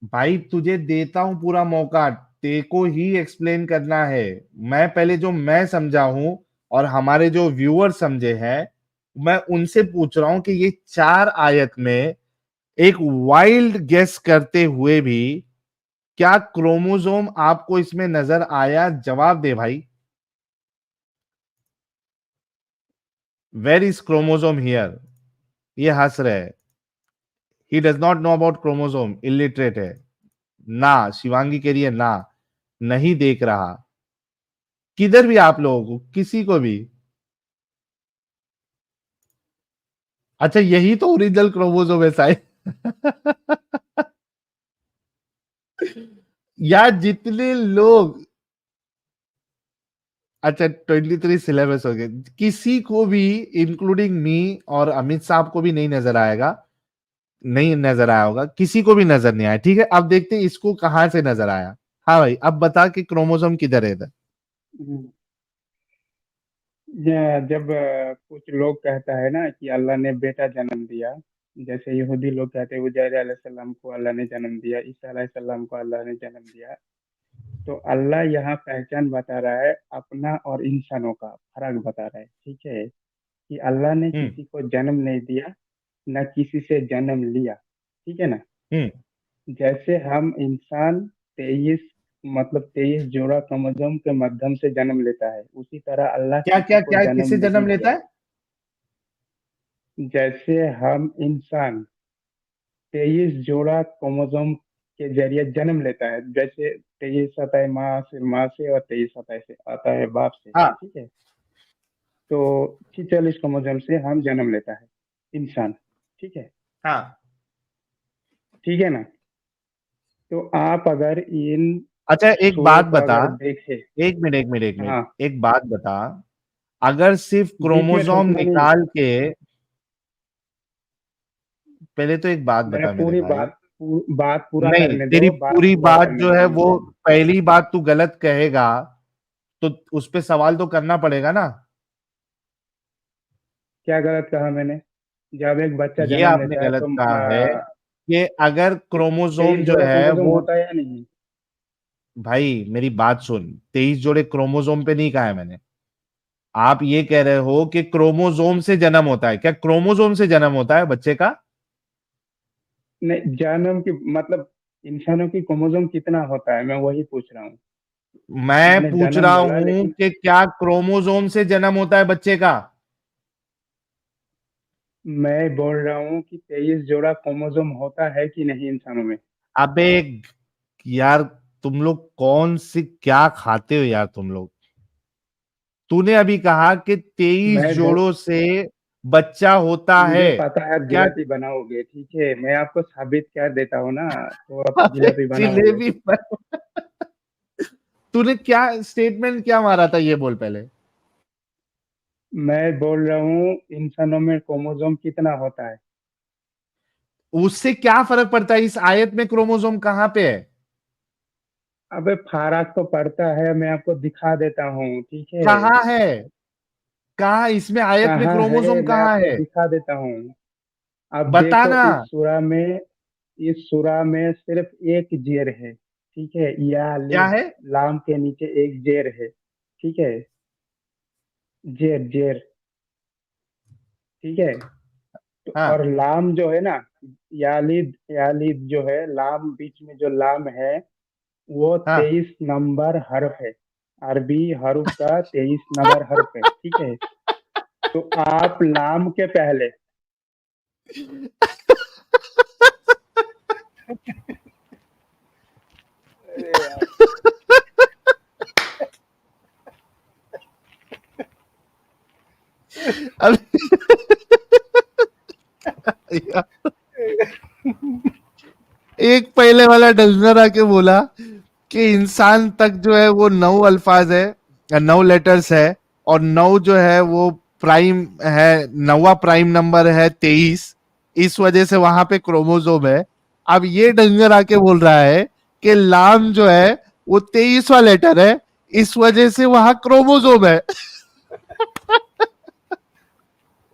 भाई तुझे देता हूं पूरा मौका, तेको ही एक्सप्लेन करना है। मैं पहले जो मैं समझा हूं और हमारे जो व्यूअर समझे हैं, मैं उनसे पूछ रहा हूं कि ये 4 आयत में एक वाइल्ड गेस करते हुए भी क्या क्रोमोसोम आपको इसमें नजर आया? जवाब दे भाई। Where is chromosome here? ये हंस रहे हैं। He does not know about chromosome, illiterate है। ना, शिवांगी कह रही है ना, नहीं देख रहा। किधर भी आप लोगों को, किसी को भी। अच्छा, यही तो ओरिजिनल क्रोमोसोम है साहिब। यार जितने लोग, अच्छा 23 सिलेबस हो गए, किसी को भी इंक्लूडिंग मी और अमित साहब को भी नहीं नजर आएगा, नहीं नजर आया होगा, किसी को भी नजर नहीं आया। ठीक है, अब देखते हैं इसको कहां से नजर आया। हाँ भाई, अब बता कि क्रोमोसोम किधर है इधर। जब कुछ लोग कहता है ना कि अल्लाह ने बेटा जन्म दिया, जैसे यहूदी लोग कहते हैं उजैर अलैहिस्सलाम को अल्लाह ने जन्म दिया, ईसा अलैहिस्सलाम को अल्लाह ने जन्म दिया, तो अल्लाह यहाँ पहचान बता रहा है अपना और इंसानों का फर्क बता रहा है। ठीक है, कि अल्लाह ने किसी को जन्म नहीं दिया, न किसी से जन्म लिया। ठीक है ना। जैसे हम इंसान 23 मतलब 23 जोड़ा क्रोमोसोम के माध्यम से जन्म लेता है, उसी तरह अल्लाह क्या किसी क्या को क्या जन्म किससे नहीं जन्म लेता दिया। है? जैसे हम इंसान 23 जोड़ा क्रोमोसोम के जरिए जन्म लेता है, जैसे 23 आता है माँ से, माँ से, और 23 आता है बाप से। हाँ। ठीक है, तो 46 क्रोमोसोम से हम जन्म लेता है इंसान। ठीक है। हाँ। ठीक है ना। तो आप अगर इन अच्छा एक सूरों बात को बता, अगर देखें। एक मिनट, हाँ, एक बात बता। अगर सिर्फ बीच में क्रोमोसोम ठोकना नहीं। निकाल के, पहले तो एक बात मेरा बता मेरे पूरी भाई। बात पूरा नहीं, करने तेरी दो, बात पूरी पूरा बात करने जो दो है वो, मुझे। पहली बात तू गलत कहेगा तो उस पे सवाल तो करना पड़ेगा ना। क्या गलत कहा मैंने? जब एक बच्चा ये जन्म आपने लेता है गलत तो कहा है कि अगर क्रोमोसोम 23 जो जोड़ा है क्रोमोसोम वो, होता है या नहीं? भाई मेरी बात सुन, 23 जोड़े क्रोमोसोम पे नहीं कहा है मैंने। आप ये कह रहे हो कि क्रोमोसोम से जन्म होता है, क्या क्रोमोसोम से जन्म होता है बच्चे का? नहीं, जन्म की मतलब इंसानों की क्रोमोसोम कितना होता है, मैं वही पूछ रहा हूँ। मैं मैंने पूछ जन्म रहा बोला हूं लेकिन कि क्या क्रोमोसोम से जन्म होता है बच्चे का? मैं बोल रहा हूँ कि 23 जोड़ा क्रोमोसोम होता है कि नहीं इंसानों में। अबे यार, तुम लोग कौन सी क्या खाते हो यार तुम लोग? तूने अभी कहा कि 23 मैं बोल जोड़ों से बच्चा होता मुझे है। पता है आप क्या? जिलेबी बनाओगे, ठीक है, मैं आपको साबित कर देता हूँ ना, तो आप जिलेबी बनाओगे। जिलेबी पर तूने क्या स्टेटमेंट क्या मारा था, ये बोल पहले। मैं बोल रहा हूँ इंसानों में क्रोमोसोम कितना होता है। उससे क्या फर्क पड़ता है? इस आयत में क्रोमोसोम कहां पे है? अबे फर्क तो पड़ता है, मैं आपको दिखा देता हूँ, ठीक है। कहां है? कहां इसमें आयत में कहाँ है, क्रोमोसोम मैं कहां आपको है? दिखा देता हूँ। अब देखो बताना। इस सूरा में सिर्फ एक जेर है, ठीक है, या क्या लिद, है? लाम के नीचे एक जेर है। ठीक है, जेर जेर। ठीक है, तो और हाँ। लाम जो है ना, यालिद जो है, लाम बीच में जो लाम है, वो हाँ। 23 नंबर हर्फ है। अरबी हरूफ का 23 नंबर हर्फ है। ठीक है, तो आप लाम के पहले अरे यार। अब एक पहले वाला डंगर आके बोला कि इंसान तक जो है वो 9 अल्फाज है या 9 लेटर्स है, और 9 जो है वो प्राइम है, 9वां प्राइम नंबर है 23, इस वजह से वहां पे क्रोमोसोम है। अब ये डंगर आके बोल रहा है कि लाम जो है वो 23वां लेटर है, इस वजह से वहां क्रोमोसोम है।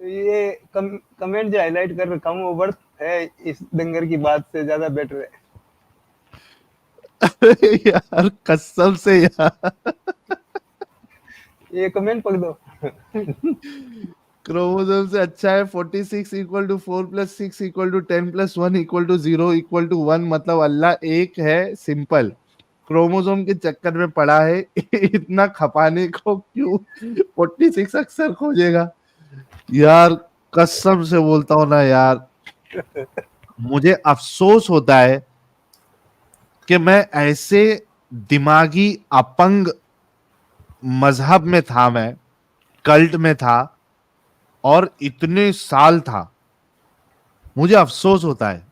ये कमेंट जो हाईलाइट कर कम ओवर है, इस दंगर की बात से ज्यादा बेटर है। यार कसम से यार। ये कमेंट पढ़ दो। क्रोमोसोम से अच्छा है 46 equal to 4 plus 6 equal to 10 plus 1 equal to 0 equal to 1, मतलब अल्लाह एक है, सिंपल। क्रोमोसोम के चक्कर में पड़ा है इतना खपाने को क्यों 46 अक्सर खोजेगा यार। कसम से बोलता हूं ना यार, मुझे अफसोस होता है कि मैं ऐसे दिमागी अपंग मजहब में था, मैं कल्ट में था और इतने साल था। मुझे अफसोस होता है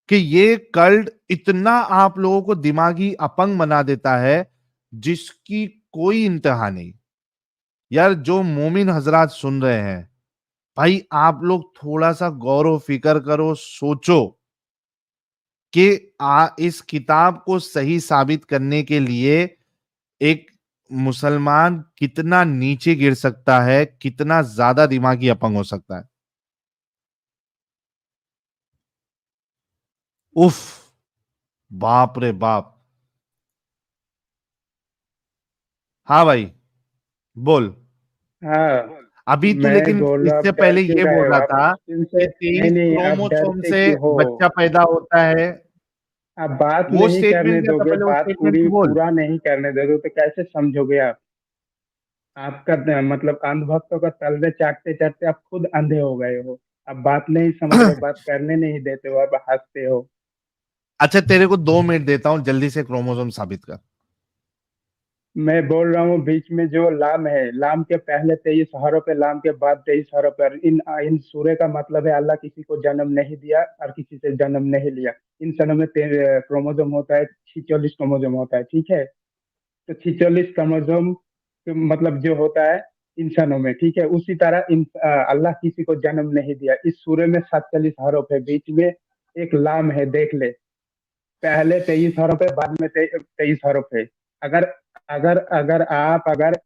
कि ये कल्ट इतना आप लोगों को दिमागी अपंग बना देता है जिसकी कोई इंतहा नहीं। यार जो मोमिन हजरात सुन रहे हैं, भाई आप लोग थोड़ा सा गौर फिक्र करो, सोचो कि इस किताब को सही साबित करने के लिए एक मुसलमान कितना नीचे गिर सकता है, कितना ज्यादा दिमागी अपंग हो सकता है। उफ, बाप रे बाप। हाँ भाई बोल। हाँ, अभी तू मैं लेकिन बोल रहा, आप इससे डर पहले क्यों ये रहे बोल हो? रहा आप था इनसे कि नहीं 23 नहीं, आप क्रोमोसोम डरते से क्यों हो? बच्चा पैदा होता है। आप बात वो नहीं स्टेटमेंट करने क्या था, दोगे, पहले वो बात स्टेटमेंट पूरी तो बोल। पूरा नहीं करने दोगे तो कैसे समझोगे आप? आपका मतलब अंधभक्तों का तलवे चाटते चाटते आप खुद अंधे हो गए हो। अब बात नहीं समझ रहे, बात करने नहीं देते हो, अब हंसते हो। अच्छा तेरे को 2 मिनट देता हूं, जल्दी से क्रोमोसोम साबित कर। मैं बोल रहा हूँ, बीच में जो लाम है, लाम के पहले 23 हरों पे, लाम के बाद 23 हरों पर, इन इन सूरे का मतलब है अल्लाह किसी को जन्म नहीं दिया और किसी से जन्म नहीं लिया। इंसानों में क्रोमोजोम होता है, 46 क्रोमोजोम होता है, ठीक है? तो 46 क्रोमोजोम मतलब जो होता है इंसानों में, ठीक है, उसी तरह अल्लाह किसी को जन्म नहीं दिया। इस सूरे में 47 हरफ है, बीच में एक लाम है, देख ले। पहले 23 हरफ है, बाद में 23 हरफ है। अगर अगर अगर आप अगर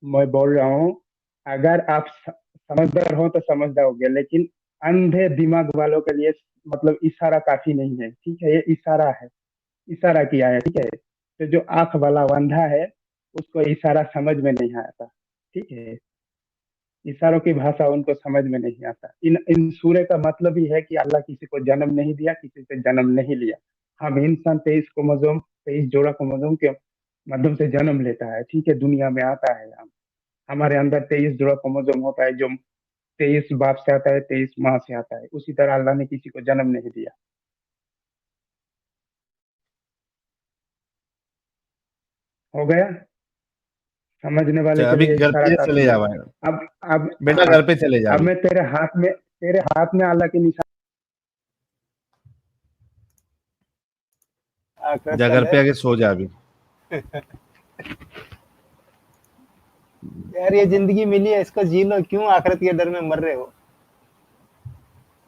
मैं बोल रहा हूँ, अगर आप समझदार हो तो समझदार होगे, लेकिन अंधे दिमाग वालों के लिए मतलब इशारा काफी नहीं है, ठीक है? ये इशारा है, इशारा किया है, ठीक है? तो जो आंख वाला अंधा है उसको इशारा समझ में नहीं आता, ठीक है? इशारों की भाषा उनको समझ में नहीं आता। इन इन सूर्य का मतलब ही है कि अल्लाह किसी को जन्म नहीं दिया, किसी से जन्म नहीं लिया। हम इंसान 23 क्रोमोसोम, 23 जोड़ा क्रोमोसोम के माध्यम से जन्म लेता है, ठीक है, दुनिया में आता है। हमारे अंदर 23 जोड़ा क्रोमोसोम होता है, जो 23 बाप से आता है, 23 माँ से आता है। उसी तरह अल्लाह ने किसी को जन्म नहीं दिया। हो गया? समझने वाले के अभी लिए घर इशारा पे काफी चले है। जा भाई, अब बेटा हाँ, घर पे चले जा अब अभी। मैं तेरे हाथ में अल्लाह की निशान आखिरत जा का घर पे डर। आके सो जा अभी। यार ये जिंदगी मिली है, इसको जी लो, क्यों आखिरत के डर में मर रहे हो?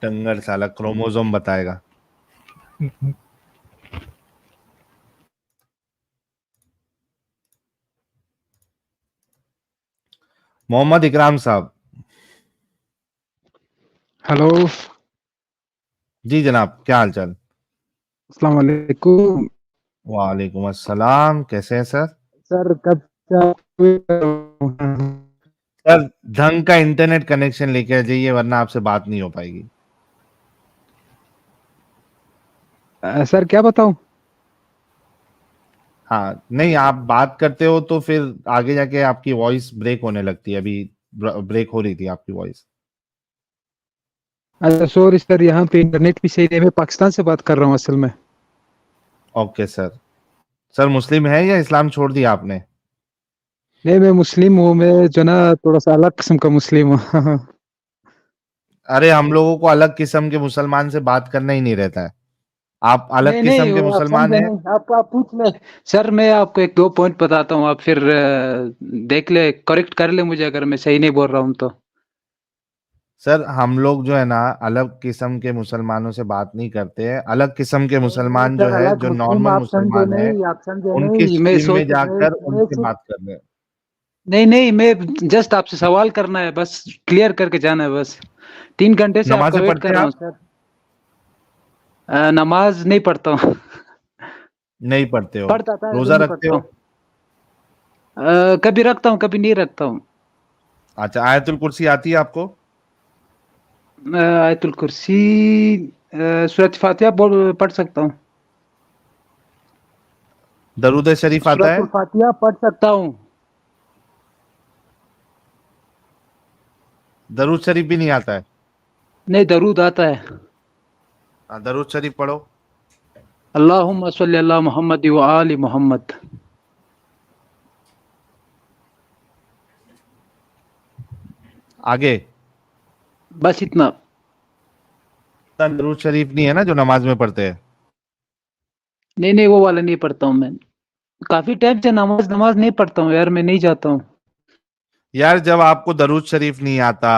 टंगर साला क्रोमोसोम बताएगा। मोहम्मद इकराम साहब। हेलो। जी जनाब, क्या हाल चाल? अस्सलाम वालेकुम। वालेकुम अस्सलाम, कैसे हैं सर? सर कब सर ढंग का इंटरनेट कनेक्शन लेके आ जाइए, वरना आपसे बात नहीं हो पाएगी। सर क्या बताऊं? हाँ नहीं, आप बात करते हो तो फिर आगे जाके आपकी वॉइस ब्रेक होने लगती है। अभी ब्रेक हो रही थी आपकी वॉइस। अच्छा सॉरी सर, यहाँ पे इंटरनेट भी सही नहीं है। मैं पाकिस्तान से बात कर रहा हूँ असल में। Okay sir. सर मुस्लिम है या इस्लाम छोड़ दिया आपने? नहीं मैं मुस्लिम हूँ, मैं जो ना थोड़ा सा अलग किस्म का मुस्लिम हूँ। अरे हम लोगों को अलग किस्म के मुसलमान से बात करना ही नहीं रहता है। आप अलग नहीं नहीं, किस्म के वो आप मुसलमान समझे हैं। नहीं, आप पूछ ले। सर मैं आपको एक दो पॉइंट बताता हूँ, आप फिर देख ले, करेक्ट कर ले मुझे अगर मैं सही नहीं बोल रहा हूँ तो। सर हम लोग जो है ना अलग किस्म के मुसलमानों से बात नहीं करते हैं। अलग किस्म के नहीं नहीं मुसलमान जो सर, है, अलग जो मुस्लिम नॉर्मल आप समझे मुसलमान है, नहीं, आप समझे उनकी नहीं। मैं स्ट्रीम में सोच जाकर मैं उनसे बात कर रहे हैं। नहीं नहीं, मैं जस्ट आपसे सवाल करना है, बस क्लियर करके जाना है बस। 3 घंटे से आपका नमाजें वेट पढ़ते कर हैं रहा हूँ आप? सर। नमाज नहीं पढ़ता हूँ। नहीं पढ़ते हो? पढ़ता था, अभी रोजा नहीं रखते पढ़ता हो? हूँ। कभी रखता हूँ, कभी नहीं रखता हूँ। अच्छा, आयतुल कुर्सी आती है आपको? आयतुल कुर्सी सूरत फातिहा पढ़ सकता हूँ। दरूद शरीफ आता है? सूरत फातिहा पढ़ सकता हूँ। दरूद शरीफ भी नहीं आता है? नहीं, दरूद आता है। दरूद शरीफ पढ़ो। अल्लाहुम्मा सल्ली अला मुहम्मद व आलि मुहम्मद। आगे बस इतना। दरूद शरीफ नहीं है ना जो नमाज में पढ़ते हैं? नहीं, वो वाला नहीं पढ़ता हूँ मैं। काफी टाइम से नमाज नहीं पढ़ता हूँ यार, मैं नहीं जाता हूँ। यार जब आपको दरूद शरीफ नहीं आता,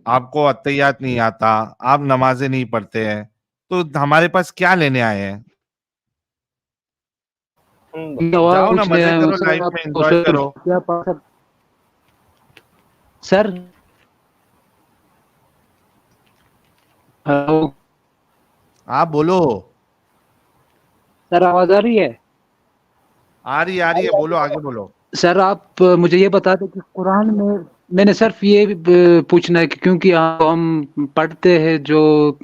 आपको अत्तहियात नहीं आता, आप नमाजें नहीं पढ़ते हैं, तो हमारे पास क्या लेने आए हैं? जाओ ना, मजे करो, लाइफ में एंजॉय करो। सर हेलो, आप बोलो। सर आवाज आ रही है? आ रही है, बोलो, आगे बोलो। सर आप मुझे ये बता दें कि कुरान में, मैंने सिर्फ ये पूछना है कि क्योंकि हम पढ़ते हैं, जो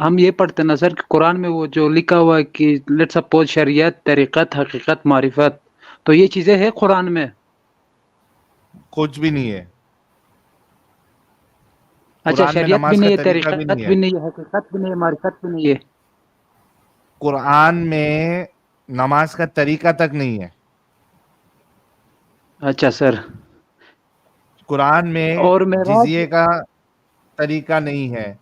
हम ये पढ़ते हैं ना सर कि कुरान में वो जो लिखा हुआ है कि लेट्स सपोज शरीयत, तरीक़त, हकीकत, मारिफत, तो ये चीजें हैं कुरान में? कुछ भी नहीं है। अच्छा, शरीयत भी नहीं है, तरीक़त भी भी नहीं है, हकीकत भी नहीं है, मारिफत भी नहीं है। कुरान में नमाज का तरीका तक नहीं है। अच्छा सर। कुरान में और जिज़िये का तरीका नहीं है।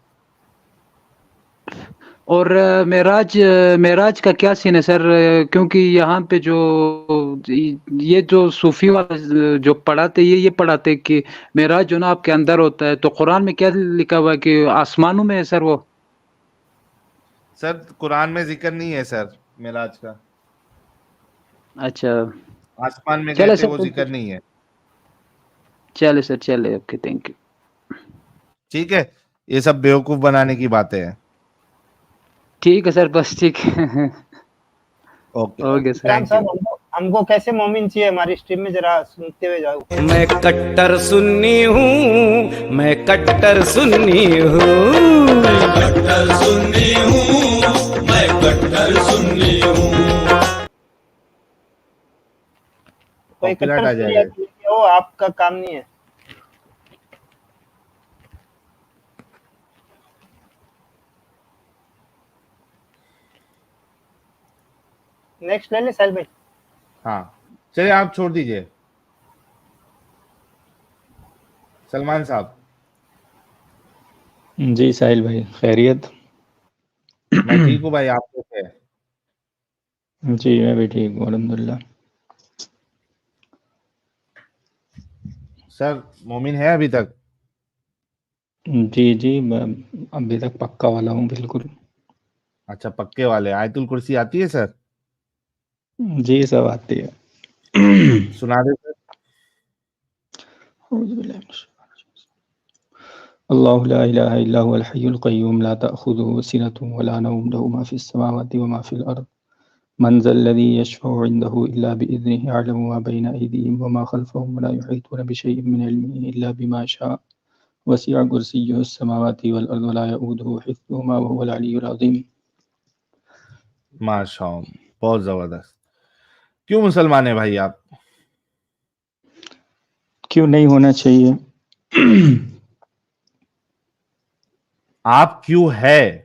और मेराज का क्या सीन है सर? क्योंकि यहाँ पे जो ये जो सूफी वाला जो पढ़ाते, ये पढ़ाते कि मेराज जो ना आपके अंदर होता है, तो कुरान में क्या लिखा हुआ है कि आसमानों में है सर वो? सर कुरान में जिक्र नहीं है सर मेराज का। अच्छा, आसमान में चले गए थे सर, वो जिक्र नहीं है। चले सर, चले, ओके, थैंक यू। ठीक है, ये सब बेवकूफ बनाने की बातें हैं। ठीक है सर, बस ठीक है। Okay sir, thank you. हमको कैसे मोमिन चाहिए हमारी स्ट्रीम में, जरा सुनते हुए जाओ। मैं कट्टर सुन्नी हूँ, मैं कट्टर सुन्नी हूँ, मैं कट्टर सुन्नी हूँ, मैं कट्टर सुन्नी हूँ। कोई कॉपीराइट आ कट्टर जाएगा। सुन्नी हो, आपका काम नहीं है। नेक्स्ट ले ले साहिल भाई। हाँ चलिए, आप छोड़ दीजिए। सलमान साहब। जी साहिल भाई, खैरियत? मैं ठीक हूँ भाई, आप कैसे हैं? जी मैं भी ठीक हूँ अल्हम्दुलिल्लाह। सर मोमिन है अभी तक? जी मैं अभी तक पक्का वाला हूँ, बिल्कुल। अच्छा, पक्के वाले। आयतुल कुर्सी आती है सर? जी सब आती है। सुना दे सर। अल्लाहु ला इलाहा इल्ला हुवल हय्युल क़य्यूम ला तअख़ुज़ुहु सिनतुन व ला नौम लहु मा फ़िस समावाति व मा फ़िल अर्ज़ मन ज़ल्लज़ी यशफ़अु इंदहु इल्ला बिइज़्निहि यअलमु मा बैना अयदीहिम व मा ख़ल्फ़हुम व ला युहीतूना बिशैइन मिन इल्मिहि इल्ला बिमा शाअ वसिअ कुर्सिय्युहुस समावाति वल अर्ज़ व ला यऊदुहु हिफ़्ज़ुहुमा व हुवल अलिय्युल अज़ीम। माशाअल्लाह, बहुत जबरदस्त। क्यों मुसलमान है भाई आप? क्यों नहीं होना चाहिए? आप क्यों है?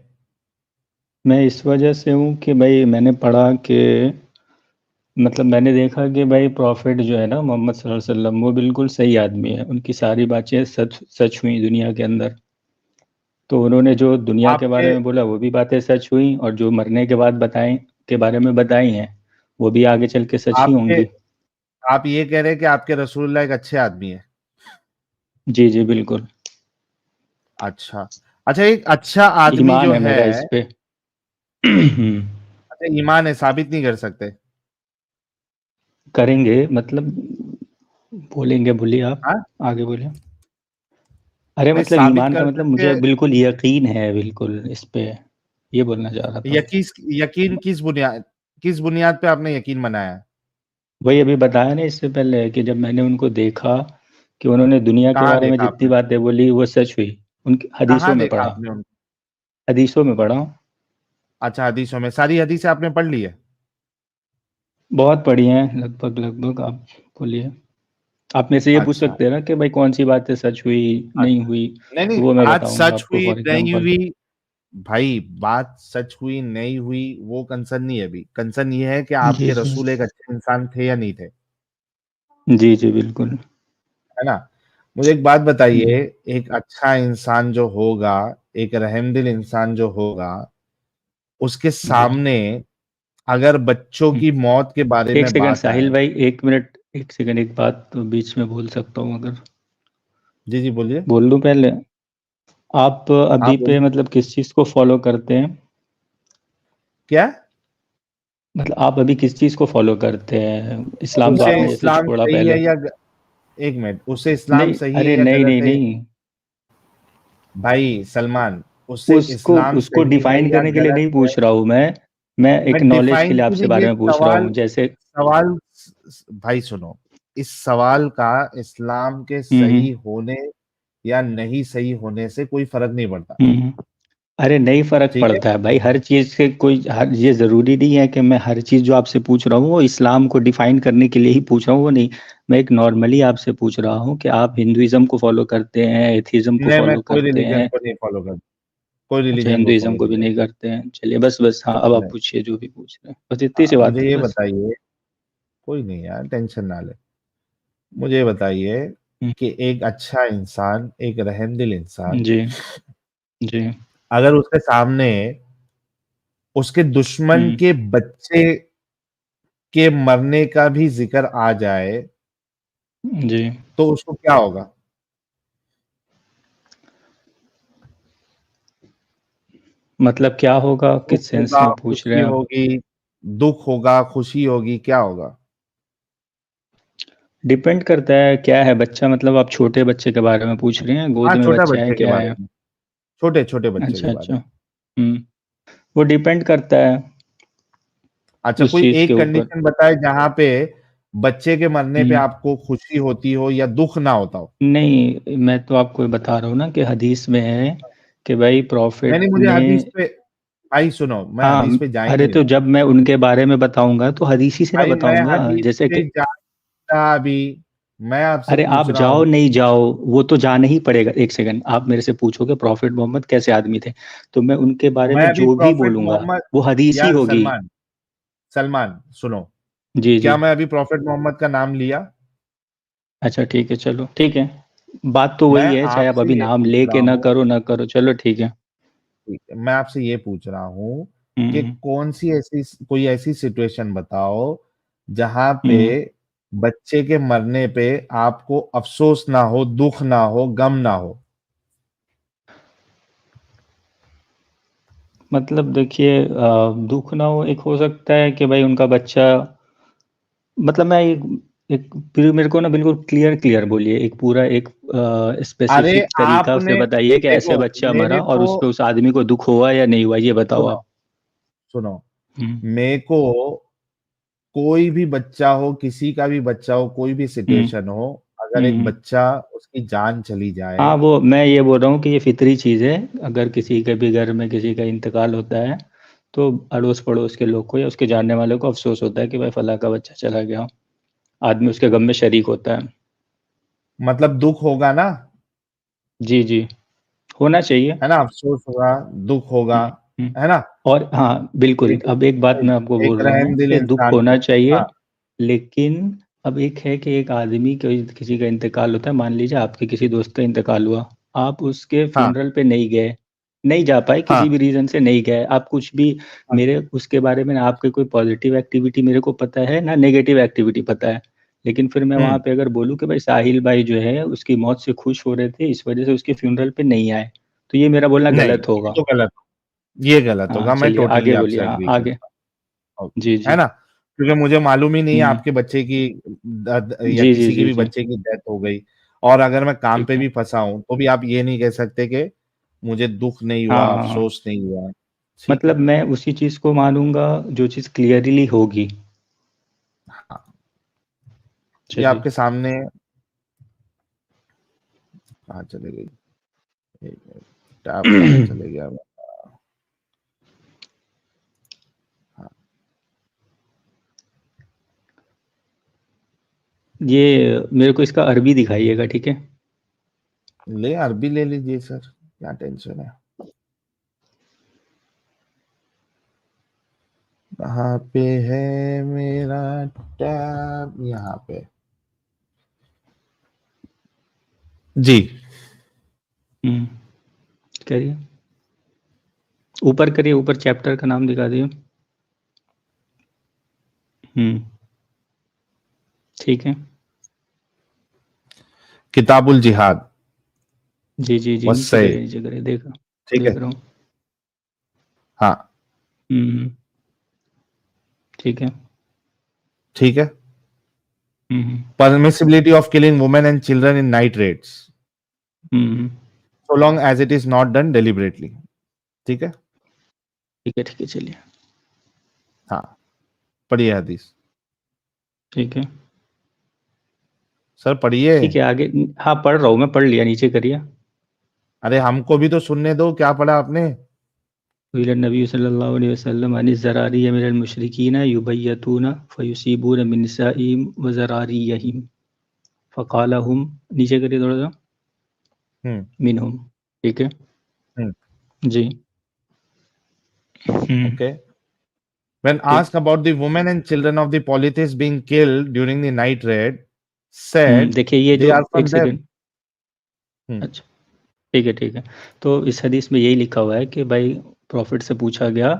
मैं इस वजह से हूँ कि भाई मैंने पढ़ा कि मतलब मैंने देखा कि भाई प्रॉफिट जो है ना मोहम्मद सल्लल्लाहु अलैहि वसल्लम, वो बिल्कुल सही आदमी है। उनकी सारी बातें सच हुई दुनिया के अंदर। तो उन्होंने जो दुनिया के बारे आपके में बोला वो भी बातें सच हुई, और जो मरने के बाद बताएं के बारे में बताई हैं वो भी आगे चल के सच ही आपके होंगी। आप ये कह रहे हैं कि आपके रसूलुल्लाह एक अच्छे आदमी है? जी जी बिल्कुल। अच्छा अच्छा, एक अच्छा आदमी ईमान जो है है, मेरा इस पे। अच्छा ईमान है, साबित नहीं कर सकते? करेंगे, मतलब बोलेंगे, बोलिए आप हाँ? आगे बोलिए। अरे नहीं, मतलब साबित ईमान का कर मतलब मुझे सकते। बिल्कुल यकीन है, बिल्कुल इस पे, ये बोलना चाह रहा था। यकीन किस बुनियाद पे आपने यकीन बनाया है? वही अभी बताया ना इससे पहले कि जब मैंने उनको देखा कि उन्होंने दुनिया के कहाँ बारे में देखा जितनी आपने? बातें बोली वो सच हुई, उनकी हदीसों कहाँ में देखा पढ़ा, आपने उनको? हदीसों में पढ़ा हूँ। अच्छा, हदीसों में सारी हदीसें आपने पढ़ ली है? बहुत पढ़ी हैं, लगभग लगभग। आप बोलिए, आप मेरे से ये पूछ अच्छा सकते हैं ना कि भाई कौन सी बातें सच हुई नहीं अच्छा, हुई, नहीं तो नहीं, वो मैं बात बताऊंगा सच आपको हुई फॉर नहीं एग्जांपल। हुई भाई, बात सच हुई नहीं हुई वो कंसर्न नहीं है अभी। कंसर्न ये है कि जी आपके जी रसूल एक अच्छे इंसान थे या नहीं थे, जी जी बिल्कुल। है ना? मुझे एक बात बताइए, जी एक अच्छा इंसान जो होगा, एक रहमदिल इंसान जो होगा, उसके जी। सामने अगर बच्चों की मौत के बारे एक में सेकंड बात साहिल आए। भाई, 1 मिनट, एक सेकंड, एक बात तो बीच में बोल सकता हूँ अगर? जी जी बोलिए। बोल दूं पहले? आप हाँ अभी पे बोलिए। मतलब किस चीज को फॉलो करते हैं? क्या? मतलब आप अभी किस चीज को फॉलो करते हैं? इस्लाम तो उसे आपने जैसे इस्लाम छोड़ा सही पहले। है या एक मिनट, उसे इस्लाम नहीं, सही है अरे या नहीं गलत नहीं है? नहीं, भाई सलमान, उसे उसको इस्लाम उसको सही है डिफाइन या करने के लिए गलत नहीं है? पूछ रहा हूँ मैं एक मैं नॉलेज के डिफाइन लिए के आपसे लिए बारे ये में पूछ रहा सवाल हूँ जैसे। सवाल भाई सुनो, इस सवाल का इस्लाम के हम्म सही होने या नहीं सही होने से कोई फर्क नहीं पड़ता। हम्म। अरे नहीं, फर्क ठीक है? पड़ता है भाई, हर चीज से कोई हर, ये जरूरी नहीं है कि मैं हर चीज जो आपसे पूछ रहा हूँ वो इस्लाम को डिफाइन करने के लिए ही पूछ रहा हूँ, वो नहीं। मैं एक नॉर्मली आपसे पूछ रहा हूँ कि आप हिंदुइज्म को फॉलो करते हैं, एथिज्म को नहीं, मैं फॉलो कोई करते रिलीजन हैं? को नहीं फॉलो करता, कोई अच्छा, रिलीजन को हिंदुइज्म फॉलो को नहीं भी नहीं करता। करते हैं, चलिए बस बस, हाँ अब आप नहीं। पूछिए जो भी पूछ रहे हैं, बस इतनी सी बात मुझे थी ये बस। बताइए, कोई नहीं यार, टेंशन ना ले। मुझे ये बताइए हम्म, कि एक अच्छा इंसान, एक रहमदिल इंसान, जी जी। अगर उसके सामने उसके दुश्मन हम्म। के बच्चे के मरने का भी जिक्र आ जाए जी। तो उसको क्या होगा? मतलब क्या होगा, दुख किस सेंस होगा, में पूछ रहे खुशी हैं आप? होगी, दुख होगा, खुशी होगी, क्या होगा? डिपेंड करता है क्या है बच्चा, मतलब आप छोटे बच्चे के बारे में पूछ रहे हैं, गोद हाँ, में छोटा बच्चा है, बच्चे के क्या बारे है? में, छोटे छोटे बच्चे के अच्छा बारे अच्छा। में। वो डिपेंड करता है अच्छा, उस कोई चीज के एक ऊपर। कंडीशन बताए जहां पे बच्चे के मरने पे हम्म। आपको खुशी होती हो या दुख ना होता हो। नहीं, मैं तो आपको बता रहा हूँ ना कि हदीस में है कि भाई नहीं प्रॉफिट नहीं, मुझे ने। हदीस पे, भाई सुनो, मैं हदीस हाँ। पे जा ही अरे नहीं तो रहा। जब मैं उनके बारे में बताऊंगा तो हदीस ही से ना भाई मैं बताऊंगा, हदीस जैसे पे कि। जा रहा अभी, मैं आपसे अरे पूछ आप रहा जाओ हूँ। नहीं जाओ, वो तो जाना ही पड़ेगा। एक सेकंड, आप मेरे से पूछोगे प्रॉफिट मोहम्मद कैसे आदमी थे, तो मैं उनके बारे मैं में अभी जो भी प्रॉफिट बोलूंगा मोहम्मद, वो हदीस ही यार होगी। सलमान, सलमान सुनो, जी जी। क्या मैं अभी प्रॉफिट मोहम्मद का नाम लिया? अच्छा ठीक है, चलो ठीक है। बात तो मैं वही है, चाहे आप आपसे अभी ये नाम पूछ ले रहा के ना हूँ, करो ना करो, चलो ठीक है। ठीक है, मैं आपसे ये पूछ रहा हूँ कि हम्म कौन सी ऐसी, कोई ऐसी सिचुएशन बताओ जहां पे हम्म। बच्चे के मरने पे आपको अफसोस ना हो, दुख ना हो, गम ना हो। मतलब देखिए, दुख ना हो, एक हो सकता है कि भाई उनका बच्चा, मतलब मैं एक फिर मेरे को ना बिल्कुल क्लियर क्लियर बोलिए, एक पूरा एक अरे स्पेसिफिक तरीका से आपने बताइए कि ऐसे देखो, बच्चा मरा मेरे और को उस पे उस आदमी को दुख हुआ या नहीं हुआ, ये बताओ सुनो, आप। सुनो, हम्म मेरे को कोई भी बच्चा हो, किसी का भी बच्चा हो, कोई भी हम्म सिचुएशन हो, अगर एक हम्म। बच्चा, उसकी जान चली जाए। हाँ, वो मैं ये बोल रहा हूँ कि ये फितरी चीज़ है। अगर किसी के भी घर में किसी का इंतकाल होता है तो अड़ोस पड़ोस के लोग को या उसके जानने वालों को अफसोस होता है कि भाई फला का बच्चा चला गया, आदमी उसके गम में शरीक होता है। मतलब दुख होगा ना, जी जी, होना चाहिए। है ना? अफसोस होगा, दुख होगा, हम्म। है ना? और हाँ बिल्कुल, एक अब एक बात एक, मैं आपको एक बोल रहा हूँ रहमदिल कि दुख इंसान होना को। चाहिए, हाँ लेकिन अब एक है कि एक आदमी किसी का इंतकाल होता है, मान लीजिए आपके किसी दोस्त का इंतकाल हुआ, आप उसके हाँ फ्यूनरल पे नहीं गए, नहीं जा पाए, किसी हाँ भी रीजन से नहीं गए, आप कुछ भी हाँ। मेरे उसके बारे में ना आपके कोई पॉजिटिव एक्टिविटी मेरे को पता है ना नेगेटिव एक्टिविटी पता है, लेकिन फिर मैं वहां हम्म। पे अगर बोलूँ कि भाई साहिल भाई जो है उसकी मौत से खुश हो रहे थे, इस वजह से उसके फ्यूनरल पे नहीं आए, तो ये मेरा बोलना नहीं, गलत ये होगा। तो गलत, ये गलत हाँ होगा, मैं चलिए टोटली आगे बोलिए, आपसे हाँ एग्री आगे। करता हूँ। जी है जी। ना? क्योंकि मुझे मालूम ही नहीं है हम्म। आपके बच्चे की या जी जी किसी के जी भी जी। बच्चे की डेथ हो गई, और अगर मैं काम ठीक पे है। भी फंसा हूं तो भी आप ये नहीं कह सकते कि मुझे दुख नहीं हाँ हुआ, हाँ हाँ। अफसोस नहीं हुआ। ठीक मतलब है। मैं उसी चीज को मानूंगा जो चीज क्लियरली होगी। हाँ, ये चलिए। आपके सामने कहाँ चले गई, एक मिनट, टैब कहाँ चले गया। ये मेरे को इसका अरबी दिखाइएगा, ठीक है? ले अरबी ले लीजिए सर, क्या टेंशन है। कहाँ पे है मेरा टैब, यहाँ पे जी। करिए, ऊपर करिए, ऊपर चैप्टर का नाम दिखा दिए। ठीक है, किताबुल जिहाद। जी जी जी, नीचे वस्सै, करिए, नीचे करिए, देखा, ठीक देख है, रहा हूँ। हाँ ठीक है। ठीक है। Permissibility of killing women and children in night raids, so long as it is not done deliberately. ठीक है, ठीक है, ठीक है, चलिए। हाँ, पढ़िए हदीस। ठीक है सर, पढ़िए। ठीक है, आगे। हाँ, पढ़ रहा हूँ मैं, पढ़ लिया, नीचे करिए। अरे हमको भी तो सुनने दो, क्या पढ़ा आपने। नबी सल्लल्लाहु अलैहि वसल्लम अन ज़रारी मिनल मुशरिकीन युबय्यतून फयुसीबून मिन निसाइहिम व ज़रारियहिम फ़क़ाल हुम, नीचे करिए थोड़ा सा, मिनहुम, ठीक है जी। Okay. When asked about the women and children of the polytheists being killed during the night raid, said देखिए ये they जो, are from एक them. सेकेंड, अच्छा ठीक है, ठीक है। तो इस हदीस में यही लिखा हुआ है कि भाई प्रॉफिट से पूछा गया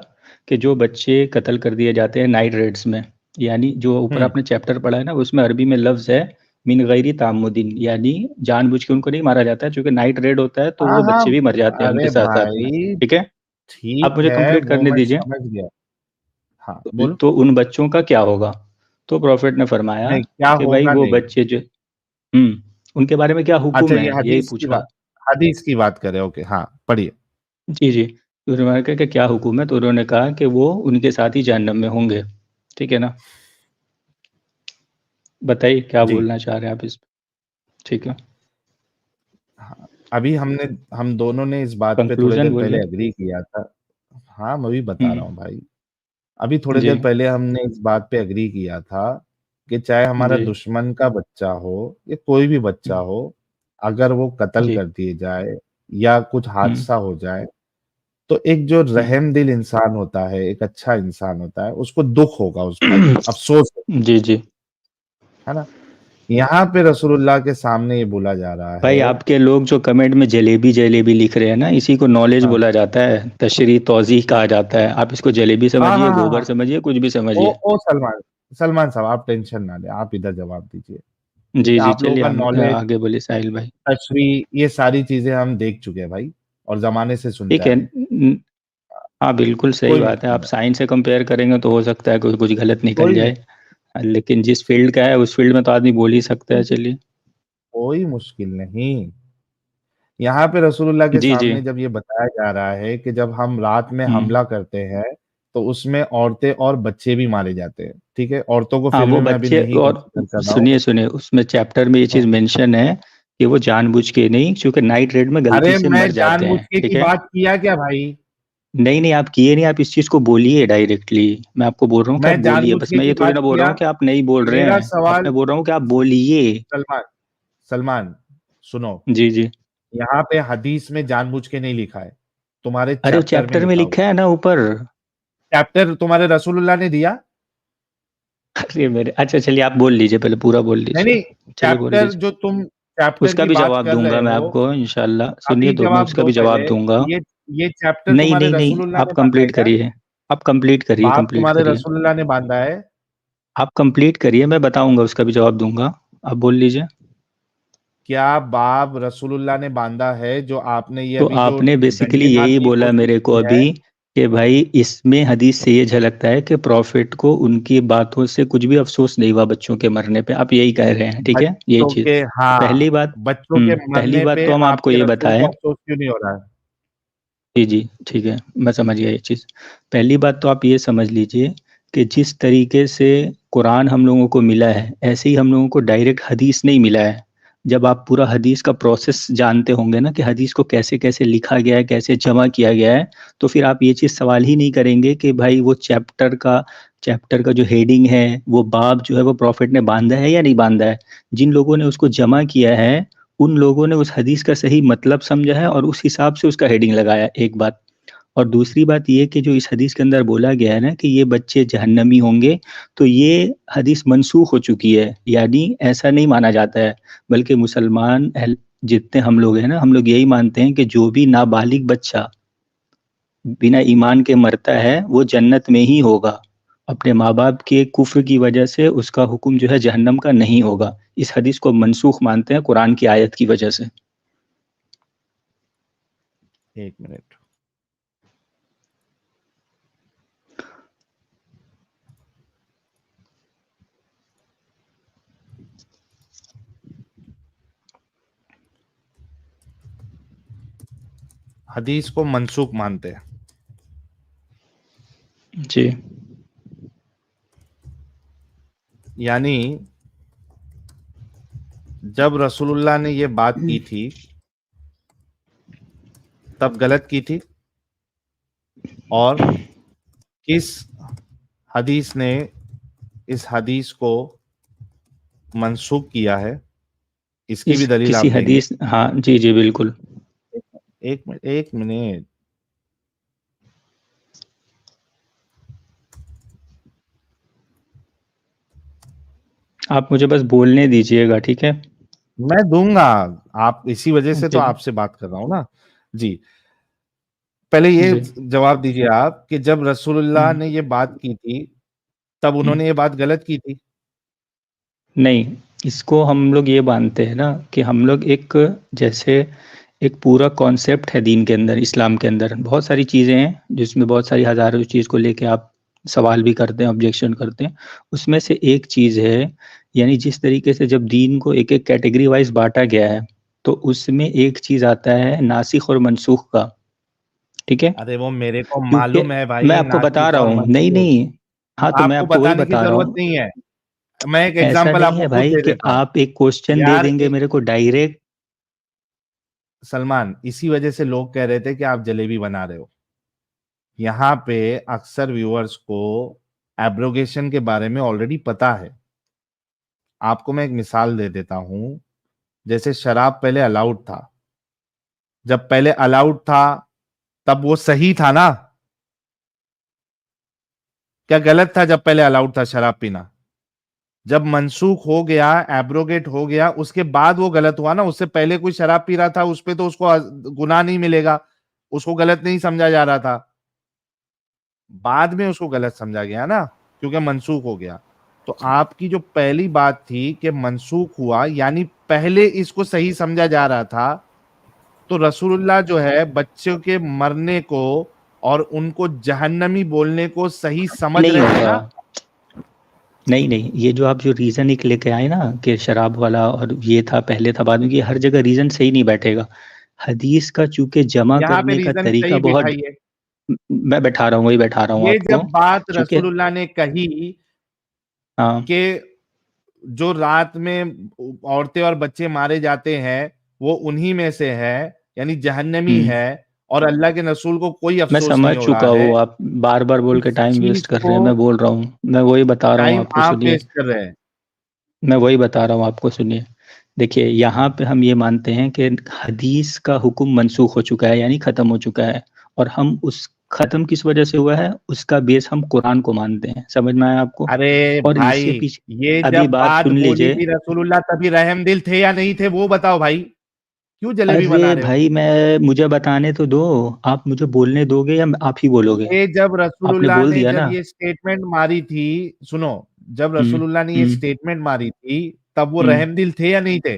कि जो बच्चे कत्ल कर दिए जाते हैं नाइट रेड्स में, यानी जो ऊपर आपने चैप्टर पढ़ा है ना, उसमें अरबी में लफ्ज है मिन गैरी तामुद्दीन, यानी जानबूझ के उनको नहीं मारा जाता है, क्योंकि नाइट रेड होता है तो हाँ वो हाँ, बच्चे भी मर जाते हैं उनके अरे साथ साथ में, भाई ठीक है? आप ठीक मुझे है, कंप्लीट वो करने मैं दीजिए। समझ गया। हाँ बोलो। तो उन बच्चों का क्या होगा? तो प्रॉफिट ने फरमाया नहीं, क्या कि भाई होगा वो नहीं। बच्चे जो उनके बारे में क्या अच्छा, हुक्म ये है, यही हदीस की पूछ रहा बात, हूँ। हदीस की बात करें। ओके, हाँ पढ़िए। जी जी, तो उन्होंने कहा कि क्या हुक्म है, तो उन्होंने कहा कि वो उनके साथ ही जहन्नम में होंगे, ठीक है ना? बताइए क्या जी, बोलना चाह रहे हैं आप इस, ठीक है? हाँ, अभी हम दोनों ने इस बात पे थोड़ी कंक्लूजन देर पहले बोलिए। एग्री किया था। हाँ, मैं भी बता रहा हूँ भाई। अभी थोड़ी जी देर पहले हमने इस बात पे एग्री किया था कि चाहे हमारा जी दुश्मन का बच्चा हो या कोई भी बच्चा हो, अगर वो कत्ल जी कर दिए जाए या कुछ हादसा हो जाए, तो एक जो रहम दिल इंसान होता है, एक अच्छा इंसान होता है, उसको दुख होगा उस पर, अफसोस होगा, जी जी। है ना। यहाँ पे रसूलुल्लाह के सामने ये बोला जा रहा भाई है। आपके लोग जो कमेंट में जलेबी जलेबी लिख रहे हैं ना, इसी को नॉलेज हाँ बोला जाता है, तशरी तौजीह कहा जाता है। आप इसको जलेबी हाँ समझिए, हाँ हाँ गोबर हाँ। समझिए, कुछ भी ओ समझिए। ओ सलमान, सलमान साहब, आप टेंशन ना लें, आप इधर जवाब दीजिए। ठीक जी है, जी, आप लोगों चलिए का हम नॉलेज, आगे बोलिए साहिल भाई। तशरीह, ये सारी चीजें हम देख चुके हैं भाई, और जमाने से सुनते ठीक आ है, रहे हैं। हाँ बिल्कुल सही कोई बात है। मुश्किल आप नहीं, साइंस से कंपेयर करेंगे तो हो सकता है कुछ कुछ गलत निकल कोई जाए, मुश्किल, लेकिन जिस फील्ड का है उस फील्ड में तो आदमी बोल ही सकता है। चलिए। कोई मुश्किल नहीं। यहाँ पे रसूलुल्लाह के जी जी। सामने जब ये बताया जा रहा है कि जब हम रात में हम्म हमला करते हैं, तो उसमें औरतें और बच्चे भी मारे जाते हैं। ठीक है, औरतों को हाँ, फिर वो भी मैं अभी बच्चे, नहीं और कंसीडर कर रहा हूँ। सुनिए सुनिए, उसमें चैप्टर में ये चीज मेंशन है कि वो जानबूझ के नहीं, क्योंकि नाइट रेड में गलती अरे से मैं मर जाते जानबूझ हैं, के ठीक की है? बात किया क्या भाई। नहीं नहीं, आप किए नहीं, आप इस चीज को बोलिए डायरेक्टली। मैं आपको बोल रहा हूँ कि आप मैं बोलिए, जानबूझ बस के मैं की ये थोड़ी बात ना बोल रहा किया। हूँ कि आप नहीं बोल रहे मेरा हैं, अब सवाल, मैं बोल रहा हूँ कि आप बोलिए। सलमान, सलमान सुनो, जी जी। यहाँ पे हदीस में जानबूझ के नहीं लिखा है, तुम्हारे अरे वो चैप्टर में चैप्टर में लिखा हुआ। लिखा है ना ऊपर। चैप्टर तुम्हारे रसूलुल्लाह ने दिया। अरे मेरे, अच्छा चलिए आप बोल लीजिए, पहले पूरा बोल नहीं लीजिए। नहीं, चलिए बोल चैप्टर लीजिए। जो तुम चैप्टर उसका की भी बात जवाब कर दूंगा रहे मैं हो, आपको इंशाल्लाह, सुनिए अभी तो मैं जवाब उसका दो भी पहले। जवाब दूंगा। ये चैप्टर नहीं तुम्हारे नहीं नहीं, रसूलुल्लाह आप ने बांधा है कंप्लीट क्या। करिए। आप कंप्लीट करिए, बाप कंप्लीट तुम्हारे करिए। रसूलुल्लाह ने बांधा है। आप कंप्लीट करिए, मैं बताऊंगा, उसका भी जवाब दूंगा। आप बोल लीजिए। क्या बाप रसूलुल्लाह ने बांधा है, जो आपने ये तो अभी जो आपने बेसिकली डंडे यही मारने की बोला कोशिश मेरे को की है। अभी कि भाई इसमें हदीस से ये झलकता है कि प्रॉफिट को उनकी बातों से कुछ भी अफसोस नहीं हुआ बच्चों के मरने पे, आप यही कह रहे हैं, ठीक है? यही बच्चों चीज। के, हाँ, पहली बात, बच्चों के पहली मरने बात पे तो हम आपको आपके ये रसूल बताएं। को अफसोस क्यों नहीं हो रहा है। जी जी, ठीक है, मैं समझ गया ये चीज़। पहली बात तो आप ये समझ लीजिए कि जिस तरीके से कुरान हम लोगों को मिला है, ऐसे ही हम लोगों को डायरेक्ट हदीस नहीं मिला है। जब आप पूरा हदीस का प्रोसेस जानते होंगे ना कि हदीस को कैसे कैसे लिखा गया है, कैसे जमा किया गया है, तो फिर आप ये चीज़ सवाल ही नहीं करेंगे कि भाई वो चैप्टर का जो हेडिंग है, वो बाब जो है वो प्रॉफिट ने बांधा है या नहीं बांधा है। जिन लोगों ने उसको जमा किया है, उन लोगों ने उस हदीस का सही मतलब समझा है और उस हिसाब से उसका हेडिंग लगाया, एक बात। और दूसरी बात ये कि जो इस हदीस के अंदर बोला गया है ना कि ये बच्चे जहन्नमी होंगे, तो ये हदीस मनसूख हो चुकी है, यानी ऐसा नहीं माना जाता है। बल्कि मुसलमान जितने हम लोग हैं ना, हम लोग यही मानते हैं कि जो भी नाबालिग बच्चा बिना ईमान के मरता है वो जन्नत में ही होगा, अपने माँ बाप के कुफ्र की वजह से उसका हुक्म जो है जहन्नम का नहीं होगा। इस हदीस को मनसूख मानते हैं कुरान की आयत की वजह से। एक मिनट, हदीस को मनसूख मानते हैं जी, यानी जब रसूलुल्लाह ने ये बात की थी तब गलत की थी, और किस हदीस ने इस हदीस को मनसूख किया है, इसकी भी दलील आप किसी देंगे। हदीस, हाँ जी जी बिल्कुल। एक मिनट, आप मुझे बस बोलने दीजिएगा, ठीक है? मैं दूंगा, आप इसी वजह से तो जी आपसे बात कर रहा हूं ना जी। पहले ये जी। जवाब दीजिए आप कि जब रसूलुल्लाह ने ये बात की थी तब उन्होंने ये बात गलत की थी? नहीं, इसको हम लोग ये मानते हैं ना कि हम लोग एक, जैसे एक पूरा कॉन्सेप्ट है दीन के अंदर, इस्लाम के अंदर बहुत सारी चीज़ें हैं जिसमें बहुत सारी हज़ारों चीज़ को लेके आप सवाल भी करते हैं, ऑब्जेक्शन करते हैं। उसमें से एक चीज़ है, यानी जिस तरीके से जब दीन को एक एक कैटेगरी वाइज बांटा गया है, तो उसमें एक चीज़ आता है नासिख और मनसूख का, ठीक है? अरे वो मेरे को क्योंकि मालूम है मैं भाई, आपको बता नासिख रहा और हूँ, नहीं मनसूख, नहीं, हाँ तो मैं आपको आपको वही बताने की बता रहा जरूरत हूँ। नहीं है। मैं एक ऐसा एग्जांपल नहीं आपको है खुद भाई दे कि देता हूं आप एक क्वेश्चन दे यार। देंगे मेरे को डायरेक्ट। सलमान, इसी वजह से लोग कह रहे थे कि आप जलेबी बना रहे हो। यहाँ पे अक्सर व्यूअर्स को एब्रोगेशन के बारे में ऑलरेडी पता है। आपको मैं एक मिसाल दे देता हूं, जैसे शराब पहले अलाउड था, जब पहले अलाउड था तब वो सही था ना? क्या गलत था जब पहले अलाउड था शराब पीना? जब मनसूख हो गया, एब्रोगेट हो गया, उसके बाद वो गलत हुआ ना। उससे पहले कोई शराब पी रहा था, उस पे तो उसको गुनाह नहीं मिलेगा, उसको गलत नहीं समझा जा रहा था। बाद में उसको गलत समझा गया ना, क्योंकि मनसूख हो गया। तो आपकी जो पहली बात थी कि मनसूख हुआ, यानी पहले इसको सही समझा जा रहा था, तो रसूलुल्लाह जो है बच्चों के मरने को और उनको जहन्नमी बोलने को सही समझ नहीं रहे थे होगा, ना? नहीं नहीं, ये जो आप जो रीजन एक लेके आए ना कि शराब वाला और ये था पहले था बाद में, ये हर जगह रीजन सही नहीं बैठेगा। हदीस का चूंकि जमा यहाँ पे करने का रीजन तरीका सही बहुत, बिठाइए। मैं बैठा रहा हूँ, वही बैठा रहा हूँ ये आपको। जब बात चूंकि रसूलुल्लाह ने कही हाँ, कि जो रात में औरतें और बच्चे मारे जाते हैं वो उन्हीं में से है, यानी जहन्नमी है, और अल्लाह के रसूल को कोई मैं अफसोस समझ नहीं हो रहा चुका है। हूँ, आप बार बार बोल के इस टाइम चीज वेस्ट कर रहे को हैं, मैं बोल रहा हूँ, मैं वही बता रहा हूँ टाइम आपको, आप सुनिए। वेस्ट कर रहे हैं। मैं वही बता रहा हूँ आपको, सुनिए। देखिए यहाँ पे हम ये मानते हैं कि हदीस का हुक्म मनसूख हो चुका है, यानी खत्म हो चुका है, और हम उस खत्म किस वजह से हुआ है उसका बेस हम कुरान को मानते हैं। समझ में आया आपको? अरे और भाई, इसके पीछे ये अभी जब बात बात सुन बोली लीजिए। थी रसूलुल्लाह तभी रहमदिल थे या नहीं थे, वो बताओ भाई। क्यों जलेबी बना अरे रहे हो? भाई, मैं मुझे बताने तो दो, आप मुझे बोलने दोगे या आप ही बोलोगे? ये जब आपने रसूलुल्लाह बोल ने दिया जब ना। ये स्टेटमेंट मारी थी, सुनो, जब हम्म रसूलुल्लाह ने ये हम्म स्टेटमेंट मारी थी तब वो हम्म रहमदिल थे या नहीं थे?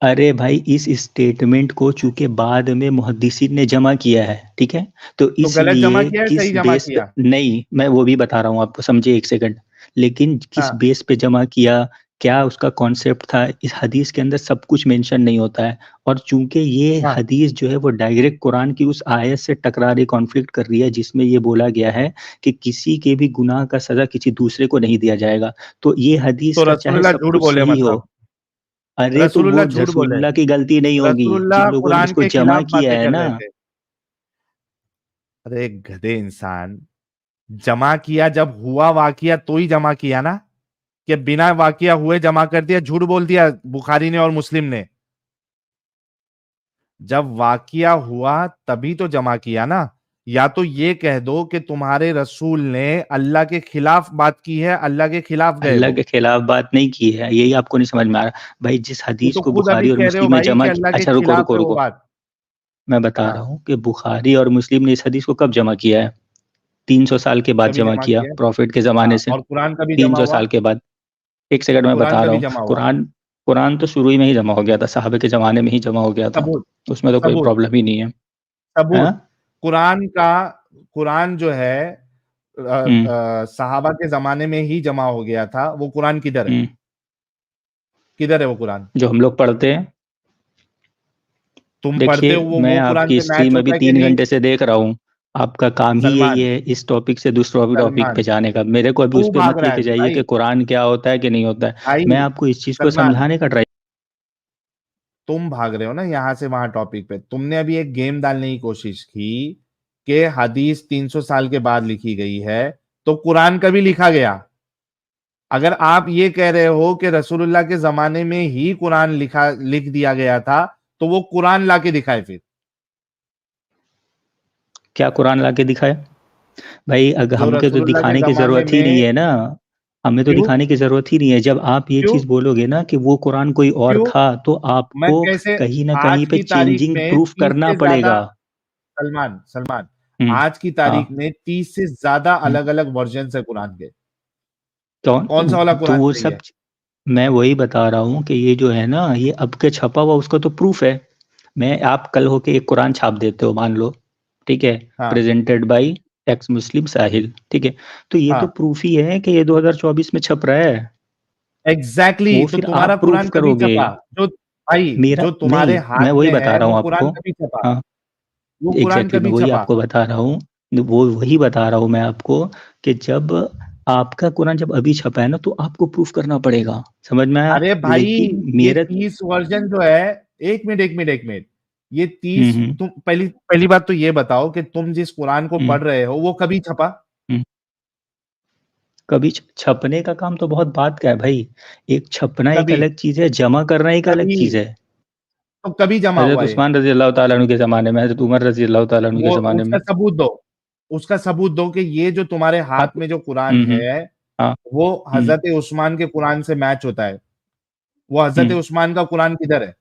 अरे भाई, इस स्टेटमेंट को चूंकि बाद में मुहद्दिसीन ने जमा किया है, ठीक है, तो तो गलत जमा इसलिए किया है किस सही जमा बेस पे, किया? नहीं मैं वो भी बता रहा हूँ आपको, समझिए एक सेकंड। लेकिन किस हाँ बेस पे जमा किया, क्या उसका कॉन्सेप्ट था, इस हदीस के अंदर सब कुछ मेंशन नहीं होता है। और चूंकि ये हाँ। हदीस जो है वो डायरेक्ट कुरान की उस आयत से टकरा रही, कॉन्फ्लिक्ट कर रही है, जिसमें ये बोला गया है कि किसी के भी गुनाह का सजा किसी दूसरे को नहीं दिया जाएगा। तो ये हदीस तो का चाहे रसूलुल्लाह सब झूठ कुछ बोले सही हो, मतलब? अरे तो वो रसूलुल्लाह झूठ बोले, रसूलुल्लाह की गलती नहीं होगी, रसूलुल्लाह जिन लोगों ने कुरान उसको के जमा खिलाफ किया बातें है कर ना। रहे थे। अरे गधे इंसान, जमा किया जब हुआ वाकिया तो ही जमा किया ना, कि बिना वाकिया हुए जमा कर दिया, झूठ बोल दिया बुखारी ने और मुस्लिम ने। जब वाकिया हुआ तभी तो जमा किया ना। या तो ये कह दो कि तुम्हारे रसूल ने अल्लाह के खिलाफ बात की है, अल्लाह के खिलाफ गए अल्लाह वो। के खिलाफ बात नहीं की है, यही आपको नहीं समझ में आ रहा भाई। जिस तुम हदीस तो को खुद अभी बुखारी और कह रहे हो मुस्लिम में भाई जमा कि की, अल्लाह के अच्छा रुको खिलाफ रुको है वो रुको, बात। मैं बता रहा हाँ, हूँ कि बुखारी और मुस्लिम ने इस हदीस को कब जमा किया है? 300 साल के बाद कभी जमा जमा किया, किया है। प्रॉफिट के हाँ, जमाने से। और कुरान का भी जमा 300 हुआ। साल के बाद। एक सेकंड और मैं कुरान बता का रहा भी हूँ। जमा हुआ। कुरान कुरान तो शुरू ही में ही जमा हो गया था, साहबे के जमाने में ही जमा हो गया था, सबूत, उसमें तो कोई सबूत, प्रॉब्लम ही नहीं है। सबूत। हाँ। कुरान का, कुरान जो है हम्म सहाबा के जमाने में ही जमा हो गया था। वो कुरान किधर है? हम्म किधर है वो कुरान? जो हम लोग पढ़ते हैं। तुम पढ़ते देखिए हो, मैं वो कुरान आपकी से मैच स्ट्रीम अभी होता है कि 3 नहीं? घंटे से देख रहा हूँ। आपका काम ही यही सलमान, है इस टॉपिक से दूसरे टॉपिक पे सलमान, जाने का। मेरे को अभी उस तू पे भाग मत रहा है लेके जाइए भाई। कि कुरान क्या होता है कि नहीं होता है। भाई मैं आपको इस चीज को सलमान, समझाने का ट्राई। तुम भाग रहे हो ना यहाँ से वहां टॉपिक पे। तुमने अभी एक गेम डालने की कोशिश की कि हदीस 300 साल के बाद लिखी गई है, तो कुरान कभी लिखा गया? अगर आप ये कह रहे हो कि रसूलुल्लाह के जमाने में ही कुरान लिख दिया गया था, तो वो कुरान लाके दिखाए फिर। क्या कुरान ला के दिखाए? भाई अगर जो हमके तो रसूलुल्लाह के दिखाने की जमाने जरूरत ही नहीं में। है ना। हमें तो क्यों? दिखाने की जरूरत ही नहीं है। जब आप ये क्यों? चीज बोलोगे ना कि वो कुरान कोई और क्यों? था, तो मैं आपको कैसे? कहीं ना कहीं आज पे की तारीख चेंजिंग में प्रूफ 30 करना से ज्यादा, पड़ेगा। सलमान, सलमान, हम्म। आज की तारीख हाँ। में 30 से ज्यादा हम्म। अलग अलग वर्जन है कुरान के। कौन? कौन सा वाला तो कुरान वो सही सब है? मैं वही बता रहा हूँ कि ये जो है ना, ये अब के छपा हुआ उसका तो प्रूफ है। मैं आप कल होके एक कुरान छाप देते हो मान लो, ठीक है, हाँ, प्रेजेंटेड बाय एक्स मुस्लिम साहिल, ठीक है, तो ये तो हाँ, प्रूफ ही है कि ये 2024 में छप रहा है। एग्जैक्टली। वो तो फिर तुम्हारा आप प्रूफ कुरान कभी करोगे। छपा? जो भाई, मेरा जो तुम्हारे नहीं, हाथ मैं वही में बता है रहा वो हूँ कुरान आपको। कभी छपा? हाँ, वो कुरान एग्जैक्टली मैं कभी वही छपा? आपको बता रहा हूँ। वो वही बता रहा हूँ मैं आपको कि जब आपका कुरान जब अभी छपा है ना, तो आपको प्रूफ करना पड़ेगा, समझ में आया? अरे भाई, लेकिन ये मेरा 30 वर्जन जो है, एक मिनट, एक मिनट, एक मिनट, ये 30, हम्म तुम पहली पहली बात तो ये बताओ कि तुम जिस कुरान को हम्म पढ़ रहे हो वो कभी छपा? हम्म कभी छपने का काम तो बहुत बात का है भाई। एक छपना एक कभी, अलग चीज है, जमा करना एक अलग कभी, चीज है। तो कभी जमा हजरत हुआ ये? उस्मान रजी अल्लाह ताला अन्हु के जमाने में, हजरत उमर रजी अल्लाह ताला अन्हु के वो जमाने में। उसका सबूत दो, उसका सबूत दो कि ये जो तुम्हारे हाथ आप में जो कुरान है, हाँ। वो हम्म हजरत उस्मान के कुरान से मैच होता है। वो हजरत हम्म उस्मान का कुरान किधर है?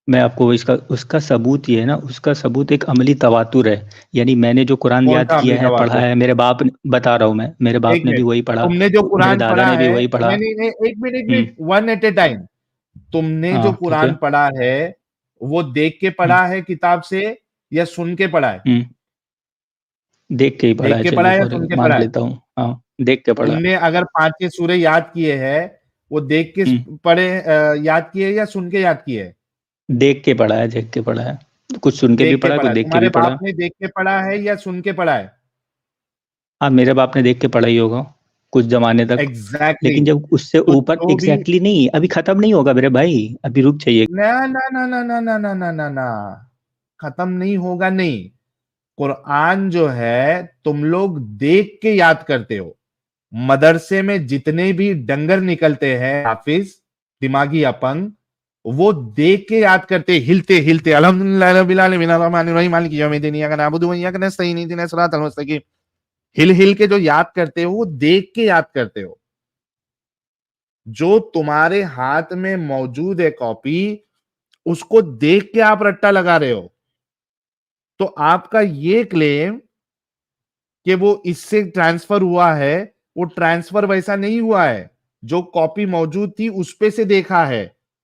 मैं आपको इसका उसका सबूत ये है ना, उसका सबूत एक अमली तवातुर है। यानी मैंने जो कुरान कौन याद सा किया अमली है, पढ़ा तवातुर? है, मेरे बाप ने, बता रहा हूँ मैं, मेरे एक बाप ने भी मिनट, वही पढ़ा, तुमने जो मेरे कुरान दादा पढ़ा ने भी है, वही पढ़ा। नहीं नहीं नहीं, एक मिनट, एक हम्म मिनट, वन एट ए टाइम। तुमने जो हाँ ठीक है। कुरान पढ़ा है, वो देख के हम्म पढ़ा है किताब से, या सुन के पढ़ा है? हम्म देख के ही पढ़ा देख है, के पढ़ा चलिए है या फॉर सुन के मान पढ़ा है? लेता हूँ, हाँ देख के पढ़ा। तुमने अगर 5 सूरे याद किए हैं, वो देख के हम्म पढ़े, याद किए या सुन के याद किए? देख के पढ़ा है, देख के पढ़ा है, कुछ सुन के भी देख के पढ़ा है, पढ़ा कुछ है। देख के भी तुम्हारे पढ़ा बाप है। ने देख के पढ़ा है या सुन के पढ़ा है? हाँ मेरे बाप ने देख के पढ़ा ही होगा कुछ जमाने तक। एग्जैक्टली, लेकिन जब उससे तो ऊपर, जो भी, एग्जैक्टली नहीं, अभी खत्म नहीं होगा मेरे भाई, अभी रुक जाइए। ना ना ना ना ना ना ना ना ना ना, खत्म नहीं होगा नहीं। कुरान जो है तुम लोग देख के याद करते हो। मदरसे में जितने भी डंगर निकलते हैं हाफिज, दिमागी अपंग, वो देख के याद करते, हिलते हिलते, अल्हम्दुलिल्लाह रब्बिल आलमीन अर्रहमानिर रहीम मालिकि यौमिद्दीन इय्याका नअबुदु व इय्याका नस्तईन इहदिना सिरातल मुस्तकीम। हिल हिल के जो याद करते हो, वो देख के याद करते हो। जो तुम्हारे हाथ में मौजूद है कॉपी, उसको देख के आप रट्टा लगा रहे हो। तो आपका ये क्लेम कि वो इससे ट्रांसफर हुआ है, वो ट्रांसफर वैसा नहीं हुआ है। जो कॉपी मौजूद थी उस पे से देखा है।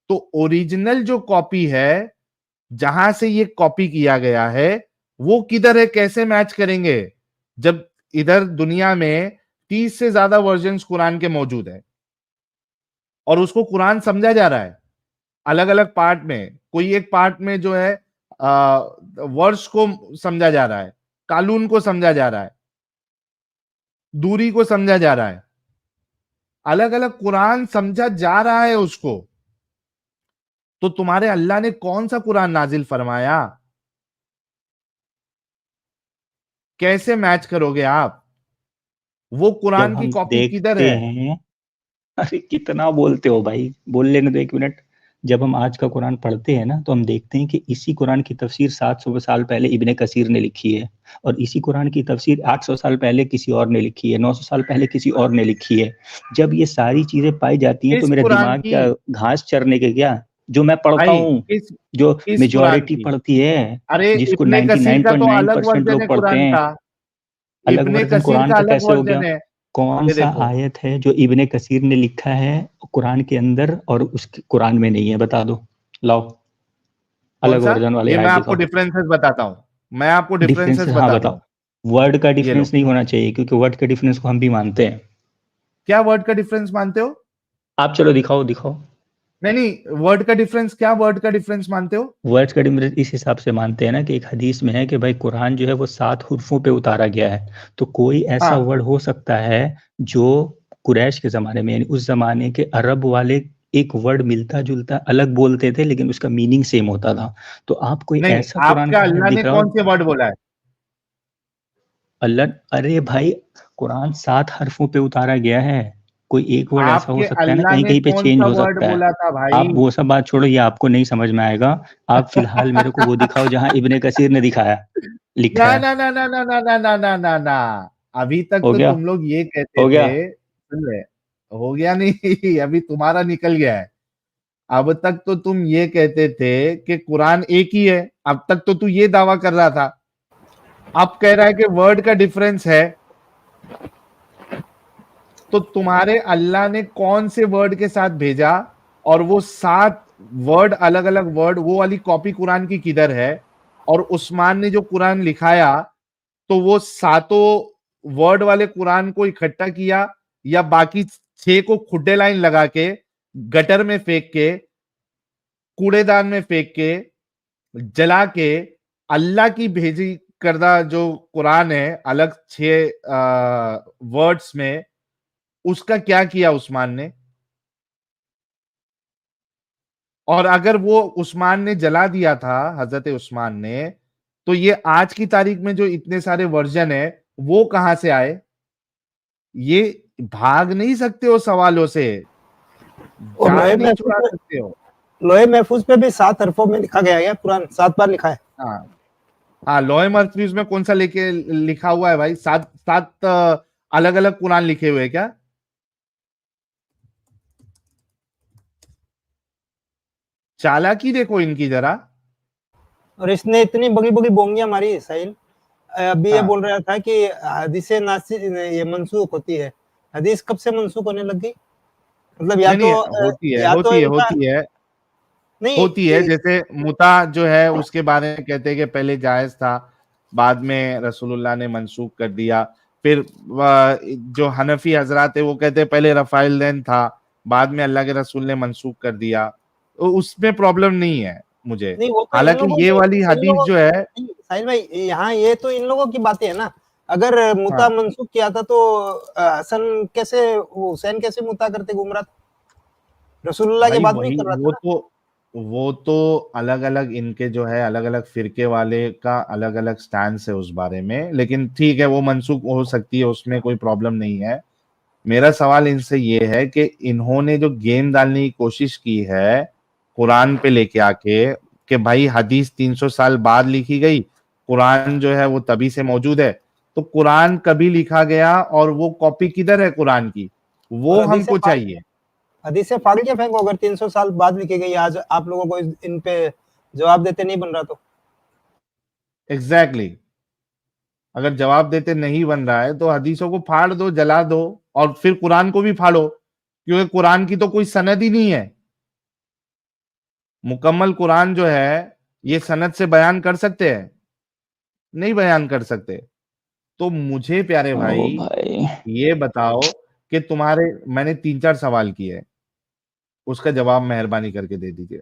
तो ओरिजिनल जो कॉपी है, जहां से ये कॉपी किया गया है, वो किधर है? कैसे मैच करेंगे जब इधर दुनिया में 30 से ज्यादा वर्जन कुरान के मौजूद है, और उसको कुरान समझा जा रहा है अलग अलग पार्ट में। कोई एक पार्ट में जो है वर्ष को समझा जा रहा है, कानून को समझा जा रहा है, दूरी को समझा जा रहा है, अलग अलग कुरान समझा जा रहा है उसको। तो तुम्हारे अल्लाह ने कौन सा कुरान नाजिल फरमाया? कैसे मैच करोगे आप? वो जब कुरान की हम कॉपी किधर देखते है? हैं, अरे कितना बोलते हो भाई, बोल लेने दो 1 मिनट। जब हम आज का कुरान पढ़ते हैं ना, तो हम देखते हैं कि इसी कुरान की तफसीर 700 साल पहले इब्ने कसीर ने लिखी है, और इसी कुरान की तफसीर 800 साल पहले किसी और ने लिखी है, 900 साल पहले किसी और ने लिखी है। जब ये सारी चीजें पाई जाती हैं तो किस मेरा कुरान दिमाग की? क्या घास चरने के क्या? जो मैं पढ़ता भाई हूँ, किस जो किस कुरान मेजोरिटी की? पढ़ती है, अरे जिसको इब्ने कसीर का तो अलग 99.9% वर्जन लोग है पढ़ते कुरान हैं। का। अलग इब्ने वर्जन कसीर कुरान का का अलग कैसे हो वर्जन गया? है। कौन ये सा देखो, आयत है जो इब्ने कसीर ने लिखा है कुरान के अंदर और उसके कुरान में नहीं है? बता दो, लाओ कौन अलग सा? वर्जन वाली ये मैं आयत आपको दिखाओ। डिफरेंसेस बताता हूँ। मैं आपको डिफरेंस, डिफरेंसेस हाँ बताता बताओ। हूँ। वर्ड का ये लो, डिफरेंस नहीं होना चाहिए, क्योंकि वर्ड के डिफरेंस को हम भी मानते हैं। क्या वर्ड का डिफरेंस मानते हो? आप चलो दिखाओ दिखाओ। नहीं नहीं, वर्ड का डिफरेंस क्या? वर्ड का डिफरेंस मानते हो? वर्ड्स का डिफरेंस इस हिसाब से मानते हैं ना कि एक हदीस में है कि भाई कुरान जो है वो 7 हुर्फों पे उतारा गया है, तो कोई ऐसा हाँ वर्ड हो सकता है जो कुरैश के जमाने में, यानी उस जमाने के अरब वाले एक वर्ड मिलता जुलता अलग बोलते थे, लेकिन उसका मीनिंग सेम होता था। तो आप कोई नहीं, ऐसा कुरान आपका का आयत अल्लाह ने दिख रहा कौन हो? से वर्ड बोला है? अल्लाह, अरे भाई कुरान 7 हरफों पे उतारा गया है, कोई एक वर्ड ऐसा हो आपके सकता है ना, अल्लाह कहीं ने कहीं पे कौन चेंज सा हो वर्ड सकता है। बोला था भाई? आप वो सब बात छोड़ो, ये आपको नहीं समझ में आएगा। आप फिलहाल मेरे को वो दिखाओ जहां इब्ने कसीर ने दिखाया लिखा ना है। ना ना ना ना ना ना ना ना ना ना, अभी तक हो तो गया, तुम लोग ये कहते हो गया। थे। सुन ले, हो गया नहीं अभी तुम्हारा निकल गया है। अब तक तो तुम ये कहते थे कि कुरान एक ही है, अब तक तो तू ये दावा कर रहा था। अब कह रहा है कि वर्ड का डिफरेंस है। तो तुम्हारे अल्लाह ने कौन से वर्ड के साथ भेजा? और वो 7 वर्ड, अलग अलग वर्ड, वो वाली कॉपी कुरान की किधर है? और उस्मान ने जो कुरान लिखाया, तो वो सातों वर्ड वाले कुरान को इकट्ठा किया, या बाकी 6 को खुड्डे लाइन लगा के, गटर में फेंक के, कूड़ेदान में फेंक के, जला के, अल्लाह की भेजी करदा जो कुरान है अलग 6 वर्ड्स में, उसका क्या किया उस्मान ने? और अगर वो उस्मान ने जला दिया था, हजरत उस्मान ने, तो ये आज की तारीख में जो इतने सारे वर्जन है, वो कहां से आए? ये भाग नहीं सकते हो सवालों से, और जान नहीं छुड़ा सकते हो। लोहे महफूज पे भी 7 हरफों में लिखा गया है, कुरान 7 बार लिखा है। हाँ हाँ, लौह महफूज में कौन सा लेके लिखा हुआ है भाई? 7 अलग अलग कुरान लिखे हुए हैं क्या? चालाकी देखो इनकी जरा। और इसने इतनी बड़ी बड़ी बोंगियां मारी साहिल। अभी ये हाँ। बोल रहा था कि हदीसें नासिख ये मनसूख होती है। हदीस कब से मनसूख होने लग गई? मतलब या नहीं तो नहीं, होती है या तो होती है इनका होती है नहीं होती है। जैसे मुता जो है उसके बारे में कहते हैं कि पहले जायज था, बाद में रसूलुल्लाह ने मनसूख कर दिया। फिर जो हनफी हजरात है वो कहते हैं पहले रफाइल दैन था, बाद में अल्लाह के रसूल ने मनसूख कर दिया। तो उसमें प्रॉब्लम नहीं है मुझे। नहीं, वो तो इन हालांकि लोगों ये की वाली इन हदीस लोगों जो है, नहीं, साहिल भाई यहाँ ये तो इन लोगों की बातें है ना। अगर मुता हाँ मनसूख किया था तो हसन कैसे, वो हुसैन कैसे मुता करते घूम रहा था? रसूलुल्लाह के भाई बाद में ही वही, कर रहा था वो ना। तो वो तो अलग अलग इनके जो है अलग अलग फिरके वाले का अलग अलग स्टैंड है उस बारे में, लेकिन ठीक है वो मनसूख हो सकती है, उसमें कोई प्रॉब्लम नहीं है। मेरा सवाल इनसे ये है कि इन्होंने जो गेम डालने की कोशिश की है कुरान पे लेके आके, कि भाई हदीस 300 साल बाद लिखी गई, कुरान जो है वो तभी से मौजूद है। तो कुरान कभी लिखा गया और वो कॉपी किधर है कुरान की? वो और हमको चाहिए। हदीसें फाड़ के फेंको। अगर 300 साल बाद लिखी गई, आज आप लोगों को इन पे जवाब देते नहीं बन रहा तो एग्जैक्टली exactly. अगर जवाब देते नहीं बन रहा है तो हदीसों को फाड़ दो, जला दो, और फिर कुरान को भी फाड़ो, क्योंकि कुरान की तो कोई सनद ही नहीं है। मुकम्मल कुरान जो है ये सनद से बयान कर सकते हैं? नहीं बयान कर सकते। तो मुझे प्यारे ओ भाई भाई, ये बताओ कि तुम्हारे, मैंने 3-4 सवाल किए, उसका जवाब मेहरबानी करके दे दीजिए।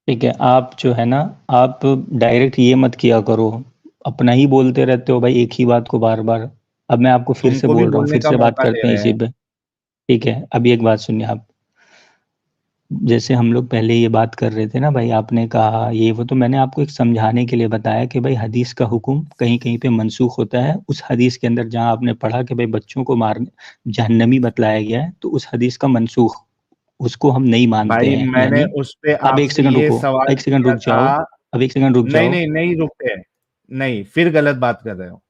ठीक है। आप जो है ना, आप डायरेक्ट ये मत किया करो, अपना ही बोलते रहते हो भाई एक ही बात को बार बार। अब मैं आपको फिर से तुमको भी बोल रहा हूँ, बोलने फिर का से बात मौका दे करते हैं रहे इसी हैं। पे। ठीक है, अभी एक बात सुनिए आप। जैसे हम लोग पहले ये बात कर रहे थे ना भाई, आपने कहा ये वो, तो मैंने आपको एक समझाने के लिए बताया कि भाई हदीस का हुक्म कहीं कहीं पे मनसूख होता है। उस हदीस के अंदर जहाँ आपने पढ़ा कि भाई बच्चों को मारने जहन्नमी बतलाया गया है, तो उस हदीस का मनसूख, उसको हम नहीं मानते भाई हैं। मैंने यानी उस पे अब एक आपसे सेकंड ये रुको, सवाल एक सेकंड किया रुक था। जाओ, अब एक सेकंड रुक नहीं जाओ। नहीं नहीं रुकते, नहीं फिर गलत बात कर रहे हो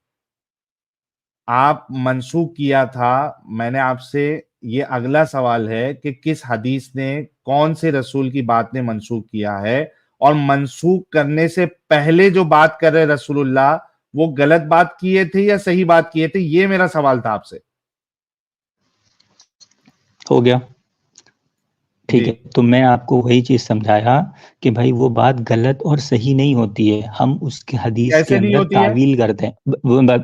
आप। मनसूख किया था मैंने आपसे। ये अगला सवाल है कि किस हदीस ने, कौन से रसूल की बात ने मनसूख किया है, और मनसूख करने से पहले जो बात कर रहे रसूलुल्लाह, वो गलत बात किए थे या सही बात किए थे, ये मेरा सवाल था आपसे। हो गया, ठीक जी है। तो मैं आपको वही चीज समझाया कि भाई वो बात गलत और सही नहीं होती है, हम उसके हदीस के कैसे नहीं अंदर होती है? तावील करते हैं।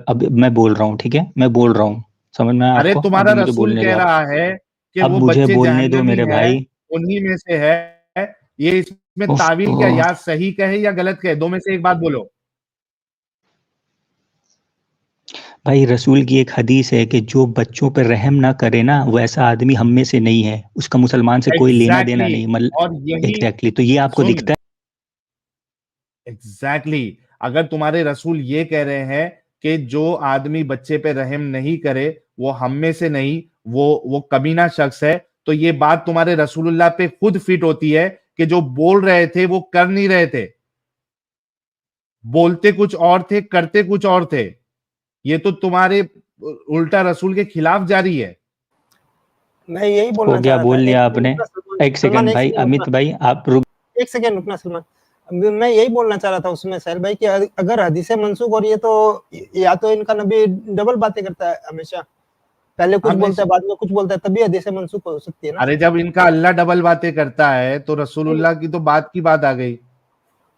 अब मैं बोल रहा हूँ, ठीक है, मैं बोल रहा हूँ, समझ में आया अरे आपको? तुम्हारा अभी मुझे रसूल बोलने दो कह आप। रहा है कि अब वो मुझे बच्चे बोलने दो जहन्नमी मेरे है, भाई। उन्हीं में से है। ये इसमें उफ, तावील क्या, या सही कहे या गलत कहे, दो में से एक बात बोलो। भाई रसूल की एक हदीस है कि जो बच्चों पर रहम ना करे ना, वो ऐसा आदमी हम में से नहीं है, उसका मुसलमान से कोई लेना देना एग्जैक्टली नहीं। मतलब और यही एग्जैक्टली, तो ये आपको सुन, दिखता एग्जैक्टली अगर तुम्हारे रसूल ये कह रहे हैं कि जो आदमी बच्चे पे रहम नहीं करे वो हम में से नहीं, वो कमीना शख्स है, तो ये बात तुम्हारे रसूलुल्लाह पे खुद फिट होती है कि जो बोल रहे थे वो कर नहीं रहे थे। बोलते कुछ और थे, करते कुछ और थे। ये तो तुम्हारे उल्टा रसूल के खिलाफ जारी है। मैं यही है। हो बोलना चाह गया, रहा बोल था। एक लिया सेकंड आपने। रुकना सलमान, एक सलमान सेकंड एक भाई, सेकंड रुकना, अमित भाई आप रुक। एक सेकंड रुकना सलमान। अब मैं यही बोलना चाह रहा था उसमें साहिल भाई कि अगर हदीसें मनसूख हो रही है तो या तो इनका नबी डबल बातें करता है हमेशा, पहले कुछ बोलता हमेशा। है बाद में कुछ बोलता है, तभी हदीसें मनसूख हो सकती है ना। अरे जब इनका अल्लाह डबल बातें करता है तो नहीं, रसूलुल्लाह की तो बात की बात आ गई।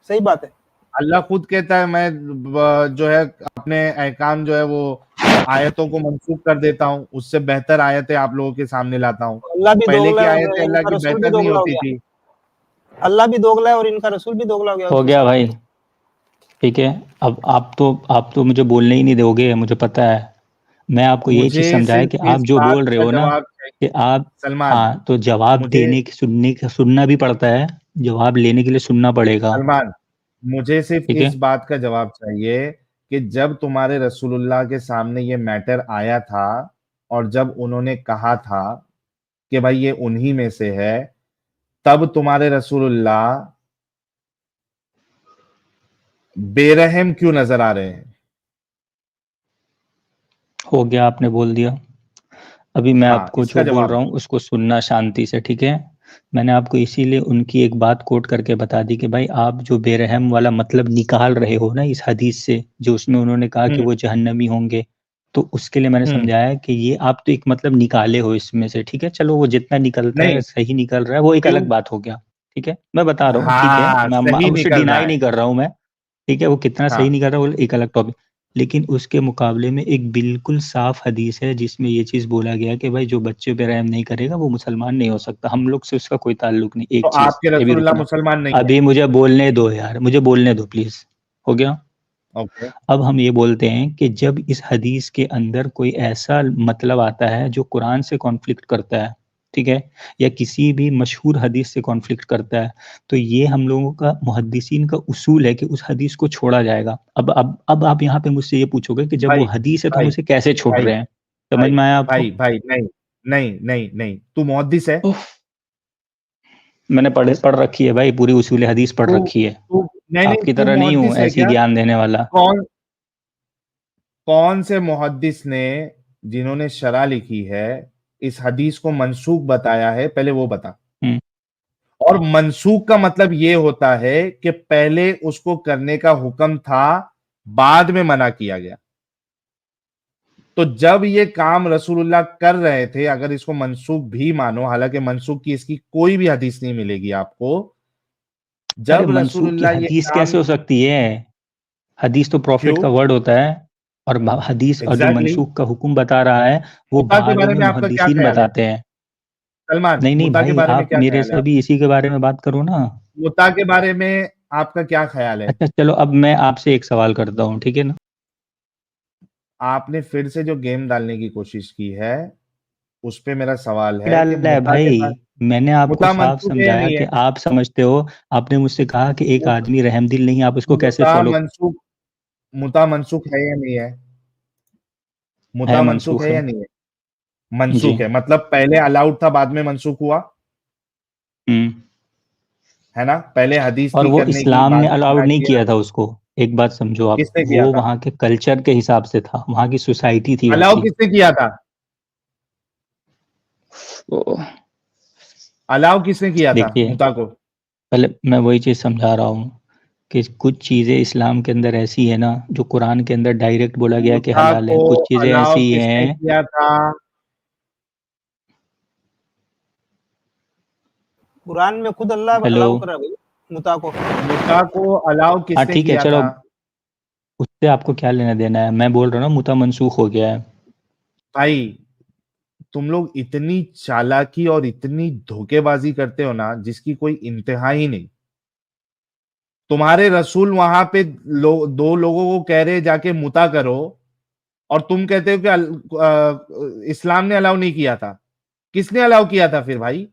सही बात है। अल्लाह खुद कहता है मैं जो है अपने अहकाम जो है वो आयतों को मंसूख कर देता हूँ, उससे बेहतर आयतें आप लोगों के सामने लाता हूँ। अल्लाह भी पहले दोगला की है आयतें और अल्लाह इनका की रसूल भी बेहतर नहीं दोगला हो होती गया। थी। अल्लाह भी दोगला है और इनका रसूल भी दोगला हो गया हो उसके गया साथ। भाई, ठीक है। अब आप तो मुझे बोलने ही नहीं दोगे, मुझे पता है। मैं आपको यही चीज मुझे समझाया कि सिर्फ आप इस जो बात बोल रहे का हो ना, जवाब कि चाहिए आप, सलमान। हाँ, तो जवाब मुझे देने की सुनना भी पड़ता है, जवाब लेने के लिए सुनना पड़ेगा, सलमान मुझे सिर्फ ठीक है। इस बात का जवाब चाहिए कि जब तुम्हारे रसूलुल्लाह के सामने ये मैटर आया था और जब उन्होंने कहा था कि भाई ये उन्हीं में से है, तब तुम्हारे रसूलुल्लाह बेरहम क्यों नजर आ रहे हैं? हो गया, आपने बोल दिया। अभी मैं हाँ, आपको इसका जो बोल जवाब रहा दो। हूँ उसको सुनना शांति से, ठीक है। मैंने आपको इसीलिए उनकी एक बात कोट करके बता दी कि भाई आप जो बेरहम वाला मतलब निकाल रहे हो ना इस हदीस से, जो उसमें उन्होंने कहा कि हम्म। वो जहन्नमी होंगे, तो उसके लिए मैंने हम्म। समझाया कि ये आप तो एक मतलब निकाले हो इसमें से, ठीक है। चलो वो जितना निकलता है नहीं, सही निकल रहा है, वो एक क्यों? अलग बात हो गया, ठीक है। मैं बता रहा हूँ, ठीक है, हाँ, मैं सही उसे निकल रहा डिनाई है। नहीं कर रहा हूँ मैं, ठीक है। वो कितना सही हाँ, निकल रहा है वो एक अलग टॉपिक। लेकिन उसके मुकाबले में एक बिल्कुल साफ हदीस है जिसमें ये चीज बोला गया कि भाई जो बच्चे पे रहम नहीं करेगा वो मुसलमान नहीं हो सकता। हम लोग से उसका कोई ताल्लुक नहीं। तो एक चीज, आपके अभी रसूलुल्लाह रुकना, मुसलमान नहीं है? अभी मुझे बोलने दो यार, मुझे बोलने दो प्लीज। हो गया। ओके। अब हम ये बोलते हैं कि जब इस हदीस के अंदर कोई ऐसा मतलब आता है जो कुरान से कॉन्फ्लिक्ट करता है, ठीक है, या किसी भी मशहूर हदीस से कॉन्फ्लिक्ट करता है, तो ये हम लोगों का मुहद्दिसीन का उसूल है कि उस हदीस को छोड़ा जाएगा। अब आप यहाँ पे मुझसे ये पूछोगे कि जब वो भाई हदीस है तो हम भाई उसे कैसे छोड़ भाई रहे हैं? समझ भाई में आया आपको? भाई भाई नहीं नहीं नहीं नहीं, तू मुहद्दिस है? उफ, मैंने पढ़ रखी है भाई, पूरी उसूल हदीस पढ़ तू रखी है। तू नहीं नहीं, आपकी तू तरह नहीं हूँ मुहद्दिस है ऐसी क्या? ज्ञान देने वाला। कौन कौन से मुहद्दिस ने, जिन्होंने शरा लिखी है, इस हदीस को मंसूख बताया है, पहले वो बता। हम्म। और मंसूख का मतलब ये होता है कि पहले उसको करने का हुक्म था, बाद में मना किया गया। तो जब ये काम रसूलुल्लाह कर रहे थे, अगर इसको मनसूख भी मानो, हालांकि मनसूख की इसकी कोई भी हदीस नहीं मिलेगी आपको, अरे जब मंसूख की रसूलुल्लाह ये हदीस काम, कैसे हो सकती है? हदीस तो प्रॉफिट क्यों? का वर्ड होता है, और हदीस और जो एग्जैक्टली मंसूख का हुक्म बता रहा है वो मुता के बाद बारे में में आपका क्या मुहद्दिसीन ख्याल है? बताते हैं। सलमान, नहीं नहीं मुता के भाई, बारे में आप क्या मेरे ख्याल है से भी इसी के बारे में बात करो ना। मुता के बारे में आपका क्या ख्याल है? अच्छा चलो, अब मैं आपसे एक सवाल करता हूँ, ठीक है ना। आपने फिर से जो गेम डालने की कोशिश की है, उस पे मेरा सवाल है कि डाला है मुता के भाई, बारे, मैंने आपको मुता साफ मंसूख है या समझाया नहीं कि है? आप समझते हो। आपने मुझसे कहा कि एक आदमी रहमदिल नहीं, आप उसको कैसे मुता फॉलो मंसूख मुता मंसूख है या नहीं है? है? मुता मंसूख मनसूख है है या नहीं है? जी। मंसूख है, मतलब पहले अलाउड था, बाद में मंसूख हुआ, हम्म। है ना? पहले हदीस और थी वो करने की, इस्लाम बाद ने में अलाउड मना नहीं किया। किया था उसको। एक बात समझो आप, किसने किया वो था? वहाँ के कल्चर के हिसाब से था, वहाँ की सोसाइटी थी अलाउ वैसी। किसने किया था? ओ, अलाउ किसने किया था देखिए, मुता को? पहले मैं वही चीज़ समझा रहा हूँ कि कुछ चीज़ें इस्लाम के अंदर ऐसी है ना, जो कुरान के अंदर डायरेक्ट बोला गया कि मुता हलाल को है। कुछ चीज़ें अलाउ ऐसी किसने हैं। किया था? कुरान में खुद अल्लाह हेलो। अलाउ कर रहा है भाई मुता को। मुता को अलाउ हाँ किसने ठीक है, किया चलो, था? उससे आपको क्या लेना देना है? मैं बोल रहा हूँ ना, मुता मनसूख हो गया है। भाई, तुम लोग इतनी चालाकी और इतनी धोखेबाजी करते हो ना, जिसकी कोई इंतहा ही नहीं। तुम्हारे रसूल वहां पे दो लोगों को कह रहे जाके मुता करो, और तुम कहते हो कि इस्लाम ने अलाउ नहीं किया था। किसने अलाउ किया था फिर भाई?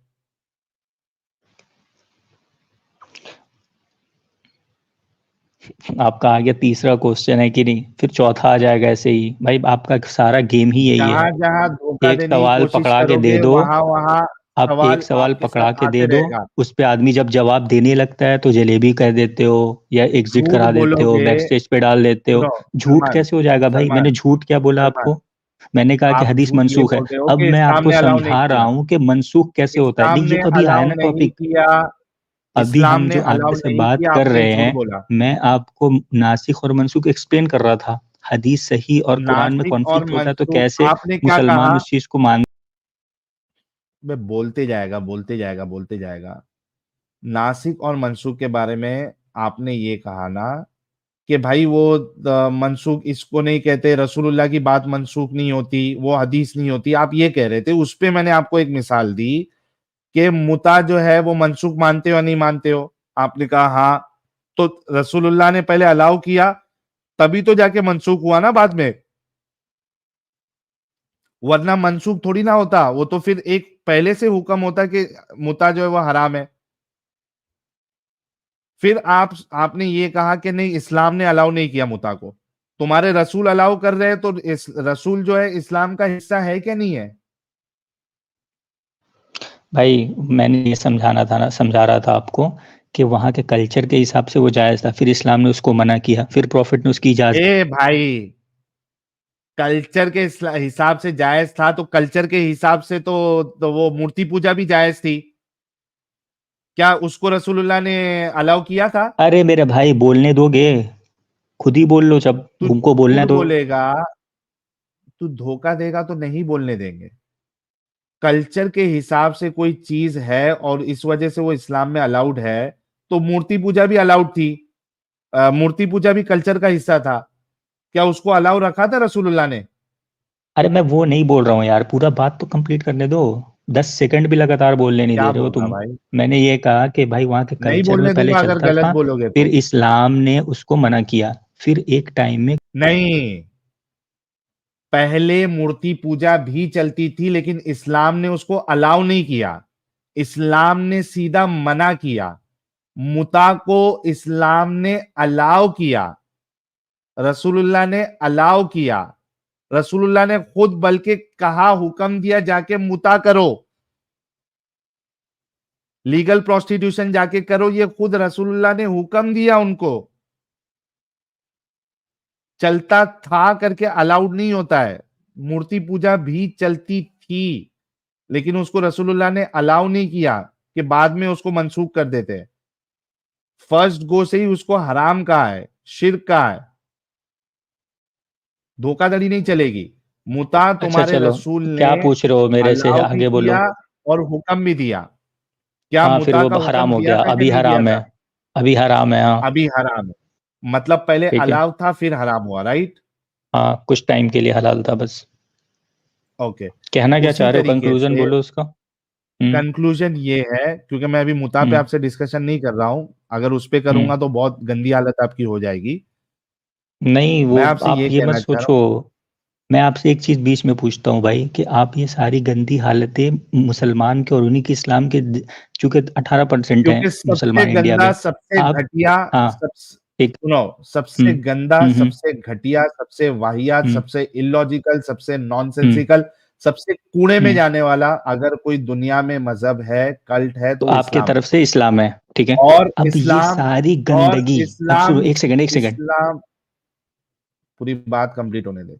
आपका आ गया तीसरा क्वेश्चन, है कि नहीं? फिर चौथा आ जाएगा ऐसे ही। भाई आपका सारा गेम ही यही है। जहां जहां धोखा एक देने की सवाल कोशिश पकड़ा के दे करोगे, दो। वहां वहां आप एक सवाल सवाल आपके पकड़ा साथ के दे आते दो, रहेगा। उस पे आदमी जब जवाब देने लगता है तो जलेबी कर देते हो, या एग्जिट झूठ करा देते हो, बोलोगे। बैक स्टेज पे डाल देते हो। सुनो झूठ सलमान, कैसे हो जाएगा भाई? मैंने सलमान, झूठ क्या बोला सलमान, आपको? मैंने कहा कि आप हदीस झूठ ये मनसूख है। बोल रहे हो अब कि मैं इस्लाम आपको ने अलाउ नहीं समझा रहा किया। हूँ कि मनसूख कैसे होता है। इस्लाम नहीं, ये ने तो अभी आया अलाउ ना नहीं टॉपिक। किया। अभी इस्लाम हम ने जो आगे अलाउ से नहीं बात किया, कर आपने रहे झूठ हैं, बोला। मैं आपको नासिख और मनसूख एक्सप्लेन कर रहा था। हदीस सही तो और कुरान में नासिक और कॉन्फ्लिक्ट होता है तो मंसूख कैसे आपने क्या मुसलमान कहा? उस चीज को मान। मैं बोलते जाएगा, बोलते जाएगा, बोलते जाएगा। नासिक और मनसूख के बारे में आपने ये कहा ना कि भाई वो मनसूख इसको नहीं कहते, रसूलुल्लाह की बात मनसूख नहीं होती, वो हदीस नहीं होती, आप ये कह रहे थे। उस पे मैंने आपको एक मिसाल दी कि मुता जो है वो मनसूख मानते हो या नहीं मानते हो? आपने कहा हाँ। तो रसूलुल्लाह ने पहले अलाउ किया, तभी तो जाके मनसूख हुआ ना बाद में, वरना मनसूख थोड़ी ना होता। वो तो फिर एक पहले से हुक्म होता कि मुता जो है वो हराम है। फिर आपने ये कहा कि नहीं, इस्लाम ने अलाउ नहीं किया मुता को। तुम्हारे रसूल अलाउ कर रहे हैं, तो इस रसूल जो है इस्लाम का हिस्सा है क्या नहीं है? भाई मैंने ये समझाना था ना, समझा रहा था आपको कि वहाँ के कल्चर के हिसाब से वो जायज था, फिर इस्लाम ने उसको मना किया, फिर प्रॉफिट ने उसकी इजाजत। ए भाई, कल्चर के हिसाब से जायज था, तो कल्चर के हिसाब से तो वो मूर्ति पूजा भी जायज थी। क्या उसको रसूलुल्लाह ने अलाउ किया था? अरे मेरे भाई, बोलने दोगे? खुद ही बोल लो जब तू तुमको बोलना झूठ है तो। बोलेगा, तू धोखा देगा तो नहीं बोलने देंगे। कल्चर के हिसाब से कोई चीज है और इस वजह से वो इस्लाम में अलाउड है, तो मूर्ति पूजा भी अलाउड थी। मूर्ति पूजा भी कल्चर का हिस्सा था। क्या उसको अलाउ रखा था रसूलुल्लाह ने? अरे मैं वो नहीं बोल रहा हूँ यार, पूरा बात तो कंप्लीट करने दो। 10 सेकंड भी लगातार बोलने नहीं क्या दे रहे हो बोल रहा तुम। भाई? मैंने ये कहा कि भाई वहाँ के नहीं कल्चर में बोलने पहले दूंगा अगर चलता गलत था, बोलोगे फिर तो। इस्लाम ने उसको मना किया, फिर एक टाइम में। नहीं, पहले मूर्ति पूजा भी चलती थी, लेकिन इस्लाम ने उसको अलाउ नहीं किया। इस्लाम ने सीधा मना किया। मुता को इस्लाम ने अलाउ किया, रसूलुल्लाह ने अलाउ किया। रसूलुल्लाह ने खुद बल्कि कहा, हुक्म दिया जाके मुता करो, लीगल प्रोस्टिट्यूशन जाके करो। ये खुद रसूलुल्लाह ने हुक्म दिया उनको। चलता था करके अलाउड नहीं होता है। मूर्ति पूजा भी चलती थी, लेकिन उसको रसूलुल्लाह ने अलाउ नहीं किया कि बाद में उसको मंसूख कर देते हैं। फर्स्ट गो से ही उसको हराम कहा है, शिर्क कहा है। धोखाधड़ी नहीं चलेगी। मुता अच्छा तुम्हारे चलो, रसूल ने क्या पूछ रहे हो मेरे से? अलाउ भी आगे बोलो। किया और हुक्म भी दिया। क्या हाँ, फिर मुता वो का हराम हुक्म हो दिया गया, था कि अभी नहीं दिया हराम है। था? अभी हराम है, हाँ। अभी हराम है, मतलब पहले ठीक है। अलाउ था फिर हराम हुआ, राइट? हाँ, कुछ टाइम के लिए हलाल था बस। ओके। कहना क्या उसी चाह रहे हो? तरीके कंक्लूजन से बोलो उसका। कंक्लूजन ये है, क्योंकि मैं अभी मुता पे हम्म। आपसे डिस्कशन नहीं कर रहा हूं। अगर उस पे करूंगा तो बहुत गंदी हालत आपकी हो जाएगी। नहीं, वो मैं आपसे आप ये ये मत कहना चाह रहा सोचो। हूं, मैं आपसे एक चीज बीच में पूछता हूँ भाई कि आप ये सारी गंदी हालतें मुसलमान के और उन्हीं के इस्लाम के चूंकि 18% है क्योंकि सबसे मुसलमान इंडिया गंदा, में, सबसे आप घटिया, हाँ ठीक सुनो, सबसे गंदा, हम्म सबसे घटिया, सबसे वाहियात, हम्म सबसे इलॉजिकल, सबसे हम्म नॉनसेंसिकल, सबसे कूड़े में हम्म जाने वाला अगर कोई दुनिया में मजहब है, कल्ट है, तो तो आपके इस्लाम तरफ है। से इस्लाम है, ठीक है। और अब ये इस्लाम सारी और गंदगी, अब सुनो इस्लाम एक सेकंड इस्लाम पूरी बात कंप्लीट होने दे।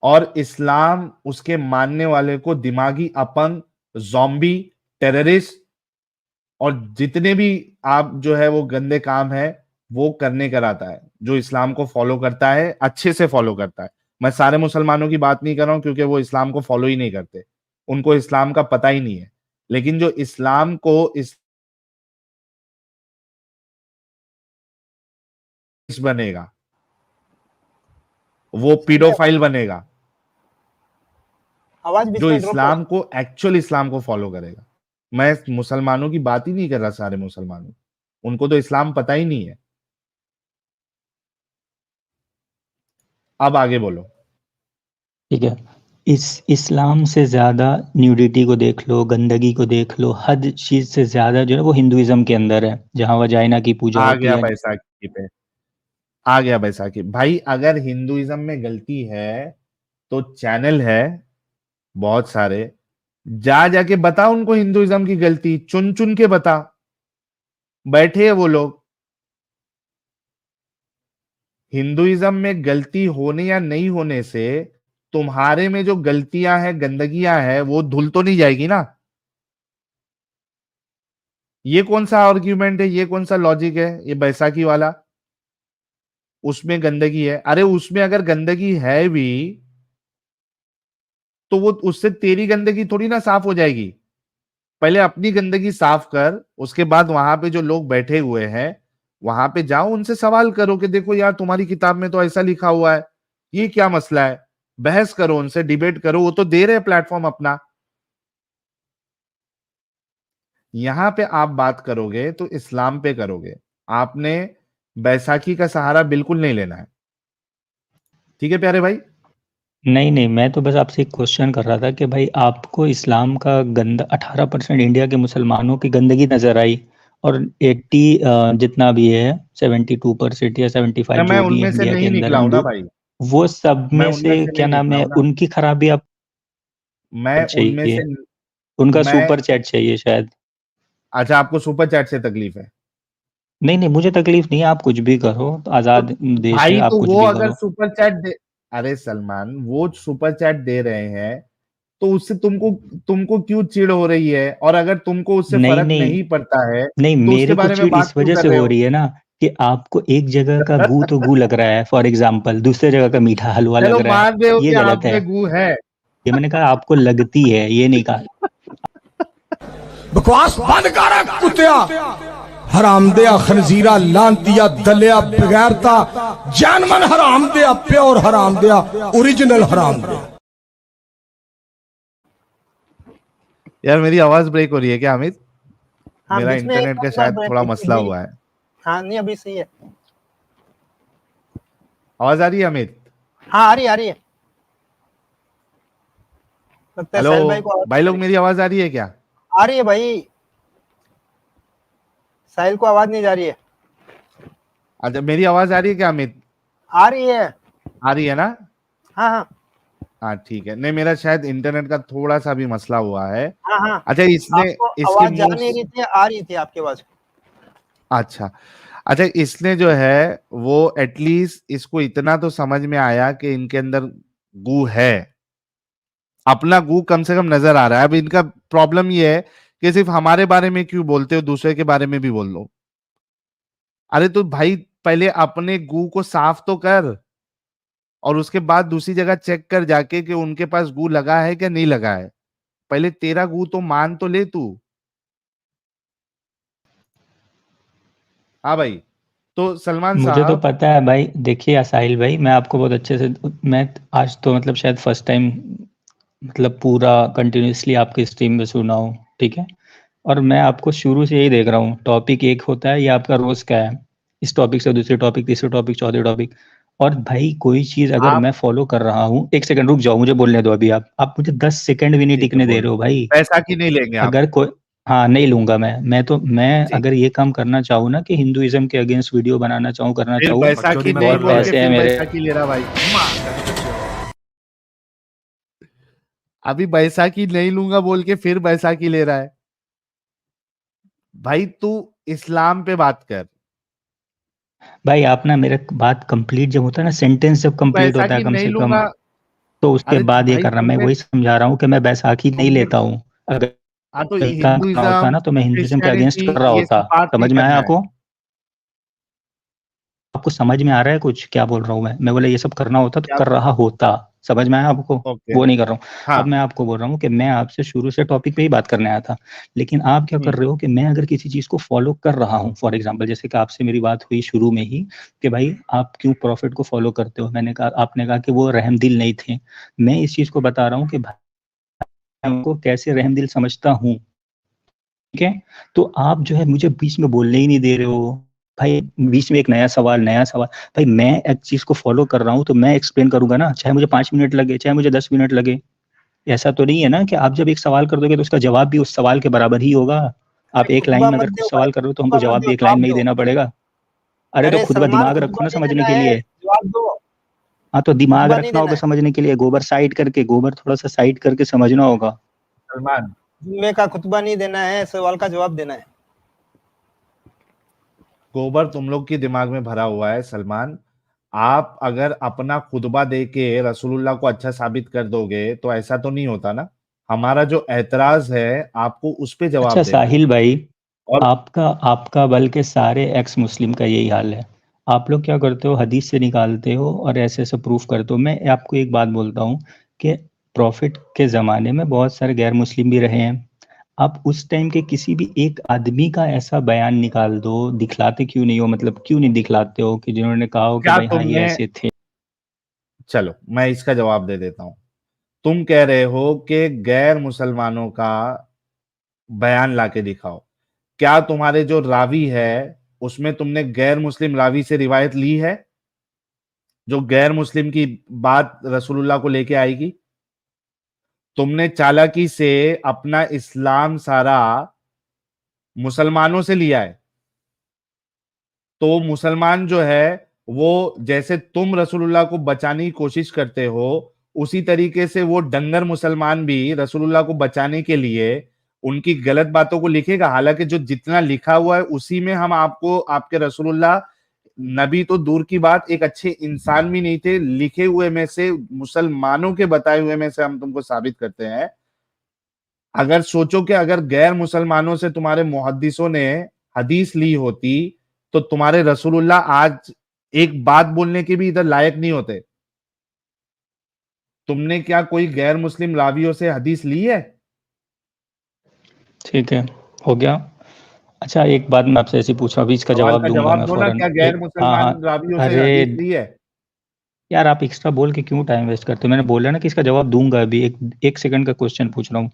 और इस्लाम उसके मानने वाले को दिमागी अपंग, ज़ॉम्बी, टेररिस्ट और जितने भी आप जो है वो गंदे काम है वो करने कराता है। जो इस्लाम को फॉलो करता है, अच्छे से फॉलो करता है। मैं सारे मुसलमानों की बात नहीं कर रहा हूं क्योंकि वो इस्लाम को फॉलो ही नहीं करते, उनको इस्लाम का पता ही नहीं है। लेकिन जो इस्लाम को इस बनेगा, वो पीडोफाइल बनेगा। आवाज बीच जो में ड्रॉप हो इस्लाम को, एक्चुअल इस्लाम को फॉलो करेगा। मैं मुसलमानों की बात ही नहीं कर रहा, सारे मुसलमानों, उनको तो इस्लाम पता ही नहीं है। अब आगे बोलो। ठीक है। इस्लाम से ज्यादा न्यूडिटी को देख लो, गंदगी को देख लो, हद चीज से ज्यादा जो है वो हिंदुइज्म के अंदर है, जहाँ वजाइना की पूजा आ होती गया है। बैसाखी पे, आ गया बैसाखी। भाई अगर हिंदुइज्म में गलती है तो चैनल है बहुत सारे, जा जाके बता उनको हिंदुइज्म की गलती, चुन चुन के बता। बैठे हैं वो लोग। हिंदुइज्म में गलती होने या नहीं होने से तुम्हारे में जो गलतियां हैं, गंदगियां हैं, वो धुल तो नहीं जाएगी ना। ये कौन सा आर्ग्यूमेंट है, ये कौन सा लॉजिक है ये बैसाखी वाला? उसमें गंदगी है, अरे उसमें अगर गंदगी है भी तो वो उससे तेरी गंदगी थोड़ी ना साफ हो जाएगी। पहले अपनी गंदगी साफ कर, उसके बाद वहां पे जो लोग बैठे हुए हैं वहां पे जाओ, उनसे सवाल करो कि देखो यार तुम्हारी किताब में तो ऐसा लिखा हुआ है, ये क्या मसला है। बहस करो उनसे, डिबेट करो, वो तो दे रहे प्लेटफॉर्म अपना। यहां पे आप बात करोगे तो इस्लाम पे करोगे। आपने बैसाखी का सहारा बिल्कुल नहीं लेना है, ठीक है प्यारे भाई? नहीं नहीं, मैं तो बस आपसे एक क्वेश्चन कर रहा था कि भाई आपको इस्लाम का गंदा 18% इंडिया के मुसलमानों की गंदगी नजर आई, और 80 जितना भी है 72% या 75 मैं जो भी है उनमें से इंडिया के नहीं अंदर निकला हूं ना हिंदू, भाई, वो सब मैं में उनमें से से क्या नहीं नाम निकला है, हूं ना। उनकी खराबी आप मैं उनमें चाहिए, से उनका मैं सुपर चैट चाहिए शायद। अच्छा, आपको सुपर चैट से तकलीफ है? नहीं नहीं, मुझे तकलीफ नहीं है, आप कुछ भी करो, तो तो आजाद देश है, भाई आप तो कुछ वो भी अगर करो। सुपर चैट दे, अरे सलमान वो सुपर चैट दे रहे हैं तो उससे तुमको तुमको क्यों चिढ़ हो रही है? और अगर तुमको उससे नहीं फर्क नहीं नहीं पड़ता है नहीं, तो उसके मेरे को बारे में चिढ़ बात इस क्यों वजह कर से रहे हो हो? रही है ना कि आपको एक जगह का गू तो गू लग रहा है, फॉर एग्जाम्पल दूसरे जगह का मीठा हलवा लग चलो रहा है, मान रहे हो ये कि गलत आप है। में गू है। ये मैंने कहा आपको लगती है, ये नहीं कहा। बकवास बंद कर कुत्तिया, हरामदिया, खनजीरा, लांतिया, दलिया, बगैरता, जानमन हरामदिया, प्योर हरामदिया, ओरिजिनल हरामदिया। यार मेरी आवाज ब्रेक हो रही है क्या अमित? हाँ मेरा बीच में एक इंटरनेट का बार शायद ब्रेक थोड़ा होती मसला हुई। हुआ है। हाँ नहीं अभी सही है। आवाज आ रही है अमित? हाँ आ रही है। लगता है हेलो साहिल भाई को आवाज भाई लोग, मेरी आवाज आ रही है क्या? आ रही है भाई, साहिल को आवाज नहीं जा रही है। अच्छा, मेरी आवाज आ रही है क्या अमित? आ रही है। आ रही है ना? हाँ हाँ हाँ ठीक है। नहीं, मेरा शायद इंटरनेट का थोड़ा सा भी मसला हुआ है। हाँ हाँ, अच्छा, इसने आपको इसके आवाज जा मुंह नहीं रही थी, आ रही थी आपकी आवाज। अच्छा अच्छा, इसने जो है वो एटलीस्ट इसको इतना तो समझ में आया कि इनके अंदर गू है, अपना गू कम से कम नजर आ रहा है। अब इनका प्रॉब्लम ये है कि सिर्फ हमारे बारे में क्यों बोलते हो, दूसरे के बारे में भी बोल लो। अरे तो भाई पहले अपने गू को साफ तो कर, और उसके बाद दूसरी जगह चेक कर जाके कि उनके पास गू लगा है कि नहीं लगा है। पहले तेरा गू तो मान तो ले तू। हाँ भाई, तो सलमान मुझे तो साहब, पता है भाई, देखिए साहिल भाई, मैं आपको बहुत अच्छे से, मैं आज तो मतलब शायद फर्स्ट टाइम मतलब पूरा कंटिन्यूअसली आपके स्ट्रीम में सुना हूँ, ठीक है। और मैं आपको शुरू से यही देख रहा हूँ, टॉपिक एक होता है, ये आपका रोज का है, इस टॉपिक से दूसरे टॉपिक, तीसरे टॉपिक, चौथे टॉपिक, और भाई कोई चीज अगर आप मैं फॉलो कर रहा हूँ, एक सेकंड रुक जाओ, मुझे बोलने दो अभी। आप मुझे 10 सेकंड भी नहीं ठीक है, टिकने दे बोलो। रहे हो भाई। पैसा की नहीं लेंगे आप? अगर कोई, हाँ नहीं लूंगा मैं ठीक, अगर ये काम करना चाहूँ ना कि हिंदुइज्म के अगेंस्ट वीडियो बनाना चाहूँ, करना फिर चाहूँ, बैसाखी नहीं बहुत बोल के पैसे हैं फिर मेरे। बैसाखी ले रहा भाई। अभी बैसाखी नहीं लूंगा बोल के फिर बैसाखी ले रहा है। भाई तू इस्लाम पे बात कर। भाई आप ना मेरा बात कंप्लीट जब होता है ना, सेंटेंस जब तू कंप्लीट होता है बैसाखी कम नहीं से कम, लूंगा। तो उसके अरे बाद ये भाई करना। मैं तुमने वही समझा रहा हूँ कि मैं बैसाखी नहीं तुमने लेता हूँ। अगर हाँ तो ये काम करना होता हिंदुइज्म, ना तो मैं हिंदुइज्म के अगेंस्ट क्रिश्चियनिटी कर रहा ये सब होता। बात नहीं समझ में आया करना है। आपको? आपको समझ में आ रहा है कुछ क्या बोल रहा हूँ मैं बोला ये सब करना होता तो क्या? कर रहा होता। समझ में आया आपको? ओके। वो नहीं कर रहा हूँ। हाँ। अब मैं आपको बोल रहा हूँ कि मैं आपसे शुरू से टॉपिक पे ही बात करने आया था, लेकिन आप क्या कर रहे हो कि मैं अगर किसी चीज को फॉलो कर रहा हूँ, फॉर एग्जाम्पल जैसे कि आपसे मेरी बात हुई शुरू में ही कि भाई आप क्यों प्रॉफिट को फॉलो करते हो, मैंने कहा, आपने कहा कि वो रहमदिल नहीं थे। मैं इस चीज को बता रहा हूँ कि भाई मैं उनको कैसे रहमदिल समझता हूँ। ठीक है, तो आप जो है मुझे बीच में बोलने ही नहीं दे रहे हो भाई। बीच में एक नया सवाल भाई, मैं एक चीज को फॉलो कर रहा हूँ तो मैं एक्सप्लेन करूंगा ना, चाहे मुझे 5 मिनट लगे, चाहे मुझे 10 मिनट लगे। ऐसा तो नहीं है ना कि आप जब एक सवाल कर दोगे तो उसका जवाब भी उस सवाल के बराबर ही होगा। आप एक लाइन खुतबा में मत अगर दो कुछ भाई, सवाल कर रहे हो तो हमको खुतबा मत जवाब दो, भी एक लाइन जवाब में ही दो। देना पड़ेगा। अरे तो अरे खुद ब सलमान, दिमाग रखो खुतबा ना नहीं समझने देना के है, लिए। जवाब दो। हाँ तो दिमाग खुतबा नहीं रखना देना होगा है। समझने के लिए, गोबर साइड करके, गोबर थोड़ा सा साइड करके समझना होगा। सलमान, जुम्मे का खुतबा नहीं देना है, सवाल का जवाब देना है। गोबर तुम लोग के दिमाग में भरा हुआ है सलमान। आप अगर अपना खुतबा दे के रसूलुल्लाह को अच्छा साबित कर दोगे तो ऐसा तो नहीं होता ना। हमारा जो एतराज है आपको उस पे अच्छा जवाब देना है। साहिल भाई, और आपका आपका बल्कि सारे एक्स मुस्लिम का यही हाल है। आप लोग क्या करते हो, हदीस से निकालते हो और ऐसे ऐसे प्रूफ करते हो। मैं आपको एक बात बोलता हूँ कि प्रॉफिट के ज़माने में बहुत सारे गैर मुस्लिम भी रहे हैं। आप उस टाइम के किसी भी एक आदमी का ऐसा बयान निकाल दो, दिखलाते क्यों नहीं हो, मतलब क्यों नहीं दिखलाते हो कि जिन्होंने कहा हो कि क्या भाई हाँ ये तुमने, ऐसे थे। चलो मैं इसका जवाब दे देता हूं। तुम कह रहे हो कि गैर मुसलमानों का बयान लाके दिखाओ। क्या तुम्हारे जो रावी है उसमें तुमने गैर मुस्लिम रावी से रिवायत ली है जो गैर मुस्लिम की बात रसूलुल्लाह को लेके आएगी? तुमने चालाकी से अपना इस्लाम सारा मुसलमानों से लिया है। तो मुसलमान जो है वो जैसे तुम रसूलुल्लाह को बचाने की कोशिश करते हो उसी तरीके से वो डंगर मुसलमान भी रसूलुल्लाह को बचाने के लिए उनकी गलत बातों को लिखेगा। हालांकि जो जितना लिखा हुआ है उसी में हम आपको आपके रसूलुल्लाह नबी तो दूर की बात एक अच्छे इंसान भी नहीं थे, लिखे हुए में से मुसलमानों के बताए हुए में से हम तुमको साबित करते हैं। अगर सोचो कि अगर गैर मुसलमानों से तुम्हारे मुहद्दिसों ने हदीस ली होती तो तुम्हारे रसूलुल्लाह आज एक बात बोलने के भी इधर लायक नहीं होते। तुमने क्या कोई गैर मुस्लिम रावियों से हदीस ली है? ठीक है, हो गया। अच्छा एक बात मैं आपसे ऐसे पूछा, अभी इसका सवाल जवाब का दूंगा जवाब मैं दो ना, फौरन। क्या गैर एक, हाँ मुसलमान हाँ। रावियों से अरे हदीस ली है? यार आप एक्स्ट्रा बोल के क्यों टाइम वेस्ट करते हो? मैंने बोला ना कि इसका जवाब दूंगा अभी। एक सेकंड का क्वेश्चन पूछ रहा हूँ।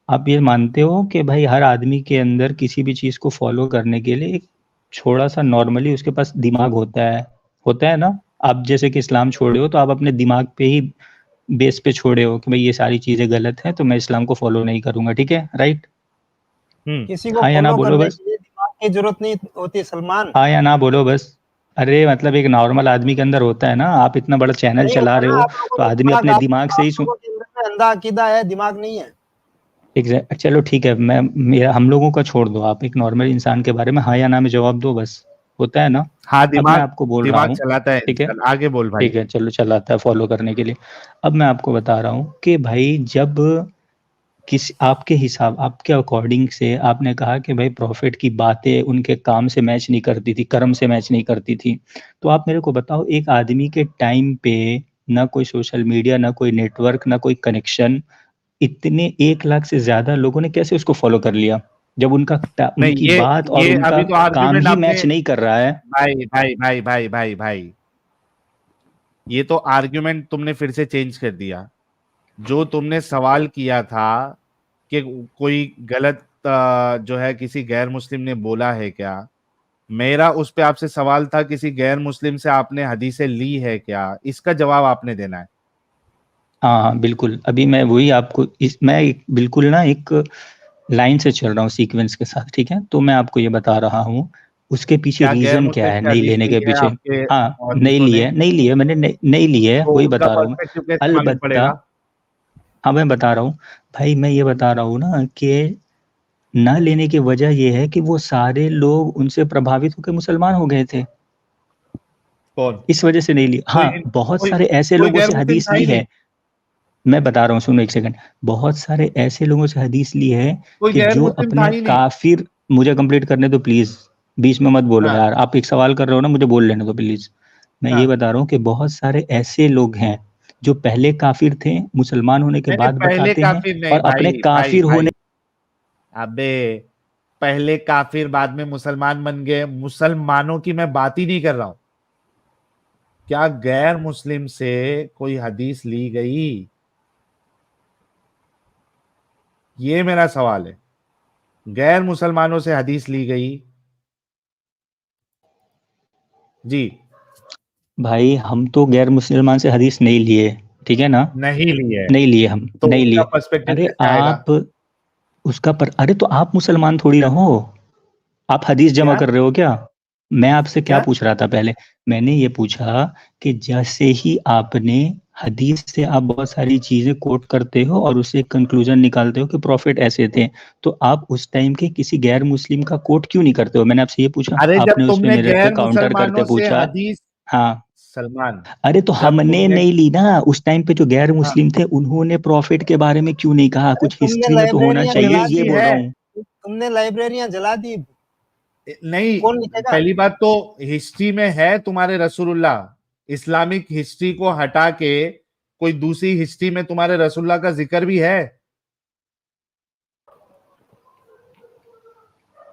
आप ये मानते हो कि भाई हर आदमी के अंदर किसी भी चीज को फॉलो करने के लिए एक थोड़ा सा नॉर्मली उसके पास दिमाग होता है ना? आप जैसे कि इस्लाम छोड़े हो तो आप अपने दिमाग पे ही बेस पे छोड़े हो कि भाई ये सारी चीजें गलत हैं तो मैं इस्लाम को फॉलो नहीं करूंगा, ठीक है, राइट? किसी को हाँ या ना फॉलो बोलो करने बस। के लिए दिमाग की जरूरत नहीं होती सलमान। हाँ या ना बोलो बस। अरे मतलब एक नॉर्मल आदमी के अंदर होता है ना, आप इतना बड़ा चैनल नहीं चला होता रहे ना, हो आप लोगों तो को आदमी दिमाग, अपने दिमाग से आप ही लोगों के अंदर में अंधा अकीदा है, दिमाग नहीं है। चलो ठीक है, मैं मेरा हम लोगों का छोड़ दो, आप एक नॉर्मल इंसान के बारे में हाँ या ना में जवाब दो बस। होता है ना? हाँ, अब मैं दिमाग आपको बोल रहा दिमाग हूँ, चलाता है ठीक है, इंसान। आगे बोल भाई। ठीक है, चलो चलाता है फॉलो करने के लिए। अब मैं आपको बता रहा हूँ कि भाई जब किस आपके हिसाब, आपके अकॉर्डिंग से आपने कहा कि भाई प्रॉफिट की बातें उनके काम से मैच नहीं करती थी, कर्म से मैच नहीं करती थी। तो आप मेरे को बताओ एक आदमी के टाइम पे ना कोई सोशल मीडिया, ना कोई नेटवर्क, ना कोई कनेक्शन, इतने 1 लाख से ज्यादा लोगों ने कैसे उसको फॉलो कर लिया जब नहीं, उनकी बात और ये उनका अभी तो काम आर्ग्यूमेंट ही आपने, मैच नहीं कर रहा है। भाई भाई भाई भाई भाई भाई, ये तो आर्ग्यूमेंट तुमने फिर से चेंज कर दिया। जो तुमने सवाल किया था कि कोई गलत जो है किसी गैर मुस्लिम ने बोला है क्या, मेरा उस पे आपसे सवाल था, किसी गैर मुस्लिम से आपने हदीसें ली है क्या, इसका जवाब आपने देना है। हाँ हाँ बिल्कुल, अभी मैं वही आपको बिल्कुल ना एक लाइन से चल रहा हूँ सीक्वेंस के साथ, ठीक है। तो मैं आपको ये बता रहा हूँ उसके पीछे क्या गैर रीजन क्या मुस्लिम है से नहीं हदीस लेने ली के है पीछे। आपके हाँ मुहद्दिसों ने? नहीं ली है, मैंने नहीं ली है, तो वही उनका बता रहा हूँ मैं। पर्सपेक्टिव कैसे मालूम अलबत्ता, पड़ेगा? हाँ मैं बता रहा हूँ भाई, मैं ये बता रहा हूँ ना कि न लेने की वजह ये है कि वो सारे लोग उनसे प्रभावित होकर मुसलमान हो गए थे, कौन? इस वजह से नहीं ली। कोई हाँ बहुत कोई सारे ऐसे कोई लोगों गैर से मुस्लिम हदीस था ली ही नहीं। है, मैं बता रहा हूँ सुनो एक सेकंड। बहुत सारे ऐसे लोगों से हदीस ली है कोई कि गैर जो मुस्लिम था अपने ही नहीं। काफिर, मुझे कंप्लीट करने दो प्लीज, बीच में मत बोलो हाँ यार, आप एक सवाल कर रहे हो ना, मुझे बोल लेने दो प्लीज। मैं ये हाँ। बता रहा हूँ कि बहुत सारे ऐसे लोग हैं जो पहले काफिर थे, मुसलमान होने के नहीं नहीं, बाद पहले बताते हैं, काफिर नहीं और अपने भाई भाई काफिर होने, भाई। अबे, पहले काफिर बाद में मुसलमान बन गए, मुसलमानों की मैं बात ही नहीं कर रहा हूं। क्या गैर मुस्लिम से कोई हदीस ली गई, ये मेरा सवाल है। गैर मुसलमानों से हदीस ली गई? जी। भाई हम तो गैर मुसलमान से हदीस नहीं लिए, ठीक है ना, नहीं ली है? नहीं लिए, हम तो नहीं उनका लिए। पर्सपेक्टिव अरे कैसे आएगा? आप उसका पर, अरे तो आप मुसलमान थोड़ी ना हो, आप हदीस जमा क्या कर रहे हो क्या? मैं आपसे क्या क्या? पूछ रहा था पहले, मैंने ये पूछा कि जैसे ही आपने हदीस से आप बहुत सारी चीजें कोट करते हो और उससे कंक्लूजन निकालते हो कि प्रॉफिट ऐसे थे, तो आप उस टाइम के किसी गैर मुस्लिम का कोट क्यों नहीं करते हो? मैंने आपसे ये पूछा, अरे जब आपने उस पे तुमने मेरे पे गैर काउंटर करते मुसलमानों से पूछा। हदीस, हाँ, सलमान, अरे तो जब हमने तुमने, नहीं ली ना उस टाइम पे, जो गैर हाँ, मुस्लिम थे उन्होंने प्रॉफिट के बारे में क्यों नहीं कहा? अरे कुछ तुमने हिस्ट्री में तो होना लाइब्रेरियां कोई चाहिए, जला ये हिस्ट्री दी, बोल है? रहा हूँ। तुमने लाइब्रेरियां जला दी, नहीं, कौन लिखेगा? पहली बात तो हिस्ट्री में है तुम्हारे रसूलुल्लाह, इस्लामिक हिस्ट्री को हटा के कोई दूसरी हिस्ट्री में तुम्हारे रसूलुल्लाह का जिक्र भी है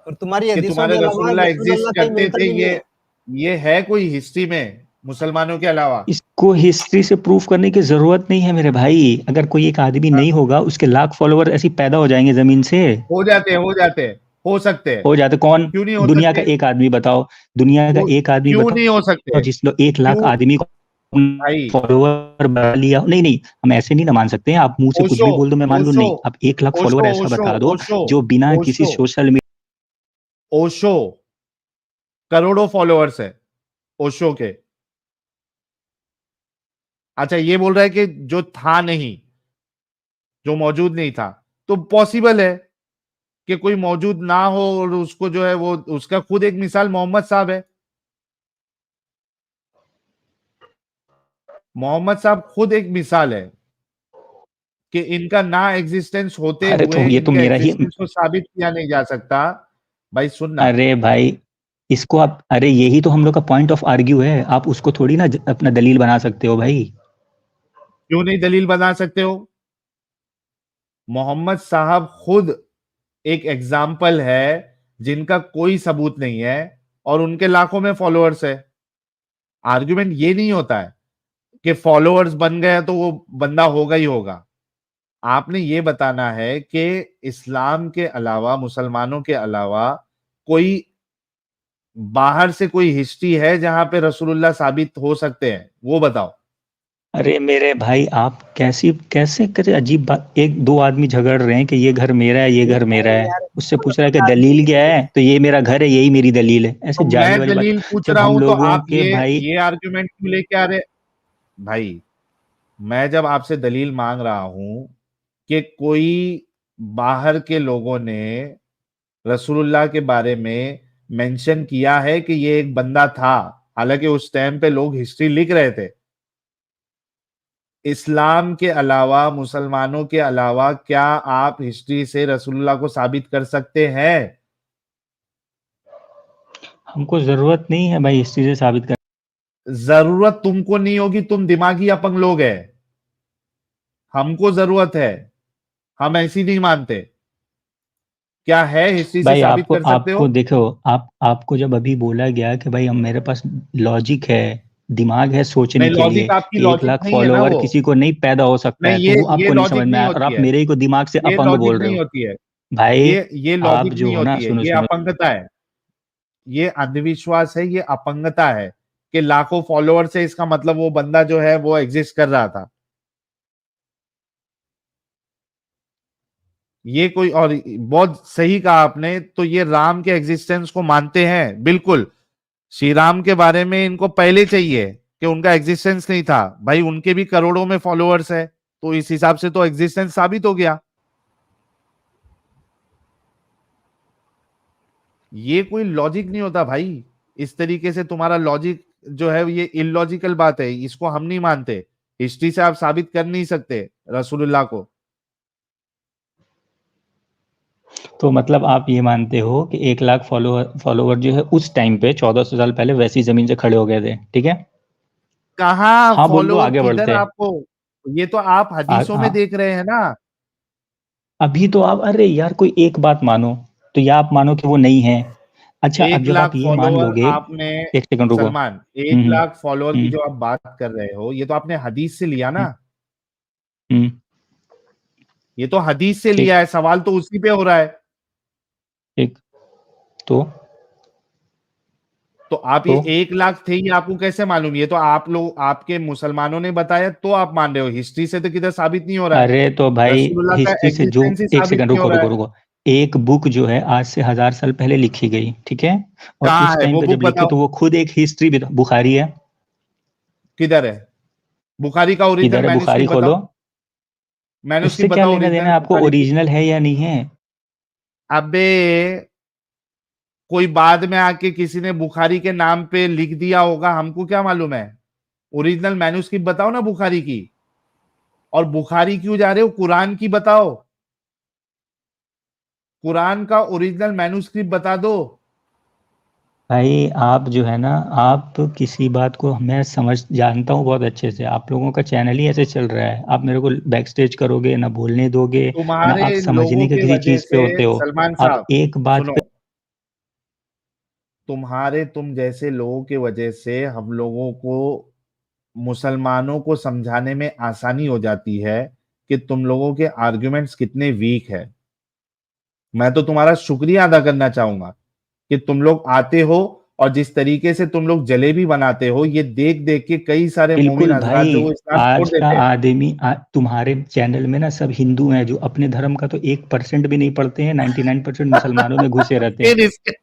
और तुम्हारी कि हदीसों तुम्हारे के अलावा रसूलुल्लाह रसूलुल्लाह एग्जिस्ट कहीं करते मिलता थे? ही नहीं है। ये है कोई हिस्ट्री में मुसलमानों के अलावा? इसको हिस्ट्री से प्रूफ करने की जरूरत नहीं है मेरे भाई, अगर कोई एक आदमी हाँ, नहीं होगा उसके लाख फॉलोवर ऐसे ही पैदा हो जाएंगे जमीन से, हो जाते हैं, हो जाते हैं, हो सकते हैं। हो जाते। कौन? क्यों नहीं हो दुनिया का सकते? एक आदमी बताओ, दुनिया का एक आदमी क्यों नहीं हो बताओ सकते? जिसने 1 लाख क्यों आदमी को भाई? फॉलोवर बना लिया हो। नहीं नहीं, हम ऐसे नहीं ना मान सकते हैं, आप मुंह से कुछ ओशो, भी बोल दो मैं मान लूं, ओशो, नहीं, आप 1 लाख फॉलोवर ओशो, ऐसा ओशो, बता दो ओशो, जो बिना किसी ओशो, सोशल मीडिया, ओशो, करोड़ों फॉलोअर्स है ओशो के। अच्छा, ये बोल रहा है कि जो था नहीं, जो मौजूद नहीं था, तो पॉसिबल है कि कोई मौजूद ना हो और उसको जो है वो, उसका खुद एक मिसाल मोहम्मद साहब है। मोहम्मद साहब खुद एक मिसाल है कि इनका ना एग्जिस्टेंस होते अरे हुए तो ये तो इनका मेरा ही, एग्जिस्टेंस को साबित किया नहीं जा सकता। भाई सुनना। अरे भाई इसको आप, अरे यही तो हम लोग का पॉइंट ऑफ आर्ग्यू है, आप उसको थोड़ी ना अपना दलील बना सकते हो भाई। क्यों नहीं दलील बना सकते हो? मोहम्मद साहब खुद एक एग्जाम्पल है जिनका कोई सबूत नहीं है और उनके लाखों में फॉलोअर्स है। आर्ग्यूमेंट ये नहीं होता है कि फॉलोअर्स बन गए तो वो बंदा होगा ही होगा। आपने ये बताना है कि इस्लाम के अलावा, मुसलमानों के अलावा कोई बाहर से कोई हिस्ट्री है जहां पे रसूलुल्लाह साबित हो सकते हैं, वो बताओ। अरे मेरे भाई आप कैसी कैसे कैसे अजीब बात, एक दो आदमी झगड़ रहे हैं कि ये घर मेरा है, ये घर मेरा है, उससे पूछ रहा है कि दलील क्या है, तो ये मेरा घर है, यही मेरी दलील है, तो ऐसे मैं जाली वाली बात। दलील पूछ जब रहा हम हूं तो लोगों आप के भाई, ये आर्ग्यूमेंट क्यों लेके आ रहे? भाई, मैं जब आपसे दलील मांग रहा हूं कि कोई बाहर के लोगों ने रसूलुल्लाह के बारे में मेंशन किया है कि ये एक बंदा था, हालांकि उस टाइम पे लोग हिस्ट्री लिख रहे थे, इस्लाम के अलावा, मुसलमानों के अलावा क्या आप हिस्ट्री से रसूलुल्लाह को साबित कर सकते हैं? हमको जरूरत नहीं है भाई इस चीजें साबित कर। जरूरत तुमको नहीं होगी, तुम दिमागी अपंग लोग हैं। हमको जरूरत है, हम ऐसी नहीं मानते। क्या है हिस्ट्री से भाई साबित आपको कर सकते आपको हो? देखो, आपको जब अभी बोला गया कि भाई हम, मेरे पास लॉजिक है, दिमाग है सोचने नहीं, के लिए लॉजिक आपकी कि एक लॉजिक लाख नहीं है ना फॉलोवर वो। किसी को नहीं पैदा हो सकता नहीं, है, तो वो ये आपको नहीं समझ लॉजिक में नहीं आया और होती आप है। मेरे ही को दिमाग से ये अपंग लॉजिक बोल रहे नहीं हो। होती है। भाई ये आप लॉजिक जो नहीं हो ना, होती है, सुनो ये सुनो, अपंगता है। ये अंधविश्वास है, ये अपंगता है कि लाखों फॉलोअर से इसका मतलब वो बंदा जो है वो एग्जिस्ट कर रहा था। ये कोई और बहुत सही कहा आपने। तो ये राम के एग्जिस्टेंस को मानते हैं बिल्कुल। श्री राम के बारे में इनको पहले चाहिए कि उनका एग्जिस्टेंस नहीं था। भाई उनके भी करोड़ों में फॉलोअर्स है, तो इस हिसाब से तो एग्जिस्टेंस साबित हो गया। ये कोई लॉजिक नहीं होता भाई। इस तरीके से तुम्हारा लॉजिक जो है ये इलॉजिकल बात है, इसको हम नहीं मानते। हिस्ट्री से आप साबित कर नहीं सकते रसूलुल्लाह को। तो मतलब आप ये मानते हो कि 1 लाख फॉलोवर जो है उस टाइम पे 1400 साल पहले वैसी जमीन से खड़े हो गए थे, ठीक है? कहाँ हाँ बोल दो, फॉलोअर आगे किधर बढ़ते हैं। आपको, ये तो आप हदीसों में हाँ, देख रहे हैं ना। अभी तो आप, अरे यार कोई एक बात मानो, तो या आप मानो कि वो नहीं है। अच्छा, अब एक जब आप लाख ये मान फॉलोअर लोगे, आपने, एक सेकंड रुको। सलमान, 1 लाख फॉलोअर की हम्म जो आप बात कर रहे हो ये तो आपने हदीस से लिया ना। हम्म, ये तो हदीस से ठीक लिया है, सवाल तो उसी पे हो रहा है। ठीक। तो तो आप ये 1 लाख थे, ये आपको कैसे मालूम? ये तो आप लोग, आपके मुसलमानों ने बताया तो आप मान रहे हो। हिस्ट्री से तो किधर साबित नहीं हो रहा है। अरे तो भाई रसूलुल्लाह का हिस्ट्री से जो, एग्जिस्टेंस ही एक साबित सेकंड नहीं हो रुको रहा रुको है। रुको, एक बुक जो है आज से 1000 साल पहले लिखी गई, ठीक है? और कहाँ उस है टाइम वो पे बुक, जब लिखी बताओ तो वो खुद एक हिस्ट्री भी, बुखारी है। किधर है। बुखारी का ओरिजिनल इधर है, बुखारी मैन्युस्क्रिप्ट खोलो। बताओ। उससे मैन्युस्क्रिप्ट क्या बताओ लेना देना ओरिजिनल है आपको, बुखारी की। ओरिजिनल है या नहीं है? अबे कोई बाद में आके किसी ने बुखारी के नाम पे लिख दिया होगा, हमको क्या मालूम है। ओरिजिनल मैन्युस्क्रिप्ट बताओ ना बुखारी की। और बुखारी क्यों जा रहे हो, कुरान की बताओ। कुरान का ओरिजिनल मैन्युस्क्रिप्ट बता दो। भाई आप जो है ना, आप किसी बात को, मैं समझ जानता हूँ बहुत अच्छे से, आप लोगों का चैनल ही ऐसे चल रहा है। आप मेरे को बैक स्टेज करोगे, ना बोलने दोगे, ना तुम्हारे आप लोगों समझने के के किसी वजह चीज पे से, होते हो। सलमान आप साहब एक बात सुनो, पे, तुम जैसे लोगों की वजह से हम लोगों को, मुसलमानों को समझाने में आसानी हो जाती है कि तुम लोगों के आर्गुमेंट्स कितने वीक है। मैं तो तुम्हारा शुक्रिया अदा करना चाहूंगा कि तुम लोग आते हो और जिस तरीके से तुम लोग जलेबी बनाते हो, ये देख देख के कई सारे मोमिन बिल्कुल हजरात जो भाई। वो इस्लाम छोड़ आज का देते हैं। आदमी तुम्हारे चैनल में ना सब हिंदू हैं, जो अपने धर्म का तो 1% भी नहीं पढ़ते हैं, 99% मुसलमानों में घुसे रहते हैं। फिर इसके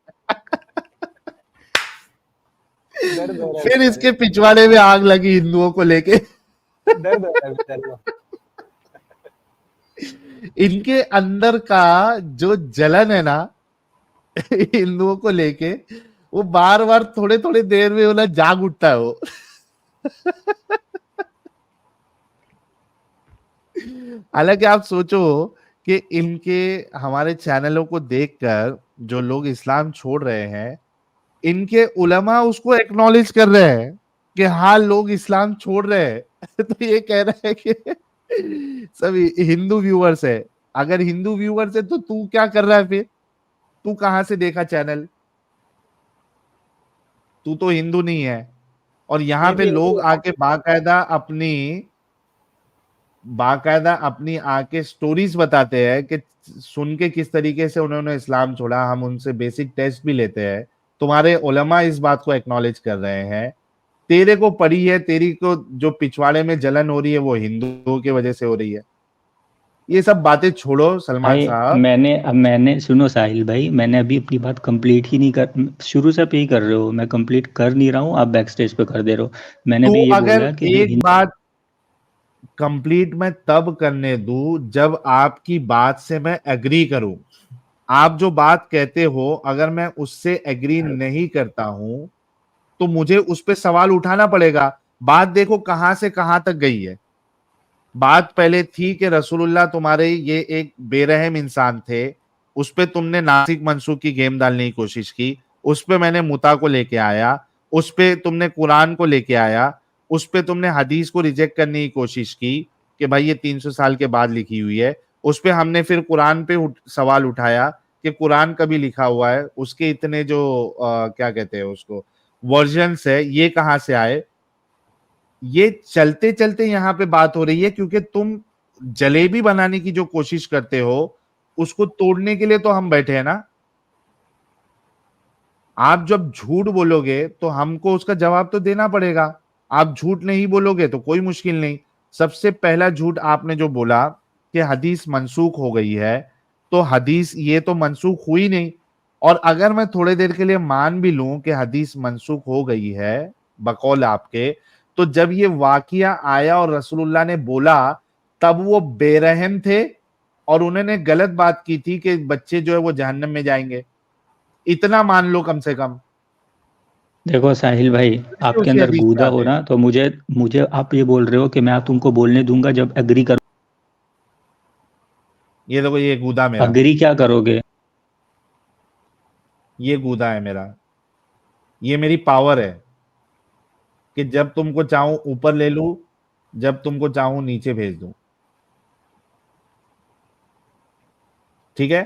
दर्द हो रहा है फिर बेचारे इसके को। पिछवाड़े में आग लगी हिंदुओं को लेके। दर्द हो रहा है बेचारे को। इनके अंदर का जो जलन है ना हिंदुओं को लेके, वो बार बार थोड़े थोड़े देर में वो ना जाग उठता है वो। हालांकि आप सोचो कि इनके, हमारे चैनलों को देखकर जो लोग इस्लाम छोड़ रहे हैं, इनके उलमा उसको एक्नॉलेज कर रहे हैं कि हाँ लोग इस्लाम छोड़ रहे हैं। तो ये कह रहा है कि सभी हिंदू व्यूअर्स है। अगर हिंदू व्यूअर्स है तो तू क्या कर रहा है फिर? तू कहां से देखा चैनल? तू तो हिंदू नहीं है। और यहाँ ये पे भी लोग आके बाकायदा अपनी आके स्टोरीज बताते हैं कि सुन के किस तरीके से उन्होंने इस्लाम छोड़ा। हम उनसे बेसिक टेस्ट भी लेते हैं। तुम्हारे उलमा इस बात को एक्नॉलेज कर रहे हैं। तेरे को पड़ी है, तेरी को जो पिछवाड़े में जलन हो रही है वो हिंदुओं की वजह से हो रही है। ये सब बातें छोड़ो सलमान भाई साहब। मैंने सुनो साहिल भाई, मैंने अभी अपनी बात कंप्लीट ही नहीं कर, शुरू से आप यही कर रहे हो, मैं कंप्लीट कर नहीं रहा हूँ, आप बैक स्टेज पे कर दे रहे हो। मैंने तू भी ये अगर बोला कि जो एक बात कंप्लीट मैं तब करने दूं जब आपकी बात से मैं एग्री करूं। आप जो बात कहते हो अगर मैं उससे एग्री नहीं करता हूं तो मुझे उस पर सवाल उठाना पड़ेगा। बात देखो कहां से कहां तक गई है। बात पहले थी कि रसूलुल्लाह तुम्हारे ये एक बेरहम इंसान थे, उस पे तुमने नासिक मनसूख की गेम डालने की कोशिश की, उस पे मैंने मुता को लेके आया, उस पे तुमने कुरान को लेके आया, उस पे तुमने हदीस को रिजेक्ट करने की कोशिश की कि भाई ये 300 साल के बाद लिखी हुई है। उस पे हमने फिर कुरान पे सवाल उठाया कि कुरान कभी लिखा हुआ है, उसके इतने जो क्या कहते हैं उसको, वर्जन्स है, ये कहां से आए। ये चलते चलते यहाँ पे बात हो रही है क्योंकि तुम जलेबी बनाने की जो कोशिश करते हो उसको तोड़ने के लिए तो हम बैठे हैं ना। आप जब झूठ बोलोगे तो हमको उसका जवाब तो देना पड़ेगा। आप झूठ नहीं बोलोगे तो कोई मुश्किल नहीं। सबसे पहला झूठ आपने जो बोला कि हदीस मनसूख हो गई है, तो हदीस ये तो मनसूख हुई नहीं। और अगर मैं थोड़ी देर के लिए मान भी लूं कि हदीस मनसूख हो गई है बकौल आपके, तो जब ये वाकिया आया और रसूलुल्लाह ने बोला, तब वो बेरहम थे और उन्होंने गलत बात की थी कि बच्चे जो है वो जहन्नम में जाएंगे। इतना मान लो कम से कम। देखो साहिल भाई, आपके उसी अंदर हदीस पे गूदा हो आते हैं। ना, तो मुझे मुझे आप ये बोल रहे हो कि मैं तुमको बोलने दूंगा जब एग्री करो। ये देखो, ये गूदा मेरा, अग्री क्या करोगे? ये गूदा है मेरा, ये मेरी पावर है कि जब तुमको चाहूं ऊपर ले लूं, जब तुमको चाहूं नीचे भेज दूं। ठीक है,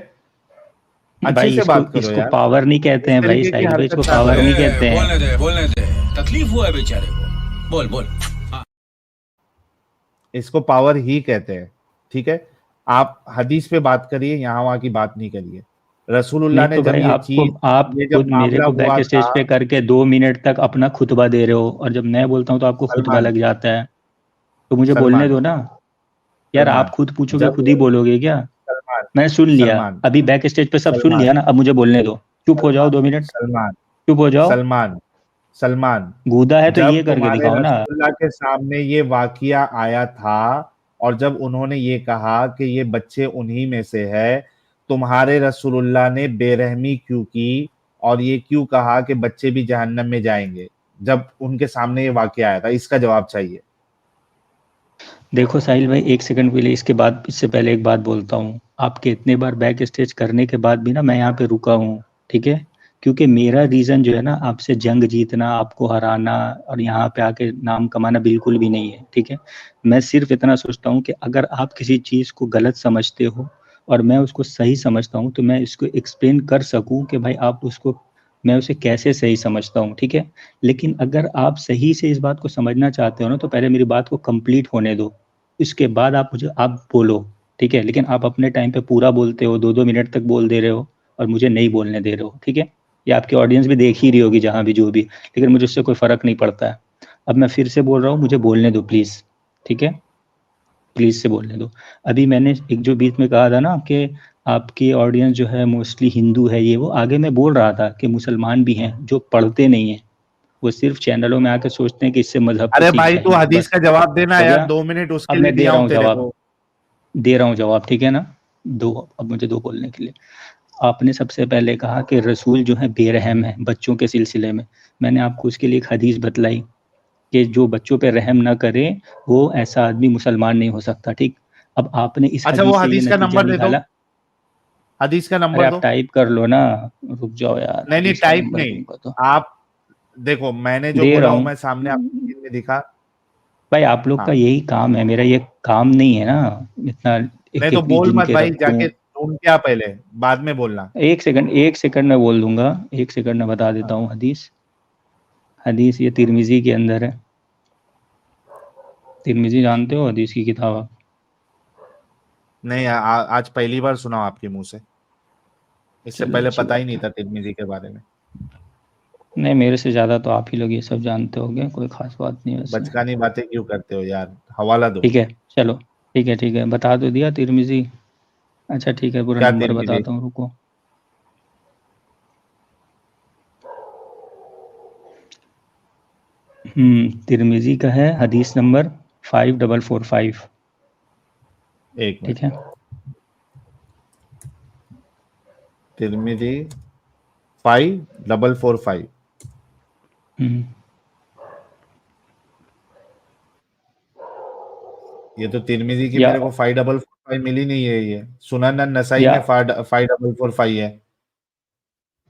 अच्छे भाई से इसको बात करो इसको यार, पावर नहीं कहते इस हैं भाई तरीके की साहिल भाई, इसको हरकत ना पावर करो। नहीं कहते हैं। बोलने दे, तकलीफ हुआ है बेचारे को, बोल बोल। इसको पावर ही कहते हैं। ठीक है, आप हदीस पे बात करिए, यहां वहां की बात नहीं करिए। रसूलुल्लाह नहीं ने तो जब भाई, ये आपको चीज, आप ये जब खुद मेरे मामला को बैक हुआ था, स्टेज पे करके 2 मिनट तक अपना खुतबा दे रहे हो, और जब मैं बोलता हूँ तो आपको खुतबा सलमान, लग जाता है। तो मुझे बोलने सलमान, दो ना यार, आप सलमान, खुद पूछोगे जब खुद ही बोलोगे क्या? सलमान, मैं सुन लिया, सलमान, अभी बैक स्टेज पे सब सुन सलमान, लिया ना, अब मुझे बोलने दो। चुप हो जाओ सलमान, 2 मिनट, सलमान, चुप हो जाओ। सलमान, सलमान, गूदा है तो जब ये करके तुम्हारे दिखाओ ना। रसूलुल्लाह के सामने ये वाकिया आया था और जब उन्होंने ये कहा कि ये बच्चे उन्हीं में से है, तुम्हारे रसूलुल्लाह ने बेरहमी क्यों की और ये क्यों कहा कि बच्चे भी जहन्नम में जाएंगे? जब उनके सामने ये वाकिया आया था, इसका जवाब चाहिए। देखो साहिल भाई, 1 सेकंड के लिए, इसके बाद इससे पहले एक बात बोलता हूँ। आपके इतने बार बैक स्टेज करने के बाद भी ना मैं यहाँ पे रुका हूँ, ठीक है? क्योंकि मेरा रीजन जो है ना, आपसे जंग जीतना, आपको हराना और यहाँ पे आके नाम कमाना बिल्कुल भी नहीं है, ठीक है? मैं सिर्फ इतना सोचता हूँ कि अगर आप किसी चीज़ को गलत समझते हो और मैं उसको सही समझता हूँ, तो मैं इसको एक्सप्लेन कर सकूँ कि भाई आप उसको, मैं उसे कैसे सही समझता हूँ, ठीक है? लेकिन अगर आप सही से इस बात को समझना चाहते हो ना, तो पहले मेरी बात को कंप्लीट होने दो, इसके बाद आप बोलो, ठीक है? लेकिन आप अपने टाइम पे पूरा बोलते हो, 2-2 मिनट तक बोल दे रहे हो और मुझे नहीं बोलने दे रहे हो, ठीक है? ये आपकी ऑडियंस भी देख ही रही होगी जहाँ भी, जो भी, लेकिन मुझे उससे कोई फर्क नहीं पड़ता है। अब मैं फिर से बोल रहा हूँ, मुझे बोलने दो प्लीज, ठीक है? प्लीज से बोलने दो। अभी मैंने एक जो बीच में कहा था ना कि आपकी ऑडियंस जो है मोस्टली हिंदू है, ये वो, आगे मैं बोल रहा था कि मुसलमान भी हैं जो पढ़ते नहीं है, वो सिर्फ चैनलों में आके सोचते हैं कि इससे मजहब को अरे सीख भाई, तू जाएंगे, हदीस बस। का जवाब देना हो यार, गया? 2 मिनट अब उसके लिए मैं दे दिया रहा हूं हूँ तेरे जवाब, को। दे रहा हूँ जवाब, ठीक है ना? दो, अब मुझे दो बोलने के लिए। आपने सबसे पहले कहा कि रसूल जो है बेरहम है बच्चों के सिलसिले में। मैंने आपको उसके लिए एक हदीस बतलाई कि जो बच्चों पे रहम ना करे, वो ऐसा आदमी मुसलमान नहीं हो सकता, ठीक? अब आपने इस अच्छा, वो हदीस से ये हदीस का नतीजा नंबर दे दो, निकाला। हदीस का अरे नंबर आप दो। टाइप कर लो ना, रुक जाओ यार, नहीं नहीं, हदीस का टाइप नंबर नहीं, दूंगा तो आप देखो, मैंने जो दे रहा बोला वो हूँ। मैं सामने आपकी स्क्रीन में दिखा। भाई आप लोग का हाँ, यही काम है, मेरा ये काम नहीं है ना, इतना नहीं एक तो एक बोल गिन मत के भाई, रखूं। जाके ढूंढ के आ पहले, बाद में बोलना। 1 सेकंड, 1 सेकंड में बोल दूंगा, 1 सेकंड में बता देता हाँ। हूँ हदीस। हदीस ये तिरमिजी के अंदर है। तिरमिजी जानते हो हदीस की किताब आप? नहीं, आज पहली बार सुना हूं आपके मुंह से, इससे चलो पहले अच्छी पता ही बात नहीं है। था तिरमिजी के बारे में। नहीं, मेरे से ज़्यादा तो आप ही लोग ये सब जानते होंगे, कोई ख़ास बात नहीं है वैसे। बचकानी बातें क्यों करते हो यार, हवाला दो। ठीक है, चलो, ठीक है, ठीक है, बता तो दिया तिरमिजी। अच्छा ठीक है, पूरा क्या नंबर तिरमिजी? बताता हूँ, रुको। तिरमिजी का है हदीस नंबर 5445। एक ठीक मिनट, है। तिरमिजी 5445। हम्म, ये तो तिरमिजी की या मेरे को 5445 मिली नहीं है, ये सुनन नसाई या में 5445 है।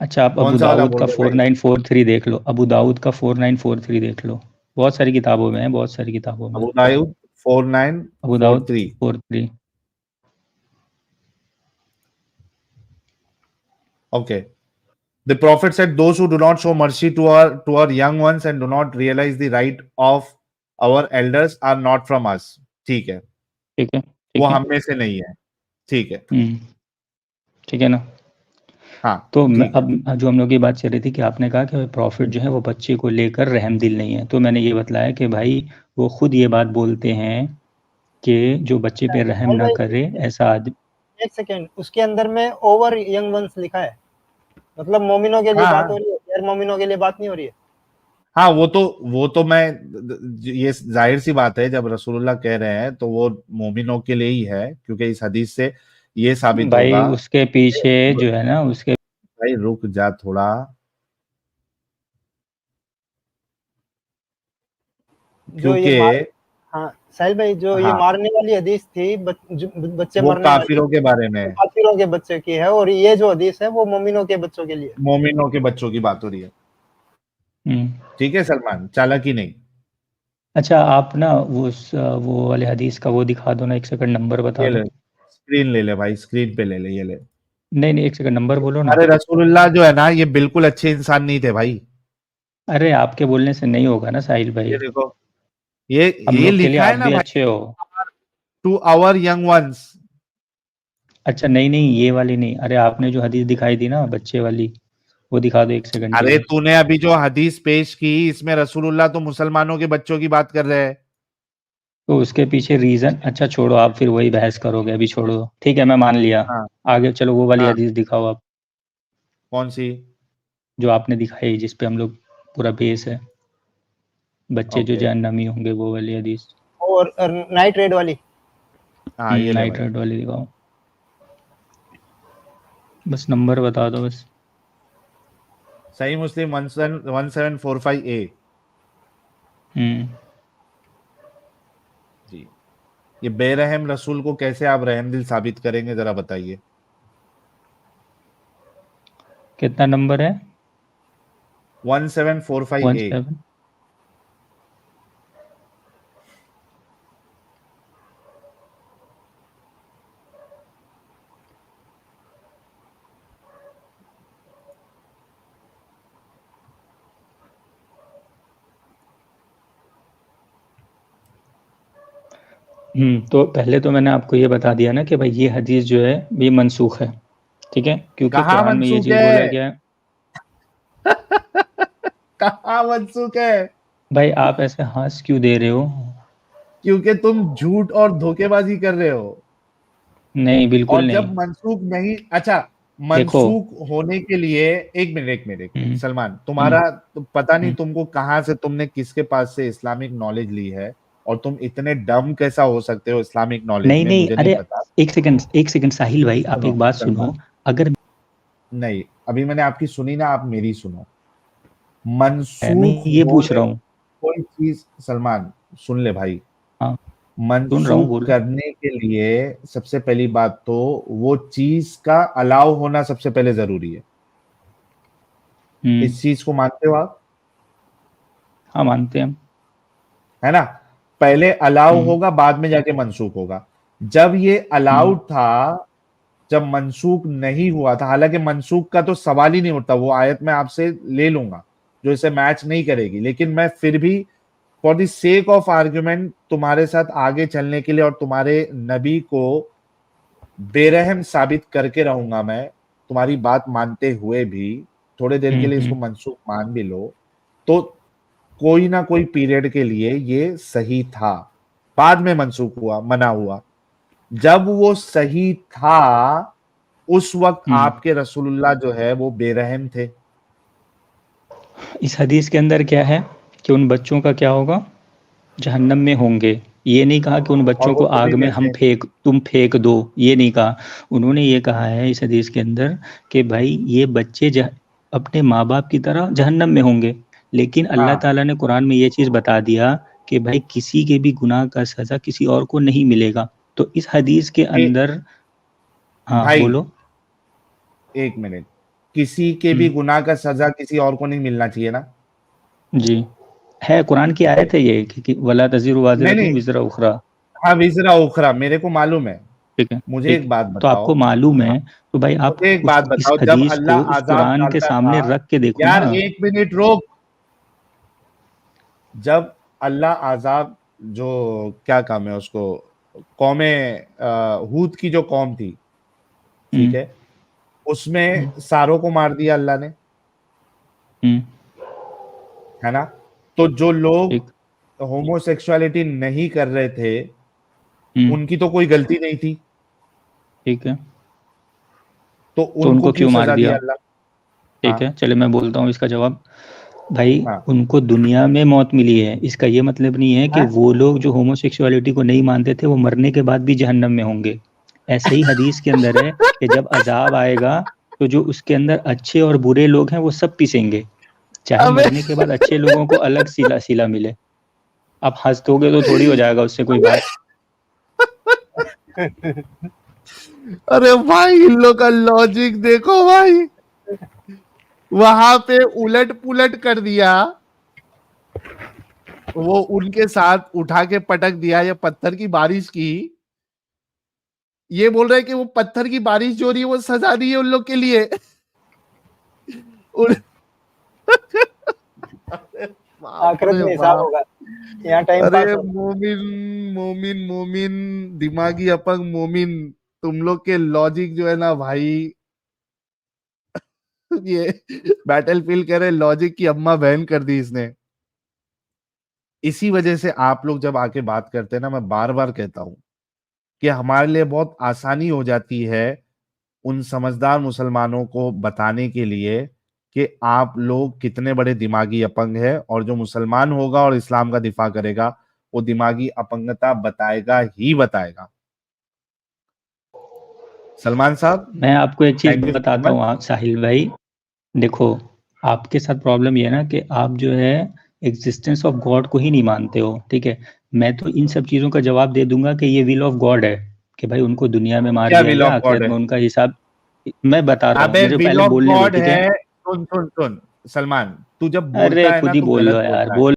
अच्छा, आप कौन अबू सा वाला दाऊद बोल का रहे हो भाई? 4943 देख लो, अबू दाऊद का 4943 देख लो। बहुत सारी किताबों में है, बहुत सारी किताबों में। अबू दाऊद अबू दाऊद 4943। 43। Okay, the prophet said, those who do not show mercy to our young ones and do not realize the right of our elders are not from us। ठीक है, ठीक है, वो ठीक है। हम में से नहीं है। ठीक है। ठीक है ना? हाँ तो मैं ठीक है। अब जो हम लोग की बात चल रही थी कि आपने कहा कि प्रॉफिट जो है वो बच्चे को लेकर रहम दिल नहीं है, तो मैंने ये बतलाया कि भाई वो खुद ये बात बोलते हैं कि जो बच्चे पे रहम साहिल ना भाई, करे ऐसा आदमी। एक सेकेंड, उसके अंदर में ओवर यंग वंस लिखा है, मतलब मोमिनों के लिए बात हाँ हो रही है, गैर मोमिनों के लिए बात नहीं हो रही है। हाँ, वो तो मैं, ये जाहिर सी बात है, जब रसूलुल्लाह कह रहे हैं तो वो मोमिनों के लिए ही है, क्योंकि इस हदीस से ये साबित भाई होगा। उसके पीछे जो है ना उसके भाई रुक जा थोड़ा, जो ये क्योंकि मार हाँ साहिल भाई, जो ये हाँ मारने वाली हदीस थी, बच्चे वो मरने वाली, काफिरों के बारे में वो है, काफिरों के बच्चे की है, और ये जो हदीस है वो मोमिनों के बच्चों के लिए। मोमिनों के बच्चों की बात हो रही है। ठीक है सलमान, चालाकी नहीं। अच्छा आप ना वो वाले हदीस का वो दिखा दो ना, एक सेकंड नंबर बता ये दो। ले, स्क्रीन ले ले भाई, स्क्रीन पे ले ले, ये ले। नहीं नहीं, एक सेकंड नंबर बोलो ना। अरे रसूलुल्लाह जो है ना, ये बिल्कुल अच्छे इंसान नहीं थे भाई। अरे आपके बोलने से नहीं होगा ना साहिल भाई, ये देखो, ये हम ये लोग के लिए लिखा आप है ना भी भाई, अच्छे हो। To our young ones. अच्छा नहीं नहीं, ये वाली नहीं, अरे आपने जो हदीस दिखाई थी ना बच्चे वाली, वो दिखा दो एक सेकंड के अरे लिए। तूने अभी जो हदीस पेश की, इसमें रसूलुल्लाह तो मुसलमानों के बच्चों की बात कर रहे हैं। तो उसके पीछे रीजन, अच्छा छोड़ो, आप फिर वही बहस करोगे, अभी छोड़ो, ठीक है मैं मान लिया। हाँ आगे चलो, वो वाली हाँ, हदीस दिखाओ आप, कौन सी? जो आपने दिखाई जिस पे हम लोग पूरा बेस है, बच्चे जो ओके, जहन्नमी होंगे, वो वाली हदीस। और नाइट रेड वाली। हाँ ये ले नाइट भाई। रेड वाली दिखाओ, बस नंबर बता दो बस। सही मुस्लिम 1745A। जी, ये बेरहम रसूल को कैसे आप रहम दिल साबित करेंगे, जरा बताइए। कितना नंबर है? 1745A। 17। तो पहले तो मैंने आपको ये बता दिया ना कि भाई ये हदीस जो है ये मनसूख है, ठीक है, क्योंकि कहाँ कुरान में ये मनसूख चीज़ बोला है? गया है। कहाँ मनसूख है? भाई आप ऐसे हंस क्यों दे रहे हो? क्योंकि तुम झूठ और धोखेबाजी कर रहे हो। नहीं बिल्कुल और नहीं। जब मनसूख नहीं, अच्छा, देखो। मनसूख होने के लिए, एक मिनट सलमान, हम्म, तुम्हारा तो पता नहीं हम्म। तुमको कहाँ से, तुमने किसके पास से इस्लामिक नॉलेज ली है, और तुम इतने डम कैसा हो सकते हो इस्लामिक नॉलेज नहीं में, नहीं, मुझे नहीं अरे पता। एक सेकंड साहिल भाई, आप सुनो एक बात सुनो। सलमान, अगर नहीं, अभी मैंने आपकी सुनी ना, आप मेरी सुनो। मैं मनसूख ये पूछ होने, रहा हूँ। कोई चीज, सलमान सुन ले भाई, हाँ सुन रहा हूँ, मनसूख बोलो। करने के लिए सबसे पहली बात तो वो चीज का अलाउ होना सबसे पहले जरूरी है। इस चीज को मानते हो आप? हाँ मानते हैं हम। है ना? पहले अलाउ हम्म, होगा, बाद में जाके मनसूख होगा। जब ये हम्म, अलाउड था, जब मनसूख नहीं हुआ था, हालांकि मनसूख का तो सवाल ही नहीं उठता, वो आयत मैं आपसे ले लूंगा जो इसे मैच नहीं करेगी, लेकिन मैं फिर भी for the sake of argument तुम्हारे साथ आगे चलने के लिए और तुम्हारे नबी को बेरहम साबित करके रहूंगा मैं, तुम्हारी बात मानते हुए भी, थोड़े देर के लिए इसको हम्म। मनसूख मान भी लो, तो कोई ना कोई पीरियड के लिए ये सही था, बाद में मनसूख हुआ, मना हुआ। जब वो सही था, उस वक्त आपके रसूलुल्लाह जो है वो बेरहम थे। इस हदीस के अंदर क्या है कि उन बच्चों का क्या होगा? जहन्नम में होंगे। ये नहीं कहा कि उन और बच्चों वो को आग तुम्हें में कहते हैं, तुम फेंक दो, ये नहीं कहा। उन्होंने ये कहा है इस हदीस के अंदर कि भाई ये बच्चे अपने माँ बाप की तरह जहन्नम में होंगे, लेकिन अल्लाह हाँ ताला ने कुरान में ये चीज़ बता दिया कि भाई किसी के भी गुनाह का सज़ा किसी और को नहीं मिलेगा। तो इस हदीस के ए, अंदर, हाँ भाई बोलो। एक मिनट, किसी के भी हम्म, गुनाह का सजा किसी और को नहीं मिलना चाहिए ना? जी, है कुरान की आयत है ये कि वला तज़िरु नहीं वाज़िरतुन नहीं, विज़रा उखरा। हाँ विजरा उखरा, मेरे को मालूम है। ठीक है, मुझे ठीक एक है। बात तो बताओ, आपको मालूम हाँ, है, तो भाई आप मुझे एक बात इस बताओ, जब हदीस को अल्लाह उस आजाब कुरान के डालता था, सामने रख के देखो यार ना। एक मिनट रोक, जब अल्लाह आजाब, जो क्या काम है उसको, कौमे हूद की जो कौम थी, ठीक हम्म, है, उसमें सारों को मार दिया अल्लाह ने, है ना। तो जो लोग होमोसेक्सुअलिटी नहीं कर रहे थे उनकी तो कोई गलती नहीं थी, ठीक है, तो तो उनको उनको क्यों क्यों मार सजा दिया दिया? अल्लाह? ठीक है, चले मैं बोलता हूँ इसका जवाब। भाई हाँ। उनको दुनिया में मौत मिली है, इसका ये मतलब नहीं है कि वो लोग जो होमोसेक्सुअलिटी को नहीं मानते थे वो मरने के बाद भी जहन्नम में होंगे। ऐसे ही हदीस के अंदर है कि जब अजाब आएगा तो जो उसके अंदर अच्छे और बुरे लोग हैं वो सब पिसेंगे, चाहे मरने के बाद अच्छे लोगों को अलग सिला सिला मिले। आप हंस दोगे तो थोड़ी हो जाएगा उससे कोई बात। अरे भाई इन लोग का लॉजिक देखो भाई, वहां पे उलट पुलट कर दिया, वो उनके साथ उठा के पटक दिया, या पत्थर की बारिश की। ये बोल रहे हैं कि वो पत्थर की बारिश जो हो रही है वो सजा दी है उन लोग के लिए। आखिरत में हिसाब होगा, यहाँ टाइम पास अरे होगा। मोमिन मोमिन मोमिन दिमागी अपंग मोमिन, तुम लोग के लॉजिक जो है ना भाई, ये बैटलफील्ड कह रहे लॉजिक की अम्मा बहन कर दी इसने। इसी वजह से आप लोग जब आके बात करते हैं ना, मैं बार बार कहता हूं कि हमारे लिए बहुत आसानी हो जाती है उन समझदार मुसलमानों को बताने के लिए कि आप लोग कितने बड़े दिमागी अपंग है, और जो मुसलमान होगा और इस्लाम का दिफा करेगा वो दिमागी अपंगता बताएगा ही बताएगा। सलमान साहब, मैं आपको एक चीज थैंक यू सो बताता मच। हूँ साहिल भाई, देखो आपके साथ प्रॉब्लम ये है ना कि आप जो है एग्जिस्टेंस ऑफ गॉड को ही नहीं मानते हो, ठीक है। मैं तो इन सब चीजों का जवाब दे दूंगा कि ये विल ऑफ गॉड है कि भाई उनको दुनिया में मार क्या दिया विल गया, ऑफ गॉड आखिरत है? में उनका हिसाब। मैं बता रहा हूँ, अबे मुझे विल पहले ऑफ बोलने दो, गॉड ठीक है। है, सुन सुन सुन सलमान, तू जब अरे बोलता है ना खुद ही तो बोल लो गलत यार, बोलता है। बोल।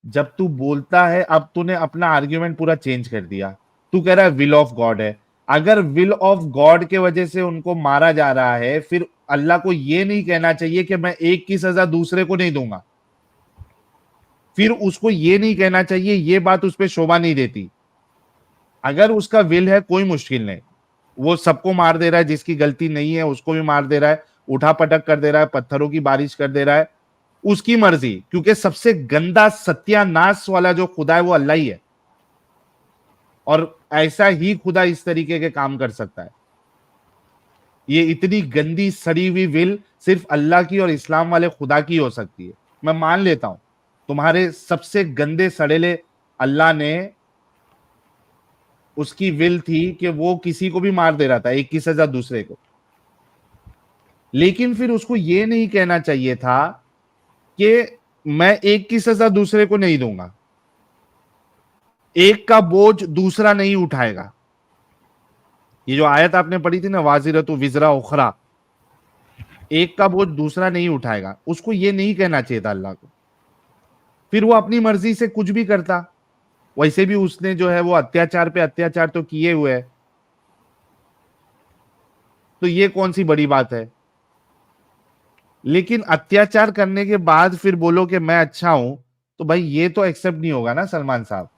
जब तू बोलता है, अब तूने अपना आर्ग्यूमेंट पूरा चेंज कर दिया, तू कह रहा है विल ऑफ गॉड है। अगर विल ऑफ गॉड के वजह से उनको मारा जा रहा है, फिर अल्लाह को यह नहीं कहना चाहिए कि मैं एक की सजा दूसरे को नहीं दूंगा, फिर उसको यह नहीं कहना चाहिए, ये बात उस पर शोभा नहीं देती। अगर उसका विल है कोई मुश्किल नहीं, वो सबको मार दे रहा है, जिसकी गलती नहीं है उसको भी मार दे रहा है, उठा पटक कर दे रहा है, पत्थरों की बारिश कर दे रहा है, उसकी मर्जी। क्योंकि सबसे गंदा सत्यानाश वाला जो खुदा है वो अल्लाह ही है, और ऐसा ही खुदा इस तरीके के काम कर सकता है। ये इतनी गंदी सड़ी हुई विल सिर्फ अल्लाह की और इस्लाम वाले खुदा की हो सकती है। मैं मान लेता हूं तुम्हारे सबसे गंदे सड़ेले अल्लाह ने, उसकी विल थी कि वो किसी को भी मार दे रहा था, एक की सजा दूसरे को, लेकिन फिर उसको ये नहीं कहना चाहिए था कि मैं एक की सजा दूसरे को नहीं दूंगा, एक का बोझ दूसरा नहीं उठाएगा। ये जो आयत आपने पढ़ी थी ना, वाजिरतु विजरा उखरा, एक का बोझ दूसरा नहीं उठाएगा, उसको ये नहीं कहना चाहिए था अल्लाह को। फिर वो अपनी मर्जी से कुछ भी करता। वैसे भी उसने जो है वो अत्याचार पे अत्याचार तो किए हुए है, तो ये कौन सी बड़ी बात है। लेकिन अत्याचार करने के बाद फिर बोलो कि मैं अच्छा हूं, तो भाई ये तो एक्सेप्ट नहीं होगा ना सलमान साहब।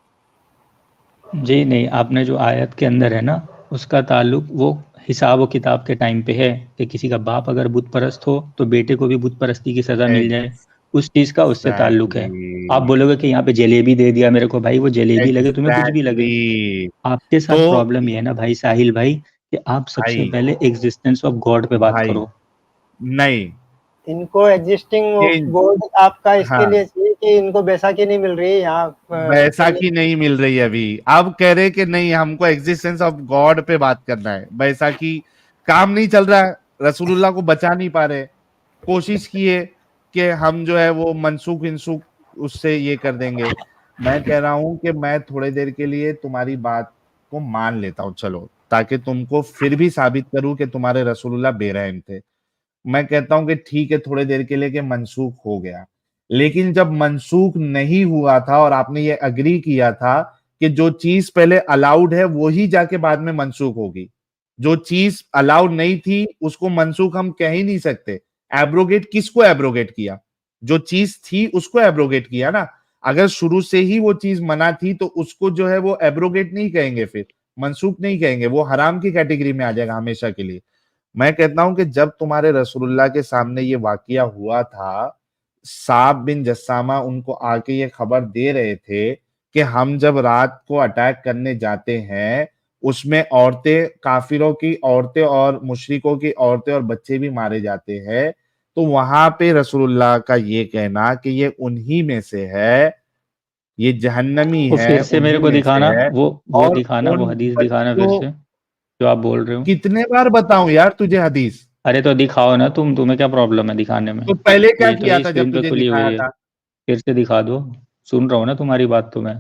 जी नहीं, आपने जो आयत के अंदर है ना, उसका ताल्लुक वो हिसाब व किताब के टाइम पे है कि किसी का बाप अगर बुत परस्त हो तो बेटे को भी बुत परस्ती की सजा मिल जाए, उस चीज का उससे ताल्लुक है। आप बोलोगे कि यहाँ पे जलेबी दे दिया मेरे को, भाई वो जलेबी लगे तुम्हें कुछ भी लगे, एग्जैक्टली। आपके साथ तो प्रॉब्लम ये है ना भाई साहिल भाई कि आप सबसे भाई पहले एग्जिस्टेंस ऑफ गॉड पे बात भाई करो। नहीं, इनको एग्जिस्टिंग ऑफ गॉड आपका इसके हाँ, लिए चाहिए कि इनको बैसाखी नहीं मिल रही है यहाँ बैसाखी नहीं मिल रही है अभी। अब कह रहे कि नहीं हमको एग्जिस्टेंस ऑफ गॉड पे बात करना है, बैसाखी काम नहीं चल रहा है, रसूलुल्लाह को बचा नहीं पा रहे, कोशिश किए कि हम जो है वो मनसूख इंसूख उससे ये कर देंगे। मैं कह रहा हूं कि मैं थोड़ी देर के लिए तुम्हारी बात को मान लेता हूं, चलो, ताकि तुमको फिर भी साबित करूं कि तुम्हारे रसूलुल्लाह बेरहम थे। मैं कहता हूं कि ठीक है थोड़ी देर के लिए कि मनसूख हो गया, लेकिन जब मनसूख नहीं हुआ था और आपने ये अग्री किया था कि जो चीज पहले अलाउड है वही जाके बाद में मनसूख होगी, जो चीज अलाउड नहीं थी उसको मनसूख हम कह ही नहीं सकते। एब्रोगेट किसको एब्रोगेट किया? जो चीज थी उसको एब्रोगेट किया ना। अगर शुरू से ही वो चीज मना थी तो उसको जो है वो एब्रोगेट नहीं कहेंगे, फिर मनसूख नहीं कहेंगे, वो हराम की कैटेगरी में आ जाएगा हमेशा के लिए। मैं कहता हूं कि जब तुम्हारे रसूलुल्लाह के सामने ये वाकया हुआ था, साब बिन जस्सामा उनको आके ये खबर दे रहे थे कि हम जब रात को अटैक करने जाते हैं, उसमें औरतें, काफिरों की औरतें और मुशरिकों की औरतें और बच्चे भी मारे जाते हैं। तो वहां पे रसूलुल्लाह का ये कहना कि ये उन्हीं में से है, ये जहन्नमी वो है, फिर से मेरे उन्हीं को में से दिखाना, है। वो और दिखाना, वो उन हदीस दिखाना फिर बच्चों, से जो आप बोल रहे हो। कितने बार बताऊं यार तुझे हदीस? अरे तो दिखाओ ना, तुम्हें क्या प्रॉब्लम है दिखाने में? तो पहले क्या ये तो किया है, था जब स्क्रीन पे तुझे खुली हुई दिखाया है, था? फिर से दिखा दो। सुन रहा हूँ ना तुम्हारी बात तो मैं।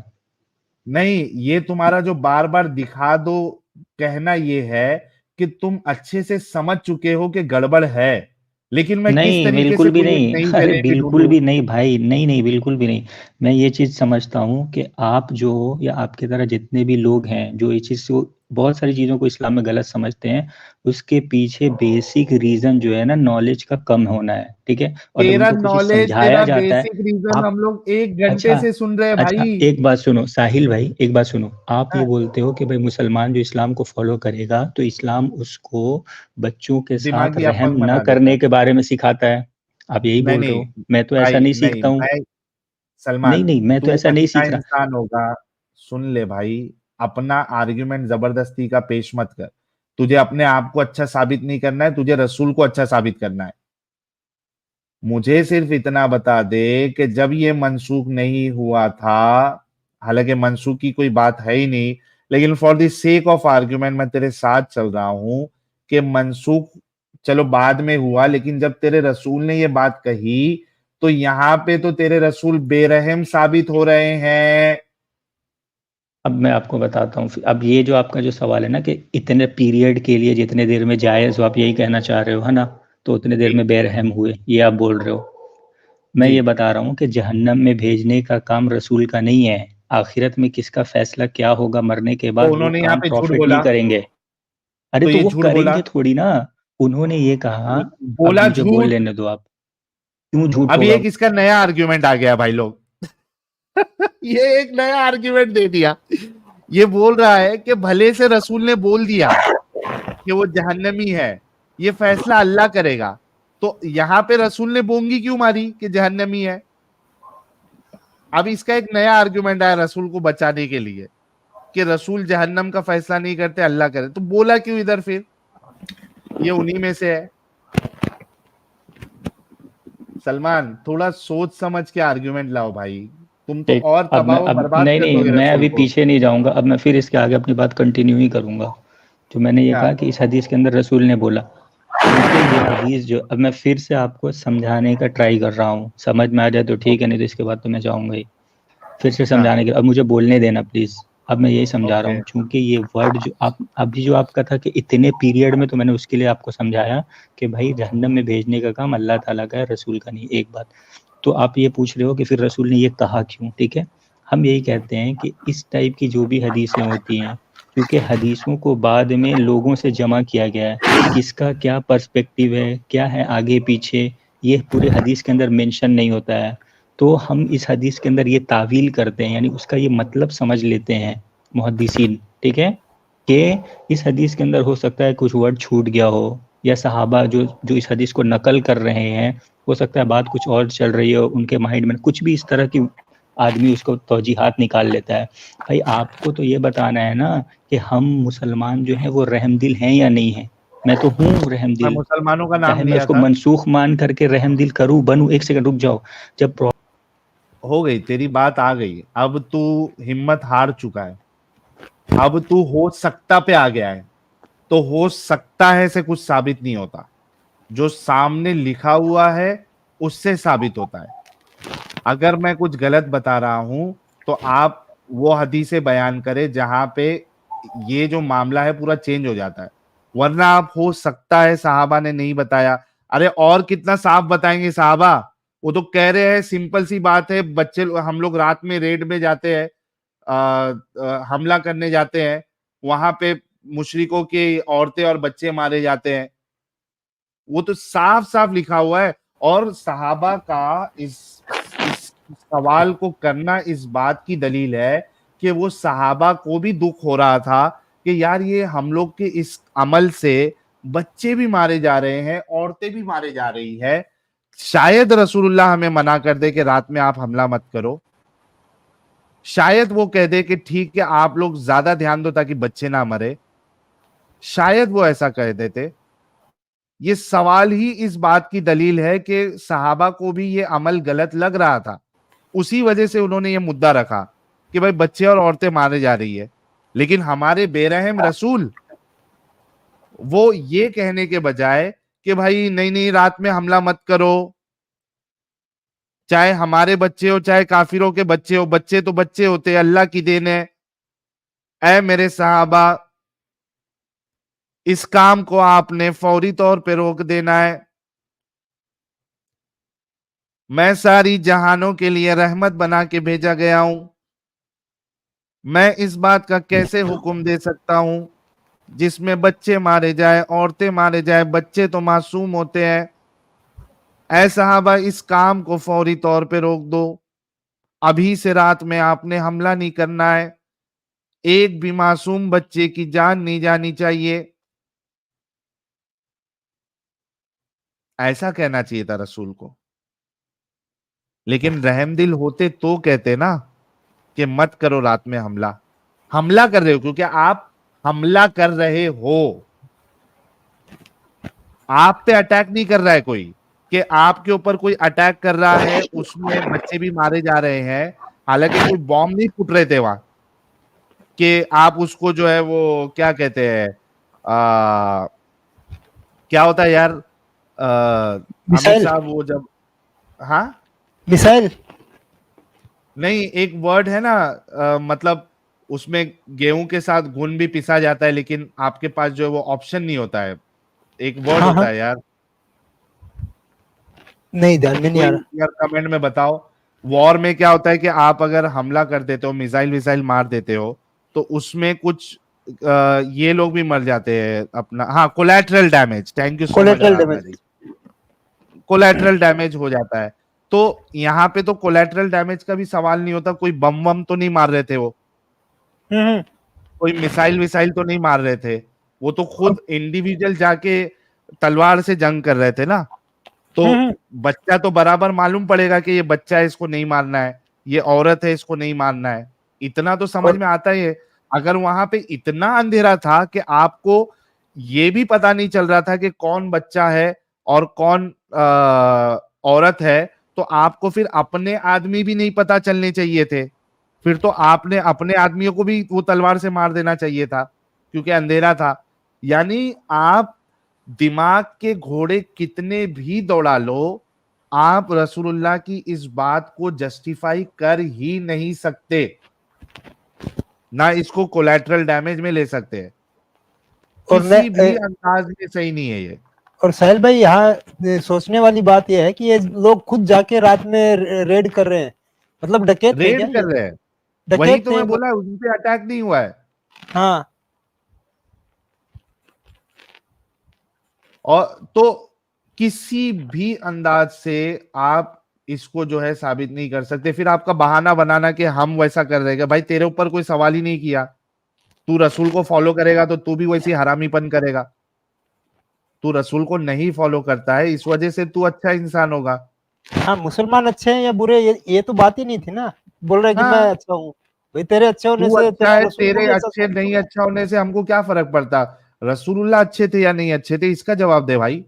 नहीं, ये तुम्हारा जो बार बार दिखा दो कहना ये है कि तुम अच्छे से समझ चुके हो कि गड़बड़ है, लेकिन मैं किस नहीं तरीके बिल्कुल से भी कोई एक नहीं। नई अरे वेराइटी बिल्कुल ढूंढूं? भी नहीं भाई, नहीं नहीं बिल्कुल भी नहीं। मैं ये चीज समझता हूँ कि आप जो, या आपकी तरह जितने भी लोग हैं जो ये चीज को, बहुत सारी चीजों को इस्लाम में गलत समझते हैं, उसके पीछे बेसिक रीजन जो है ना, नॉलेज का कम होना है, ठीक है। और जब तेरा उनको कुछ चीज नॉलेज, समझाया तेरा जाता है, बेसिक रीजन आप, हम लोग 1 घंटे अच्छा से सुन रहे हैं अच्छा, भाई। एक बात सुनो साहिल भाई, एक बात सुनो। आप ये हाँ, बोलते हो कि भाई मुसलमान जो इस्लाम को फॉलो करेगा तो इस्लाम उसको बच्चों के साथ दिमागी रहम अपंग न बना देता करने है। के बारे में सिखाता है। आप यही नहीं बोल रहे नहीं हो। मैं तो ऐसा भाई, नहीं नहीं सीखता हूँ। मैं, नहीं सलमान, नहीं, मैं तो तू ऐसा नहीं अच्छा सीख रहा। इंसान होगा। सुन ले भाई, अपना आर्ग्यूमेंट जबरदस्ती का पेश मत कर। तुझे अपने आप को अच्छा साबित नहीं करना है, तुझे रसूल को अच्छा साबित करना है। मुझे सिर्फ इतना बता दे कि जब ये मनसूख नहीं हुआ था, हालांकि मनसूख की कोई बात है ही नहीं, लेकिन for the sake of argument मैं तेरे साथ चल रहा हूं कि मनसूख चलो बाद में हुआ, लेकिन जब तेरे रसूल ने ये बात कही तो यहां पे तो तेरे रसूल बेरहम साबित हो रहे हैं। अब मैं आपको बताता हूँ। अब ये जो आपका जो सवाल है ना कि इतने पीरियड के लिए जितने देर में जायज़ हो, आप यही कहना चाह रहे हो है ना, तो उतने देर जी में बेरहम हुए, ये आप बोल रहे हो। मैं जी। ये बता रहा हूँ कि जहन्नम में भेजने का काम रसूल का नहीं है। आखिरत में किसका फैसला क्या होगा मरने के तो बाद, वो उन्होंने यहाँ काम पे झूठ प्रॉफिट नहीं बोला, करेंगे। अरे तो तो ये वो झूठ बोला, करेंगे थोड़ी ना। उन्होंने ये कहा। अब बोला मुझे बोल झूठ। लेने दो आप। क्यों झूठ अभी होगा? एक इसका नया आर्ग्यूमेंट आ गया भाई लोग। ये एक नया आर्ग्यूमेंट दे दिया। ये बोल रहा है कि भले से रसूल ने बोल दिया कि वो जहन्नमी है, ये फैसला अल्लाह करेगा, तो यहां पे रसूल ने बोंगी क्यों मारी कि जहन्नमी है? अब इसका एक नया आर्ग्यूमेंट आया रसूल को बचाने के लिए कि रसूल जहन्नम का फैसला नहीं करते, अल्लाह करे, तो बोला क्यों इधर फिर? ये उन्हीं में से है। सलमान, थोड़ा सोच समझ के आर्ग्यूमेंट लाओ भाई, तुम तो ठीक। और अब तबाह मैं, व अब बर्बाद नहीं कर नहीं, दोगे मैं रसूल अभी को। पीछे नहीं जाऊंगा। अब मैं फिर इसके आगे अपनी बात कंटिन्यू ही करूंगा। जो मैंने ये क्या? कहा कि इस हदीस के अंदर रसूल ने बोला, क्योंकि ये हदीस जो, अब मैं फिर से आपको समझाने का ट्राई कर रहा हूँ, समझ में आ जाए तो ठीक है, नहीं तो इसके बाद तो मैं जाऊंगा ही। फिर से हाँ, समझाने के, अब मुझे बोलने देना प्लीज। अब मैं यही समझा रहा ओके। हूँ, क्योंकि ये वर्ड जो आप अभी जो आपका था कि इतने पीरियड में, तो मैंने उसके लिए आपको समझाया कि भाई जहन्नम में भेजने का काम अल्लाह ताला का है, रसूल का नहीं। एक बात। तो आप ये पूछ रहे हो कि फिर रसूल ने ये कहा क्यों, ठीक है। हम यही कहते हैं कि इस टाइप की जो भी हदीसें होती हैं, क्योंकि हदीसों को बाद में लोगों से जमा किया गया है, किसका क्या पर्सपेक्टिव है, क्या है आगे पीछे, ये पूरे हदीस के अंदर मेंशन नहीं होता है। तो हम इस हदीस के अंदर ये तावील करते हैं, यानी उसका ये मतलब समझ लेते हैं मुहद्दिसीन, ठीक है, कि इस हदीस के अंदर हो सकता है कुछ वर्ड छूट गया हो, या सहाबा जो जो इस हदीस को नकल कर रहे हैं, हो सकता है बात कुछ और चल रही हो उनके माइंड में, कुछ भी इस तरह की आदमी उसको तौजीहात निकाल लेता है। भाई आपको तो ये बताना है ना कि हम मुसलमान जो हैं वो रहमदिल हैं या नहीं है। मैं तो हूँ मैं रहमदिल। मुसलमानों का नाम चाहे मैं लिया उसको था। मनसूख मान करके रहमदिल करूँ बनूँ, एक सेकंड रुक जाओ। जब हो गई तेरी बात, आ गई। अब तू हिम्मत हार चुका है, अब तू हो सकता पे आ गया है। तो हो सकता है से कुछ साबित नहीं होता, जो सामने लिखा हुआ है उससे साबित होता है। अगर मैं कुछ गलत बता रहा हूं तो आप वो हदीसें बयान करें जहां पे ये जो मामला है पूरा चेंज हो जाता है, वरना आप हो सकता है साहबा ने नहीं बताया। अरे और कितना साफ बताएंगे साहबा? वो तो कह रहे हैं सिंपल सी बात है, बच्चे हम लोग रात में रेड में जाते हैं, हमला करने जाते हैं, वहां पे मुशरिकों की औरतें और बच्चे मारे जाते हैं, वो तो साफ साफ लिखा हुआ है। और सहाबा का इस सवाल को करना इस बात की दलील है कि वो सहाबा को भी दुख हो रहा था कि यार ये हम लोग के इस अमल से बच्चे भी मारे जा रहे हैं, औरतें भी मारे जा रही है। शायद रसूलुल्लाह हमें मना कर दे कि रात में आप हमला मत करो, शायद वो कह दे कि ठीक है आप लोग ज्यादा ध्यान दो ताकि बच्चे ना मरे, शायद वो ऐसा कह देते। ये सवाल ही इस बात की दलील है कि सहाबा को भी ये अमल गलत लग रहा था, उसी वजह से उन्होंने ये मुद्दा रखा कि भाई बच्चे और औरतें मारे जा रही है। लेकिन हमारे बेरहम रसूल वो ये कहने के बजाय कि भाई नहीं नहीं रात में हमला मत करो, चाहे हमारे बच्चे हो चाहे काफिरों के बच्चे हो, बच्चे तो बच्चे होते हैं, अल्लाह की देन है। ऐ मेरे सहाबा, इस काम को आपने फौरी तौर पे रोक देना है। मैं सारी जहानों के लिए रहमत बना के भेजा गया हूं, मैं इस बात का कैसे हुक्म दे सकता हूं जिसमें बच्चे मारे जाए, औरतें मारे जाए, बच्चे तो मासूम होते हैं। ऐ सहाबा, इस काम को फौरी तौर पे रोक दो, अभी से रात में आपने हमला नहीं करना है, एक भी मासूम बच्चे की जान नहीं जानी चाहिए। ऐसा कहना चाहिए था रसूल को। लेकिन रहमदिल होते तो कहते ना कि मत करो रात में हमला। हमला कर रहे हो क्योंकि आप हमला कर रहे हो, आप पे अटैक नहीं कर रहा है कोई, कि आपके ऊपर कोई अटैक कर रहा है उसमें बच्चे भी मारे जा रहे हैं। हालांकि कोई बॉम्ब नहीं फूट रहे थे वहां कि आप उसको जो है वो क्या कहते हैं, क्या होता है यार, अमित मिसाइल। साहब वो जब, हाँ मिसाइल नहीं एक वर्ड है ना, मतलब उसमें गेहूं के साथ घुन भी पिसा जाता है, लेकिन आपके पास जो है वो ऑप्शन नहीं होता है, एक वर्ड हाँ होता हाँ है यार, नहीं ध्यान में नहीं आ कोई रहा। यार कमेंट में बताओ। वॉर में क्या होता है कि आप अगर हमला कर देते हो, मिसाइल विसाइल मार देते हो, तो उसमें कुछ ये लोग भी मर जाते हैं अपना, हाँ collateral damage, thank you so much collateral Aradhana damage. जी, कोलैटरल डैमेज हो जाता है। तो यहाँ पे तो कोलैटरल डैमेज का भी सवाल नहीं होता, कोई बम वम तो नहीं मार रहे थे वो, हम्म। कोई मिसाइल विसाइल तो नहीं मार रहे थे, वो तो खुद इंडिविजुअल जाके तलवार से जंग कर रहे थे ना। तो हम्म। बच्चा तो बराबर मालूम पड़ेगा कि ये बच्चा है इसको नहीं मारना है, ये औरत है इसको नहीं मारना है, इतना तो समझ और में आता ही है। अगर वहां पे इतना अंधेरा था कि आपको ये भी पता नहीं चल रहा था कि कौन बच्चा है और कौन औरत है, तो आपको फिर अपने आदमी भी नहीं पता चलने चाहिए थे, फिर तो आपने अपने आदमियों को भी वो तलवार से मार देना चाहिए था क्योंकि अंधेरा था। यानी आप दिमाग के घोड़े कितने भी दौड़ा लो, आप रसूलुल्लाह की इस बात को जस्टिफाई कर ही नहीं सकते, ना इसको कोलैटरल डैमेज में ले सकते हैं, और किसी भी अंदाज में सही नहीं है ये। और साहिल भाई यहाँ सोचने वाली बात यह है कि ये लोग खुद जाके रात में रेड कर रहे हैं, मतलब डकैत थे क्या रेड कर ये? रहे हैं, वही डकैत तो थे मैं बोला, उन पे अटैक नहीं हुआ है। हाँ। और तो किसी भी अंदाज से आप इसको जो है साबित नहीं कर सकते। फिर आपका बहाना बनाना कि हम वैसा कर रहे हैं, भाई तेरे ऊपर कोई सवाल ही नहीं किया, तू रसूल को फॉलो करेगा तो तू भी वैसी हरामीपन करेगा, तू रसूल को नहीं फॉलो करता है इस वजह से तू अच्छा इंसान होगा। हाँ मुसलमान अच्छे हैं या बुरे, ये तो बात ही नहीं थी ना, बोल रहे कि मैं हाँ अच्छा हूँ, भाई तेरे अच्छे होने तू से अच्छा तेरा है, रसूल को तेरे भी अच्छा अच्छे साबित नहीं होगा। अच्छा होने से हमको क्या फर्क पड़ता, रसूलुल्लाह अच्छे थे या नहीं अच्छे थे इसका जवाब दे भाई।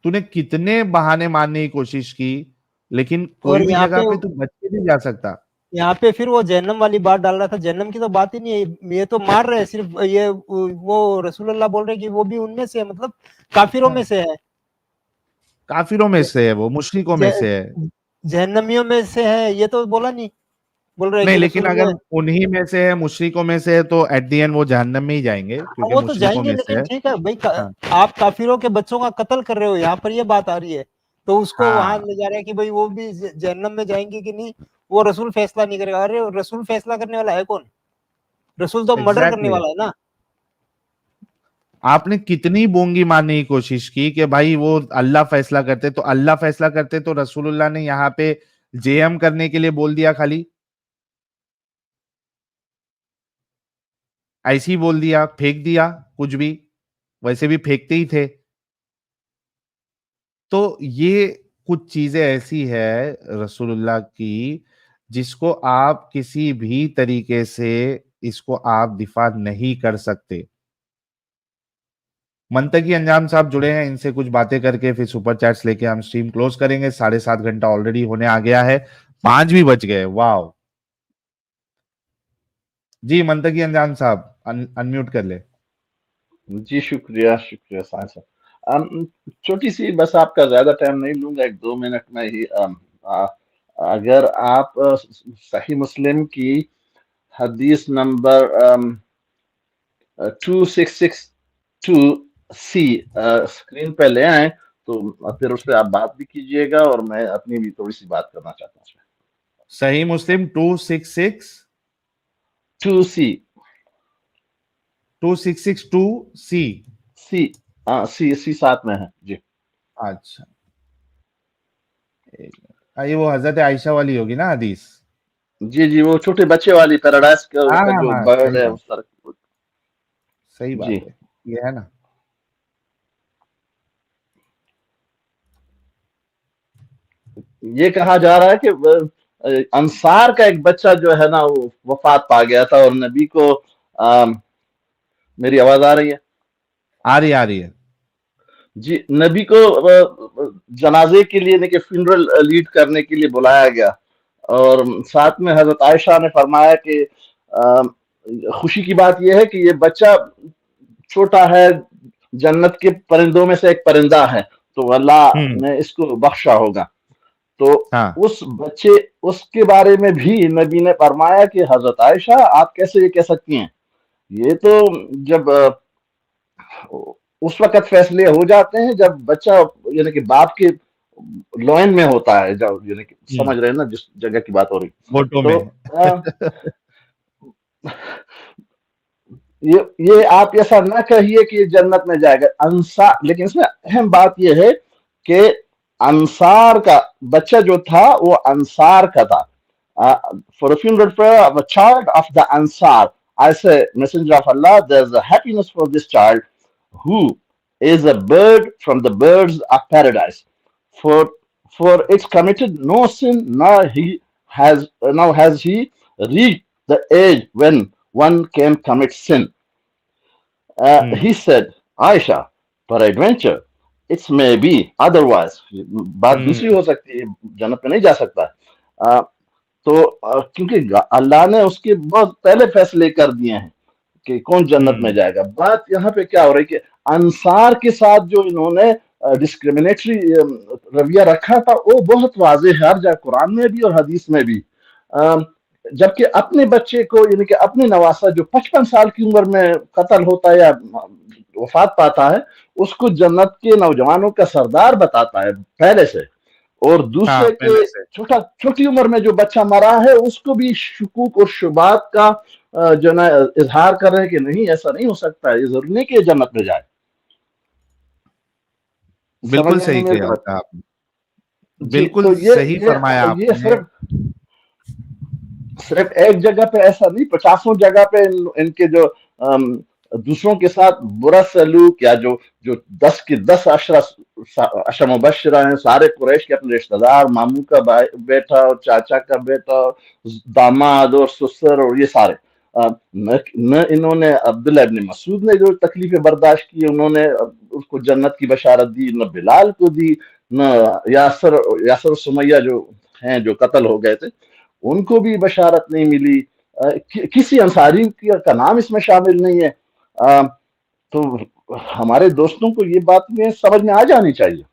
तूने कितने बहाने मारने की कोशिश की, लेकिन कोई और भी जगह पे तू बच के नहीं जा सकता। यहाँ पे फिर वो जहन्नम वाली बात डाल रहा था, जहन्नम की तो बात ही नहीं है, ये तो मार रहे हैं सिर्फ, ये वो रसूलुल्लाह बोल रहे हैं कि वो भी उनमें से है, मतलब काफिरों में से है, काफिरों में से है, वो मुशरिकों में से है। जहन्नमियों में से है, ये तो बोला नहीं, बोल रहे हैं नहीं कि लेकिन रसूल अगर उन्हीं में से है, मुशरिकों में से है, तो एट दी एंड वो जहन्नम में ही जाएंगे हाँ क्योंकि वो तो मुशरिकों जाएंगे, में से लेकिन है। ठीक है भाई हाँ आप काफिरों के बच्चों का कत्ल कर रहे हो, यहाँ पर ये बात आ रही है, तो उसको वहां हाँ ले जा रहे हैं कि भाई वो भी जहन्नम में जाएंगे कि नहीं, वो रसूल फैसला नहीं करेगा। अरे रसूल फैसला करने वाला है कौन? रसूल तो मर्डर करने एग्जैक्टली। वाला है ना। आपने कितनी बोंगी मारने की कोशिश की कि भाई वो अल्लाह फैसला करते, तो अल्लाह फैसला करते तो रसूलुल्लाह ने यहाँ पे जेएम करने के लिए बोल दिया, खाली ऐसे ही बोल दिया, फेंक दिया कुछ भी। वैसे भी फेंकते ही थे। तो ये कुछ चीजें ऐसी है रसूलुल्लाह की जिसको आप किसी भी तरीके से इसको आप दिफा नहीं कर सकते। मंतकी अंजाम साहब जुड़े हैं, इनसे कुछ बातें करके फिर सुपर चैट्स लेके हम स्ट्रीम क्लोज करेंगे। 7.5 घंटा ऑलरेडी होने आ गया है, 5 भी बज गए। वाह जी, मंतकी अंजाम साहब अनम्यूट कर ले। जी शुक्रिया शुक्रिया साहिब साहब। छोटी सी बस आपका ज्यादा टाइम नहीं लूंगा, 1-2 मिनट में ही। अगर आप सही मुस्लिम की हदीस नंबर 2662C स्क्रीन पे ले आए तो फिर उस पर आप बात भी कीजिएगा और मैं अपनी भी थोड़ी सी बात करना चाहता हूँ। सही मुस्लिम 266 2662C सी साथ में है जी। अच्छा, ये वो हजरत आयशा वाली होगी ना हदीस? जी जी, वो छोटे बच्चे वाली पैराडाइज का जो हाँ, बर्ड है उस तरह। सही बात है, ये है ना। ये कहा जा रहा है कि अंसार का एक बच्चा जो है ना वो वफात पा गया था और नबी को मेरी आवाज आ रही है? आ रही है जी, नबी को जनाजे के लिए नहीं कि फ्यूनरल लीड करने के लिए बुलाया गया और साथ में हजरत आयशा ने फरमाया कि खुशी की बात यह है कि ये बच्चा छोटा है, जन्नत के परिंदों में से एक परिंदा है, तो अल्लाह ने इसको बख्शा होगा। तो उस बच्चे उसके बारे में भी नबी ने फरमाया कि हजरत आयशा आप कैसे ये कह सकती हैं, ये तो जब उस वक्त फैसले हो जाते हैं जब बच्चा यानी कि बाप के लोइन में होता है, जब यानी कि समझ रहे हैं ना जिस जगह की बात हो रही। फोटो तो में ये आप ऐसा ना कहिए कि ये जन्नत में जाएगा अंसार, लेकिन इसमें अहम बात ये है कि अंसार का बच्चा जो था वो अंसार का था। For a funeral prayer of a child of the Ansar, I say, Messenger of Allah, there's a happiness for this child who is a bird from the birds of paradise. For it's committed no sin, nor has he reached the age when one can commit sin. He said, Aisha, peradventure, it may be otherwise. बात दूसरी हो सकती है, जन्नत में नहीं जा सकता। तो क्योंकि अल्लाह ने उसके बहुत पहले फैसले कर दिए हैं कि कौन जन्नत में जाएगा। बात यहाँ पे क्या हो रही है कि अंसार के साथ जो इन्होंने डिस्क्रिमिनेटरी रवैया रखा था वो बहुत वाज़ेह है हर जगह, कुरान में भी और हदीस में भी। जबकि अपने बच्चे को यानी कि अपने नवासा जो 55 साल की उम्र में कत्ल होता है या वफात पाता है, उसको जन्नत के नौजवानों का सरदार बताता है पहले से, और दूसरे के छोटी उम्र में जो बच्चा मरा है उसको भी शुकूक और शुबात का जो ना इजहार कर रहे हैं कि नहीं ऐसा नहीं हो सकता है, ये जरूरी नहीं कि जन्नत में जाए। बिल्कुल सही कहा आपने, बिल्कुल सही फरमाया आपने। सिर्फ एक जगह पे ऐसा नहीं, 50 जगह पे इनके जो दूसरों के साथ बुरा सलूक या जो 10 के 10 अशरा मुबशरा हैं, सारे कुरैश के अपने रिश्तेदार, मामू का बेटा और चाचा का बेटा, दामाद और ससुर और ये सारे, न इन्होंने अब्दुल्ला इब्न मसूद ने जो तकलीफें बर्दाश्त की उन्होंने उसको जन्नत की बशारत दी, न बिलाल को दी, न यासर सुमैया जो हैं जो कत्ल हो गए थे उनको भी बशारत नहीं मिली। किसी अंसारी का नाम इसमें शामिल नहीं है। तो हमारे दोस्तों को ये बात में समझ में आ जानी चाहिए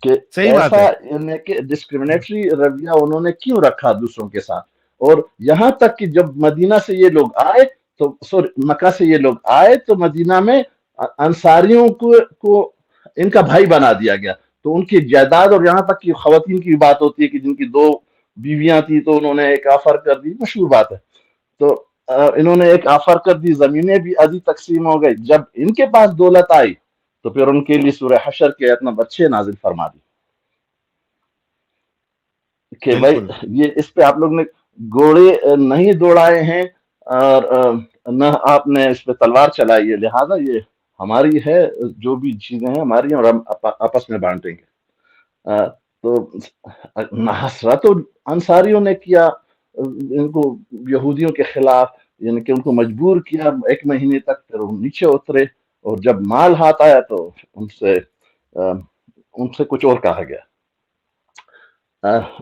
कि ऐसा कि डिस्क्रिमिनेटरी रवैया उन्होंने क्यों रखा दूसरों के साथ। और यहाँ तक कि जब मदीना से ये लोग आए तो मक्का से ये लोग आए तो मदीना में अंसारियों को इनका भाई बना दिया गया, तो उनकी जायदाद, और यहाँ तक कि खवातीन की बात होती है कि जिनकी 2 बीवियां थी तो उन्होंने एक ऑफर कर दी, मशहूर बात है, तो इन्होंने एक ऑफर कर दी, जमीनें भी आधी तकसीम हो गई। जब इनके पास दौलत आई तो फिर उनके लिए सूरह हशर के आयत नंबर 6 नाजिल फरमा दी कि भाई ये इस पे आप लोग ने घोड़े नहीं दौड़ाए हैं और न आपने इस पे तलवार चलाई है, लिहाजा ये हमारी है, जो भी चीजें हैं हमारी हैं और हम आपस में बांटेंगे। तो हसरा तो अंसारियों ने किया, इनको यहूदियों के खिलाफ, यानी कि उनको मजबूर किया 1 महीने तक, फिर वो नीचे उतरे और जब माल हाथ आया तो उनसे उनसे कुछ और कहा गया।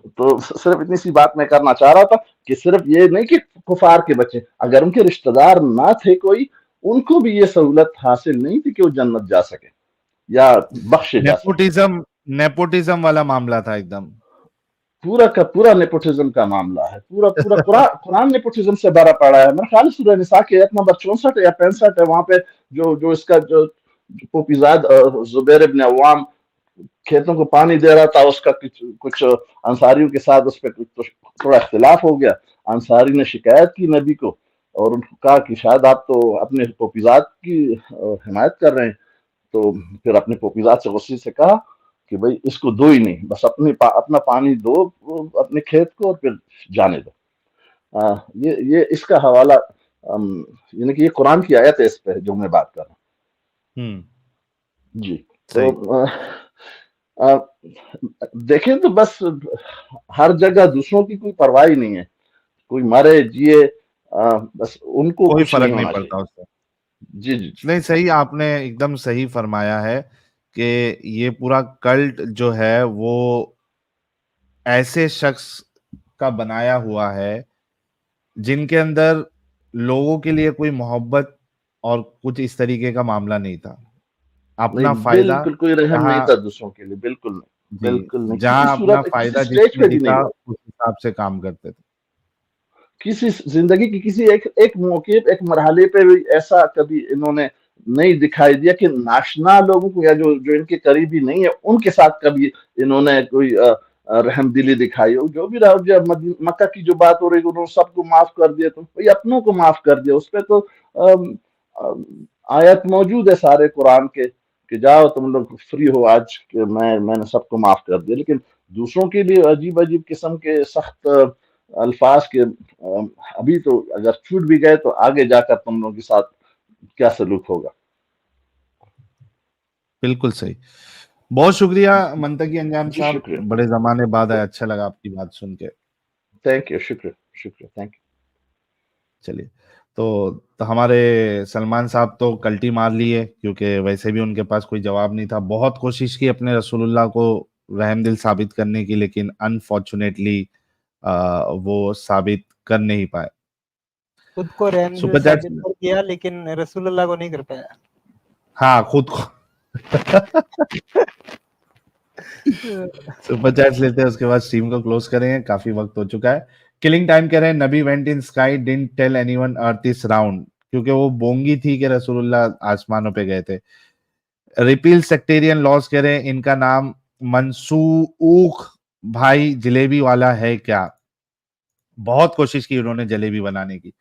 तो सिर्फ इतनी सी बात मैं करना चाह रहा था कि सिर्फ ये नहीं कि कुफार के बच्चे, अगर उनके रिश्तेदार ना थे कोई, उनको भी ये सहूलत हासिल नहीं थी कि वो जन्नत जा सके या बख्शे जा सके। नेपोटिज्म वाला मामला था एकदम, पूरा का पूरा नेपोटिज्म का मामला है, पूरा पूरा कुरान नेपोटिज्म से भरा पड़ा है। मेरे ख्याल सूरह निसा के आयत नंबर 64 या 65 है, वहां पे जो इसका जो पोपीजाद जुबैर इब्न अव्वाम खेतों को पानी दे रहा था, उसका कुछ अंसारियों के साथ उस पर थोड़ा इख्तिलाफ हो गया। अंसारी ने शिकायत की नबी को और उनको कहा कि शायद आप तो अपने पोपीजाद की हिमायत कर रहे हैं। तो फिर अपने पोपीजाद से गुस्से से कहा कि भाई इसको दो ही नहीं, बस अपना पानी दो अपने खेत को और फिर जाने दो। ये इसका हवाला यानी कि ये कुरान की आयत है इस पे जो मैं बात कर रहा हूँ। जी, तो देखें तो बस हर जगह दूसरों की कोई परवाह ही नहीं है, कोई मरे जिए, बस उनको कोई कुछ फर्क नहीं नहीं होना पड़ता चाहिए। उससे। जी जी नहीं, सही, आपने एकदम सही फरमाया है कि ये पूरा कल्ट जो है वो ऐसे शख्स का बनाया हुआ है जिनके अंदर लोगों के लिए कोई मोहब्बत और कुछ इस तरीके का मामला नहीं था। नहीं, अपना फायदा बिल्कुल कोई रहम नहीं जहां था दूसरों के लिए, बिल्कुल नहीं, जी, बिल्कुल नहीं, किसी जहां अपना सूरत किसी फायदा स्टेज जिसमें पे भी नहीं दिखा हुआ। उस हिसाब से काम करते थे। किसी जिंदगी की किसी एक मौके पे, एक मरहले पे भी ऐसा कभी इन्होंने नहीं दिखाई दिया कि नाशना लोगों को या जो इनके करीबी नहीं है उनके साथ कभी इन्होंने कोई रहमदिली दिखाई हो। जो भी रहा, जब मक्का की जो बात हो रही है, उन्होंने सबको माफ कर दिया, तो भाई अपनों को माफ कर दिया। उस पर तो अम, आयत मौजूद है सारे कुरान के कि जाओ तुम लोग फ्री हो आज कि मैंने सबको माफ कर दिया। लेकिन दूसरों के लिए अजीब अजीब किस्म के सख्त अल्फाज के अभी तो अगर छूट भी गए तो आगे जाकर तुम लोगों के साथ क्या सलूक होगा। बिल्कुल सही। बहुत शुक्रिया मंतकी अंजाम जी साहब, शुक्रिया, बड़े जमाने बाद आए, अच्छा लगा आपकी बात सुन के। थैंक यू, शुक्रिया शुक्रिया, थैंक यू। चलिए, तो हमारे सलमान साहब तो कल्टी मार लिए, क्योंकि वैसे भी उनके पास कोई जवाब नहीं था। बहुत कोशिश की अपने रसूलुल्लाह को रहमदिल साबित करने की, लेकिन अनफॉर्चुनेटली वो साबित कर नहीं पाए। खुद को रहमदिल सुपर चैट, साबित कर दिया लेकिन रसूलुल्लाह को नहीं कर पाया। हाँ, खुद को सुपर चैट्स लेते हैं, उसके बाद स्ट्रीम को क्लोज करेंगे, काफी वक्त हो चुका है। किलिंग टाइम कह रहे हैं, नबी went in sky didn't tell anyone earth is round, क्योंकि वो बोंगी थी कि रसूलुल्लाह आसमानों पे गए थे। रिपील सेक्टेरियन लॉज कह रहे हैं, इनका नाम मंसूख भाई जलेबी वाला है क्या? बहुत कोशिश की उन्होंने जलेबी बनाने की।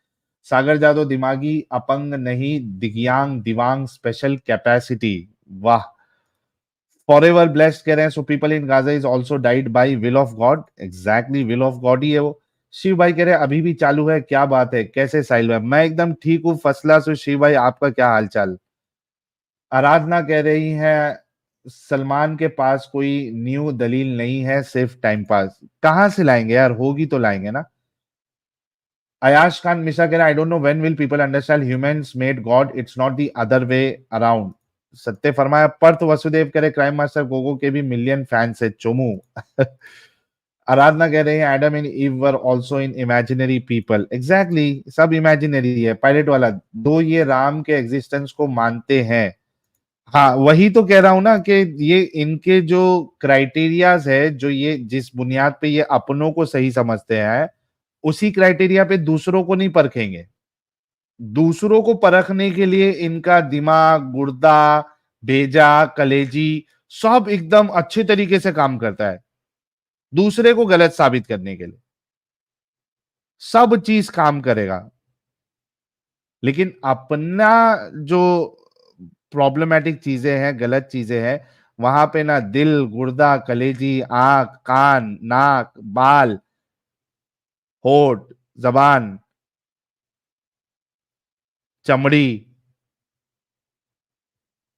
सागर जादव, दिमागी अपंग नहीं, दिव्यांग दिवांग स्पेशल कैपेसिटी, वाह। फॉरएवर ब्लेस्ड कह रहे हैं, so people in Gaza is also died by will of God, exactly will of God ही है वो। शिव भाई कह रहे हैं अभी भी चालू है, क्या बात है, कैसे साहिल भाई? मैं एकदम ठीक हूँ, फसला से। शिव भाई आपका क्या हालचाल? आराधना कह रही है, सलमान के पास कोई न्यू दलील नहीं है, सिर्फ टाइम पास। कहां से लाएंगे यार, होगी तो लाएंगे ना। अयाश खान मिश्रा कह रहा है, I don't know when will people understand humans made God, it's not the other way around. सत्य फरमाया। पर्थ वसुदेव करे, क्राइम मास्टर गोगो के भी मिलियन फैंस है, चोमू। आराधना कह रहे हैं, Adam and ewe were also in imaginary people, exactly, सब इमेजिनरी है। पायलट वाला, दो ये राम के एग्जिस्टेंस को मानते हैं। हाँ, वही तो कह रहा हूं ना कि ये इनके जो क्राइटेरियाज है, जो ये जिस बुनियाद पे ये अपनों को सही समझते हैं, उसी क्राइटेरिया पे दूसरों को नहीं परखेंगे। दूसरों को परखने के लिए इनका दिमाग, गुर्दा, भेजा, कलेजी सब एकदम अच्छे तरीके से काम करता है दूसरे को गलत साबित करने के लिए। सब चीज काम करेगा, लेकिन अपना जो प्रॉब्लमैटिक चीजें हैं, गलत चीजें हैं, वहां पे ना दिल, गुर्दा, कलेजी, आंख, कान, नाक, बाल, होठ, जबान, चमड़ी,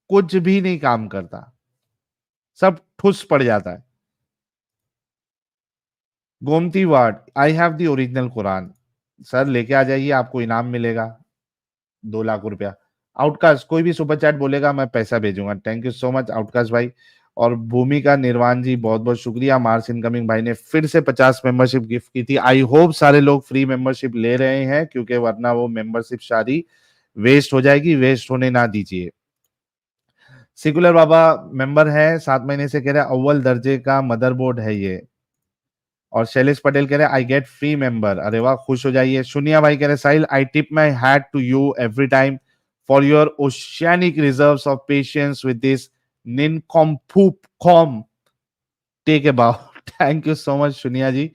कुछ भी नहीं काम करता, सब ठुस पड़ जाता है। Gomti ward, I have the original Quran. Sir लेके आ जाइए, आपको इनाम मिलेगा 2 लाख रुपया। आउटकास्ट, कोई भी सुपर चैट बोलेगा मैं पैसा भेजूंगा। Thank you so much outcast भाई। और भूमिका निर्वाण जी बहुत बहुत शुक्रिया। मार्स इनकमिंग भाई ने फिर से 50 मेंबरशिप गिफ्ट की थी। आई होप सारे लोग फ्री मेंबरशिप ले रहे हैं, क्योंकि वरना वो मेंबरशिप सारी वेस्ट हो जाएगी, वेस्ट होने ना दीजिए। सेकुलर बाबा मेंबर है 7 महीने से, कह रहे हैं अव्वल दर्जे का मदरबोर्ड है ये। और शैलेश पटेल कह रहे हैं आई गेट फ्री मेंबर। अरे वाह, खुश हो जाइए। सुनिया भाई कह रहे हैं Sahil I tip my hat to you every time for your oceanic reserves of patience with this nincompoop come take about. Thank you so much Sunia ji.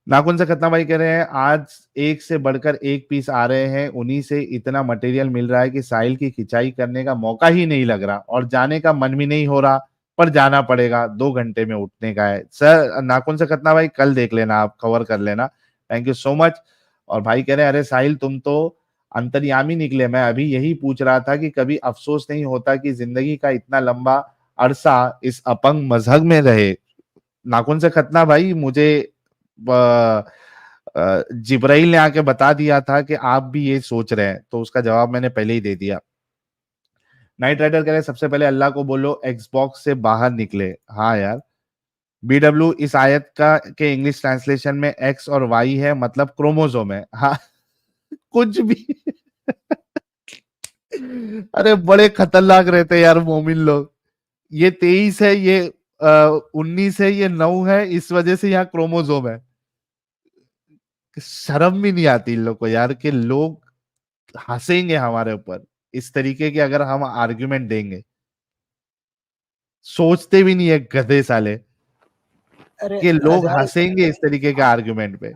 नाखून से खतना भाई कह रहे हैं आज एक से बढ़कर एक पीस आ रहे हैं, उन्हीं से इतना मटेरियल मिल रहा है कि साहिल की खिंचाई करने का मौका ही नहीं लग रहा और जाने का मन भी नहीं हो रहा, पर जाना पड़ेगा, 2 घंटे में उठने का है। सर नाखून से खतना भाई कल देख लेना, आप कवर कर लेना। Thank you so much. और भाई कह रहे हैं अरे साहिल तुम तो अंतर्यामी निकले, मैं अभी यही पूछ रहा था कि कभी अफसोस नहीं होता कि जिंदगी का इतना लंबा अरसा इस अपंग मजहब में रहे। नाखून से खतना भाई मुझे जिब्राइल ने आके बता दिया था कि आप भी ये सोच रहे हैं, तो उसका जवाब मैंने पहले ही दे दिया। नाइट राइडर कह रहे सबसे पहले अल्लाह को बोलो एक्सबॉक्स से बाहर निकले। हाँ यार। बीडब्ल्यू, इस आयत का के इंग्लिश ट्रांसलेशन में एक्स और वाई है, मतलब क्रोमोसोम है। हाँ कुछ भी। अरे बड़े खतरनाक रहते हैं यार मोमिन लोग। ये 23 है, ये 19 है, ये 9 है, इस वजह से यहाँ क्रोमोसोम है। शर्म भी नहीं आती इन लोग को यार, कि लोग हंसेंगे हमारे ऊपर इस तरीके के अगर हम आर्ग्यूमेंट देंगे। सोचते भी नहीं है गधे साले अरे कि लोग हजार हंसेंगे इस तरीके के आर्ग्यूमेंट पे।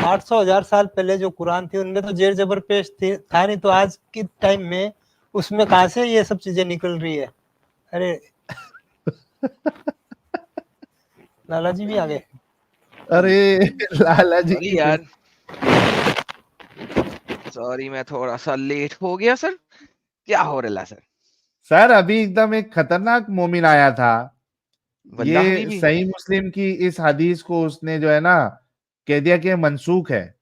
800,000 साल पहले जो कुरान थी उनमें तो जेर जबर पेश था नहीं, तो आज के टाइम में उसमें कहां से ये सब चीजें निकल रही है। अरे लाला जी भी आ गए। अरे लाला जी सॉरी यार, सॉरी मैं थोड़ा सा लेट हो गया सर। क्या हो रहा है सर? सर अभी एकदम एक खतरनाक मोमिन आया था, वल्लाह ये हबीबी। सही मुस्लिम की इस हदीस को उसने जो है ना कह दिया कि मनसूख है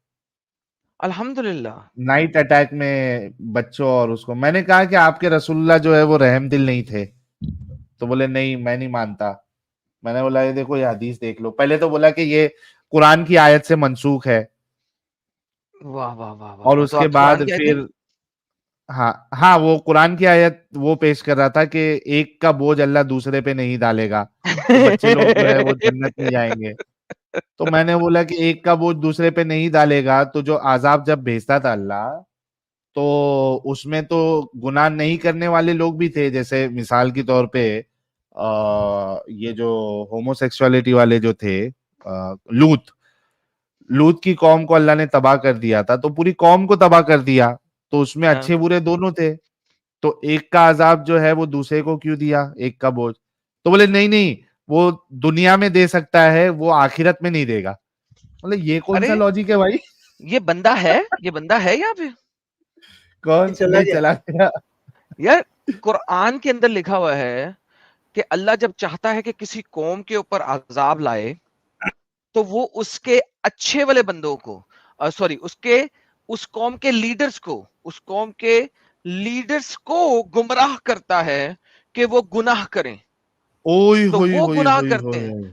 अल्हम्दुलिल्लाह। नाइट अटैक में बच्चों। और उसको मैंने कहा कि आपके रसूलुल्लाह जो है वो रहम दिल नहीं थे, तो बोले नहीं मैं नहीं मानता। मैंने बोला ये देखो ये हदीस देख लो। पहले तो बोला कि ये कुरान की आयत से मनसूख है, वाह वाह वाह वाह और वाह। तो उसके आप कुरान बाद क्या थे? फिर हाँ हाँ वो कुरान की आयत वो पेश कर रहा था कि एक का बोझ अल्लाह दूसरे पे नहीं डालेगा, तो बच्चे लोग जो है वो जन्नत में जाएंगे। तो मैंने बोला कि एक का बोझ दूसरे पे नहीं डालेगा, तो जो आजाब जब भेजता था अल्लाह, तो उसमें तो गुनाह नहीं करने वाले लोग भी थे। जैसे मिसाल के तौर पे ये जो होमोसेक्सुअलिटी वाले जो थे, लूत लूत की कौम को अल्लाह ने तबाह कर दिया था, तो पूरी कौम को तबाह कर दिया, तो उसमें हाँ। अच्छे बुरे दोनों थे। तो एक का अजाब जो है वो दूसरे को क्यों दिया, एक का बोझ? तो बोले नहीं नहीं, वो दुनिया में दे सकता है, वो आखिरत में नहीं देगा। मतलब ये कौन सा अरे लॉजिक है भाई? ये बंदा है, ये बंदा है यहाँ पे। कौन? चला नहीं गया। चला गया। यार कुरान के अंदर लिखा हुआ है कि अल्लाह जब चाहता है कि किसी कौम के ऊपर अजाब लाए, तो वो उसके अच्छे वाले बंदों को, सॉरी उसके उस कौम के लीडर्स को, उस कौम के लीडर्स को गुमराह करता है कि वो गुनाह करें। ओई तो होई वो होई गुनाह होई करते होई हैं। होई।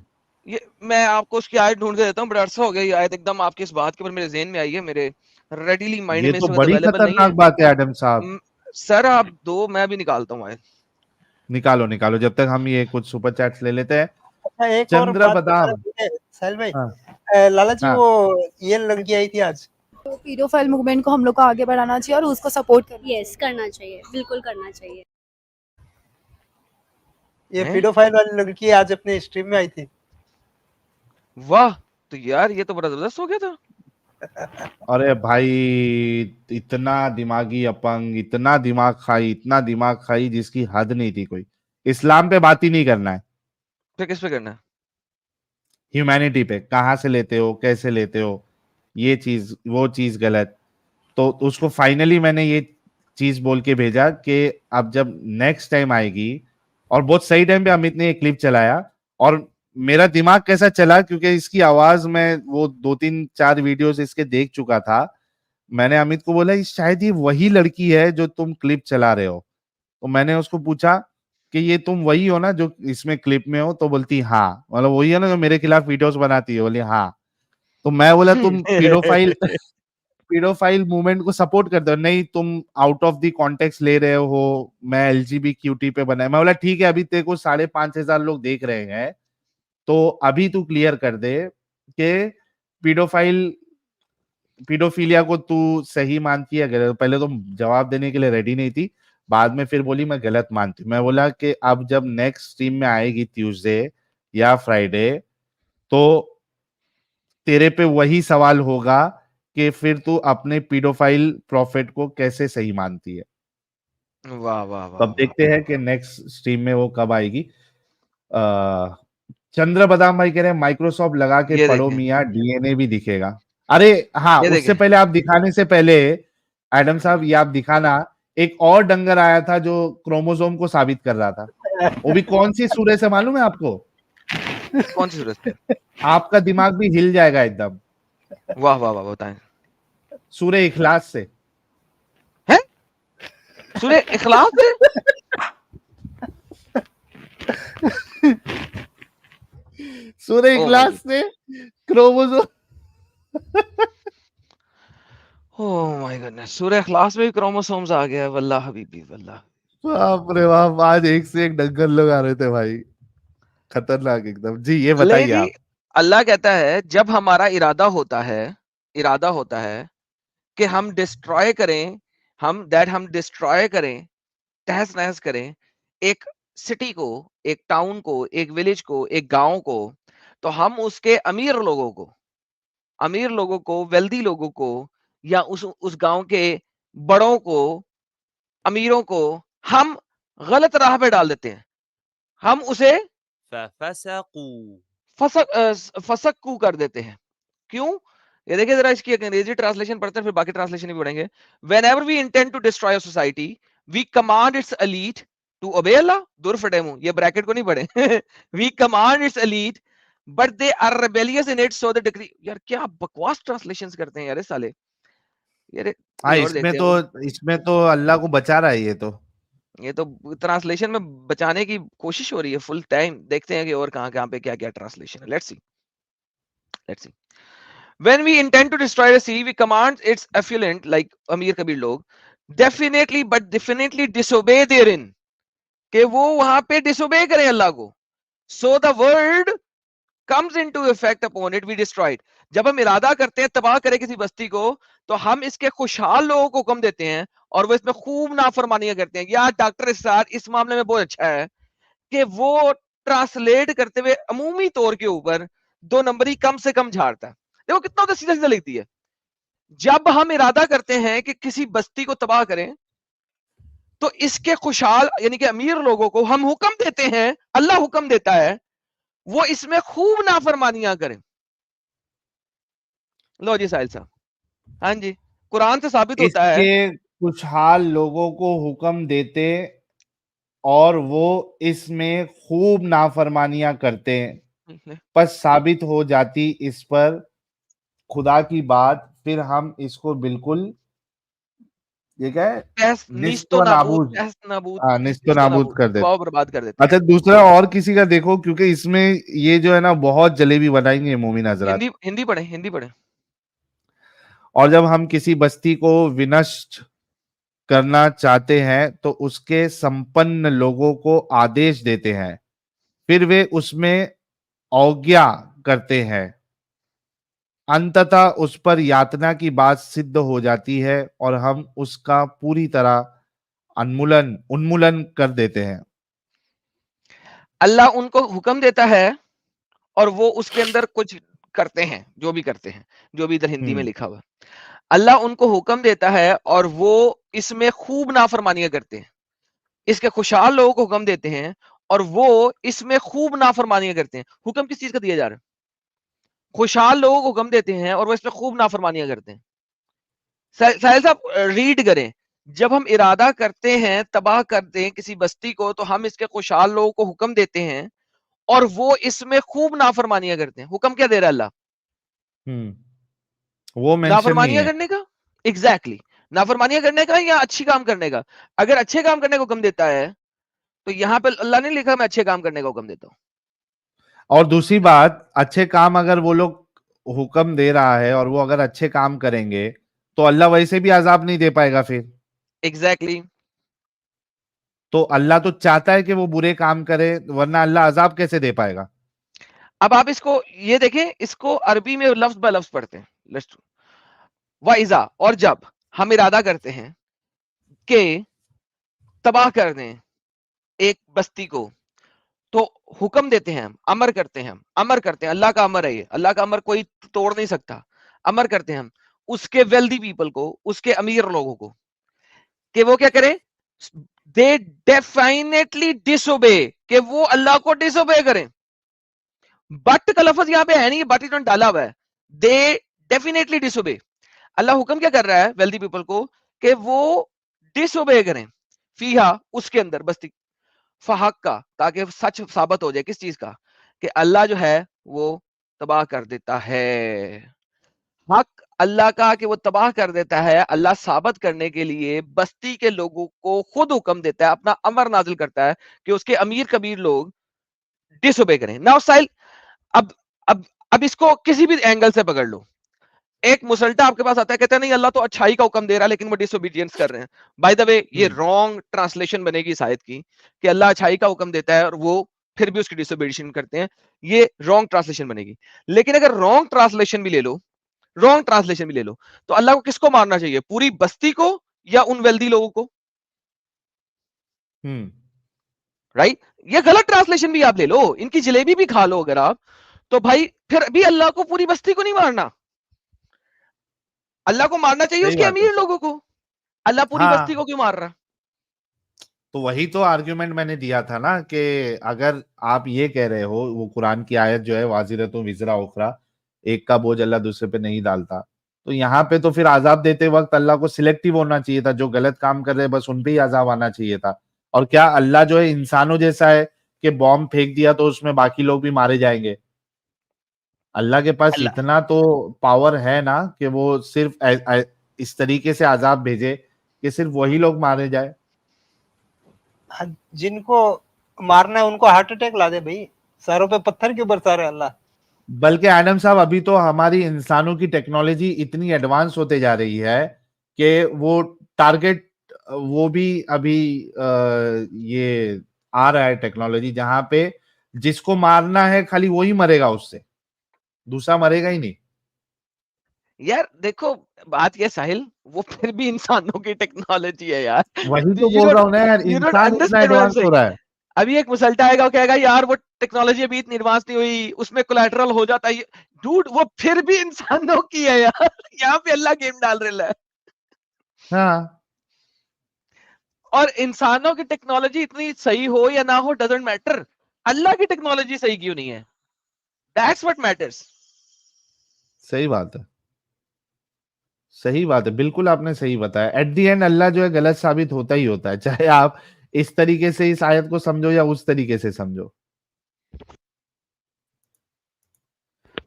ये मैं आपको उसकी आयत ढूंढ के देता हूँ, बड़ा अरसा हो गया ये आयत एकदम आपकी इस बात के ऊपर मेरे ज़हन में आई है, मेरे रेडीली माइंड ये में तो इस वक्त बड़ी अवेलेबल नहीं खतरनाक है। बात है एडम साहब। सर आप दो, मैं भी निकालता हूँ आयत। निकालो निकालो, जब तक हम ये कुछ सुपर चैट्स ले लेते हैं। अच्छा एक और चंद्र बात बदाम। बताना भूले साहिल भाई। हाँ लाला जी हाँ। वो ये लड़की आई थी आज, तो पीडोफाइल मूवमेंट को हम लोग को आगे बढ़ाना चाहिए और उसको सपोर्ट करना। यस करना चाहिए, बिल्कुल करना चाहिए। ये हैं? पीडोफाइल वाली लड़की आज अपने स्ट्रीम में आई थी। वाह, तो यार ये तो बड़ा जबरदस्त हो गया था। अरे भाई इतना दिमागी अपंग, इतना दिमाग खाई, इतना दिमाग खाई जिसकी हद नहीं थी कोई। इस्लाम पे बात ही नहीं करना है, फिर किस पे करना है? ह्यूमैनिटी पे। कहाँ से लेते हो, कैसे लेते हो, ये चीज वो चीज गलत। तो उसको फाइनली मैंने ये चीज बोल के भेजा कि अब जब नेक्स्ट टाइम आएगी, और बहुत सही टाइम पे अमित ने ये क्लिप चलाया, और मेरा दिमाग कैसा चला क्योंकि इसकी आवाज में वो 2-3-4 वीडियोस इसके देख चुका था। मैंने अमित को बोला शायद ये वही लड़की है जो तुम क्लिप चला रहे हो। तो मैंने उसको पूछा कि ये तुम वही हो ना जो इसमें क्लिप में हो? तो बोलती हाँ। मतलब वही है ना जो मेरे खिलाफ वीडियोस बनाती है? बोली हाँ। तो मैं बोला तुम पीडोफाइल मूवमेंट को सपोर्ट करते हो? नहीं, तुम आउट ऑफ द कॉन्टेक्स्ट ले रहे हो, मैं एलजीबीक्यूटी पे बना है। मैं बोला ठीक है, अभी तेरे को 5,500 लोग देख रहे हैं, तो अभी तू क्लियर कर दे कि पीडोफिलिया को तू सही मानती है गलत? पहले तो जवाब देने के लिए रेडी नहीं थी, बाद में फिर बोली मैं गलत मानती हूँ। मैं बोला कि अब जब नेक्स्ट स्ट्रीम में आएगी ट्यूसडे या फ्राइडे, तो तेरे पे वही सवाल होगा कि फिर तू अपने पीडोफाइल प्रॉफिट को कैसे सही मानती है। वाह वाह तो वाह अब देखते हैं कि नेक्स्ट स्ट्रीम में वो कब आएगी। चंद्र बादाम भाई कह रहे हैं माइक्रोसॉफ्ट लगा के ये पढ़ो देखें, मियाँ, डीएनए भी दिखेगा। अरे हाँ, ये उससे देखें। पहले आप दिखाने से पहले एडम साहब ये आप दिखाना, एक और डंगर आया था जो क्रोमोसोम को साबित कर रहा था। वो भी कौन सी सूरह से मालूम है आपको? कौन सी सूरत से? आपका दिमाग भी हिल जाएगा एकदम। वाह वाह वाह, बताएं। सूरह इखलास से। है सूरह इखलास से? सूरह ओ माय इखलास गॉड, से क्रोमोसोम। ओह माय गॉडनेस, सूरह इखलास में भी क्रोमोसोम्स आ गया है। वल्लाह हबीबी वल्लाह। बाप रे बाप, आज एक से एक डंगर लोग आ रहे थे भाई, खतरनाक एकदम। जी ये ले बताइए जी, आप। अल्लाह कहता है जब हमारा इरादा होता है कि हम डिस्ट्रॉय करें, हम डिस्ट्रॉय करें, तहस नहस करें एक सिटी को, एक टाउन को, एक विलेज को, एक गांव को, तो हम उसके अमीर लोगों को, वेल्दी लोगों को, या उस गांव के बड़ों को, अमीरों को हम गलत राह पे डाल देते हैं। हम उसे फसक्कू कर देते हैं। क्यों? ये देखिए जरा, इसकी अंग्रेजी ट्रांसलेशन पढ़ते हैं, फिर बाकी ट्रांसलेशन भी पढ़ेंगे। Whenever we intend to destroy a society, we command its elite to obey Allah. दूर फटे मुंह, ये ब्रैकेट को नहीं पढ़े। We command its elite, but they are rebellious in it, so the decree. यार क्या बकवास ट्रांसलेशंस करते हैं यार ये साले। यार हाँ, कोई और देखते हैं वो। इसमें तो अल्लाह को बचा रहा है ये तो ट्रांसलेशन में बचाने की कोशिश हो रही है फुल टाइम। देखते हैं कि और कहां पे क्या क्या ट्रांसलेशन है। Let's see. When we intend to destroy a city, we command its affluent, like अमीर कबीर लोग, definitely disobey therein, कि वो वहां पे disobey करें अल्लाह को। So the word comes into effect upon it, we destroy it. जब हम इरादा करते हैं तबाह करें किसी बस्ती को, तो हम इसके खुशहाल लोगों को हुक्म देते हैं और वो इसमें खूब नाफरमानियां करते हैं। यार डॉक्टर इस्रार इस मामले में बहुत अच्छा है कि वो ट्रांसलेट करते हुए अमूमी तौर के ऊपर 2 नंबरी कम से कम झाड़ता है। देखो कितना तो सीधा सीधा लिखती है। जब हम इरादा करते हैं कि किसी बस्ती को तबाह करें, तो इसके खुशहाल यानी कि अमीर लोगों को हम हुक्म देते हैं, अल्लाह हुक्म देता है वो इसमें खूब नाफरमानियां करें। लो जी साहिल साहब। हाँ जी, कुरान से साबित होता है। इसके खुशहाल लोगों को हुक्म देते और वो इसमें खूब नाफरमानियां करते, पर साबित हो जाती इस पर खुदा की बात, फिर हम इसको बिल्कुल, ये क्या है, निस्तो नाबूद कर देते। बर्बाद कर देते हैं। अच्छा, दूसरा और किसी का देखो, क्योंकि इसमें ये जो है ना बहुत जलेबी बनाएंगे मोमिन हजरात। हिंदी पढ़े। और जब हम किसी बस्ती को विनष्ट करना चाहते हैं तो उसके संपन्न लोगों को आदेश देते हैं, फिर वे उसमें अवज्ञा करते हैं, अंततः उस पर यातना की बात सिद्ध हो जाती है और हम उसका पूरी तरह उन्मूलन कर देते हैं। अल्लाह उनको हुक्म देता है और वो उसके अंदर कुछ करते हैं, जो भी करते हैं, जो भी इधर हिंदी में लिखा हुआ। अल्लाह उनको हुक्म देता है और वो इसमें खूब नाफरमानियां करते हैं। इसके खुशहाल लोगों को हुक्म देते हैं और वो इसमें खूब नाफरमानियां करते हैं। हुक्म किस चीज का दिया जा रहा है? खुशहाल लोगों को हुक्म देते हैं और वो इसमें खूब नाफरमानियां करते हैं। साहिल साहब रीड करें, जब हम इरादा करते हैं तबाह कर दें किसी बस्ती को, तो हम इसके खुशहाल लोगों को हुक्म देते हैं और वो इसमें खूब नाफरमानियां करते हैं। हुक्म क्या दे रहा है अल्लाह? वो मेंशन नहीं नाफरमानियां है। करने का। एग्जैक्टली, नाफरमानियां करने का या अच्छी काम करने का? अगर अच्छे काम करने को हुक्म देता है तो यहाँ पे अल्लाह ने लिखा मैं अच्छे काम करने का हुक्म देता हूँ। और दूसरी बात, अच्छे काम अगर वो लोग हुक्म दे रहा है और वो अगर अच्छे काम करेंगे तो अल्लाह वैसे भी अजाब नहीं दे पाएगा फिर। एग्जैक्टली। तो अल्लाह तो चाहता है कि वो बुरे काम करे, वरना अल्लाह अजाब कैसे दे पाएगा? अब आप इसको ये देखें, इसको अरबी में लफ्ज ब लफ्ज पढ़ते हैं। लेट्स वाइजा, और जब हम इरादा करते हैं कि तबाह कर दें एक बस्ती को, तो हुक्म देते हैं हम, अमर करते हैं हम, अमर करते हैं। अल्लाह का अमर है ये, अल्लाह का अमर कोई तोड़ नहीं सकता। अमर करते हैं हम उसके वेल्दी पीपल को, उसके अमीर लोगों को, कि वो क्या करें? दे डेफिनेटली डिसोबे, कि वो अल्लाह को डिसोबे करें। बट का लफ्ज यहां पे है नहीं, बट इन्होंने डाला हुआ है। They definitely disobey. अल्लाह हुक्म क्या कर रहा है वेल्दी पीपल को? कि वो डिसोबे करें, फीहा, उसके अंदर, बस्ती, फहक का, ताकि सच साबित हो जाए। किस चीज का? कि अल्लाह जो है वो तबाह कर देता है। हक अल्लाह का कि वो तबाह कर देता है, अल्लाह साबित करने के लिए बस्ती के लोगों को खुद हुक्म देता है, अपना अमर नाजिल करता है कि उसके अमीर कबीर लोग डिसोबे करें। नाउ साइल, अब अब अब इसको किसी भी एंगल से पकड़ लो। एक मुसल्टा आपके पास आता है, कहता है नहीं अल्लाह तो अच्छाई का हुक्म दे रहा है लेकिन वो डिसोबीडियंस कर रहे हैं। बाय द वे, ये रॉन्ग ट्रांसलेशन बनेगी इस आयत की, कि अल्लाह अच्छाई का हुक्म देता है और वो फिर भी उसकी डिसोबीडियंस करते हैं। ये रॉन्ग ट्रांसलेशन बनेगी। लेकिन अगर रॉन्ग ट्रांसलेशन भी ले लो, रॉन्ग ट्रांसलेशन भी ले लो, तो अल्लाह को किसको मारना चाहिए? पूरी बस्ती को या उन वेल्दी लोगों को? राइट? ये गलत ट्रांसलेशन भी आप ले लो, इनकी जलेबी भी खा लो अगर आप, तो भाई फिर भी अल्लाह को पूरी बस्ती को नहीं मारना। अल्लाह को मारना चाहिए सही उसके बात है। अमीर लोगों को। अल्लाह पूरी बस्ती हाँ, को क्यों मार रहा? तो वही तो आर्ग्यूमेंट मैंने दिया था ना, कि अगर आप ये कह रहे हो, वो कुरान की आयत जो है, वाजिरतुम विज़रा उखरा, एक का बोझ अल्लाह दूसरे पे नहीं डालता, तो यहाँ पे तो फिर आजाब देते वक्त अल्लाह को सिलेक्टिव होना चाहिए था। जो गलत काम कर रहे हैं बस उन पे ही आजाब आना चाहिए था। और क्या अल्लाह जो है इंसानों जैसा है कि बॉम्ब फेंक दिया तो उसमें बाकी लोग भी मारे जाएंगे? अल्लाह के पास अल्लाह इतना तो पावर है ना कि वो सिर्फ इस तरीके से आजाब भेजे कि सिर्फ वही लोग मारे जाए। जिनको मारना है उनको हार्ट अटैक ला दे भाई, सरों पे पत्थर क्यों बरसा रहे अल्लाह? बल्कि एडम साहब, अभी तो हमारी इंसानों की टेक्नोलॉजी इतनी एडवांस होते जा रही है कि वो टारगेट, वो भी अभी ये आ रहा है टेक्नोलॉजी, जहां पे जिसको मारना है खाली वही मरेगा, उससे दूसरा मरेगा ही नहीं। यार देखो, बात ये साहिल, वो फिर भी इंसानों की टेक्नोलॉजी है यार। वही तो यू बोल डोंट रहा हूँ ना यार, यू डोंट इंसान इतना understand what I am advance हो सेइंग। रहा है। अभी एक मुसल्टा आएगा, वो कहेगा यार वो टेक्नोलॉजी अभी इतनी एडवांस नहीं हुई, उसमें कोलैटरल हो जाता है। डूड, वो फिर भी इंसानों की है यार। यहाँ पे अल्लाह गेम डाल रहा है। हाँ, और इंसानों की टेक्नोलॉजी इतनी सही हो या ना हो, डजंट मैटर। अल्लाह की टेक्नोलॉजी सही क्यों नहीं है? That's what matters. सही बात है, सही बात है, बिल्कुल आपने सही बताया। एट दी एंड अल्लाह जो है गलत साबित होता ही होता है, चाहे आप इस तरीके से इस आयत को समझो या उस तरीके से समझो।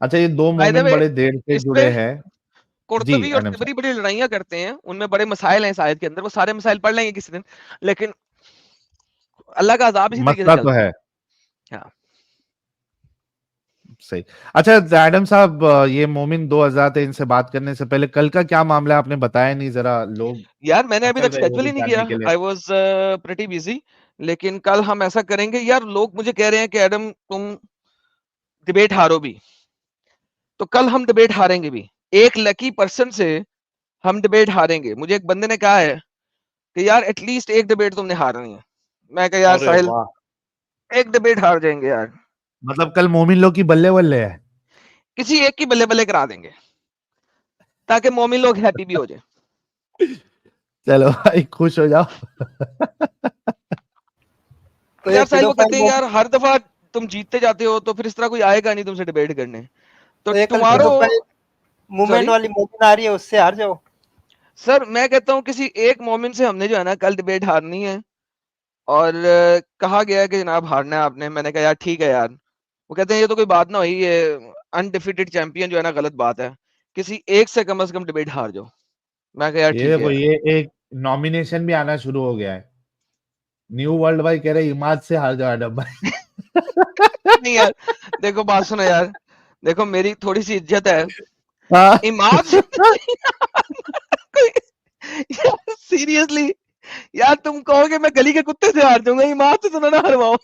अच्छा, ये दो बाय द मोमिन वे, बड़े देर से इस पे जुड़े हैं। जी कुर्तुबी और एडम साहब। तिबरी बड़ी लड़ाइयां करते हैं, उनमें बड़े मसाइल हैं इस आयत के अंदर, वो सारे मसाइल पढ़ लेंगे किसी दिन। लेकिन अल्लाह का अजाब इसी तरीके से मसला तो चलता है। है। हाँ। सही। अच्छा एडम साहब, ये मोमिन दो हज़ार थे, इनसे बात करने से पहले कल का क्या मामला है आपने बताया नहीं, जरा लोग यार मैंने अभी अकड़ तक रहे शेड्यूल होंगे ही नहीं जानने किया, के लिए। I was pretty busy. लेकिन कल हम ऐसा करेंगे यार, लोग मुझे कह रहे हैं कि एडम तुम डिबेट हारो भी, तो कल हम डिबेट हारेंगे भी। एक लकी पर्सन से हम डिबेट हारेंगे। मुझे एक बंदे ने कहा है कि यार एटलीस्ट एक डिबेट तुमने हारनी है। मैं कहा यार अरे साहिल, वाह, एक डिबेट हार जाएंगे यार, मतलब कल मोमिन लोग की बल्ले बल्ले है। किसी एक की बल्ले बल्ले करा देंगे ताकि मोमिन लोग हैप्पी भी हो जाए। चलो भाई, खुश हो जाओ। तो यार साहिल वो कहते हैं ये यार हर दफा तुम जीतते जाते हो तो फिर इस तरह कोई आएगा नहीं तुमसे डिबेट करने। तो कल तुम्हारो मूवमेंट वाली मोमिन आ रही है, उससे हार जाओ। सर मैं कहता हूँ किसी एक मोमिन से हमने जो है ना कल डिबेट हारनी है, और कहा गया है कि जनाब हारना है आपने। मैंने कहा यार ठीक है यार। वो कहते हैं ये तो कोई बात ना हुई, ये अनडिफिटेड चैंपियन जो है ना गलत बात है, किसी एक से कम डिबेट हार जाओ। मैं कहा यार ये ठीक है देखो, यार। ये एक नॉमिनेशन भी आना शुरू हो गया है। न्यू वर्ल्ड भाई कह रहे इमाद से हार जाओ एडम भाई। नहीं यार, देखो बात सुनो यार, देखो मेरी थोड़ी सी इज्जत है। हाँ। इमाद से यार सीरियसली, यार तुम कहोगे मैं गली के कुत्ते से हार जाऊंगा, इमाद से तो ना हरवाओ।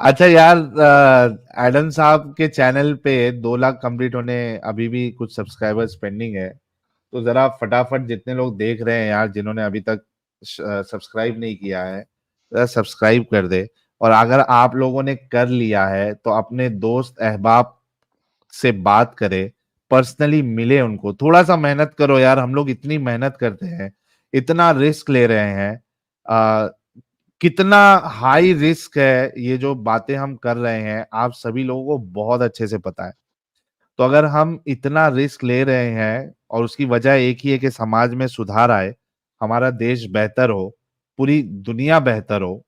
अच्छा यार, एडम साहब के चैनल पे 2 लाख कंप्लीट होने अभी भी कुछ सब्सक्राइबर्स पेंडिंग है। तो जरा फटाफट जितने लोग देख रहे हैं यार, जिन्होंने अभी तक सब्सक्राइब नहीं किया है, जरा सब्सक्राइब कर दे। और अगर आप लोगों ने कर लिया है तो अपने दोस्त अहबाब से बात करे, पर्सनली मिले उनको, थोड़ा सा मेहनत करो यार। हम लोग इतनी मेहनत करते हैं, इतना रिस्क ले रहे हैं, कितना हाई रिस्क है ये जो बातें हम कर रहे हैं, आप सभी लोगों को बहुत अच्छे से पता है। तो अगर हम इतना रिस्क ले रहे हैं और उसकी वजह एक ही है कि समाज में सुधार आए, हमारा देश बेहतर हो, पूरी दुनिया बेहतर हो,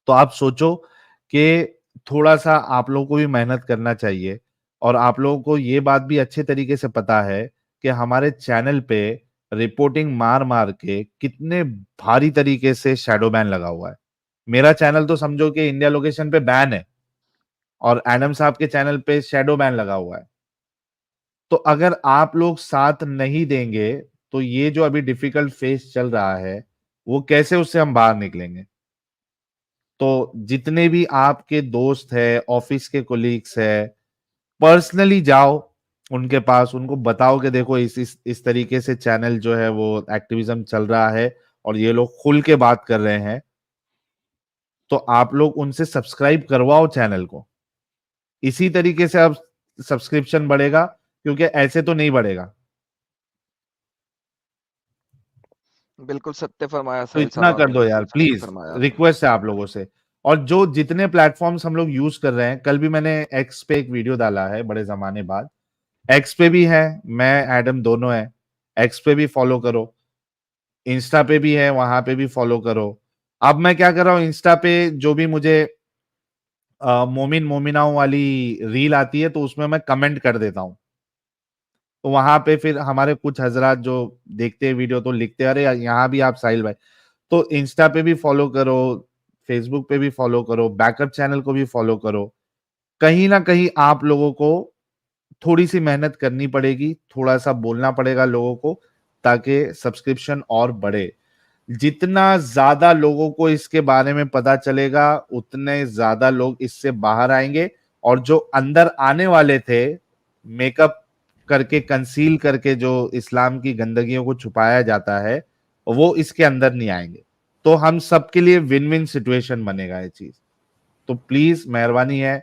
तो आप सोचो कि थोड़ा सा आप लोगों को भी मेहनत करना चाहिए। और आप लोगों को ये बात भी अच्छे तरीके से पता है कि हमारे चैनल पे रिपोर्टिंग मार मार के कितने भारी तरीके से शैडो बैन लगा हुआ है। मेरा चैनल तो समझो कि इंडिया लोकेशन पे बैन है, और एडम साहब के चैनल पे शैडो बैन लगा हुआ है। तो अगर आप लोग साथ नहीं देंगे तो ये जो अभी डिफिकल्ट फेस चल रहा है, वो कैसे उससे हम बाहर निकलेंगे। तो जितने भी आपके दोस्त है, ऑफिस के कोलीग्स है, पर्सनली जाओ उनके पास, उनको बताओ कि देखो इस तरीके से चैनल जो है वो एक्टिविज्म चल रहा है और ये लोग खुल के बात कर रहे हैं। तो आप लोग उनसे सब्सक्राइब करवाओ चैनल को। इसी तरीके से अब सब्सक्रिप्शन बढ़ेगा, क्योंकि ऐसे तो नहीं बढ़ेगा। बिल्कुल सत्य फरमाया तो साहिल साहब इतना कर आपने, दो बिल्कुल यार सत्य प्लीज, फरमाया आपने। रिक्वेस्ट है आप लोगों से। और जो जितने प्लेटफॉर्म्स हम लोग यूज कर रहे हैं, कल भी मैंने एक्स पे एक वीडियो डाला है बड़े जमाने बाद। एक्स पे भी है, मैं एडम दोनों है। एक्स पे भी फॉलो करो, इंस्टा पे भी है, वहां पे भी फॉलो करो। अब मैं क्या कर रहा हूँ, इंस्टा पे जो भी मुझे मोमिन मोमिनाओं वाली रील आती है तो उसमें मैं कमेंट कर देता हूँ। तो वहां पे फिर हमारे कुछ हजरात जो देखते हैं वीडियो तो लिखते हैं, अरे यहाँ भी आप साहिल भाई। तो इंस्टा पे भी फॉलो करो, फेसबुक पे भी फॉलो करो, बैकअप चैनल को भी फॉलो करो। कहीं ना कहीं आप लोगों को थोड़ी सी मेहनत करनी पड़ेगी, थोड़ा सा बोलना पड़ेगा लोगों को, ताकि सब्सक्रिप्शन और बढ़े। जितना ज्यादा लोगों को इसके बारे में पता चलेगा, उतने ज्यादा लोग इससे बाहर आएंगे। और जो अंदर आने वाले थे, मेकअप करके, कंसील करके जो इस्लाम की गंदगियों को छुपाया जाता है, वो इसके अंदर नहीं आएंगे। तो हम सबके लिए विन विन सिचुएशन बनेगा ये चीज। तो प्लीज मेहरबानी है,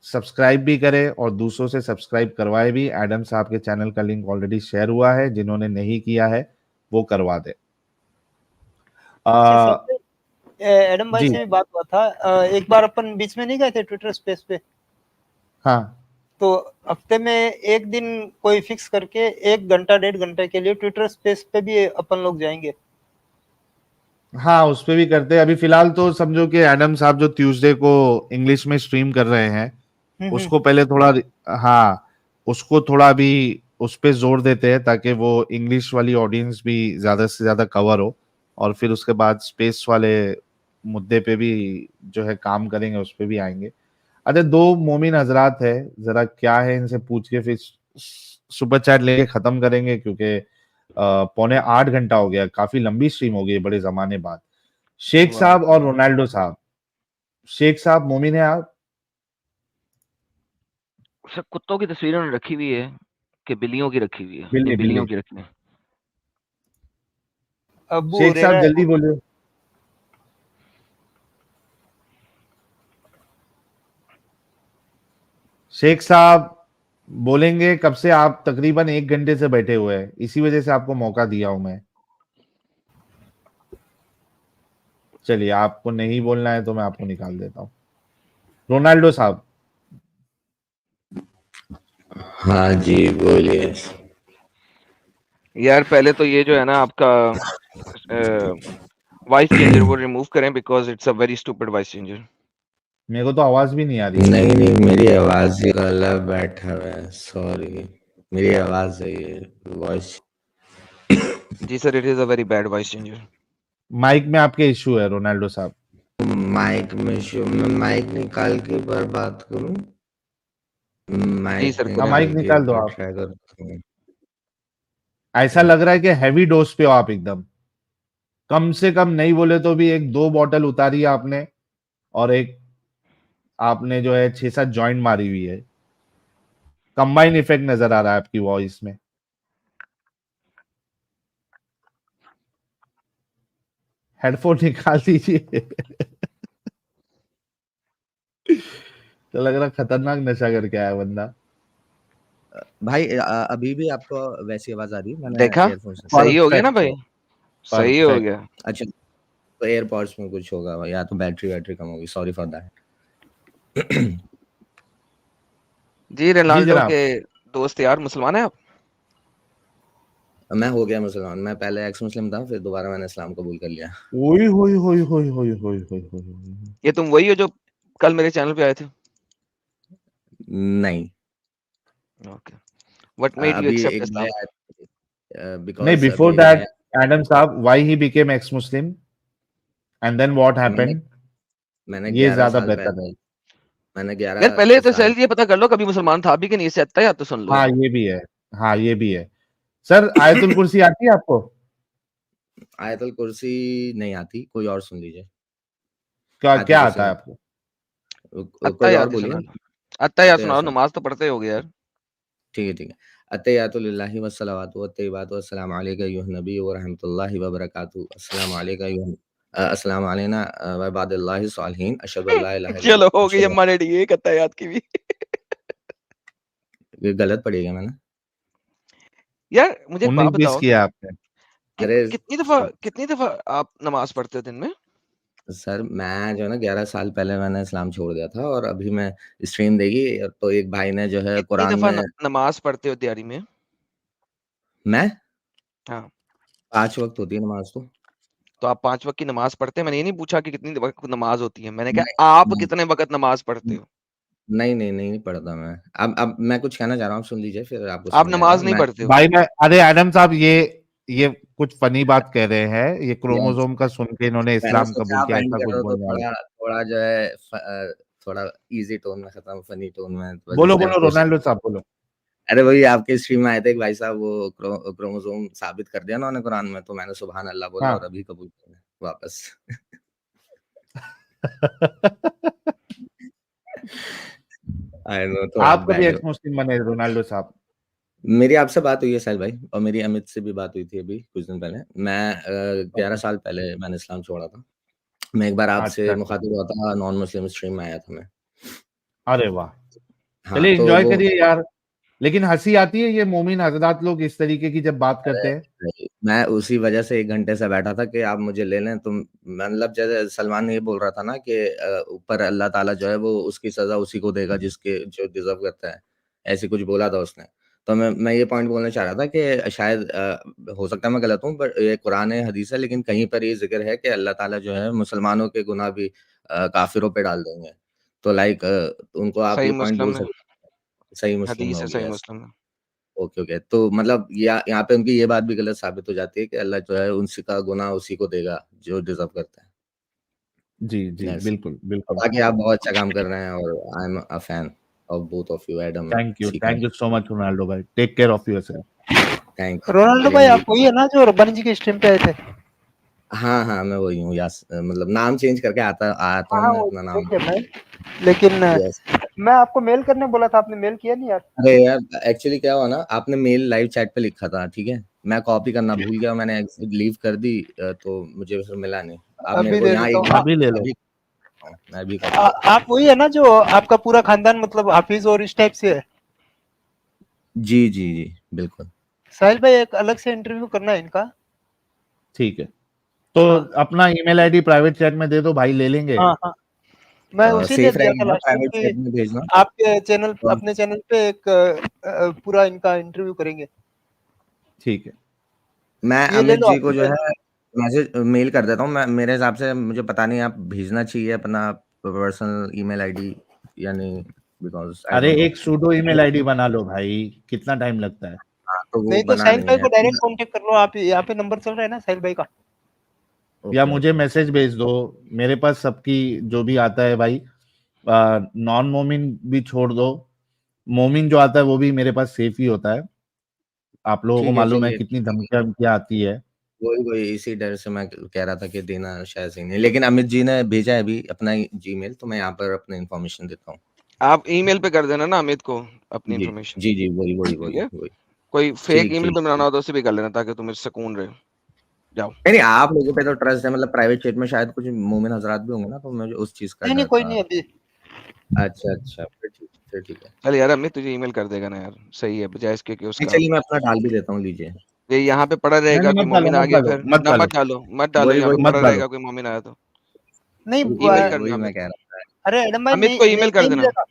सब्सक्राइब भी करें और दूसरों से सब्सक्राइब करवाए भी। एडम साहब के चैनल का लिंक ऑलरेडी शेयर हुआ है, जिन्होंने नहीं किया है वो करवा दे। अच्छा सर, एडम भाई जी से भी बात हुआ था। एक बार अपन बीच में नहीं गए थे ट्विटर स्पेस पे, हाँ तो हफ्ते में एक दिन कोई फिक्स करके 1 घंटा 1.5 घंटे के लिए ट्विटर स्पेस पे भी अपन लोग जाएंगे। हाँ, उस पे भी करते हैं। अभी फिलहाल तो समझो कि एडम साहब जो ट्यूसडे को इंग्लिश में स्ट्रीम कर रहे हैं, उसको पहले थोड़ा, हाँ, उसको थोड़ा भी उस पे जोर देते हैं, ताकि वो इंग्लिश वाली ऑडियंस भी ज्यादा से ज्यादा कवर हो। और फिर उसके बाद स्पेस वाले मुद्दे पे भी जो है काम करेंगे, उस पे भी आएंगे। अच्छा, 2 मोमिन हजरात है, जरा क्या है इनसे पूछ के फिर सुपर चैट लेके खत्म करेंगे, क्योंकि 7:45 हो गया, काफी लंबी स्ट्रीम हो गई बड़े जमाने बाद। शेख साहब और रोनाल्डो साहब। शेख साहब मोमिन है आप? सर कुत्तों की तस्वीर उन्होंने रखी हुई है कि बिल्लियों की रखी हुई है? बिल्ली नहीं, बिल्लियों बिल्ली। की रखी है। अबू शेख हुरैरा साहब है। जल्दी बोलिए। शेख साहब बोलेंगे कब से? आप तकरीबन 1 घंटे से बैठे हुए हैं, इसी वजह से आपको मौका दिया हूं मैं। चलिए, आपको नहीं बोलना है तो मैं आपको निकाल देता हूं। रोनाल्डो साहब। हाँ जी बोलिए। यार पहले तो ये जो है ना आपका वॉइस चेंजर वो रिमूव करें, because it's a very stupid voice changer. मेरे को तो आवाज भी नहीं आ रही है। नहीं नहीं, मेरी आवाज ही गलत बैठा हुआ है, सॉरी। मेरी आवाज सही है, वॉइस। जी सर, it is a very bad voice changer. Mic में आपके इशू है रोनाल्डो साहब। माइक में इशू, मैं माइक निकाल के बार बात करूं? जी माइक सर, हाँ, करें। माइक निकाल के निकाल दो बार आप। ट्राई करता हूं। ऐसा लग रहा है कि हैवी डोज पे हो आप एकदम। कम से कम नहीं बोले तो भी एक 2 बॉटल उतारी है आपने, और एक आपने जो है 6-7 जॉइंट मारी हुई है। कंबाइन इफेक्ट नजर आ रहा है आपकी वॉइस में। हेडफोन निकाल दीजिए। तो लग रहा खतरनाक नशा करके आया बंदा। भाई अभी भी आपको वैसी आवाज आ रही है? मैंने देखा, एयरफोन्स से। सही हो गया ना परफेक्ट है, भाई, सही हो परफेक्ट। गया। अच्छा, तो एयरपॉड्स में कुछ होगा या तो बैटरी कम होगी, सॉरी फॉर दैट। जी, जी रोनाल्डो जनाब। के दोस्त यार, मुसलमान है आप? मैं हो गया मुसलमान। मैं पहले एक्स मुस्लिम था, फिर दोबारा मैंने इस्लाम कबूल कर लिया। ओए होए होए होए होए होए होए होए। ये तुम वही हो जो कल मेरे चैनल पे आए थे? नहीं, ओके, व्हाट मेड यू अभी एक्सेप्ट एक भाई इस्लाम? आया, नहीं, बिकॉज अभी बिफोर एक भाई दैट एडम साहब, why he became ex Muslim and then what मैंने हैपेंड, मैंने ये 11 ज्यादा साल बेहतर पहले है। मैंने यार 11 पहले तो साल सैल ये पता कर लो कभी मुसलमान था भी कि नहीं, इससे अच्छा या तो सुन लो हाँ यार। ये भी है। हाँ ये भी है। सर आयतुल कुर्सी आती है आपको? आयतुल कुर्सी नहीं आती, कोई और सुन लीजिए। क्या आयतुल क्या कुर्सी आता है नहीं, आपको? अत्ता कोई और याद ही बोलिए। सुना लो, अत्ता याद अतः सुनाओ, नमाज तो पढ़ते होगे यार। ठीक है। अत्तहियातुलिल्लाहि वस्सलावातु वत्तय्यिबातु अस्सलामु अलैका अय्युहन नबी व रहमतुल्लाहि व बरकातुहू। अस्सलामु अलैका अय्युहन अस्सलामु अलैना व इबादिल्लाहि सालिहीन। अशहदु अल्ला इलाहा चलो इल्लल्लाह हो गई अशहदु। अम्मा ने डी एक अत्ता याद की भी। ये गलत पढ़ी क्या मैंने? यार मुझे एक बात 19-20 बताओ किया आपने। कि अरे कितनी दफा आप नमाज पढ़ते हो दिन में? सर, मैं जो है ना 11 साल पहले मैंने इस्लाम छोड़ दिया था, और अभी मैं स्ट्रीम देखी तो एक भाई ने जो है कितनी कुरान दफा में। नमाज पढ़ते हो दिहाड़ी में? मैं हाँ, 5 वक्त होती है नमाज तो। तो आप 5 वक्त की नमाज पढ़ते हैं? मैंने ये नहीं पूछा कि कितनी वक्त नमाज होती है, मैंने नहीं, कहा आप नहीं, कितने वक्त नमाज पढ़ते हो? नहीं पढ़ता मैं। अब मैं कुछ कहना चाह रहा हूँ, सुन लीजिए फिर आपको आप समझ आएगा। नमाज नहीं मैं पढ़ते हो? भाई मैं, अरे एडम साहब, ये कुछ फनी बात कह रहे हैं, ये यस, क्रोमोसोम का सुन के इन्होंने मैंने इस्लाम सोचा कबूल आप किया, एंड ऐसा कर कुछ रहे हो तो बोलने वाले थोड़ा थे। थोड़ा जो है थोड़ा इजी टोन में खत्म, फनी टोन में, तो बोलो जैसे बोलो आपके। रोनाल्डो साहब बोलो। अरे वही आपके स्ट्रीम में आए थे एक भाई साहब, वो क्रोमोसोम साबित कर दिया उन्होंने कुरान में, तो मैंने सुभान अल्लाह बोला और हाँ। अभी कबूल किया वापस। आई नो, थोड़ा आप कभी बैड हो। एक्स मुस्लिम बने रोनाल्डो साहब? मेरी आपसे बात हुई है साहिल भाई, और मेरी अमित से भी बात हुई थी अभी कुछ दिन पहले। मैं 11 ओके। साल पहले मैंने इस्लाम छोड़ा था। मैं एक बार आपसे अच्छा अच्छा। मुखातिब हुआ था, नॉन मुस्लिम स्ट्रीम में आया था मैं। अरे वाह। हाँ, चलिए तो एंजॉय वो करिए यार। लेकिन हंसी आती है ये मोमिन हजरात लोग इस तरीके की जब बात करते अरे हैं। भाई, मैं उसी वजह से 1 घंटे से बैठा था कि आप मुझे ले लें। तो मतलब जैसे सलमान ये बोल रहा था ना कि ऊपर अल्लाह ताला जो है वो उसकी सज़ा उसी को देगा जिसके जो डिज़र्व करता है। ऐसे कुछ बोला था उसने। तो मैं ये पॉइंट बोलना चाह रहा था कि शायद हो सकता है मैं गलत हूँ, बट ये कुरान है, हदीस है, लेकिन कहीं पर ये ज़िक्र है कि अल्लाह ताला जो है मुसलमानों के गुनाह भी काफ़िरों पे डाल देंगे। तो लाइक उनको आप सही ये पॉइंट बोल मुस्लिम में सकते हैं। सही मुस्लिम में हदीस है, होगी, सही यस। मुस्लिम में। ओके। तो मतलब यहाँ पे उनकी ये बात भी गलत साबित हो जाती है कि अल्लाह जो है उसी का गुनाह उसी को देगा जो डिज़र्व करता है। जी जी, यस। बिल्कुल और बिल्कुल। बाकी आप बहुत अच्छा काम कर रहे हैं, और I am a fan of both of you, Adam सीखा। Thank you so much Ronaldo भाई, take care of yourself. Thank you, Ronaldo भाई, सेम टू आप वही है ना जो रब्बानी जी के स्ट्रीम पे आए थे? हाँ, मैं वही हूँ, यस। मतलब नाम चेंज करके आता हाँ हूँ हाँ, मैं वो अपना नाम। देख है मैं। लेकिन यस। मैं आपको मेल करने बोला था, आपने मेल किया नहीं यार। अरे यार, एक्चुअली क्या हुआ ना, आपने मेल लाइव चैट पे लिखा था, ठीक है? मैं कॉपी करना भूल गया, मैंने लीव कर दी, तो मुझे फिर मिला नहीं। आप मेरे अभी को दे यहाँ देता एक हूँ। बार अभी ले लो। अभी मैं अभी कॉपी कर। आप वही है ना जो आपका पूरा खानदान मतलब हाफिज और इस टाइप से है? जी, बिल्कुल। साहिल भाई, एक अलग से इंटरव्यू करना है इनका। ठीक है, तो हाँ अपना ईमेल आईडी प्राइवेट चैट में दे दो भाई, ले लेंगे। हाँ हाँ। मैं उसी लिए सेफ दिया रहेगा था ना लास्ट टाइम प्राइवेट कि चैट में भेजना? आपके चैनल तो अपने चैनल पे एक पूरा इनका इंटरव्यू करेंगे। ठीक है, मैं ये ले अमित लो जी आप को जो चैनल। है मैसेज मेल कर देता हूँ। मैं मेरे हिसाब से मुझे पता नहीं आप भेजना चाहिए अपना पर्सनल ईमेल आईडी या नहीं, बिकॉज आई अरे डोंट नो। एक सूडो ईमेल आईडी बना लो भाई, कितना टाइम लगता है। हाँ, तो वो नहीं तो बना साहिल नहीं भाई है। को डायरेक्ट कांटेक्ट कर लो आप, यहाँ पे नंबर चल रहा है ना साहिल भाई का। या ओके मुझे ओके मैसेज भेज दो, मेरे पास सबकी जो भी आता है भाई। नॉन मोमिन भी छोड़ दो, मोमिन जो आता है वो भी मेरे पास सेफ ही होता है। आप लोगों को ठीक है, मालूम है चलिए कितनी धमकियां आती है। वही वही इसी डर से मैं कह रहा था कि देना शायद सही नहीं, लेकिन अमित जी ने भेजा है अभी अपना जीमेल, तो मैं यहाँ पर अपनी इन्फॉर्मेशन देता हूँ। आप ईमेल पे कर देना ना अमित को अपनी जी इन्फॉर्मेशन। जी जी, वही वही ठीक वही है, वही। कोई फेक ठीक ईमेल ठीक पे बनाना हो तो उसे भी कर लेना ताकि तुम्हें सुकून रहे। जाओ। नहीं नहीं, आप लोगों पे तो ट्रस्ट है, मतलब प्राइवेट चैट में शायद कुछ मोमिन हजरात भी होंगे ना, तो मुझे उस चीज का नहीं नहीं डर कोई था। नहीं अभी। अच्छा अच्छा, फिर ठीक है। चल यार अमित तुझे ईमेल कर देगा ना यार, सही है, बजाय इसके कि नहीं उसका चलिए, मैं अपना डाल भी देता हूँ, लीजिए। ये यहाँ पे पड़ा नहीं रहेगा, नहीं, कोई मत डालो मोमिन आ मत गया डालो फिर मत ना, डालो मत डालो, वही यहाँ पे वही मत पड़ा डालो। रहेगा कोई मोमिन आया तो। नहीं ईमेल वही कर देना वही मैं अमित कह को। रहा था। अरे एडम भाई अमित को नहीं ईमेल कर नहीं देना। मिलेगा।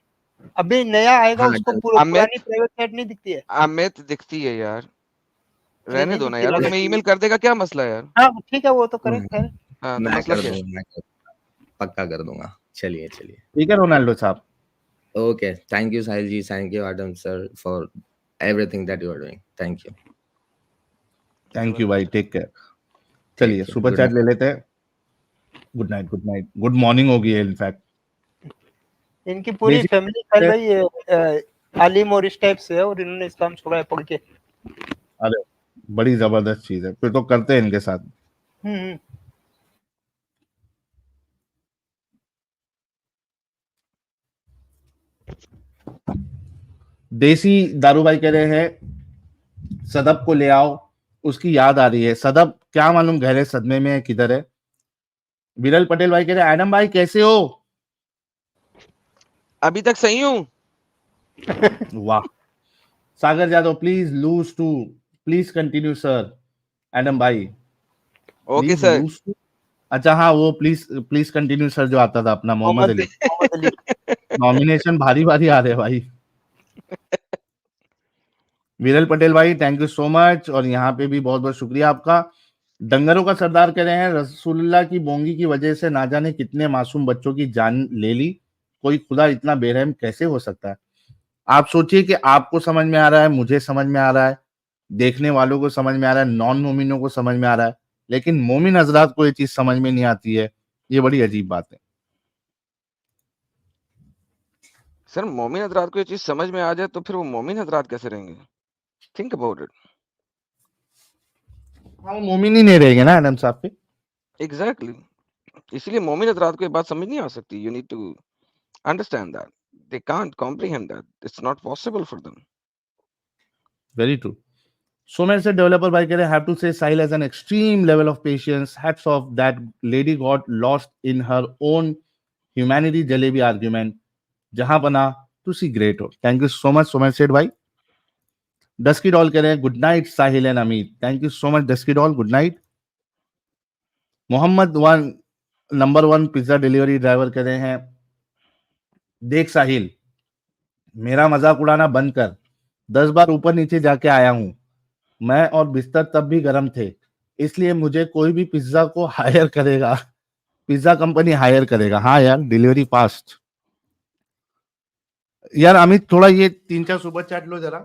अभी नया आएगा हाँ उसको डन। पुरानी अमित प्राइवेट चैट नहीं दिखती है। अमित दिखती है यार, अरे रहने नहीं दो ना दिखती यार, वो लगे। तुम्हें ईमेल कर देगा, क्या मसला है यार। हाँ ठीक है वो तो करे खैर। हाँ तो मैं मसला कर क्या है। दूंगा, पक्का कर दूंगा। चलिए चलिए, ठीक है रोनाल्डो साहब। Okay, thank you Sahil ji, thank you Adam sir for everything that you are doing, thank you. Thank you भाई, टेक केयर। टेक चलिए care, super good chat night. ले लेते हैं। Good night, good night, good morning होगी है in fact. इनकी पूरी family साहिल भाई आलिम और इस टाइप से है, और इन्होंने इस्लाम छोड़ा है पढ़ के। अरे बड़ी जबरदस्त चीज है, फिर तो करते हैं इनके साथ। हम्म। देसी दारू भाई कह रहे हैं सदब को ले आओ, उसकी याद आ रही है। सदब क्या मालूम गहरे सदमे में है, किधर है। विरल पटेल भाई कह रहे हैं एडम भाई कैसे हो। अभी तक सही हूँ। वाह। Sagar Yadav please lose too, please continue sir. Adam भाई okay please sir. Lose too. अच्छा हाँ, वो प्लीज प्लीज कंटिन्यू सर जो आता था अपना, मोहम्मद अली। मोहम्मद अली। नॉमिनेशन भारी भारी आ रहे हैं भाई। विरल पटेल भाई थैंक यू सो मच, और यहाँ पे भी बहुत बहुत शुक्रिया आपका। डंगरों का सरदार कह रहे हैं रसूलुल्लाह की बोंगी की वजह से ना जाने कितने मासूम बच्चों की जान ले ली, कोई खुदा इतना बेरहम कैसे हो सकता है। आप सोचिए कि आपको समझ में आ रहा है, मुझे समझ में आ रहा है, देखने वालों को समझ में आ रहा है, नॉन मोमिनों को समझ में आ रहा है, लेकिन मोमिन हजरात को ये चीज समझ में नहीं आती है। ये बड़ी अजीब बात है। सर मोमिन हजरात को ये चीज समझ में आ जाए तो फिर वो मोमिन हजरात कैसे रहेंगे। Think about it. हाँ, मोमिन ही नहीं रहेंगे ना एडम साहब पे। एग्जैक्टली, इसलिए मोमिन हजरात को ये बात समझ नहीं आ सकती। You need to understand that they can't comprehend that, it's not possible for them. Very true. So many said developer by Kere have to say Sahil has an extreme level of patience. Hats off, that lady got lost in her own humanity jalebi argument. जहां बना to see great हो. Thank you so much. So many said भाई. Dusky doll कह रहे हैं good night Sahil and Amit. Thank you so much Dusky doll. Good night. Mohammed one number one pizza delivery driver कह रहे हैं देख साहिल, मेरा मजाक उड़ाना बंद कर, 10 बार ऊपर नीचे जाके आया हूं मैं, और बिस्तर तब भी गर्म थे, इसलिए मुझे कोई भी पिज्जा को हायर करेगा, पिज्जा कंपनी हायर करेगा। हाँ यार, डिलीवरी फास्ट। यार अमित थोड़ा ये 3-4 सुपर चैट लो जरा।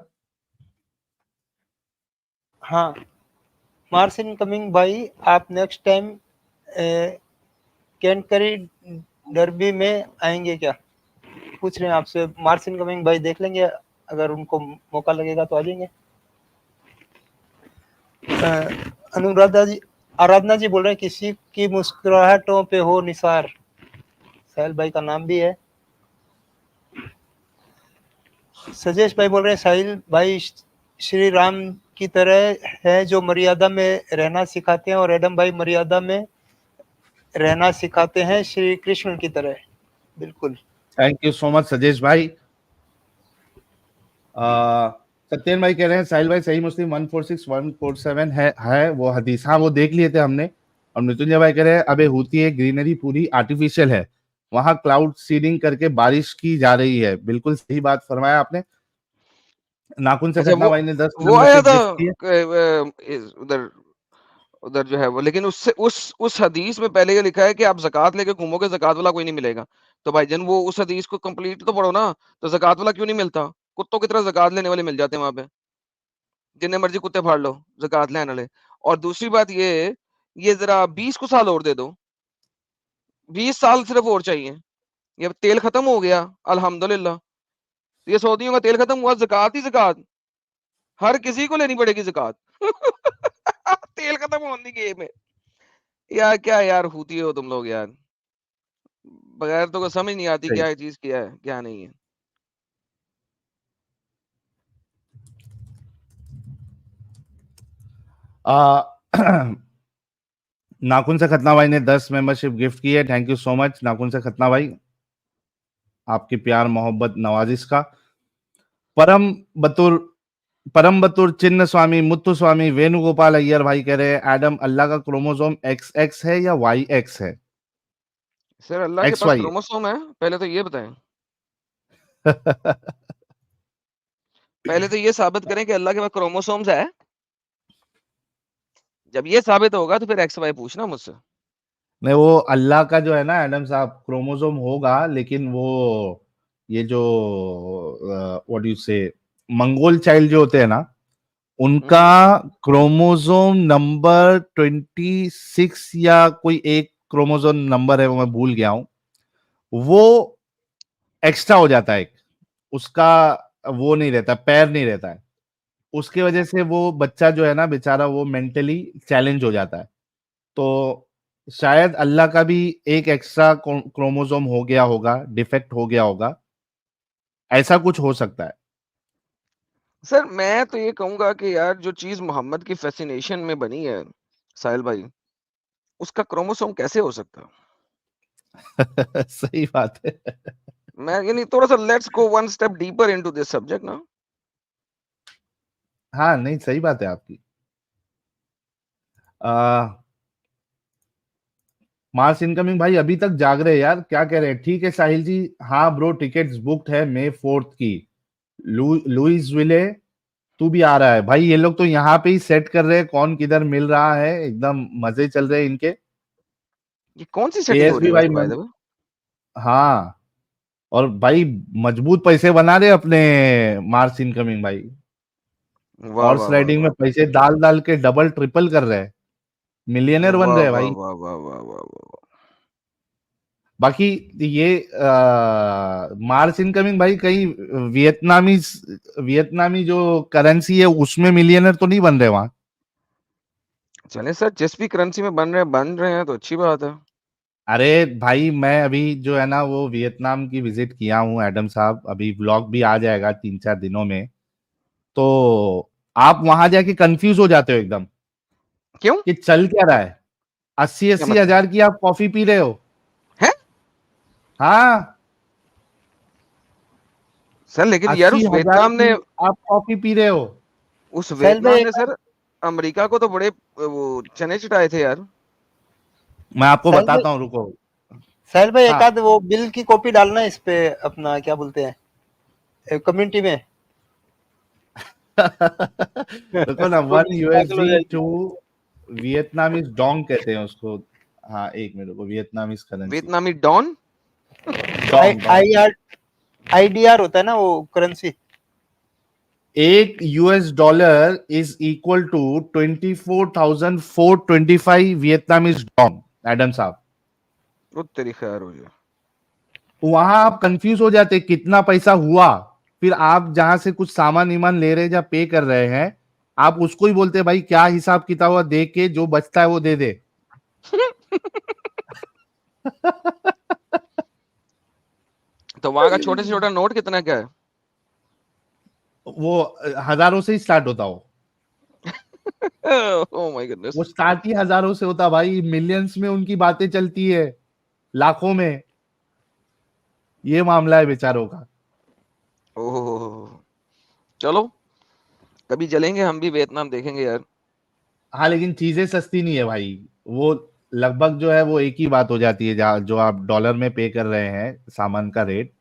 हाँ मार्स इनकमिंग भाई, आप नेक्स्ट टाइम कैंटकरी डर्बी में आएंगे क्या, पूछ रहे हैं आपसे। मार्स इनकमिंग भाई देख लेंगे, अगर उनको मौका लगेगा तो आ जाएंगे। अनुराधा जी, आराधना जी बोल रहे हैं किसी की मुस्कुराहटों पे हो निसार, साहिल भाई का नाम भी है। सजेश भाई बोल रहे हैं साहिल भाई श्री राम की तरह है जो मर्यादा में रहना सिखाते हैं, और एडम भाई मर्यादा में रहना सिखाते हैं श्री कृष्ण की तरह। बिल्कुल, thank you so much Sajesh भाई। सत्येन भाई कह रहे हैं साहिल भाई सही मुस्लिम 146 147 है वो हदीस। हाँ वो देख लिए थे हमने। और मृत्युंजय भाई कह रहे हैं अबे होती है ग्रीनरी पूरी आर्टिफिशियल है, वहां क्लाउड सीडिंग करके बारिश की जा रही है। बिल्कुल सही बात फरमाया आपने। नाखून से अच्छा, खतना भाई ने 10 वो आया मेंबरशिप था गिफ्ट की है। उधर उधर जो है वो, लेकिन उस हदीस में पहले ये लिखा है कि आप ज़कात लेके घूमोगे, ज़कात वाला कोई नहीं मिलेगा। तो भाईजान वो उस हदीस को कंप्लीट तो पढ़ो ना, तो ज़कात वाला क्यों नहीं मिलता? कुत्तों की तरह ज़कात लेने वाले मिल जाते हैं वहाँ पे, जितने मर्जी कुत्ते फाड़ लो ज़कात लेने वाले। और दूसरी बात ये ज़रा 20 को साल और दे दो, 20 साल सिर्फ और चाहिए। ये तेल खत्म हो गया अल्हम्दुलिल्लाह, ये सऊदियों का तेल खत्म हुआ, ज़कात ही ज़कात, हर किसी को लेनी पड़ेगी ज़कात। तेल खत्म होने की गेम है यार। क्या यार हूती हो तुम लोग यार, बगैर तो कुछ समझ नहीं आती सही। क्या चीज क्या है क्या नहीं है। नाखून से खतना भाई ने 10 मेंबरशिप गिफ्ट की है। थैंक यू सो मच नाखून से खतना भाई, आपकी प्यार मोहब्बत नवाजिश का। परम बतुर परम बतुर चिन्ह स्वामी मुत्तु स्वामी वेणुगोपाल अय्यर भाई कह रहे हैं एडम, अल्लाह का क्रोमोसोम XX है या YX है? सर अल्लाह के पास XY है। क्रोमोसोम है? पहले तो ये बताएं, पहले तो ये साबित करें कि अल्लाह के पास क्रोमोसोम्स है। जब ये साबित होगा तो फिर XY पूछना मुझसे। नहीं, वो अल्लाह का जो है ना एडम साहब, क्रोमोसोम होगा, लेकिन वो ये जो व्हाट यू से मंगोल चाइल्ड जो होते हैं ना, उनका क्रोमोसोम नंबर 26 या कोई एक क्रोमोसोम नंबर है, वो मैं भूल गया हूं, वो एक्स्ट्रा हो जाता है एक, उसका वो नहीं रहता, पैर नहीं रहता है, उसके वजह से वो बच्चा जो है ना बेचारा, वो मेंटली चैलेंज हो जाता है। तो शायद अल्लाह का भी एक एक्स्ट्रा क्रोमोसोम हो गया होगा, डिफेक्ट हो गया होगा, ऐसा कुछ हो सकता है। सर मैं तो ये कहूंगा कि यार जो चीज मोहम्मद की फैसिनेशन में बनी है साहिल भाई, उसका क्रोमोसोम कैसे हो सकता? सही बात है। मैं यानी थोड़ा सा let's go one step deeper into this subject ना। हाँ, नहीं सही बात है आपकी। आ, मार्स इनकमिंग भाई अभी तक जाग रहे हैं यार, क्या कह रहे हैं? ठीक है साहिल जी, हाँ ब्रो, टिकट्स बुक्ड है May 4 की। लुइस विले, तू भी आ रहा है भाई? ये लोग तो यहाँ पे ही सेट कर रहे हैं कौन किधर मिल रहा है, एकदम मजे चल रहे हैं इनके। ये कौन सी सेटिंग हो रही एएसबी है भाई वैसे बाय द वे? हाँ, और भाई मजबूत पैसे बना रहे अपने मार्स इनकमिंग भाई, वाह हॉर्स वाह वाह राइडिंग में वाह पैसे डाल डाल के डबल ट्रिपल कर रहे हैं, मिलियनर बन वाह रहे हैं वाह भाई। वाह वाह वाह वाह वाह। बाकी ये मार्स इनकमिंग भाई कहीं वियतनामी वियतनामी जो करेंसी है उसमें मिलियनर तो नहीं बन रहे वहां? चले सर, जिस भी करेंसी में बन रहे हैं तो अच्छी बात है। अरे भाई, मैं अभी जो है ना वो वियतनाम की विजिट किया हूँ एडम साहब, अभी व्लॉग भी आ जाएगा 3-4 दिनों में। तो आप वहां जाके कंफ्यूज हो जाते हो एकदम, क्यों? कि चल क्या रहा है। अस्सी क्या अस्सी मतलब हजार की आप कॉफी पी रहे हो। है? हाँ, सर लेकिन यार 80,000 की आप कॉफी पी रहे हो। उस साहिल भाई वियतनाम ने सर अमेरिका को तो बड़े वो चने चटाए थे यार। मैं आपको साहिल भाई बताता हूँ, रुको। साहिल भाई एक हाँ। आध वो बिल की कॉपी डालना इस पे, अपना क्या बोलते हैं कम्युनिटी में। रुको ना, वो 1 पागल हो USD जाएगी। टू वियतनामीज डोंग कहते हैं उसको। हाँ, एक मिनट, रुको, वियतनामीज करेंसी वियतनामी डॉन। Dong dong. IDR होता है ना वो करेंसी। एक $US is equal to 24,425 Vietnamese dong Adam साहब। वो तेरी खैर हो जाए। वहां आप कंफ्यूज हो जाते कितना पैसा हुआ, फिर आप जहां से कुछ सामान ईमान ले रहे हैं या पे कर रहे हैं, आप उसको ही बोलते हैं भाई क्या हिसाब किताब हुआ, देख के जो बचता है वो दे दे। तो वहां का छोटे से छोटा नोट कितना क्या है? वो हजारों से ही स्टार्ट होता हो। ओह माय गुडनेस। वो स्टार्ट ही हजारों से होता भाई, मिलियंस में उनकी बातें चलती है, लाखों में। ये मामला है बेचारों का। ओह चलो, कभी चलेंगे हम भी वियतनाम, देखेंगे यार। हाँ, लेकिन चीजें सस्ती नहीं है भाई। वो लगभग जो है वो एक ही बात हो जाती है, जो आप डॉलर में पे कर रहे हैं सामान का रेट,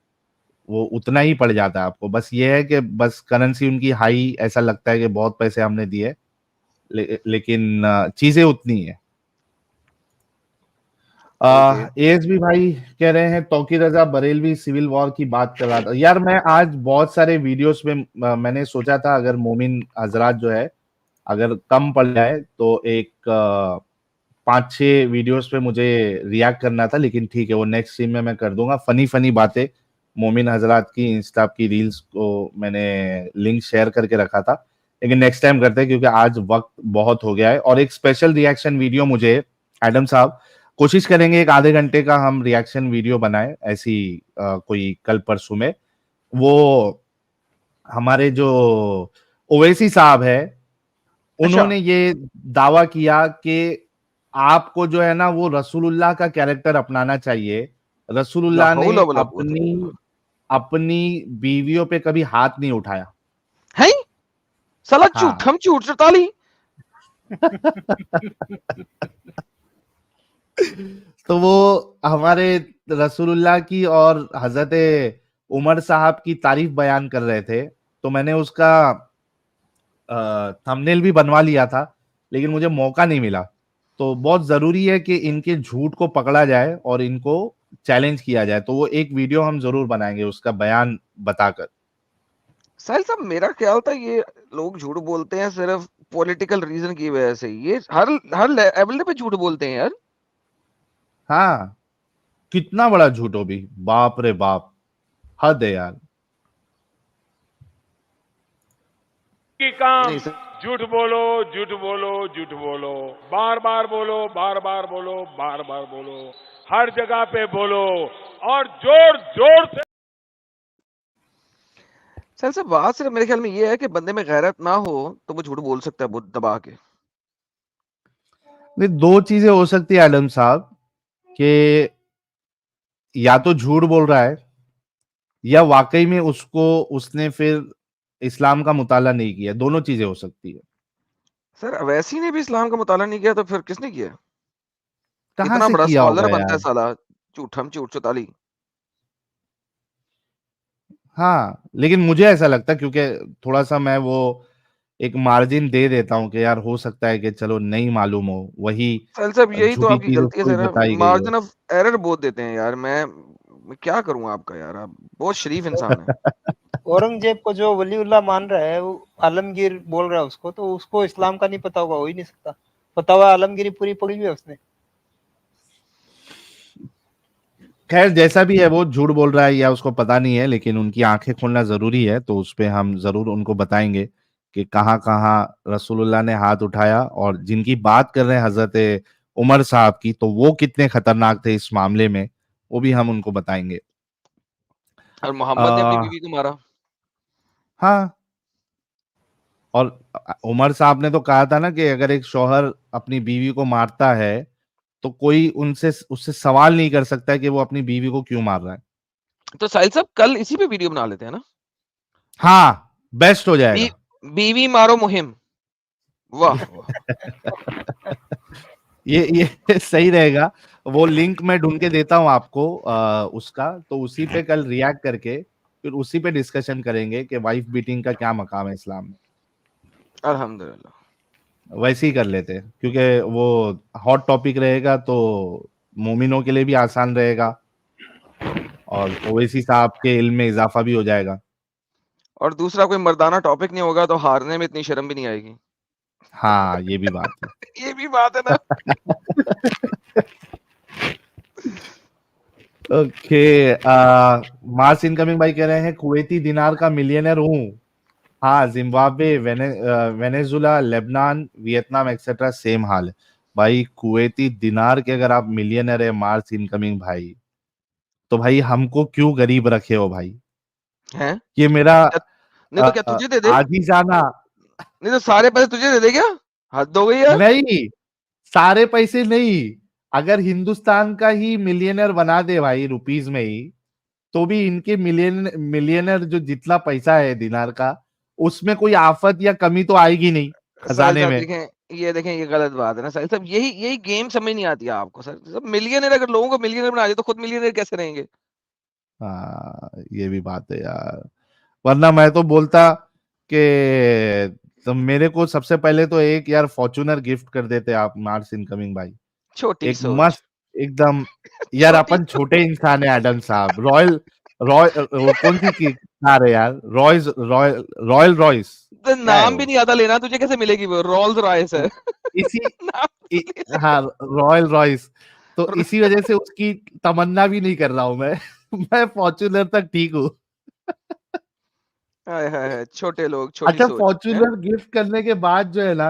वो उतना ही पड़ जाता है आपको। बस ये है कि बस करेंसी उनकी हाई, ऐसा लगता है कि बहुत पैसे हमने दिए, लेकिन चीजें उतनी है। एएसबी भाई कह रहे हैं तौकीर रजा बरेलवी सिविल वॉर की बात कर रहा था। यार मैं आज बहुत सारे वीडियोस में मैंने सोचा था अगर मोमिन हजरात जो है अगर कम पड़ जाए तो एक 5-6 वीडियोस पे मुझे रिएक्ट करना था, लेकिन ठीक है वो नेक्स्ट स्ट्रीम में मैं कर दूंगा। फनी बातें मोमिन हजरात की इंस्टा की रील्स को मैंने लिंक शेयर करके रखा था, लेकिन नेक्स्ट टाइम करते हैं क्योंकि आज वक्त बहुत हो गया है। और एक स्पेशल रिएक्शन वीडियो मुझे एडम साहब कोशिश करेंगे एक आधे घंटे का हम रिएक्शन वीडियो बनाए ऐसी कोई कल परसों में। वो हमारे जो ओवैसी साहब है उन्होंने ये दावा किया कि आपको जो है ना वो रसूलुल्लाह का कैरेक्टर अपनाना चाहिए। रसूलुल्लाह ने अपनी बीवियों पे कभी हाथ नहीं उठाया है। साला हाँ। झूठ, हम झूठ चौताली। तो वो हमारे रसूलुल्लाह की और हजरत उमर साहब की तारीफ बयान कर रहे थे, तो मैंने उसका थंबनेल भी बनवा लिया था, लेकिन मुझे मौका नहीं मिला। तो बहुत जरूरी है कि इनके झूठ को पकड़ा जाए और इनको चैलेंज किया जाए, तो वो एक वीडियो हम जरूर बनाएंगे उसका बयान बताकर। साहिल साहब मेरा ख्याल था ये लोग झूठ बोलते हैं सिर्फ पॉलिटिकल रीजन की वजह से, ये हर लेवल पे झूठ बोलते हैं यार। हाँ, कितना बड़ा झूठ हो भी, बाप रे बाप, हद है यार। की काम झूठ बोलो, झूठ बोलो, झूठ बोलो, बार बार बोलो, बार बार बोलो, बार बार बोलो, हर जगह पे बोलो और जोर जोर से। साहिल साहब बात सिर्फ मेरे ख्याल में ये है कि बंदे में गैरत ना हो तो वो झूठ बोल सकता है बहुत दबा के। दो चीजें हो सकती है आलम साहब, कि या तो झूठ बोल रहा है या वाकई में उसने फिर इस्लाम का मुताला नहीं किया। दोनों चीजें हो सकती है। सर अवैसी ने भी इस्लाम का मुताला नहीं किया तो फिर किसने किया? कहां इतना से बड़ा किया होगा स्कॉलर बनता है यार। साला, झूठम झूठ चौताली। हाँ, लेकिन मुझे ऐसा लगता है क्योंकि थोड़ा सा मैं वो एक मार्जिन दे देता हूं कि यार हो सकता है कि चलो नहीं मालूम हो, वही साहिल साहब यही तो झूठी आपकी चीज गलती है उसको सर, बताई गई हो। मार्जिन ऑफ एरर बहुत देते हैं यार। मैं क्या करूं आपका यार, आप बहुत शरीफ इंसान है। औरंगजेब को जो वलीउल्लाह मान रहा है वो आलमगीर बोल रहा है उसको, तो उसको इस्लाम का नहीं पता होगा, हो ही नहीं सकता। पता हुआ आलमगीरी पूरी पड़ी हुई है उसने। खैर जैसा भी है वो झूठ बोल रहा है या उसको पता नहीं है, लेकिन उनकी आंखें खोलना जरूरी है, तो उस पे हम जरूर उनको बताएंगे कि कहाँ कहाँ रसूलुल्लाह ने हाथ उठाया। और जिनकी बात कर रहे हैं हजरत उमर साहब की, तो वो कितने खतरनाक थे इस मामले में, वो भी हम उनको बताएंगे। और मोहम्मद ने अपनी बीवी को मारा। हाँ, और उमर साहब ने तो कहा था ना कि अगर एक शौहर अपनी बीवी को मारता है तो कोई उससे सवाल नहीं कर सकता है कि वो अपनी बीवी को क्यों मार रहा है। तो साहिल साहब कल इसी पे वीडियो बना लेते हैं ना। हाँ, बेस्ट हो जाएगा। बीवी मारो मुहिम। वाह ये सही रहेगा। वो लिंक मैं ढूंढ के देता हूं आपको उसका, तो उसी पे कल रिएक्ट करके फिर उसी पे डिस्कशन करेंगे कि वाइफ बीटिंग का क्या मकाम है इस्लाम में। अल्हम्दुलिल्लाह वैसे ही कर लेते हैं क्योंकि वो हॉट टॉपिक रहेगा, तो मोमिनों के लिए भी आसान रहेगा और ओवैसी साहब के इल्म में इजाफा भी हो जाएगा। और दूसरा कोई मर्दाना टॉपिक नहीं होगा तो हारने में इतनी शर्म भी नहीं आएगी। हाँ, ये भी बात है। ये भी बात है ना। ओके, मार्स इनकमिंग भाई कह रहे हैं कुवैती दिनार का मिलियनर हूँ। हाँ, Zimbabwe, Venezuela, Lebanon, Vietnam etcetera same हाल है भाई। कुवैती दिनार के अगर आप मिलियनर है मार्स इनकमिंग भाई, तो भाई हमको क्यों गरीब रखे हो भाई। हैं? ये मेरा नहीं तो क्या तुझे दे दे? आज ही जाना। नहीं तो सारे पैसे तुझे दे दे क्या? हद हो गई यार। नहीं, सारे पैसे नहीं, अगर हिंदुस्तान का ही मिलियनर बना दे भाई रुपीज में ही, तो भी इनके मिलियनर जो जितना पैसा है दिनार का, उसमें कोई आफत या कमी तो आएगी नहीं साहिल खजाने साहब में। देखें, ये देखें, ये गलत बात है ना साहिल साहब। यही यही गेम समझ नहीं आती है आपको सर। सब मिलियनर, अगर लोगों को मिलियनर बना दे तो खुद मिलियनर कैसे रहेंगे? हाँ, ये भी बात है यार, वरना मैं तो बोलता कि तो मेरे को सबसे पहले तो एक यार फॉर्च्यूनर गिफ्ट कर देते आप मार्स इनकमिंग भाई। छोटी एक सोच। मस्त एकदम, यार छोटी अपन छोटे इंसान है एडम साहब। रॉयल वो कौन सी की कार है यार, रॉयल रॉयस तो क्या है नाम भी वो? नहीं आता लेना, तुझे कैसे मिलेगी? वो रोल्स रॉयस है। इसी नाम तो ले ले। हाँ, रॉयल रॉयस। तो इसी वजह से उसकी तमन्ना भी नहीं कर रहा हूं मैं। मैं फॉर्च्यूनर तक ठीक हूँ। हाय हाय हाय, छोटे लोग, छोटी अच्छा, सोच है। फॉर्च्यूनर गिफ्ट करने के बाद जो है ना,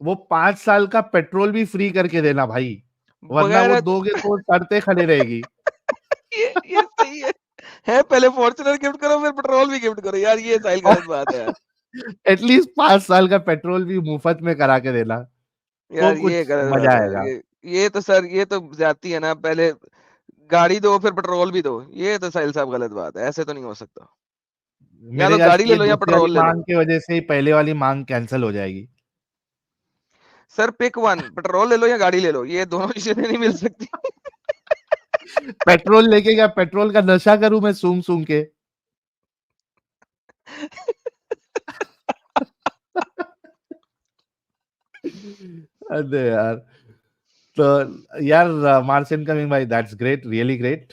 वो 5 साल का पेट्रोल भी फ्री करके देना भाई, वरना वो बगैर दोगे तो सड़ते खड़े रहेगी। ये सही है पहले फॉर्च्यूनर गिफ्ट करो फिर पेट्रोल भी गिफ्ट करो यार, ये साहिल और गलत बात है यार। एटलीस्ट 5 साल का पेट्रोल भी मुफ्त में करा के देना, तो यार ये कुछ गलत बात मजा है यार, आएगा। ये तो सर, ये तो ज्यादती है ना। पहले गाड़ी दो फिर पेट्रोल भी दो, ये तो साहिल साहब गलत बात है, ऐसे तो नहीं हो सकता। या मेरे तो ख्याल गाड़ी से ले ये लो या दूसरी वाली पेट्रोल ले लो। मांग की वजह से ही पहले वाली मांग कैंसिल हो जाएगी। सर पिक वन, पेट्रोल ले लो या गाड़ी ले लो, ये दोनों चीजें नहीं मिल सकती। पेट्रोल लेके क्या पेट्रोल का नशा करूं मैं सूंघ सूंघ के? अरे यार, तो यार मार्स इनकमिंग भाई, that's great, really great.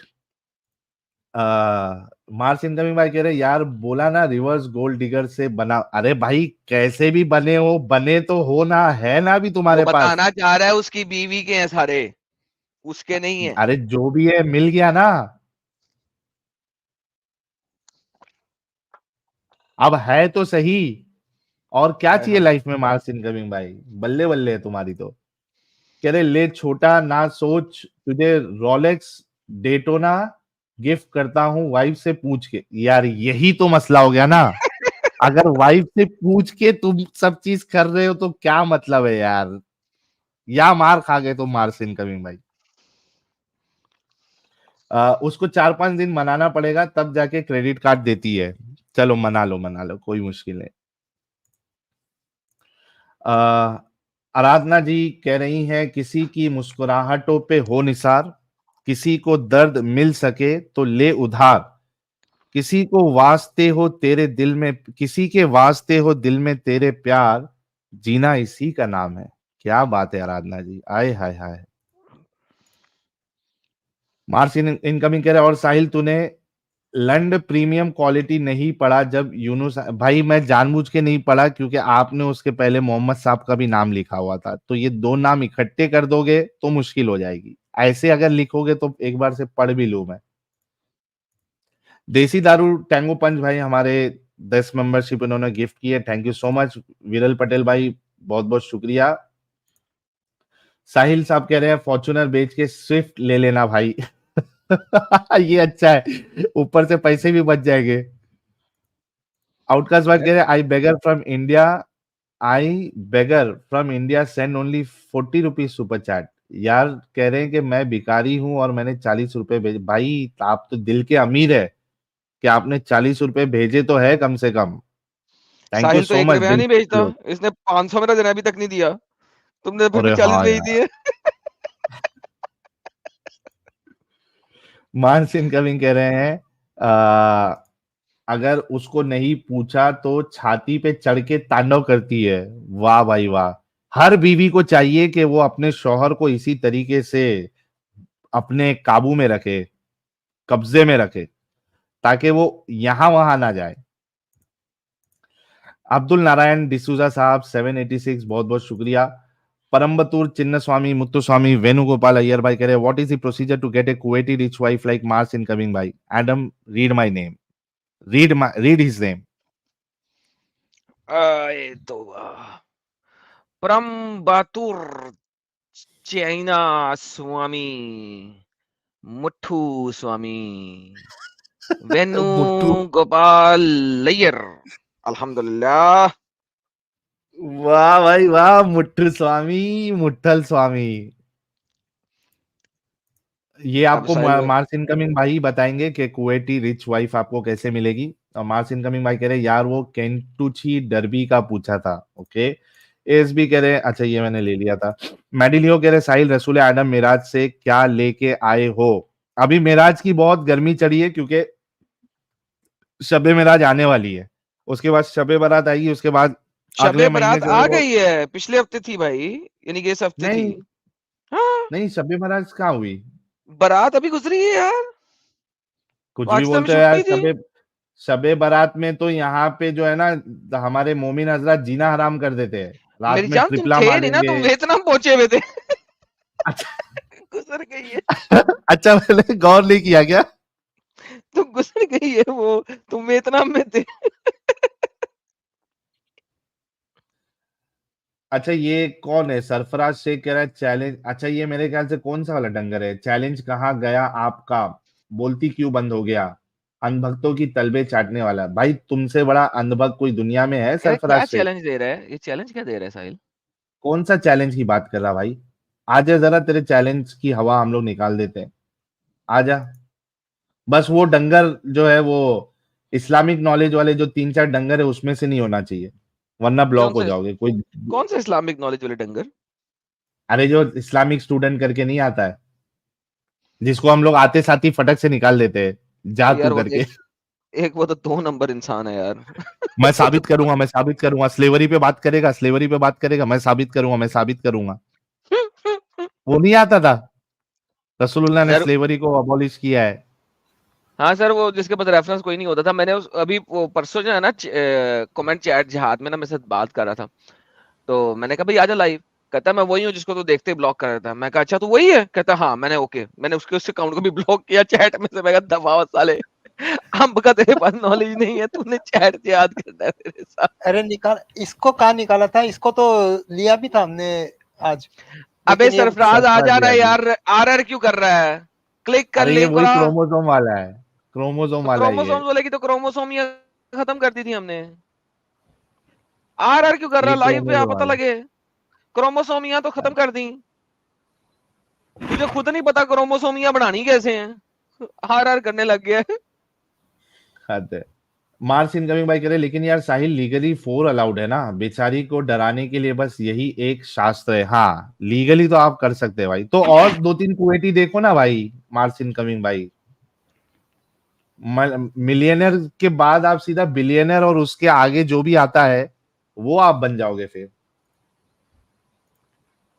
Mars incoming भाई कह रहे यार, बोला ना रिवर्स गोल्ड डिगर से बना। अरे भाई कैसे भी बने हो, बने तो हो ना, है ना भी वो तुम्हारे पास। बताना चाह रहा है उसकी बीवी के हैं सारे, उसके नहीं है। अरे जो भी है मिल गया ना, अब है तो सही। और क्या हाय चाहिए हाय। लाइफ में मार्स इनकमिंग भाई, बल्ले बल्ले है तुम्हारी तो। कह रहे ले छोटा ना सोच, तुझे रोलेक्स डेटोना गिफ्ट करता हूँ वाइफ से पूछ के। यार यही तो मसला हो गया ना, अगर वाइफ से पूछ के तुम सब चीज कर रहे हो तो क्या मतलब है यार, या मार खा गए तुम मार्स इनकमिंग भाई। उसको 4-5 दिन मनाना पड़ेगा तब जाके क्रेडिट कार्ड देती है। चलो मना लो, कोई मुश्किल नहीं। अ, आराधना जी कह रही हैं किसी की मुस्कुराहटों पे हो निसार, किसी को दर्द मिल सके तो ले उधार, किसी को वास्ते हो तेरे दिल में, किसी के वास्ते हो दिल में तेरे प्यार, जीना इसी का नाम है। क्या बात है आराधना जी, आए हाय हाय। मार्स इनकमिंग कह रहे और साहिल तूने लंड प्रीमियम क्वालिटी नहीं पढ़ा जब यूनुस भाई, मैं जानबूझ के नहीं पढ़ा क्योंकि आपने उसके पहले मोहम्मद साहब का भी नाम लिखा हुआ था, तो ये दो नाम इकट्ठे कर दोगे तो मुश्किल हो जाएगी। ऐसे अगर लिखोगे तो एक बार से पढ़ भी लूं मैं। देसी दारू टैंगो पंच भाई हमारे 10 मेंबरशिप इन्होंने गिफ्ट की है, थैंक यू सो मच। विरल पटेल भाई बहुत बहुत शुक्रिया। साहिल साहब कह रहे हैं फॉर्च्यूनर बेच के स्विफ्ट ले लेना भाई। ये अच्छा है, ऊपर से पैसे भी बच जाएंगे। आउटकास्ट बात कह रहे हैं I beggar from India send only 40 rupees super chat. यार कह रहे हैं कि मैं भिखारी हूं और मैंने 40 रुपए भेजे। भाई आप तो दिल के अमीर है कि आपने 40 रुपए भेजे तो है कम से कम। थैंक यू साहिल तो सो मच 1 रुपया दिल नहीं भेजता, से। इसने 500 मेरा देना अभी तक नहीं दिया, तुमने फिर भी अरे 40 हाँ भेज यार, दिए। मान सिंह कविंग कह रहे हैं आ, अगर उसको नहीं पूछा तो छाती पे चढ़ के तांडव करती है। वाह भाई वाह। हर बीवी को चाहिए कि वो अपने शौहर को इसी तरीके से अपने काबू में रखे, कब्जे में रखे, ताकि वो यहां वहां ना जाए। अब्दुल नारायण डिसूजा साहब 786 बहुत बहुत शुक्रिया। परम्बतूर चिन्न स्वामी मुत्तुस्वामी वेणुगोपाल अय्यर भाई कह रहे what is the procedure to get a Kuwaiti rich wife like Mars incoming भाई? Adam read my name, read his name. आए तो परम बातुर चाइना स्वामी मुट्ठू स्वामी वेनु मुट्ठू, गोपाल लैयर, अल्हम्दुलिल्लाह। वाह भाई वाह, मुट्ठू स्वामी, मुट्ठल स्वामी। ये अब आपको साहिल भाई, मार्स इनकमिंग भाई बताएंगे कि कुवैती रिच वाइफ आपको कैसे मिलेगी। और मार्स इनकमिंग भाई कह रहे यार वो केंटुची डर्बी का पूछा था, ओके, एएसबी कह रहे, अच्छा ये मैंने ले लिया था। मेडिलियो कह रहे साहिल रसूल आदम मिराज से क्या लेके आए हो? अभी मिराज की बहुत गर्मी चढ़ी है क्योंकि शबे मिराज आने वाली है, उसके बाद शबे बारात आएगी, उसके बाद शबे अगले महीने बारात जो है आ वो गई है, पिछले हफ्ते थी भाई, यानी कि इस हफ्ते थी। नहीं हाँ, नहीं शबे बारात कहाँ हुई? बारात अभी गुजरी है यार, कुछ भी पाकिस्तान में बोलते हो यार। छुट्टी थी। शबे बारात में तो यहाँ पे जो है ना हमारे मोमिन हजरत जीना हराम कर देते हैं, रात मेरी में जान तुम ट्रिपला थे नहीं ना, मारेंगे। तुम वियतनाम पहुंचे हुए थे। गुजर गई है। अच्छा मैंने गौर नहीं किया क्या? तुम गुजर गई है वो, तुम वियतनाम में थे। अच्छा ये कौन है? सरफराज शेख कह रहा है चैलेंज, अच्छा ये मेरे ख्याल से कौन सा वाला डंगर है? चैलेंज कहाँ गया आपका, बोलती क्यों बंद हो गया, अंधभक्तों की तलबे चाटने वाला। भाई तुमसे बड़ा अंधभक्त कोई दुनिया में है क्या सरफराज क्या शेख? चैलेंज दे रहा है ये, चैलेंज क्या दे रहा है साहिल? कौन सा चैलेंज की बात कर रहा भाई? आजा जरा तेरे चैलेंज की हवा हम लोग निकाल देते हैं, आजा। बस वो डंगर जो है वो इस्लामिक नॉलेज वाले जो 3-4 डंगर है उसमें से नहीं होना चाहिए, वरना ब्लॉक हो जाओगे। कोई कौन सा इस्लामिक नॉलेज वाले डंगर? अरे जो इस्लामिक स्टूडेंट करके नहीं आता है, जिसको हम लोग आते साथ ही फटक से निकाल देते हैं, जा यार तू वो करके। एक वो तो 2 नंबर इंसान है यार। मैं साबित करूंगा, मैं साबित करूंगा। स्लेवरी पे बात करेगा, स्लेवरी पे बात करेगा, मैं साबित करूंगा, मैं साबित करूंगा। वो नहीं आता था, रसूलुल्लाह ने सर स्लेवरी को अबॉलिश किया है। हाँ सर, वो जिसके पास रेफरेंस कोई नहीं होता था। मैंने अभी वो परसों जो है ना कमेंट चैट जिहाद में ना मेरे साथ बात कर रहा था, तो मैंने कहा भाई आजा लाइव। कहता मैं वही हूँ जिसको तू देखते ही ब्लॉक कर रहा था। मैं कहा अच्छा तू वही है? कहता हाँ। मैंने ओके, मैंने उसके उस अकाउंट को भी ब्लॉक किया चैट में से। मैं कहा दफा हो साले, अंब का तेरे पास नॉलेज नहीं है, तूने चैट जिहाद करना है मेरे साथ। अरे निकाल, इसको कहाँ निकाला था? इसको तो लिया भी था हमने आज। अबे लेकिन ये सरफराज आ जा रहा है यार, आरआर क्यों कर रहा है? क्लिक कर अरे ये लिंक वही वाला। क्रोमोसोम वाला है, क्रोमोसोम तो वाला ही है। क्रोमोसोम बोले कि तो क्रोमोसोम ही खत्म कर दी थी हमने। आरआर क्यों कर रहा ये है? लाइव पे आ क्रोमोसोम पता वाला लगे। क्रोमोसोमिया तो खत्म कर दी, तुझे खुद नहीं पता क्रोमोसोमिया बढ़ानी कैसे हैं। आरआर करने लग गया है। है। मार्स इनकमिंग भाई करे, लेकिन यार साहिल लीगली 4 अलाउड है ना, बेचारी को डराने के लिए बस यही एक शास्त्र है। हाँ लीगली तो आप कर सकते हैं भाई, तो और 2-3 कुवैती देखो ना भाई। मार्स इनकमिंग भाई, मिलियनर के बाद आप सीधा बिलियनर और उसके आगे जो भी आता है वो आप बन जाओगे फिर।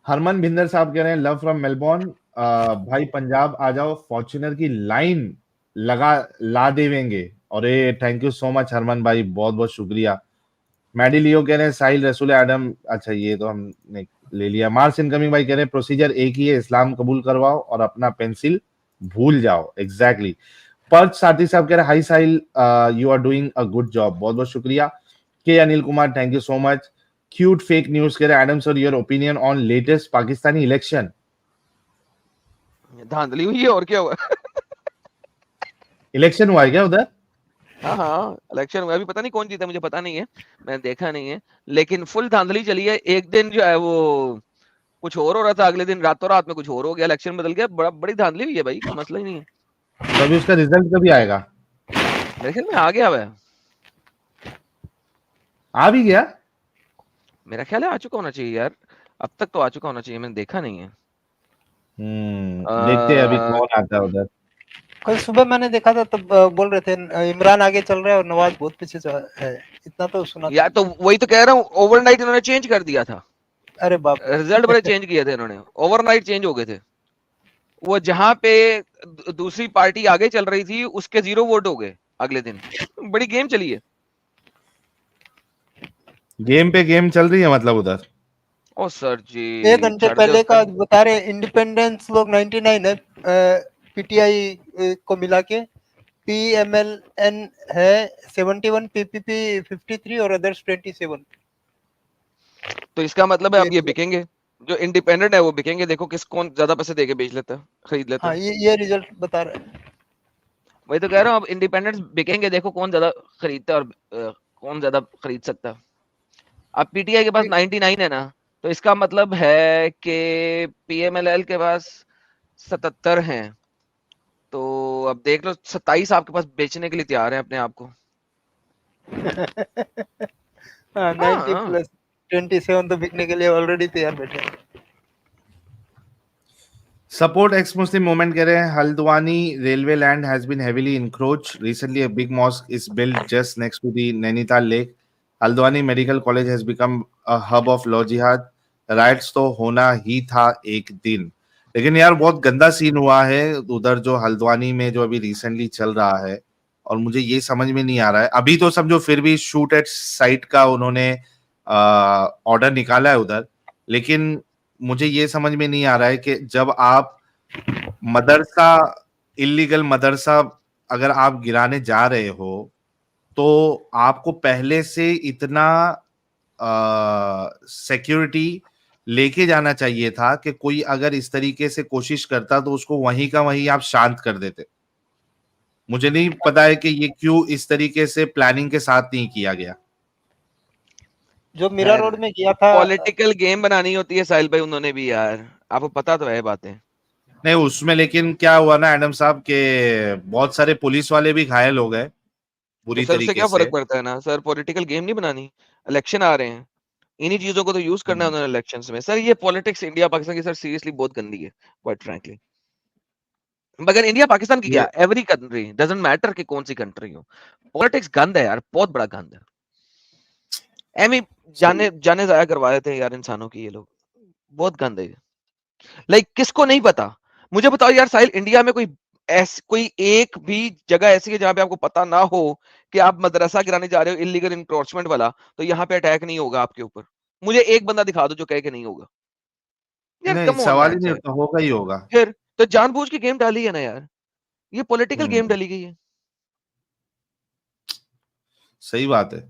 हरमन भिंदर साहब कह रहे हैं लव फ्रॉम मेलबोर्न, भाई पंजाब आ जाओ, फॉर्च्यूनर की लाइन लगा ला देवेंगे। अरे thank you so much Harman भाई, बहुत बहुत शुक्रिया। मैडी लियो कह रहे हैं साहिल रसूल एडम, अच्छा ये तो हमने ले लिया। मार्स इनकमिंग भाई कह रहे हैं प्रोसीजर एक ही है, इस्लाम कबूल करवाओ और अपना पेंसिल भूल जाओ। एग्जैक्टली। पर्च साथी साहब कह रहे हैं hi Sahil, you are doing a good job, बहुत बहुत शुक्रिया। K Anil Kumar thank you so much. Cute fake news कह रहे हैं Adam sir your opinion on latest Pakistani election. धांधली हुई है और क्या हुआ? इलेक्शन हुआ है क्या उधर? हाँ हाँ इलेक्शन हुआ, अभी पता नहीं कौन जीता, मुझे पता नहीं है, मैंने देखा नहीं है। लेकिन फुल धांधली चली है। एक दिन जो है वो कुछ और हो रहा था, अगले दिन रातों रात में कुछ और हो गया, इलेक्शन बदल गया। बड़ी धांधली हुई है भाई, कोई मसला ही नहीं है। तो अभी उसका रिजल्ट कभी आएगा? मेरे ख्याल में आ गया है। आ भी गया? मेरा ख्याल है आ चुका होना चाहिए यार, अब तक तो आ चुका होना चाहिए, मैंने देखा नहीं है। देखते हैं अभी कौन आता है उधर। कल सुबह मैंने देखा था तब बोल रहे थे इमरान आगे चल रहा है और नवाज बहुत पीछे है, इतना तो सुना यार तो वही तो कह रहा हूँ, ओवरनाइट इन्होंने चेंज कर दिया था। अरे बाप रे। रिजल्ट बड़े चेंज किए थे इन्होंने, ओवरनाइट चेंज हो गए थे। वो जहां पे दूसरी पार्टी आगे चल रही थी उसके 0 वोट हो गए अगले दिन। बड़ी गेम चली है। गेम पे गेम चल रही है मतलब उधर। ओ सर जी 1 घंटे पहले का बता रहे, इंडिपेंडेंस लोग 99 है, पीटीआई को मिला के, पीएमएलएन है 71, पीपीपी 53 और अदर्स 27। तो इसका मतलब है अब ये बिकेंगे, जो इंडिपेंडेंट है वो बिकेंगे। देखो किस कौन ज्यादा पैसे देके बेच लेता है, खरीद लेता है। हाँ ये रिजल्ट बता रहा है। वही तो कह रहा हूँ, अब इंडिपेंडेंट्स बिकेंगे, देखो कौन ज्यादा खरीदता है और कौन ज्यादा खरीद सकता है। अब पीटीआई के पास 99 है ना, तो इसका मतलब है कि पीएमएलएल के पास 77 हैं। तो अब देख लो 27 आपके पास बेचने के लिए तैयार है अपने आप को। हाँ 90 प्लस। 27 तो बिकने के लिए ऑलरेडी तैयार बैठे हैं। Support ex-Muslim movement कह रहे हैं Haldwani railway land has been heavily encroached. Recently, a big mosque is built just next to the Nainital Lake. Haldwani medical college has become a hub of law jihad. Riots तो होना ही था एक दिन, लेकिन यार बहुत गंदा सीन हुआ है उधर जो हल्द्वानी में जो अभी रिसेंटली चल रहा है, और मुझे ये समझ में नहीं आ रहा है। अभी तो समझो फिर भी शूट एट साइट का उन्होंने ऑर्डर निकाला है उधर, लेकिन मुझे ये समझ में नहीं आ रहा है कि जब आप मदरसा, इलीगल मदरसा अगर आप गिराने जा रहे हो तो आपको पहले से इतना सिक्योरिटी लेके जाना चाहिए था कि कोई अगर इस तरीके से कोशिश करता तो उसको वहीं का वहीं आप शांत कर देते। मुझे नहीं पता है कि ये क्यों इस तरीके से प्लानिंग के साथ नहीं किया गया। जो मीरा रोड में किया था, पॉलिटिकल गेम बनानी होती है साहिल भाई, उन्होंने भी यार, आपको पता तो है बातें। नहीं उसमें, लेकिन क्या हुआ ना एडम साहब के बहुत सारे पुलिस वाले भी घायल हो गए बुरी तो सर उससे तरीके क्या से। फर्क पड़ता है ना सर, पॉलिटिकल गेम नहीं बनानी, इलेक्शन आ रहे हैं, इन्हीं चीजों को तो यूज करना है उन्होंने इलेक्शंस में। सर ये पॉलिटिक्स इंडिया पाकिस्तान की सर सीरियसली बहुत गंदी है, क्वाइट फ्रैंकली। मगर इंडिया पाकिस्तान की क्या, एवरी कंट्री डजंट मैटर कि कौन सी कंट्री हो, पॉलिटिक्स गंद है यार, बहुत बड़ा गंद है। एमी जाने जाने जाया करवा देते हैं यार इंसानों की ये लोग, बहुत गंद है। लाइक किसको नहीं पता, मुझे बताओ यार साहिल, इंडिया में कोई एक भी जगह ऐसी है जहां पे आपको पता ना हो कि आप मदरसा गिराने जा रहे हो इलीगल इंक्रोचमेंट वाला, तो यहाँ पे अटैक नहीं होगा आपके ऊपर? मुझे एक बंदा दिखा दो जो कहे कि नहीं होगा यार, नहीं कम ऑन सवाल ही मैन नहीं सर। होता, होगा ही होगा। फिर तो जानबूझ के गेम डाली है ना यार, ये पॉलिटिकल गेम डाली गई है। सही बात है।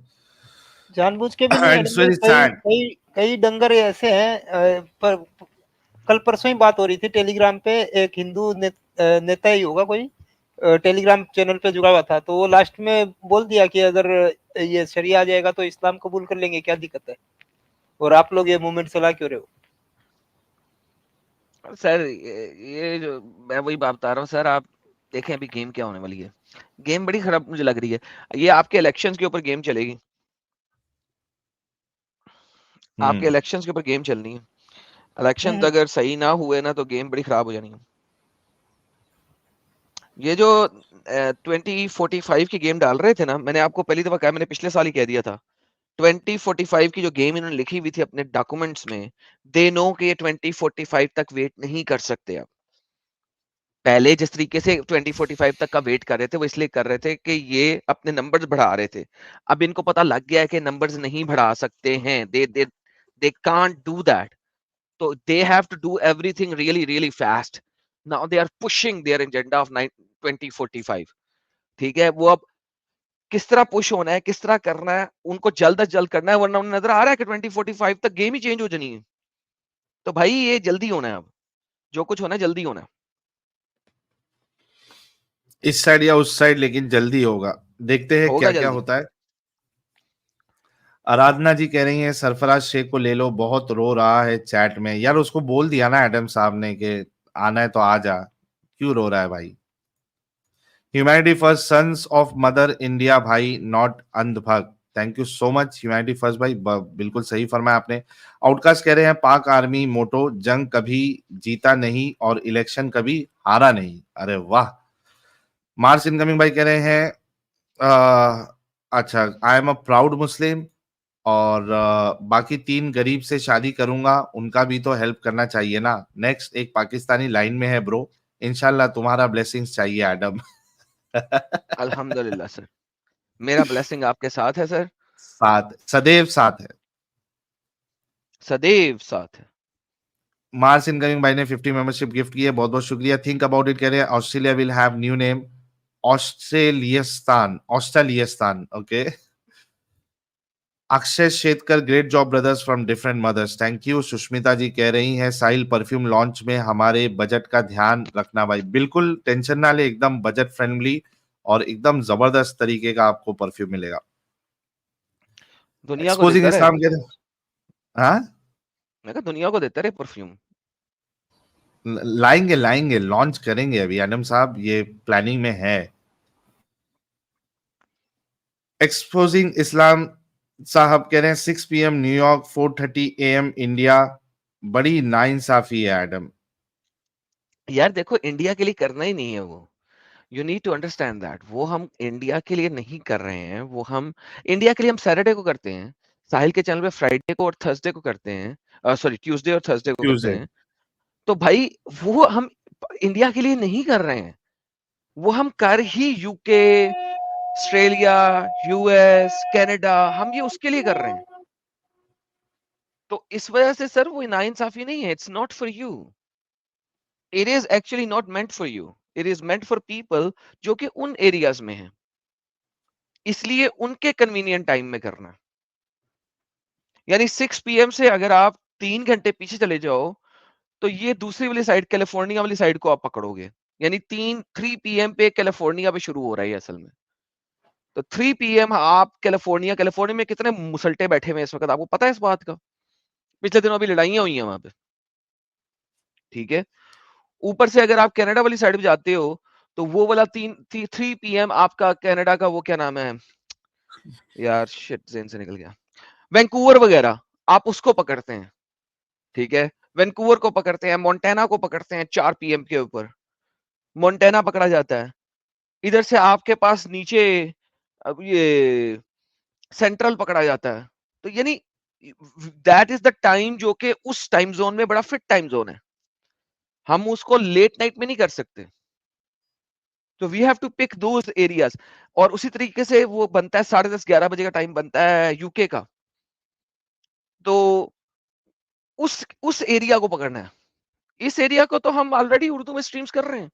जानबूझ के भी नहीं है। It's very कई sad. कई कई दंगर ऐसे हैं। पर कल परसों ही बात हो रही थी टेलीग्राम पे, एक हिंदू नेता ही होगा कोई, टेलीग्राम चैनल पे जुड़ा हुआ था, तो वो लास्ट में बोल दिया कि अगर ये शरिया आ जाएगा तो इस्लाम कबूल कर लेंगे, क्या दिक्कत है, और आप लोग ये मूवमेंट चला क्यों रहे हो? सर ये जो मैं वही बात बता रहा हूँ सर, आप देखें अभी गेम क्या होने वाली है, गेम बड़ी खराब मुझे लग रही है। ये आपके इलेक्शंस के ऊपर गेम चलेगी, आपके इलेक्शंस के ऊपर गेम चलनी है। इलेक्शन अगर सही ना हुए ना तो गेम बड़ी खराब हो जानी है। ये जो 2045 की गेम डाल रहे थे ना, मैंने आपको पहली दफा कहा, मैंने पिछले साल ही कह दिया था, 2045 की जो गेम इन्होंने लिखी हुई थी अपने डॉक्यूमेंट्स में, दे नो कि ये 2045 तक वेट नहीं कर सकते। अब पहले जिस तरीके से 2045 तक का वेट कर रहे थे वो इसलिए कर रहे थे कि ये अपने नंबर्स बढ़ा रहे थे। अब इनको पता लग गया है कि नंबर्स नहीं बढ़ा सकते हैं, दे कांट डू दैट, तो they have to do everything really really fast. Now they are pushing their agenda of 2045। ठीक है, वो अब किस तरह पुश होना है, किस तरह करना है, उनको जल्द अज जल्द करना है, वरना उन्हें नजर आ रहा है कि 2045 तक गेम ही चेंज हो जानी है। तो भाई ये जल्दी होना है, अब जो कुछ होना है जल्दी होना है, इस साइड या उस साइड, लेकिन जल्दी होगा। देखते हैं क्या क्या होता है। आराधना जी कह रही हैं सरफराज शेख को ले लो, बहुत रो रहा है चैट में। यार उसको बोल दिया ना एडम साहब ने कि आना है तो आ जा, क्यों रो रहा है भाई। Humanity first, sons of mother India भाई, नॉट अंधभक्त। Thank you so much humanity first भाई, बिल्कुल सही फरमाया आपने। आउटकास्ट कह रहे हैं पाक आर्मी मोटो, जंग कभी जीता नहीं और इलेक्शन कभी हारा नहीं। अरे वाह। मार्स इनकमिंग भाई कह रहे हैं अच्छा, आई एम अ प्राउड मुस्लिम, और बाकी 3 गरीब से शादी करूंगा, उनका भी तो हेल्प करना चाहिए ना। नेक्स्ट एक पाकिस्तानी लाइन में है ब्रो, इंशाल्लाह तुम्हारा ब्लेसिंग्स चाहिए एडम। अल्हम्दुलिल्लाह सर, मेरा ब्लेसिंग आपके साथ है सर, साथ, सदैव साथ है, सदैव साथ है। मार्स इनकमिंग भाई ने 50 मेंबरशिप गिफ्ट की है, बहुत बहुत शुक्रिया। थिंक अबाउट इट कह रहे हैं Australia will have new name, Australiastan, Australiastan, okay. Akshay Shetkar, great job brothers from different mothers, thank you. Sushmita ji कह रही हैं साहिल परफ्यूम लॉन्च में हमारे बजट का ध्यान रखना भाई। बिल्कुल टेंशन ना ले, एकदम बजट फ्रेंडली और एकदम जबरदस्त तरीके का आपको परफ्यूम मिलेगा। दुनिया को एक्सपोजिंग देता रहे, इस्लाम कह रहे, हाँ मैं कहा दुनिया को देता रहे परफ्यूम। लाएंगे लाएंगे, लॉन्च करेंगे अभी आनम साहब, ये प्लानिंग में है। एक्सपोजिंग इस्लाम साहब कह रहे हैं 6 PM न्यूयॉर्क, 4:30 AM इंडिया। बड़ी नाइंसाफी है एडम। यार देखो, इंडिया के लिए करना ही नहीं है वो। You need to understand that. वो हम इंडिया के लिए नहीं कर रहे हैं, वो हम इंडिया के लिए हम सैटरडे को करते हैं, साहिल के चैनल पे फ्राइडे को और थर्सडे को करते हैं, सॉरी ट्यूसडे और थर्सडे को करते ट्यूसडे। हैं। तो भाई वो हम इंडिया के लिए नहीं कर रहे हैं, वो हम कर ही यूके, ऑस्ट्रेलिया, यूएस, कनाडा, हम ये उसके लिए कर रहे हैं। तो इस वजह से सर वो नाइंसाफी नहीं है। It's not for you, it is actually not meant for you, it is meant for people जो कि उन एरियाज में हैं, इसलिए उनके कन्वीनियंट टाइम में करना। यानी 6 PM से अगर आप 3 घंटे पीछे चले जाओ तो ये दूसरी वाली साइड, कैलिफोर्निया वाली साइड को आप पकड़ोगे। यानी 3 PM पे कैलिफोर्निया पे शुरू हो रहा है ये असल में। तो 3 PM आप कैलिफोर्निया में कितने मुसल्टे बैठे हुए हैं इस वक्त, आपको पता है इस बात का? पिछले दिनों अभी लड़ाइयां हुई हैं वहां पे, ठीक है। ऊपर से अगर आप कनाडा वाली साइड पे जाते हो तो वो वाला 3 PM आपका कनाडा का, वो क्या नाम है यार, शिट ज़हन से निकल गया, वैंकूवर वगैरह, आप उसको पकड़ते हैं, ठीक है। वैंकूवर को पकड़ते हैं, मोंटाना को पकड़ते हैं 4 PM के ऊपर, मोंटाना पकड़ा जाता है। इधर से आपके पास नीचे अब ये सेंट्रल पकड़ा जाता है। तो यानी दैट इज द टाइम जो कि उस टाइम जोन में बड़ा फिट टाइम जोन है, हम उसको लेट नाइट में नहीं कर सकते। तो we have to pick those areas. और उसी तरीके से वो बनता है 10:30-11 बजे का टाइम बनता है यूके का। तो उस एरिया को पकड़ना है। इस एरिया को तो हम ऑलरेडी उर्दू में स्ट्रीम्स कर रहे हैं।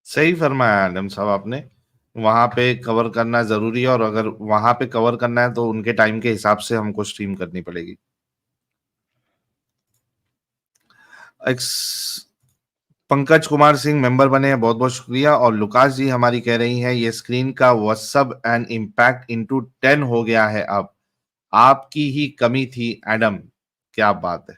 सही फरमाया एडम साहब आपने, वहां पे कवर करना जरूरी है, और अगर वहां पे कवर करना है तो उनके टाइम के हिसाब से हमको स्ट्रीम करनी पड़ेगी। पंकज कुमार सिंह मेंबर बने हैं, बहुत बहुत शुक्रिया। और लुकास जी हमारी कह रही हैं ये स्क्रीन का व्हाट्सअप एंड इम्पैक्ट इनटू 10 हो गया है अब, आपकी ही कमी थी एडम। क्या बात है।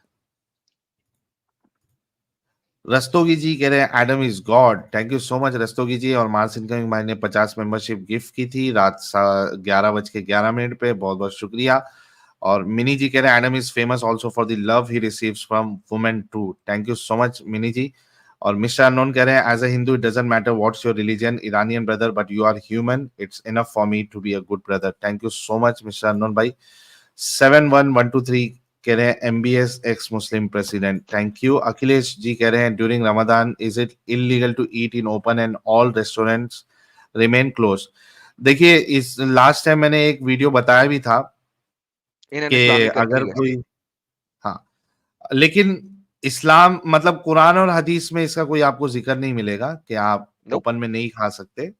रस्तोगी जी कह रहे हैं Adam is God. Thank you so much Rastogi ji. और मार्स इनकमिंग भाई ने 50 मेंबरशिप गिफ्ट की थी रात 11:11 पे, बहुत बहुत शुक्रिया। और मिनी जी कह रहे हैं Adam is famous also for the love he receives from women too. Thank you so much Mini ji. और मिस्टर अननोन कह रहे हैं as a Hindu it doesn't matter what's your religion, Iranian brother but you are human, it's enough for me to be a good brother. Thank you so much mister unknown भाई। 71123 कह रहे हैं MBS ex Muslim president, thank you. Akhilesh ji कह रहे हैं during Ramzan is it illegal to eat in open and all restaurants remain close. देखिए, इस last time मैंने एक वीडियो बताया भी था कि अगर कोई, हाँ, लेकिन इस्लाम मतलब कुरान और हदीस में इसका कोई आपको जिक्र नहीं मिलेगा कि आप ओपन में नहीं खा सकते।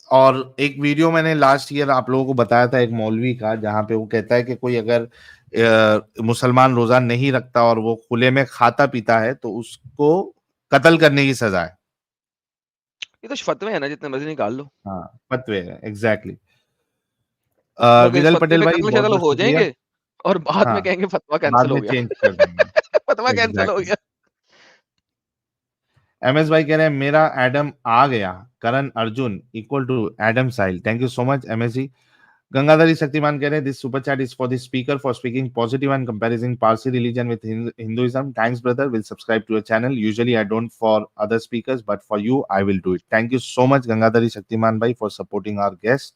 और एक वीडियो मैंने लास्ट ईयर आप लोगों को बताया था एक मौलवी का, जहां पे वो कहता है कि कोई अगर मुसलमान रोजा नहीं रखता और वो खुले में खाता पीता है तो उसको कत्ल करने की सजा है। ये तो फतवे है ना, जितने मर्जी निकाल लो। हाँ, फतवे है, एग्जैक्टली। मगर इस विदल फतवे पटेल पे भाई कत्ल बहुत शत्ल बहुत हो शुक्रिया। जाएंगे और बाद हाँ, में कहेंगे फतवा बाद कैंसिल हो में गया। चेंज कर देंगे। फतवा कैंसिल हो एग्जैक्टली। गया। एमएस भाई कह रहे हैं मेरा एडम आ गया, Karan Arjun equal to Adam Sahil. Thank you so much MS ji. Gangadhari Shaktimaan कह रहे हैं this super chat is for the speaker for speaking positive and comparing Parsi religion with Hinduism. Thanks brother, will subscribe to your channel. Usually I don't for other speakers but for you I will do it. Thank you so much Gangadhari Shaktimaan भाई for supporting our guest.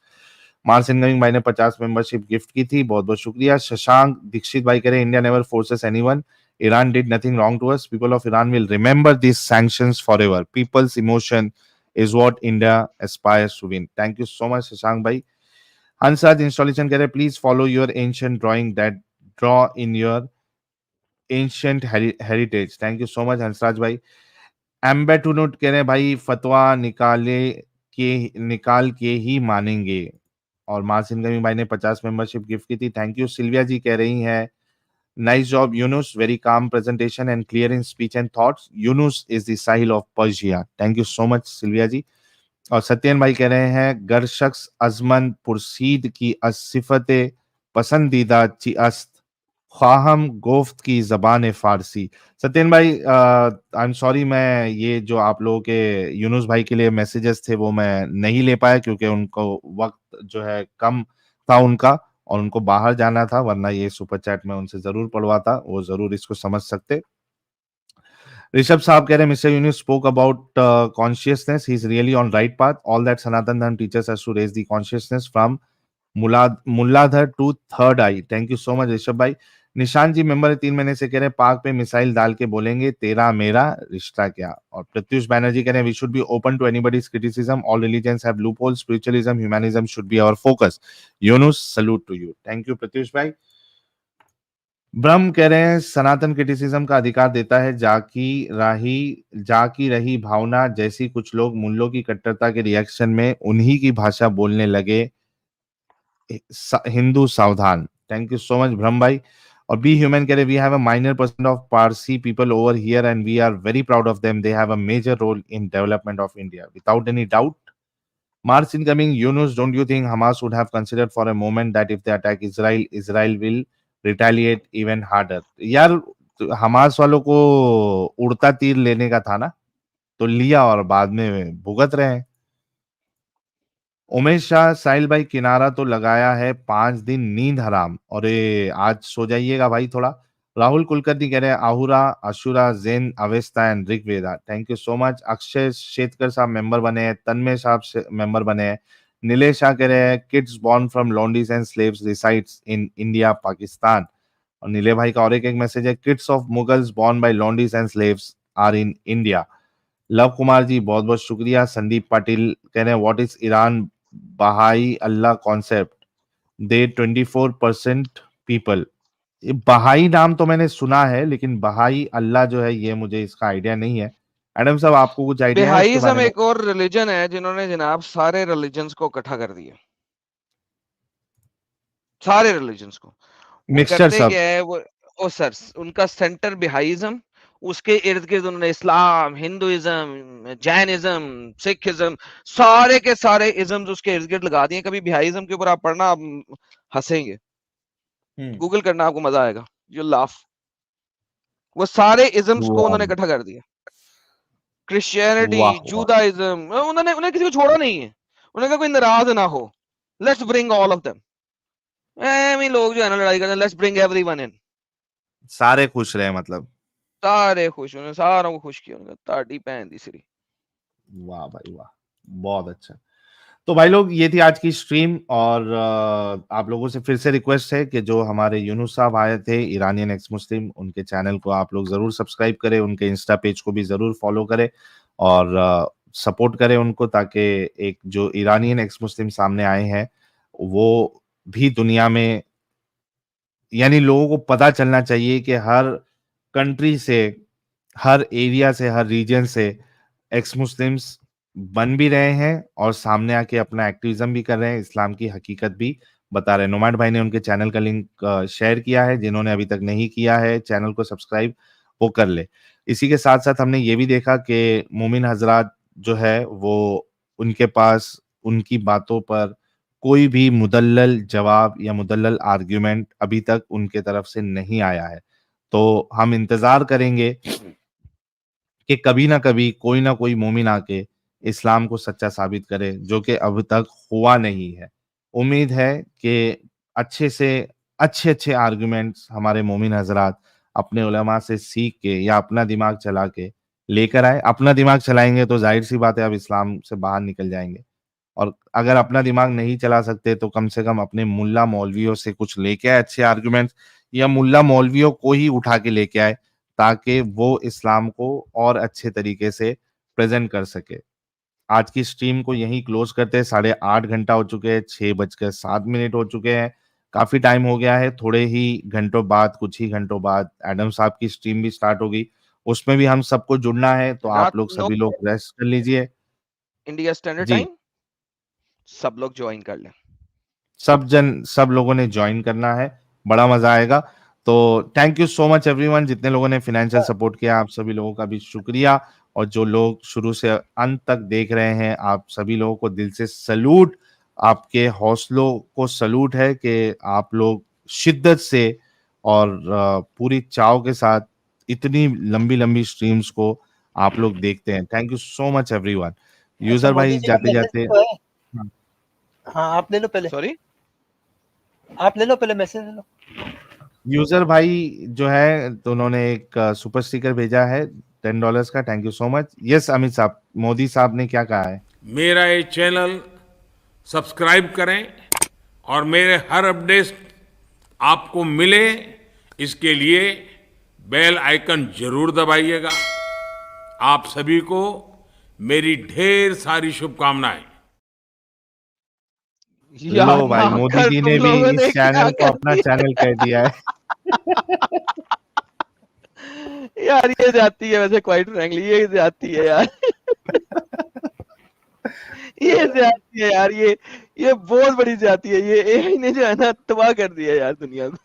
Mars incoming भाई ने 50 membership gift की थी, बहुत बहुत शुक्रिया। शशांक दीक्षित भाई कह रहे हैं India never forces anyone, Iran did nothing wrong to us. People of Iran will remember these sanctions forever. People's emotion is what India aspires to win. Thank you so much, Shashank bhai. Hansraj installation keh rahe, please follow your ancient drawing that draw in your ancient heritage. Thank you so much, Hansraj bhai. Ambetunut कह रहे हैं भाई फतवा निकाल के ही मानेंगे। और मास incoming भाई ने 50 मेंबरशिप गिफ्ट की थी, थैंक यू। सिल्विया जी कह रही हैं nice job Yunus, very calm presentation and clear in speech and thoughts. Yunus is the Sahil of Persia. Thank you so much Silvia ji. और सत्यन भाई कह रहे हैं गर शख्स अजमन पुरसीद की सिफत पसंदीदा ची अस्त ख्वाहम गोफ्त की ज़बान फ़ारसी। सत्येन भाई, आई एम सॉरी, मैं ये जो आप लोगों के यूनुस भाई के लिए मैसेजेस थे वो मैं नहीं ले पाया, क्योंकि उनको वक्त जो है कम था उनका, और उनको बाहर जाना था, वरना ये सुपर चैट में उनसे जरूर पढ़वाता, वो जरूर इसको समझ सकते। ऋषभ साहब कह रहे हैं, mister Younis spoke about consciousness, he is really on right path, all that Sanatan Dharma teachers us to raise the consciousness from Muladhar to third eye. Thank you so much Rishabh भाई। निशान जी मेंबर है 3 महीने से, कह रहे हैं पाक पे मिसाइल डाल के बोलेंगे तेरा मेरा रिश्ता क्या। और प्रत्युष बैनर्जी कह रहे हैं we should be open to anybody's criticism, all religions have loopholes, spiritualism humanism should be our focus. Yunus salute to you. Thank you Pratyush भाई। ब्रह्म कह रहे हैं सनातन क्रिटिसिज्म का अधिकार देता है जाकी रही भावना, जैसी कुछ लोग मुल्लों की कट्टरता के रिएक्शन में उन्हीं की भाषा बोलने लगे, हिंदू सावधान। थैंक यू सो मच ब्रह्म भाई। और बी ह्यूमन कह रहे we have a minor percent of Parsi people over here and we are very proud of them, they have a major role in development of India without any doubt. March incoming, Yunus, don't you think Hamas would have considered for a moment that if they attack Israel, Israel will retaliate even harder? यार, Hamas वालों को उड़ता तीर लेने का था ना, तो लिया और बाद में भुगत रहे हैं। उमेश शाह, साहिल भाई किनारा तो लगाया है, 5 दिन नींद हराम, और ये आज सो जाइएगा भाई थोड़ा। राहुल कुलकर्णी कह रहे हैं Ahura, Asura, Zen, Avesta and Rigveda. Thank you so much. Akshay Shetkar साहब मेंबर बने हैं, तन्मय साहब मेंबर बने हैं। नीलेश शाह कह रहे हैं किड्स बॉर्न फ्रॉम लॉन्डीज and slaves resides in India Pakistan. और नीले भाई का और एक मैसेज है, kids of Mughals born by लॉन्डीज and slaves are in India. Luv Kumar ji बहुत बहुत शुक्रिया। संदीप पाटिल कह रहे हैं व्हाट इज ईरान बहाई अल्लाह कॉन्सेप्ट, दे 24% पीपल। बहाई नाम तो मैंने सुना है, लेकिन बहाई अल्लाह जो है ये मुझे इसका आइडिया नहीं है। एडम साहब आपको कुछ आइडिया है इसके बारे बिहाईज़म में? एक और रिलीजन है जिन्होंने जनाब सारे रिलीजन्स को इकट्ठा कर दिया, सारे रिलीजन्स को। वो मिक्सचर करते सब। क्या है वो सर, उनका सेंटर बिहाईज़म, उसके इर्द गिर्द उन्होंने इस्लाम, हिंदुइज्म, जैनिज्म, सिखिज्म, सारे के सारे इज्म्स उसके इर्द गिर्द लगा दिए। कभी बिहाईज़म के ऊपर आप पढ़ना, आप हंसेंगे, गूगल करना, आपको मजा आएगा, यू लाफ। वो सारे इज्म्स को उन्होंने इकट्ठा कर दिया, क्रिश्चियनिटी, वाह वाह। जूदाइज्म, उन्होंने किसी को छोड़ा नहीं है। उन्होंने कहा कोई नाराज ना हो, let's bring all of them. लोग जो है ना लड़ाई करते हैं, लेट्स ब्रिंग एवरीवन इन। सारे खुश रहे मतलब। सारे खुश, उन्होंने सारों को खुश किया, उन्होंने ताड़ी पहन दी सिरी। वाह भाई वाह, बहुत अच्छा। तो भाई लोग, ये थी आज की स्ट्रीम, और आप लोगों से फिर से रिक्वेस्ट है कि जो हमारे यूनुस साहब आए थे ईरानियन एक्स मुस्लिम, उनके चैनल को आप लोग जरूर सब्सक्राइब करें, उनके इंस्टा पेज को भी जरूर फॉलो करें और सपोर्ट करें उनको, ताकि एक जो ईरानियन एक्स मुस्लिम सामने आए हैं वो भी दुनिया में, यानी लोगों को पता चलना चाहिए कि हर कंट्री से, हर एरिया से, हर रीजन से एक्स मुस्लिम्स बन भी रहे हैं और सामने आके अपना एक्टिविज्म भी कर रहे हैं, इस्लाम की हकीकत भी बता रहे हैं। नोमैड भाई ने उनके चैनल का लिंक शेयर किया है, जिन्होंने अभी तक नहीं किया है चैनल को सब्सक्राइब वो कर ले। इसी के साथ साथ हमने ये भी देखा कि मोमिन हजरात जो है वो, उनके पास उनकी बातों पर कोई भी मुदल्लल जवाब या मुदल्लल आर्ग्यूमेंट अभी तक उनके तरफ से नहीं आया है। तो हम इंतजार करेंगे कि कभी ना कभी कोई ना कोई मोमिन आके इस्लाम को सच्चा साबित करे, जो कि अब तक हुआ नहीं है। उम्मीद है कि अच्छे से अच्छे आर्गुमेंट्स हमारे मोमिन हजरात अपने उलमा से सीख के या अपना दिमाग चला के लेकर आए। अपना दिमाग चलाएंगे तो जाहिर सी बात है अब इस्लाम से बाहर निकल जाएंगे, और अगर अपना दिमाग नहीं चला सकते तो कम से कम अपने मुल्ला मौलवियों से कुछ लेके आए अच्छे आर्गुमेंट्स, या मुल्ला मौलवियों को ही उठा के लेके आए, ताकि वो इस्लाम को और अच्छे तरीके से प्रेजेंट कर सके। आज की स्ट्रीम को यहीं क्लोज करते हैं, 8:30 हो चुके हैं, 6:07 हो चुके हैं, काफी टाइम हो गया है। थोड़े ही घंटों बाद, कुछ ही घंटों बाद एडम साहब की स्ट्रीम भी स्टार्ट होगी, उसमें भी हम सबको जुड़ना है, तो आप रात लोग 9 सभी लोग रेस्ट कर लीजिए। इंडिया स्टैंडर्ड जी, टाइम, सब लोग ज्वाइन कर लें। सब लोगों ने ज्वाइन करना है, बड़ा मजा आएगा। तो thank you so much everyone, जितने लोगों ने फाइनेंशियल सपोर्ट किया आप सभी लोगों का भी शुक्रिया, और जो लोग शुरू से अंत तक देख रहे हैं आप सभी लोगों को दिल से सलूट। आपके हौसलों को सलूट है कि आप लोग शिद्दत से और पूरी चाव के साथ इतनी लंबी लंबी स्ट्रीम्स को आप लोग देखते हैं। Thank you so much everyone. अच्छा यूजर मोदी भाई जी का जाते मैसेज जाते, तो है। हाँ, हाँ आप ले लो पहले, सॉरी, आप ले लो पहले, मैसेज ले लो। यूजर भाई जो है तो उन्होंने एक सुपर स्टिकर भेजा है $10 का। Thank you so much. Yes Amit साहब, मोदी साहब ने क्या कहा है? मेरा ये चैनल सब्सक्राइब करें और मेरे हर अपडेट आपको मिले, इसके लिए बेल आइकन जरूर दबाइएगा। आप सभी को मेरी ढेर सारी शुभकामनाएं। लो भाई, मोदी जी ने भी इस चैनल को अपना चैनल कह दिया है। यार ये जाती है वैसे, क्वाइट फ्रैंकली ये जाती है यार। ये जाती है यार, ये बहुत बड़ी जाती है। ये एआई ने जो है ना तबाह कर दिया यार दुनिया को।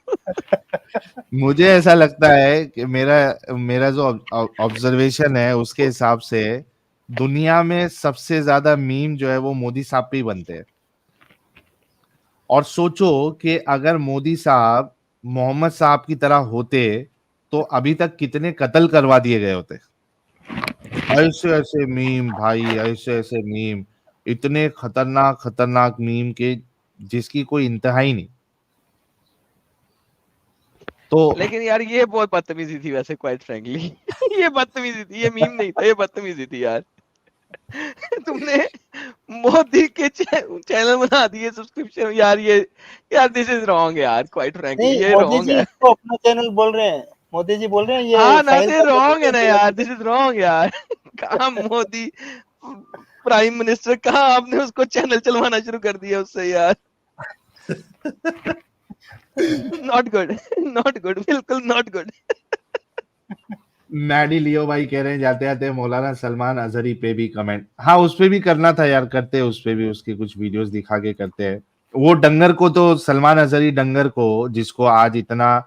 मुझे ऐसा लगता है कि मेरा मेरा जो ऑब्जर्वेशन है उसके हिसाब से दुनिया में सबसे ज्यादा मीम जो है वो मोदी साहब पे ही बनते हैं। और सोचो कि अगर मोदी साहब मोहम्मद साहब की तरह होते तो अभी तक कितने कत्ल करवा दिए गए होते। ऐसे ऐसे मीम भाई, ऐसे ऐसे मीम, इतने खतरनाक खतरनाक मीम के जिसकी कोई इंतहा ही नहीं। तो लेकिन यार ये बहुत बदतमीजी थी वैसे, क्वाइट फ्रैंकली। ये बदतमीजी थी, ये मीम नहीं था, ये बदतमीजी थी यार। तुमने मोदी के चैनल बना दिए सब्सक्रिप्शन यार, ये यार दिस इज रॉन्ग यार, क्वाइट फ्रैंकली नहीं ये मोदी रॉन्ग जी है। इसको अपना चैनल बोल रहे हैं, मोदी जी बोल रहे हैं ये हाँ ना, साहिल ये का जो रॉन्ग है ना content यार, दिस इज रॉन्ग यार। कहाँ मोदी प्राइम मिनिस्टर, कहाँ आपने उसको चैनल चलवाना शुरू कर दिया उससे यार। नॉट गुड, नॉट गुड, बिल्कुल नॉट गुड। मैडी लियो भाई कह रहे हैं जाते जाते मौलाना सलमान अजहरी पे भी कमेंट। हाँ उस पे भी करना था यार, करते हैं उस पे भी, उसकी कुछ वीडियोस दिखा के करते हैं। वो डंगर को तो, सलमान अजहरी डंगर को जिसको आज इतना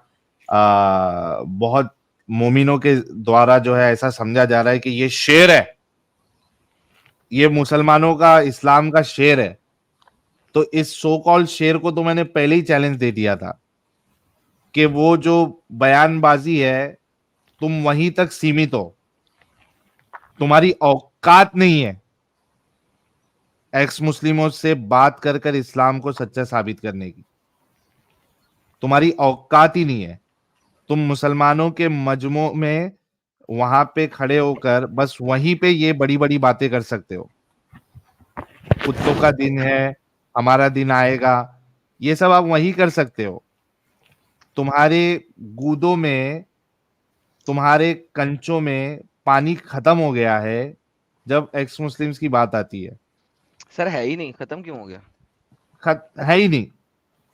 बहुत मोमिनों के द्वारा जो है ऐसा समझा जा रहा है कि ये शेर है, ये मुसलमानों का, इस्लाम का शेर है। तो इस सो कॉल्ड शेर को तो मैंने पहले ही चैलेंज दे दिया था कि वो जो बयानबाजी है तुम वहीं तक सीमित हो, तुम्हारी औकात नहीं है एक्स मुस्लिमों से बात कर कर इस्लाम को सच्चा साबित करने की। तुम्हारी औकात ही नहीं है। तुम मुसलमानों के मजमू में वहां पे खड़े होकर बस वहीं पे ये बड़ी बड़ी बातें कर सकते हो। कुत्तों का दिन है, हमारा दिन आएगा, ये सब आप वहीं कर सकते हो। तुम्हारे गूदों में, तुम्हारे कंचों में पानी खत्म हो गया है जब एक्स मुस्लिम्स की बात आती है। सर है ही नहीं, खत्म क्यों हो गया? है ही नहीं।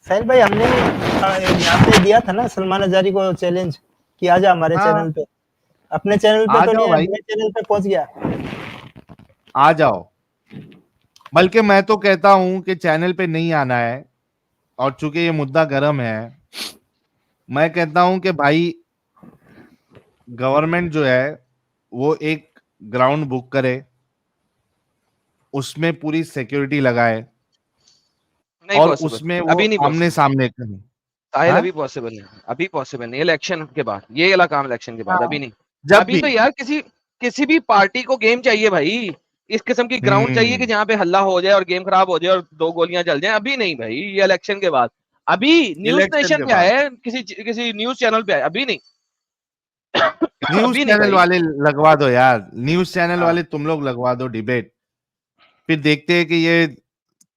साहिल भाई हमने यहाँ पे दिया था ना सलमान अजारी को चैलेंज कि आजा हमारे हाँ, चैनल पे। अपने चैनल पे आ तो जाओ नहीं, भाई, अपने चैनल पे पहुंच गया। आ जाओ। बल्कि मैं तो कहता हूं कि चैनल पे नहीं आना है, और चूंकि ये मुद्दा गर्म है, मैं कहता हूं कि भाई गवर्नमेंट जो है वो एक ग्राउंड बुक करे, उसमें पूरी सिक्योरिटी लगाए नहीं और पॉसिबल, उसमें वो अभी नहीं आमने पॉसिबल सामने करे। साहिल, हाँ अभी पॉसिबल नहीं, अभी पॉसिबल नहीं, इलेक्शन के बाद, ये वाला काम इलेक्शन के बाद, हाँ, अभी नहीं। जब अभी भी। तो यार किसी भी पार्टी को गेम चाहिए भाई, इस किस्म की ग्राउंड चाहिए कि हम्म, जहाँ पे हल्ला हो जाए और गेम खराब हो जाए और 2 गोलियां चल जाएं। अभी नहीं भाई, ये इलेक्शन के बाद। अभी न्यूज इलेक्शन नेशन के पे बाद आए, किसी न्यूज चैनल पे आए, अभी नहीं। न्यूज अभी नहीं चैनल भाई। वाले लगवा दो यार, न्यूज चैनल हाँ वाले तुम लोग लगवा दो डिबेट। फिर देखते हैं कि ये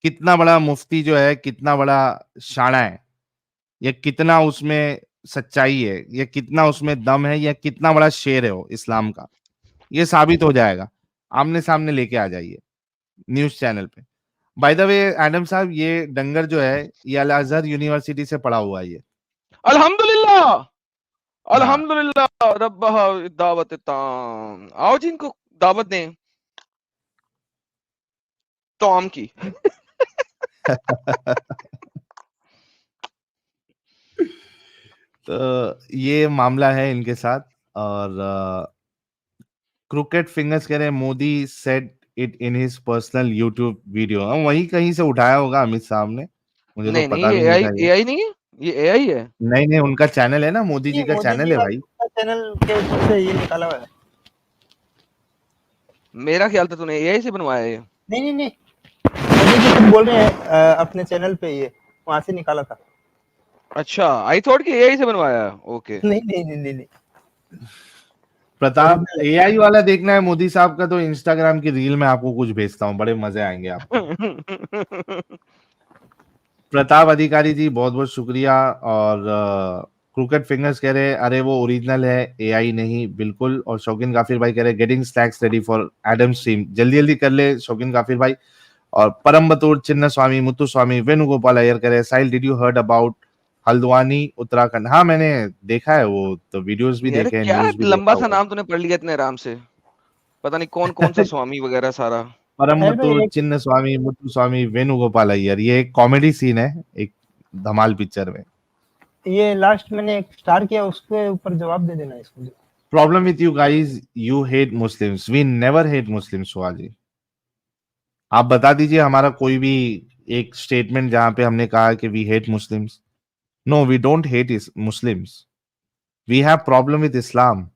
कितना बड़ा मुफ्ती जो है कितना बड़ा शाना है, या कितना उसमें सच्चाई है, या कितना उसमें दम है, या कितना बड़ा शेर है वो इस्लाम का। ये साबित हो जाएगा। आमने सामने लेके आ जाइए न्यूज चैनल पे। बाय द वे एडम साहब, ये डंगर जो है ये अल अजहर यूनिवर्सिटी से पढ़ा हुआ है ये। अल्हम्दुलिल्लाह, हाँ। अल्हम्दुलिल्लाह रब्बा दावत ताम। आओ जी इनको दावत दें तौम की। तो ये मामला है इनके साथ। और क्रिकेट फिंगर्स कह रहे हैं Modi said it in his personal YouTube video. हम वही कहीं से उठाया होगा अमित साहब ने, मुझे तो नहीं नहीं, पता ये भी नहीं एआई था ये। एआई नहीं है, ये एआई है? नहीं नहीं, उनका चैनल है ना, मोदी जी ये का मोदी चैनल जी है का भाई। चैनल के ऊपर से ये निकाला हुआ है। मेरा ख्याल था तूने एआई से बनवाया है। नहीं नहीं नहीं, मोदी जी खुद बोल रहे हैं अपने चैनल पे, ये वहां से निकाला था। अच्छा, आई थॉट कि एआई से बनवाया। ओके। नहीं नहीं नहीं नहीं, नहीं। प्रताप, एआई वाला देखना है मोदी साहब का तो इंस्टाग्राम की रील में आपको कुछ भेजता हूँ, बड़े मजे आएंगे आपको। प्रताप अधिकारी जी बहुत बहुत शुक्रिया। और क्रिकेट फिंगर्स कह रहे हैं अरे वो ओरिजिनल है, एआई नहीं। बिल्कुल। और शौकीन काफिर भाई कह रहे getting snacks ready for Adam stream, जल्दी जल्दी कर ले शौकीन काफिर भाई। और परम बतूर, चिन्ना स्वामी, मुत्तु स्वामी, वेणुगोपाल अय्यर कह रहे Sahil did you heard about Haldwani Uttarakhand? हाँ मैंने देखा है वो तो, वीडियोस भी यार देखे हैं, क्या न्यूज भी देखा लंबा सा हुआ है। नाम तूने पढ़ लिया इतने आराम से, पता नहीं कौन कौन सा स्वामी वगैरह सारा। परम साहिल भाई बतूर, एक, चिन्ना स्वामी, मुत्तु स्वामी, वेणुगोपाल अय्यर, ये एक कॉमेडी सीन है एक धमाल पिक्चर में। ये लास्ट मैंने एक स्टार किया, उसके ऊपर जवाब दे देना इसको। Problem with you guys, you hate Muslims, we never hate Muslims. सुहाजी आप बता दीजिए हमारा कोई भी एक स्टेटमेंट जहां पे हमने कहा कि we hate Muslims. No, we don't hate Muslims, we have problem with Islam.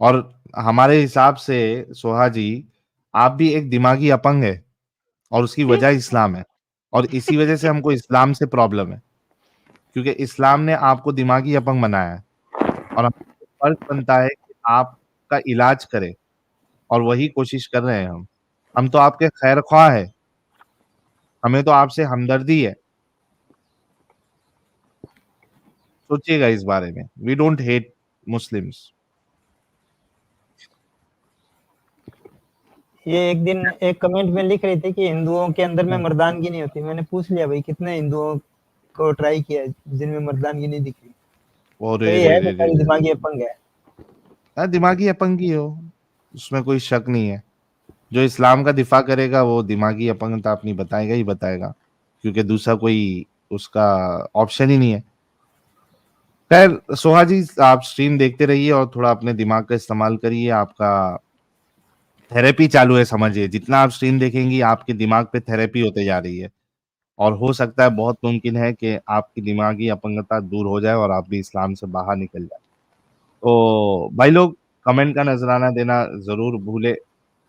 और हमारे हिसाब से सोहा जी, आप भी एक दिमागी अपंग है और उसकी वजह इस्लाम है। और इसी वजह से हमको इस्लाम से प्रॉब्लम है, क्योंकि इस्लाम ने आपको दिमागी अपंग बनाया है। और हमको फर्ज बनता है कि आपका इलाज करें, और वही कोशिश कर रहे हैं हम तो आपके खैर ख्वाह है, हमें तो आपसे हमदर्दी है। सोचिएगा इस बारे में, वी डोंट हेट मुस्लिम्स। ये एक दिन एक कमेंट में लिख रहे थे कि हिंदुओं के अंदर में मर्दानगी नहीं होती। मैंने पूछ लिया भाई कितने हिंदुओं को ट्राई किया जिनमें मर्दानगी नहीं दिखी, तो रे ये रे है रे रे बेचारी रे दिमागी अपंग है। दिमागी अपंगी हो, उसमें कोई शक नहीं है। जो इस्लाम का दिफा करेगा वो दिमागी अपंगता अपनी बताएगा ही बताएगा, क्योंकि दूसरा कोई उसका ऑप्शन ही नहीं है। खैर सोहा जी, आप स्ट्रीम देखते रहिए और थोड़ा अपने दिमाग का इस्तेमाल करिए। आपका थेरेपी चालू है समझिए, जितना आप स्ट्रीम देखेंगी आपके दिमाग पे थेरेपी होते जा रही है। और हो सकता है, बहुत मुमकिन है कि आपकी दिमागी अपंगता दूर हो जाए और आप भी इस्लाम से बाहर निकल जाए। तो भाई लोग, कमेंट का नजराना देना जरूर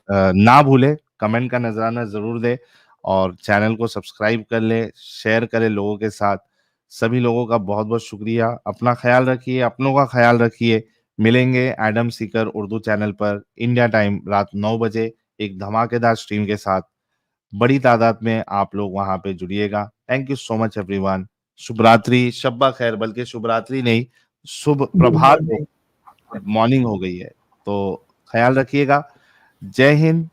ना भूले, कमेंट का नजराना जरूर दे और चैनल को सब्सक्राइब कर ले, शेयर करें लोगों के साथ। सभी लोगों का बहुत बहुत शुक्रिया। अपना ख्याल रखिए, अपनों का ख्याल रखिए। मिलेंगे एडम सीकर उर्दू चैनल पर इंडिया टाइम रात 9 बजे एक धमाकेदार स्ट्रीम के साथ। बड़ी तादाद में आप लोग वहां पे जुड़िएगा। Thank you so much everyone. शुभ रात्रि, शब्बा खैर, बल्कि शुभ रात्रि नहीं, शुभ गुड प्रभात हो, मॉर्निंग। मॉर्निंग हो गई है। तो ख्याल रखिएगा। जय हिंद,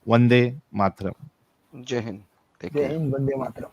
वंदे मातरम। जय हिंद, टेक जय केयर। हिंद, वंदे मातरम।